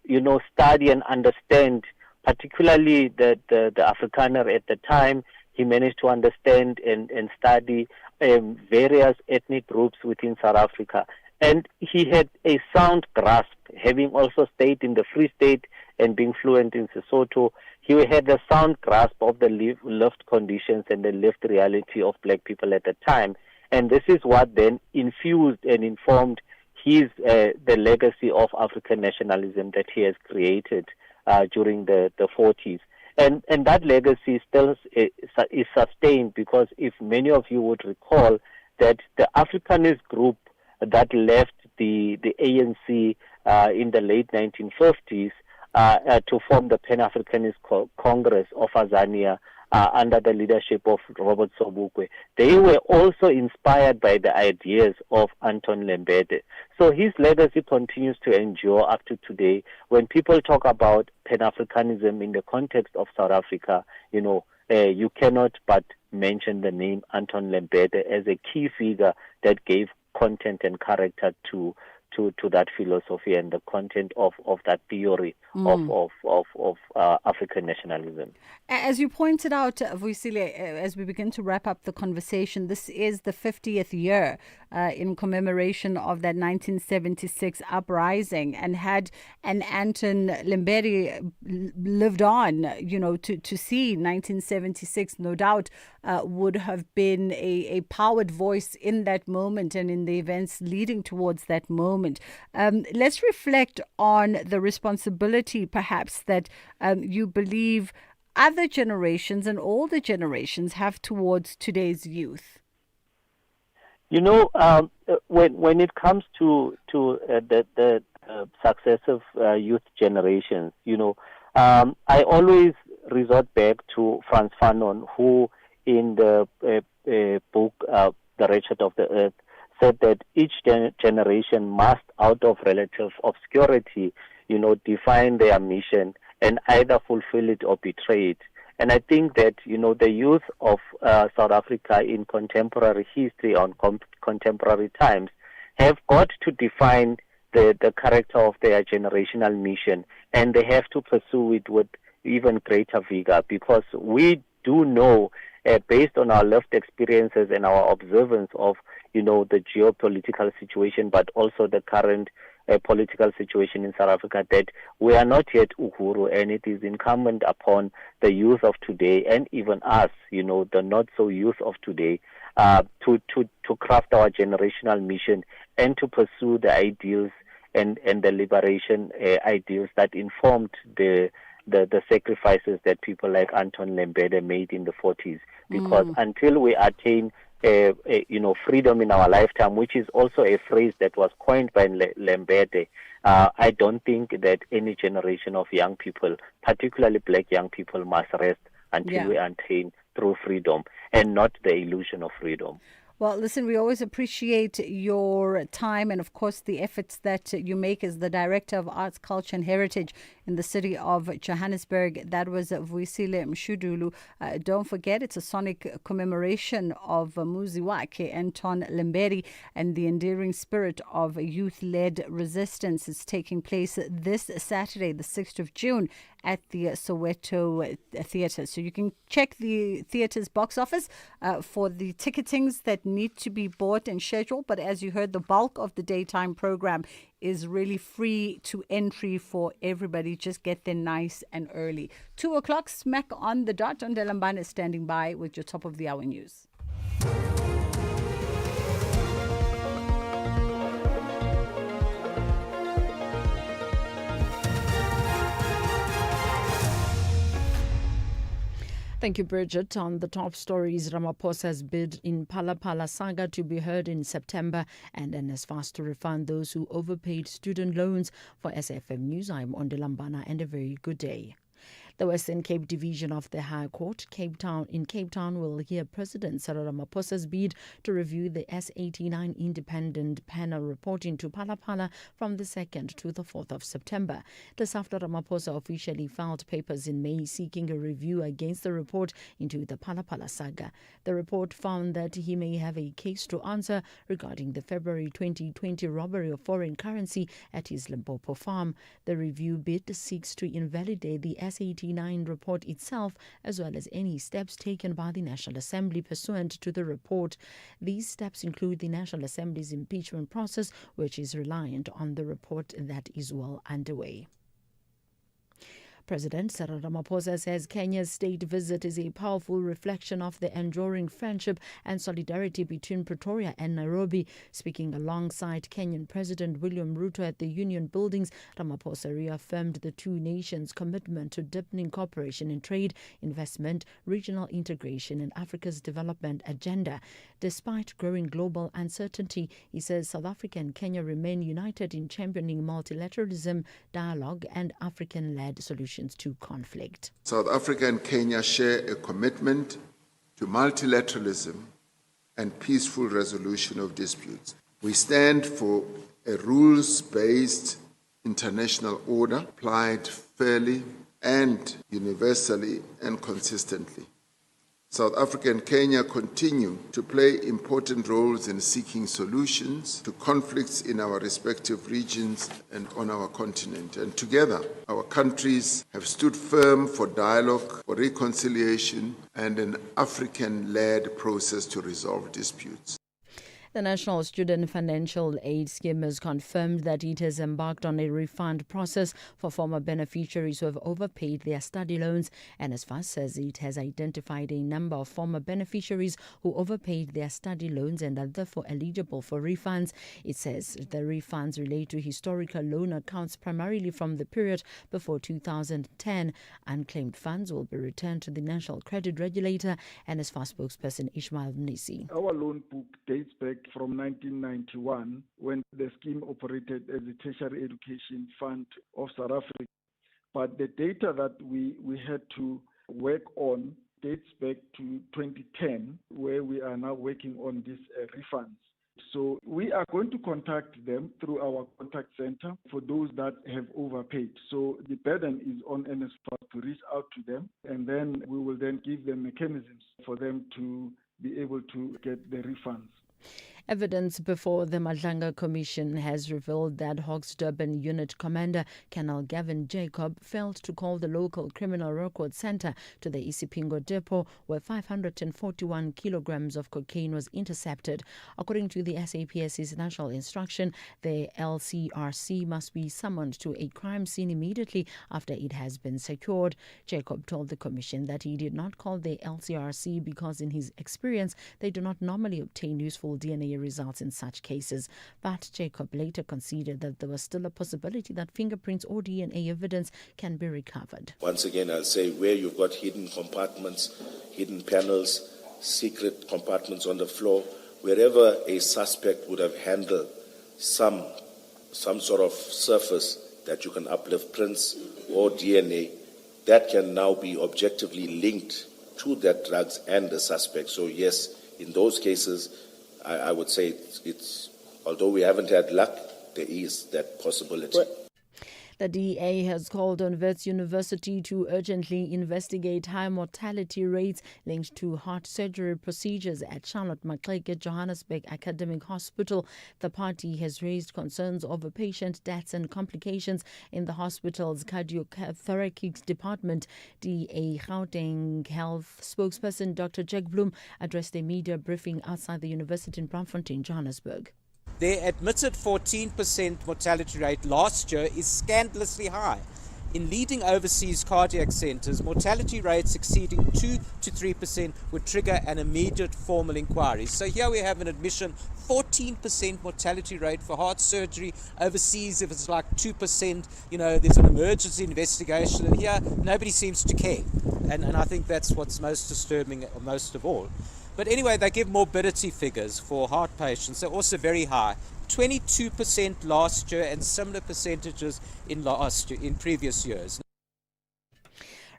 study and understand, particularly the Afrikaner at the time. He managed to understand and study various ethnic groups within South Africa. And he had a sound grasp, having also stayed in the Free State and being fluent in Sesotho. He had a sound grasp of the lived conditions and the lived reality of black people at the time. And this is what then infused and informed the legacy of African nationalism that he has created during the 40s. And that legacy still is sustained because if many of you would recall that the Africanist group that left the ANC in the late 1950s to form the Pan-Africanist Congress of Azania under the leadership of Robert Sobukwe. They were also inspired by the ideas of Anton Lembede. So his legacy continues to endure up to today. When people talk about Pan-Africanism in the context of South Africa, you cannot but mention the name Anton Lembede as a key figure that gave content and character to that philosophy and the content of that theory of African nationalism. As you pointed out, Vuyisile, as we begin to wrap up the conversation, this is the 50th year in commemoration of that 1976 uprising, and had an Anton Lembede lived on, to see 1976, no doubt would have been a powered voice in that moment and in the events leading towards that moment. Let's reflect on the responsibility, perhaps, that you believe other generations and older generations have towards today's youth. When it comes to the successive youth generations, I always resort back to Frantz Fanon, who in the book The Wretched of the Earth said that each generation must, out of relative obscurity, define their mission and either fulfill it or betray it. And I think that, the youth of South Africa in contemporary history, on contemporary times, have got to define the character of their generational mission, and they have to pursue it with even greater vigor, because we do know, based on our lived experiences and our observance of, the geopolitical situation, but also the current political situation in South Africa, that we are not yet Uhuru, and it is incumbent upon the youth of today and even us, the not so youth of today, to craft our generational mission and to pursue the ideals and the liberation ideals that informed the sacrifices that people like Anton Lembede made in the 40s. Because until we attain freedom in our lifetime, which is also a phrase that was coined by Lembede, I don't think that any generation of young people, particularly black young people, must rest until we attain true freedom and not the illusion of freedom. Well, listen, we always appreciate your time and, of course, the efforts that you make as the Director of Arts, Culture and Heritage in the city of Johannesburg. That was Vuyisile Mshudulu. Don't forget, it's a sonic commemoration of Muziwake, Anton Lembede, and the endearing spirit of youth-led resistance is taking place this Saturday, the 6th of June, at the Soweto Theatre. So you can check the theatre's box office for the ticketings that need to be bought and scheduled. But as you heard, the bulk of the daytime program is really free to entry for everybody. Just get there nice and early. 2 o'clock, smack on the dot. Ndelambane is standing by with your top of the hour news. Thank you, Bridget. On the top stories, Ramaphosa's bid in Phala Phala saga to be heard in September, and NSFAS to refund those who overpaid student loans. For SAfm News, I'm Ondelambana, and a very good day. The Western Cape Division of the High Court, Cape Town, will hear President Cyril Ramaphosa's bid to review the S89 independent panel report into Phala Phala from the 2nd to the 4th of September. This after Ramaphosa officially filed papers in May seeking a review against the report into the Phala Phala saga. The report found that he may have a case to answer regarding the February 2020 robbery of foreign currency at his Limpopo farm. The review bid seeks to invalidate the S89 report itself, as well as any steps taken by the National Assembly pursuant to the report. These steps include the National Assembly's impeachment process, which is reliant on the report that is well underway. President Cyril Ramaphosa says Kenya's state visit is a powerful reflection of the enduring friendship and solidarity between Pretoria and Nairobi. Speaking alongside Kenyan President William Ruto at the Union Buildings, Ramaphosa reaffirmed the two nations' commitment to deepening cooperation in trade, investment, regional integration, and Africa's development agenda. Despite growing global uncertainty, he says South Africa and Kenya remain united in championing multilateralism, dialogue, and African-led solutions to conflict. South Africa and Kenya share a commitment to multilateralism and peaceful resolution of disputes. We stand for a rules-based international order applied fairly and universally and consistently. South Africa and Kenya continue to play important roles in seeking solutions to conflicts in our respective regions and on our continent. And together, our countries have stood firm for dialogue, for reconciliation, and an African-led process to resolve disputes. The National Student Financial Aid Scheme has confirmed that it has embarked on a refund process for former beneficiaries who have overpaid their study loans. NSFAS says it has identified a number of former beneficiaries who overpaid their study loans and are therefore eligible for refunds. It says the refunds relate to historical loan accounts primarily from the period before 2010. Unclaimed funds will be returned to the National Credit Regulator. NSFAS spokesperson Ishmael Mnisi. Our loan book dates back from 1991 when the scheme operated as the Tertiary Education Fund of South Africa. But the data that we had to work on dates back to 2010, where we are now working on these refunds. So we are going to contact them through our contact center for those that have overpaid. So the burden is on NSFAS to reach out to them, and then we will then give them mechanisms for them to be able to get the refunds. Evidence before the Madlanga Commission has revealed that Hawks Durban Unit Commander Colonel Gavin Jacob failed to call the local criminal record center to the Isipingo depot where 541 kilograms of cocaine was intercepted. According to the SAPS's national instruction, the LCRC must be summoned to a crime scene immediately after it has been secured. Jacob told the commission that he did not call the LCRC because in his experience they do not normally obtain useful DNA results in such cases. But Jacob later conceded that there was still a possibility that fingerprints or DNA evidence can be recovered. Once again, I'll say where you've got hidden compartments, hidden panels, secret compartments on the floor, wherever a suspect would have handled some sort of surface that you can uplift prints or DNA, that can now be objectively linked to that drugs and the suspect. So yes, in those cases, I would say it's although we haven't had luck, there is that possibility. The DA has called on Wits University to urgently investigate high mortality rates linked to heart surgery procedures at Charlotte Maxeke Johannesburg Academic Hospital. The party has raised concerns over patient deaths and complications in the hospital's cardiothoracic department. DA Gauteng Health spokesperson Dr. Jack Bloom addressed a media briefing outside the university in Braamfontein, Johannesburg. Their admitted 14% mortality rate last year is scandalously high. In leading overseas cardiac centres, mortality rates exceeding 2 to 3% would trigger an immediate formal inquiry. So here we have an admission, 14% mortality rate for heart surgery. Overseas, if it's like 2%, there's an emergency investigation. And here, nobody seems to care. And I think that's what's most disturbing, most of all. But anyway, they give morbidity figures for heart patients. They're also very high. 22% last year and similar percentages in previous years.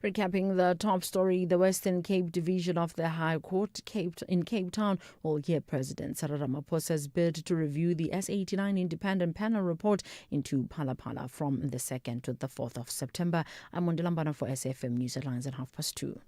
Recapping the top story, the Western Cape Division of the High Court in Cape Town will hear President Cyril Ramaphosa's bid to review the S89 independent panel report into Phala from the 2nd to the 4th of September. I'm Mondilambana for SAFM News Headlines at 2:30.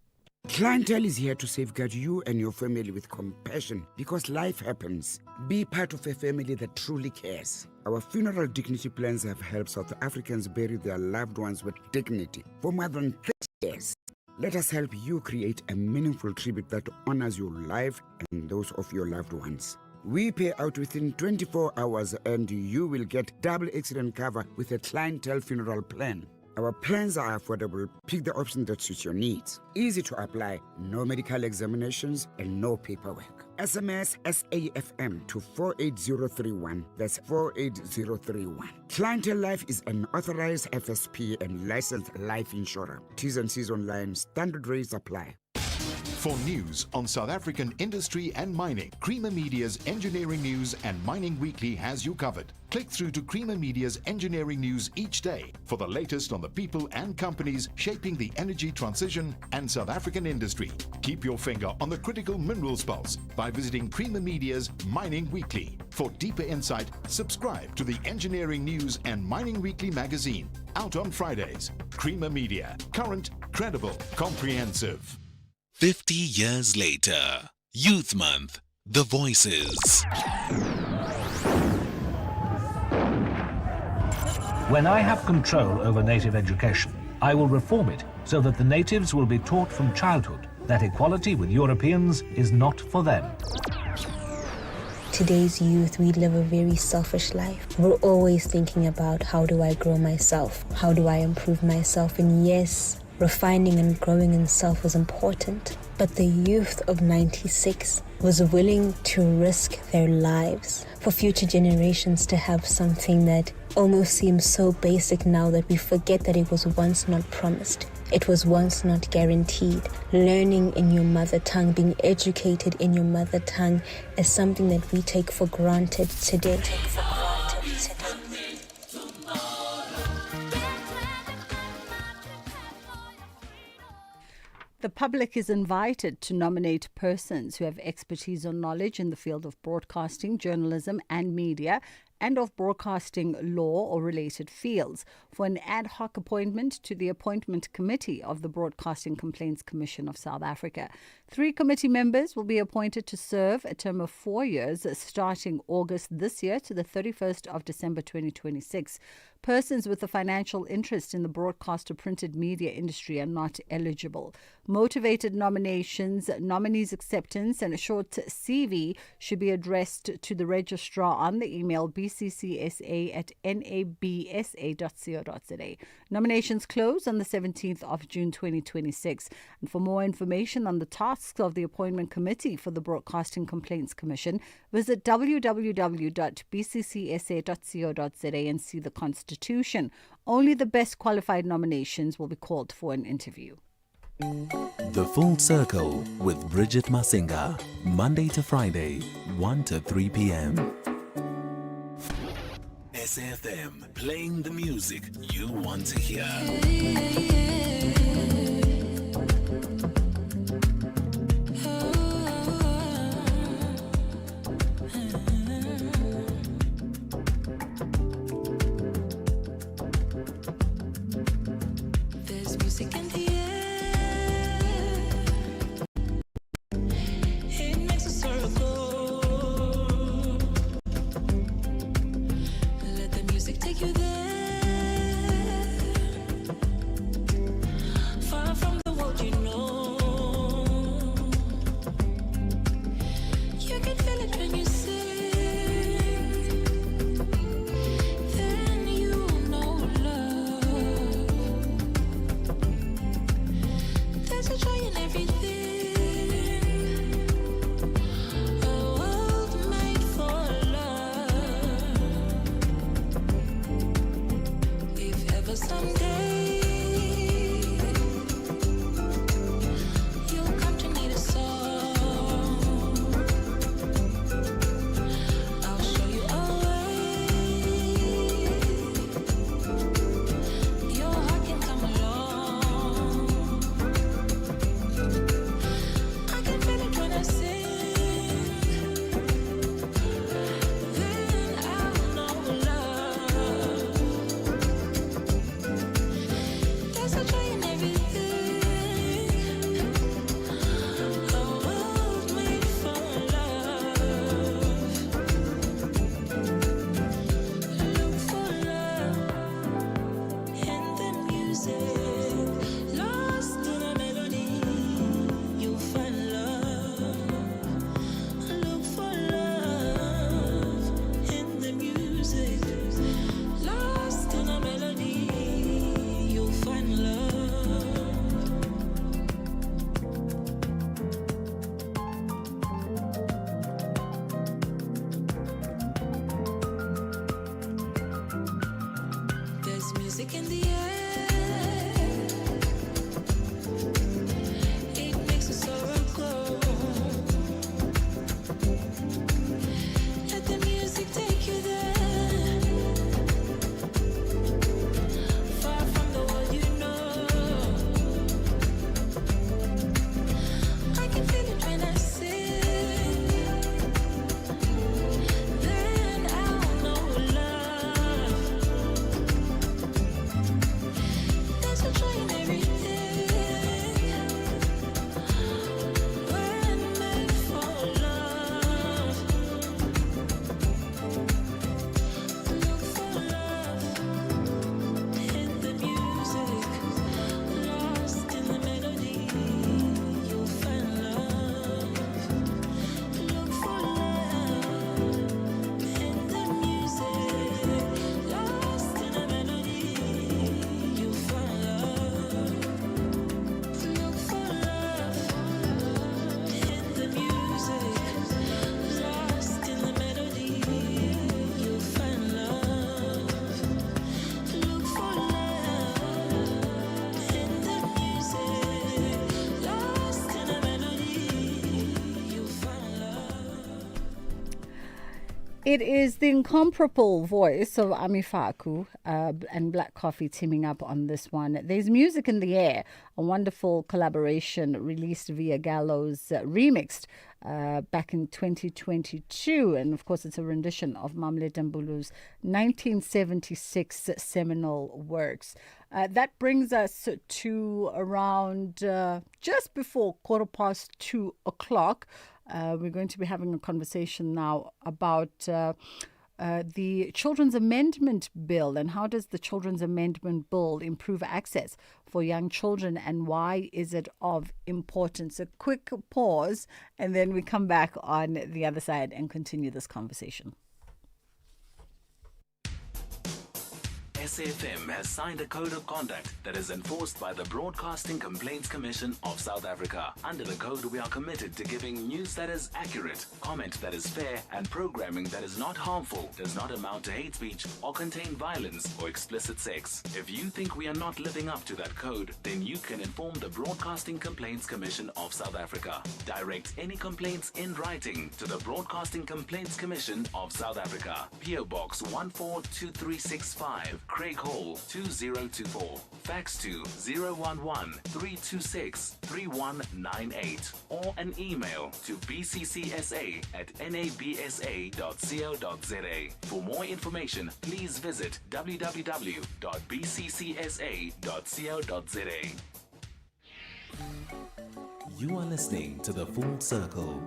Clientele is here to safeguard you and your family with compassion because life happens. Be part of a family that truly cares. Our funeral dignity plans have helped South Africans bury their loved ones with dignity for more than 30 years. Let us help you create a meaningful tribute that honors your life and those of your loved ones. We pay out within 24 hours and you will get double accident cover with a clientele funeral plan. Our plans are affordable. Pick the option that suits your needs. Easy to apply, no medical examinations and no paperwork. SMS SAFM to 48031. That's 48031. Clientele Life is an authorized FSP and licensed life insurer. T's and C's online. Standard rates apply. For news on South African industry and mining, Creamer Media's Engineering News and Mining Weekly has you covered. Click through to Creamer Media's Engineering News each day for the latest on the people and companies shaping the energy transition and South African industry. Keep your finger on the critical minerals pulse by visiting Creamer Media's Mining Weekly. For deeper insight, subscribe to the Engineering News and Mining Weekly magazine, out on Fridays. Creamer Media, current, credible, comprehensive. 50 years later, Youth Month, The Voices. When I have control over native education, I will reform it so that the natives will be taught from childhood that equality with Europeans is not for them. Today's youth, we live a very selfish life. We're always thinking about how do I grow myself? How do I improve myself? And yes, refining and growing in self was important, but the youth of 96 was willing to risk their lives for future generations to have something that almost seems so basic now that we forget that it was once not promised. It was once not guaranteed. Learning in your mother tongue, being educated in your mother tongue is something that we take for granted today. The public is invited to nominate persons who have expertise or knowledge in the field of broadcasting, journalism and media, and of broadcasting law or related fields for an ad hoc appointment to the Appointment Committee of the Broadcasting Complaints Commission of South Africa. 3 committee members will be appointed to serve a term of 4 years starting August this year to the 31st of December 2026. Persons with a financial interest in the broadcast or printed media industry are not eligible. Motivated nominations, nominees' acceptance and a short CV should be addressed to the registrar on the email bccsa@nabsa.co.za. Nominations close on the 17th of June 2026. And for more information on the tasks of the Appointment Committee for the Broadcasting Complaints Commission, visit www.bccsa.co.za and see the Constitution. Only the best qualified nominations will be called for an interview. The Full Circle with Bridget Masinga, Monday to Friday, 1 to 3 p.m. SAFM, playing the music you want to hear. There's music in the it makes a circle. Let the music take you there, far from the world you know. You can feel it when you sing. music in the air. It makes the sorrow go. Let the music take you there. Far from the world you know. I can feel it when I sing. Then I'll know love. There's a joy in everything. We're made for love. Look for love in the music. Lost in the melody, you'll find love. Look for love in the music. Lost in the melody, you'll find love. Look for love in the music. Lost in the melody, you'll find love. Look for love in the music. Lost in the melody, you'll find love. It is the incomparable voice of Amifaku and Black Coffee teaming up on this one. There's Music in the Air, a wonderful collaboration released via Gallows Remixed back in 2022. And of course, it's a rendition of Mamle Dambulu's 1976 seminal works. That brings us to around just before 2:15. We're going to be having a conversation now about the Children's Amendment Bill and how does the Children's Amendment Bill improve access for young children and why is it of importance? A quick pause and then we come back on the other side and continue this conversation. SAFM has signed a code of conduct that is enforced by the Broadcasting Complaints Commission of South Africa. Under the code, we are committed to giving news that is accurate, comment that is fair, and programming that is not harmful, does not amount to hate speech, or contain violence or explicit sex. If you think we are not living up to that code, then you can inform the Broadcasting Complaints Commission of South Africa. Direct any complaints in writing to the Broadcasting Complaints Commission of South Africa. PO Box 142365. Craig Hall 2024. Fax to 011-326-3198 or an email to bccsa@nabsa.co.za. For more information, please visit www.bccsa.co.za. You are listening to The Full Circle.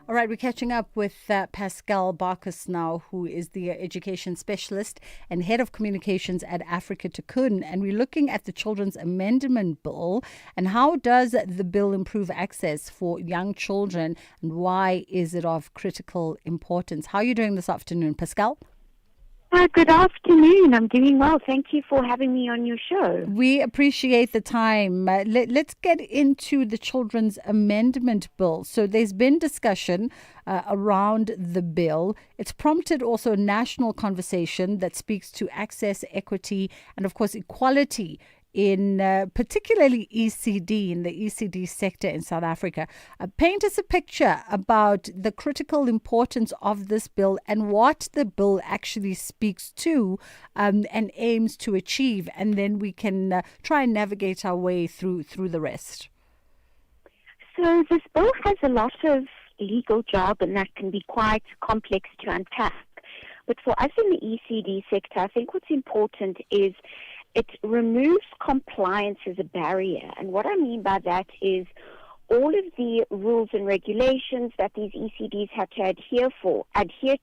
All right, we're catching up with Pascal Barkus now, who is the education specialist and head of communications at Africa Tikkun. And we're looking at the Children's Amendment Bill and how does the bill improve access for young children and why is it of critical importance? How are you doing this afternoon, Pascal? Good afternoon. I'm doing well. Thank you for having me on your show. We appreciate the time. Let's get into the Children's Amendment Bill. So there's been discussion around the bill. It's prompted also a national conversation that speaks to access, equity, and of course equality in particularly ECD, in the ECD sector in South Africa. Paint us a picture about the critical importance of this bill and what the bill actually speaks to and aims to achieve, and then we can try and navigate our way through the rest. So this bill has a lot of legal jargon that can be quite complex to unpack. But for us in the ECD sector, I think what's important is it removes compliance as a barrier. And what I mean by that is all of the rules and regulations that these ECDs have to adhere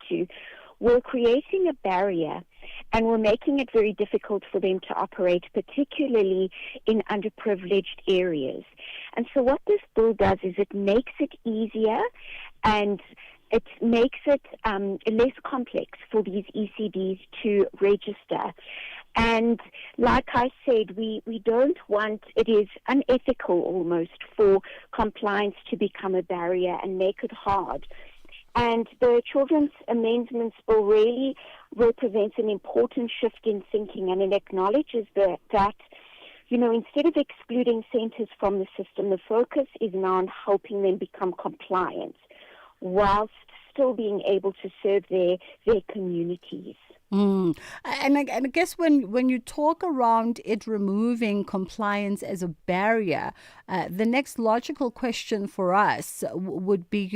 to, were creating a barrier and were making it very difficult for them to operate, particularly in underprivileged areas. And so what this bill does is it makes it easier and it makes it less complex for these ECDs to register. And like I said, we don't want, it is unethical almost for compliance to become a barrier and make it hard. And the Children's Amendments Bill really represents an important shift in thinking, and it acknowledges that instead of excluding centers from the system, the focus is now on helping them become compliant whilst still being able to serve their communities. And I guess when you talk around it removing compliance as a barrier, the next logical question for us would be,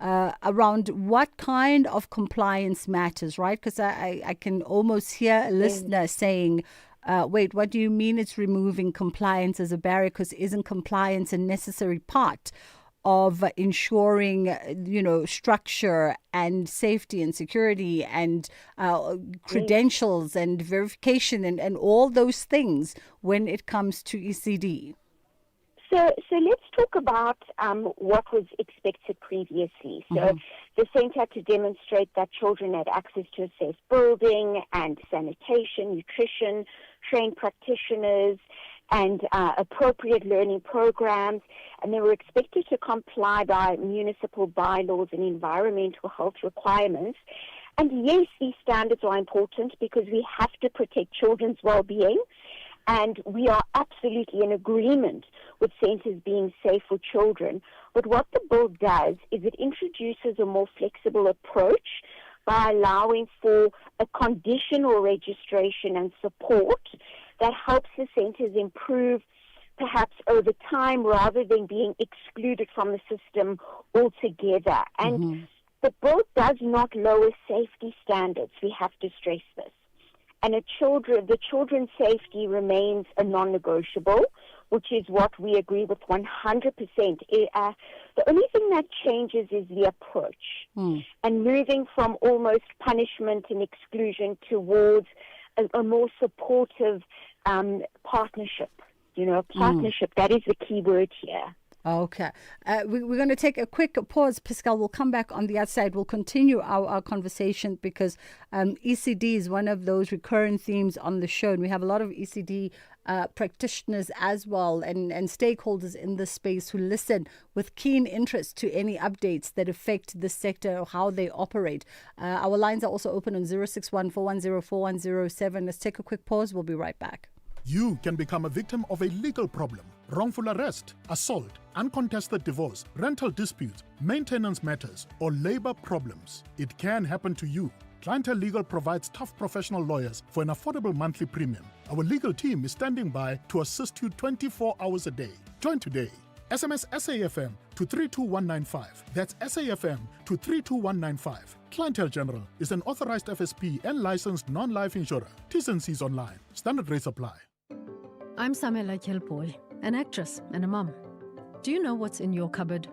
around what kind of compliance matters, right? Because I can almost hear a listener saying, wait, what do you mean it's removing compliance as a barrier? Because isn't compliance a necessary part of ensuring, structure and safety and security and credentials and verification and all those things when it comes to ECD? So let's talk about what was expected previously. So the centre had to demonstrate that children had access to a safe building and sanitation, nutrition, trained practitioners, and appropriate learning programs, and they were expected to comply by municipal bylaws and environmental health requirements. And yes, these standards are important because we have to protect children's well-being, and we are absolutely in agreement with centres being safe for children. But what the bill does is it introduces a more flexible approach by allowing for a conditional registration and support that helps the centres improve perhaps over time rather than being excluded from the system altogether. And the bill does not lower safety standards. We have to stress this. And the children's safety remains a non-negotiable, which is what we agree with 100%. The only thing that changes is the approach and moving from almost punishment and exclusion towards a more supportive partnership. A partnership, that is the key word here. Okay. We're going to take a quick pause, Pascal. We'll come back on the other side. We'll continue our conversation because ECD is one of those recurring themes on the show. And we have a lot of ECD practitioners as well and stakeholders in this space who listen with keen interest to any updates that affect the sector or how they operate. Our lines are also open on 061 410 4107. Let's take a quick pause. We'll be right back. You can become a victim of a legal problem: wrongful arrest, assault, uncontested divorce, rental disputes, maintenance matters, or labor problems. It can happen to you. Clientele Legal provides tough professional lawyers for an affordable monthly premium. Our legal team is standing by to assist you 24 hours a day. Join today. SMS SAFM to 32195. That's SAFM to 32195. Clientele General is an authorized FSP and licensed non-life insurer. T's and C's online. Standard rates apply. I'm Samela Kelpoy, an actress and a mum. Do you know what's in your cupboard?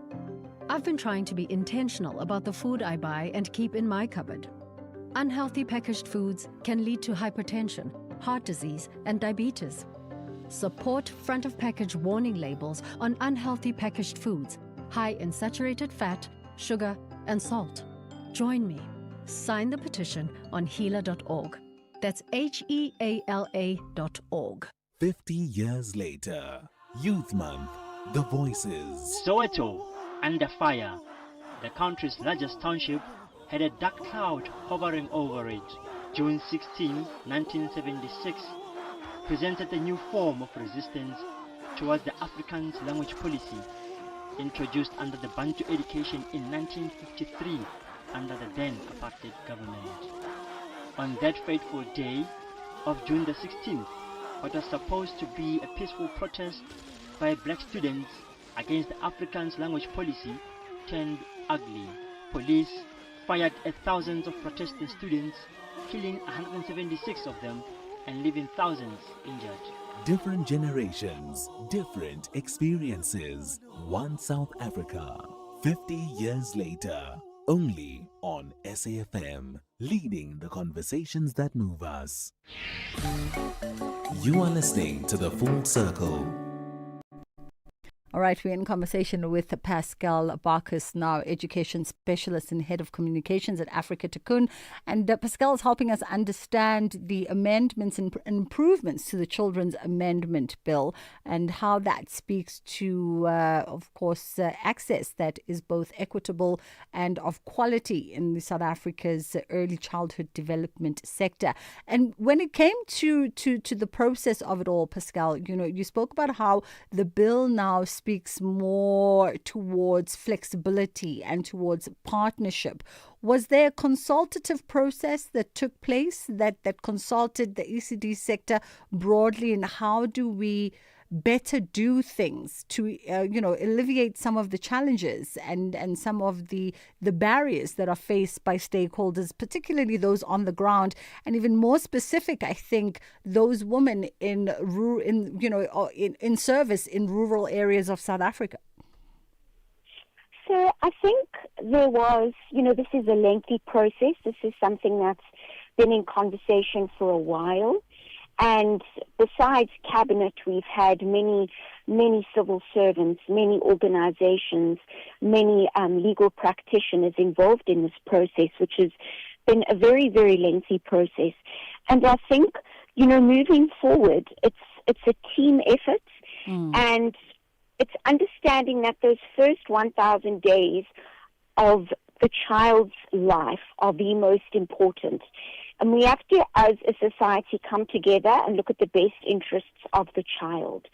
I've been trying to be intentional about the food I buy and keep in my cupboard. Unhealthy packaged foods can lead to hypertension, heart disease, and diabetes. Support front-of-package warning labels on unhealthy packaged foods, high in saturated fat, sugar, and salt. Join me. Sign the petition on healer.org. That's HEALA.org. 50 years later, Youth Month, the voices. Soweto, under fire. The country's largest township had a dark cloud hovering over it. June 16, 1976, presented a new form of resistance towards the Afrikaans language policy introduced under the Bantu education in 1953 under the then apartheid government. On that fateful day of June the 16th, what was supposed to be a peaceful protest by black students against the Afrikaans language policy turned ugly. Police fired at thousands of protesting students, killing 176 of them and leaving thousands injured. Different generations, different experiences. One South Africa, 50 years later. Only on SAFM, leading the conversations that move us. You are listening to The Full Circle. All right, we're in conversation with Pascal Barkus, now education specialist and head of communications at Africa Tikkun. And Pascal is helping us understand the amendments and improvements to the Children's Amendment Bill and how that speaks to, of course, access that is both equitable and of quality in the South Africa's early childhood development sector. And when it came to the process of it all, Pascal, you spoke about how the bill now speaks more towards flexibility and towards partnership. Was there a consultative process that took place that consulted the ECD sector broadly, and how do we better do things to alleviate some of the challenges and some of the barriers that are faced by stakeholders, particularly those on the ground, and even more specific, I think, those women in service in rural areas of South Africa? So I think there was, this is a lengthy process. This is something that's been in conversation for a while. And besides Cabinet, we've had many civil servants, many organizations, many legal practitioners involved in this process, which has been a very, very lengthy process. And I think, moving forward, it's a team effort, and it's understanding that those first 1,000 days of the child's life are the most important. And we have to, as a society, come together and look at the best interests of the child.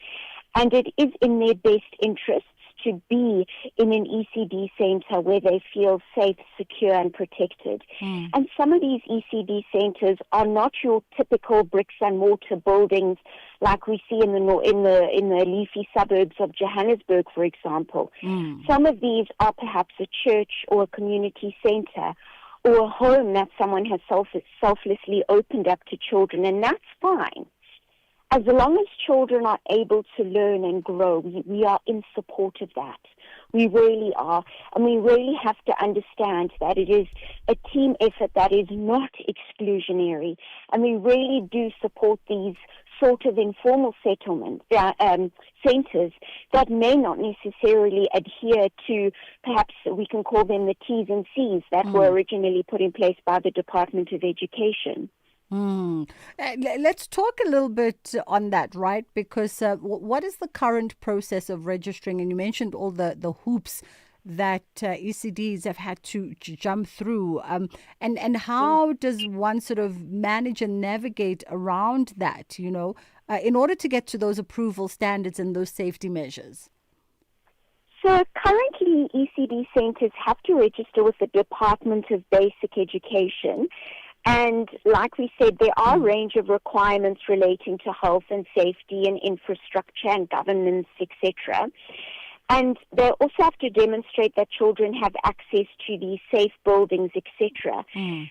And it is in their best interests to be in an ECD center where they feel safe, secure, and protected. And some of these ECD centers are not your typical bricks and mortar buildings like we see in the leafy suburbs of Johannesburg, for example. Some of these are perhaps a church or a community center, or a home that someone has selflessly opened up to children, and that's fine. As long as children are able to learn and grow, we are in support of that. We really are. And we really have to understand that it is a team effort that is not exclusionary. And we really do support these sort of informal settlement centers that may not necessarily adhere to, perhaps we can call them the T's and C's that were originally put in place by the Department of Education. Let's talk a little bit on that, right? Because what is the current process of registering? And you mentioned all the hoops that ECDs have had to jump through. And how does one sort of manage and navigate around that, in order to get to those approval standards and those safety measures? So currently, ECD centers have to register with the Department of Basic Education. And like we said, there are a range of requirements relating to health and safety and infrastructure and governance, etc. And they also have to demonstrate that children have access to these safe buildings, etc.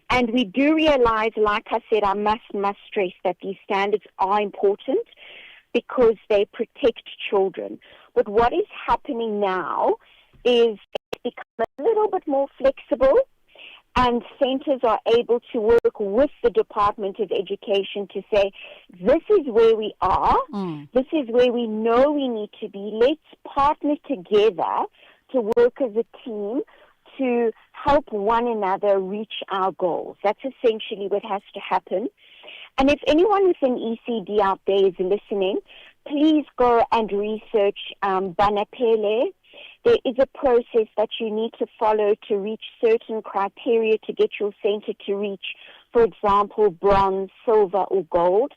And we do realize, like I said, I must stress that these standards are important because they protect children. But what is happening now is it's become a little bit more flexible, and centers are able to work with the Department of Education to say, this is where we are, this is where we know we need to be, let's partner together to work as a team to help one another reach our goals. That's essentially what has to happen. And if anyone with an ECD out there is listening, please go and research Banapele. There is a process that you need to follow to reach certain criteria to get your center to reach, for example, bronze, silver, or gold.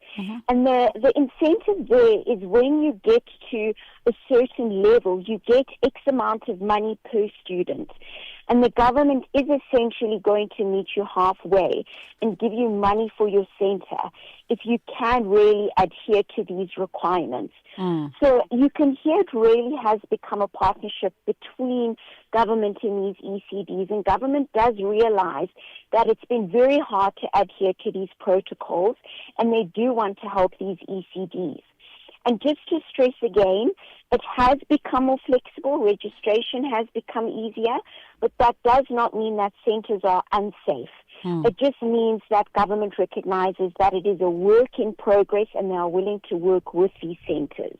And the incentive there is when you get to a certain level, you get X amount of money per student. And the government is essentially going to meet you halfway and give you money for your center if you can really adhere to these requirements. So you can hear it really has become a partnership between government and these ECDs, and government does realize that it's been very hard to adhere to these protocols, and they do want to help these ECDs. And just to stress again, it has become more flexible, registration has become easier, but that does not mean that centers are unsafe. It just means that government recognizes that it is a work in progress and they are willing to work with these centers.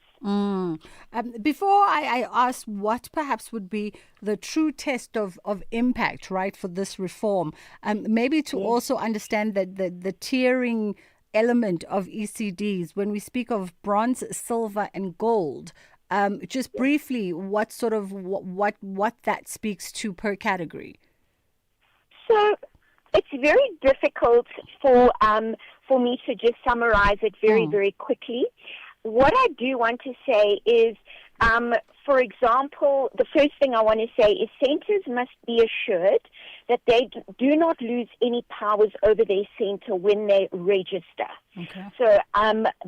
Before I ask what perhaps would be the true test of impact, right, for this reform, maybe to also understand that the tiering element of ECDs, when we speak of bronze, silver, and gold, just briefly, what sort of what that speaks to per category? So it's very difficult for me to just summarize it very quickly. What I do want to say is, for example, the first thing I want to say is centres must be assured that they do not lose any powers over their centre when they register. Okay. So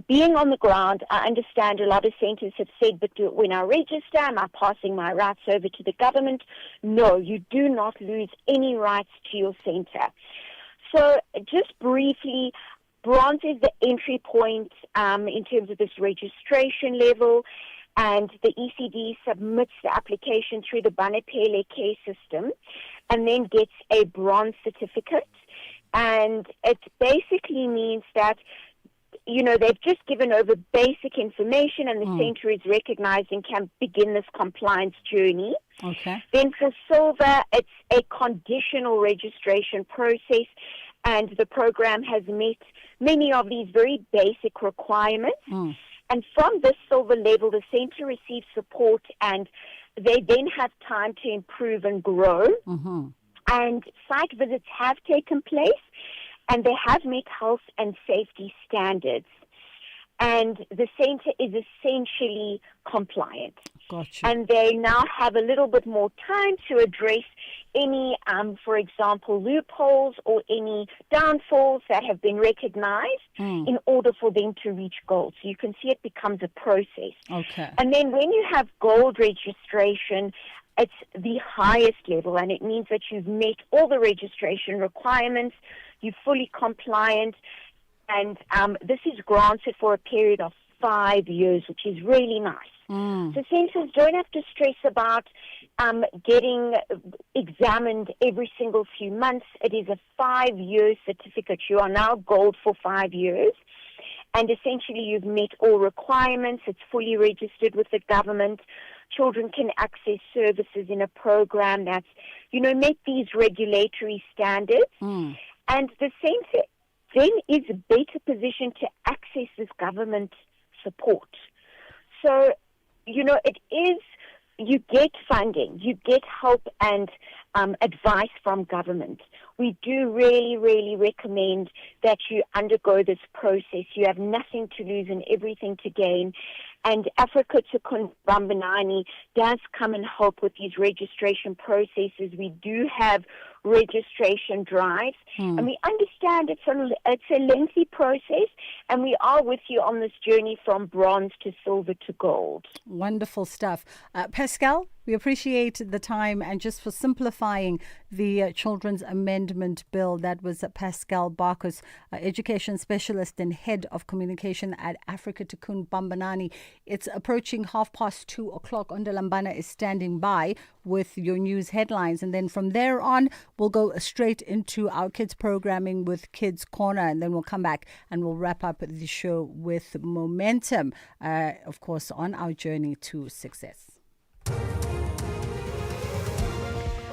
being on the ground, I understand a lot of centres have said, but when I register, am I passing my rights over to the government? No, you do not lose any rights to your centre. So just briefly, bronze is the entry point in terms of this registration level, and the ECD submits the application through the Banepele Care system and then gets a bronze certificate. And it basically means that, you know, they've just given over basic information and the centre is recognized and can begin this compliance journey. Okay. Then for silver, it's a conditional registration process, and the program has met many of these very basic requirements. And from this silver level, the centre receives support and they then have time to improve and grow. And site visits have taken place and they have met health and safety standards. And the centre is essentially compliant. Gotcha. And they now have a little bit more time to address any, for example, loopholes or any downfalls that have been recognized in order for them to reach gold. So you can see it becomes a process. Okay. And then when you have gold registration, it's the highest level, and it means that you've met all the registration requirements, you're fully compliant, and this is granted for a period of 5 years, which is really nice. So centres don't have to stress about getting examined every single few months. It is a 5-year certificate. You are now gold for 5 years. And essentially you've met all requirements. It's fully registered with the government. Children can access services in a program that's, you know, met these regulatory standards. And the centre then is better positioned to access this government support. So, you know, it is, you get funding, you get help and advice from government. We do really recommend that you undergo this process. You have nothing to lose and everything to gain. And Africa to Bambanani does come and help with these registration processes. We do have registration drives, and we understand it's a lengthy process, and we are with you on this journey from bronze to silver to gold. Wonderful stuff. Pascal, we appreciate the time and just for simplifying the Children's Amendment Bill. That was Pascal Barkos, Education Specialist and Head of Communication at Africa Tikkun Bambanani. It's approaching 2:30. Ondalambana is standing by with your news headlines. And then from there on, we'll go straight into our kids programming with Kids Corner. And then we'll come back and we'll wrap up the show with momentum, of course, on our journey to success.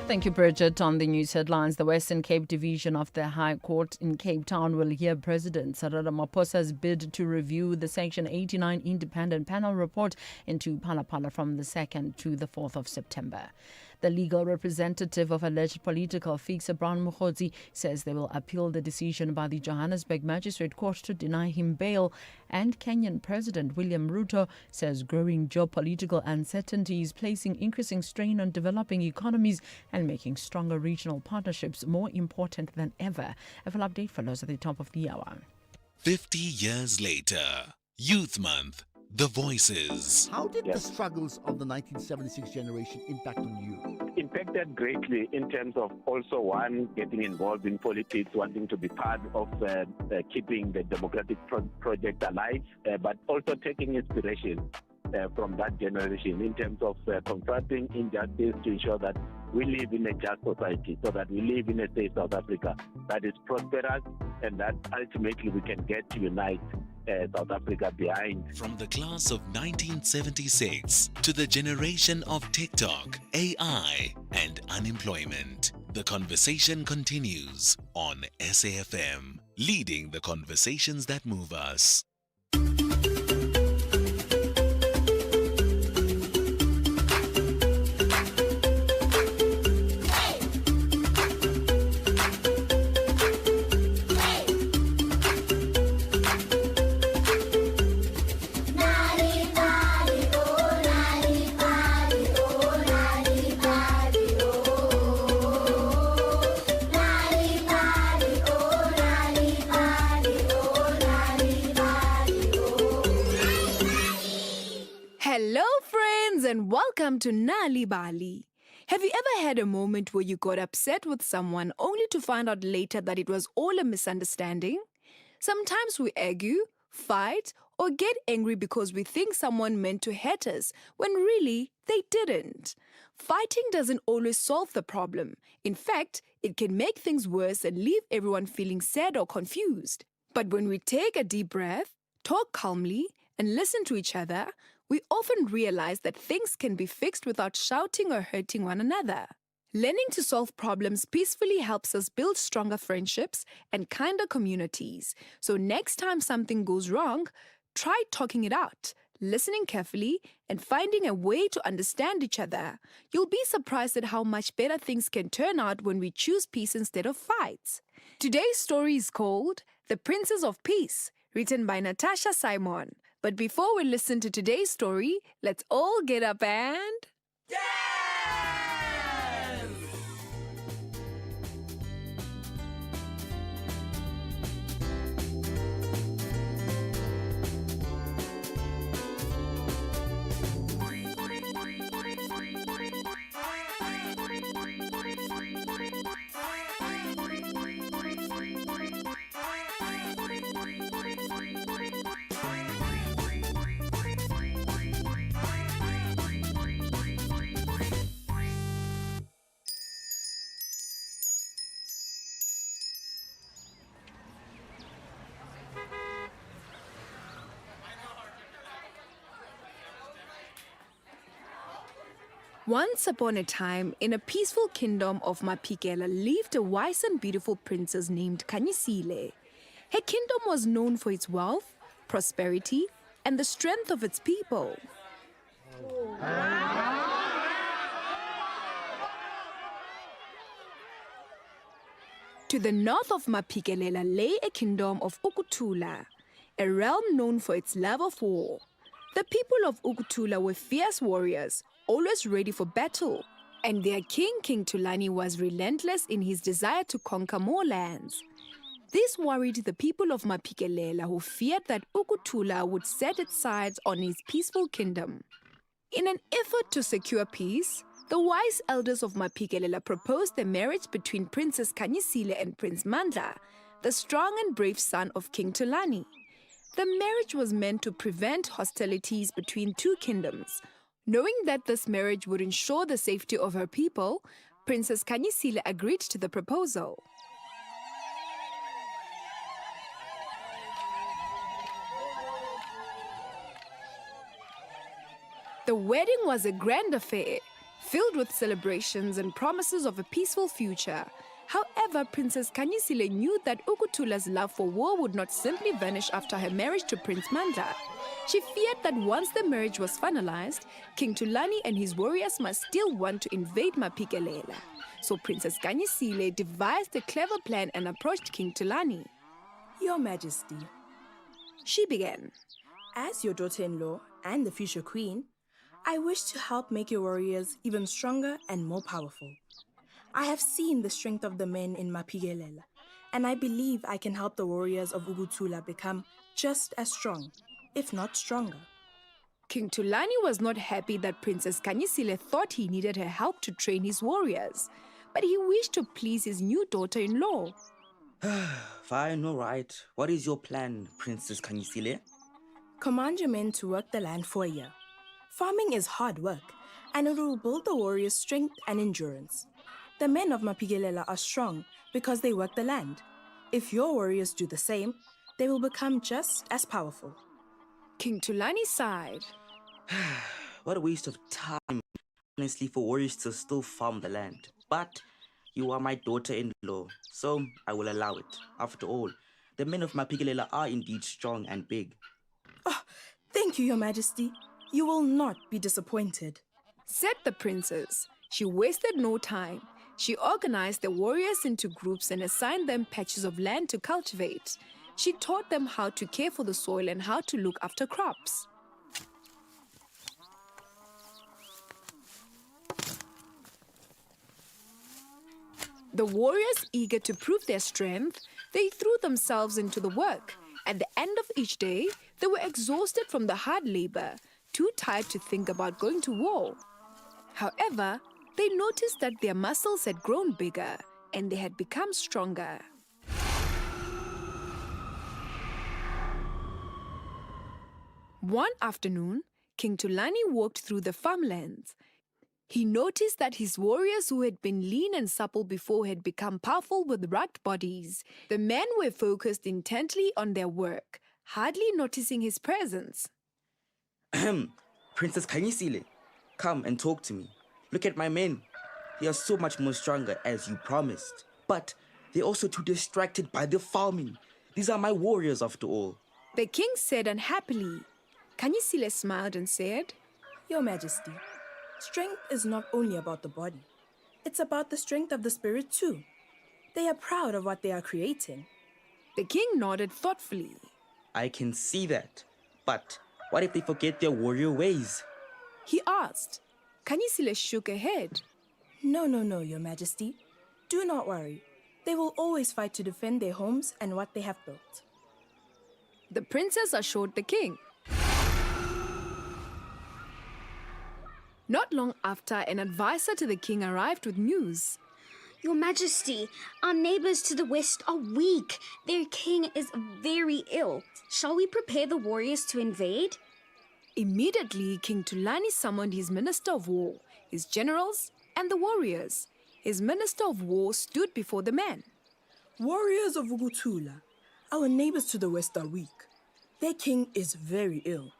Thank you, Bridget. On the news headlines, the Western Cape Division of the High Court in Cape Town will hear President Cyril Ramaphosa's bid to review the Section 89 independent panel report into Phalaphala from the 2nd to the 4th of September. The legal representative of alleged political fixer Brown Mukhodzi says they will appeal the decision by the Johannesburg Magistrate Court to deny him bail. And Kenyan President William Ruto says growing geopolitical uncertainty is placing increasing strain on developing economies and making stronger regional partnerships more important than ever. A full update follows at the top of the hour. 50 years later, Youth Month. The Voices. How did the struggles of the 1976 generation impact on you? Impacted greatly in terms of also one, getting involved in politics, wanting to be part of keeping the democratic project alive, but also taking inspiration from that generation in terms of confronting injustice to ensure that we live in a just society, so that we live in a safe South Africa that is prosperous and that ultimately we can get to unite South Africa behind. From the class of 1976 to the generation of TikTok, AI, and unemployment, the conversation continues on SAfm, leading the conversations that move us. Hello, friends, and welcome to Nali Bali. Have you ever had a moment where you got upset with someone only to find out later that it was all a misunderstanding? Sometimes we argue, fight, or get angry because we think someone meant to hurt us when really they didn't. Fighting doesn't always solve the problem. In fact, it can make things worse and leave everyone feeling sad or confused. But when we take a deep breath, talk calmly, and listen to each other, we often realize that things can be fixed without shouting or hurting one another. Learning to solve problems peacefully helps us build stronger friendships and kinder communities. So next time something goes wrong, try talking it out, listening carefully, and finding a way to understand each other. You'll be surprised at how much better things can turn out when we choose peace instead of fights. Today's story is called The Princess of Peace, written by Natasha Simon. But before we listen to today's story, let's all get up and... Once upon a time, in a peaceful kingdom of Mapikela lived a wise and beautiful princess named Kanyisile. Her kingdom was known for its wealth, prosperity, and the strength of its people. To the north of Mapikelela lay a kingdom of Ukutula, a realm known for its love of war. The people of Ukutula were fierce warriors, always ready for battle, and their king, King Tulani, was relentless in his desire to conquer more lands. This worried the people of Mapikelela, who feared that Ukutula would set its sights on his peaceful kingdom. In an effort to secure peace, the wise elders of Mapikelela proposed the marriage between Princess Kanyisile and Prince Mandla, the strong and brave son of King Tulani. The marriage was meant to prevent hostilities between two kingdoms. Knowing that this marriage would ensure the safety of her people, Princess Kanyisile agreed to the proposal. The wedding was a grand affair, filled with celebrations and promises of a peaceful future. However, Princess Kanyisile knew that Ukutula's love for war would not simply vanish after her marriage to Prince Mandla. She feared that once the marriage was finalized, King Tulani and his warriors must still want to invade Mapikelela. So Princess Kanyisile devised a clever plan and approached King Tulani. Your Majesty, she began, as your daughter-in-law and the future queen, I wish to help make your warriors even stronger and more powerful. I have seen the strength of the men in Mapikelela, and I believe I can help the warriors of Ukutula become just as strong, if not stronger. King Tulani was not happy that Princess Kanyisile thought he needed her help to train his warriors, but he wished to please his new daughter-in-law. Fine, all right. What is your plan, Princess Kanyisile? Command your men to work the land for a year. Farming is hard work, and it will build the warriors' strength and endurance. The men of Mapikelela are strong because they work the land. If your warriors do the same, they will become just as powerful. King Tulani sighed. What a waste of time, honestly, for warriors to still farm the land. But you are my daughter-in-law, so I will allow it. After all, the men of Mapikilela are indeed strong and big. Thank you, Your Majesty. You will not be disappointed, said the princess. She wasted no time. She organized the warriors into groups and assigned them patches of land to cultivate. She taught them how to care for the soil and how to look after crops. The warriors, eager to prove their strength, they threw themselves into the work. At the end of each day, they were exhausted from the hard labor, too tired to think about going to war. However, they noticed that their muscles had grown bigger and they had become stronger. One afternoon, King Tulani walked through the farmlands. He noticed that his warriors who had been lean and supple before had become powerful with rugged bodies. The men were focused intently on their work, hardly noticing his presence. Princess Kanyisile, come and talk to me. Look at my men. They are so much more stronger as you promised. But they're also too distracted by the farming. These are my warriors after all. The king said unhappily. Kanyisile smiled and said, Your Majesty, strength is not only about the body. It's about the strength of the spirit too. They are proud of what they are creating. The king nodded thoughtfully. I can see that. But what if they forget their warrior ways? He asked. Kanyisile shook her head. No, Your Majesty. Do not worry. They will always fight to defend their homes and what they have built. The princess assured the king. Not long after, an advisor to the king arrived with news. Your Majesty, our neighbors to the west are weak. Their king is very ill. Shall we prepare the warriors to invade? Immediately, King Tulani summoned his minister of war, his generals, and the warriors. His minister of war stood before the men. Warriors of Ugutula, our neighbors to the west are weak. Their king is very ill.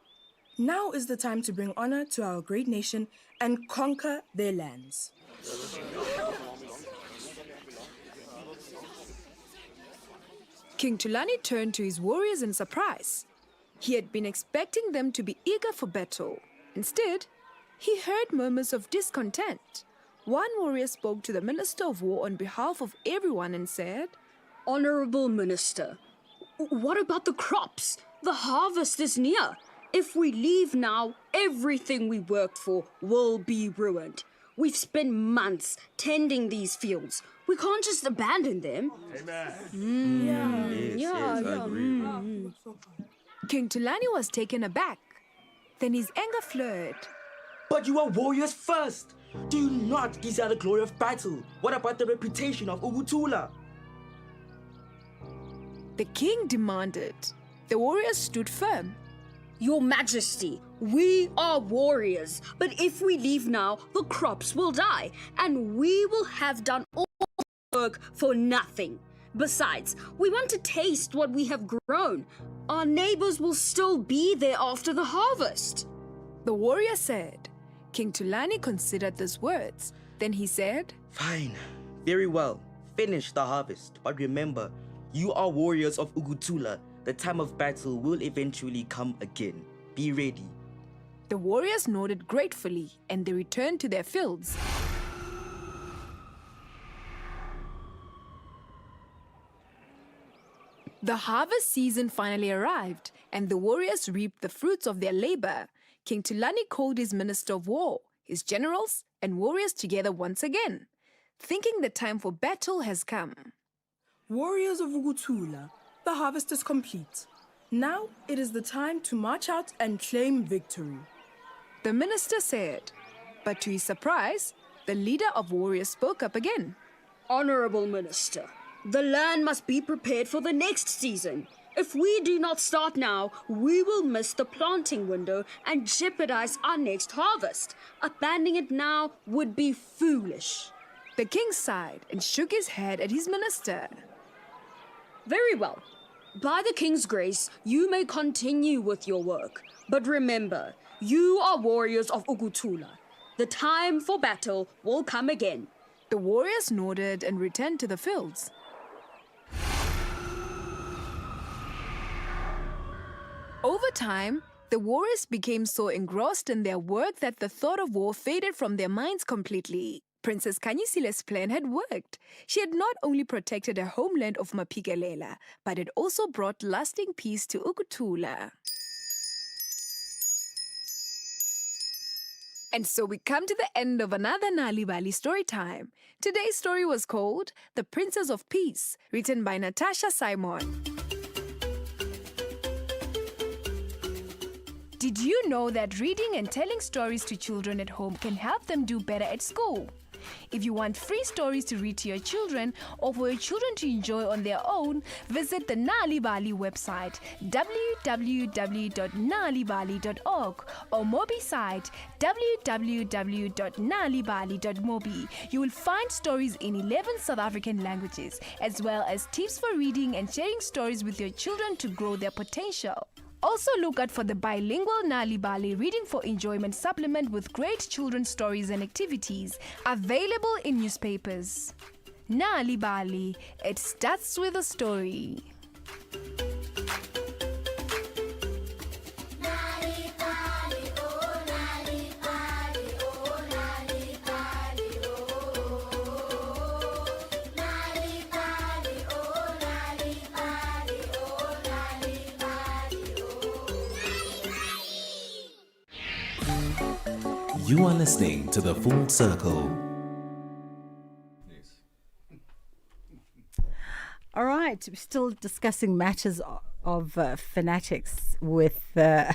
Now is the time to bring honor to our great nation and conquer their lands. King Tulani turned to his warriors in surprise. He had been expecting them to be eager for battle. Instead, he heard murmurs of discontent. One warrior spoke to the Minister of War on behalf of everyone and said, Honorable Minister, what about the crops? The harvest is near. If we leave now, everything we worked for will be ruined. We've spent months tending these fields. We can't just abandon them. Yes, I agree. King Tulani was taken aback. Then his anger flared. But you are warriors first. Do you not desire the glory of battle? What about the reputation of Ugutula? The king demanded. The warriors stood firm. Your Majesty, we are warriors, but if we leave now, the crops will die, and we will have done all the work for nothing. Besides, we want to taste what we have grown. Our neighbors will still be there after the harvest. The warrior said. King Tulani considered these words. Then he said, Fine, very well. Finish the harvest, but remember, you are warriors of Ugutula. The time of battle will eventually come again. Be ready. The warriors nodded gratefully and they returned to their fields. The harvest season finally arrived and the warriors reaped the fruits of their labor. King Tulani called his minister of war, his generals, and warriors together once again, thinking the time for battle has come. Warriors of Ugutula, the harvest is complete. Now it is the time to march out and claim victory. The minister said, but to his surprise, the leader of warriors spoke up again. Honorable Minister, the land must be prepared for the next season. If we do not start now, we will miss the planting window and jeopardize our next harvest. Abandoning it now would be foolish. The king sighed and shook his head at his minister. Very well. By the King's grace, you may continue with your work. But remember, you are warriors of Ukutula. The time for battle will come again. The warriors nodded and returned to the fields. Over time, the warriors became so engrossed in their work that the thought of war faded from their minds completely. Princess Kanyisile's plan had worked. She had not only protected her homeland of Mapikelela, but it also brought lasting peace to Ukutula. And so we come to the end of another Nalibali story time. Today's story was called The Princess of Peace, written by Natasha Simon. Did you know that reading and telling stories to children at home can help them do better at school? If you want free stories to read to your children or for your children to enjoy on their own, visit the Nalibali website www.nalibali.org or Mobi site www.nalibali.mobi. You will find stories in 11 South African languages, as well as tips for reading and sharing stories with your children to grow their potential. Also look out for the bilingual Nalibali Reading for Enjoyment supplement with great children's stories and activities, available in newspapers. Nalibali, it starts with a story. You are listening to The Full Circle. All right, we're still discussing matters of fanatics with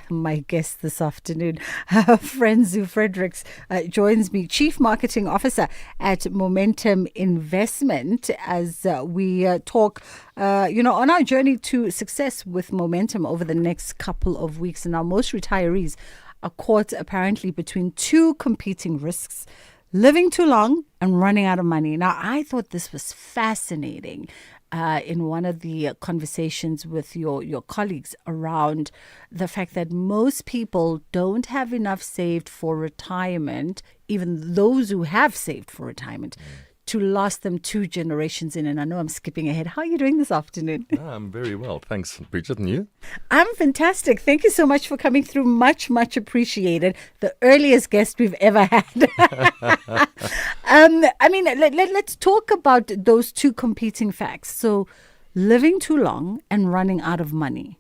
my guest this afternoon. Frenzu Fredericks joins me, Chief Marketing Officer at Momentum Investment, as we talk, on our journey to success with Momentum over the next couple of weeks. And now most retirees are caught apparently between two competing risks: living too long and running out of money. Now, I thought this was fascinating in one of the conversations with your colleagues around the fact that most people don't have enough saved for retirement, even those who have saved for retirement, to last them 2 generations in. And I know I'm skipping ahead. How are you doing this afternoon? I'm very well. Thanks, Bridget. And you? I'm fantastic. Thank you so much for coming through. Much, much appreciated. The earliest guest we've ever had. Let's talk about those two competing facts. So, living too long and running out of money.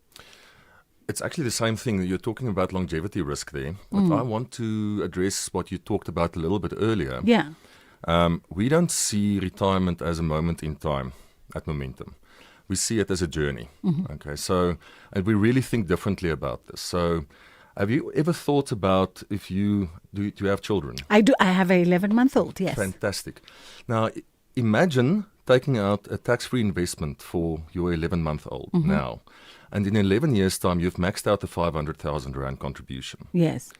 It's actually the same thing. You're talking about longevity risk there. But I want to address what you talked about a little bit earlier. Yeah. We don't see retirement as a moment in time at Momentum. We see it as a journey. Okay, so and we really think differently about this. So, have you ever thought about if you do you have children? I do. I have an 11-month-old. Yes. Fantastic. Now, imagine taking out a tax-free investment for your 11-month-old now, and in 11 years' time, you've maxed out the 500,000 rand contribution. Yes.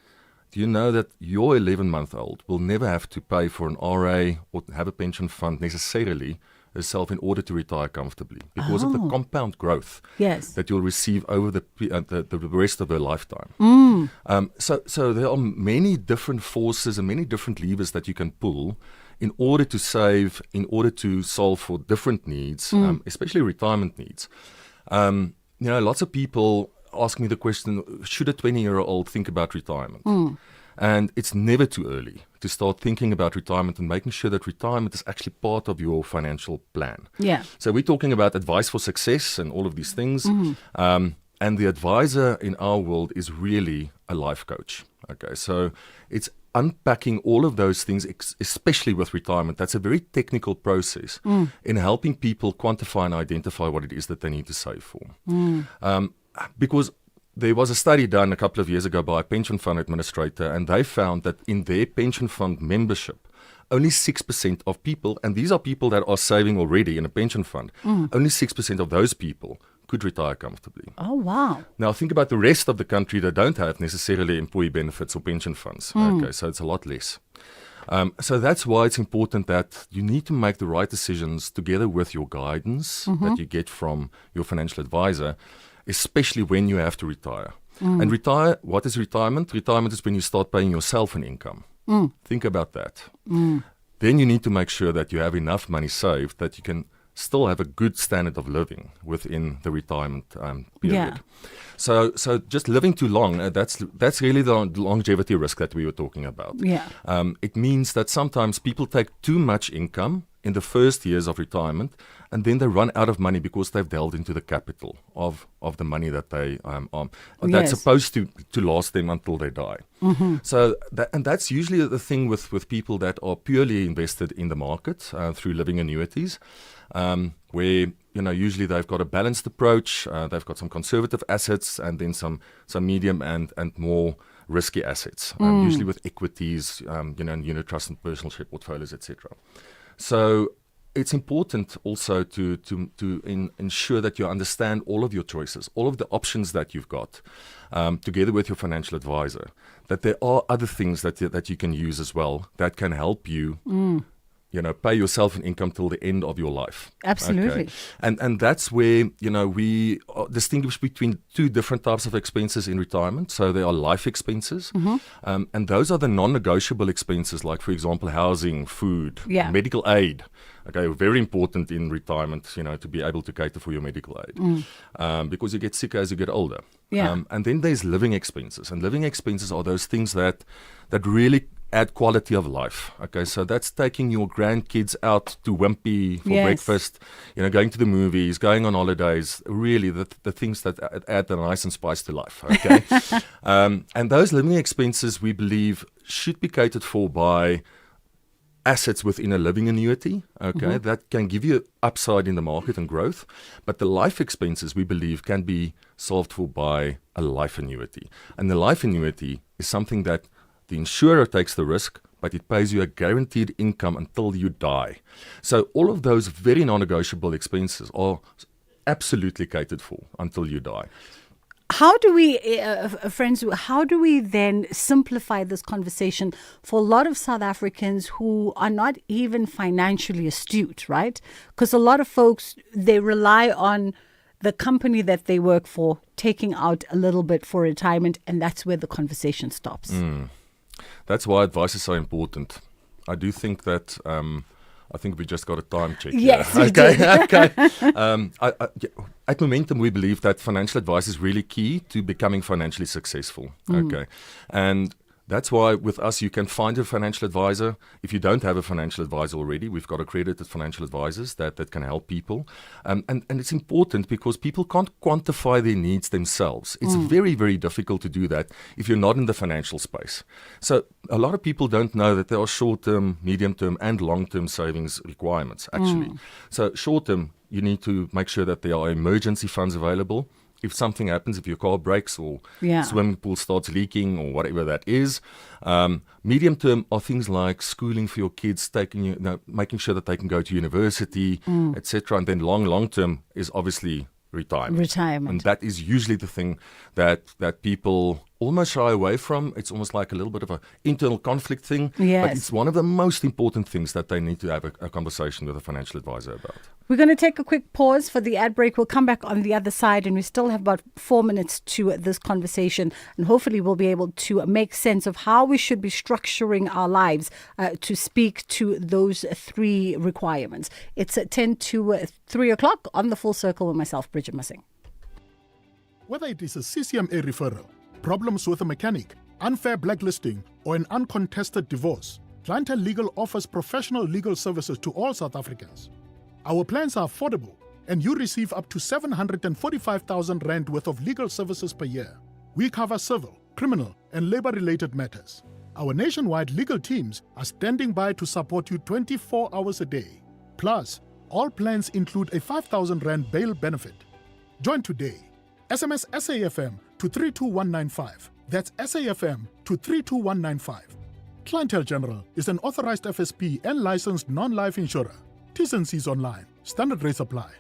Do you know that your 11-month-old will never have to pay for an RA or have a pension fund necessarily herself in order to retire comfortably because of the compound growth that you'll receive over the rest of her lifetime? So there are many different forces and many different levers that you can pull in order to save, in order to solve for different needs, especially retirement needs. Lots of people ask me the question, should a 20-year-old think about retirement? And it's never too early to start thinking about retirement and making sure that retirement is actually part of your financial plan. Yeah. So we're talking about advice for success and all of these things. And the advisor in our world is really a life coach. Okay, so it's unpacking all of those things, especially with retirement. That's a very technical process in helping people quantify and identify what it is that they need to save for. Because there was a study done a couple of years ago by a pension fund administrator, and they found that in their pension fund membership, only 6% of people, and these are people that are saving already in a pension fund, only 6% of those people could retire comfortably. Oh, wow. Now, think about the rest of the country that don't have necessarily employee benefits or pension funds. Okay, so it's a lot less. So that's why it's important that you need to make the right decisions together with your guidance that you get from your financial advisor, especially when you have to retire. And what is retirement? Retirement is when you start paying yourself an income. Think about that. Then you need to make sure that you have enough money saved that you can still have a good standard of living within the retirement period. So just living too long, that's really the longevity risk that we were talking about. It means that sometimes people take too much income in the first years of retirement, and then they run out of money because they've delved into the capital of the money that they that's supposed to last them until they die. So that's usually the thing with people that are purely invested in the market through living annuities, where usually they've got a balanced approach. They've got some conservative assets and then some medium and more risky assets, usually with equities, and unit trust and personal share portfolios, etc. So it's important also to ensure that you understand all of your choices, all of the options that you've got, together with your financial advisor, that there are other things that you can use as well that can help you pay yourself an income till the end of your life. Absolutely. Okay? And that's where, we distinguish between two different types of expenses in retirement. So there are life expenses, and those are the non-negotiable expenses, like, for example, housing, food, medical aid. Okay, very important in retirement, to be able to cater for your medical aid, because you get sicker as you get older. And then there's living expenses, and living expenses are those things that really add quality of life. Okay, so that's taking your grandkids out to Wimpy for breakfast, going to the movies, going on holidays, really the things that add the nice and spice to life. Okay, and those living expenses, we believe, should be catered for by assets within a living annuity, that can give you upside in the market and growth. But the life expenses, we believe, can be solved for by a life annuity. And the life annuity is something that the insurer takes the risk, but it pays you a guaranteed income until you die. So all of those very non-negotiable expenses are absolutely catered for until you die. How do we, friends, how do we then simplify this conversation for a lot of South Africans who are not even financially astute, right? Because a lot of folks, they rely on the company that they work for taking out a little bit for retirement, and that's where the conversation stops. That's why advice is so important. I do think that I think we just got a time check. Yes, here. We did. Okay. At Momentum, we believe that financial advice is really key to becoming financially successful. Okay, and that's why with us, you can find a financial advisor. If you don't have a financial advisor already, we've got accredited financial advisors that can help people. And it's important because people can't quantify their needs themselves. It's very, very difficult to do that if you're not in the financial space. So a lot of people don't know that there are short-term, medium-term, and long-term savings requirements, actually. So short-term, you need to make sure that there are emergency funds available. If something happens, if your car breaks or swimming pool starts leaking or whatever that is. Medium term are things like schooling for your kids, making sure that they can go to university, etc. And then long term is obviously retirement. And that is usually the thing that people almost shy away from. It's almost like a little bit of an internal conflict thing. But it's one of the most important things that they need to have a conversation with a financial advisor about. We're going to take a quick pause for the ad break. We'll come back on the other side, and we still have about 4 minutes to this conversation. And hopefully we'll be able to make sense of how we should be structuring our lives to speak to those three requirements. It's at 10 to 3 o'clock on The Full Circle with myself, Bridget Mussing. Whether it is a CCMA referral, problems with a mechanic, unfair blacklisting, or an uncontested divorce, Clientele Legal offers professional legal services to all South Africans. Our plans are affordable, and you receive up to 745,000 Rand worth of legal services per year. We cover civil, criminal, and labor-related matters. Our nationwide legal teams are standing by to support you 24 hours a day. Plus, all plans include a 5,000 Rand bail benefit. Join today. SMS SAFM to 32195. That's SAFM to 32195. Clientele General is an authorized FSP and licensed non-life insurer. T's and C's online. Standard rates apply.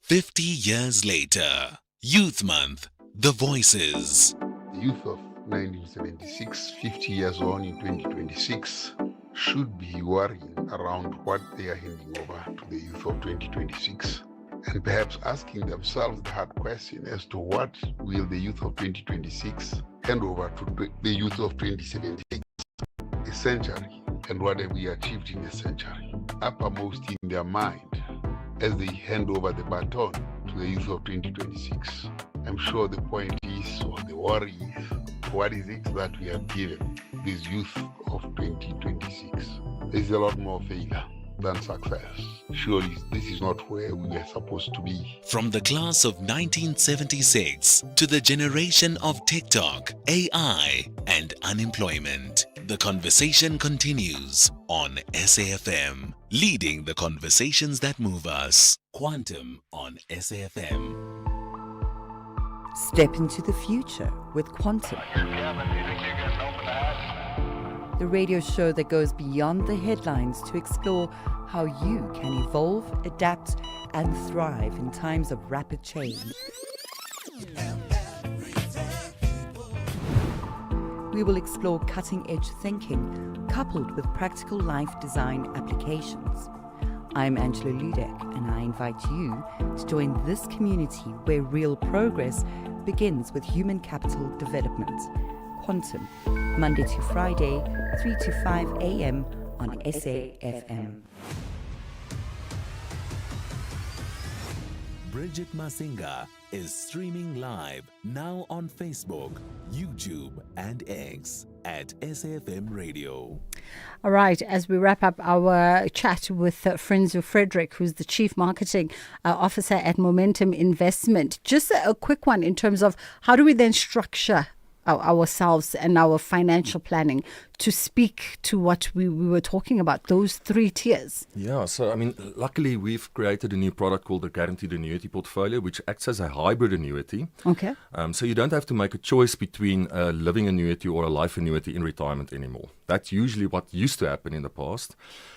50 years later, Youth Month, The Voices. The youth of 1976, 50 years on in 2026, should be worrying around what they are handing over to the youth of 2026, and perhaps asking themselves the hard question as to what will the youth of 2026 hand over to the youth of 2076, a century, and what have we achieved in a century, uppermost in their mind as they hand over the baton to the youth of 2026. I'm sure the point is, or the worry is, what is it that we have given this youth of 2026? There's a lot more failure than success. Surely this is not where we were supposed to be. From the class of 1976 to the generation of TikTok, AI, and unemployment, the conversation continues on SAfm, leading the conversations that move us. Quantum on SAfm. Step into the future with Quantum. The radio show that goes beyond the headlines to explore how you can evolve, adapt, and thrive in times of rapid change. We will explore cutting-edge thinking coupled with practical life design applications. I'm Angela Ludek, and I invite you to join this community where real progress begins with human capital development. Quantum, Monday to Friday, 3 to 5 a.m. on SAfm. Bridget Masinga is streaming live now on Facebook, YouTube, and X at SAfm Radio. All right, as we wrap up our chat with Frenzo Frederick, who's the Chief Marketing Officer at Momentum Investment, just a quick one in terms of how do we then structure ourselves and our financial planning to speak to what we were talking about, those three tiers? Yeah, so I mean, luckily we've created a new product called the Guaranteed Annuity Portfolio, which acts as a hybrid annuity. Okay. So you don't have to make a choice between a living annuity or a life annuity in retirement anymore. That's usually what used to happen in the past.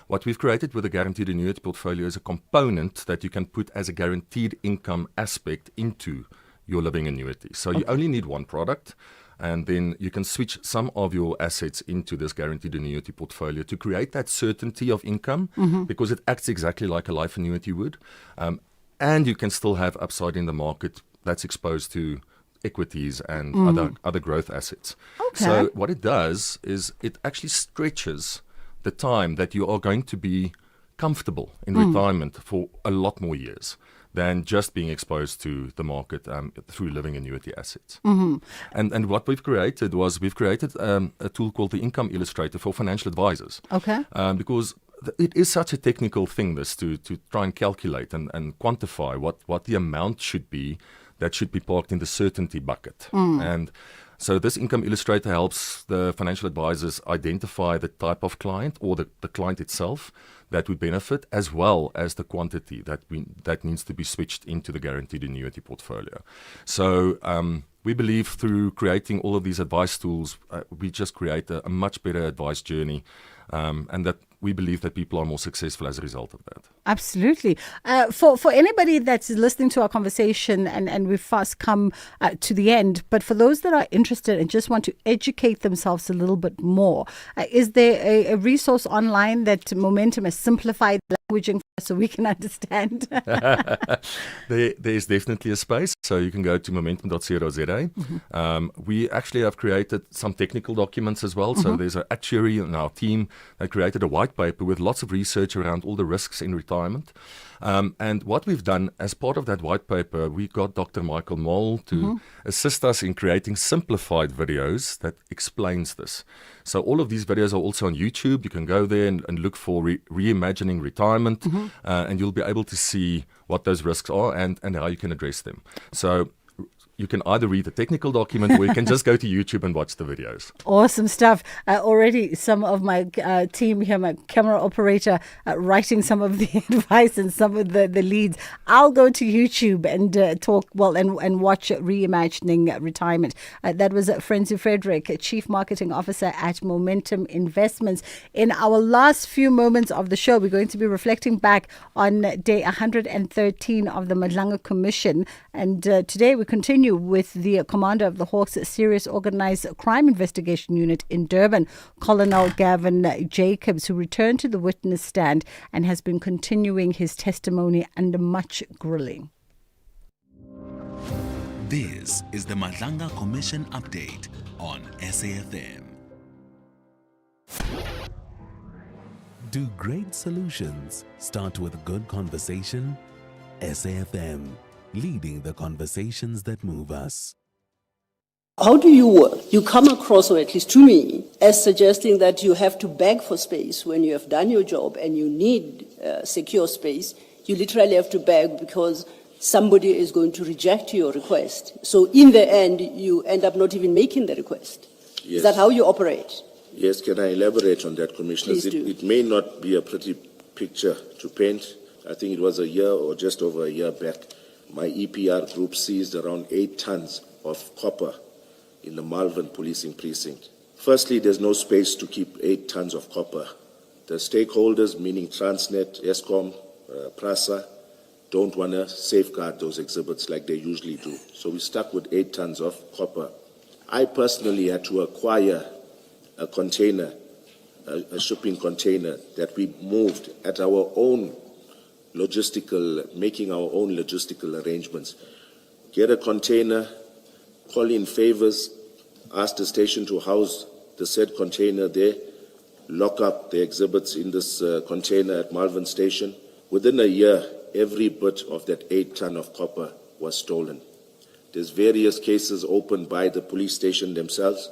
What we've created with the Guaranteed Annuity Portfolio is a component that you can put as a guaranteed income aspect into your living annuity. So you only need one product, and then you can switch some of your assets into this guaranteed annuity portfolio to create that certainty of income, because it acts exactly like a life annuity would. And you can still have upside in the market that's exposed to equities and other growth assets. Okay. So what it does is it actually stretches the time that you are going to be comfortable in retirement for a lot more years than just being exposed to the market through living annuity assets. And what we've created a tool called the Income Illustrator for financial advisors. Okay. Because it is such a technical thing, this, to try and calculate and quantify what the amount should be that should be parked in the certainty bucket. And so this Income Illustrator helps the financial advisors identify the type of client or the client itself that would benefit, as well as the quantity that needs to be switched into the guaranteed annuity portfolio. So we believe through creating all of these advice tools, we just create a much better advice journey, and that we believe that people are more successful as a result of that. Absolutely. For anybody that's listening to our conversation, and we've fast come to the end, but for those that are interested and just want to educate themselves a little bit more, is there a resource online that Momentum has simplified languaging so we can understand? There's definitely a space, so you can go to momentum.co.za. We actually have created some technical documents as well. So there's an actuary in our team that created a white paper with lots of research around all the risks in retirement. And what we've done as part of that white paper, we got Dr. Michael Moll to assist us in creating simplified videos that explains this. So all of these videos are also on YouTube. You can go there and look for reimagining retirement, and you'll be able to see what those risks are and how you can address them. So you can either read the technical document or you can just go to YouTube and watch the videos. Awesome stuff. Already some of my team here, my camera operator, writing some of the advice and some of the leads. I'll go to YouTube and and watch Reimagining Retirement. That was Frenzo Frederick, Chief Marketing Officer at Momentum Investments. In our last few moments of the show, we're going to be reflecting back on day 113 of the Madlanga Commission. And today we continue continue with the commander of the Hawks Serious Organised Crime Investigation Unit in Durban, Colonel Gavin Jacobs, who returned to the witness stand and has been continuing his testimony under much grilling. This is the Madlanga Commission update on SAfm. Do great solutions start with good conversation? SAfM, leading the conversations that move us. How do you work? You come across, or at least to me, as suggesting that you have to beg for space when you have done your job and you need secure space. You literally have to beg because somebody is going to reject your request. So in the end, you end up not even making the request. Yes. Is that how you operate? Yes, can I elaborate on that, Commissioners? It may not be a pretty picture to paint. I think it was a year or just over a year back, my EPR group seized around 8 tons of copper in the Malvern policing precinct. Firstly, there's no space to keep 8 tons of copper. The stakeholders, meaning Transnet, Eskom, PRASA, don't want to safeguard those exhibits like they usually do. So we stuck with 8 tons of copper. I personally had to acquire a container, a shipping container that we moved at our own making our own logistical arrangements. Get a container, call in favors, ask the station to house the said container there, lock up the exhibits in this container at Malvern Station. Within a year, every bit of that 8 ton of copper was stolen. There's various cases opened by the police station themselves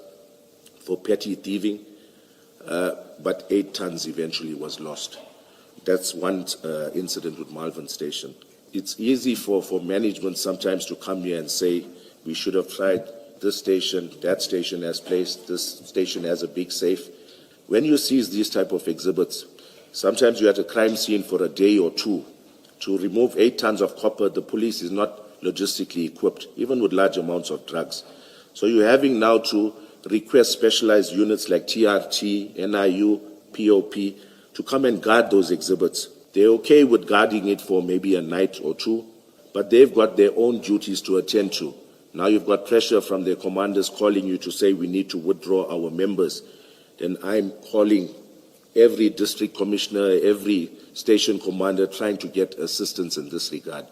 for petty thieving, but 8 tons eventually was lost. That's one incident with Malvern Station. It's easy for management sometimes to come here and say, we should have tried this station, that station has placed, this station has a big safe. When you seize these type of exhibits, sometimes you're at a crime scene for a day or two. To remove 8 tons of copper, the police is not logistically equipped, even with large amounts of drugs. So you're having now to request specialized units like TRT, NIU, POP to come and guard those exhibits. They're okay with guarding it for maybe a night or two, but they've got their own duties to attend to. Now you've got pressure from their commanders calling you to say we need to withdraw our members. Then I'm calling every district commissioner, every station commander trying to get assistance in this regard.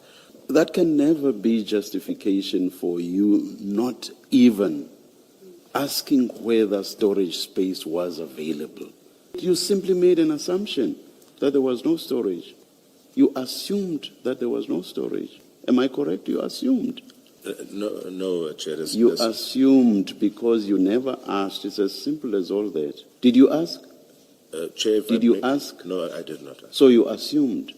That can never be justification for you not even asking whether storage space was available. You simply made an assumption that there was no storage. You assumed that there was no storage. Am I correct? You assumed. No, Chair. You assumed because you never asked. It's as simple as all that. Did you ask? Chair, did you ask? No, I did not ask. So you assumed.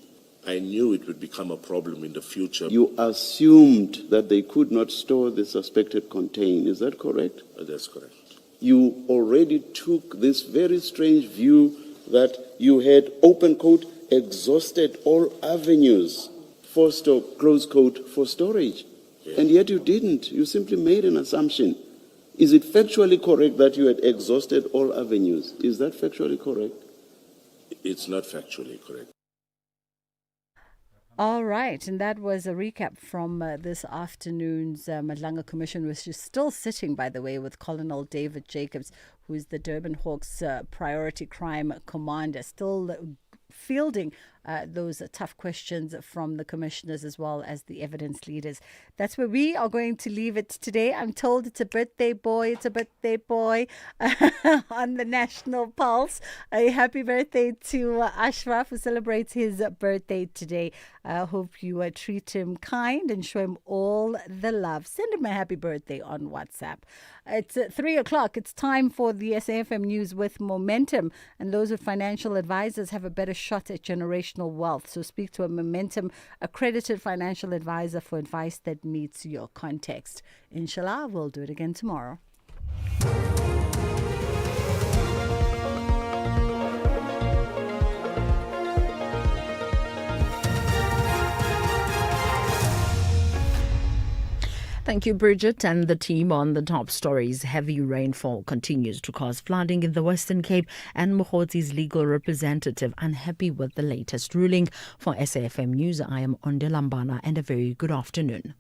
I knew it would become a problem in the future. You assumed that they could not store the suspected contain. Is that correct? That's correct. You already took this very strange view that you had, open quote, exhausted all avenues, close quote, for storage. Yeah. And yet you didn't. You simply made an assumption. Is it factually correct that you had exhausted all avenues? Is that factually correct? It's not factually correct. All right, and that was a recap from this afternoon's Madlanga Commission, which is still sitting, by the way, with Colonel David Jacobs, who is the Durban Hawks priority crime commander, still fielding those tough questions from the commissioners as well as the evidence leaders. That's where we are going to leave it today. I'm told it's a birthday boy on the National Pulse. A happy birthday to Ashraf, who celebrates his birthday today. I hope you treat him kind and show him all the love. Send him a happy birthday on WhatsApp. It's 3 o'clock. It's time for the SAfm News with Momentum. And those with financial advisors have a better shot at generational wealth. So speak to a Momentum accredited financial advisor for advice that meets your context. Inshallah, we'll do it again tomorrow. Thank you, Bridget, and the team on the top stories. Heavy rainfall continues to cause flooding in the Western Cape, and Mokgotzi's legal representative unhappy with the latest ruling. For SAfm News, I am Onde Lambana, and a very good afternoon.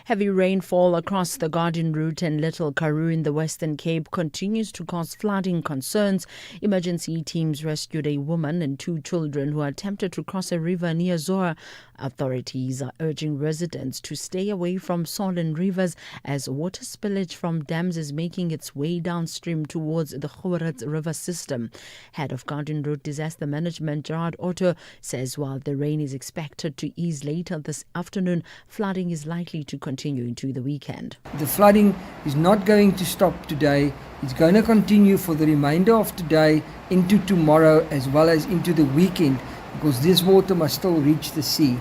Heavy rainfall across the Garden Route and Little Karoo in the Western Cape continues to cause flooding concerns. Emergency teams rescued a woman and 2 children who attempted to cross a river near Zora. Authorities are urging residents to stay away from swollen rivers as water spillage from dams is making its way downstream towards the Grootegeluk River system. Head of Garden Route Disaster Management Gerard Otto says while the rain is expected to ease later this afternoon, flooding is likely to continue into the weekend. The flooding is not going to stop today. It's going to continue for the remainder of today into tomorrow as well as into the weekend because this water must still reach the sea.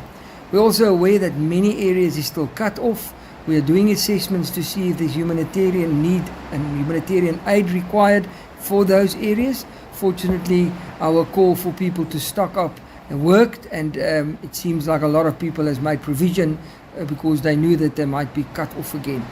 We're also aware that many areas is still cut off. We are doing assessments to see if there's humanitarian need and humanitarian aid required for those areas. Fortunately, our call for people to stock up worked, and it seems like a lot of people has made provision because they knew that they might be cut off again.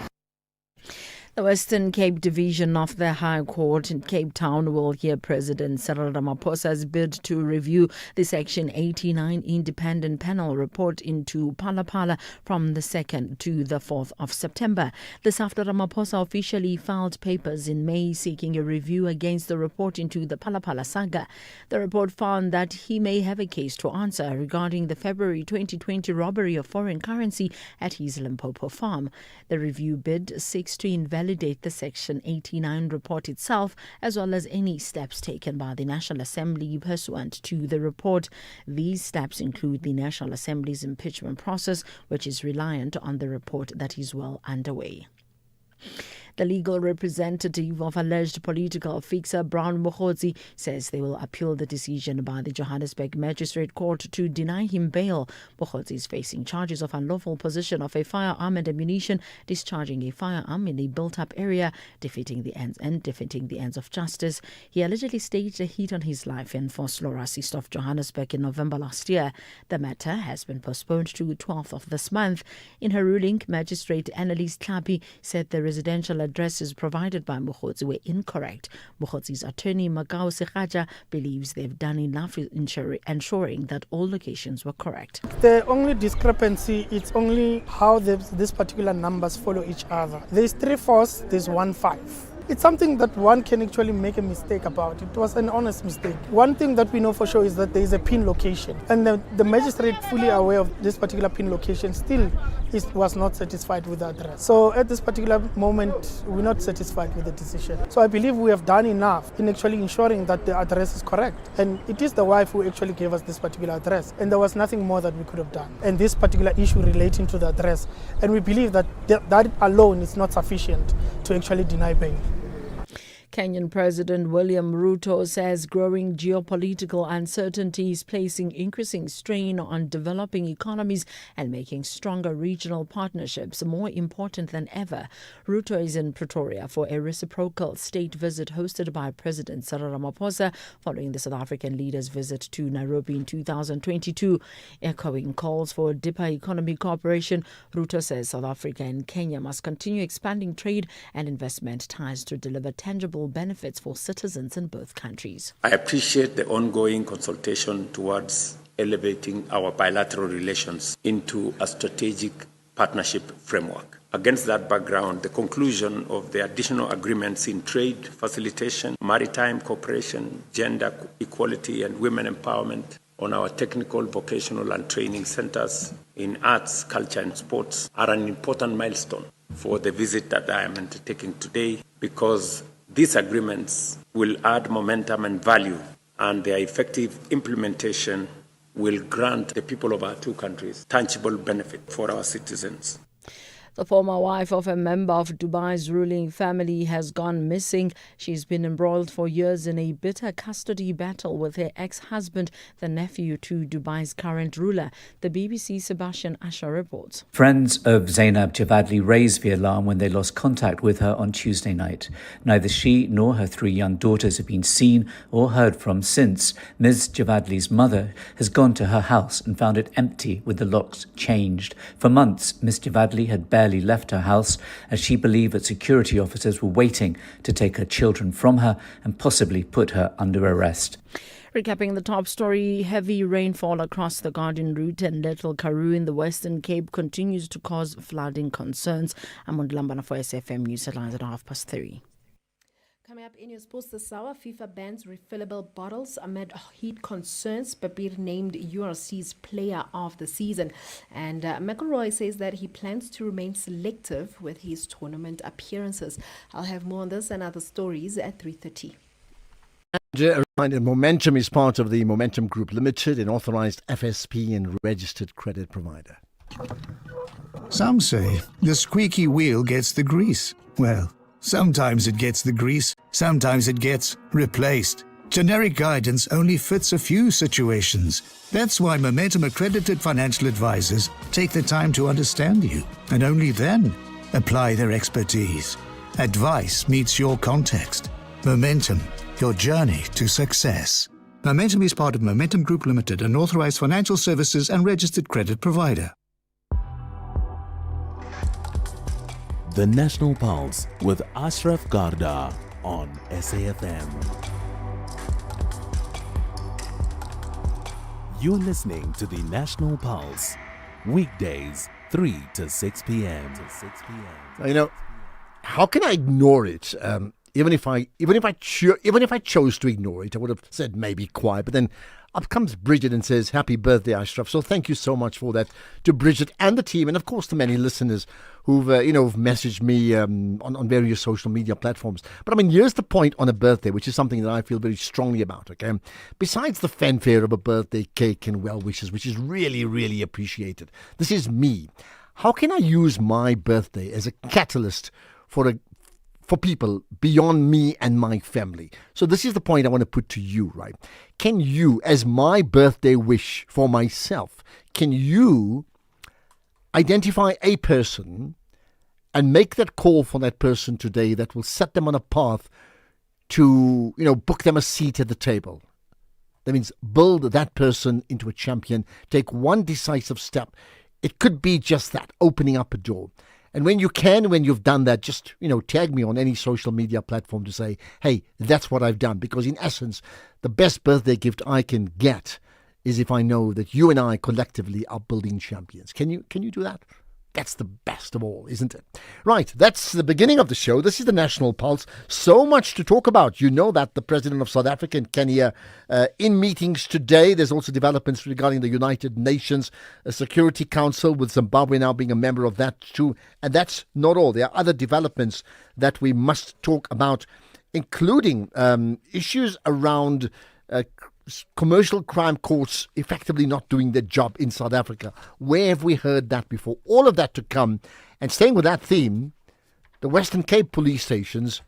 The Western Cape Division of the High Court in Cape Town will hear President Cyril Ramaphosa's bid to review the Section 89 independent panel report into Phala from the 2nd to the 4th of September. This after Ramaphosa officially filed papers in May seeking a review against the report into the Phala saga. The report found that he may have a case to answer regarding the February 2020 robbery of foreign currency at his Limpopo farm. The review bid seeks to invalidate the Section 89 report itself, as well as any steps taken by the National Assembly pursuant to the report. These steps include the National Assembly's impeachment process, which is reliant on the report that is well underway. The legal representative of alleged political fixer Brown Mokgotsi says they will appeal the decision by the Johannesburg Magistrate Court to deny him bail. Mokgotsi is facing charges of unlawful possession of a firearm and ammunition, discharging a firearm in a built-up area, defeating the ends of justice. He allegedly staged a hit on his life in Vosloorus, east of Johannesburg in November last year. The matter has been postponed to 12th of this month. In her ruling, Magistrate Annalise Tlhapi said the residential addresses provided by Mokgotsi were incorrect. Mokgotsi's attorney Makao Sekhaja believes they've done enough in ensuring that all locations were correct. The only discrepancy is only how these particular numbers follow each other. There's 3 4s, there's 1 5. It's something that one can actually make a mistake about. It was an honest mistake. One thing that we know for sure is that there is a pin location, and the magistrate, fully aware of this particular pin location, still was not satisfied with the address. So at this particular moment, we're not satisfied with the decision. So I believe we have done enough in actually ensuring that the address is correct. And it is the wife who actually gave us this particular address, and there was nothing more that we could have done. And this particular issue relating to the address, and we believe that that alone is not sufficient to actually deny bail. Kenyan President William Ruto says growing geopolitical uncertainty is placing increasing strain on developing economies and making stronger regional partnerships more important than ever. Ruto is in Pretoria for a reciprocal state visit hosted by President Cyril Ramaphosa following the South African leader's visit to Nairobi in 2022. Echoing calls for deeper economic cooperation, Ruto says South Africa and Kenya must continue expanding trade and investment ties to deliver tangible benefits for citizens in both countries. I appreciate the ongoing consultation towards elevating our bilateral relations into a strategic partnership framework. Against that background, the conclusion of the additional agreements in trade facilitation, maritime cooperation, gender equality and women empowerment, on our technical, vocational and training centers in arts, culture and sports are an important milestone for the visit that I am undertaking today, because these agreements will add momentum and value, and their effective implementation will grant the people of our 2 countries tangible benefit for our citizens. The former wife of a member of Dubai's ruling family has gone missing. She's been embroiled for years in a bitter custody battle with her ex-husband, the nephew to Dubai's current ruler. The BBC Sebastian Asher reports. Friends of Zainab Javadli raised the alarm when they lost contact with her on Tuesday night. Neither she nor her 3 young daughters have been seen or heard from since. Ms. Javadli's mother has gone to her house and found it empty with the locks changed. For months, Ms. Javadli had barely left her house as she believed that security officers were waiting to take her children from her and possibly put her under arrest. Recapping the top story, heavy rainfall across the Garden Route and Little Karoo in the Western Cape continues to cause flooding concerns. I'm on Lambana for SAfm News Headlines at 3:30. Coming up in your sports this hour, FIFA bans refillable bottles amid heat concerns. Papir named URC's player of the season. And McElroy says that he plans to remain selective with his tournament appearances. I'll have more on this and other stories at 3:30. A reminder, Momentum is part of the Momentum Group Limited, an authorized FSP and registered credit provider. Some say the squeaky wheel gets the grease. Well, sometimes it gets the grease, sometimes it gets replaced. Generic guidance only fits a few situations. That's why Momentum accredited financial advisors take the time to understand you and only then apply their expertise. Advice meets your context. Momentum, your journey to success. Momentum is part of Momentum Group Limited, an authorized financial services and registered credit provider. The National Pulse with Ashraf Garda on SAfm. You're listening to the National Pulse, weekdays 3 to 6 p.m. You know, how can I ignore it? Even if I chose to ignore it, I would have said maybe quiet. But then up comes Bridget and says, "Happy birthday, Ashraf." So thank you so much for that to Bridget and the team, and of course to many listeners who've messaged me on various social media platforms. But I mean, here's the point on a birthday, which is something that I feel very strongly about. Okay, besides the fanfare of a birthday cake and well wishes, which is really, really appreciated, this is me. How can I use my birthday as a catalyst for people beyond me and my family? So this is the point I want to put to you, right? Can you, as my birthday wish for myself, can you identify a person and make that call for that person today that will set them on a path to, book them a seat at the table? That means build that person into a champion. Take one decisive step. It could be just that, opening up a door. And when you've done that, just, tag me on any social media platform to say, hey, that's what I've done. Because in essence, the best birthday gift I can get is if I know that you and I collectively are building champions. Can you do that? That's the best of all, isn't it? Right, that's the beginning of the show. This is the National Pulse. So much to talk about. You know that the President of South Africa and Kenya in meetings today. There's also developments regarding the United Nations Security Council, with Zimbabwe now being a member of that too. And that's not all. There are other developments that we must talk about, including issues around commercial crime courts effectively not doing their job in South Africa. Where have we heard that before? All of that to come. And staying with that theme, the Western Cape police stations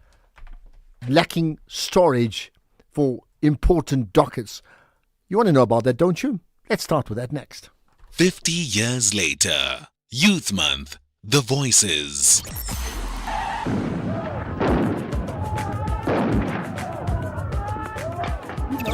lacking storage for important dockets. You want to know about that, don't you? Let's start with that next. 50 years later, Youth Month, The Voices.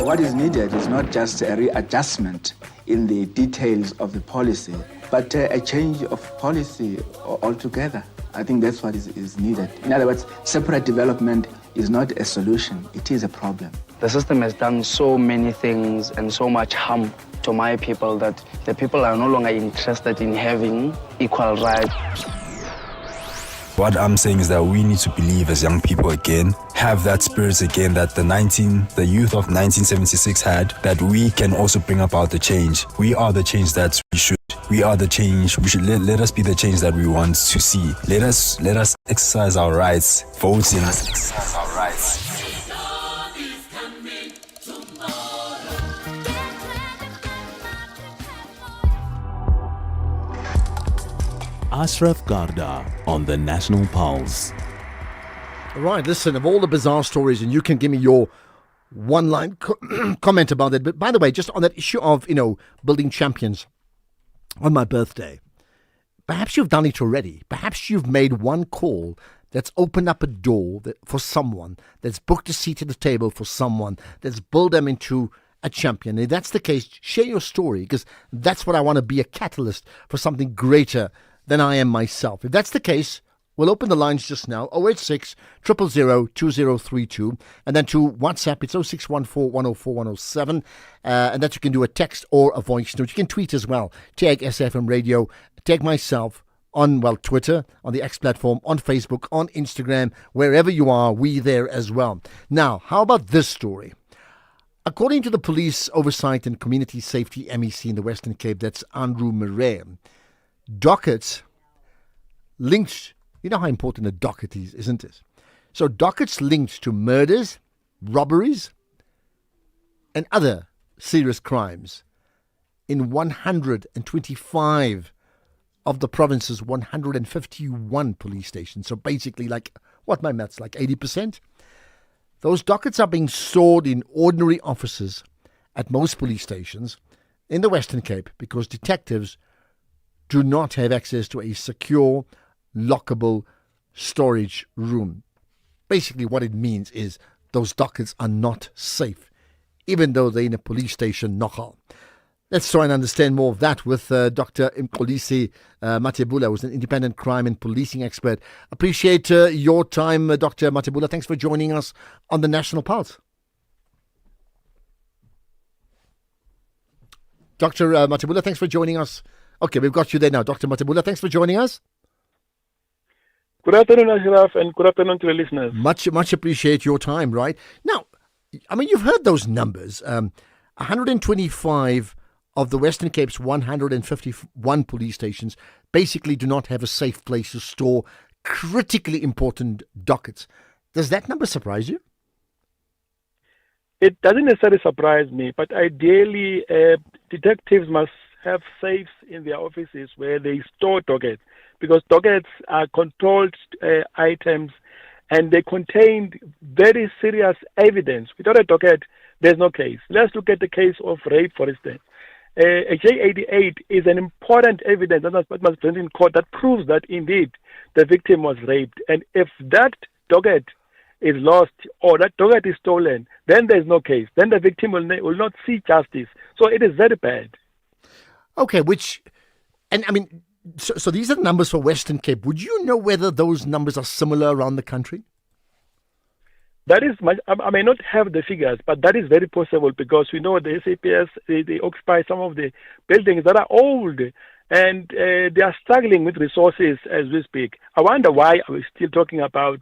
What is needed is not just a readjustment in the details of the policy, but a change of policy altogether. I think that's what is needed. In other words, separate development is not a solution, it is a problem. The system has done so many things and so much harm to my people that the people are no longer interested in having equal rights. What I'm saying is that we need to believe as young people again, have that spirit again that the youth of 1976 had, that we can also bring about the change. We are the change that we are the change. We should let us be the change that we want to see. Let us exercise our rights, voting. Let us exercise our rights. Ashraf Garda on the National Pulse. Right, listen, of all the bizarre stories, and you can give me your one-line comment about it. But by the way, just on that issue of, building champions on my birthday, perhaps you've done it already. Perhaps you've made one call that's opened up a door for someone, that's booked a seat at the table for someone, that's built them into a champion. If that's the case, share your story, because that's what I want to be, a catalyst for something greater than I am myself. If that's the case, We'll open the lines just now, 086 000 2032, and then to WhatsApp, it's 0614 104 107, and that you can do a text or a voice note. You can tweet as well. Tag SAfm Radio, tag myself on, Twitter, on the X platform, on Facebook, on Instagram, wherever you are, we there as well. Now, how about this story? According to the Police Oversight and Community Safety MEC in the Western Cape, that's Andrew Murray, dockets linked, you know how important a docket is, isn't it? So dockets linked to murders, robberies, and other serious crimes in 125 of the province's 151 police stations. So basically, like 80%? Those dockets are being stored in ordinary offices at most police stations in the Western Cape because detectives do not have access to a secure, lockable storage room. Basically, what it means is those dockets are not safe, even though they're in a police station nogal. Let's try and understand more of that with Dr. Mxolisi Matebula, who's an independent crime and policing expert. Appreciate your time, Dr. Matebula. Thanks for joining us on the National Pulse. Dr. Matebula, thanks for joining us. Okay, we've got you there now. Dr. Matebula, thanks for joining us. Good afternoon, Ashraf, and good afternoon to the listeners. Much appreciate your time, right? Now, I mean, you've heard those numbers. 125 of the Western Cape's 151 police stations basically do not have a safe place to store critically important dockets. Does that number surprise you? It doesn't necessarily surprise me, but ideally, detectives must have safes in their offices where they store dockets, because dockets are controlled items and they contain very serious evidence. Without a docket, there's no case. Let's look at the case of rape, for instance. A J88 is an important evidence that must be presented in court that proves that indeed the victim was raped. And if that docket is lost or that docket is stolen, then there's no case. Then the victim will not see justice. So it is very bad. Okay, so these are the numbers for Western Cape. Would you know whether those numbers are similar around the country? That is, I may not have the figures, but that is very possible because we know the SAPS, they occupy some of the buildings that are old and they are struggling with resources as we speak. I wonder why we're still talking about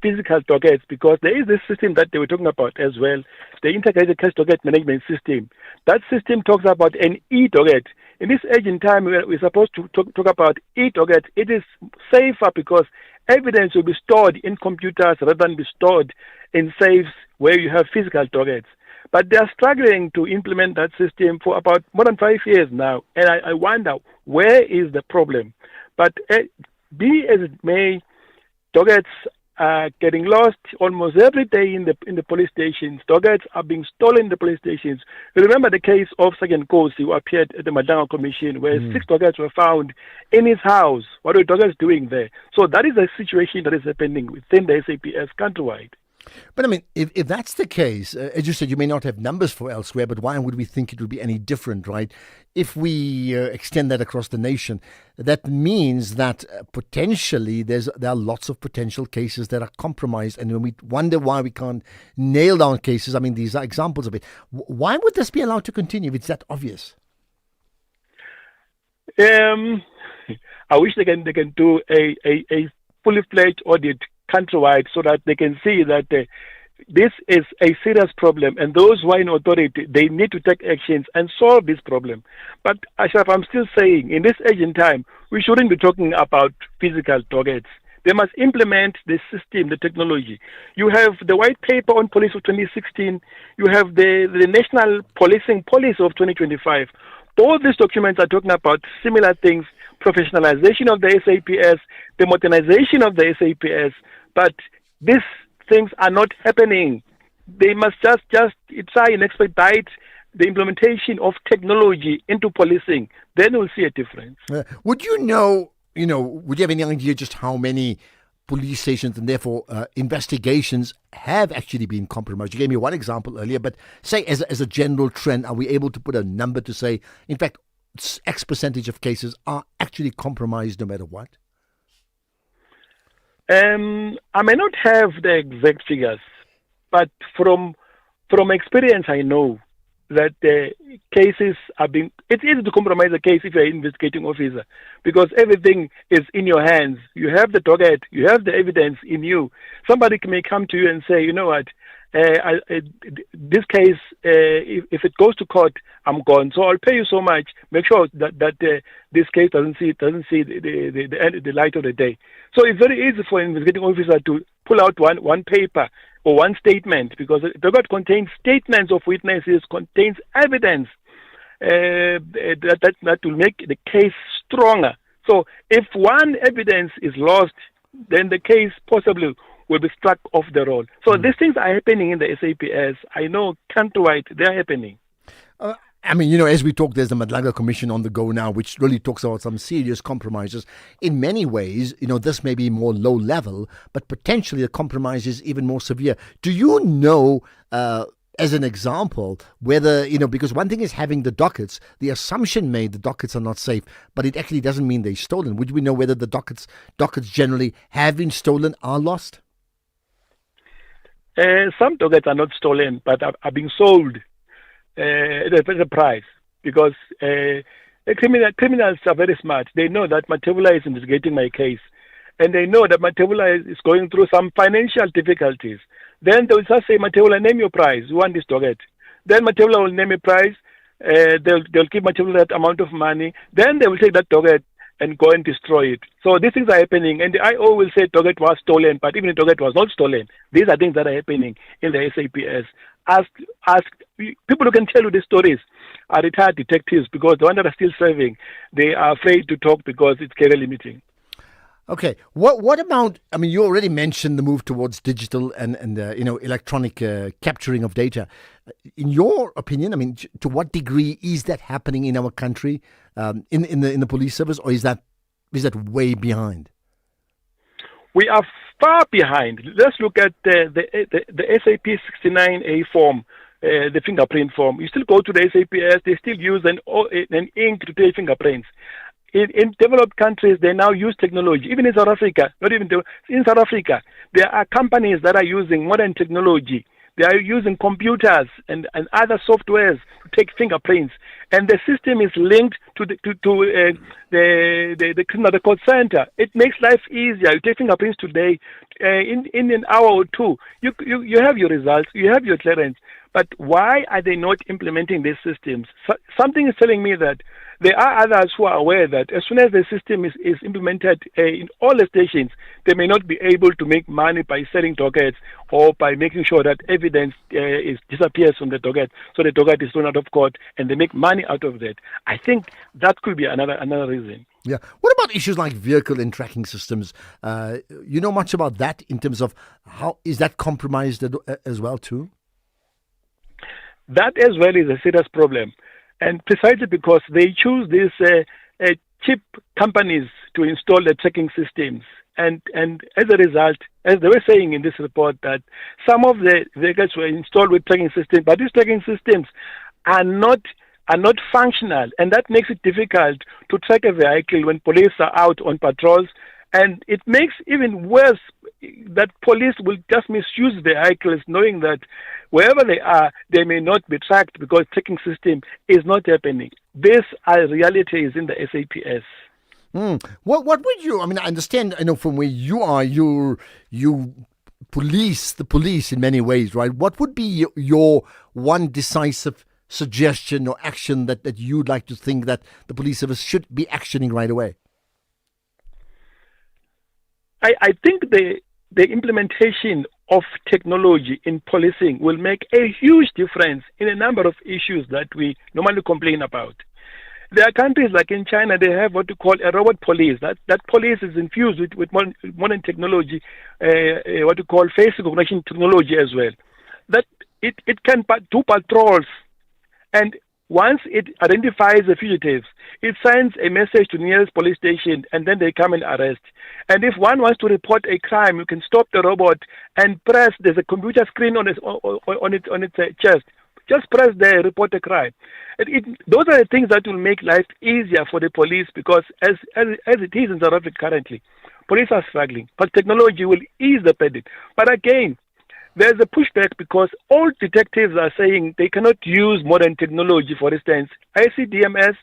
physical dockets, because there is this system that they were talking about as well, the Integrated Cash Docket Management System. That system talks about an e-docket. In this age in time, we're supposed to talk about e-docket. It is safer because evidence will be stored in computers rather than be stored in safes where you have physical dockets. But they are struggling to implement that system for about more than 5 years now. And I wonder, where is the problem? But be as it may, dockets are getting lost almost every day in the police stations. Dockets are being stolen in the police stations. You remember the case of Sergeant Kosi, who appeared at the Madanga Commission, where 6 dockets were found in his house. What were dockets doing there? So that is a situation that is happening within the SAPS countrywide. But I mean, if that's the case, as you said, you may not have numbers for elsewhere, but why would we think it would be any different, right? If we extend that across the nation, that means that potentially there are lots of potential cases that are compromised. And when we wonder why we can't nail down cases, I mean, these are examples of it. Why would this be allowed to continue if it's that obvious? I wish they can do a fully fledged audit countrywide so that they can see that this is a serious problem, and those who are in authority, they need to take actions and solve this problem. But Ashraf, I'm still saying, in this age and time, we shouldn't be talking about physical dockets. They must implement the system, the technology. You have the white paper on police of 2016. You have the national policing policy of 2025. All these documents are talking about similar things: professionalization of the SAPS, the modernization of the SAPS. But these things are not happening. They must just try and expedite the implementation of technology into policing. Then we'll see a difference. Would you have any idea just how many police stations and therefore investigations have actually been compromised? You gave me one example earlier, but say as a general trend, are we able to put a number to say, in fact, X percentage of cases are actually compromised no matter what? I may not have the exact figures, but from experience, I know that cases are being. It's easy to compromise a case if you're an investigating officer, because everything is in your hands. You have the docket, you have the evidence in you. Somebody may come to you and say, you know what, this case, if it goes to court, I'm gone. So I'll pay you so much. Make sure that this case doesn't see the light of the day. So it's very easy for an investigating officer to pull out one paper or one statement, because the docket contains statements of witnesses, contains evidence that will make the case stronger. So if one evidence is lost, then the case possibly will be struck off the roll. So these things are happening in the SAPS. I know countrywide they're happening. I mean, you know, as we talk, there's the Madlaga Commission on the go now, which really talks about some serious compromises. In many ways, you know, this may be more low level, but potentially the compromise is even more severe. Do you know, as an example, whether, you know, because one thing is having the dockets, the assumption made the dockets are not safe, but it actually doesn't mean they're stolen. Would we know whether the dockets generally have been stolen, are lost? Some dockets are not stolen, but are being sold at a price, because criminals are very smart. They know that Matebula is investigating my case, and they know that Matebula is going through some financial difficulties. Then they will just say, Matebula, name your price. We want this docket. Then Matebula will name a price. They'll give Matebula that amount of money. Then they will take that docket and go and destroy it. So these things are happening, and the IO will say docket was stolen, but even the docket was not stolen. These are things that are happening in the SAPS. Ask people who can tell you these stories are retired detectives, because the ones that are still serving, they are afraid to talk because it's career limiting. Okay, what about? I mean, you already mentioned the move towards digital and you know, electronic capturing of data. In your opinion, I mean, to what degree is that happening in our country, in the police service, or is that way behind? We are far behind. Let's look at the SAP 69A form, the fingerprint form. You still go to the SAPS, they still use an ink to take fingerprints. In developed countries, they now use technology. Even in South Africa, in South Africa, there are companies that are using modern technology. They are using computers and other softwares to take fingerprints, and the system is linked to the call center. It makes life easier. You take fingerprints today, in an hour or two, you have your results, you have your clearance. But why are they not implementing these systems? Something is telling me that there are others who are aware that as soon as the system is implemented in all the stations, they may not be able to make money by selling dockets or by making sure that evidence disappears from the docket, so the docket is thrown out of court and they make money out of that. I think that could be another reason. Yeah. What about issues like vehicle and tracking systems? You know much about that in terms of how is that compromised as well too? That as well is a serious problem, and precisely because they choose these cheap companies to install the tracking systems, and as a result, as they were saying in this report, that some of the vehicles were installed with tracking systems, but these tracking systems are not functional, and that makes it difficult to track a vehicle when police are out on patrols. And it makes even worse that police will just misuse the vehicles, knowing that wherever they are, they may not be tracked because tracking system is not happening. These are realities in the SAPS. What would you? I mean, I understand. I know from where you are, you police the police in many ways, right? What would be your one decisive suggestion or action that you'd like to think that the police service should be actioning right away? I think the implementation of technology in policing will make a huge difference in a number of issues that we normally complain about. There are countries like in China, they have what you call a robot police. That police is infused with modern technology, what you call face recognition technology as well. That it can do patrols, and once it identifies the fugitives, it sends a message to the nearest police station, and then they come and arrest. And if one wants to report a crime, you can stop the robot and press. There's a computer screen on its chest. Just press there, report a crime. Those are the things that will make life easier for the police, because as it is in South Africa currently, police are struggling. But technology will ease the burden. But again, there's a pushback because all detectives are saying they cannot use modern technology. For instance, ICDMS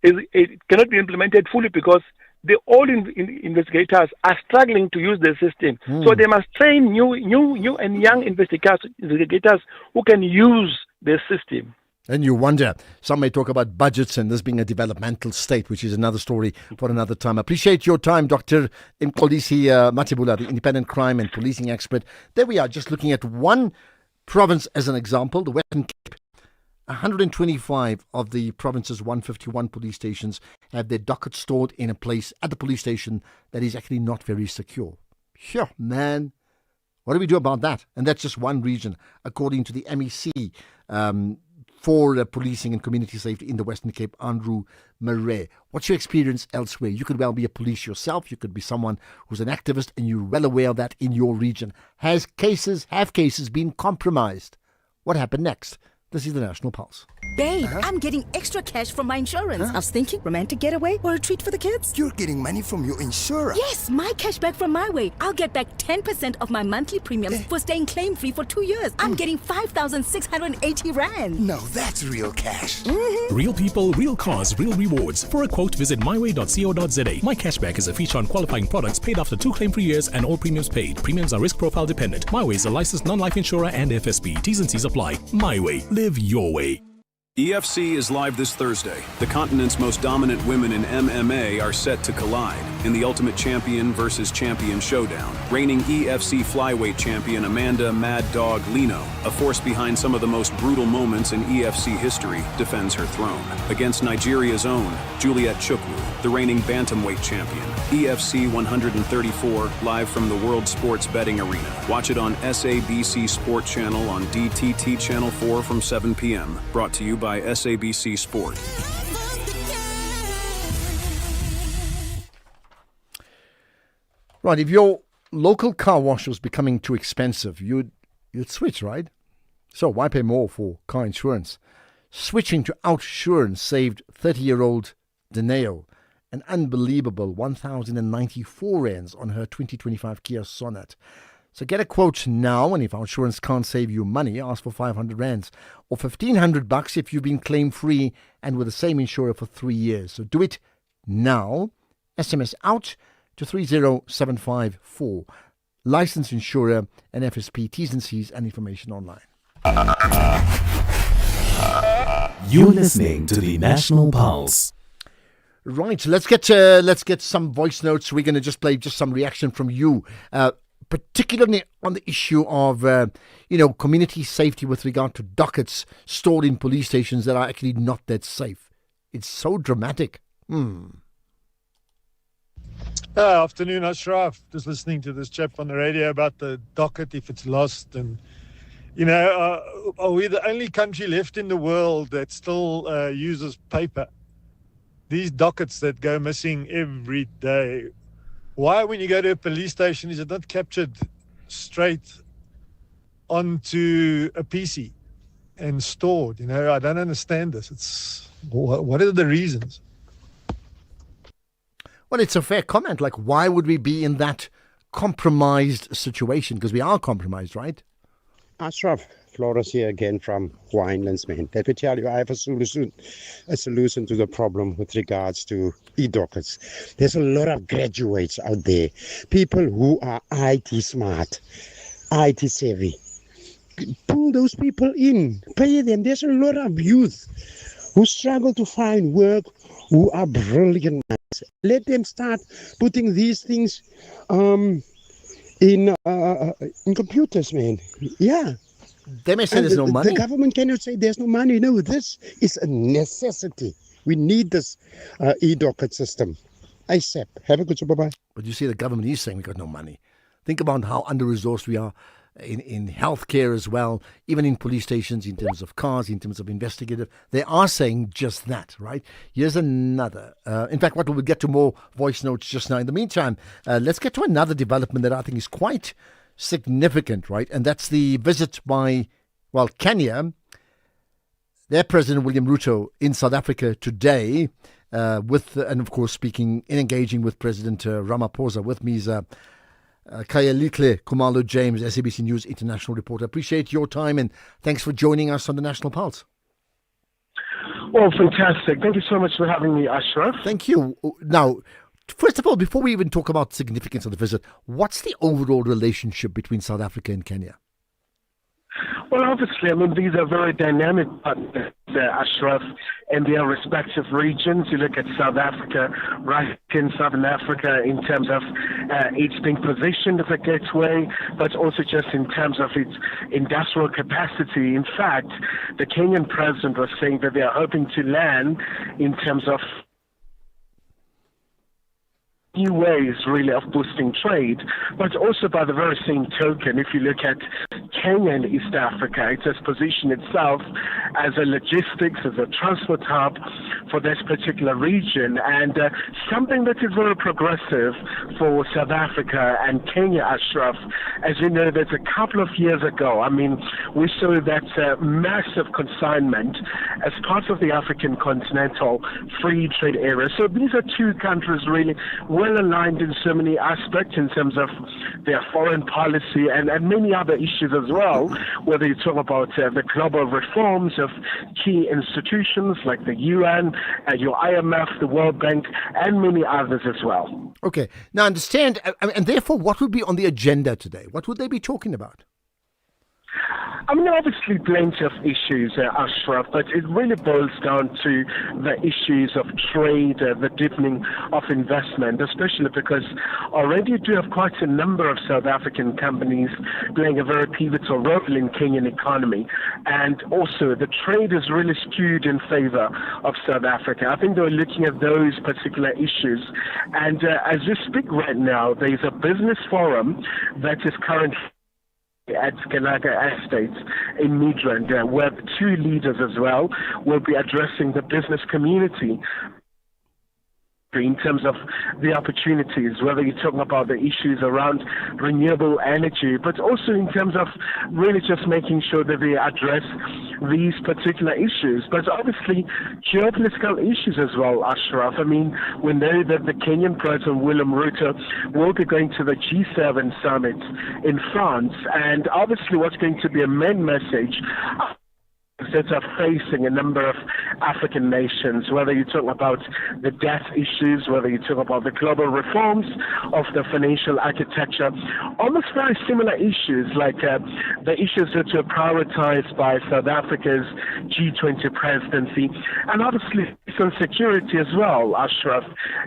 it cannot be implemented fully because all investigators are struggling to use the system. So they must train new and young investigators who can use the system. And you wonder, some may talk about budgets and this being a developmental state, which is another story for another time. Appreciate your time, Dr. Mxolisi Matibula, the independent crime and policing expert. There we are, just looking at one province as an example, the Western Cape. 125 of the province's 151 police stations have their docket stored in a place at the police station that is actually not very secure. Sure, man. What do we do about that? And that's just one region, according to the MEC for policing and community safety in the Western Cape, Andrew Murray. What's your experience elsewhere? You could well be a police yourself. You could be someone who's an activist and you're well aware of that in your region. Have cases been compromised? What happened next? This is the National Pulse. Babe, I'm getting extra cash from my insurance. I was thinking romantic getaway or a treat for the kids. You're getting money from your insurer? Yes, my cash back from my way. I'll get back 10% of my monthly premiums for staying claim-free for 2 years. I'm getting 5,680 Rand. Now that's real cash. Mm-hmm. Real people, real cars, real rewards. For a quote, visit myway.co.za. My Cashback is a feature on qualifying products paid after 2 claim-free years and all premiums paid. Premiums are risk profile dependent. MyWay is a licensed non-life insurer and FSP. T's and C's apply. MyWay. Live your way. EFC is live this Thursday. The continent's most dominant women in MMA are set to collide in the Ultimate Champion versus Champion showdown. Reigning EFC flyweight champion Amanda Mad Dog Lino, a force behind some of the most brutal moments in EFC history, defends her throne against Nigeria's own Juliet Chukwu, the reigning bantamweight champion. EFC 134, live from the World Sports Betting Arena. Watch it on SABC Sport Channel on DTT Channel 4 from 7 p.m. Brought to you by SABC Sport. Right, if your local car wash was becoming too expensive, you'd switch, right? So why pay more for car insurance? Switching to Outsurance saved 30-year-old Deneo an unbelievable 1,094 rands on her 2025 Kia Sonet. So get a quote now, and if our insurance can't save you money, ask for 500 rands or 1,500 bucks if you've been claim-free and with the same insurer for 3 years. So do it now. SMS out to 30754. Licensed insurer and FSP, T's and C's and information online. You're listening to the National Pulse. Right, let's get some voice notes. We're going to just play just some reaction from you. Particularly on the issue of, community safety with regard to dockets stored in police stations that are actually not that safe. It's so dramatic. Afternoon, Ashraf. Just listening to this chap on the radio about the docket, if it's lost. And, are we the only country left in the world that still uses paper? These dockets that go missing every day. Why, when you go to a police station, is it not captured straight onto a PC and stored? I don't understand this. What are the reasons? Well, it's a fair comment. Like, why would we be in that compromised situation? Because we are compromised, right? Ashraf, Flores here again from Winelands, man. Let me tell you, I have a solution to the problem with regards to e-dockets. There's a lot of graduates out there, people who are IT smart, IT savvy. Pull those people in, pay them. There's a lot of youth who struggle to find work, who are brilliant minds. Let them start putting these things in computers, man. Yeah. They may say there's no money. The government cannot say there's no money. No, this is a necessity. We need this e-docket system. ASAP. Have a good day. Bye-bye. But you see, the government is saying we got no money. Think about how under-resourced we are in healthcare as well, even in police stations, in terms of cars, in terms of investigative. They are saying just that, right? Here's another. In fact, we'll get to more voice notes just now. In the meantime, let's get to another development that I think is quite significant, right? And that's the visit by, Kenya, their President William Ruto in South Africa today. and of course engaging with President Ramaphosa. With me is Kayalitle Kumalo James, SABC News international reporter. Appreciate your time and thanks for joining us on the National Pulse. Well, fantastic. Thank you so much for having me, Ashraf. Thank you. Now, first of all, before we even talk about the significance of the visit, what's the overall relationship between South Africa and Kenya? Well, obviously, these are very dynamic partners, Ashraf, in their respective regions. You look at South Africa, right in Southern Africa, in terms of its being positioned as a gateway, but also just in terms of its industrial capacity. In fact, the Kenyan president was saying that they are hoping to land in terms of new ways really of boosting trade, but also by the very same token, if you look at Kenya and East Africa, it has positioned itself as a logistics, as a transport hub for this particular region, and something that is very progressive for South Africa and Kenya, Ashraf. As you know, that a couple of years ago, we saw that massive consignment as part of the African continental free trade area. So these are two countries really well aligned in so many aspects in terms of their foreign policy and many other issues as well, whether you talk about the global reforms of key institutions like the UN, your IMF, the World Bank, and many others as well. Okay. Now understand, and therefore what would be on the agenda today? What would they be talking about? Obviously plenty of issues, Ashraf, but it really boils down to the issues of trade, the deepening of investment, especially because already you do have quite a number of South African companies playing a very pivotal role in Kenyan economy. And also the trade is really skewed in favor of South Africa. I think they're looking at those particular issues. And as we speak right now, there is a business forum that is currently at Galaga Estates in Midrand, where the two leaders as well will be addressing the business community in terms of the opportunities, whether you're talking about the issues around renewable energy, but also in terms of really just making sure that they address these particular issues. But obviously, geopolitical issues as well, Ashraf. We know that the Kenyan President, William Ruto, will be going to the G7 summit in France, and obviously what's going to be a main message that are facing a number of African nations, whether you talk about the debt issues, whether you talk about the global reforms of the financial architecture, almost very similar issues like the issues that were prioritized by South Africa's G20 presidency, and obviously some security as well, Ashraf.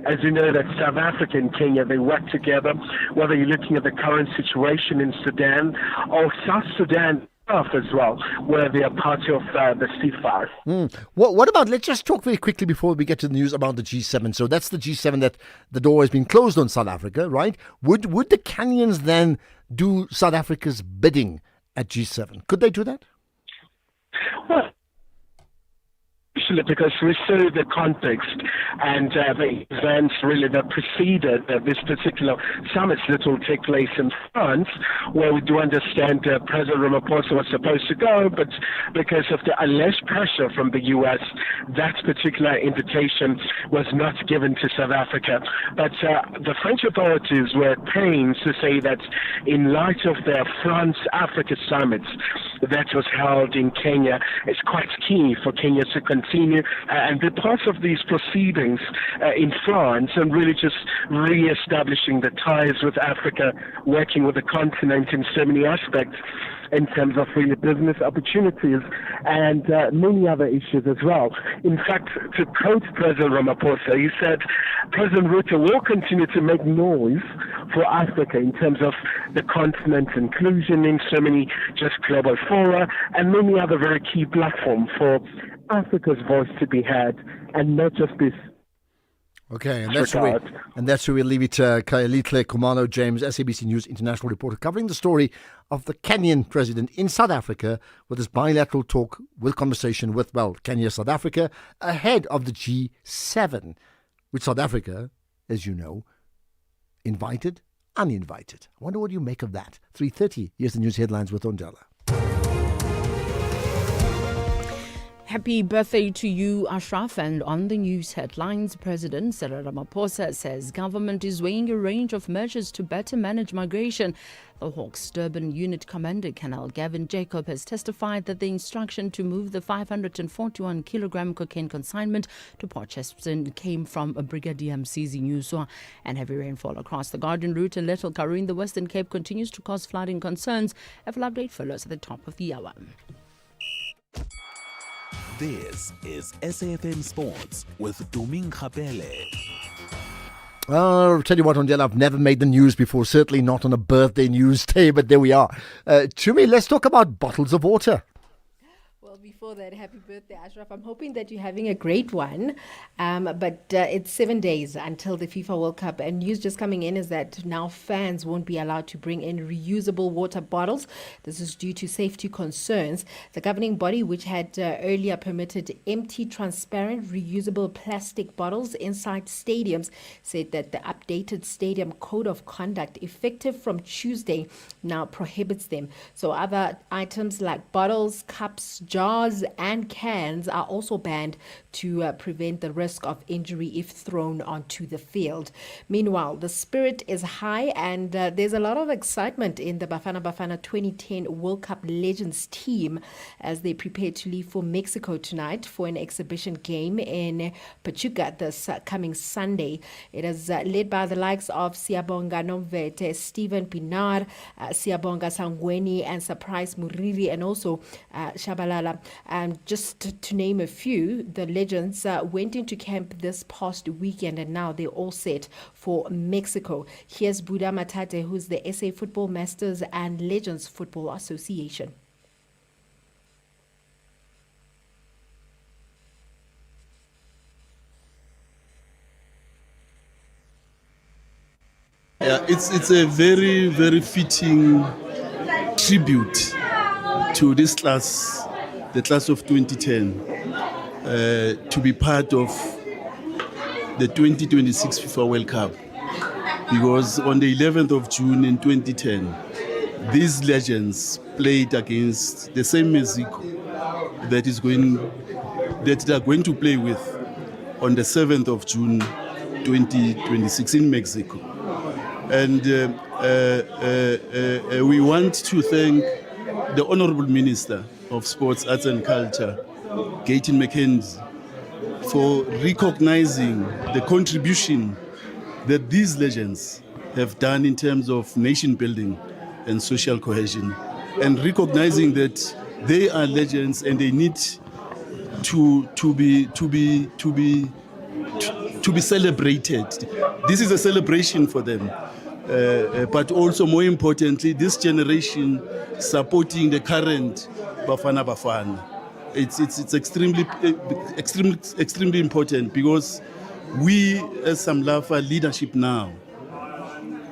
As you know, that South Africa and Kenya, they work together, whether you're looking at the current situation in Sudan or South Sudan as well, where they are part of the C5. What about, let's just talk very quickly before we get to the news about the G7. So that's the G7 that the door has been closed on South Africa, right? Would the Kenyans then do South Africa's bidding at G7? Could they do that? Well, because we saw the context and the events really that preceded this particular summit that will take place in France, where we do understand President Ramaphosa was supposed to go, but because of the alleged pressure from the U.S., that particular invitation was not given to South Africa. But the French authorities were at pains to say that in light of their France-Africa summit that was held in Kenya, it's quite key for Kenya to continue and be part of these proceedings in France and really just re-establishing the ties with Africa, working with the continent in so many aspects in terms of really business opportunities and many other issues as well. In fact, to quote President Ramaphosa, he said, President Ruto will continue to make noise for Africa in terms of the continent's inclusion in so many just global fora and many other very key platforms for Africa's voice to be heard and not just this. Okay, and that's where we leave it. Kayalitle Kumalo James, SABC News international reporter, covering the story of the Kenyan president in South Africa with his bilateral talk with conversation with, Kenya, South Africa, ahead of the G7, which South Africa, as you know, invited, uninvited. I wonder what you make of that. 3:30, here's the news headlines with Ondela. Happy birthday to you, Ashraf. And on the news headlines, President Cyril Ramaphosa says government is weighing a range of measures to better manage migration. The Hawks Durban Unit Commander Colonel Gavin Jacob has testified that the instruction to move the 541-kilogram cocaine consignment to Port Shepstone came from a Brigadier Msizi Nyuswa. And heavy rainfall across the Garden Route and Little Karoo in the Western Cape continues to cause flooding concerns. A full update follows at the top of the hour. This is SAfm Sports with Duming Kapele. I'll tell you what, Ondela, I've never made the news before, certainly not on a birthday news day, but there we are. Chumi, let's talk about bottles of water. Well, before that, happy birthday, Ashraf. I'm hoping that you're having a great one. But it's 7 days until the FIFA World Cup. And news just coming in is that now fans won't be allowed to bring in reusable water bottles. This is due to safety concerns. The governing body, which had earlier permitted empty, transparent, reusable plastic bottles inside stadiums, said that the updated stadium code of conduct, effective from Tuesday, now prohibits them. So other items like bottles, cups, jars and cans are also banned to prevent the risk of injury if thrown onto the field. Meanwhile, the spirit is high and there's a lot of excitement in the Bafana Bafana 2010 World Cup Legends team as they prepare to leave for Mexico tonight for an exhibition game in Pachuca this coming Sunday. It is led by the likes of Siabonga Nomvete, Steven Pinar, Siabonga Sangweni and Surprise Muriri and also Shabalala. Just to name a few, the Legends went into camp this past weekend and now they're all set for Mexico. Here's Buda Matate, who's the SA Football Masters and Legends Football Association. Yeah, it's a very, very fitting tribute to this class, the class of 2010, to be part of the 2026 FIFA World Cup. Because on the 11th of June in 2010, these legends played against the same Mexico that they are going to play with on the 7th of June 2026 in Mexico. And we want to thank the Honorable Minister of Sports, Arts and Culture, Gayton McKenzie, for recognizing the contribution that these legends have done in terms of nation building and social cohesion, and recognizing that they are legends and they need to be celebrated. This is a celebration for them. But also more importantly, this generation supporting the current Bafana Bafana. It's extremely important because we as SAMLAFA leadership now,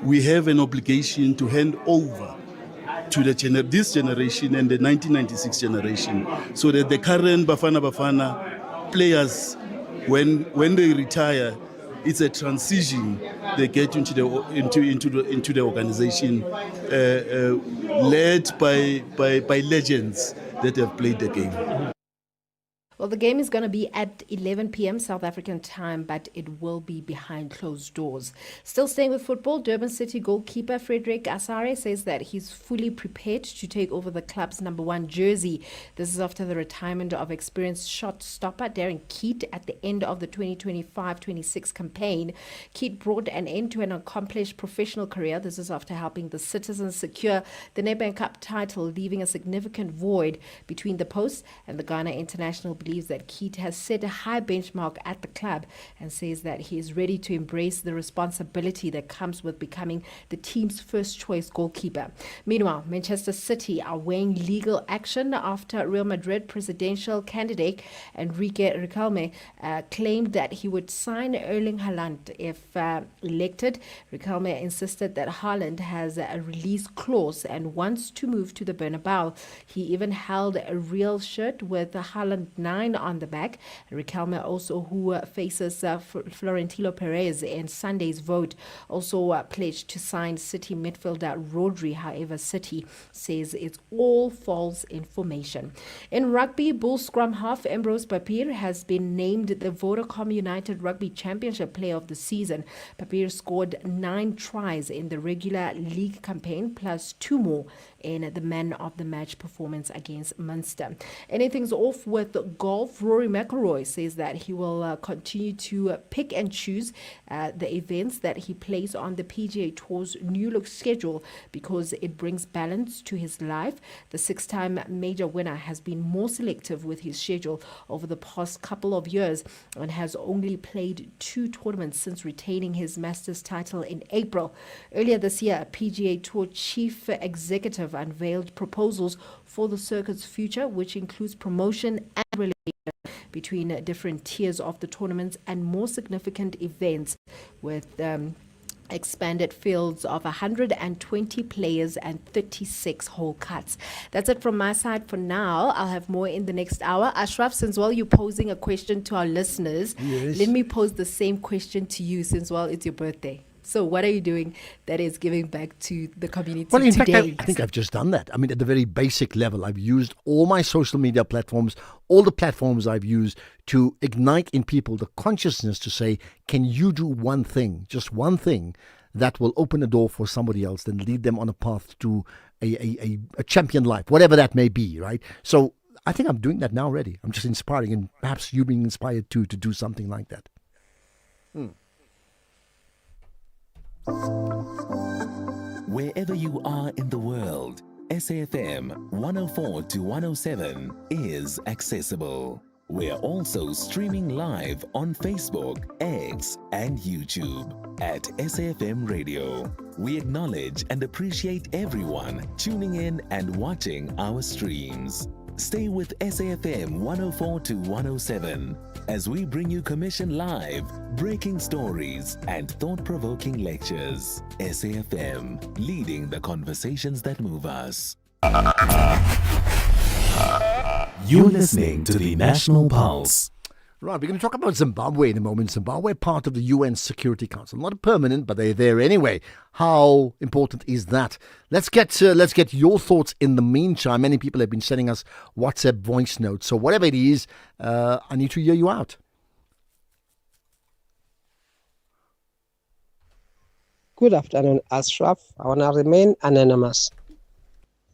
we have an obligation to hand over to this generation and the 1996 generation so that the current Bafana Bafana players, when they retire, it's a transition. They get into the organization led by legends that have played the game. Well, the game is going to be at 11 p.m. South African time, but it will be behind closed doors. Still staying with football, Durban City goalkeeper Frederick Asare says that he's fully prepared to take over the club's number 1 jersey. This is after the retirement of experienced shot stopper Darren Keat at the end of the 2025-26 campaign. Keat brought an end to an accomplished professional career. This is after helping the Citizens secure the Nedbank Cup title, leaving a significant void between the posts, and the Ghana international believes that Keat has set a high benchmark at the club and says that he is ready to embrace the responsibility that comes with becoming the team's first choice goalkeeper. Meanwhile, Manchester City are weighing legal action after Real Madrid presidential candidate Enrique Riquelme claimed that he would sign Erling Haaland if elected. Riquelme insisted that Haaland has a release clause and wants to move to the Bernabeu. He even held a real shirt with Haaland 9 9 on the back. Riquelme also, who faces Florentino Perez in Sunday's vote, also pledged to sign City midfielder Rodri. However, City says it all falls in formation. In rugby, Bull scrum half Ambrose Papier has been named the Vodacom United Rugby Championship Player of the Season. Papier scored 9 tries in the regular league campaign, plus 2 more in the man of the match performance against Munster. Anything's off with golf. Rory McIlroy says that he will continue to pick and choose the events that he plays on the PGA Tour's new look schedule because it brings balance to his life. The 6-time major winner has been more selective with his schedule over the past couple of years and has only played 2 tournaments since retaining his Masters title in April. Earlier this year, PGA Tour chief executive unveiled proposals for the circuit's future, which includes promotion and relegation between different tiers of the tournaments and more significant events with expanded fields of 120 players and 36 hole cuts. That's it from my side for now. I'll have more in the next hour. Ashraf, since while you're posing a question to our listeners, let me pose the same question to you since while it's your birthday. So what are you doing that is giving back to the community Well, in today? fact, I think I've just done that. I mean, at the very basic level, I've used all my social media platforms, all the platforms I've used to ignite in people the consciousness to say, can you do one thing, just one thing, that will open a door for somebody else, then lead them on a path to a champion life, whatever that may be, right? So I think I'm doing that now already. I'm just inspiring, and perhaps you being inspired too to do something like that. Wherever you are in the world, SAFM 104 to 107 is accessible. We're also streaming live on Facebook, X, and YouTube at SAFM Radio. We acknowledge and appreciate everyone tuning in and watching our streams. Stay with SAFM 104 to 107 as we bring you commission live, breaking stories, and thought-provoking lectures. SAFM, leading the conversations that move us. You're listening to the National Pulse. Right, we're going to talk about Zimbabwe in a moment. Zimbabwe, part of the UN Security Council. Not permanent, but they're there anyway. How important is that? Let's get your thoughts in the meantime. Many people have been sending us WhatsApp voice notes. So whatever it is, I need to hear you out. Good afternoon, Ashraf. I want to remain anonymous.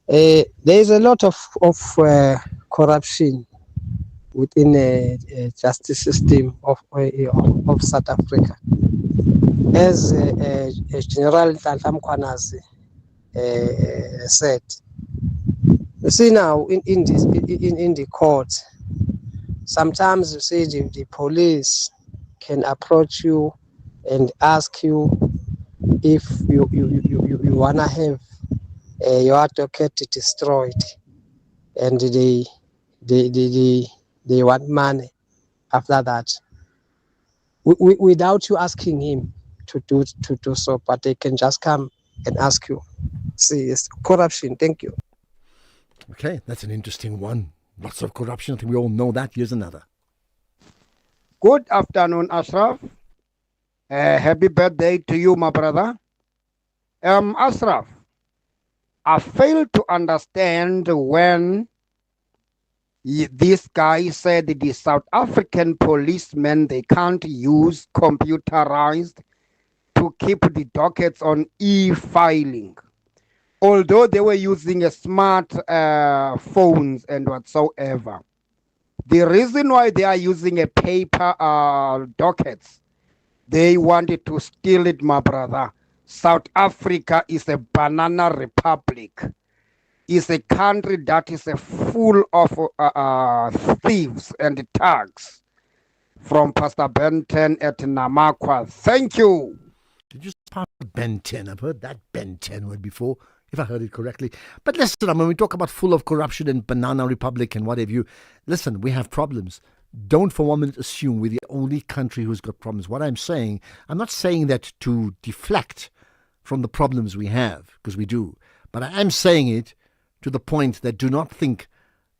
There is a lot of corruption within the justice system of South Africa. As General Tlanhla Mkhwanazi said, you see now in the court, sometimes you see the police can approach you and ask you if you wanna have your advocate destroyed, and they want money after that, without you asking him to do so, but they can just come and ask you. See, it's corruption. Thank you. Okay, that's an interesting one. Lots of corruption. I think we all know that. Here's another. Good afternoon, Ashraf. Happy birthday to you, my brother. Ashraf, I fail to understand when this guy said the South African policemen, they can't use computerized to keep the dockets on e-filing, although they were using a smart phones and whatsoever. The reason why they are using a paper dockets, they wanted to steal it, my brother. South Africa is a banana republic. Is a country that is full of thieves and thugs. From Pastor Ben 10 at Namakwa. Thank you. Did you start Ben 10? I've heard that Ben 10 word before, if I heard it correctly. But listen, when we talk about full of corruption and banana republic and what have you, listen, we have problems. Don't for one minute assume we're the only country who's got problems. What I'm saying, I'm not saying that to deflect from the problems we have, because we do. But I am saying it to the point that do not think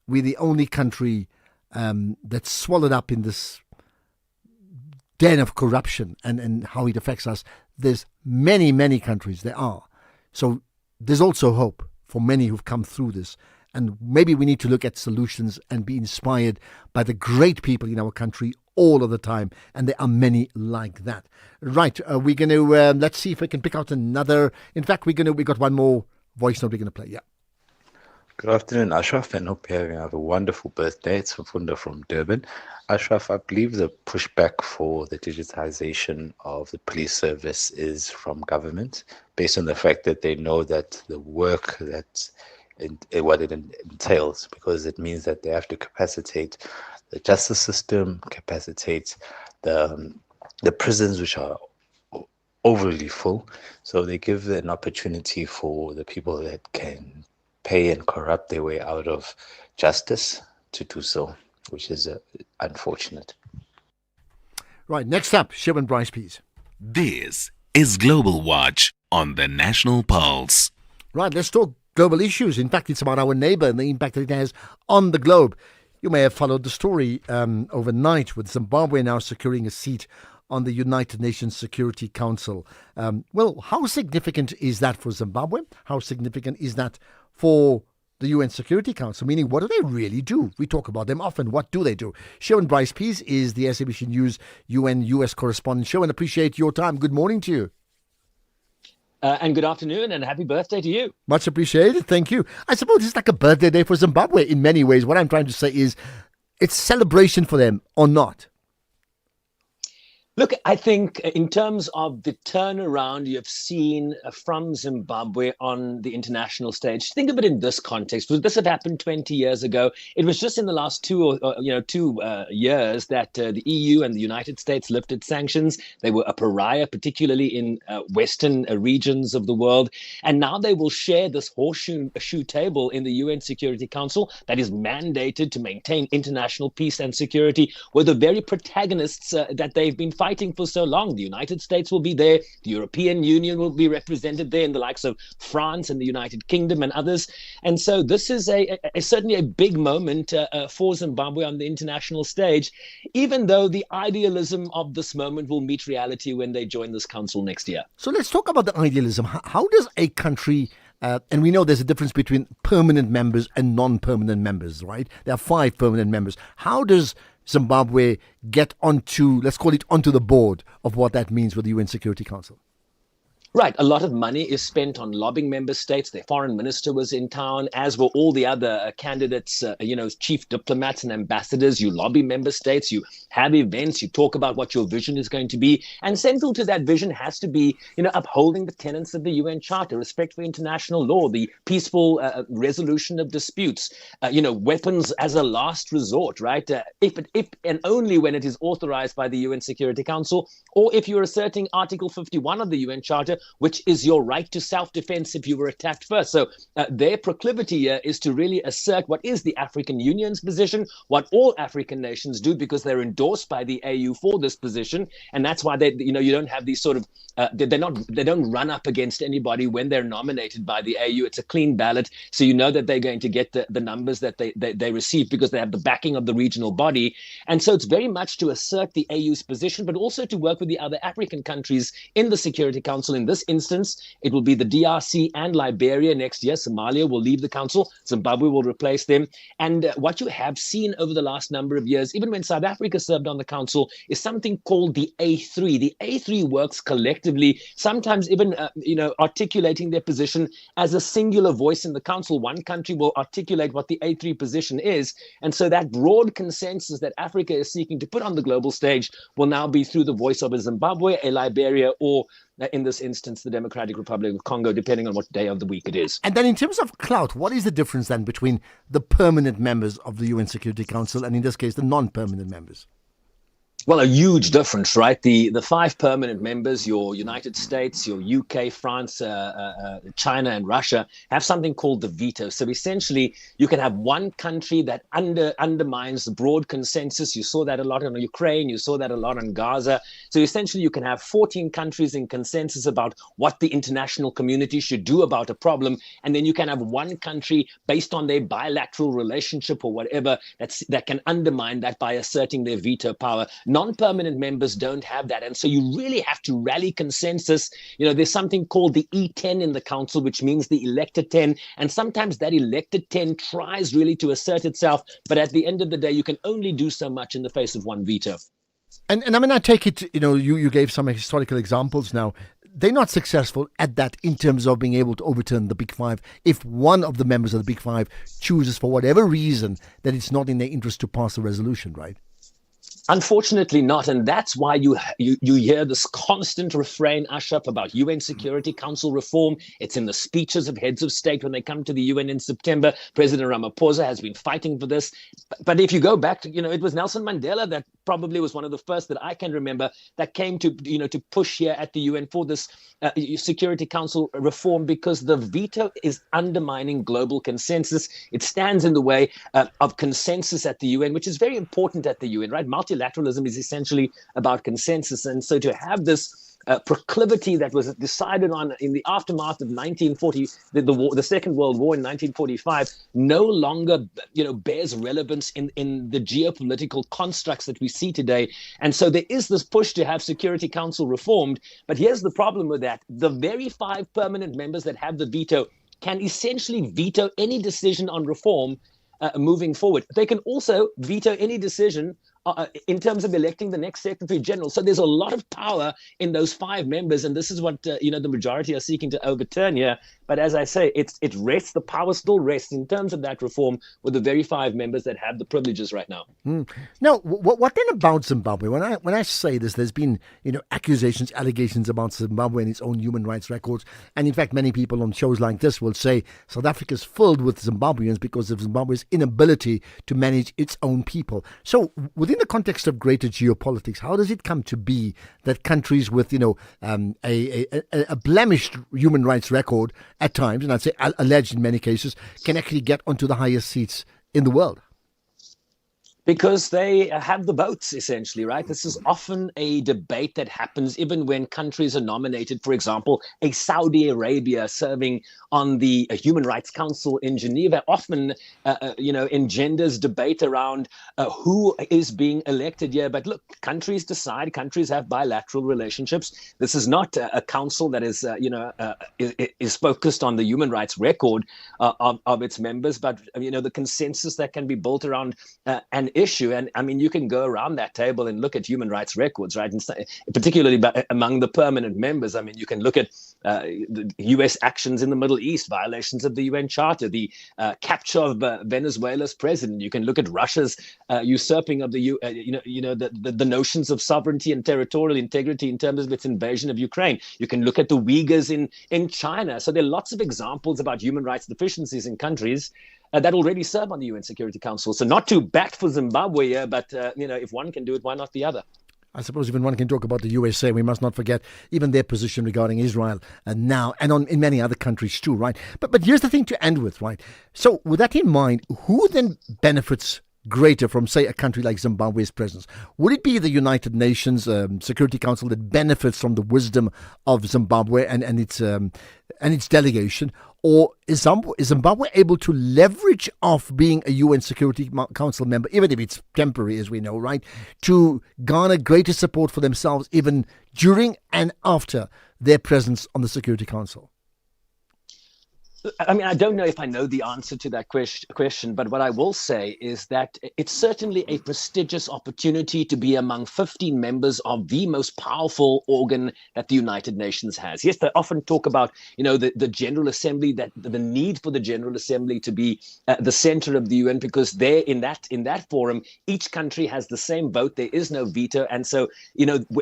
we're the only country that's swallowed up in this den of corruption and how it affects us. There's many countries there are. So there's also hope for many who've come through this. And maybe we need to look at solutions and be inspired by the great people in our country all of the time. And there are many like that. Right. We're going to, let's see if we can pick out another. In fact, we got one more voice note we're going to play. Yeah. Good afternoon, Ashraf, and hope you're having a wonderful birthday. It's Funda from Durban. Ashraf, I believe the pushback for the digitization of the police service is from government, based on the fact that they know that the work what it entails, because it means that they have to capacitate the justice system, capacitate the prisons, which are overly full. So they give an opportunity for the people that can pay and corrupt their way out of justice to do so, which is unfortunate. Right, next up, Shivan Bryce, please. This is Global Watch on the National Pulse. Right, let's talk global issues. In fact, it's about our neighbour and the impact that it has on the globe. You may have followed the story overnight, with Zimbabwe now securing a seat on the United Nations Security Council. Well, how significant is that for Zimbabwe? How significant is that for the UN Security Council? Meaning, what do they really do? We talk about them often. What do they do? Shivan Bryce Pease is the SABC News UN-US correspondent. Shivan, appreciate your time. Good morning to you. And good afternoon and happy birthday to you. Much appreciated. Thank you. I suppose it's like a birthday day for Zimbabwe in many ways. What I'm trying to say is it's celebration for them or not. Look, I think in terms of the turnaround you have seen from Zimbabwe on the international stage, think of it in this context. Would this have happened 20 years ago? It was just in the last two years that the EU and the United States lifted sanctions. They were a pariah, particularly in Western regions of the world. And now they will share this horseshoe table in the UN Security Council that is mandated to maintain international peace and security with the very protagonists that they've been fighting for so long. The United States will be there. The European Union will be represented there, in the likes of France and the United Kingdom and others. And so this is certainly a big moment for Zimbabwe on the international stage, even though the idealism of this moment will meet reality when they join this council next year. So let's talk about the idealism. How does a country... and we know there's a difference between permanent members and non-permanent members, right? There are 5 permanent members. How does Zimbabwe get onto, let's call it, onto the board of what that means with the UN Security Council? Right. A lot of money is spent on lobbying member states. Their foreign minister was in town, as were all the other candidates, chief diplomats and ambassadors. You lobby member states, you have events, you talk about what your vision is going to be. And central to that vision has to be, upholding the tenets of the UN Charter, respect for international law, the peaceful resolution of disputes, weapons as a last resort, right? If and only when it is authorized by the UN Security Council, or if you're asserting Article 51 of the UN Charter, which is your right to self-defense if you were attacked first. So their proclivity here is to really assert what is the African Union's position, what all African nations do, because they're endorsed by the AU for this position. And that's why you don't have these sort of, they don't run up against anybody when they're nominated by the AU. It's a clean ballot. So you know that they're going to get the numbers that they receive because they have the backing of the regional body. And so it's very much to assert the AU's position, but also to work with the other African countries in the Security Council. In this instance, it will be the DRC and Liberia next year. Somalia will leave the council. Zimbabwe will replace them. And what you have seen over the last number of years, even when South Africa served on the council, is something called the A3. The A3 works collectively, sometimes even articulating their position as a singular voice in the council. One country will articulate what the A3 position is. And so that broad consensus that Africa is seeking to put on the global stage will now be through the voice of a Zimbabwe, a Liberia, or in this instance, the Democratic Republic of Congo, depending on what day of the week it is. And then in terms of clout, what is the difference then between the permanent members of the UN Security Council and, in this case, the non-permanent members? Well, a huge difference, right? The 5 permanent members, your United States, your UK, France, China, and Russia, have something called the veto. So essentially, you can have one country that undermines the broad consensus. You saw that a lot on Ukraine. You saw that a lot on Gaza. So essentially, you can have 14 countries in consensus about what the international community should do about a problem, and then you can have one country based on their bilateral relationship or whatever that can undermine that by asserting their veto power. Non-permanent members don't have that. And so you really have to rally consensus. There's something called the E10 in the council, which means the elected 10. And sometimes that elected 10 tries really to assert itself. But at the end of the day, you can only do so much in the face of one veto. And I mean, I take it, you gave some historical examples now. They're not successful at that in terms of being able to overturn the Big Five. If one of the members of the Big Five chooses for whatever reason that it's not in their interest to pass a resolution, right? Unfortunately not, and that's why you hear this constant refrain, Ashraf, about UN Security Council reform. It's in the speeches of heads of state when they come to the UN in September. President Ramaphosa has been fighting for this. But if you go back to, it was Nelson Mandela that probably was one of the first that I can remember that came to, to push here at the UN for this Security Council reform, because the veto is undermining global consensus. It stands in the way of consensus at the UN, which is very important at the UN, right? Multilateralism is essentially about consensus. And so to have this proclivity that was decided on in the aftermath of 1940, the Second World War in 1945, no longer bears relevance in the geopolitical constructs that we see today. And so there is this push to have Security Council reformed. But here's the problem with that. The very 5 permanent members that have the veto can essentially veto any decision on reform moving forward. They can also veto any decision in terms of electing the next Secretary General. So there's a lot of power in those 5 members, and this is what the majority are seeking to overturn here. But as I say, the power still rests in terms of that reform with the very 5 members that have the privileges right now. Now, what then about Zimbabwe? When I say this, there's been allegations about Zimbabwe and its own human rights records, and in fact, many people on shows like this will say South Africa is filled with Zimbabweans because of Zimbabwe's inability to manage its own people. So, within the context of greater geopolitics, how does it come to be that countries with a blemished human rights record at times, and I'd say alleged in many cases, can actually get onto the highest seats in the world? Because they have the votes, essentially, right? This is often a debate that happens even when countries are nominated. For example, a Saudi Arabia serving on the Human Rights Council in Geneva often, engenders debate around who is being elected here. But look, countries decide. Countries have bilateral relationships. This is not a council that is focused on the human rights record of its members, but the consensus that can be built around an issue. And I mean, you can go around that table and look at human rights records, right? And particularly among the permanent members. I mean, you can look at the U.S. actions in the Middle East, violations of the UN Charter, the capture of Venezuela's president. You can look at Russia's usurping of the notions of sovereignty and territorial integrity in terms of its invasion of Ukraine. You can look at the Uyghurs in China. So there are lots of examples about human rights deficiencies in countries that already serve on the UN Security Council. So not to bat for Zimbabwe here, but if one can do it, why not the other? I suppose even one can talk about the USA. We must not forget even their position regarding Israel now and in many other countries too, right? But here's the thing to end with, right? So with that in mind, who then benefits greater from, say, a country like Zimbabwe's presence? Would it be the United Nations Security Council that benefits from the wisdom of Zimbabwe and its delegation? Or is Zimbabwe able to leverage off being a UN Security Council member, even if it's temporary, as we know, right, to garner greater support for themselves even during and after their presence on the Security Council? I mean, I don't know if I know the answer to that question, but what I will say is that it's certainly a prestigious opportunity to be among 15 members of the most powerful organ that the United Nations has. Yes, they often talk about, the General Assembly, that the need for the General Assembly to be the center of the UN, because there in that forum, each country has the same vote. There is no veto. And so,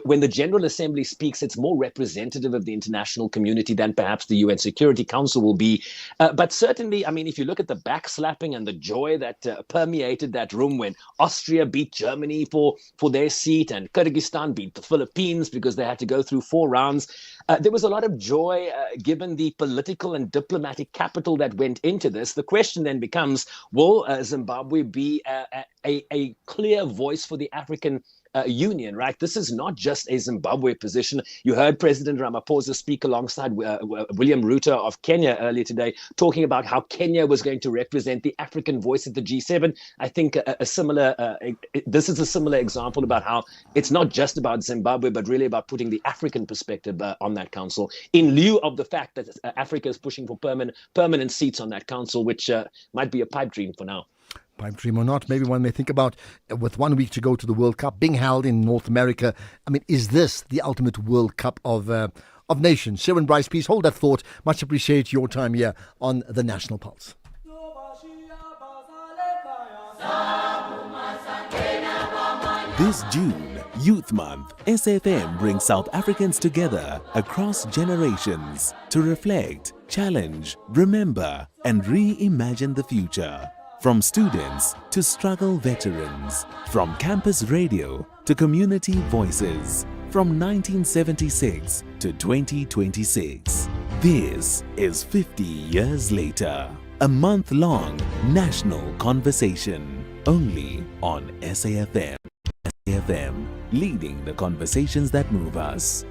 when the General Assembly speaks, it's more representative of the international community than perhaps the UN Security Council will be. But certainly, I mean, if you look at the backslapping and the joy that permeated that room when Austria beat Germany for their seat and Kyrgyzstan beat the Philippines because they had to go through 4 rounds, there was a lot of joy given the political and diplomatic capital that went into this. The question then becomes, will Zimbabwe be a clear voice for the African Union, right? This is not just a Zimbabwe position. You heard President Ramaphosa speak alongside William Ruto of Kenya earlier today, talking about how Kenya was going to represent the African voice at the G7. I think this is a similar example about how it's not just about Zimbabwe, but really about putting the African perspective on that council, in lieu of the fact that Africa is pushing for permanent seats on that council, which might be a pipe dream for now. Pipe dream or not, maybe one may think about, with 1 week to go to the World Cup being held in North America. I mean, is this the ultimate World Cup of nations? Sharon Bryce, please hold that thought. Much appreciate your time here on the National Pulse. This June, Youth Month, SAfm brings South Africans together across generations to reflect, challenge, remember, and reimagine the future. From students to struggle veterans, from campus radio to community voices, from 1976 to 2026. This is 50 years later, a month-long national conversation, only on SAfm. SAfm, leading the conversations that move us.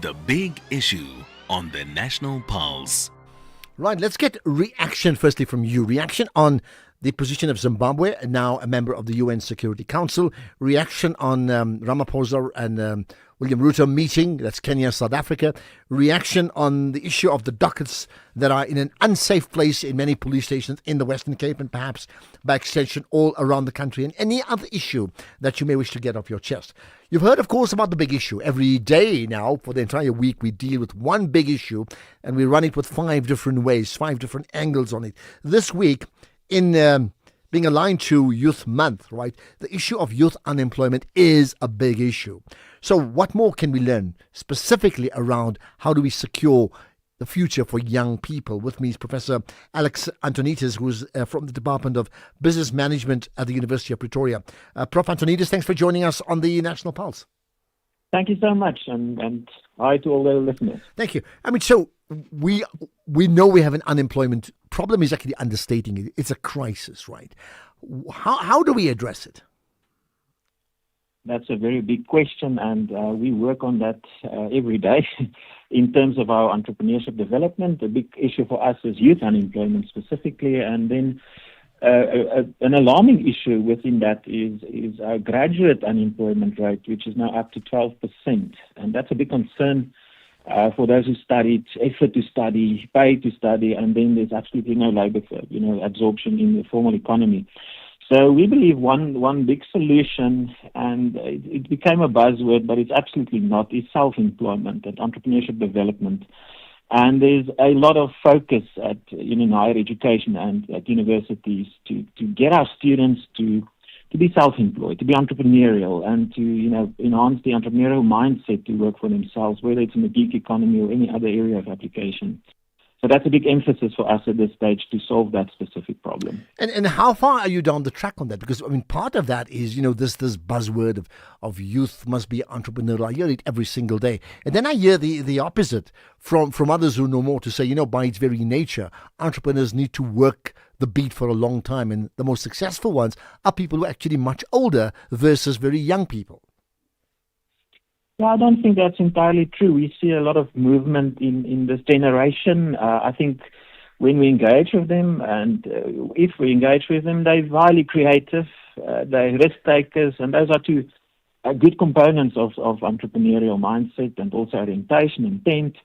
The big issue on the National Pulse. Right, let's get reaction firstly from you. Reaction on the position of Zimbabwe, now a member of the UN Security Council. Reaction on Ramaphosa and William Ruto meeting, that's Kenya, South Africa. Reaction on the issue of the dockets that are in an unsafe place in many police stations in the Western Cape and perhaps by extension all around the country, and any other issue that you may wish to get off your chest. You've heard, of course, about the big issue. Every day now, for the entire week, we deal with one big issue and we run it with 5 different ways, 5 different angles on it. This week, in being aligned to Youth Month, right, the issue of youth unemployment is a big issue. So what more can we learn specifically around how do we secure the future for young people? With me is Professor Alex Antonitis, who's from the Department of Business Management at the University of Pretoria. Prof. Antonitis, thanks for joining us on the National Pulse. Thank you so much, and hi to all the listeners. Thank you. I mean, so we know we have an unemployment problem. Is actually understating it. It's a crisis, right? How do we address it? That's a very big question, and we work on that every day. In terms of our entrepreneurship development, the big issue for us is youth unemployment specifically, and then an alarming issue within that is our graduate unemployment rate, which is now up to 12%, and that's a big concern for those who studied, effort to study, pay to study, and then there's absolutely no labor, absorption in the formal economy. So we believe one big solution, and it became a buzzword, but it's absolutely not, is self-employment and entrepreneurship development. And there's a lot of focus at in higher education and at universities to get our students to be self-employed, to be entrepreneurial, and to enhance the entrepreneurial mindset to work for themselves, whether it's in the gig economy or any other area of application. So that's a big emphasis for us at this stage to solve that specific problem. And how far are you down the track on that? Because, I mean, part of that is, this buzzword of youth must be entrepreneurial. I hear it every single day. And then I hear the opposite from others who know more to say, by its very nature, entrepreneurs need to work the beat for a long time. And the most successful ones are people who are actually much older versus very young people. Yeah, I don't think that's entirely true. We see a lot of movement in this generation. I think when we engage with them, and if we engage with them, they're highly creative, they're risk takers, and those are two good components of entrepreneurial mindset and also orientation, intent.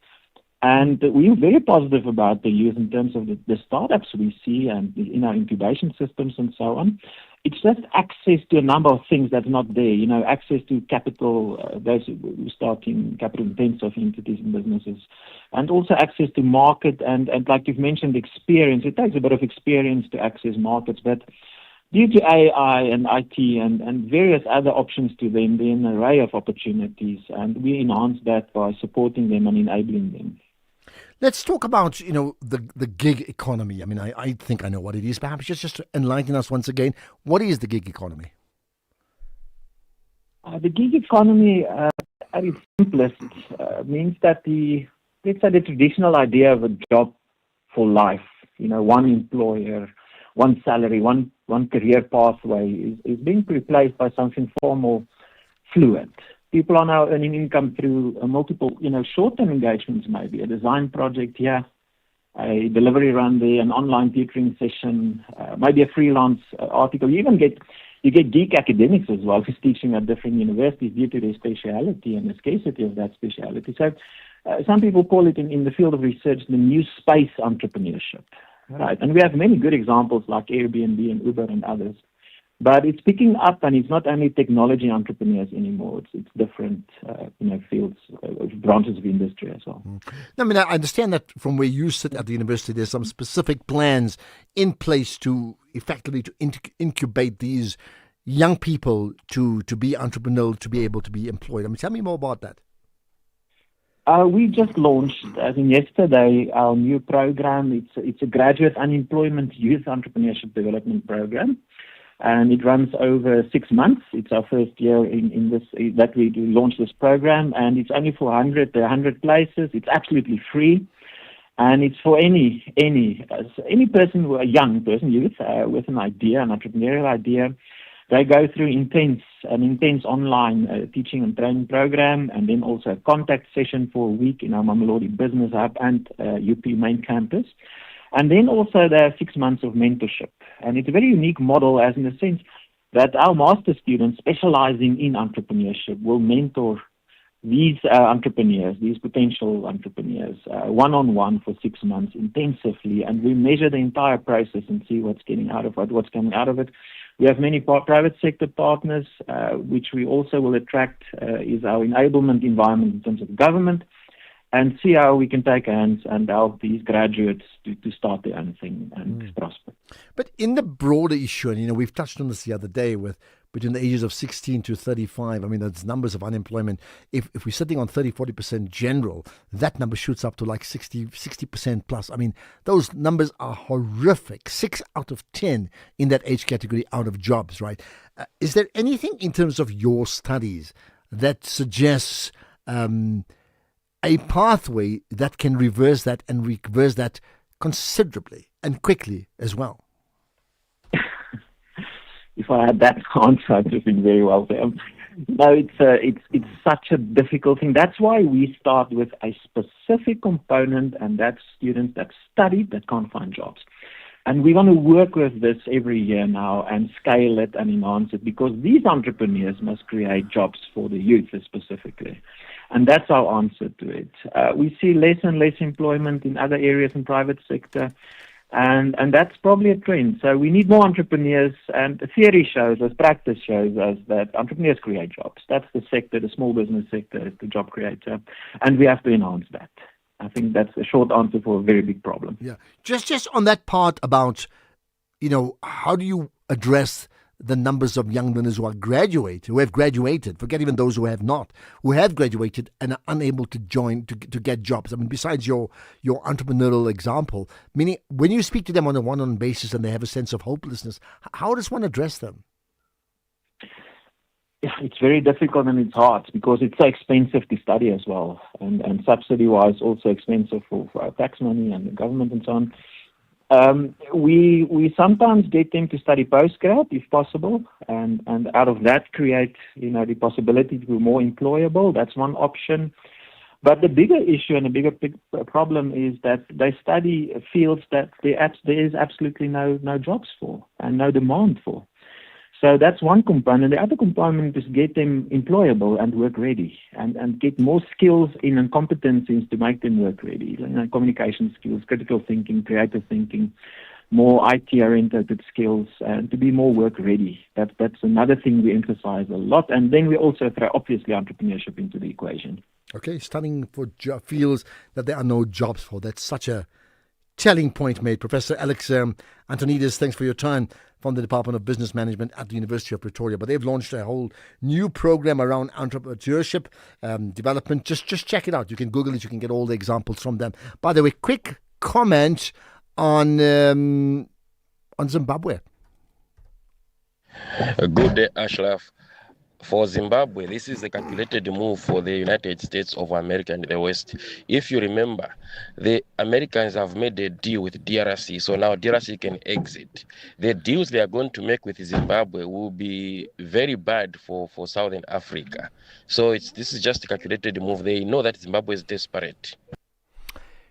And we're very positive about the youth in terms of the startups we see and in our incubation systems and so on. It's just access to a number of things that's not there, access to capital, those who start in capital-intensive entities and businesses, and also access to market and like you've mentioned, experience. It takes a bit of experience to access markets, but due to AI and IT and various other options to them, there are an array of opportunities, and we enhance that by supporting them and enabling them. Let's talk about, the gig economy. I mean, I think I know what it is. Perhaps just to enlighten us once again. What is the gig economy? The gig economy, at its simplest, means that the traditional idea of a job for life, one employer, one salary, one career pathway is being replaced by something far more fluid. People are now earning income through multiple, short-term engagements, maybe a design project here, a delivery run there, an online tutoring session, maybe a freelance article. You get geek academics as well, who's teaching at different universities due to their speciality and the scarcity of that speciality. So some people call it in the field of research the new space entrepreneurship. Right, and we have many good examples like Airbnb and Uber and others. But it's picking up, and it's not only technology entrepreneurs anymore. It's different, fields, branches of industry as well. I mean, I understand that from where you sit at the university, there's some specific plans in place to effectively incubate these young people to be entrepreneurial, to be able to be employed. I mean, tell me more about that. We just launched, as in yesterday, our new program. It's a graduate unemployment youth entrepreneurship development program. And it runs over 6 months. It's our first year in this that we launched this program, and it's only for 100 places. It's absolutely free, and it's for any person, a young person, youth, with an idea, an entrepreneurial idea. They go through an intense online teaching and training program, and then also a contact session for a week in our Mamelodi Business Hub and UP main campus. And then also there are 6 months of mentorship. And it's a very unique model, as in the sense that our master students specializing in entrepreneurship will mentor these entrepreneurs, these potential entrepreneurs, one-on-one for 6 months intensively. And we measure the entire process and see what's coming out of it. We have many private sector partners, which we also will attract, is our enablement environment in terms of government, and see how we can take hands and help these graduates to start their own thing and prosper. But in the broader issue, and we've touched on this the other day with between the ages of 16 to 35, I mean, those numbers of unemployment, if we're sitting on 30-40% general, that number shoots up to like 60% plus. I mean, those numbers are horrific. 6 out of 10 in that age category out of jobs, right? Is there anything in terms of your studies that suggests a pathway that can reverse that and reverse that considerably and quickly as well? If I had that answer, I'd have been very well there. No, it's such a difficult thing. That's why we start with a specific component, and that's students that studied that can't find jobs. And we want to work with this every year now and scale it and enhance it, because these entrepreneurs must create jobs for the youth specifically. And that's our answer to it. We see less and less employment in other areas in private sector, and that's probably a trend. So we need more entrepreneurs, and the theory shows us, practice shows us that entrepreneurs create jobs. That's the sector, the small business sector is the job creator, and we have to enhance that. I think that's a short answer for a very big problem. Yeah. Just on that part about, how do you address the numbers of young learners who have graduated, forget even those who have not, who have graduated and are unable to join, to get jobs? I mean, besides your entrepreneurial example, meaning when you speak to them on a one-on-one basis and they have a sense of hopelessness, how does one address them? It's very difficult and it's hard because it's so expensive to study as well, and subsidy-wise also expensive for our tax money and the government and so on. We sometimes get them to study postgrad if possible, and out of that create the possibility to be more employable. That's one option. But the bigger issue and the bigger problem is that they study fields that there is absolutely no jobs for and no demand for. So that's one component. The other component is get them employable and work ready, and get more skills in and competencies to make them work ready. Communication skills, critical thinking, creative thinking, more IT-oriented skills, and to be more work ready. That's another thing we emphasize a lot. And then we also throw, obviously, entrepreneurship into the equation. Okay, studying for fields that there are no jobs for. That's such a telling point made. Professor Alex Antonides, thanks for your time. from the Department of Business Management at the University of Pretoria. But they've launched a whole new program around entrepreneurship development. Just check it out. You can Google it. You can get all the examples from them. By the way, quick comment on Zimbabwe. Good day, Ashraf. For Zimbabwe, this is a calculated move for the United States of America and the West. If you remember, the Americans have made a deal with DRC, so now DRC can exit. The deals they are going to make with Zimbabwe will be very bad for Southern Africa. So this is just a calculated move. They know that Zimbabwe is desperate.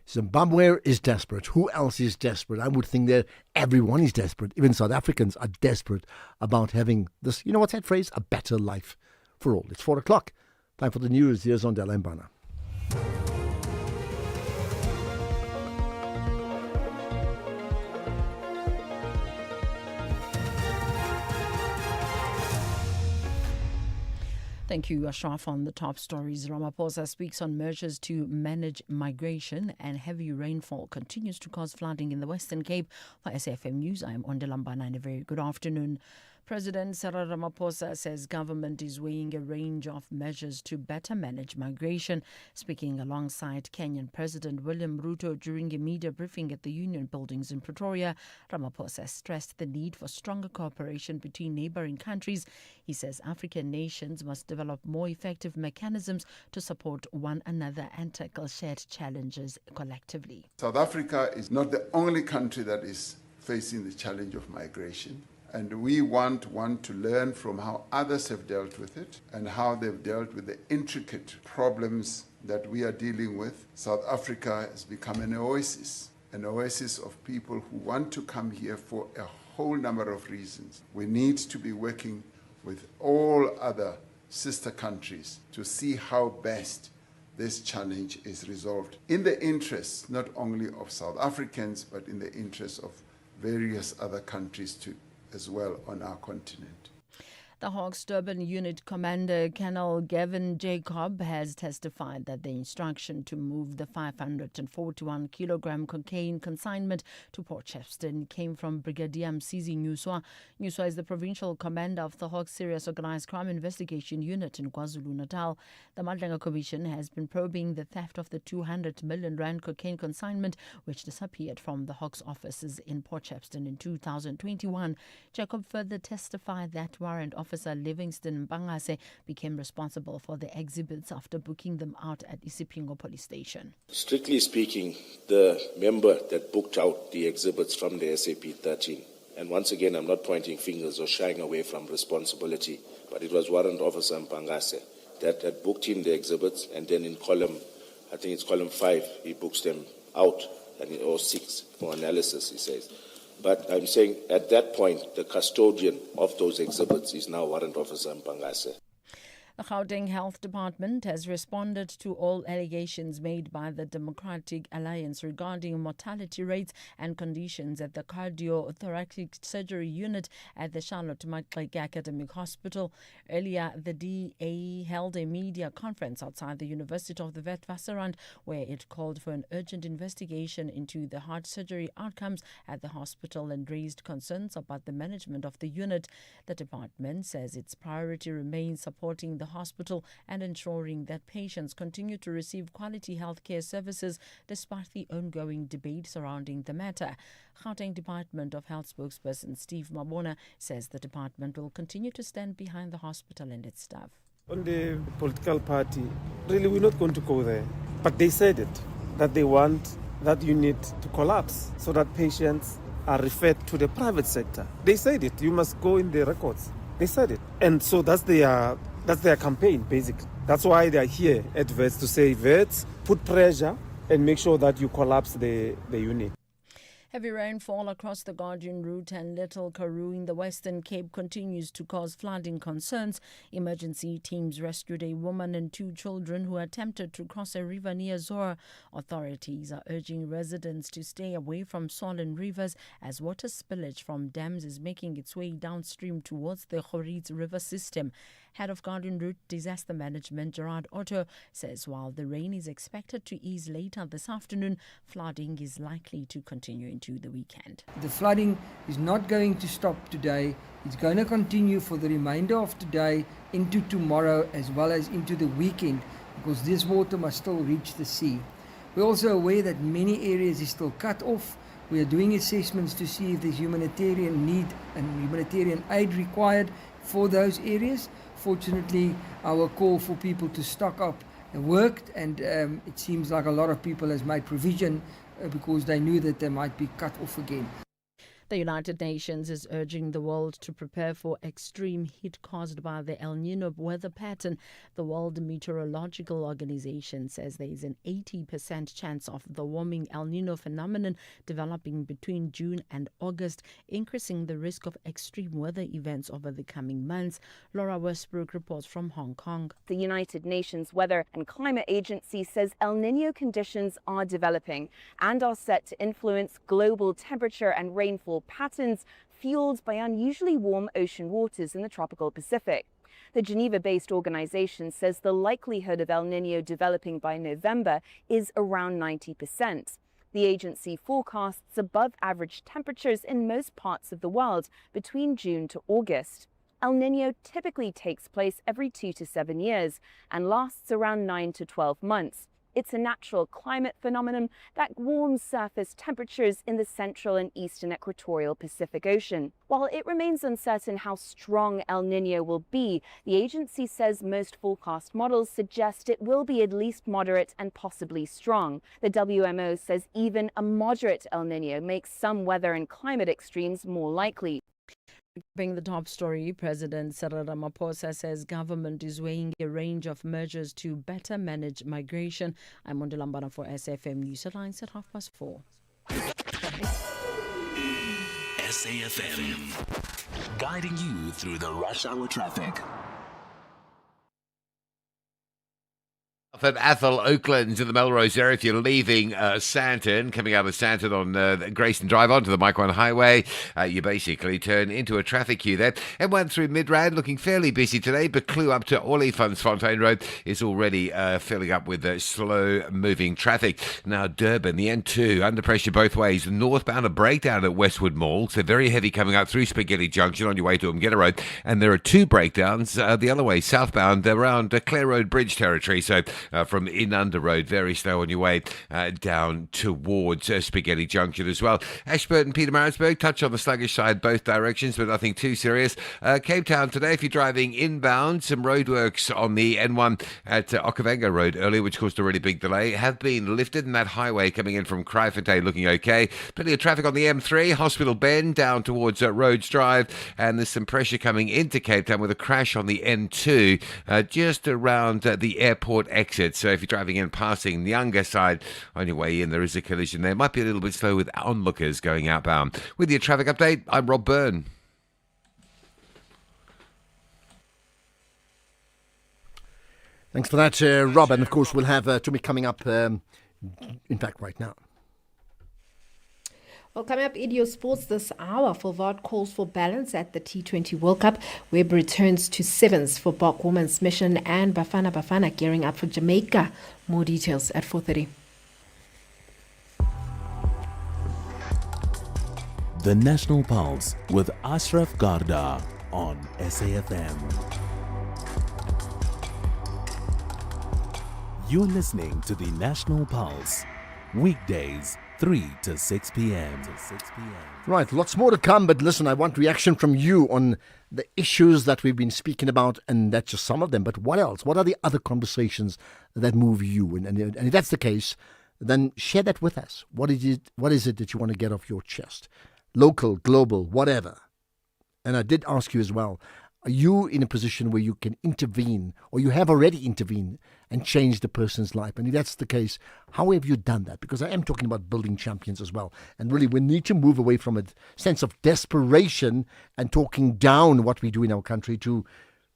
Zimbabwe is desperate. Who else is desperate? I would think that everyone is desperate. Even South Africans are desperate about having this, you know what's that phrase? A better life for all. It's 4 o'clock. Time for the news. Here's Ondela Mbana. Thank you, Ashraf. On the top stories, Ramaphosa speaks on measures to manage migration, and heavy rainfall continues to cause flooding in the Western Cape. For SAFM News, I am Ondela Mbana, and a very good afternoon. President Cyril Ramaphosa says government is weighing a range of measures to better manage migration. Speaking alongside Kenyan President William Ruto during a media briefing at the Union Buildings in Pretoria, Ramaphosa stressed the need for stronger cooperation between neighboring countries. He says African nations must develop more effective mechanisms to support one another and tackle shared challenges collectively. South Africa is not the only country that is facing the challenge of migration. And we want to learn from how others have dealt with it and how they've dealt with the intricate problems that we are dealing with. South Africa has become an oasis of people who want to come here for a whole number of reasons. We need to be working with all other sister countries to see how best this challenge is resolved in the interests not only of South Africans, but in the interests of various other countries too, as well on our continent. The Hawks Durban Unit Commander Colonel Gavin Jacob has testified that the instruction to move the 541-kilogram cocaine consignment to Port Shepstone came from Brigadier Msizi Nyuswa. Nyuswa is the provincial commander of the Hawks Serious Organised Crime Investigation Unit in KwaZulu-Natal. The Madlenga Commission has been probing the theft of the 200 million rand cocaine consignment, which disappeared from the Hawks offices in Port Shepstone in 2021. Jacob further testified that Warrant Officer Livingston Mbangase became responsible for the exhibits after booking them out at Isipingo police station. Strictly speaking, the member that booked out the exhibits from the SAP 13, and once again I'm not pointing fingers or shying away from responsibility, but it was Warrant Officer Mbangase that had booked him the exhibits, and then in column 5, he books them out, or 6 for analysis, he says. But I'm saying at that point, the custodian of those exhibits is now Warrant Officer Mpangase. The Gauteng Health Department has responded to all allegations made by the Democratic Alliance regarding mortality rates and conditions at the cardiothoracic surgery unit at the Charlotte Maxeke Academic Hospital. Earlier, the DA held a media conference outside the University of the Witwatersrand, where it called for an urgent investigation into the heart surgery outcomes at the hospital and raised concerns about the management of the unit. The department says its priority remains supporting the hospital and ensuring that patients continue to receive quality healthcare services despite the ongoing debate surrounding the matter. Gauteng Department of Health spokesperson Steve Mabona says the department will continue to stand behind the hospital and its staff. On the political party, really we're not going to go there. But they said it, that they want that unit to collapse so that patients are referred to the private sector. They said it. You must go in the records. They said it. And so that's their campaign, basically. That's why they're here at VETS, to say, VETS, put pressure and make sure that you collapse the unit. Heavy rainfall across the Guardian Route and Little Karoo in the Western Cape continues to cause flooding concerns. Emergency teams rescued a woman and 2 children who attempted to cross a river near Zora. Authorities are urging residents to stay away from swollen rivers as water spillage from dams is making its way downstream towards the Khorits River system. Head of Guardian Route Disaster Management, Gerard Otto, says while the rain is expected to ease later this afternoon, flooding is likely to continue into the weekend. The flooding is not going to stop today. It's going to continue for the remainder of today into tomorrow as well as into the weekend, because this water must still reach the sea. We're also aware that many areas is still cut off. We are doing assessments to see if there's humanitarian need and humanitarian aid required for those areas. Fortunately, our call for people to stock up worked, and it seems like a lot of people has made provision because they knew that they might be cut off again. The United Nations is urging the world to prepare for extreme heat caused by the El Nino weather pattern. The World Meteorological Organization says there is an 80% chance of the warming El Nino phenomenon developing between June and August, increasing the risk of extreme weather events over the coming months. Laura Westbrook reports from Hong Kong. The United Nations Weather and Climate Agency says El Nino conditions are developing and are set to influence global temperature and rainfall patterns fueled by unusually warm ocean waters in the tropical Pacific. The Geneva-based organization says the likelihood of El Nino developing by November is around 90%. The agency forecasts above average temperatures in most parts of the world between June to August. El Nino typically takes place every 2 to 7 years and lasts around 9 to 12 months. It's a natural climate phenomenon that warms surface temperatures in the central and eastern equatorial Pacific Ocean. While it remains uncertain how strong El Nino will be, the agency says most forecast models suggest it will be at least moderate and possibly strong. The WMO says even a moderate El Nino makes some weather and climate extremes more likely. Being the top story, President Cyril Ramaphosa says government is weighing a range of measures to better manage migration. I'm Mondulambana for SAFM News Headlines at 4:30. SAFM, guiding you through the rush hour traffic. At Athol, Oaklands in the Melrose area, if you're leaving Sandton, coming out of Sandton on Grayson Drive onto the Mike 1 Highway, you basically turn into a traffic queue there. M1 through Midrand looking fairly busy today, but Clue up to Olifantsfontein Road is already filling up with slow-moving traffic. Now Durban, the N2, under pressure both ways. Northbound, a breakdown at Westwood Mall, so very heavy coming up through Spaghetti Junction on your way to Umgeta Road, and there are 2 breakdowns the other way, southbound, around Clare Road Bridge territory, so from Inunda Road, very slow on your way down towards Spaghetti Junction as well. Ashburton, Pietermaritzburg, touch on the sluggish side both directions, but nothing too serious. Cape Town today, if you're driving inbound, some roadworks on the N1 at Okavango Road earlier, which caused a really big delay, have been lifted, and that highway coming in from Kraaifontein looking okay. Plenty of traffic on the M3, Hospital Bend down towards Rhodes Drive, and there's some pressure coming into Cape Town with a crash on the N2 just around the airport exit. So if you're driving in passing the Nyanga side on your way in, there is a collision there. Might be a little bit slow with onlookers going outbound. With your traffic update, I'm Rob Byrne. Thanks for that, Rob. And of course, we'll have Tumi coming up, in fact, right now. Well, coming up in your sports this hour, Fulvard calls for balance at the T20 World Cup. Webb returns to sevens for Bok Women's Mission, and Bafana gearing up for Jamaica. More details at 4:30. The National Pulse with Ashraf Garda on SAFM. You're listening to the National Pulse, weekdays 3 to 6 p.m. Right, lots more to come, but listen, I want reaction from you on the issues that we've been speaking about, and that's just some of them. But what else? What are the other conversations that move you? And if that's the case, then share that with us. What is it that you want to get off your chest? Local, global, whatever. And I did ask you as well, are you in a position where you can intervene, or you have already intervened and changed the person's life? And if that's the case, how have you done that? Because I am talking about building champions as well. And really, we need to move away from a sense of desperation and talking down what we do in our country to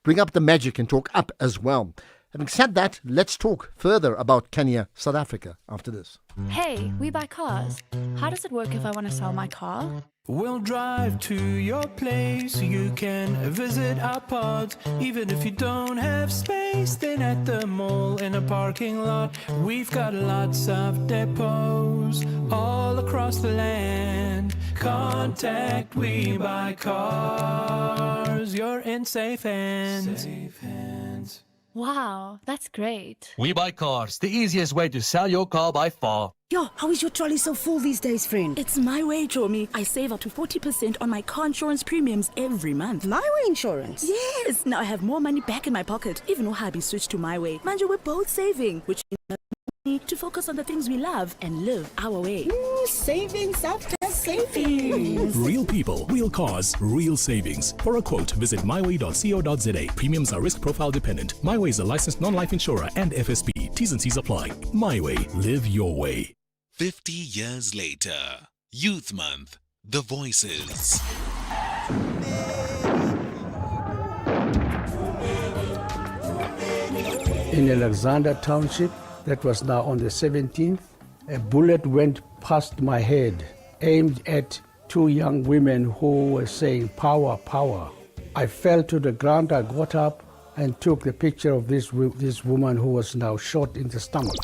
bring up the magic and talk up as well. Having said that, let's talk further about Kenya, South Africa after this. Hey, we buy cars. How does it work if I want to sell my car? We'll drive to your place. You can visit our pods. Even if you don't have space, then at the mall in a parking lot, we've got lots of depots all across the land. Contact We Buy Cars. You're in safe hands. Safe hands. Wow, that's great. We Buy Cars, the easiest way to sell your car by far. Yo, how is your trolley so full these days, friend? It's My Way, Chomi. I save up to 40% on my car insurance premiums every month. My Way insurance? Yes! Now I have more money back in my pocket. Even though hubby switched to My Way. Manja, we're both saving, which means to focus on the things we love and live our way. Savings after savings. Real people, real cars, real savings. For a quote, visit myway.co.za. Premiums are risk profile dependent. MyWay is a licensed non-life insurer and FSP. T's and C's apply. MyWay. Live your way. 50 years later, Youth Month, The Voices. In Alexander Township, that was now on the 17th, a bullet went past my head, aimed at two young women who were saying, "Power, power." I fell to the ground, I got up and took the picture of this woman who was now shot in the stomach.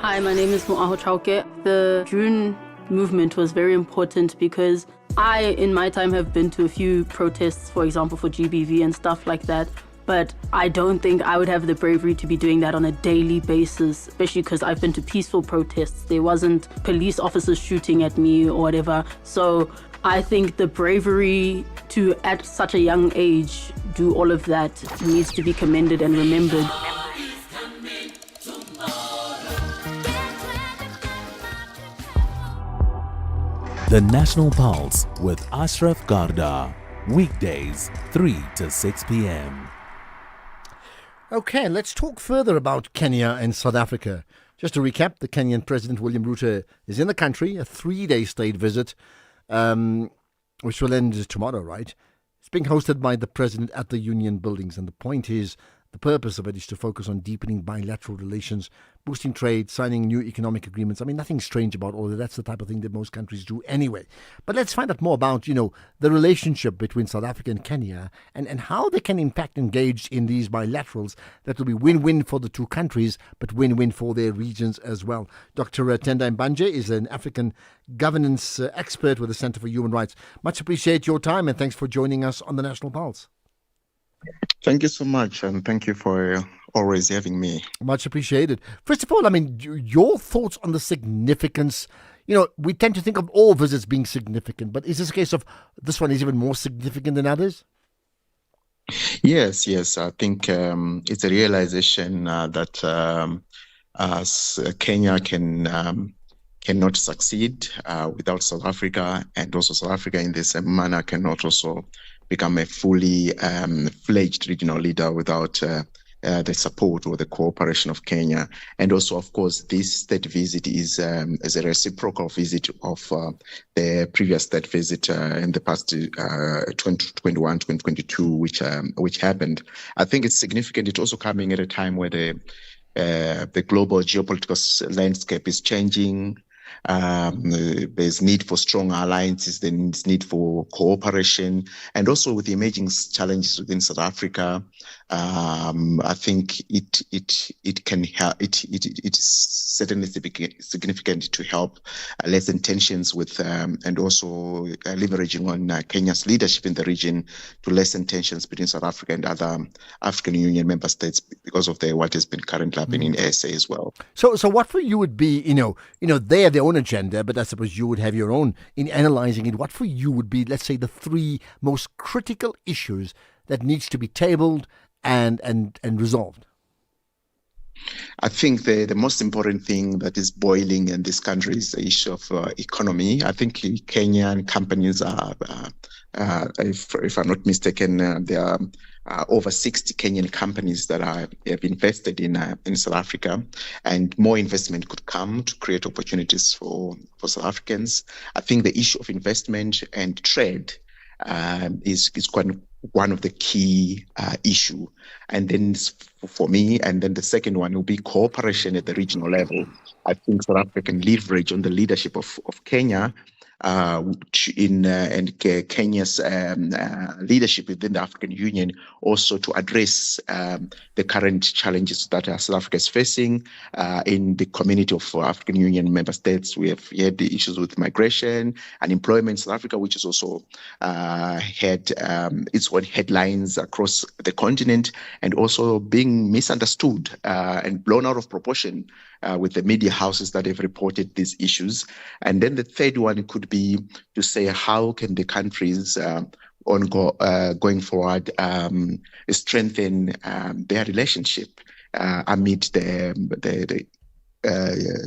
Hi, my name is Mo'aho Chauke. The June movement was very important because I, in my time, have been to a few protests, for example, for GBV and stuff like that. But I don't think I would have the bravery to be doing that on a daily basis, especially because I've been to peaceful protests. There wasn't police officers shooting at me or whatever. So I think the bravery to, at such a young age, do all of that needs to be commended and remembered. The National Pulse with Ashraf Garda. Weekdays, 3 to 6 p.m. Okay, let's talk further about Kenya and South Africa. Just to recap, the Kenyan President William Ruto is in the country, a 3-day state visit, which will end tomorrow, right? It's being hosted by the President at the Union Buildings, and the point is, the purpose of it is to focus on deepening bilateral relations, boosting trade, signing new economic agreements. I mean, nothing strange about all of that. That's the type of thing that most countries do anyway. But let's find out more about, the relationship between South Africa and Kenya and how they can in fact engage in these bilaterals that will be win-win for the two countries, but win-win for their regions as well. Dr. Tendai Mbanje is an African governance expert with the Center for Human Rights. Much appreciate your time and thanks for joining us on the National Pulse. Thank you so much, and thank you for always having me. Much appreciated. First of all, I mean, your thoughts on the significance. We tend to think of all visits being significant, but is this a case of this one is even more significant than others? Yes. I think it's a realization that Kenya cannot succeed without South Africa, and also South Africa in the same manner cannot also become a fully fledged regional leader without the support or the cooperation of Kenya. And also, of course, this state visit is a reciprocal visit of the previous state visit in the past 2021, 2022, which happened. I think it's significant. It's also coming at a time where the global geopolitical landscape is changing. There's need for strong alliances, there's need for cooperation, and also with the emerging challenges within South Africa, I think it can help. It is certainly significant to help lessen tensions with and also leveraging on Kenya's leadership in the region to lessen tensions between South Africa and other African Union member states because of what has been currently happening in SA as well. So what for you would be, they have their own agenda, but I suppose you would have your own in analysing it. What for you would be, let's say, the 3 most critical issues that needs to be tabled and resolved? I think the most important thing that is boiling in this country is the issue of economy. I think Kenyan companies are, if I'm not mistaken, there are over 60 Kenyan companies that have invested in South Africa, and more investment could come to create opportunities for South Africans. I think the issue of investment and trade is quite one of the key issue. And then for me, and then the second one will be cooperation at the regional level. I think South Africa can leverage on the leadership of Kenya Kenya's leadership within the African Union also to address the current challenges that South Africa is facing in the community of African Union member states. We have had the issues with migration and employment in South Africa, which has also had its own headlines across the continent and also being misunderstood and blown out of proportion with the media houses that have reported these issues. And then the third one could be to say, how can the countries going forward strengthen their relationship amid the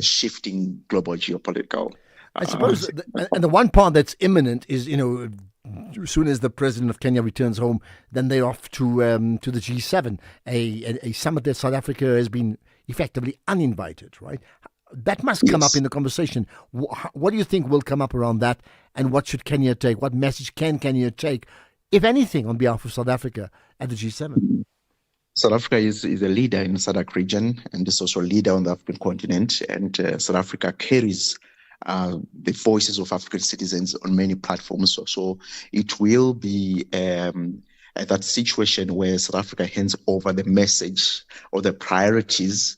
shifting global geopolitical. I suppose, and the one part that's imminent is, as soon as the president of Kenya returns home, then they're off to the G7, a summit that South Africa has been effectively uninvited, right? That must come up in the conversation. What do you think will come up around that, and what should Kenya take? What message can Kenya take, if anything, on behalf of South Africa at the G7? South Africa is a leader in the SADC region and is also a leader on the African continent, and South Africa carries the voices of African citizens on many platforms. So it will be that situation where South Africa hands over the message or the priorities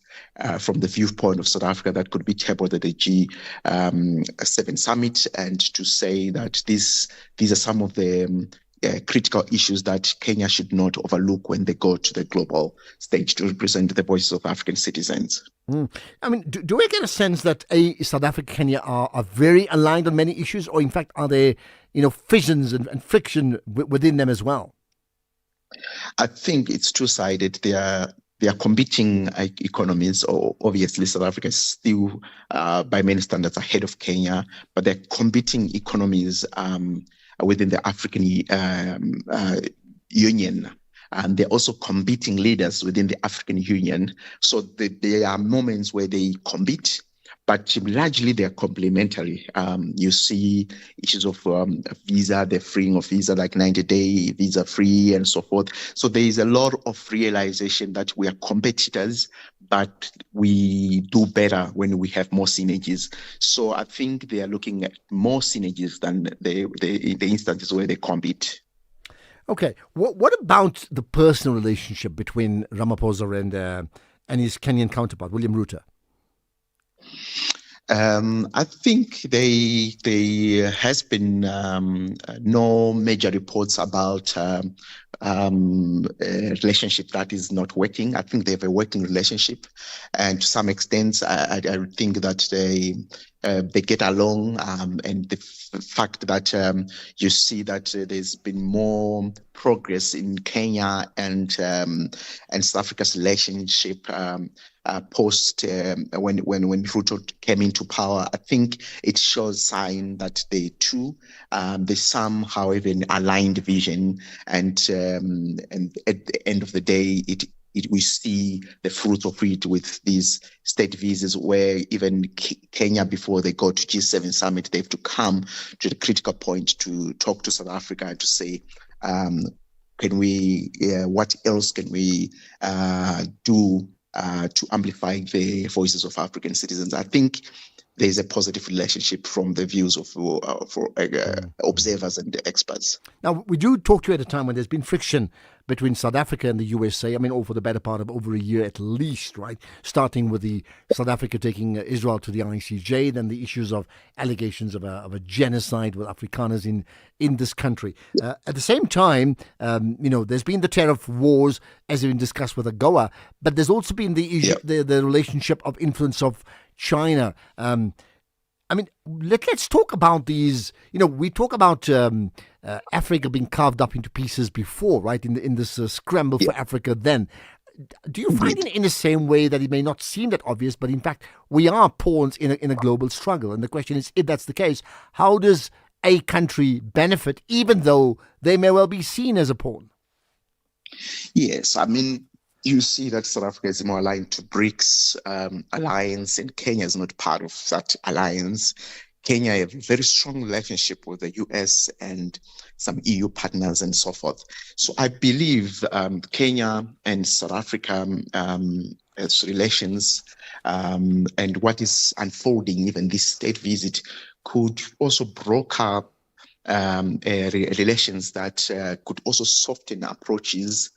from the viewpoint of South Africa that could be tabled at the G7 summit, and to say that these are some of the critical issues that Kenya should not overlook when they go to the global stage to represent the voices of African citizens. I mean, do we get a sense that South Africa and Kenya are very aligned on many issues, or in fact are there, fissions and friction within them as well? I think it's two-sided. They are competing economies. Obviously, South Africa is still, by many standards, ahead of Kenya, but they're competing economies within the African Union. And they're also competing leaders within the African Union. So there are moments where they compete, but largely they're complementary. You see issues of visa, the freeing of visa, like 90-day visa free and so forth. So there is a lot of realization that we are competitors, but we do better when we have more synergies. So I think they are looking at more synergies than the instances where they compete. Okay, what about the personal relationship between Ramaphosa and his Kenyan counterpart, William Ruto? I think there has been no major reports about a relationship that is not working. I think they have a working relationship, and to some extent, I think that they get along, and the fact that you see that there's been more progress in Kenya and South Africa's relationship post when Ruto came into power. I think it shows sign that they too they somehow have an aligned vision, and at the end of the day, we see the fruit of it with these state visas, where even Kenya, before they go to G7 summit, they have to come to the critical point to talk to South Africa and to say, what else can we do to amplify the voices of African citizens? I think there's a positive relationship from the views of observers and experts. Now, we do talk to you at a time when there's been friction between South Africa and the USA, over the better part of over a year at least, right? Starting with the South Africa taking Israel to the ICJ, then the issues of allegations of a genocide with Afrikaners in this country. At the same time, there's been the tariff wars, as has been discussed with AGOA, but there's also been the issue, the relationship of influence of China. Let's talk about these. We talk about Africa being carved up into pieces before, right? In this scramble for Africa. Then, do you find in the same way that it may not seem that obvious, but in fact we are pawns in a global struggle? And the question is, if that's the case, how does a country benefit, even though they may well be seen as a pawn? Yes, you see that South Africa is more aligned to BRICS alliance, and Kenya is not part of that alliance. Kenya has a very strong relationship with the US and some EU partners and so forth. So I believe Kenya and South Africa relations and what is unfolding, even this state visit, could also broker relations that could also soften approaches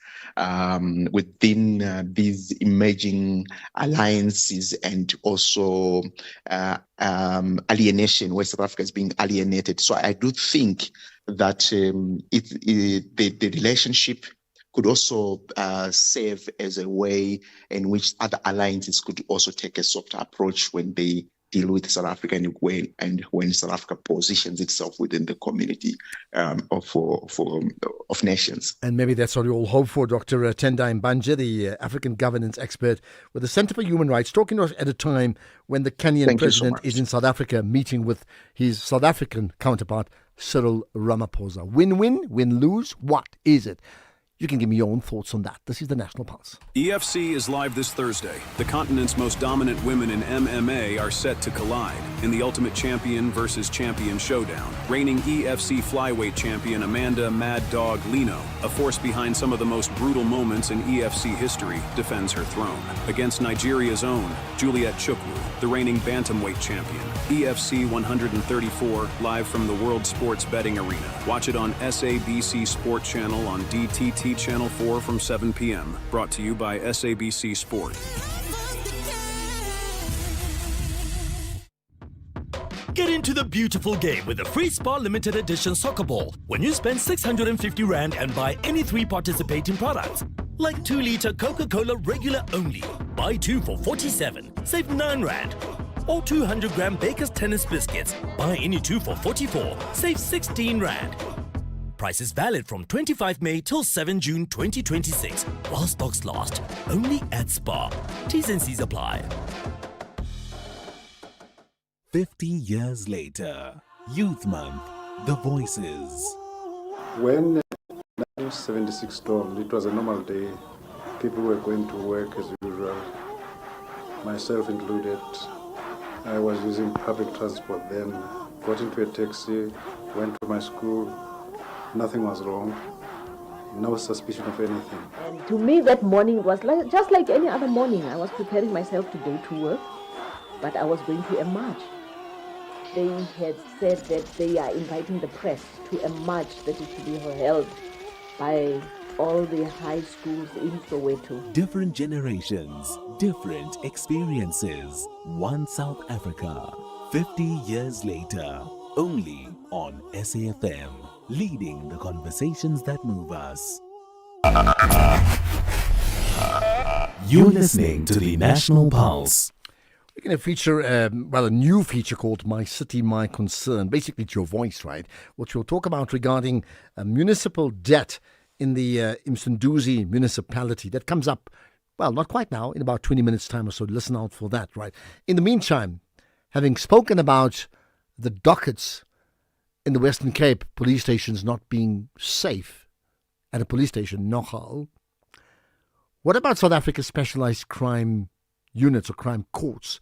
within these emerging alliances, and also alienation, where South Africa is being alienated. So I do think that the relationship could also serve as a way in which other alliances could also take a softer approach when they deal with South Africa, and when South Africa positions itself within the community of nations. And maybe that's what we all hope for. Dr. Tendai Mbanje, the African governance expert with the Center for Human Rights, talking to us at a time when the Kenyan president is in South Africa meeting with his South African counterpart, Cyril Ramaphosa. Win-win, win-lose, what is it? You can give me your own thoughts on that. This is the National Pulse. EFC is live this Thursday. The continent's most dominant women in MMA are set to collide in the Ultimate Champion versus Champion showdown. Reigning EFC flyweight champion Amanda Mad Dog Lino, a force behind some of the most brutal moments in EFC history, defends her throne against Nigeria's own Juliet Chukwu, the reigning bantamweight champion. EFC 134, live from the World Sports Betting Arena. Watch it on SABC Sport Channel on DTT Channel 4 from 7 p.m. Brought to you by SABC Sport. Get into the beautiful game with the Free Spa Limited Edition Soccer Ball when you spend 650 Rand and buy any 3 participating products. Like 2-liter Coca-Cola regular only. Buy 2 for 47, save 9 Rand. Or 200-gram Baker's Tennis Biscuits. Buy any 2 for 44, save 16 Rand. Price is valid from 25 May till 7 June 2026. While stocks last. Only at Spa. T's and C's apply. 50 years later, Youth Month, The Voices. When 1976 stormed, it was a normal day. People were going to work as usual, myself included. I was using public transport then, got into a taxi, went to my school. Nothing was wrong, no suspicion of anything. And to me that morning was just like any other morning. I was preparing myself to go to work, but I was going to a march. They had said that they are inviting the press to a march that is to be held by all the high schools in Soweto. Different generations, different experiences. One South Africa, 50 years later, only on SAFM. Leading the conversations that move us. You're listening to the National Pulse. We're going to feature, a new feature called My City, My Concern. Basically, it's your voice, right? Which we'll talk about regarding municipal debt in the Msunduzi municipality. That comes up, well, not quite now, in about 20 minutes' time or so. Listen out for that, right? In the meantime, having spoken about the dockets in the Western Cape, police stations not being safe at a police station, nogal. What about South Africa's specialized crime units or crime courts?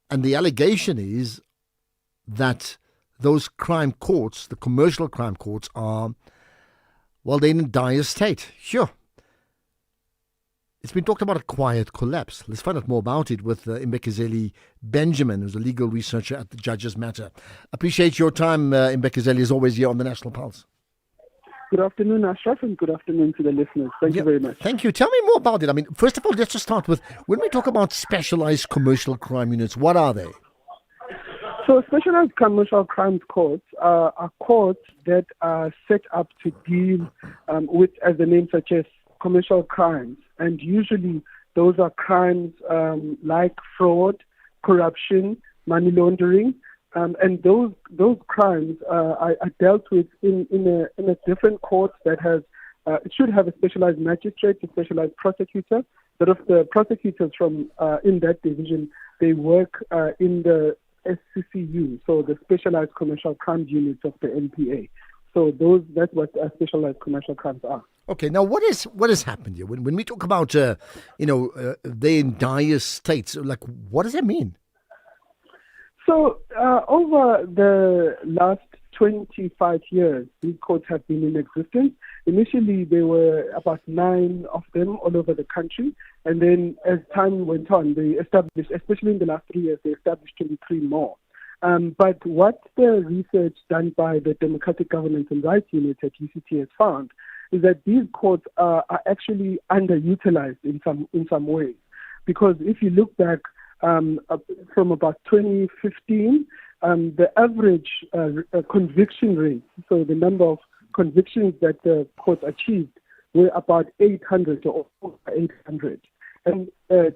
And the allegation is that those crime courts, the commercial crime courts, are, well, they're in a dire state. Sure. It's been talked about a quiet collapse. Let's find out more about it with Imbekezeli Benjamin, who's a legal researcher at the Judges Matter. Appreciate your time, Imbekezeli, as always, here on the National Pulse. Good afternoon, Ashraf, and good afternoon to the listeners. Thank you very much. Thank you. Tell me more about it. I mean, first of all, let's just start with, when we talk about specialized commercial crime units, what are they? So specialized commercial crimes courts are courts that are set up to deal with, as the name suggests, commercial crimes. And usually those are crimes like fraud, corruption, money laundering, and those crimes are dealt with in a different court that has it should have a specialized magistrate, a specialized prosecutor. But of the prosecutors from in that division, they work in the SCCU, so the Specialized Commercial Crimes Units of the NPA. So that's what specialized commercial crimes are. Okay, now what has happened here? When we talk about they're in dire states, like what does that mean? So over the last 25 years, these courts have been in existence. Initially, there were about 9 of them all over the country, and then as time went on, they established, especially in the last 3 years, they established 23 more. But what the research done by the Democratic Governance and Rights Unit at UCT has found is that these courts are actually underutilized in some ways. Because if you look back from about 2015, the average conviction rate, so the number of convictions that the court achieved, were about 800 or over 800. And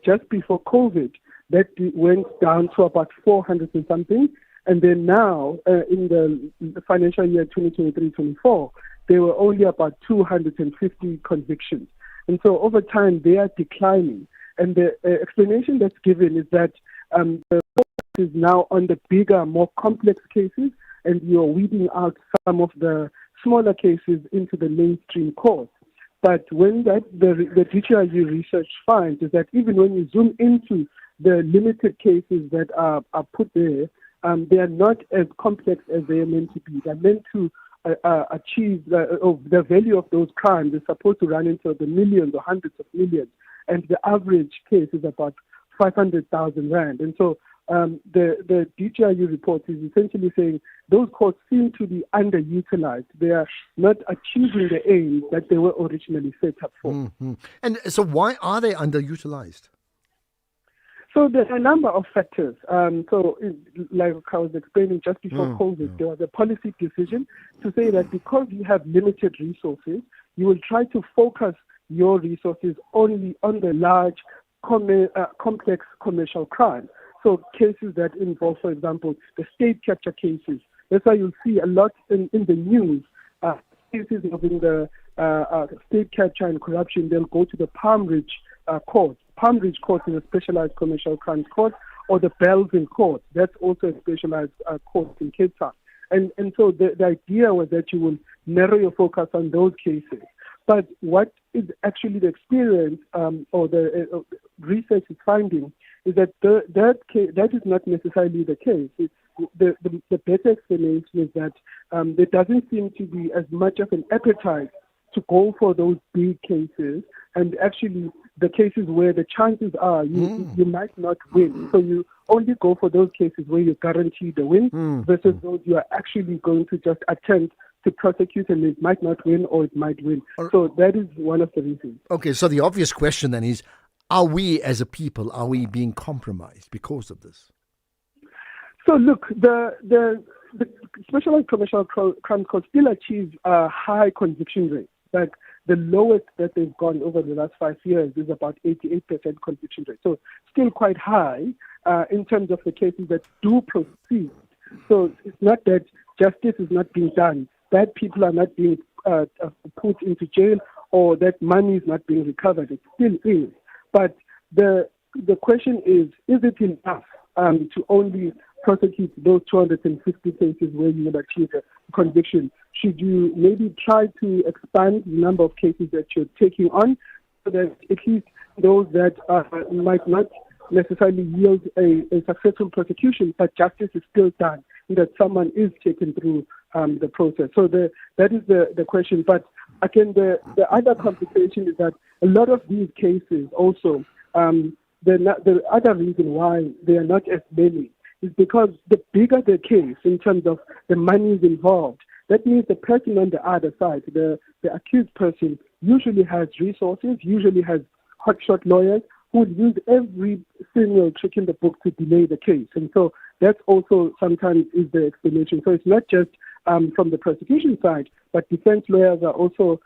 just before COVID, that went down to about 400 and something. And then now, in the financial year 2023-24, there were only about 250 convictions. And so over time, they are declining. And the explanation that's given is that the focus is now on the bigger, more complex cases, and you're weeding out some of the smaller cases into the mainstream courts. But when the DTRU research finds is that even when you zoom into the limited cases that are put there, they are not as complex as they are meant to be. They're meant to achieve the value of those crimes is supposed to run into the millions or hundreds of millions, and the average case is about 500,000 rand. And so the DTRU report is essentially saying those courts seem to be underutilized. They are not achieving the aim that they were originally set up for. Mm-hmm. And so why are they underutilized? So there are a number of factors. Like I was explaining just before COVID, there was a policy decision to say that because you have limited resources, you will try to focus your resources only on the large, complex commercial crime. So cases that involve, for example, the state capture cases. That's why you'll see a lot in the news, cases involving the state capture and corruption. They'll go to the Palm Ridge court. Palm Ridge Court is a specialized commercial crimes court, or the Belvin Court. That's also a specialized court in Cape Town. And so the idea was that you will narrow your focus on those cases. But what is actually the experience or the research is finding is that that is not necessarily the case. The better explanation is that there doesn't seem to be as much of an appetite to go for those big cases, and actually the cases where the chances are you might not win. So you only go for those cases where you guarantee the win versus those you are actually going to just attempt to prosecute, and it might not win or it might win. So that is one of the reasons. Okay, so the obvious question then is, are we as a people, are we being compromised because of this? So look, the specialized commercial crime courts still achieve a high conviction rate. Like the lowest that they've gone over the last 5 years is about 88% conviction rate. So still quite high in terms of the cases that do proceed. So it's not that justice is not being done, that people are not being put into jail, or that money is not being recovered. It still is. But the question is it enough to only prosecute those 250 cases where you will achieve a conviction? Should you maybe try to expand the number of cases that you're taking on, so that at least those that might not necessarily yield a successful prosecution, but justice is still done, and that someone is taken through the process? So that is the question. But again, the other complication is that a lot of these cases also, the other reason why they are not as many is because the bigger the case in terms of the money involved, that means the person on the other side, the accused person, usually has resources, usually has hotshot lawyers who would use every single trick in the book to delay the case. And so that's also sometimes is the explanation. So it's not just from the prosecution side, but defense lawyers are also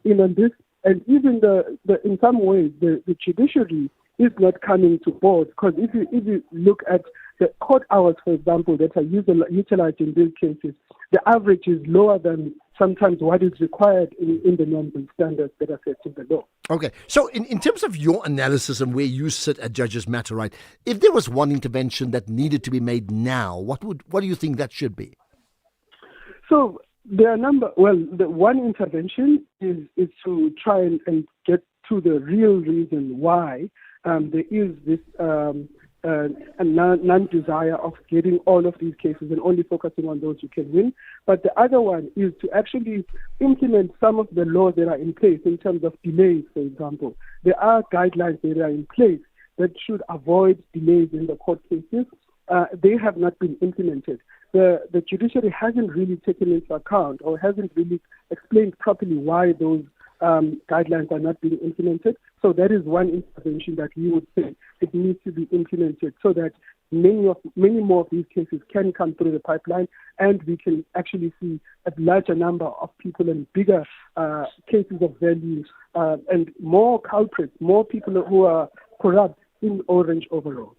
in on this. And even in some ways, the judiciary is not coming to board, because if you look at the court hours, for example, that are utilized in these cases, the average is lower than sometimes what is required in the norms and standards that are set in the law. Okay, so in terms of your analysis and where you sit at Judges Matter, right, if there was one intervention that needed to be made now, what do you think that should be? So there are the one intervention is to try and get to the real reason why there is this a non-desire of getting all of these cases and only focusing on those you can win. But the other one is to actually implement some of the laws that are in place in terms of delays, for example. There are guidelines that are in place that should avoid delays in the court cases. they have not been implemented. The judiciary hasn't really taken into account or hasn't really explained properly why those guidelines are not being implemented. So that is one intervention that we would say it needs to be implemented so that many more of these cases can come through the pipeline, and we can actually see a larger number of people and bigger cases of value and more culprits, more people who are corrupt in Orange overall.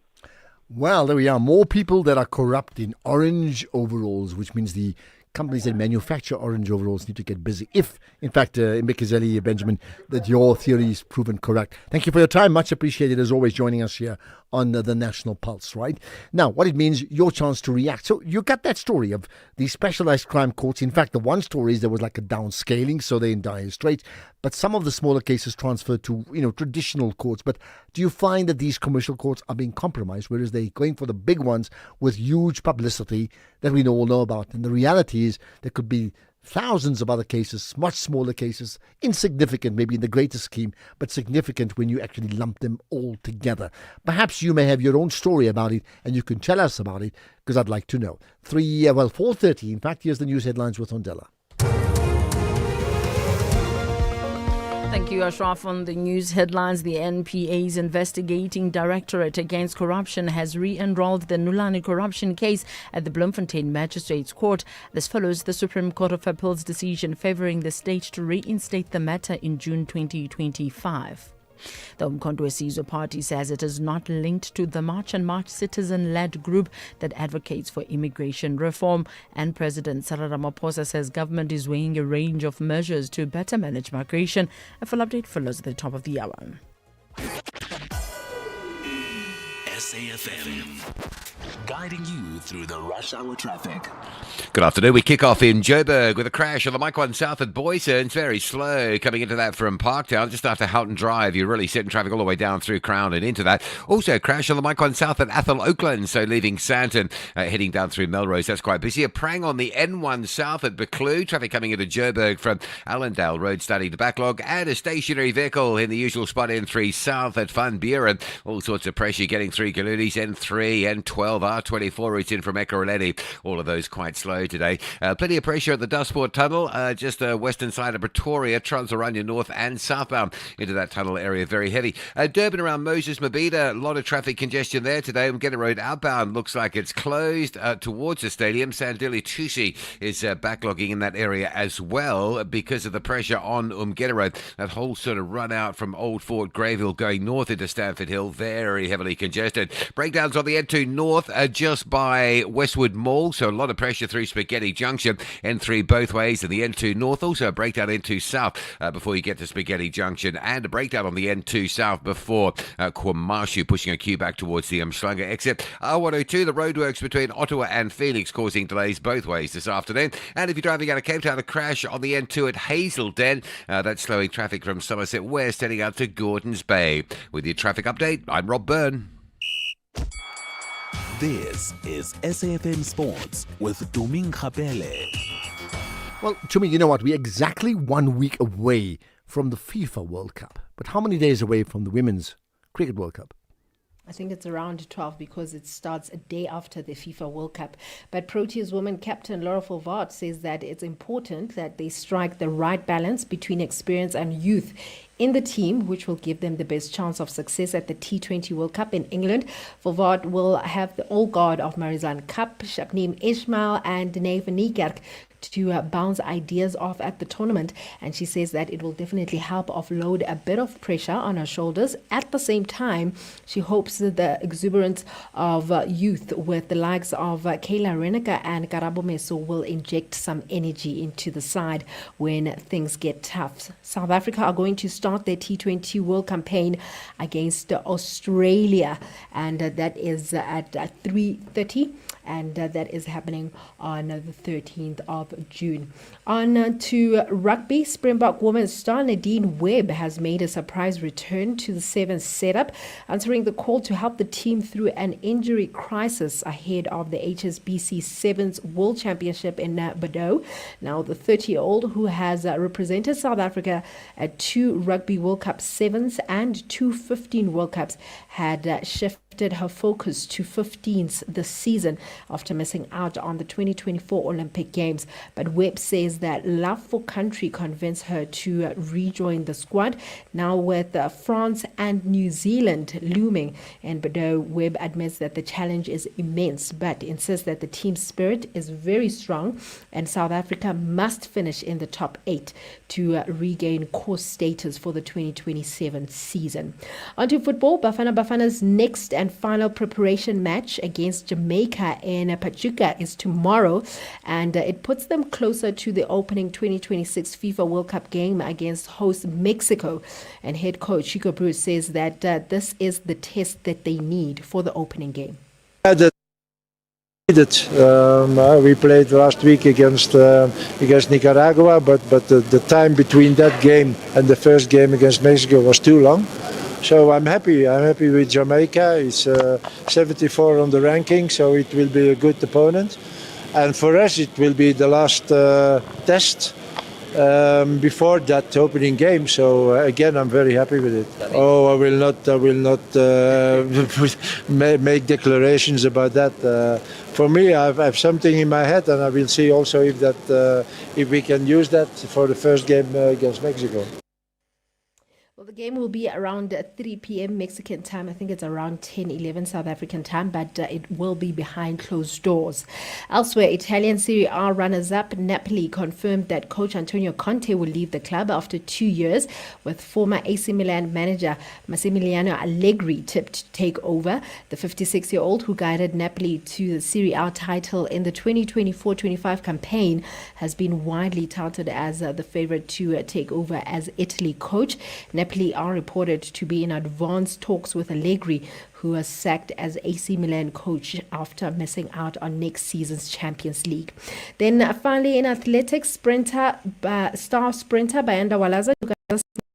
Well, there we are. More people that are corrupt in orange overalls, which means the companies that manufacture orange overalls need to get busy. If, in fact, Mbekizeli, Benjamin, that your theory is proven correct. Thank you for your time. Much appreciated, as always, joining us here on the National Pulse, right? Now, what it means, your chance to react. So you got that story of the specialized crime courts. In fact, the one story is there was like a downscaling, so they're in dire straits. But some of the smaller cases transferred to, traditional courts. But do you find that these commercial courts are being compromised, whereas they're going for the big ones with huge publicity that we all know about? And the reality is there could be thousands of other cases, much smaller cases, insignificant maybe in the greater scheme, but significant when you actually lump them all together. Perhaps you may have your own story about it and you can tell us about it, because I'd like to know. 4:30. In fact, here's the news headlines with Ondela. Thank you, Ashraf. On the news headlines, the NPA's investigating directorate against corruption has re-enrolled the Nulani corruption case at the Bloemfontein Magistrates Court. This follows the Supreme Court of Appeal's decision favouring the state to reinstate the matter in June 2025. The Umkhonto weSizwe party says it is not linked to the March and March citizen-led group that advocates for immigration reform. And President Cyril Ramaphosa says government is weighing a range of measures to better manage migration. A full update follows at the top of the hour. SAfm, guiding you through the rush hour traffic. Good afternoon. We kick off in Joburg with a crash on the Mike 1 South at Boyson. It's very slow coming into that from Parktown, just after Houghton Drive. You're really sitting traffic all the way down through Crown and into that. Also, a crash on the Mike 1 South at Athol Oakland, so leaving Santon, heading down through Melrose. That's quite busy. A prang on the N1 South at Buccleuch. Traffic coming into Joburg from Allendale Road starting to backlog. And a stationary vehicle in the usual spot N3 South at Van Buren. All sorts of pressure getting through Galoody's N3, N12, R24 routes in from Ekurhuleni. All of those quite slow today. Plenty of pressure at the Dustport Tunnel, just western side of Pretoria, Trans-Orania North and southbound into that tunnel area, very heavy. Durban around Moses Mabhida, a lot of traffic congestion there today. Umgeda Road outbound looks like it's closed towards the stadium. Sandili Tusi is backlogging in that area as well because of the pressure on Umgeda Road. That whole sort of run out from Old Fort Greyville going north into Stamford Hill, very heavily congested. Breakdowns on the N2 North just by Westwood Mall, so a lot of pressure through Spaghetti Junction. N3 both ways, and the N2 North, also a breakdown N2 South before you get to Spaghetti Junction, and a breakdown on the N2 South before Kwamashu, pushing a queue back towards the Umhlanga exit. R102, the roadworks between Ottawa and Phoenix causing delays both ways this afternoon. And if you're driving out of Cape Town, a crash on the N2 at Hazelden. That's slowing traffic from Somerset West heading out to Gordons Bay. With your traffic update, I'm Rob Byrne. This is SAfm Sports with Tuming Khapele. Well, Tumi, you know what? We're exactly 1 week away from the FIFA World Cup. But how many days away from the Women's Cricket World Cup? I think it's around 12 because it starts a day after the FIFA World Cup. But Proteas women captain Laura Fulvard says that it's important that they strike the right balance between experience and youth in the team, which will give them the best chance of success at the T20 World Cup in England. Fulvard will have the old guard of Marizanne Kapp, Shapneem Ismail and Danae van Niekerk to bounce ideas off at the tournament, and she says that it will definitely help offload a bit of pressure on her shoulders. At the same time, she hopes that the exuberance of youth with the likes of Kayla Reneker and Karabo Meso will inject some energy into the side when things get tough. South Africa are going to start their T20 World campaign against Australia, and that is at 3:30. And that is happening on the 13th of June. On to rugby. Springbok women's star Nadine Webb has made a surprise return to the Sevens setup, answering the call to help the team through an injury crisis ahead of the HSBC Sevens World Championship in Bordeaux. Now, the 30-year-old, who has represented South Africa at 2 Rugby World Cup Sevens and 2 15 World Cups, had shifted her focus to 15s this season after missing out on the 2024 Olympic Games. But Webb says that love for country convinced her to rejoin the squad. Now with France and New Zealand looming, and Bordeaux, Webb admits that the challenge is immense, but insists that the team spirit is very strong and South Africa must finish in the top 8 to regain course status for the 2027 season. Onto football. Bafana's next and final preparation match against Jamaica in Pachuca is tomorrow, and it puts them closer to the opening 2026 FIFA World Cup game against host Mexico. And head coach Chico Bruce says that this is the test that they need for the opening game. We played last week against Nicaragua, but the time between that game and the first game against Mexico was too long. So I'm happy. I'm happy with Jamaica. It's 74 on the ranking, so it will be a good opponent. And for us, it will be the last test before that opening game. So again, I'm very happy with it. Oh, I will not make declarations about that. For me, I have something in my head, and I will see also if we can use that for the first game against Mexico. Well, the game will be around 3 p.m. Mexican time. I think it's around 10:11 South African time, but it will be behind closed doors. Elsewhere, Italian Serie A runners-up Napoli confirmed that coach Antonio Conte will leave the club after 2 years, with former AC Milan manager Massimiliano Allegri tipped to take over. The 56-year-old, who guided Napoli to the Serie A title in the 2024-25 campaign, has been widely touted as the favorite to take over as Italy coach. Napoli are reported to be in advanced talks with Allegri, who was sacked as AC Milan coach after missing out on next season's Champions League. Then finally in athletics, star sprinter Bayanda Walaza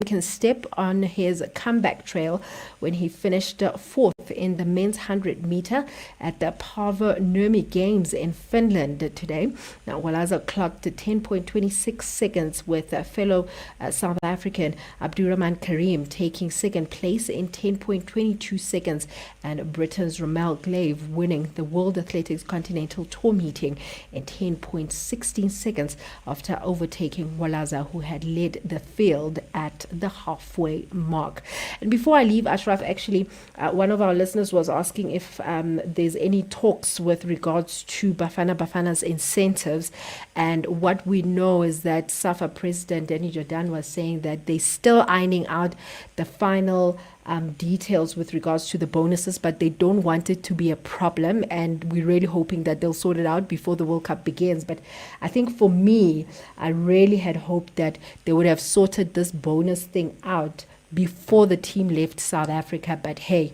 can step on his comeback trail when he finished fourth in the men's 100 meter at the Paavo Nurmi Games in Finland today. Now, Walaza clocked 10.26 seconds with fellow South African Abdurrahman Karim taking second place in 10.22 seconds, and Britain's Rommel Glave winning the World Athletics Continental Tour meeting in 10.16 seconds after overtaking Walaza, who had led the field at the halfway mark. And before I leave, Ashraf, actually, one of our listeners was asking if there's any talks with regards to Bafana's incentives. And what we know is that SAFA President Danny Jordan was saying that they're still ironing out the final details with regards to the bonuses, but they don't want it to be a problem, and we're really hoping that they'll sort it out before the World Cup begins. But I think for me, I really had hoped that they would have sorted this bonus thing out before the team left South Africa. But hey,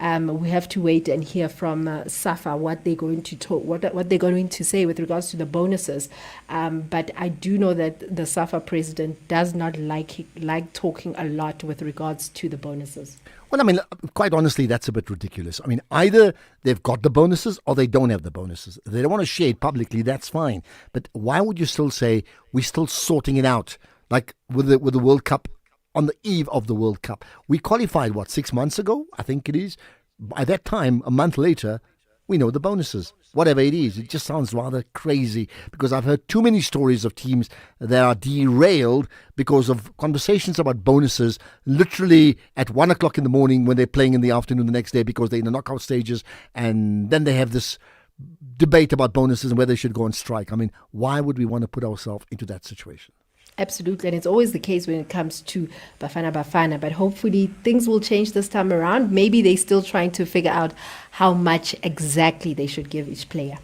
we have to wait and hear from SAFA what they're going to talk, what they're going to say with regards to the bonuses. But I do know that the SAFA president does not like talking a lot with regards to the bonuses. Well, I mean, quite honestly, that's a bit ridiculous. I mean, either they've got the bonuses or they don't have the bonuses. If they don't want to share it publicly, that's fine. But why would you still say we're still sorting it out? Like with the World Cup, on the eve of the World Cup. We qualified, 6 months ago? I think it is. By that time, a month later, we know the bonuses. Whatever it is, it just sounds rather crazy, because I've heard too many stories of teams that are derailed because of conversations about bonuses literally at 1 o'clock in the morning when they're playing in the afternoon the next day because they're in the knockout stages, and then they have this debate about bonuses and whether they should go on strike. I mean, why would we want to put ourselves into that situation? Absolutely, and it's always the case when it comes to Bafana, but hopefully things will change this time around. Maybe they're still trying to figure out how much exactly they should give each player.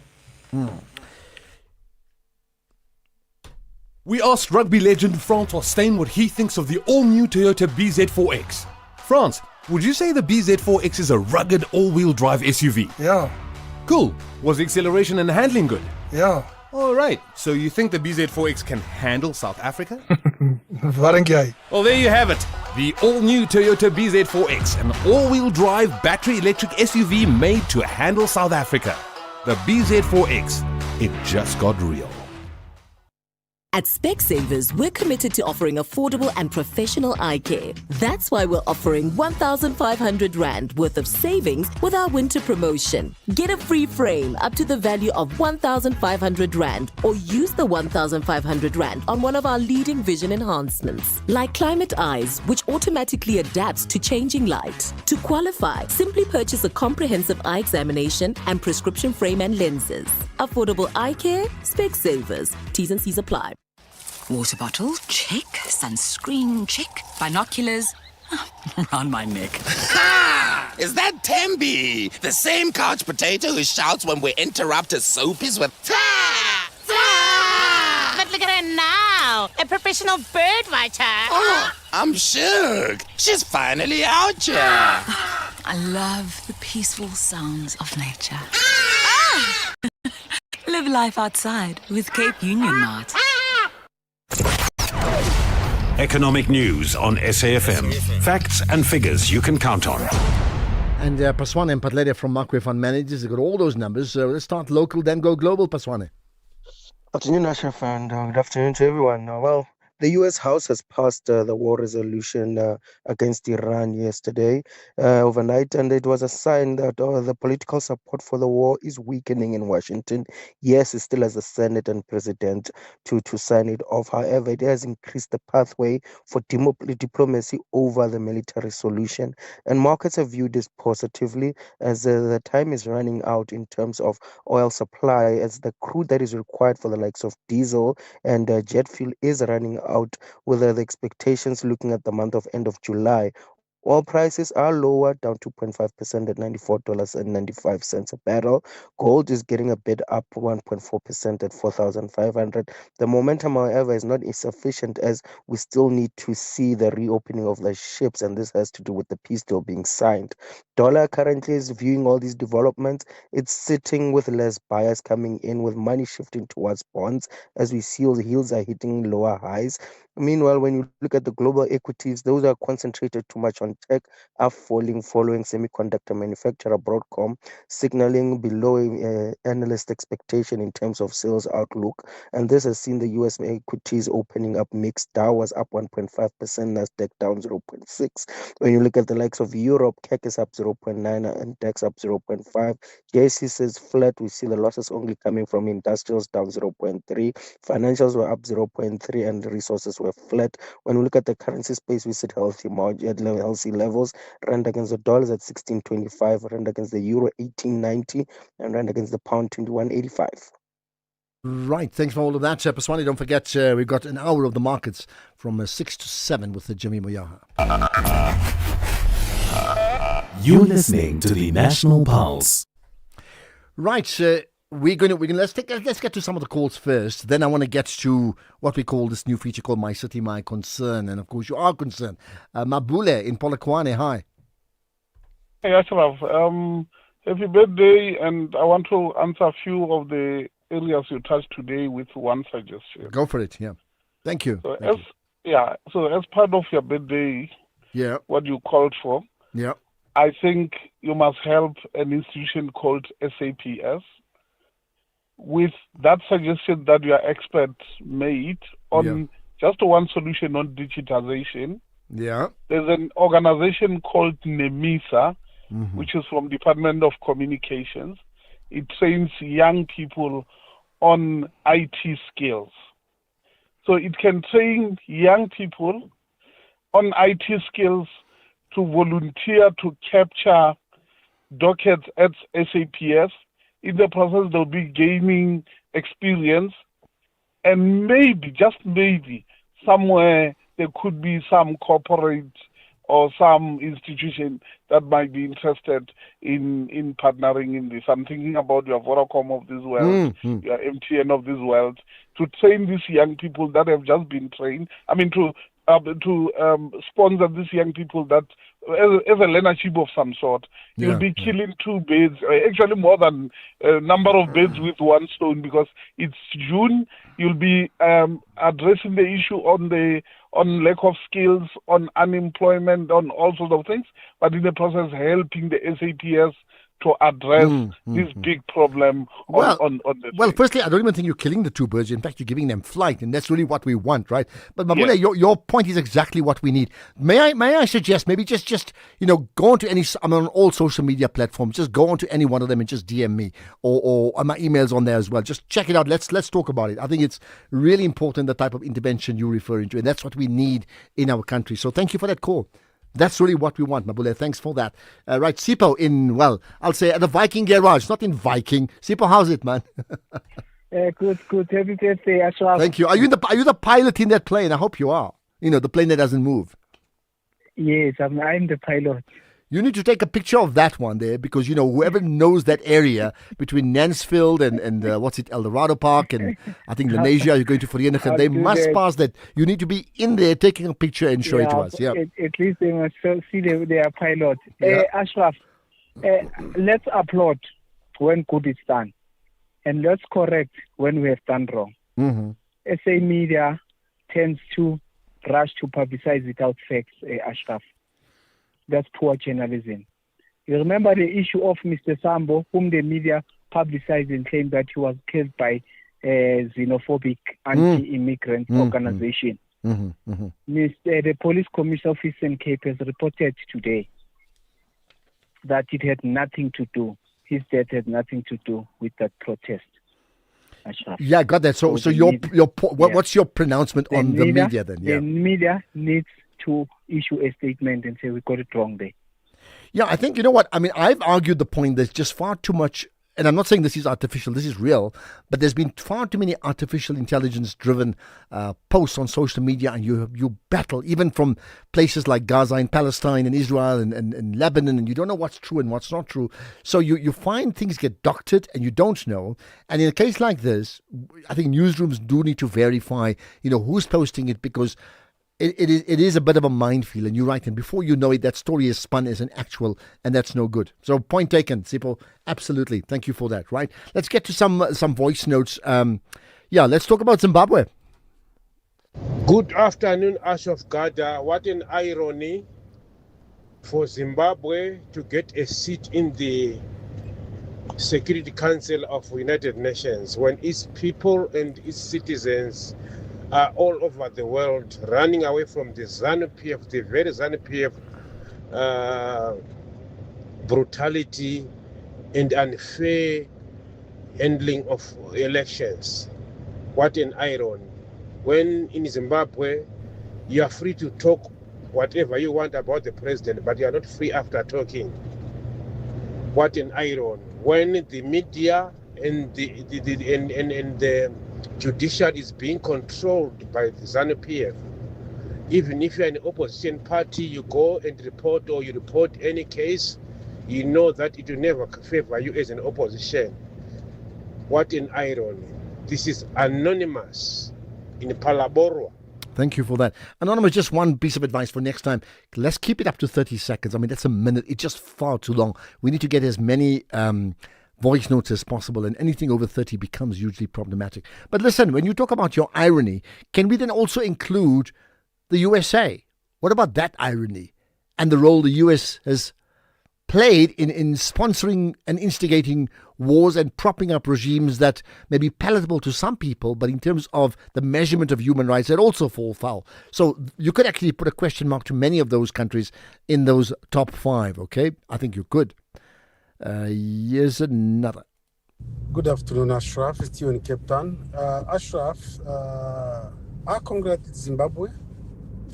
We asked rugby legend Frans Steyn what he thinks of the all-new Toyota BZ4X. Frans, would you say the BZ4X is a rugged all-wheel drive SUV? Yeah. Cool. Was the acceleration and handling good? Yeah. All right, so you think the BZ4X can handle South Africa? Wat dink jy? Well, there you have it. The all-new Toyota BZ4X, an all-wheel drive battery electric SUV made to handle South Africa. The BZ4X, it just got real. At Specsavers, we're committed to offering affordable and professional eye care. That's why we're offering 1,500 Rand worth of savings with our winter promotion. Get a free frame up to the value of 1,500 Rand or use the 1,500 Rand on one of our leading vision enhancements, like Climate Eyes, which automatically adapts to changing light. To qualify, simply purchase a comprehensive eye examination and prescription frame and lenses. Affordable eye care, Specsavers. T's and C's apply. Water bottle, check. Sunscreen, check. Binoculars, around my neck. Ha! Is that Tembi? The same couch potato who shouts when we interrupt his soapies with ta! Ta! But look at her now, a professional bird watcher. Oh, I'm shook. She's finally out here. I love the peaceful sounds of nature. Live life outside with Cape Union Mart. Economic news on SAFM. Facts and figures you can count on. And Paswane and Patledia from Makwe Fund Managers, they've got all those numbers. So let's start local, then go global, Paswane. Afternoon, Ashraf, and good afternoon to everyone. Well, the U.S. House has passed the war resolution against Iran yesterday overnight, and it was a sign that the political support for the war is weakening in Washington. Yes, it still has the Senate and President to sign it off. However, it has increased the pathway for diplomacy over the military solution, and markets have viewed this positively as the time is running out in terms of oil supply, as the crude that is required for the likes of diesel and jet fuel is running out, with the expectations looking at the month of end of July. Oil prices are lower, down 2.5% at $94.95 a barrel. Gold is getting a bit up 1.4% at 4,500. The momentum, however, is not sufficient, as we still need to see the reopening of the ships, and this has to do with the peace deal being signed. Dollar currently is viewing all these developments. It's sitting with less buyers coming in, with money shifting towards bonds, as we see the yields are hitting lower highs. Meanwhile, when you look at the global equities, those are concentrated too much on tech, are falling following semiconductor manufacturer Broadcom signaling below analyst expectation in terms of sales outlook. And this has seen the US equities opening up mixed. Dow was up 1.5%, Nasdaq down 0.6%. When you look at the likes of Europe, CAC is up 0.9% and DAX up 0.5%. JSE says flat. We see the losses only coming from industrials down 0.3%. Financials were up 0.3%, and resources were flat. When we look at the currency space, we sit healthy levels. Rand against the dollar is at 16.25, rand against the euro 18.90, and rand against the pound 21.85. Right, thanks for all of that, Paswane. Don't forget, we've got an hour of the markets from 6 to 7 with Jimmy Moyaha. You're listening to the National Pulse. Right, let's get to some of the calls first. Then I want to get to what we call this new feature called My City, My Concern. And of course, you are concerned. Mabule in Polokwane, hi. Hey, Ashraf. Happy birthday, and I want to answer a few of the areas you touched today with one suggestion. Go for it, yeah. Thank you. So as part of your birthday, what you called for, I think you must help an institution called SAPS with that suggestion that your expert made on just one solution on digitization. Yeah. There's an organization called NEMISA, which is from Department of Communications. It trains young people on IT skills. So it can train young people on IT skills to volunteer to capture dockets at SAPS. In the process, they'll be gaining experience, and maybe, just maybe, somewhere there could be some corporate or some institution that might be interested in partnering in this. I'm thinking about your Vodacom of this world, your MTN of this world, to train these young people that have just been trained. I mean, to sponsor these young people that, as a learnership of some sort, you'll be killing two birds, actually more than a number of birds with one stone, because it's June. You'll be addressing the issue on lack of skills, on unemployment, on all sorts of things, but in the process helping the SAPS to address this big problem on the Well, firstly, I don't even think you're killing the two birds. In fact, you're giving them flight, and that's really what we want, right? But Mabule, your point is exactly what we need. May I suggest maybe just go onto any. I'm on all social media platforms. Just go onto any one of them and just DM me, or my emails on there as well. Just check it out. Let's talk about it. I think it's really important, the type of intervention you're referring to, and that's what we need in our country. So thank you for that call. That's really what we want, Mabule. Thanks for that. Right, Sipho I'll say at the Viking Garage, not in Viking. Sipho, how's it, man? Good. Happy birthday, Ashraf. Thank you. Are you the pilot in that plane? I hope you are. The plane that doesn't move. Yes, I'm the pilot. You need to take a picture of that one there, because, whoever knows that area between Nansfield and El Dorado Park, and I think Lenasia, you're going to Vereeniging, they must pass that. You need to be in there taking a picture and show it to us. Yeah. At least they must see their pilot. Ashraf, let's applaud when good is done, and let's correct when we have done wrong. Mm-hmm. SA media tends to rush to publicize without facts, Ashraf. That's poor journalism. You remember the issue of Mr. Sambo, whom the media publicized and claimed that he was killed by a xenophobic anti-immigrant organization. The police commissioner of Eastern Cape has reported today that it had nothing to do, his death had nothing to do with that protest. Ashraf. Yeah, got that. So what's your pronouncement on the media then? Yeah. The media needs to issue a statement and say we got it wrong there. Yeah, I think, I've argued the point there's just far too much, and I'm not saying this is artificial, this is real, but there's been far too many artificial intelligence-driven posts on social media, and you battle, even from places like Gaza and Palestine and Israel and Lebanon, and you don't know what's true and what's not true. So you find things get doctored and you don't know. And in a case like this, I think newsrooms do need to verify, who's posting it, because it is a bit of a minefield, and you're right. And before you know it, that story is spun as an actual, and that's no good. So point taken, Sipho. Absolutely. Thank you for that. Right. Let's get to some voice notes. Let's talk about Zimbabwe. Good afternoon, Ashraf Gada. What an irony for Zimbabwe to get a seat in the Security Council of United Nations when its people and its citizens are all over the world running away from the ZANU-PF, the very ZANU-PF brutality and unfair handling of elections. What an irony. When in Zimbabwe, you are free to talk whatever you want about the president, but you are not free after talking. What an irony. When the media and the judiciary is being controlled by the ZANU-PF. Even if you're an opposition party, you go and report, or you report any case, you know that it will never favor you as an opposition. What an irony. This is anonymous in Palaboro. Thank you for that. Anonymous, just one piece of advice for next time. Let's keep it up to 30 seconds. That's a minute. It's just far too long. We need to get as many voice notes as possible, and anything over 30 becomes hugely problematic. But listen, when you talk about your irony, can we then also include the USA? What about that irony and the role the US has played in sponsoring and instigating wars and propping up regimes that may be palatable to some people, but in terms of the measurement of human rights, that also fall foul. So you could actually put a question mark to many of those countries in those top 5, okay? I think you could. Here's another. Good afternoon, Ashraf. It's you in Cape Town. Ashraf, I congratulate Zimbabwe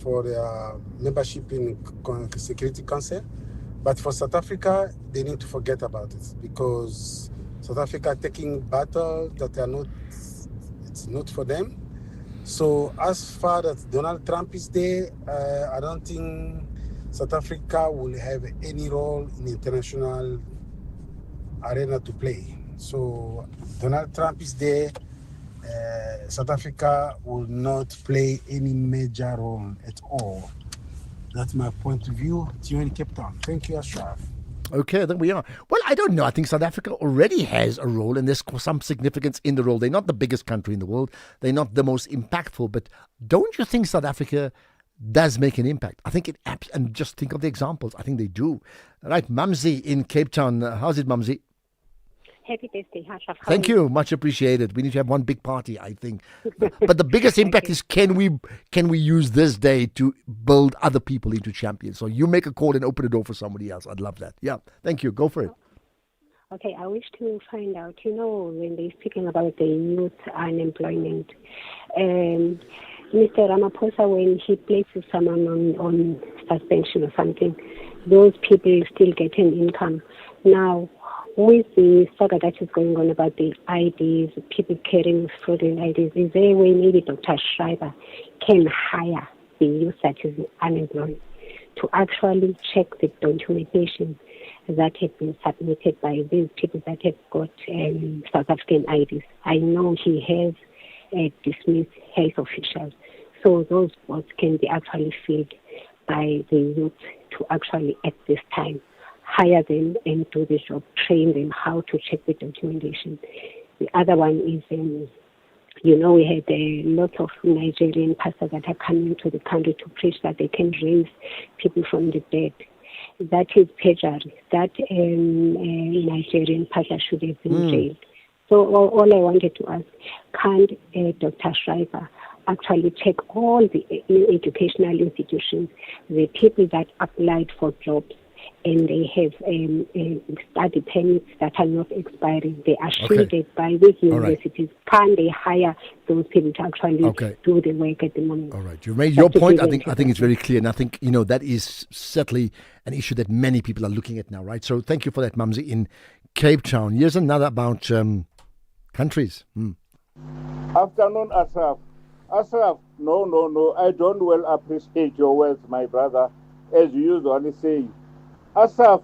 for their membership in the Security Council. But for South Africa, they need to forget about it, because South Africa are taking battle that are not, it's not for them. So as far as Donald Trump is there, I don't think South Africa will have any role in the international arena to play. So Donald Trump is there, South Africa will not play any major role at all. That's my point of view. It's you in Cape Town. Thank you, Ashraf. Okay, then we are. Well, I don't know. I think South Africa already has a role, and there's some significance in the role. They're not the biggest country in the world. They're not the most impactful. But don't you think South Africa does make an impact. I think and just think of the examples. I think they do. Right, Mumsy in Cape Town. How's it, Mumsy? Happy birthday, Ashraf. Thank you. Much appreciated. We need to have one big party, I think. But the biggest impact is can we use this day to build other people into champions? So you make a call and open the door for somebody else. I'd love that. Yeah. Thank you. Go for it. Okay, I wish to find out, when they're speaking about the youth unemployment, Mr. Ramaphosa, when he places someone on suspension or something, those people still get an income. Now, with the saga that is going on about the IDs, people carrying fraudulent IDs, is there a way maybe Dr. Schreiber can hire the youth that is unemployed to actually check the documentation that have been submitted by these people that have got South African IDs? I know he has dismissed health officials, so those spots can be actually filled by the youth to actually at this time hire them and do the job, train them how to check the documentation. The other one is, we had a lot of Nigerian pastors that are coming to the country to preach that they can raise people from the dead. That is perjury. That Nigerian pastor should have been jailed. So all I wanted to ask, can't Dr. Schreiber actually check all the educational institutions, the people that applied for jobs, and they have study permits that are not expiring. They are shielded by these universities. Right. Can they hire those people to actually do the work at the moment? All right. You've made your point. I think it's very clear. And I think, that is certainly an issue that many people are looking at now, right? So thank you for that, Mumsy, in Cape Town. Here's another about countries. Afternoon, Ashraf. Ashraf, no. I don't well appreciate your words, my brother, as you usually say. Ashraf,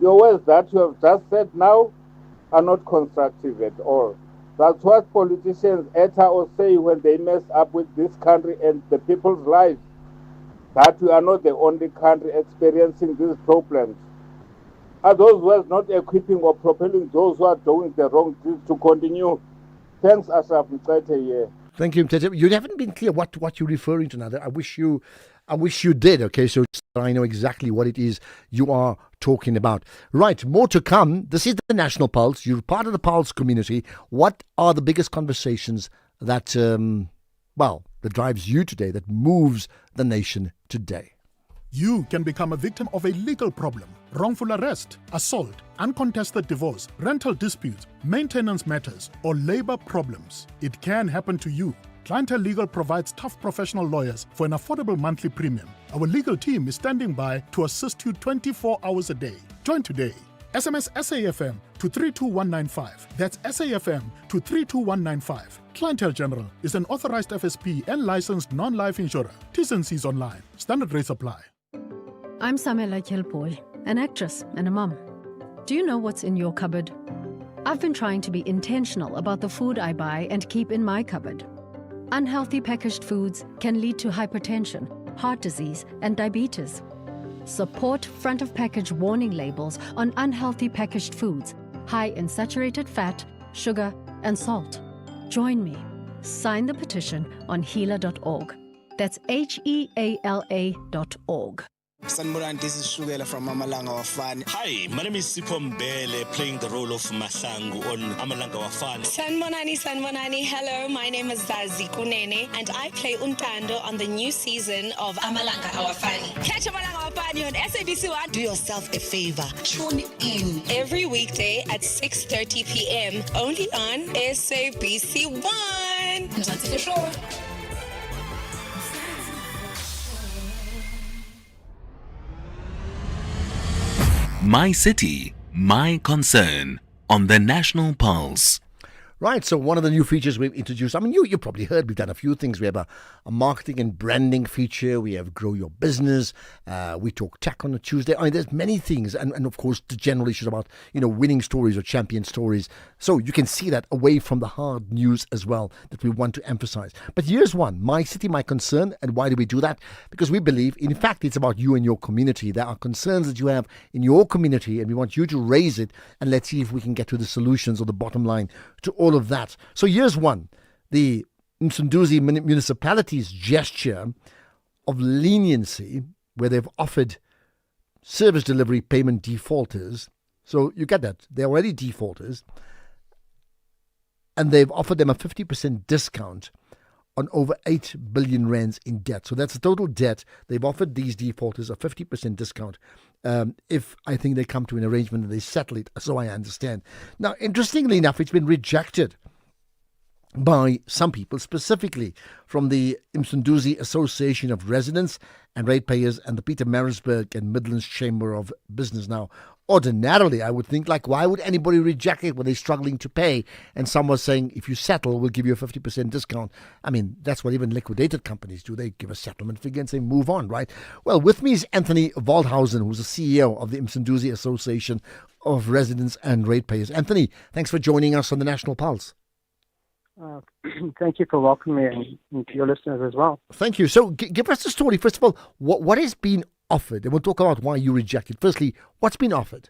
your words that you have just said now are not constructive at all. That's what politicians utter or say when they mess up with this country and the people's lives. That we are not the only country experiencing these problems. Are those words not equipping or propelling those who are doing the wrong deeds to continue? Thanks, Ashraf Mqete. Thank you, Mtete. You haven't been clear what you're referring to now. I wish you did, okay, so I know exactly what it is you are talking about. Right, more to come. This is the National Pulse. You're part of the Pulse community. What are the biggest conversations that, that drives you today, that moves the nation today? You can become a victim of a legal problem, wrongful arrest, assault, uncontested divorce, rental disputes, maintenance matters, or labor problems. It can happen to you. Clientele Legal provides tough professional lawyers for an affordable monthly premium. Our legal team is standing by to assist you 24 hours a day. Join today. SMS SAFM to 32195. That's SAFM to 32195. Clientele General is an authorized FSP and licensed non-life insurer. T's and C's online. Standard rates apply. I'm Samela Kilpoy, an actress and a mum. Do you know what's in your cupboard? I've been trying to be intentional about the food I buy and keep in my cupboard. Unhealthy packaged foods can lead to hypertension, heart disease, and diabetes. Support front-of-package warning labels on unhealthy packaged foods, high in saturated fat, sugar, and salt. Join me. Sign the petition on healer.org. That's HEALA.org. Sanmoran, this is Shugela from Amalanga Wafani. Hi, my name is Sipho Mbele, playing the role of Masangu on Amalanga Wafani. Sanmonani. Hello, my name is Zazi Kunene, and I play Untando on the new season of Amalanga Wafani. Catch Amalanga Wafani on SABC 1. Do yourself a favor. Tune in every weekday at 6:30 p.m. only on SABC 1. That's the show. My City, My Concern on the National Pulse. Right, so one of the new features we've introduced, you probably heard we've done a few things. We have a marketing and branding feature. We have Grow Your Business. We talk tech on a Tuesday. There's many things. And of course, the general issues about, winning stories or champion stories. So you can see that away from the hard news as well that we want to emphasize. But here's one, My City, My Concern. And why do we do that? Because we believe, in fact, it's about you and your community. There are concerns that you have in your community, and we want you to raise it. And let's see if we can get to the solutions or the bottom line to all of that. So here's one. The Msunduzi municipality's gesture of leniency where they've offered service delivery payment defaulters. So you get that. They're already defaulters. And they've offered them a 50% discount on over 8 billion rands in debt. So that's the total debt. They've offered these defaulters a 50% discount if I think they come to an arrangement and they settle it, so I understand. Now, interestingly enough, it's been rejected by some people, specifically from the Msunduzi Association of Residents and Ratepayers and the Pietermaritzburg and Midlands Chamber of Business. Now, ordinarily, I would think, like, why would anybody reject it when they're struggling to pay? And some was saying, if you settle, we'll give you a 50% discount. I mean, that's what even liquidated companies do. They give a settlement figure and say, move on, right? Well, with me is Anthony Waldhausen, who's the CEO of the Msunduzi Association of Residents and Ratepayers. Anthony, thanks for joining us on the National Pulse. Thank you for welcoming me and to your listeners as well. Thank you. So give us the story. First of all, what has been offered? And we'll talk about why you rejected. Firstly, what's been offered?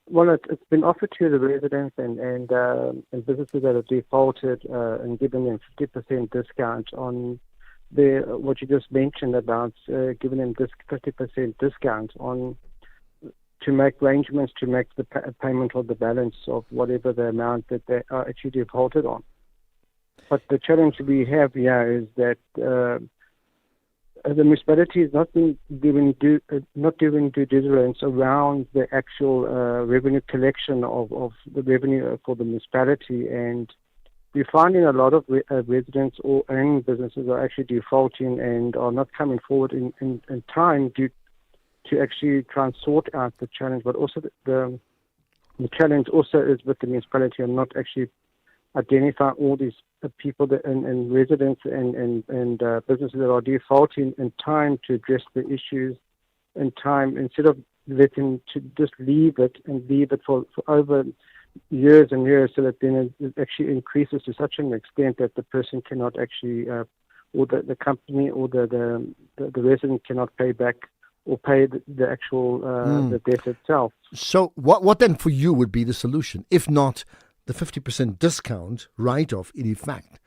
Well, it's been offered to the residents and businesses that have defaulted and given them 50% discount on what you just mentioned about giving them this 50% discount on to make arrangements to make the payment of the balance of whatever the amount that they are actually defaulted on. But the challenge we have here is that the municipality is not doing due diligence around the actual revenue collection of the revenue for the municipality, and we're finding a lot of residents and businesses are actually defaulting and are not coming forward in time due to actually try and sort out the challenge, but also the challenge also is with the municipality and not actually identify all these people and residents and businesses that are defaulting in time to address the issues in time, instead of letting to just leave it for over years and years, so that then it actually increases to such an extent that the person cannot actually, or the company or the resident cannot pay back or pay the actual the debt itself. So what then for you would be the solution, if not the 50% discount write-off in effect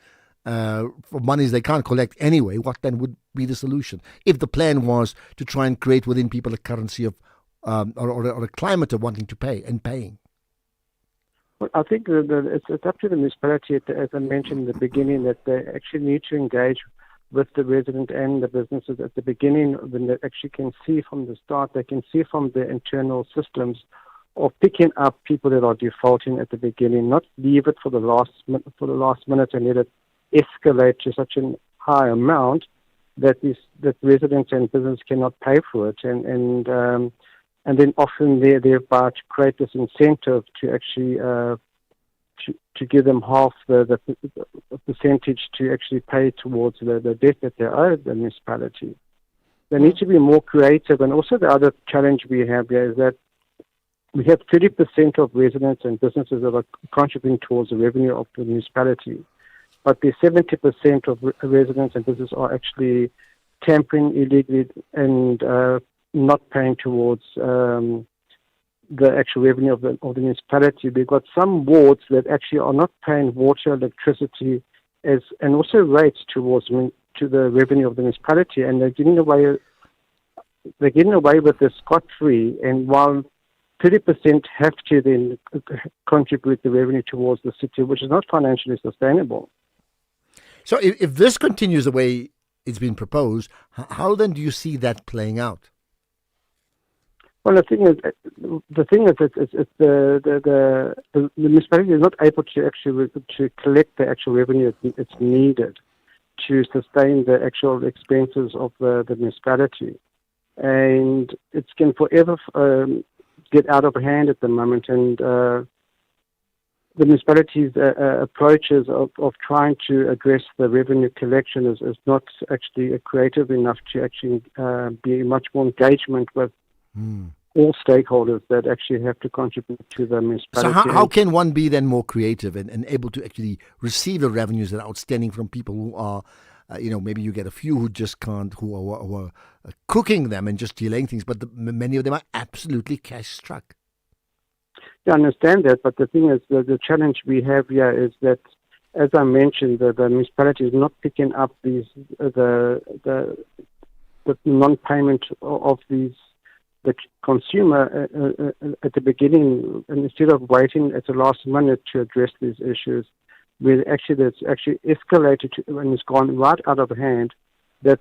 for monies they can't collect anyway? What then would be the solution if the plan was to try and create within people a currency of or a climate of wanting to pay and paying? Well, I think it's up to the municipality, as I mentioned in the beginning, that they actually need to engage with the resident and the businesses at the beginning, when they actually can see from the start, they can see from the internal systems of picking up people that are defaulting at the beginning, not leave it for the last minute and let it escalate to such a high amount that residents and business cannot pay for it, and then often thereby to create this incentive to actually to give them half the percentage to actually pay towards the debt that they owe the municipality. They need to be more creative. And also the other challenge we have here is that we have 30% of residents and businesses that are contributing towards the revenue of the municipality. But the 70% of residents and businesses are actually tampering illegally and not paying towards the actual revenue of the municipality. We've got some wards that actually are not paying water, electricity, and also rates to the revenue of the municipality, and they're getting away with this scot-free. And while 30% have to then contribute the revenue towards the city, which is not financially sustainable. So, if this continues the way it's been proposed, how then do you see that playing out? Well, the thing is, the municipality is not able to actually to collect the actual revenue it's needed to sustain the actual expenses of the municipality, and it can forever get out of hand at the moment. And the municipality's approaches of trying to address the revenue collection is not actually creative enough to actually be much more engagement with all stakeholders that actually have to contribute to the municipality. So how can one be then more creative and able to actually receive the revenues that are outstanding from people who are, maybe you get a few who just can't, who are cooking them and just delaying things, but many of them are absolutely cash-struck. I understand that, but the thing is, the challenge we have here is that as I mentioned, the municipality is not picking up the non-payment of the consumer at the beginning, and instead of waiting at the last minute to address these issues, where that's actually escalated and it's gone right out of hand, that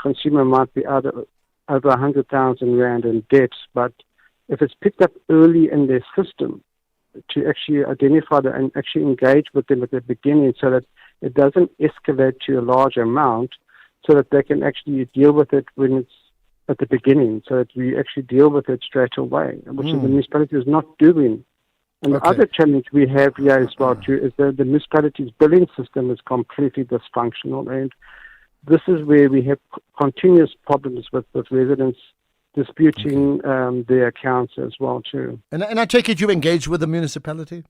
consumer might be over 100,000 rand in debt, but if it's picked up early in their system, to actually identify that and actually engage with them at the beginning so that it doesn't escalate to a large amount, so that they can actually deal with it when it's at the beginning, so that we actually deal with it straight away, which the municipality is not doing. And the other challenge we have here as well too is that the municipality's billing system is completely dysfunctional, and this is where we have continuous problems with residents disputing their accounts as well too. And I take it you engage with the municipality?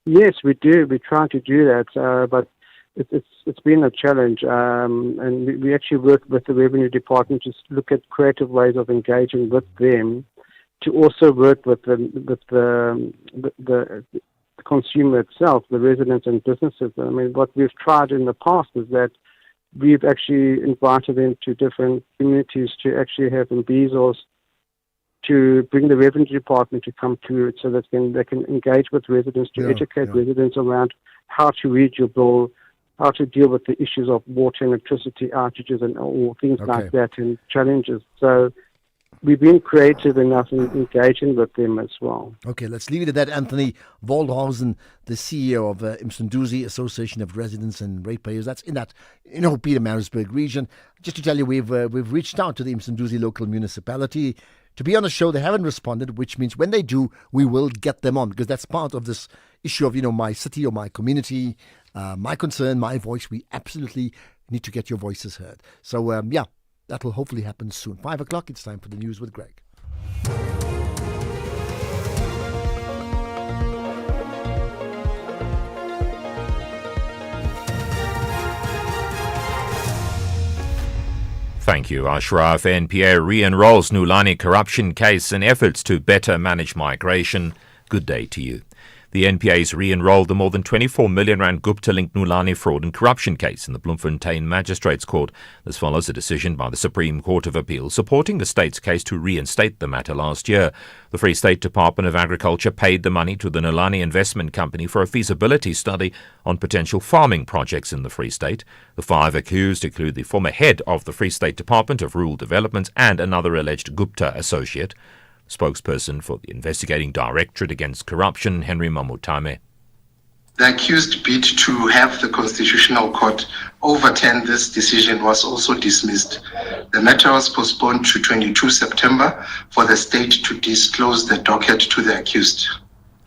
Yes, we do. We try to do that, but it's been a challenge. And we actually work with the revenue department to look at creative ways of engaging with them, to also work with the consumer itself, the residents and businesses. I mean, what we've tried in the past is that we've actually invited them to different communities to actually have imbizos to bring the revenue department to come to it, so that they can engage with residents to educate residents around how to read your bill, how to deal with the issues of water and electricity outages and all things like that, and challenges. So we've been creative enough in engaging with them as well. Okay, let's leave it at that. Anthony Waldhausen, the CEO of Msunduzi Association of Residents and Ratepayers. That's in that, Pietermaritzburg region. Just to tell you, we've reached out to the Msunduzi local municipality to be on the show. They haven't responded, which means when they do, we will get them on, because that's part of this issue of, my city or my community, my concern, my voice. We absolutely need to get your voices heard. So, that will hopefully happen soon. 5 o'clock, it's time for the news with Greg. Thank you, Ashraf. NPA re-enrolls Nulani corruption case in efforts to better manage migration. Good day to you. The NPA's re-enrolled the more than 24 million rand Gupta-linked Nulani fraud and corruption case in the Bloemfontein Magistrates Court. This follows a decision by the Supreme Court of Appeal supporting the state's case to reinstate the matter last year. The Free State Department of Agriculture paid the money to the Nulani Investment Company for a feasibility study on potential farming projects in the Free State. The 5 accused include the former head of the Free State Department of Rural Development and another alleged Gupta associate. Spokesperson for the Investigating Directorate Against Corruption, Henry Mamutame. The accused bid to have the Constitutional Court overturn this decision was also dismissed. The matter was postponed to 22 September for the state to disclose the docket to the accused.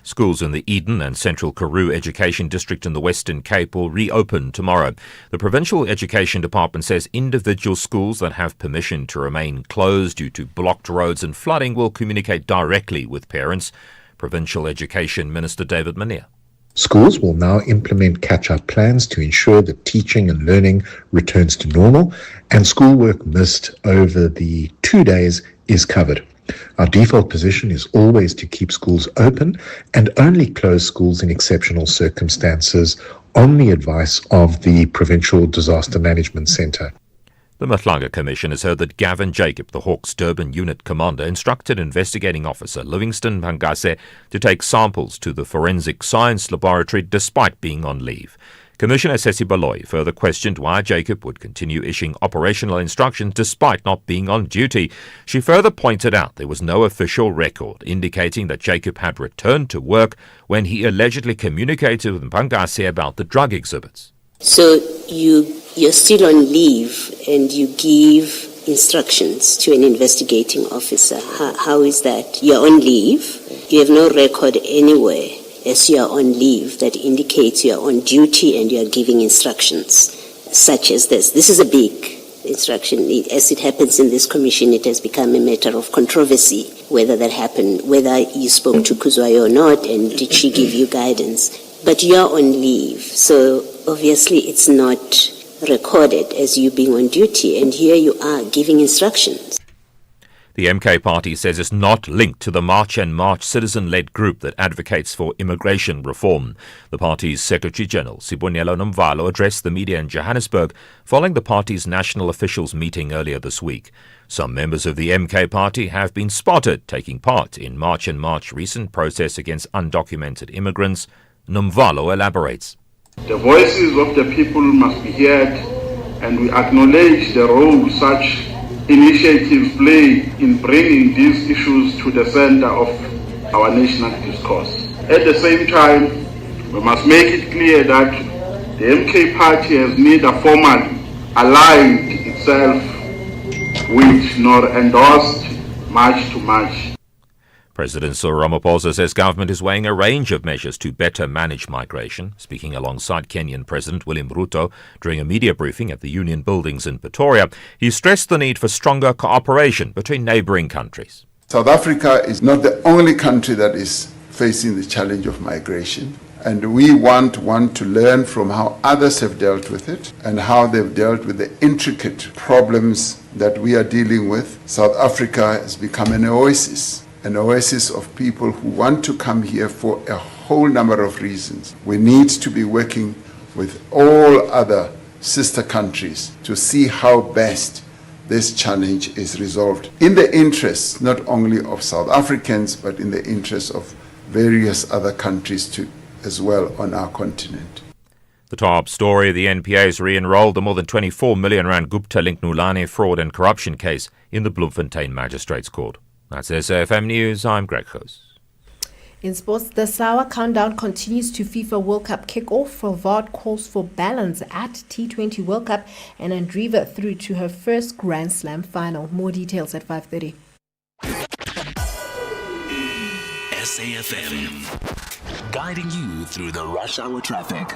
Schools in the Eden and Central Karoo Education District in the Western Cape will reopen tomorrow. The Provincial Education Department says individual schools that have permission to remain closed due to blocked roads and flooding will communicate directly with parents. Provincial Education Minister David Mania. Schools will now implement catch-up plans to ensure that teaching and learning returns to normal, and schoolwork missed over the 2 days is covered. Our default position is always to keep schools open and only close schools in exceptional circumstances on the advice of the Provincial Disaster Management Centre. The Matlanga Commission has heard that Gavin Jacob, the Hawks Durban Unit Commander, instructed investigating officer Livingston Pangase to take samples to the Forensic Science Laboratory despite being on leave. Commissioner Sesi Baloy further questioned why Jacob would continue issuing operational instructions despite not being on duty. She further pointed out there was no official record indicating that Jacob had returned to work when he allegedly communicated with Mpangase about the drug exhibits. So you're still on leave and you give instructions to an investigating officer. How is that? You're on leave. You have no record anywhere as you are on leave that indicates you are on duty and you are giving instructions such as this. This is a big instruction. As it happens in this commission, it has become a matter of controversy whether that happened, whether you spoke to Kuzwayo or not, and did she give you guidance. But you are on leave, so obviously it's not recorded as you being on duty, and here you are giving instructions. The MK party says it's not linked to the March and March citizen-led group that advocates for immigration reform. The party's Secretary-General, Sibonelo Nomvalo, addressed the media in Johannesburg following the party's national officials meeting earlier this week. Some members of the MK party have been spotted taking part in March and March recent protests against undocumented immigrants. Nomvalo elaborates. The voices of the people must be heard, and we acknowledge the role such initiatives play in bringing these issues to the center of our national discourse. At the same time, we must make it clear that the MK party has neither formally aligned itself with nor endorsed March to March. President Cyril Ramaphosa says government is weighing a range of measures to better manage migration. Speaking alongside Kenyan President William Ruto during a media briefing at the Union Buildings in Pretoria, he stressed the need for stronger cooperation between neighbouring countries. South Africa is not the only country that is facing the challenge of migration, and we want to learn from how others have dealt with it and how they've dealt with the intricate problems that we are dealing with. South Africa has become an oasis of people who want to come here for a whole number of reasons. We need to be working with all other sister countries to see how best this challenge is resolved in the interests not only of South Africans but in the interests of various other countries too, as well on our continent. The top story, the NPA has re-enrolled the more than 24 million rand Gupta-linked Nulani fraud and corruption case in the Bloemfontein Magistrates Court. That's SAFM News. I'm Greg Hoos. In sports, the sour countdown continues to FIFA World Cup kick-off. Vard calls for balance at T20 World Cup and Andriva through to her first Grand Slam final. More details at 5:30. SAFM, guiding you through the rush hour traffic.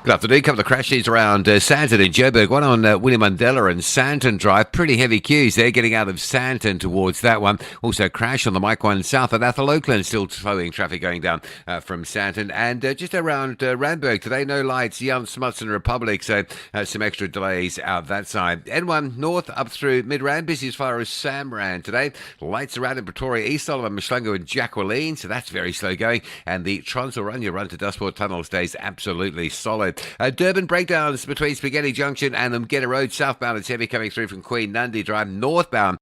Good afternoon. A couple of crashes around Sandton and Joburg. One on William Mandela and Sandton Drive. Pretty heavy queues there getting out of Sandton towards that one. Also crash on the Mike 1 south at Athol Oakland. Still slowing traffic going down from Sandton. And just around Randburg today, no lights. Jan Smuts and Republic. So some extra delays out that side. N1 north up through Midrand. Busy as far as SAmRadio today. Lights around in Pretoria, East Oliver, Mishlango and Jacqueline. So that's very slow going. And the Transurania run to Dustport Tunnel stays absolutely solid. Durban breakdowns between Spaghetti Junction and Mgeta Road. Southbound, it's heavy coming through from Queen Nandi Drive. Northbound,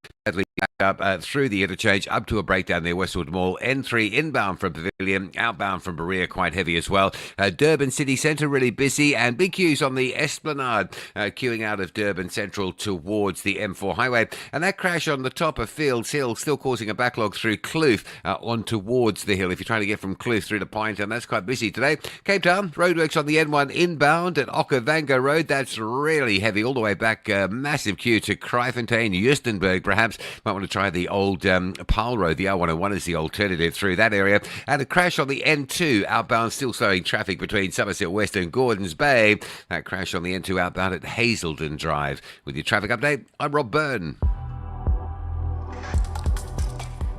up through the interchange up to a breakdown near Westwood Mall. N3 inbound from Pavilion, outbound from Berea quite heavy as well. Durban City Centre really busy, and big queues on the Esplanade queuing out of Durban Central towards the M4 highway. And that crash on the top of Fields Hill still causing a backlog through Kloof on towards the hill. If you're trying to get from Kloof through to Pinetown, that's quite busy today. Cape Town, roadworks on the N1 inbound at Okavango Road. That's really heavy all the way back. Massive queue to Kryfontein, Justenburg perhaps. Might want to try the old Paarl Road. The R101 is the alternative through that area. And a crash on the N2 outbound, still slowing traffic between Somerset West and Gordons Bay. That crash on the N2 outbound at Hazelden Drive. With your traffic update, I'm Rob Byrne.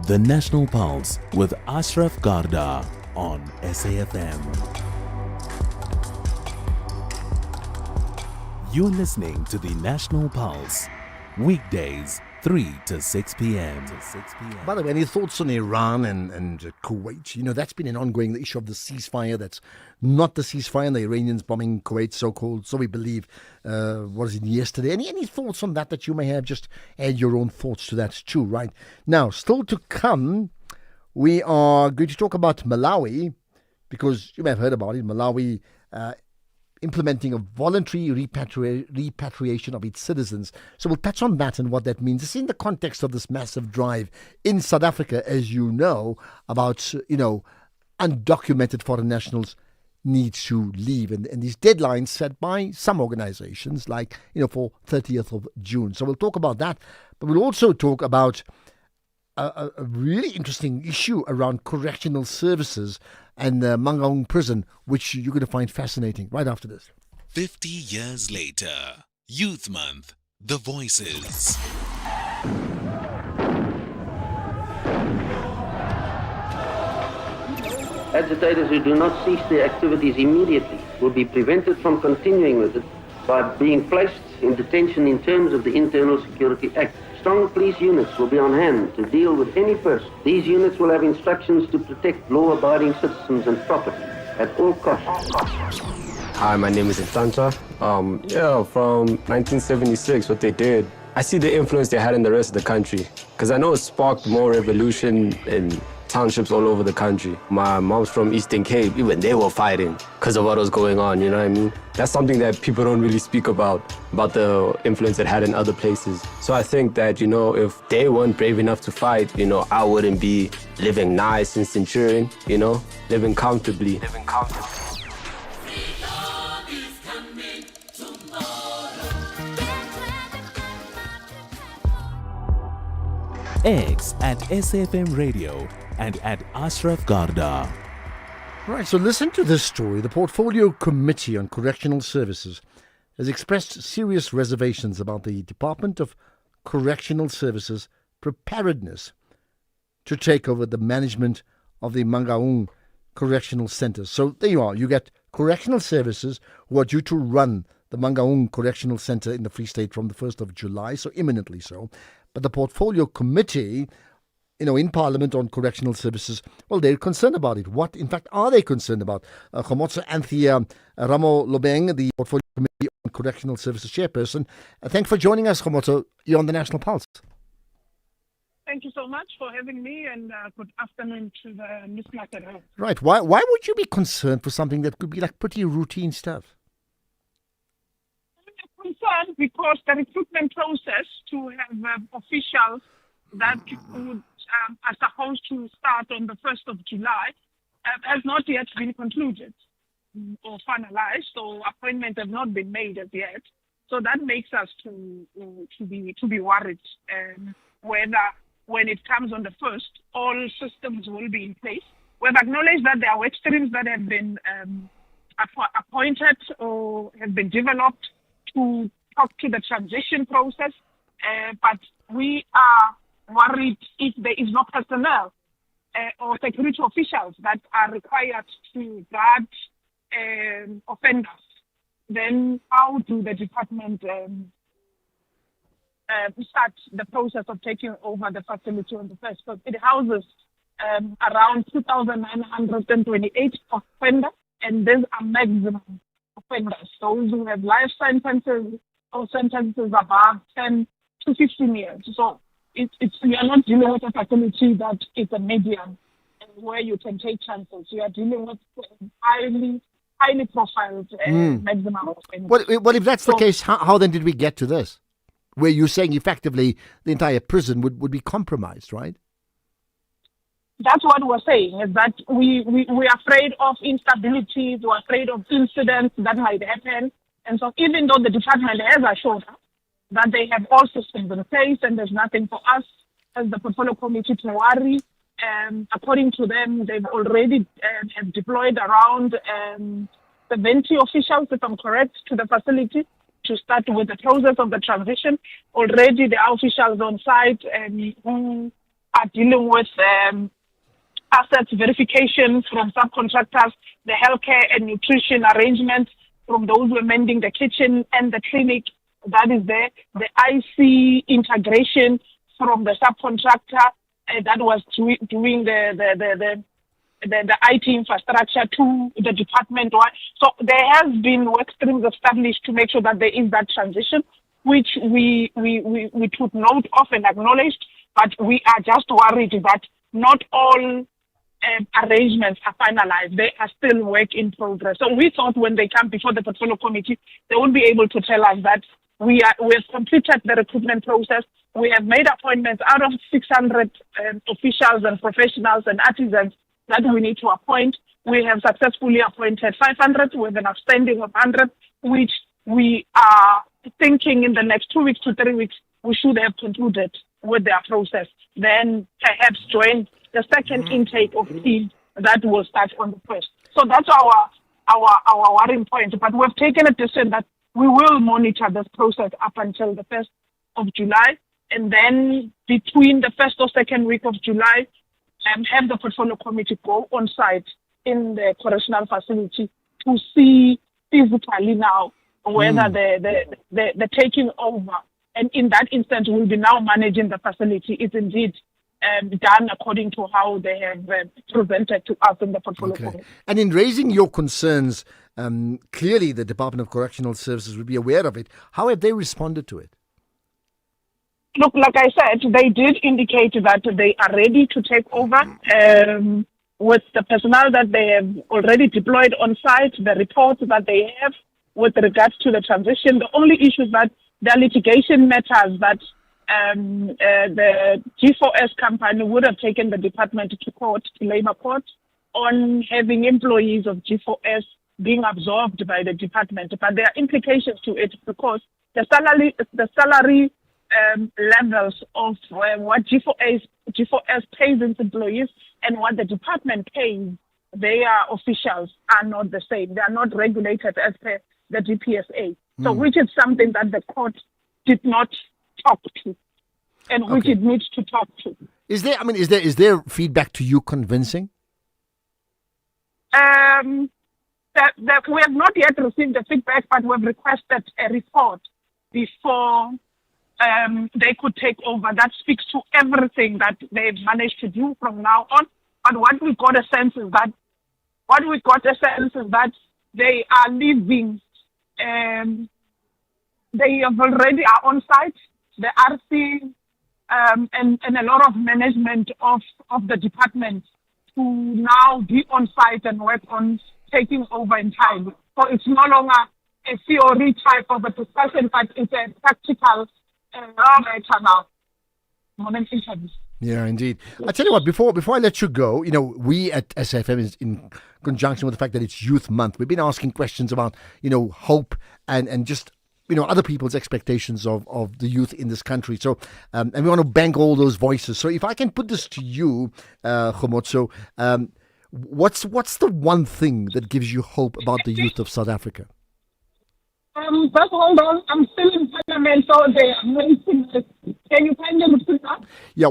The National Pulse with Ashraf Garda on SAFM. You're listening to the National Pulse, weekdays 3 to 6 p.m. By the way, any thoughts on Iran and Kuwait? You know, that's been an ongoing issue of the ceasefire. That's not the ceasefire, the Iranians bombing Kuwait, so-called, so we believe, was it yesterday? Any thoughts on that you may have? Just add your own thoughts to that too, right? Now, still to come, we are going to talk about Malawi, because you may have heard about it. Malawi implementing a voluntary repatriation of its citizens. So we'll touch on that and what that means. It's in the context of this massive drive in South Africa, as you know, about, undocumented foreign nationals need to leave. And these deadlines set by some organizations, like, for 30th of June. So we'll talk about that. But we'll also talk about a really interesting issue around correctional services and Mangaung prison, which you're going to find fascinating right after this. 50 years later, Youth Month, The Voices. Agitators who do not cease their activities immediately will be prevented from continuing with it by being placed in detention in terms of the Internal Security Act, Strong police units will be on hand to deal with any person. These units will have instructions to protect law-abiding citizens and property at all costs. Hi, my name is Intanta. From 1976, what they did, I see the influence they had in the rest of the country. Because I know it sparked more revolution in townships all over the country. My mom's from Eastern Cape, even they were fighting because of what was going on, you know what I mean? That's something that people don't really speak about the influence it had in other places. So I think that, if they weren't brave enough to fight, I wouldn't be living nice in Centurion, living comfortably. X at SAfmRadio and at Ashraf Garda. Right, so listen to this story. The Portfolio Committee on Correctional Services has expressed serious reservations about the Department of Correctional Services preparedness to take over the management of the Mangaung Correctional Centres. So there you are. You get correctional services who are due to run the Mangaung Correctional Centre in the Free State from the 1st of July, so imminently so. But the Portfolio Committee, in Parliament on Correctional Services, well, they're concerned about it. What, in fact, are they concerned about? Khomotso Anthea Ramo Lobeng, the Portfolio Committee on Correctional Services chairperson. Thanks for joining us, Khomotso. You're on the National Pulse. Thank you so much for having me, and good afternoon to the listeners at home. Right. Why would you be concerned for something that could be like pretty routine stuff? Concerned because the recruitment process to have officials that would are supposed to start on the 1st of July has not yet been concluded or finalized, so appointments have not been made as yet. So that makes us to be worried whether when it comes on the 1st, all systems will be in place. We've acknowledged that there are work streams that have been appointed or have been developed to talk to the transition process, but we are worried if there is no personnel or security officials that are required to guard offenders. Then how do the department start the process of taking over the facility on the first? Because it houses around 2,928 offenders, and these are maximum offenders, those who have life sentences or sentences above 10 to 15 years. So we are not dealing with a facility that is a medium where you can take chances. You are dealing with highly profiled maximum offenders. Well, if that's the case, how then did we get to this? Where you're saying effectively the entire prison would be compromised, right? That's what we're saying, is that we're afraid of instabilities, we're afraid of incidents that might happen. And so even though the department has assured us that they have all systems in place and there's nothing for us as the Portfolio Committee to worry, according to them, they've already have deployed around 70 officials, if I'm correct, to the facility to start with the process of the transition. Already there are officials on site who are dealing with assets verification from subcontractors, the healthcare and nutrition arrangements from those who are mending the kitchen and the clinic that is there, the IC integration from the subcontractor that was doing the IT infrastructure to the department. So there has been work streams established to make sure that there is that transition, which we took note of and acknowledged, but we are just worried that not all arrangements are finalized. They are still work in progress. So we thought when they come before the Portfolio Committee, they will be able to tell us that we have completed the recruitment process. We have made appointments out of 600 officials and professionals and artisans that we need to appoint. We have successfully appointed 500 with an outstanding of 100, which we are thinking in the next 2 weeks to 3 weeks, we should have concluded with their process. Then perhaps join the second intake of team that will start on the first. So that's our worrying point. But we've taken a decision that we will monitor this process up until the 1st of July, and then between the first or second week of July, have the Portfolio Committee go on site in the correctional facility to see physically now whether the taking over And in that instance, we'll be now managing the facility. It's indeed done according to how they have presented to us in the portfolio. Okay. And in raising your concerns, clearly the Department of Correctional Services will be aware of it. How have they responded to it? Look, like I said, they did indicate that they are ready to take over with the personnel that they have already deployed on site, the reports that they have with regards to the transition. The only issue is that there are litigation matters that the G4S company would have taken the department to court, to labor court, on having employees of G4S being absorbed by the department. But there are implications to it because the salary levels of what G4S pays its employees and what the department pays their officials are not the same. They are not regulated as per the DPSA. So which is something that the court did not talk to and which it needs to talk to. Is there feedback to you convincing? That we have not yet received the feedback, but we've requested a report before they could take over. That speaks to everything that they've managed to do from now on. But what we got a sense is that they are leaving. They have already are on site. The RC and a lot of management of the department to now be on site and work on taking over entirely. So it's no longer a theory type of a discussion, but it's a practical matter now. Yeah, indeed. I tell you what, before I let you go, we at SAFM is in conjunction with the fact that it's Youth Month. We've been asking questions about, hope and just, other people's expectations of the youth in this country. So, and we want to bank all those voices. So if I can put this to you, Khomotso, what's the one thing that gives you hope about the youth of South Africa? Just hold on. I'm still in Parliament, so they are waiting. Can you kindly repeat that? Yeah,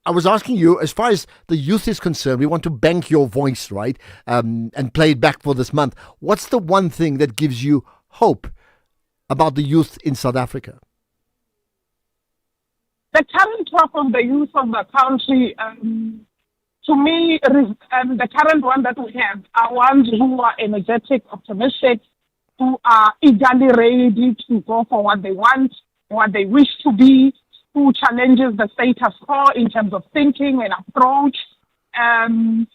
I was asking you, as far as the youth is concerned, we want to bank your voice, right? And play it back for this month. What's the one thing that gives you hope about the youth in South Africa? The current crop of the youth of the country, to me, the current one that we have are ones who are energetic, optimistic, who are eagerly ready to go for what they want, what they wish to be, who challenges the status quo in terms of thinking and approach, and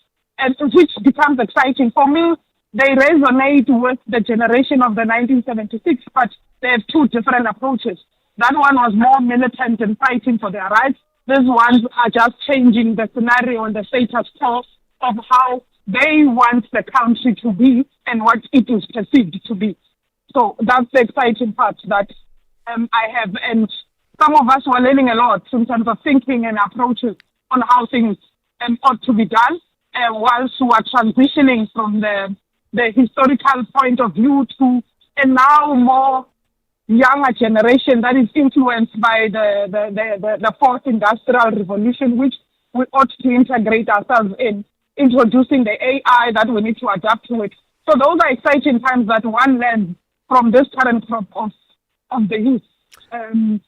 which becomes exciting. For me, they resonate with the generation of the 1976, but they have two different approaches. That one was more militant and fighting for their rights. These ones are just changing the scenario and the status quo of how they want the country to be and what it is perceived to be. So that's the exciting part that I have. And some of us were learning a lot in terms of thinking and approaches on how things ought to be done, whilst we are transitioning from the historical point of view to a now more younger generation that is influenced by the fourth industrial revolution, which we ought to integrate ourselves in, introducing the AI that we need to adapt to it. So those are exciting times that one learns from this current crop of the youth.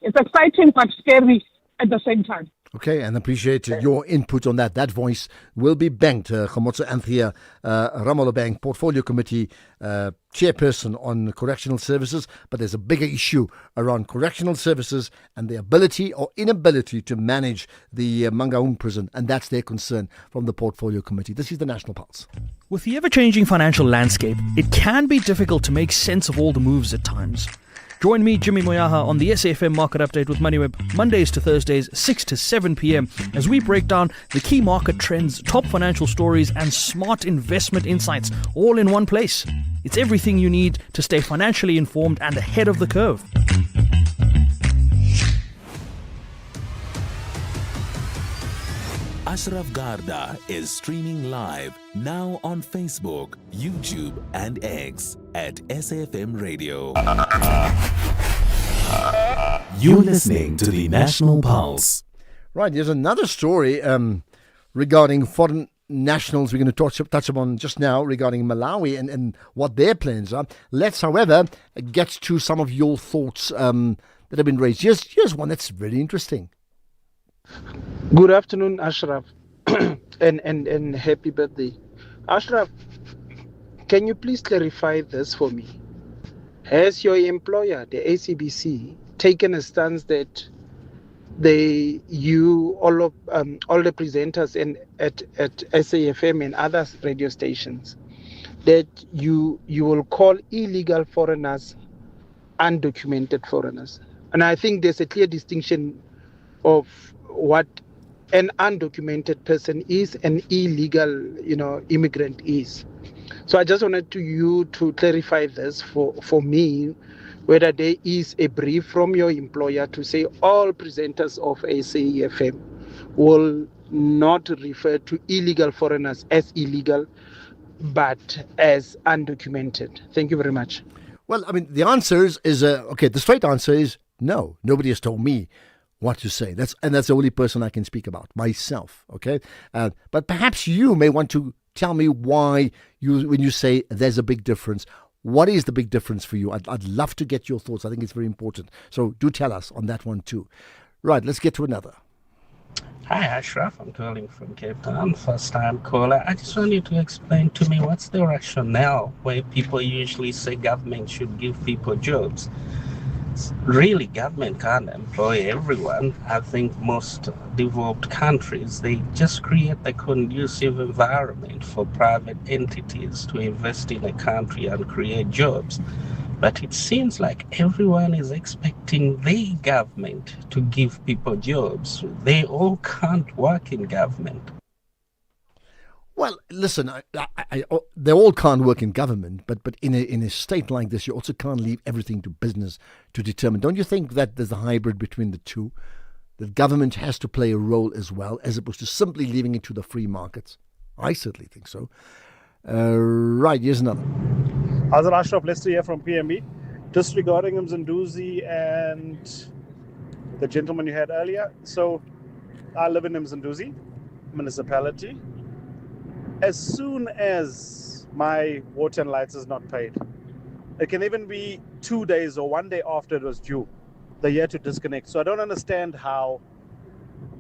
It's exciting but scary at the same time. Okay, and appreciate your input on that. That voice will be banked. Khomotso Anthea Ramolobank, Portfolio Committee Chairperson on Correctional Services. But there's a bigger issue around correctional services and the ability or inability to manage the Mangaung prison. And that's their concern from the Portfolio Committee. This is the National Pulse. With the ever-changing financial landscape, it can be difficult to make sense of all the moves at times. Join me, Jimmy Moyaha, on the SAFM Market Update with MoneyWeb, Mondays to Thursdays, 6 to 7 p.m, as we break down the key market trends, top financial stories, and smart investment insights, all in one place. It's everything you need to stay financially informed and ahead of the curve. Ashraf Garda is streaming live now on Facebook, YouTube, and X at SAFM Radio. You're listening to the National Pulse. Right, there's another story regarding foreign nationals we're going to touch upon just now regarding Malawi and what their plans are. Let's, however, get to some of your thoughts that have been raised. Here's one that's very interesting. Good afternoon, Ashraf, and happy birthday. Ashraf, can you please clarify this for me? Has your employer, the ACBC, taken a stance that all the presenters at SAFM and other radio stations, that you will call illegal foreigners undocumented foreigners? And I think there's a clear distinction of what an undocumented person is, an illegal, immigrant is. So I just wanted you to clarify this for me, whether there is a brief from your employer to say all presenters of SAFM will not refer to illegal foreigners as illegal, but as undocumented. Thank you very much. Well, I mean, the answer is okay. The straight answer is no. Nobody has told me what to say. That's the only person I can speak about, myself. Okay, but perhaps you may want to tell me why when you say there's a big difference. What is the big difference for you? I'd love to get your thoughts. I think it's very important. So do tell us on that one too. Right, let's get to another. Hi, Ashraf. I'm calling from Cape Town, first-time caller. I just want you to explain to me what's the rationale where people usually say government should give people jobs. Really, government can't employ everyone. I think most developed countries, they just create a conducive environment for private entities to invest in a country and create jobs. But it seems like everyone is expecting the government to give people jobs. They all can't work in government. Well, listen, they all can't work in government, but in a state like this, you also can't leave everything to business to determine. Don't you think that there's a hybrid between the two? That government has to play a role as well, as opposed to simply leaving it to the free markets? I certainly think so. Right, here's another. Hazar Ashraf, Lester here from PME. Just regarding Mzanduzi and the gentleman you had earlier. So, I live in Mzanduzi municipality. As soon as my water and lights is not paid, it can even be 2 days or 1 day after it was due, the year to disconnect. So I don't understand how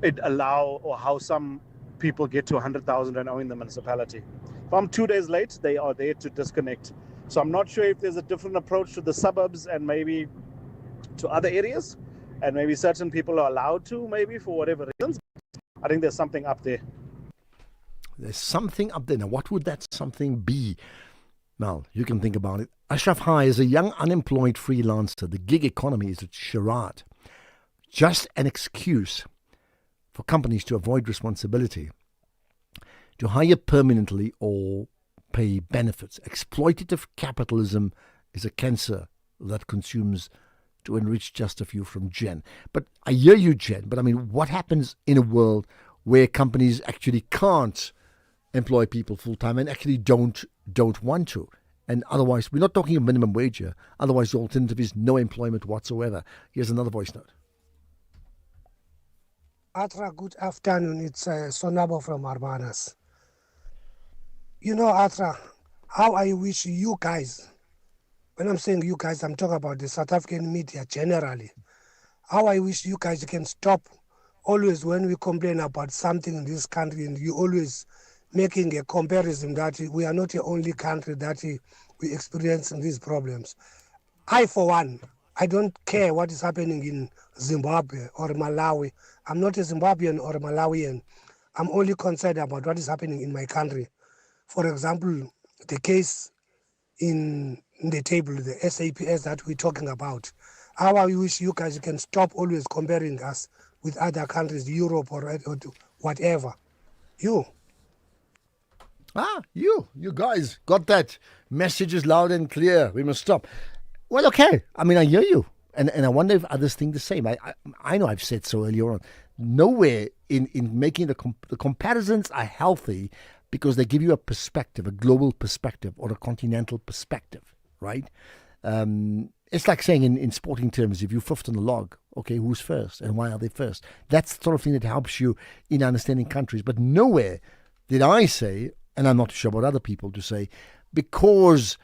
how some people get to 100,000 and owing the municipality. If I'm 2 days late, they are there to disconnect. So I'm not sure if there's a different approach to the suburbs and maybe to other areas, and maybe certain people are allowed to, maybe for whatever reasons. I think there's something up there. There's something up there. Now, what would that something be? Well, you can think about it. Ashraf High is a young unemployed freelancer. The gig economy is a charade. Just an excuse for companies to avoid responsibility, to hire permanently or pay benefits. Exploitative capitalism is a cancer that consumes to enrich just a few, from Jen. But I hear you, Jen. But I mean, what happens in a world where companies actually can't employ people full-time and actually don't want to? And otherwise, we're not talking a minimum wage here. Otherwise, the alternative is no employment whatsoever. Here's another voice note. Atra, good afternoon. It's Sonabo from Armanas. You know, Atra, how I wish you guys, when I'm saying you guys, I'm talking about the South African media generally, how I wish you guys can stop always when we complain about something in this country, and you always making a comparison that we are not the only country that we experience these problems. I, for one, I don't care what is happening in Zimbabwe or Malawi. I'm not a Zimbabwean or a Malawian. I'm only concerned about what is happening in my country. For example, the case in the table, the SAPS that we're talking about. How I wish you guys can stop always comparing us with other countries, Europe or whatever. You guys got that. Message is loud and clear. We must stop. Well, okay. I mean, I hear you. And I wonder if others think the same. I know I've said so earlier on. Nowhere in making the comparisons are healthy, because they give you a perspective, a global perspective or a continental perspective, right? It's like saying in sporting terms, if you're fifth on the log, okay, who's first and why are they first? That's the sort of thing that helps you in understanding countries. But nowhere did I say, and I'm not sure about other people to say, because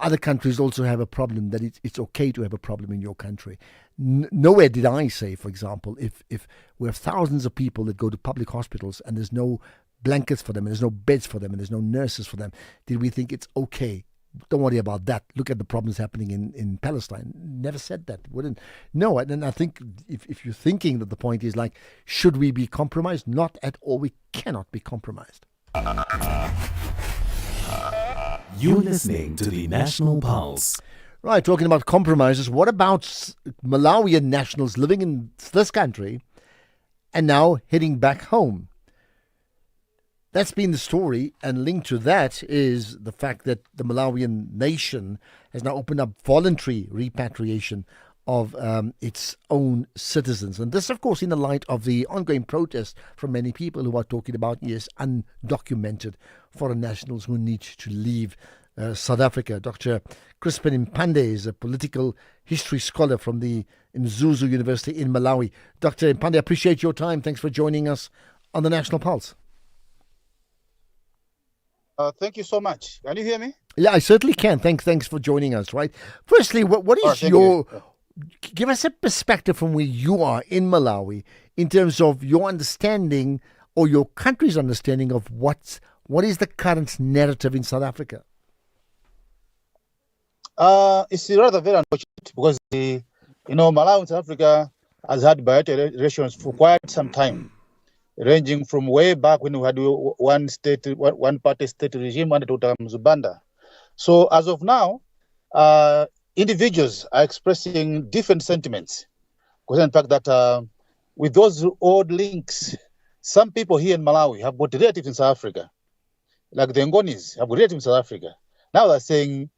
other countries also have a problem, that it's okay to have a problem in your country. Nowhere did I say, for example, if we have thousands of people that go to public hospitals and there's no blankets for them and there's no beds for them and there's no nurses for them, did we think it's okay? Don't worry about that. Look at the problems happening in Palestine. Never said that. Wouldn't. No, and I think if you're thinking that the point is like, should we be compromised? Not at all. We cannot be compromised. You're listening to the National Pulse. Right, talking about compromises, what about Malawian nationals living in this country and now heading back home? That's been the story, and linked to that is the fact that the Malawian nation has now opened up voluntary repatriation of its own citizens. And this, of course, in the light of the ongoing protest from many people who are talking about, yes, undocumented foreign nationals who need to leave South Africa. Dr. Crispin Impande is a political history scholar from the Mzuzu University in Malawi. Dr. Impande, I appreciate your time. Thanks for joining us on the National Pulse. Thank you so much. Can you hear me? Yeah, I certainly can. Thanks for joining us, right? Firstly, what is your... Give us a perspective from where you are in Malawi in terms of your understanding or your country's understanding of what is the current narrative in South Africa. It's rather very unfortunate because Malawi and South Africa has had bilateral relations for quite some time, ranging from way back when we had one party state regime under Dr. Mzubanda. So as of now, individuals are expressing different sentiments. Because in fact that with those old links, some people here in Malawi have got relatives in South Africa, like the Ngonis have got relatives in South Africa. Now they're saying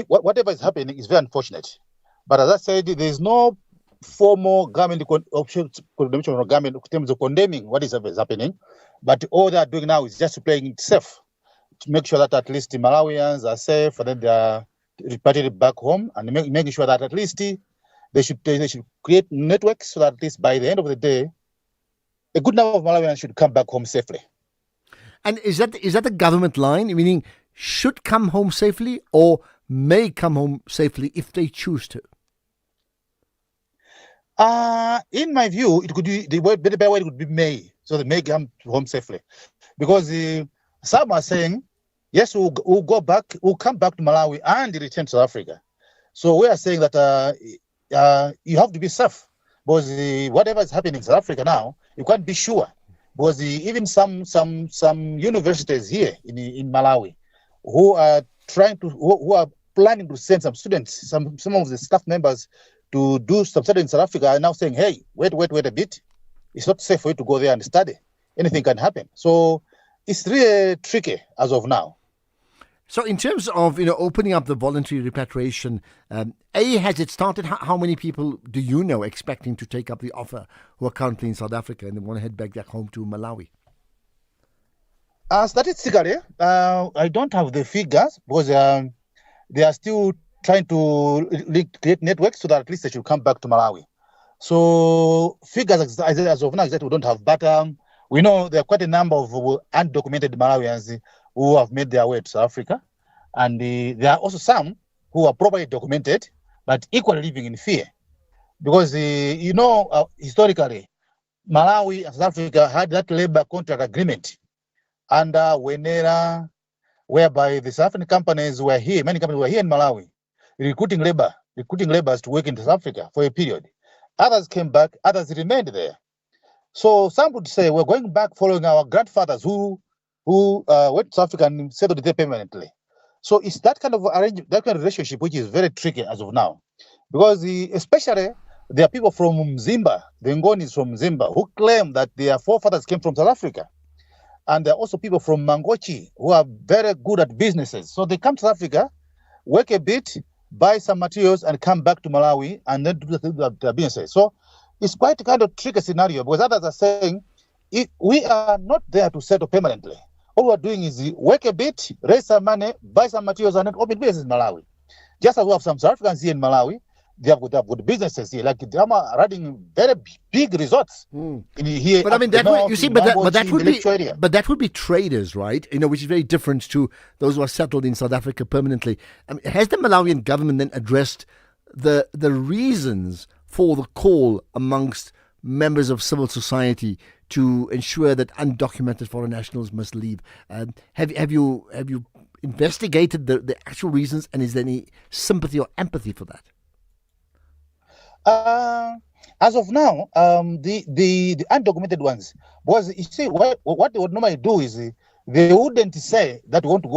whatever is happening is very unfortunate. But as I said, there is no formal government condemnation or government in terms of condemning what is happening. But all they are doing now is just playing it safe to make sure that at least the Malawians are safe and then they are repatriated back home, and making sure that at least they should create networks so that at least by the end of the day, a good number of Malawians should come back home safely. And is that the government line, meaning should come home safely or may come home safely if they choose to? In my view, it could be the better way would be may, so they may come home safely, because some are saying yes, we'll come back to Malawi and return to South Africa. So we are saying that you have to be safe, because whatever is happening in South Africa now, you can't be sure, because even some universities here in Malawi who are who are planning to send some students, some of the staff members to do some study in South Africa are now saying, hey, wait a bit, it's not safe for you to go there and study. Anything can happen. So it's really tricky as of now. So in terms of opening up the voluntary repatriation, has it started? How many people do you know expecting to take up the offer who are currently in South Africa and they want to head back home to Malawi? Statistically, I don't have the figures because they are still trying to create networks so that at least they should come back to Malawi. So figures as of now exactly we don't have, but we know there are quite a number of undocumented Malawians who have made their way to South Africa, and there are also some who are properly documented but equally living in fear, because historically Malawi and South Africa had that labor contract agreement under Wenera, whereby the South African companies were here, many companies were here in Malawi, recruiting laborers to work in South Africa for a period. Others came back, others remained there. So some would say we're going back following our grandfathers who went to South Africa and settled there permanently. So it's that kind of relationship which is very tricky as of now, because especially there are people from Mzimba, the Ngonis from Mzimba, who claim that their forefathers came from South Africa. And there are also people from Mangochi who are very good at businesses. So they come to South Africa, work a bit, buy some materials, and come back to Malawi and then do their businesses. So it's quite a kind of tricky scenario, because others are saying we are not there to settle permanently. All we're doing is work a bit, raise some money, buy some materials, and then open business in Malawi. Just as we have some South Africans here in Malawi, they have good businesses here. Like they are running very big resorts in here. But I mean, that would, you see, but that would be traders, right? Which is very different to those who are settled in South Africa permanently. I mean, has the Malawian government then addressed the reasons for the call amongst members of civil society to ensure that undocumented foreign nationals must leave? Have you investigated the actual reasons, and is there any sympathy or empathy for that? As of now, the undocumented ones, because you see what they would normally do is they wouldn't say that we want to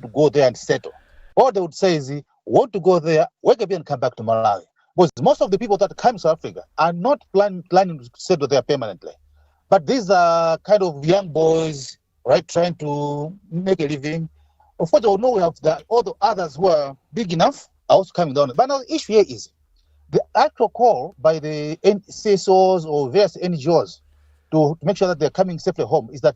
go there and settle. All they would say is want to go there, work a bit and come back to Malawi. Because most of the people that come to South Africa are not planning to settle there permanently. But these are kind of young boys, right, trying to make a living. Of course, we know we have all the others who are big enough are also coming down. But now the issue here is the actual call by the CSOs or various NGOs to make sure that they're coming safely home is that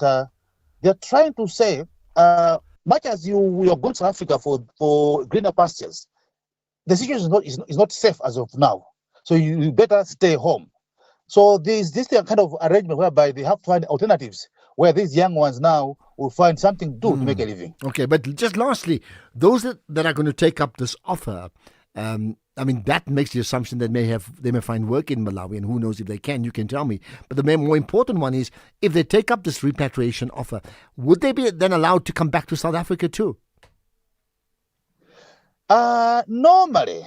they're trying to say, much as you are going to Africa for greener pastures, the situation is not safe as of now. So you better stay home. So this kind of arrangement whereby they have to find alternatives where these young ones now will find something to do to make a living. Okay, but just lastly, those that are going to take up this offer, I mean, that makes the assumption that they may find work in Malawi, and who knows if they can, you can tell me. But the more important one is, if they take up this repatriation offer, would they be then allowed to come back to South Africa too? Normally,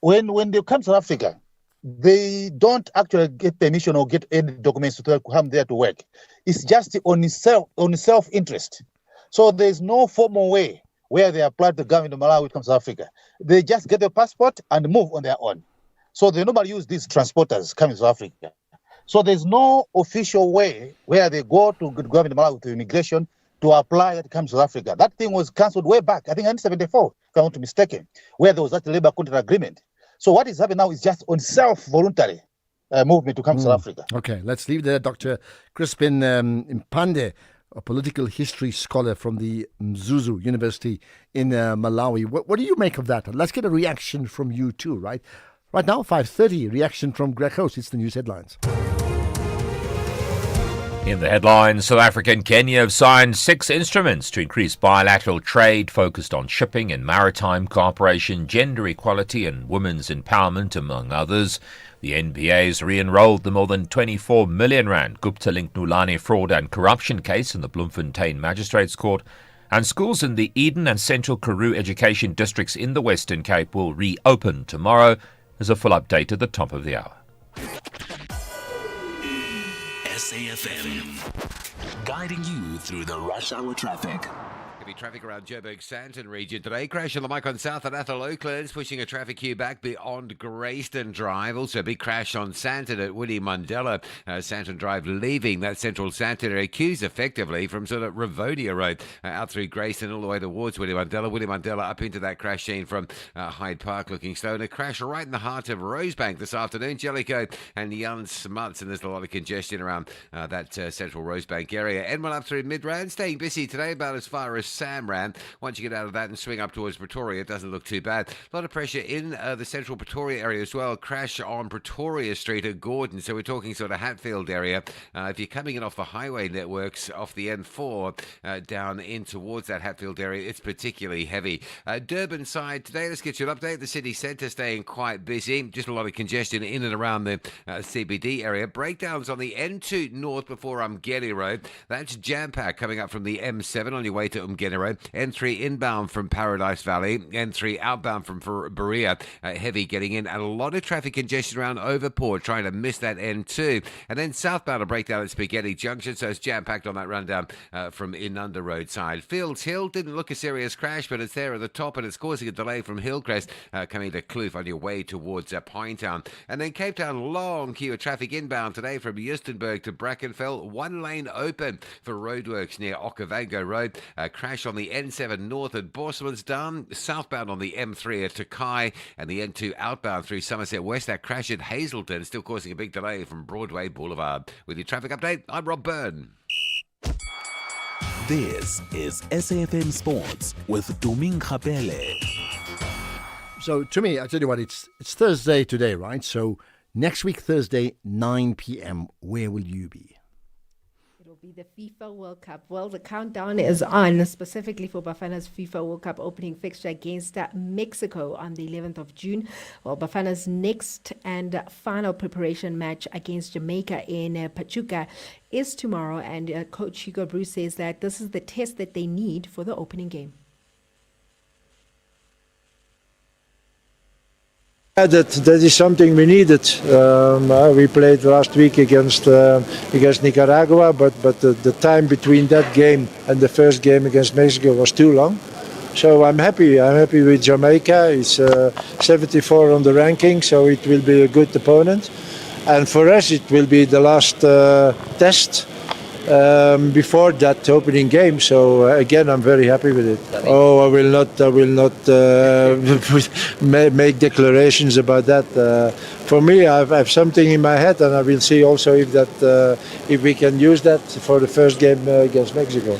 when they come to South Africa, they don't actually get permission or get any documents to come there to work. It's just on self-interest. So there's no formal way where they apply to the government of Malawi to come to South Africa. They just get their passport and move on their own. So they normally use these transporters coming to South Africa. So there's no official way where they go to the government of Malawi to immigration to apply that comes to South Africa. That thing was cancelled way back, I think in 1974, if I'm not mistaken, where there was that labor contract agreement. So what is happening now is just on self-voluntary movement to come to South Africa. Okay, let's leave there. Dr. Crispin Mpande, a political history scholar from the Mzuzu University in Malawi. What do you make of that? Let's get a reaction from you too, right? Right now, 5:30, reaction from Greg Host. It's the news headlines. In the headlines, South Africa and Kenya have signed 6 instruments to increase bilateral trade focused on shipping and maritime cooperation, gender equality and women's empowerment, among others. The NPA has re-enrolled the more than 24 million rand Gupta-linked Nulani fraud and corruption case in the Bloemfontein Magistrates Court. And schools in the Eden and Central Karoo education districts in the Western Cape will reopen tomorrow. There's a full update at the top of the hour. SAfm, guiding you through the rush hour traffic. Heavy traffic around Joburg-Santon region today. Crash on the Micron South at Athol Oaklands, pushing a traffic queue back beyond Greyston Drive. Also a big crash on Santon at Willie Mandela. Santon Drive leaving that central Santon area. Queues effectively from sort of Ravonia Road out through Greyston all the way towards Willie Mandela. Willie Mandela up into that crash scene from Hyde Park looking slow. And a crash right in the heart of Rosebank this afternoon. Jellicoe and Jan Smuts. And there's a lot of congestion around that central Rosebank area. Edmund up through Midrand. Staying busy today about as far as SAmRadio. Once you get out of that and swing up towards Pretoria, it doesn't look too bad. A lot of pressure in the central Pretoria area as well. Crash on Pretoria Street at Gordon. So we're talking sort of Hatfield area. If you're coming in off the highway networks, off the N4, down in towards that Hatfield area, it's particularly heavy. Durban side today, let's get you an update. The city centre staying quite busy. Just a lot of congestion in and around the CBD area. Breakdowns on the N2 north before Umgeni Road. That's jam-packed coming up from the M7 on your way to Umgeni Road. N3 inbound from Paradise Valley. N3 outbound from Berea. Heavy getting in. And a lot of traffic congestion around Overport, trying to miss that N2. And then southbound a breakdown at Spaghetti Junction. So it's jam-packed on that rundown from Inunda Road side. Fields Hill didn't look a serious crash, but it's there at the top and it's causing a delay from Hillcrest coming to Kloof on your way towards Pinetown. And then Cape Town, long queue of traffic inbound today from Justenburg to Brackenfell. One lane open for roadworks near Okavango Road. Crash on the N7 north at Bosmansdam. Southbound on the M3 at Takai. And the N2 outbound through Somerset West. That crash at Hazelton still causing a big delay from Broadway Boulevard. With your traffic update, I'm Rob Byrne. This is SAfm Sports with Doming Kapele. So to me, I tell you what, it's Thursday today, right? So next week, Thursday, 9 p.m., where will you be? It'll be the FIFA World Cup. Well, the countdown is on, specifically for Bafana's FIFA World Cup opening fixture against Mexico on the 11th of June. Well, Bafana's next and final preparation match against Jamaica in Pachuca is tomorrow, and Coach Hugo Bruce says that this is the test that they need for the opening game. That is something we needed. We played last week against Nicaragua, but the time between that game and the first game against Mexico was too long. So I'm happy. I'm happy with Jamaica. It's 74 on the ranking, so it will be a good opponent. And for us, it will be the last test before that opening game. So again, I'm very happy with it. I will not make declarations about that. For me, I have something in my head, and I will see also if we can use that for the first game against Mexico.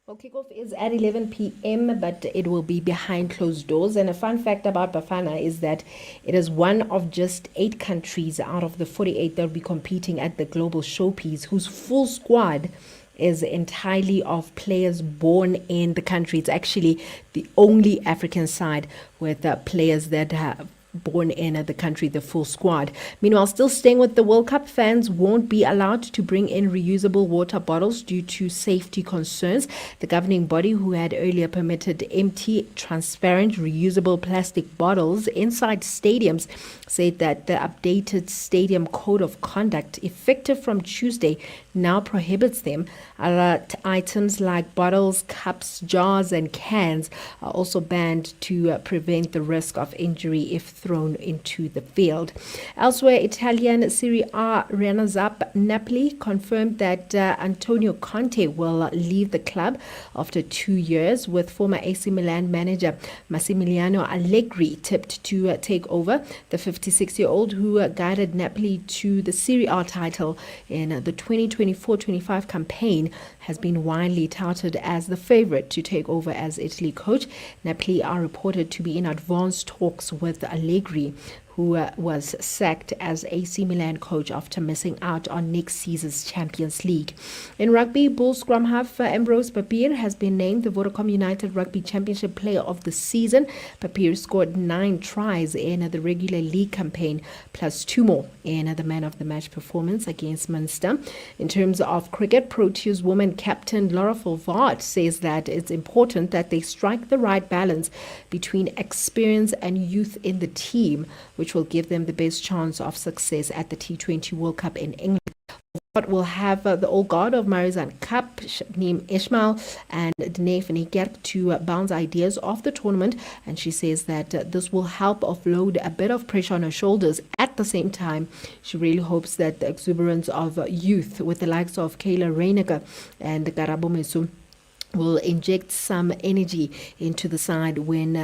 Well, kickoff is at 11 p.m., but it will be behind closed doors. And a fun fact about Bafana is that it is one of just 8 countries out of the 48 that will be competing at the Global Showpiece whose full squad is entirely of players born in the country. It's actually the only African side with players that have born in the country, the full squad. Meanwhile, still staying with the World Cup, fans won't be allowed to bring in reusable water bottles due to safety concerns. The governing body, who had earlier permitted empty, transparent, reusable plastic bottles inside stadiums, said that the updated stadium code of conduct, effective from Tuesday, now prohibits them. Other items like bottles, cups, jars, and cans are also banned to prevent the risk of injury if thrown into the field. Elsewhere, Italian Serie A runners-up Napoli confirmed that Antonio Conte will leave the club after 2 years, with former AC Milan manager Massimiliano Allegri tipped to take over. The 56-year-old, who guided Napoli to the Serie A title in the 2024-25 campaign, has been widely touted as the favorite to take over as Italy coach. Napoli are reported to be in advanced talks with Allegri, who was sacked as AC Milan coach after missing out on next season's Champions League. In rugby, Bull scrum half Ambrose Papier has been named the Vodacom United Rugby Championship Player of the Season. Papier scored 9 tries in the regular league campaign, plus 2 more in the man of the match performance against Munster. In terms of cricket, Proteas woman captain Laura Fulvard says that it's important that they strike the right balance between experience and youth in the team, which will give them the best chance of success at the T20 World Cup in England. But will have the old guard of Marizan Cup, Neem Ismail and Danae Faniger, to bounce ideas off the tournament, and she says that this will help offload a bit of pressure on her shoulders. At the same time, she really hopes that the exuberance of youth with the likes of Kayla Reiniger and Karabo Mesu will inject some energy into the side when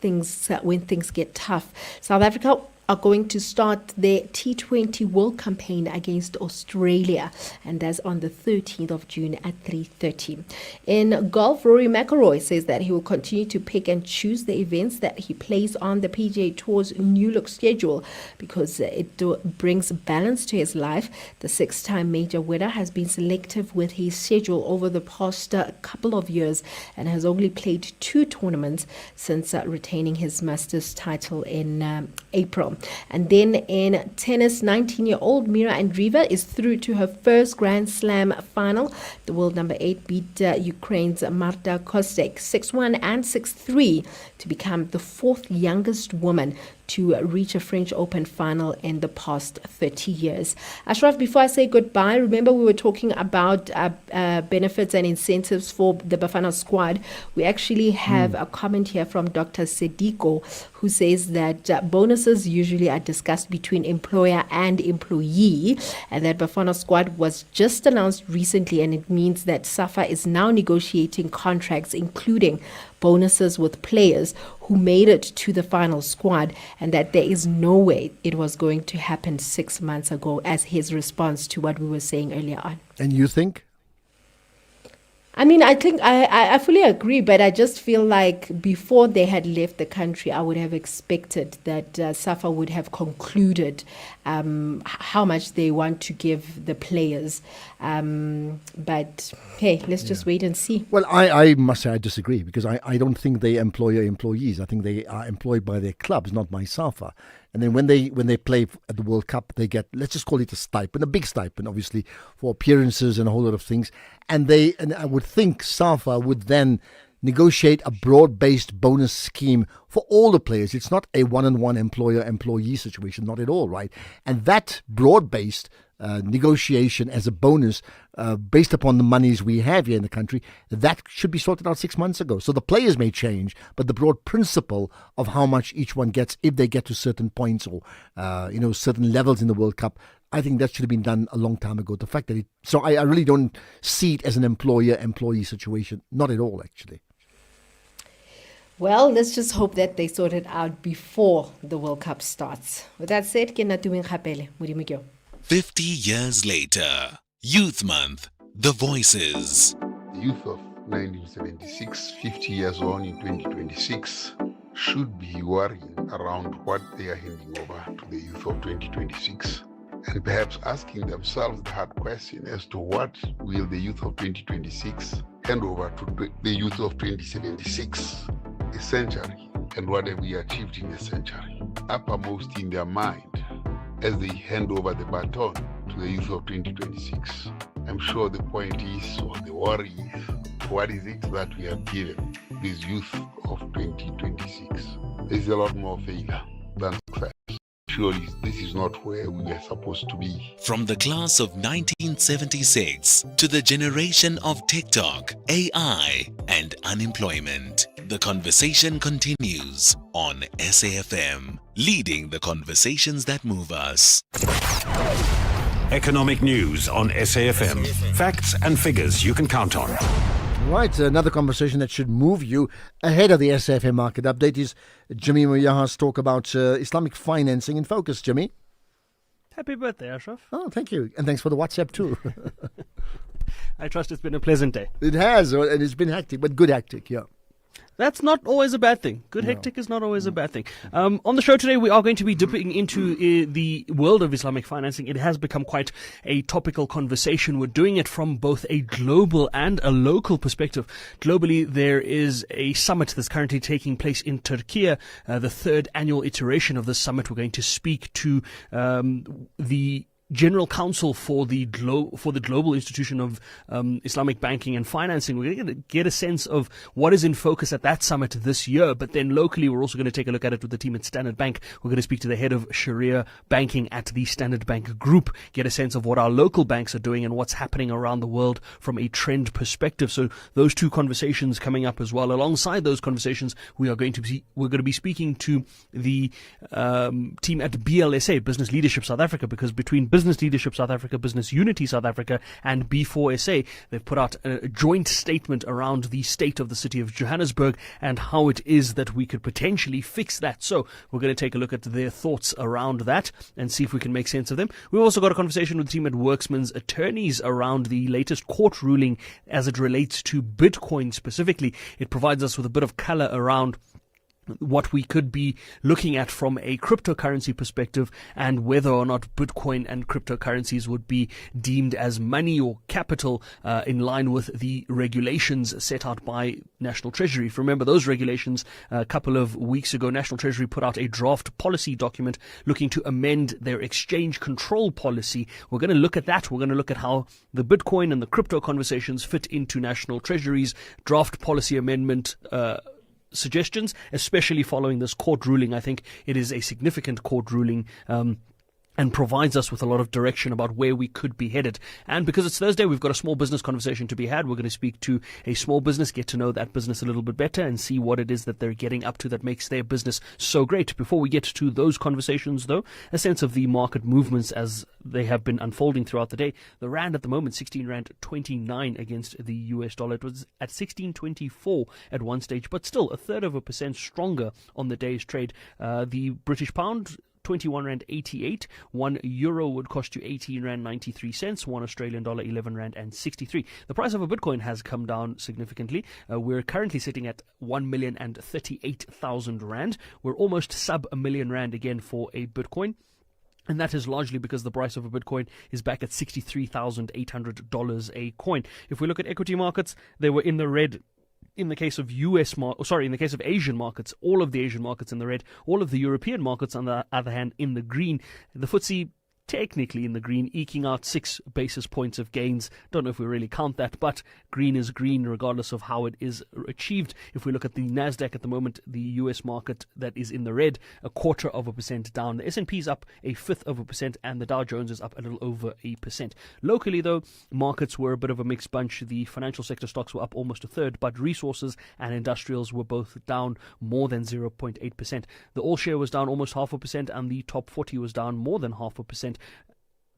things get tough. South Africa are going to start their T20 World campaign against Australia, and that's on the 13th of June at 3:30. In golf, Rory McIlroy says that he will continue to pick and choose the events that he plays on the PGA Tour's new look schedule because it brings balance to his life. The 6-time major winner has been selective with his schedule over the past couple of years and has only played 2 tournaments since retaining his Masters title in April. And then in tennis, 19-year-old Mira Andreeva is through to her first Grand Slam final. The world number 8 beat Ukraine's Marta Kostek 6-1 and 6-3 to become the 4th youngest woman to reach a French Open final in the past 30 years. Ashraf, before I say goodbye, remember we were talking about benefits and incentives for the Bafana squad. We actually have a comment here from Dr. Sediko, who says that bonuses usually are discussed between employer and employee, and that Bafana squad was just announced recently, and it means that SAFA is now negotiating contracts including bonuses with players who made it to the final squad, and that there is no way it was going to happen 6 months ago, as his response to what we were saying earlier on. And you think? I mean, I think I fully agree, but I just feel like before they had left the country, I would have expected that SAFA would have concluded how much they want to give the players. But hey, let's just wait and see. Well, I must say I disagree, because I don't think they employ employees. I think they are employed by their clubs, not by SAFA. And then when they play at the World Cup, they get, let's just call it a stipend, a big stipend, obviously, for appearances and a whole lot of things. And I would think SAFA would then negotiate a broad-based bonus scheme for all the players. It's not a one-on-one employer-employee situation, not at all, right? And that broad-based negotiation as a bonus based upon the monies we have here in the country, that should be sorted out 6 months ago. So the players may change, but the broad principle of how much each one gets if they get to certain points or certain levels in the World Cup, I think that should have been done a long time ago. The fact that so I really don't see it as an employer-employee situation, not at all, actually. Well, let's just hope that they sort it out before the World Cup starts. With that said, ke na tumeng kgapele, Modimo ke yo. 50 years later, Youth Month, The Voices. The youth of 1976, 50 years on in 2026, should be worrying around what they are handing over to the youth of 2026, and perhaps asking themselves the hard question as to what will the youth of 2026 hand over to the youth of 2076, a century, and what have we achieved in a century, uppermost in their mind as they hand over the baton to the youth of 2026. I'm sure the point is, or the worry is, what is it that we have given this youth of 2026? There's a lot more failure than success. Surely this is not where we were supposed to be. From the class of 1976 to the generation of TikTok, AI, and unemployment, the conversation continues on SAFM, leading the conversations that move us. Economic news on SAFM. Facts and figures you can count on. Right, another conversation that should move you ahead of the SAFM market update is Jimmy Moyaha's talk about Islamic financing in focus. Jimmy? Happy birthday, Ashraf. Oh, thank you. And thanks for the WhatsApp too. I trust it's been a pleasant day. It has, and it's been hectic, but good hectic, yeah. That's not always a bad thing. Good hectic is not always a bad thing. On the show today, we are going to be dipping into the world of Islamic financing. It has become quite a topical conversation. We're doing it from both a global and a local perspective. Globally, there is a summit that's currently taking place in Turkey, the third annual iteration of this summit. We're going to speak to the General Counsel for the Global Institution of Islamic Banking and Financing. We're going to get a sense of what is in focus at that summit this year, but then locally we're also going to take a look at it with the team at Standard Bank. We're going to speak to the head of Sharia banking at the Standard Bank Group, get a sense of what our local banks are doing and what's happening around the world from a trend perspective. So those two conversations coming up as well. Alongside those conversations, we're going to be speaking to the team at BLSA, Business Leadership South Africa, because between Business Leadership South Africa, Business Unity South Africa, and B4SA, they've put out a joint statement around the state of the city of Johannesburg and how it is that we could potentially fix that. So we're going to take a look at their thoughts around that and see if we can make sense of them. We've also got a conversation with the team at Worksman's attorneys around the latest court ruling as it relates to Bitcoin specifically. It provides us with a bit of color around what we could be looking at from a cryptocurrency perspective and whether or not Bitcoin and cryptocurrencies would be deemed as money or capital in line with the regulations set out by National Treasury. If you remember those regulations, a couple of weeks ago, National Treasury put out a draft policy document looking to amend their exchange control policy. We're going to look at that. We're going to look at how the Bitcoin and the crypto conversations fit into National Treasury's draft policy amendment suggestions, especially following this court ruling. I think it is a significant court ruling and provides us with a lot of direction about where we could be headed. And because it's Thursday, we've got a small business conversation to be had. We're going to speak to a small business, get to know that business a little bit better and see what it is that they're getting up to that makes their business so great. Before we get to those conversations, though, a sense of the market movements as they have been unfolding throughout the day. The Rand at the moment, 16 Rand 29 against the US dollar. It was at 16.24 at one stage, but still 1/3% stronger on the day's trade. The British pound 21 Rand 88. 1 euro would cost you 18 Rand 93 cents. 1 Australian dollar 11 Rand and 63. The price of a Bitcoin has come down significantly. We're currently sitting at 1,038,000 Rand. We're almost sub a million Rand again for a Bitcoin. And that is largely because the price of a Bitcoin is back at $63,800 a coin. If we look at equity markets, they were in the red. In the case of in the case of Asian markets, all of the Asian markets in the red, all of the European markets, on the other hand, in the green. The FTSE technically in the green, eking out 6 basis points of gains. Don't know if we really count that, but green is green regardless of how it is achieved. If we look at the Nasdaq at the moment, the US market that is in the red, 0.25% down. The S&P is up 0.1%, and the Dow Jones is up a little over 1%. Locally, though, markets were a bit of a mixed bunch. The financial sector stocks were up almost a third, but resources and industrials were both down more than 0.8%. The all share was down almost 0.5%, and the top 40 was down more than 0.5%.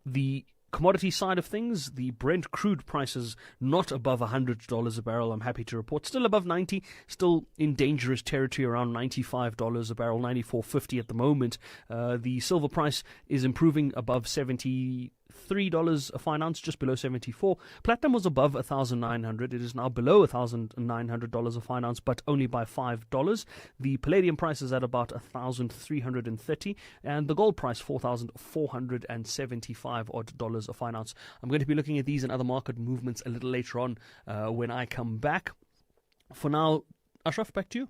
The commodity side of things, the Brent crude prices not above $100 a barrel, I'm happy to report. Still above 90, still in dangerous territory around $95 a barrel, $94.50 at the moment. The silver price is improving above $73 a fine ounce, just below 74. Platinum was above 1,900. It is now below $1,900 a fine ounce, but only by $5. The palladium price is at about 1,330, and the gold price $4,475 odd dollars a fine ounce. I'm going to be looking at these and other market movements a little later on when I come back. For now, Ashraf, back to you.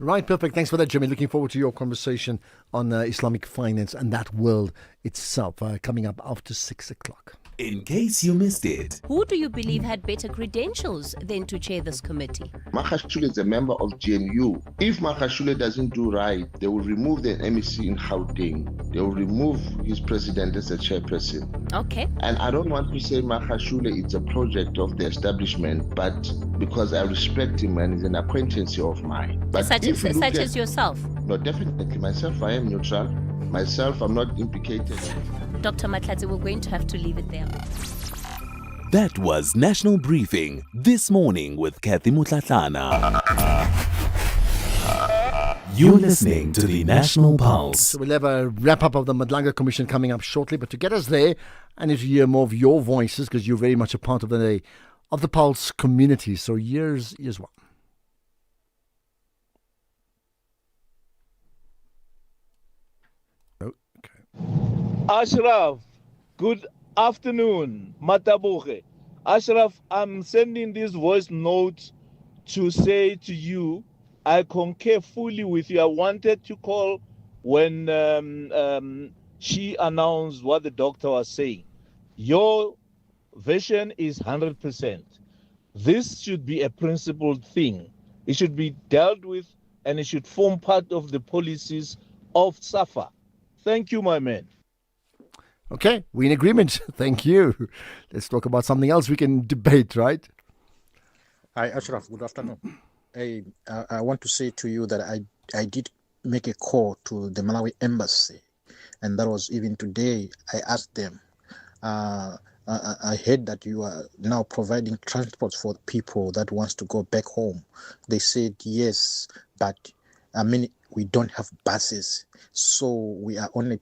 Right, perfect. Thanks for that, Jimmy. Looking forward to your conversation on Islamic finance and that world itself coming up after 6 o'clock. In case you missed it. Who do you believe had better credentials than to chair this committee? Makashule is a member of GNU. If Makashule doesn't do right, they will remove the MEC in Gauteng. They will remove his president as a chairperson. Okay. And I don't want to say Makashule is a project of the establishment, but because I respect him and he's an acquaintance of mine. But such as yourself? No, definitely. Myself, I am neutral. Myself, I'm not implicated. Dr. Matladze, we're going to have to leave it there. That was National Briefing this morning with Kathy Mutlatlana. You're listening to the National Pulse. So we'll have a wrap-up of the Madlanga Commission coming up shortly, but to get us there, I need to hear more of your voices because you're very much a part of the Pulse community. So here's one. Ashraf, good afternoon, Matabuche. Ashraf, I'm sending this voice note to say to you, I concur fully with you. I wanted to call when she announced what the doctor was saying. Your vision is 100%. This should be a principled thing. It should be dealt with and it should form part of the policies of SAFA. Thank you, my man. Okay, we're in agreement. Thank you. Let's talk about something else we can debate, right? Hi, Ashraf. Good afternoon. I want to say to you that I did make a call to the Malawi embassy, and that was even today. I asked them. I heard that you are now providing transport for people that wants to go back home. They said yes, but we don't have buses, so we are only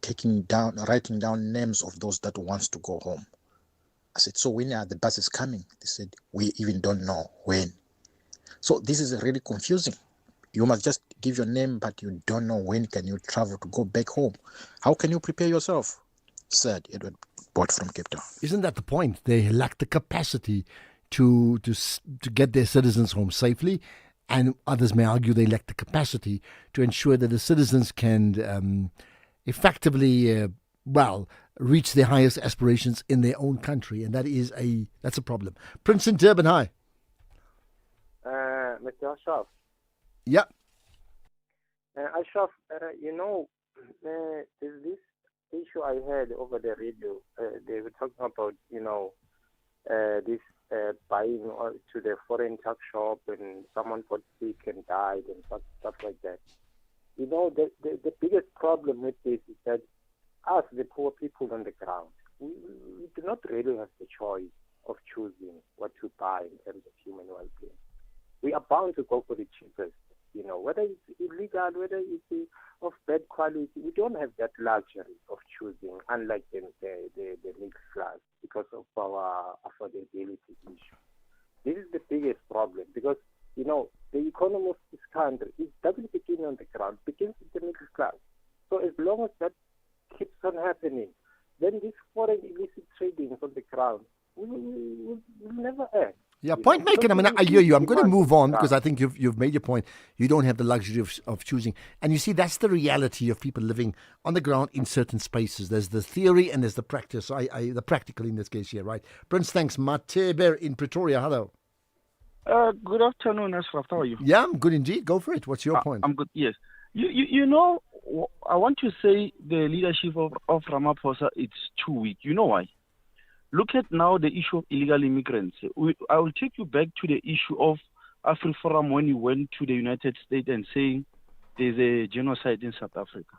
writing down names of those that wants to go home. I said, so when are the buses coming? They said, we even don't know when. So this is really confusing. You must just give your name, but you don't know when can you travel to go back home. How can you prepare yourself? Said Edward Bott from Cape Town. Isn't that the point? They lack the capacity to get their citizens home safely. And others may argue they lack the capacity to ensure that the citizens can effectively, reach their highest aspirations in their own country. And that's a problem. Prince in Durban, hi. Mr. Ashraf. Yeah. Ashraf, there's this issue I heard over the radio. They were talking about, this buying to the foreign tuck shop and someone got sick and died and stuff like that. The biggest problem with this is that us, the poor people on the ground, we do not really have the choice of choosing what to buy in terms of human well-being. We are bound to go for the cheapest, whether illegal, whether it's of bad quality. We don't have that luxury of choosing, unlike the middle class, because of our affordability issue. This is the biggest problem, because the economy of this country, it doesn't begin on the ground, it begins with the middle class. So as long as that keeps on happening, then this foreign illicit trading on the ground will never end. Yeah, point making. I mean, I hear you. I'm going to move on because I think you've made your point. You don't have the luxury of choosing. And you see, that's the reality of people living on the ground in certain spaces. There's the theory and there's the practice. The practical in this case here, right? Prince, thanks. Mateber in Pretoria. Hello. Good afternoon, Ashraf. How are you? Yeah, I'm good indeed. Go for it. What's your point? I'm good, yes. You know, I want to say the leadership of Ramaphosa, it's too weak. You know why? Look at now the issue of illegal immigrants. I will take you back to the issue of AfriForum when he went to the United States and saying there's a genocide in South Africa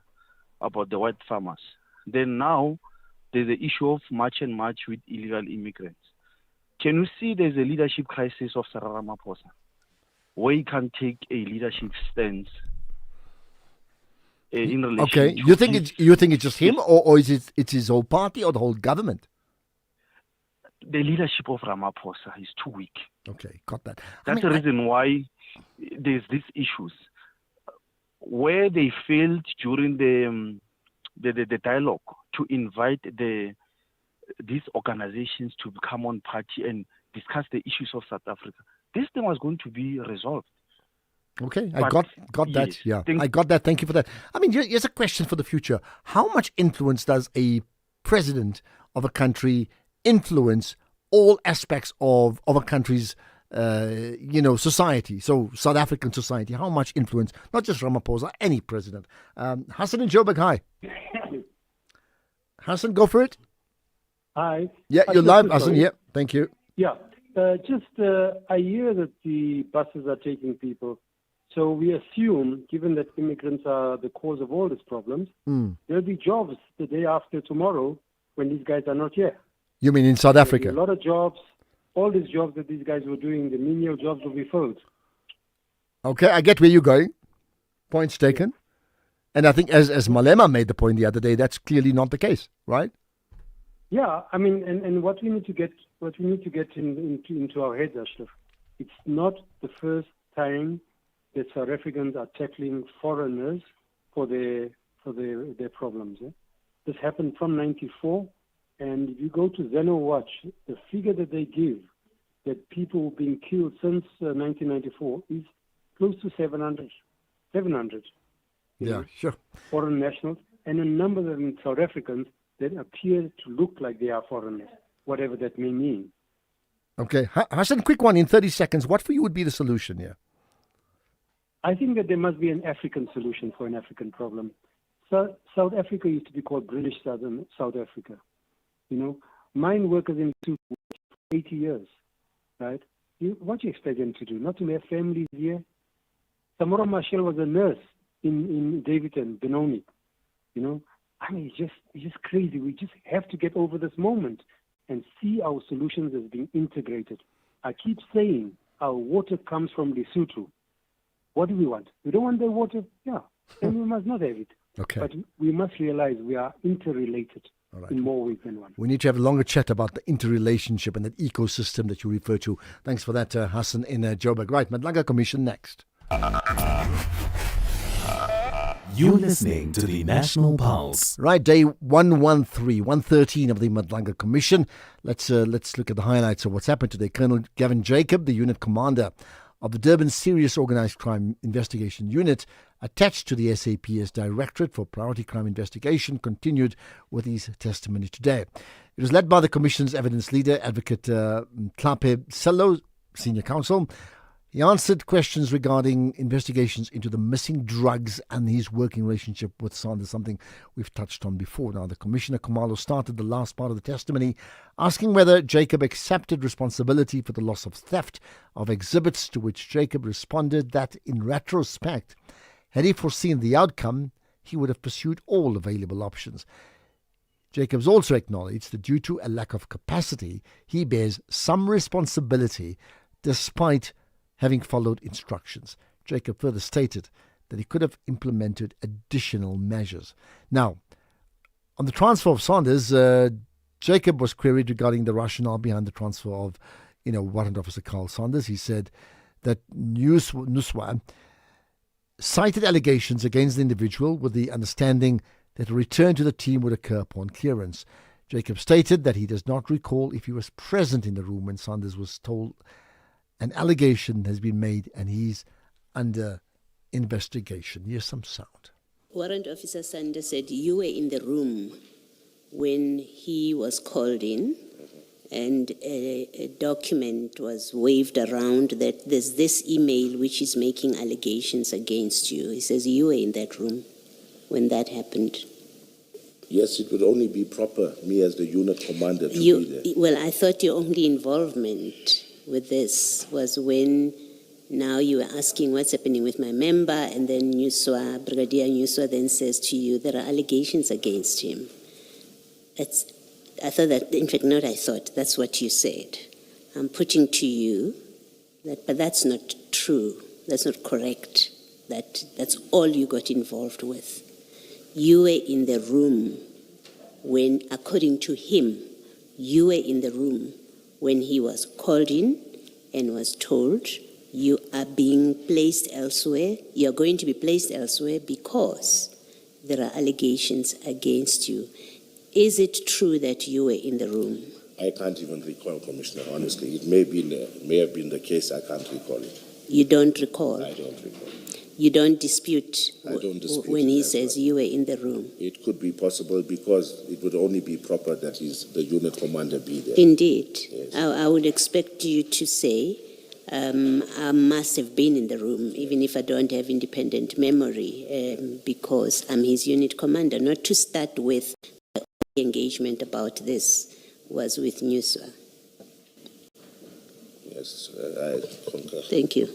about the white farmers. Then now there's the issue of march and march with illegal immigrants. Can you see there's a leadership crisis of Cyril Ramaphosa, where he can take a leadership stance in relation? Okay, you think it's just him, or is it's his whole party or the whole government? The leadership of Ramaphosa is too weak. Okay, got that. That's the reason why there's these issues where they failed during the dialogue to invite these organizations to come on party and discuss the issues of South Africa. This thing was going to be resolved. Okay, I got that. Yeah, I got that. Thank you for that. I mean, here's a question for the future. How much influence does a president of a country influence all aspects of a country's society? So South African society, how much influence? Not just Ramaphosa, any president. Hassan in Joburg, hi. Hassan, go for it. Hi. Yeah, you're live, Hassan. Yeah, thank you. Yeah, I hear that the buses are taking people. So we assume, given that immigrants are the cause of all these problems, there'll be jobs the day after tomorrow when these guys are not here. You mean in South Africa? A lot of jobs, all these jobs that these guys were doing, the menial jobs will be filled. Okay, I get where you're going. Points taken. Yeah. And I think as Malema made the point the other day, that's clearly not the case, right? Yeah, I mean, and what we need to get into our heads, Ashraf, it's not the first time that South Africans are tackling foreigners for their problems. Eh? This happened from '94. And if you go to Zeno Watch, the figure that they give that people being killed since 1994 is close to 700. 700. Yeah, sure. Foreign nationals, and a number of them South Africans that appear to look like they are foreigners, whatever that may mean. Okay. Hassan, quick one in 30 seconds. What for you would be the solution here? I think that there must be an African solution for an African problem. South Africa used to be called British South Africa. Mine workers in Lesotho for 80 years, right? What do you expect them to do? Not to have families here? Samora Machel was a nurse in Davidson, Benoni. I mean, it's just crazy. We just have to get over this moment and see our solutions as being integrated. I keep saying our water comes from Lesotho. What do we want? We don't want their water? Yeah, then we must not have it. Okay. But we must realize we are interrelated. Right. In more ways than one. We need to have a longer chat about the interrelationship and that ecosystem that you refer to. Thanks for that, Hassan in Joburg. Right, Madlaga Commission next. You're listening to the National Pulse. Right, day 113 of the Madlaga Commission. Let's look at the highlights of what's happened today. Colonel Gavin Jacob, the unit commander of the Durban Serious Organised Crime Investigation Unit, attached to the SAPS Directorate for Priority Crime Investigation, continued with his testimony today. It was led by the Commission's evidence leader, Advocate Tlape Sello, Senior Counsel. He answered questions regarding investigations into the missing drugs and his working relationship with SANDA, something we've touched on before. Now, the Commissioner Khumalo started the last part of the testimony asking whether Jacob accepted responsibility for the loss of theft of exhibits, to which Jacob responded that, in retrospect, had he foreseen the outcome, he would have pursued all available options. Jacobs also acknowledged that due to a lack of capacity, he bears some responsibility despite having followed instructions. Jacob further stated that he could have implemented additional measures. Now, on the transfer of Saunders, Jacob was queried regarding the rationale behind the transfer of, Warrant Officer Carl Saunders. He said that Nuswa cited allegations against the individual with the understanding that a return to the team would occur upon clearance. Jacob stated that he does not recall if he was present in the room when Saunders was told an allegation has been made and he's under investigation. Here's some sound. Warrant Officer Saunders said you were in the room when he was called in, and a document was waved around that there's this email which is making allegations against you. He says you were in that room when that happened. Yes, it would only be proper, me as the unit commander, to be there. Well, I thought your only involvement with this was when now you were asking what's happening with my member, and then Brigadier Nuswa then says to you there are allegations against him. I thought that, in fact, not I thought, that's what you said. I'm putting to you that, but that's not true. That's not correct. That's all you got involved with. You were in the room when, according to him, you were in the room when he was called in and was told you are being placed elsewhere. You're going to be placed elsewhere because there are allegations against you. Is it true that you were in the room? I can't even recall, Commissioner, honestly. It may have been the case. I can't recall it. You don't recall? I don't recall. You don't dispute, I don't dispute when he says you were in the room? It could be possible because it would only be proper that the unit commander be there. Indeed. Yes. I would expect you to say, I must have been in the room, even if I don't have independent memory, because I'm his unit commander, not to start with the engagement about this was with Nuswa. Yes, I concur. Thank you.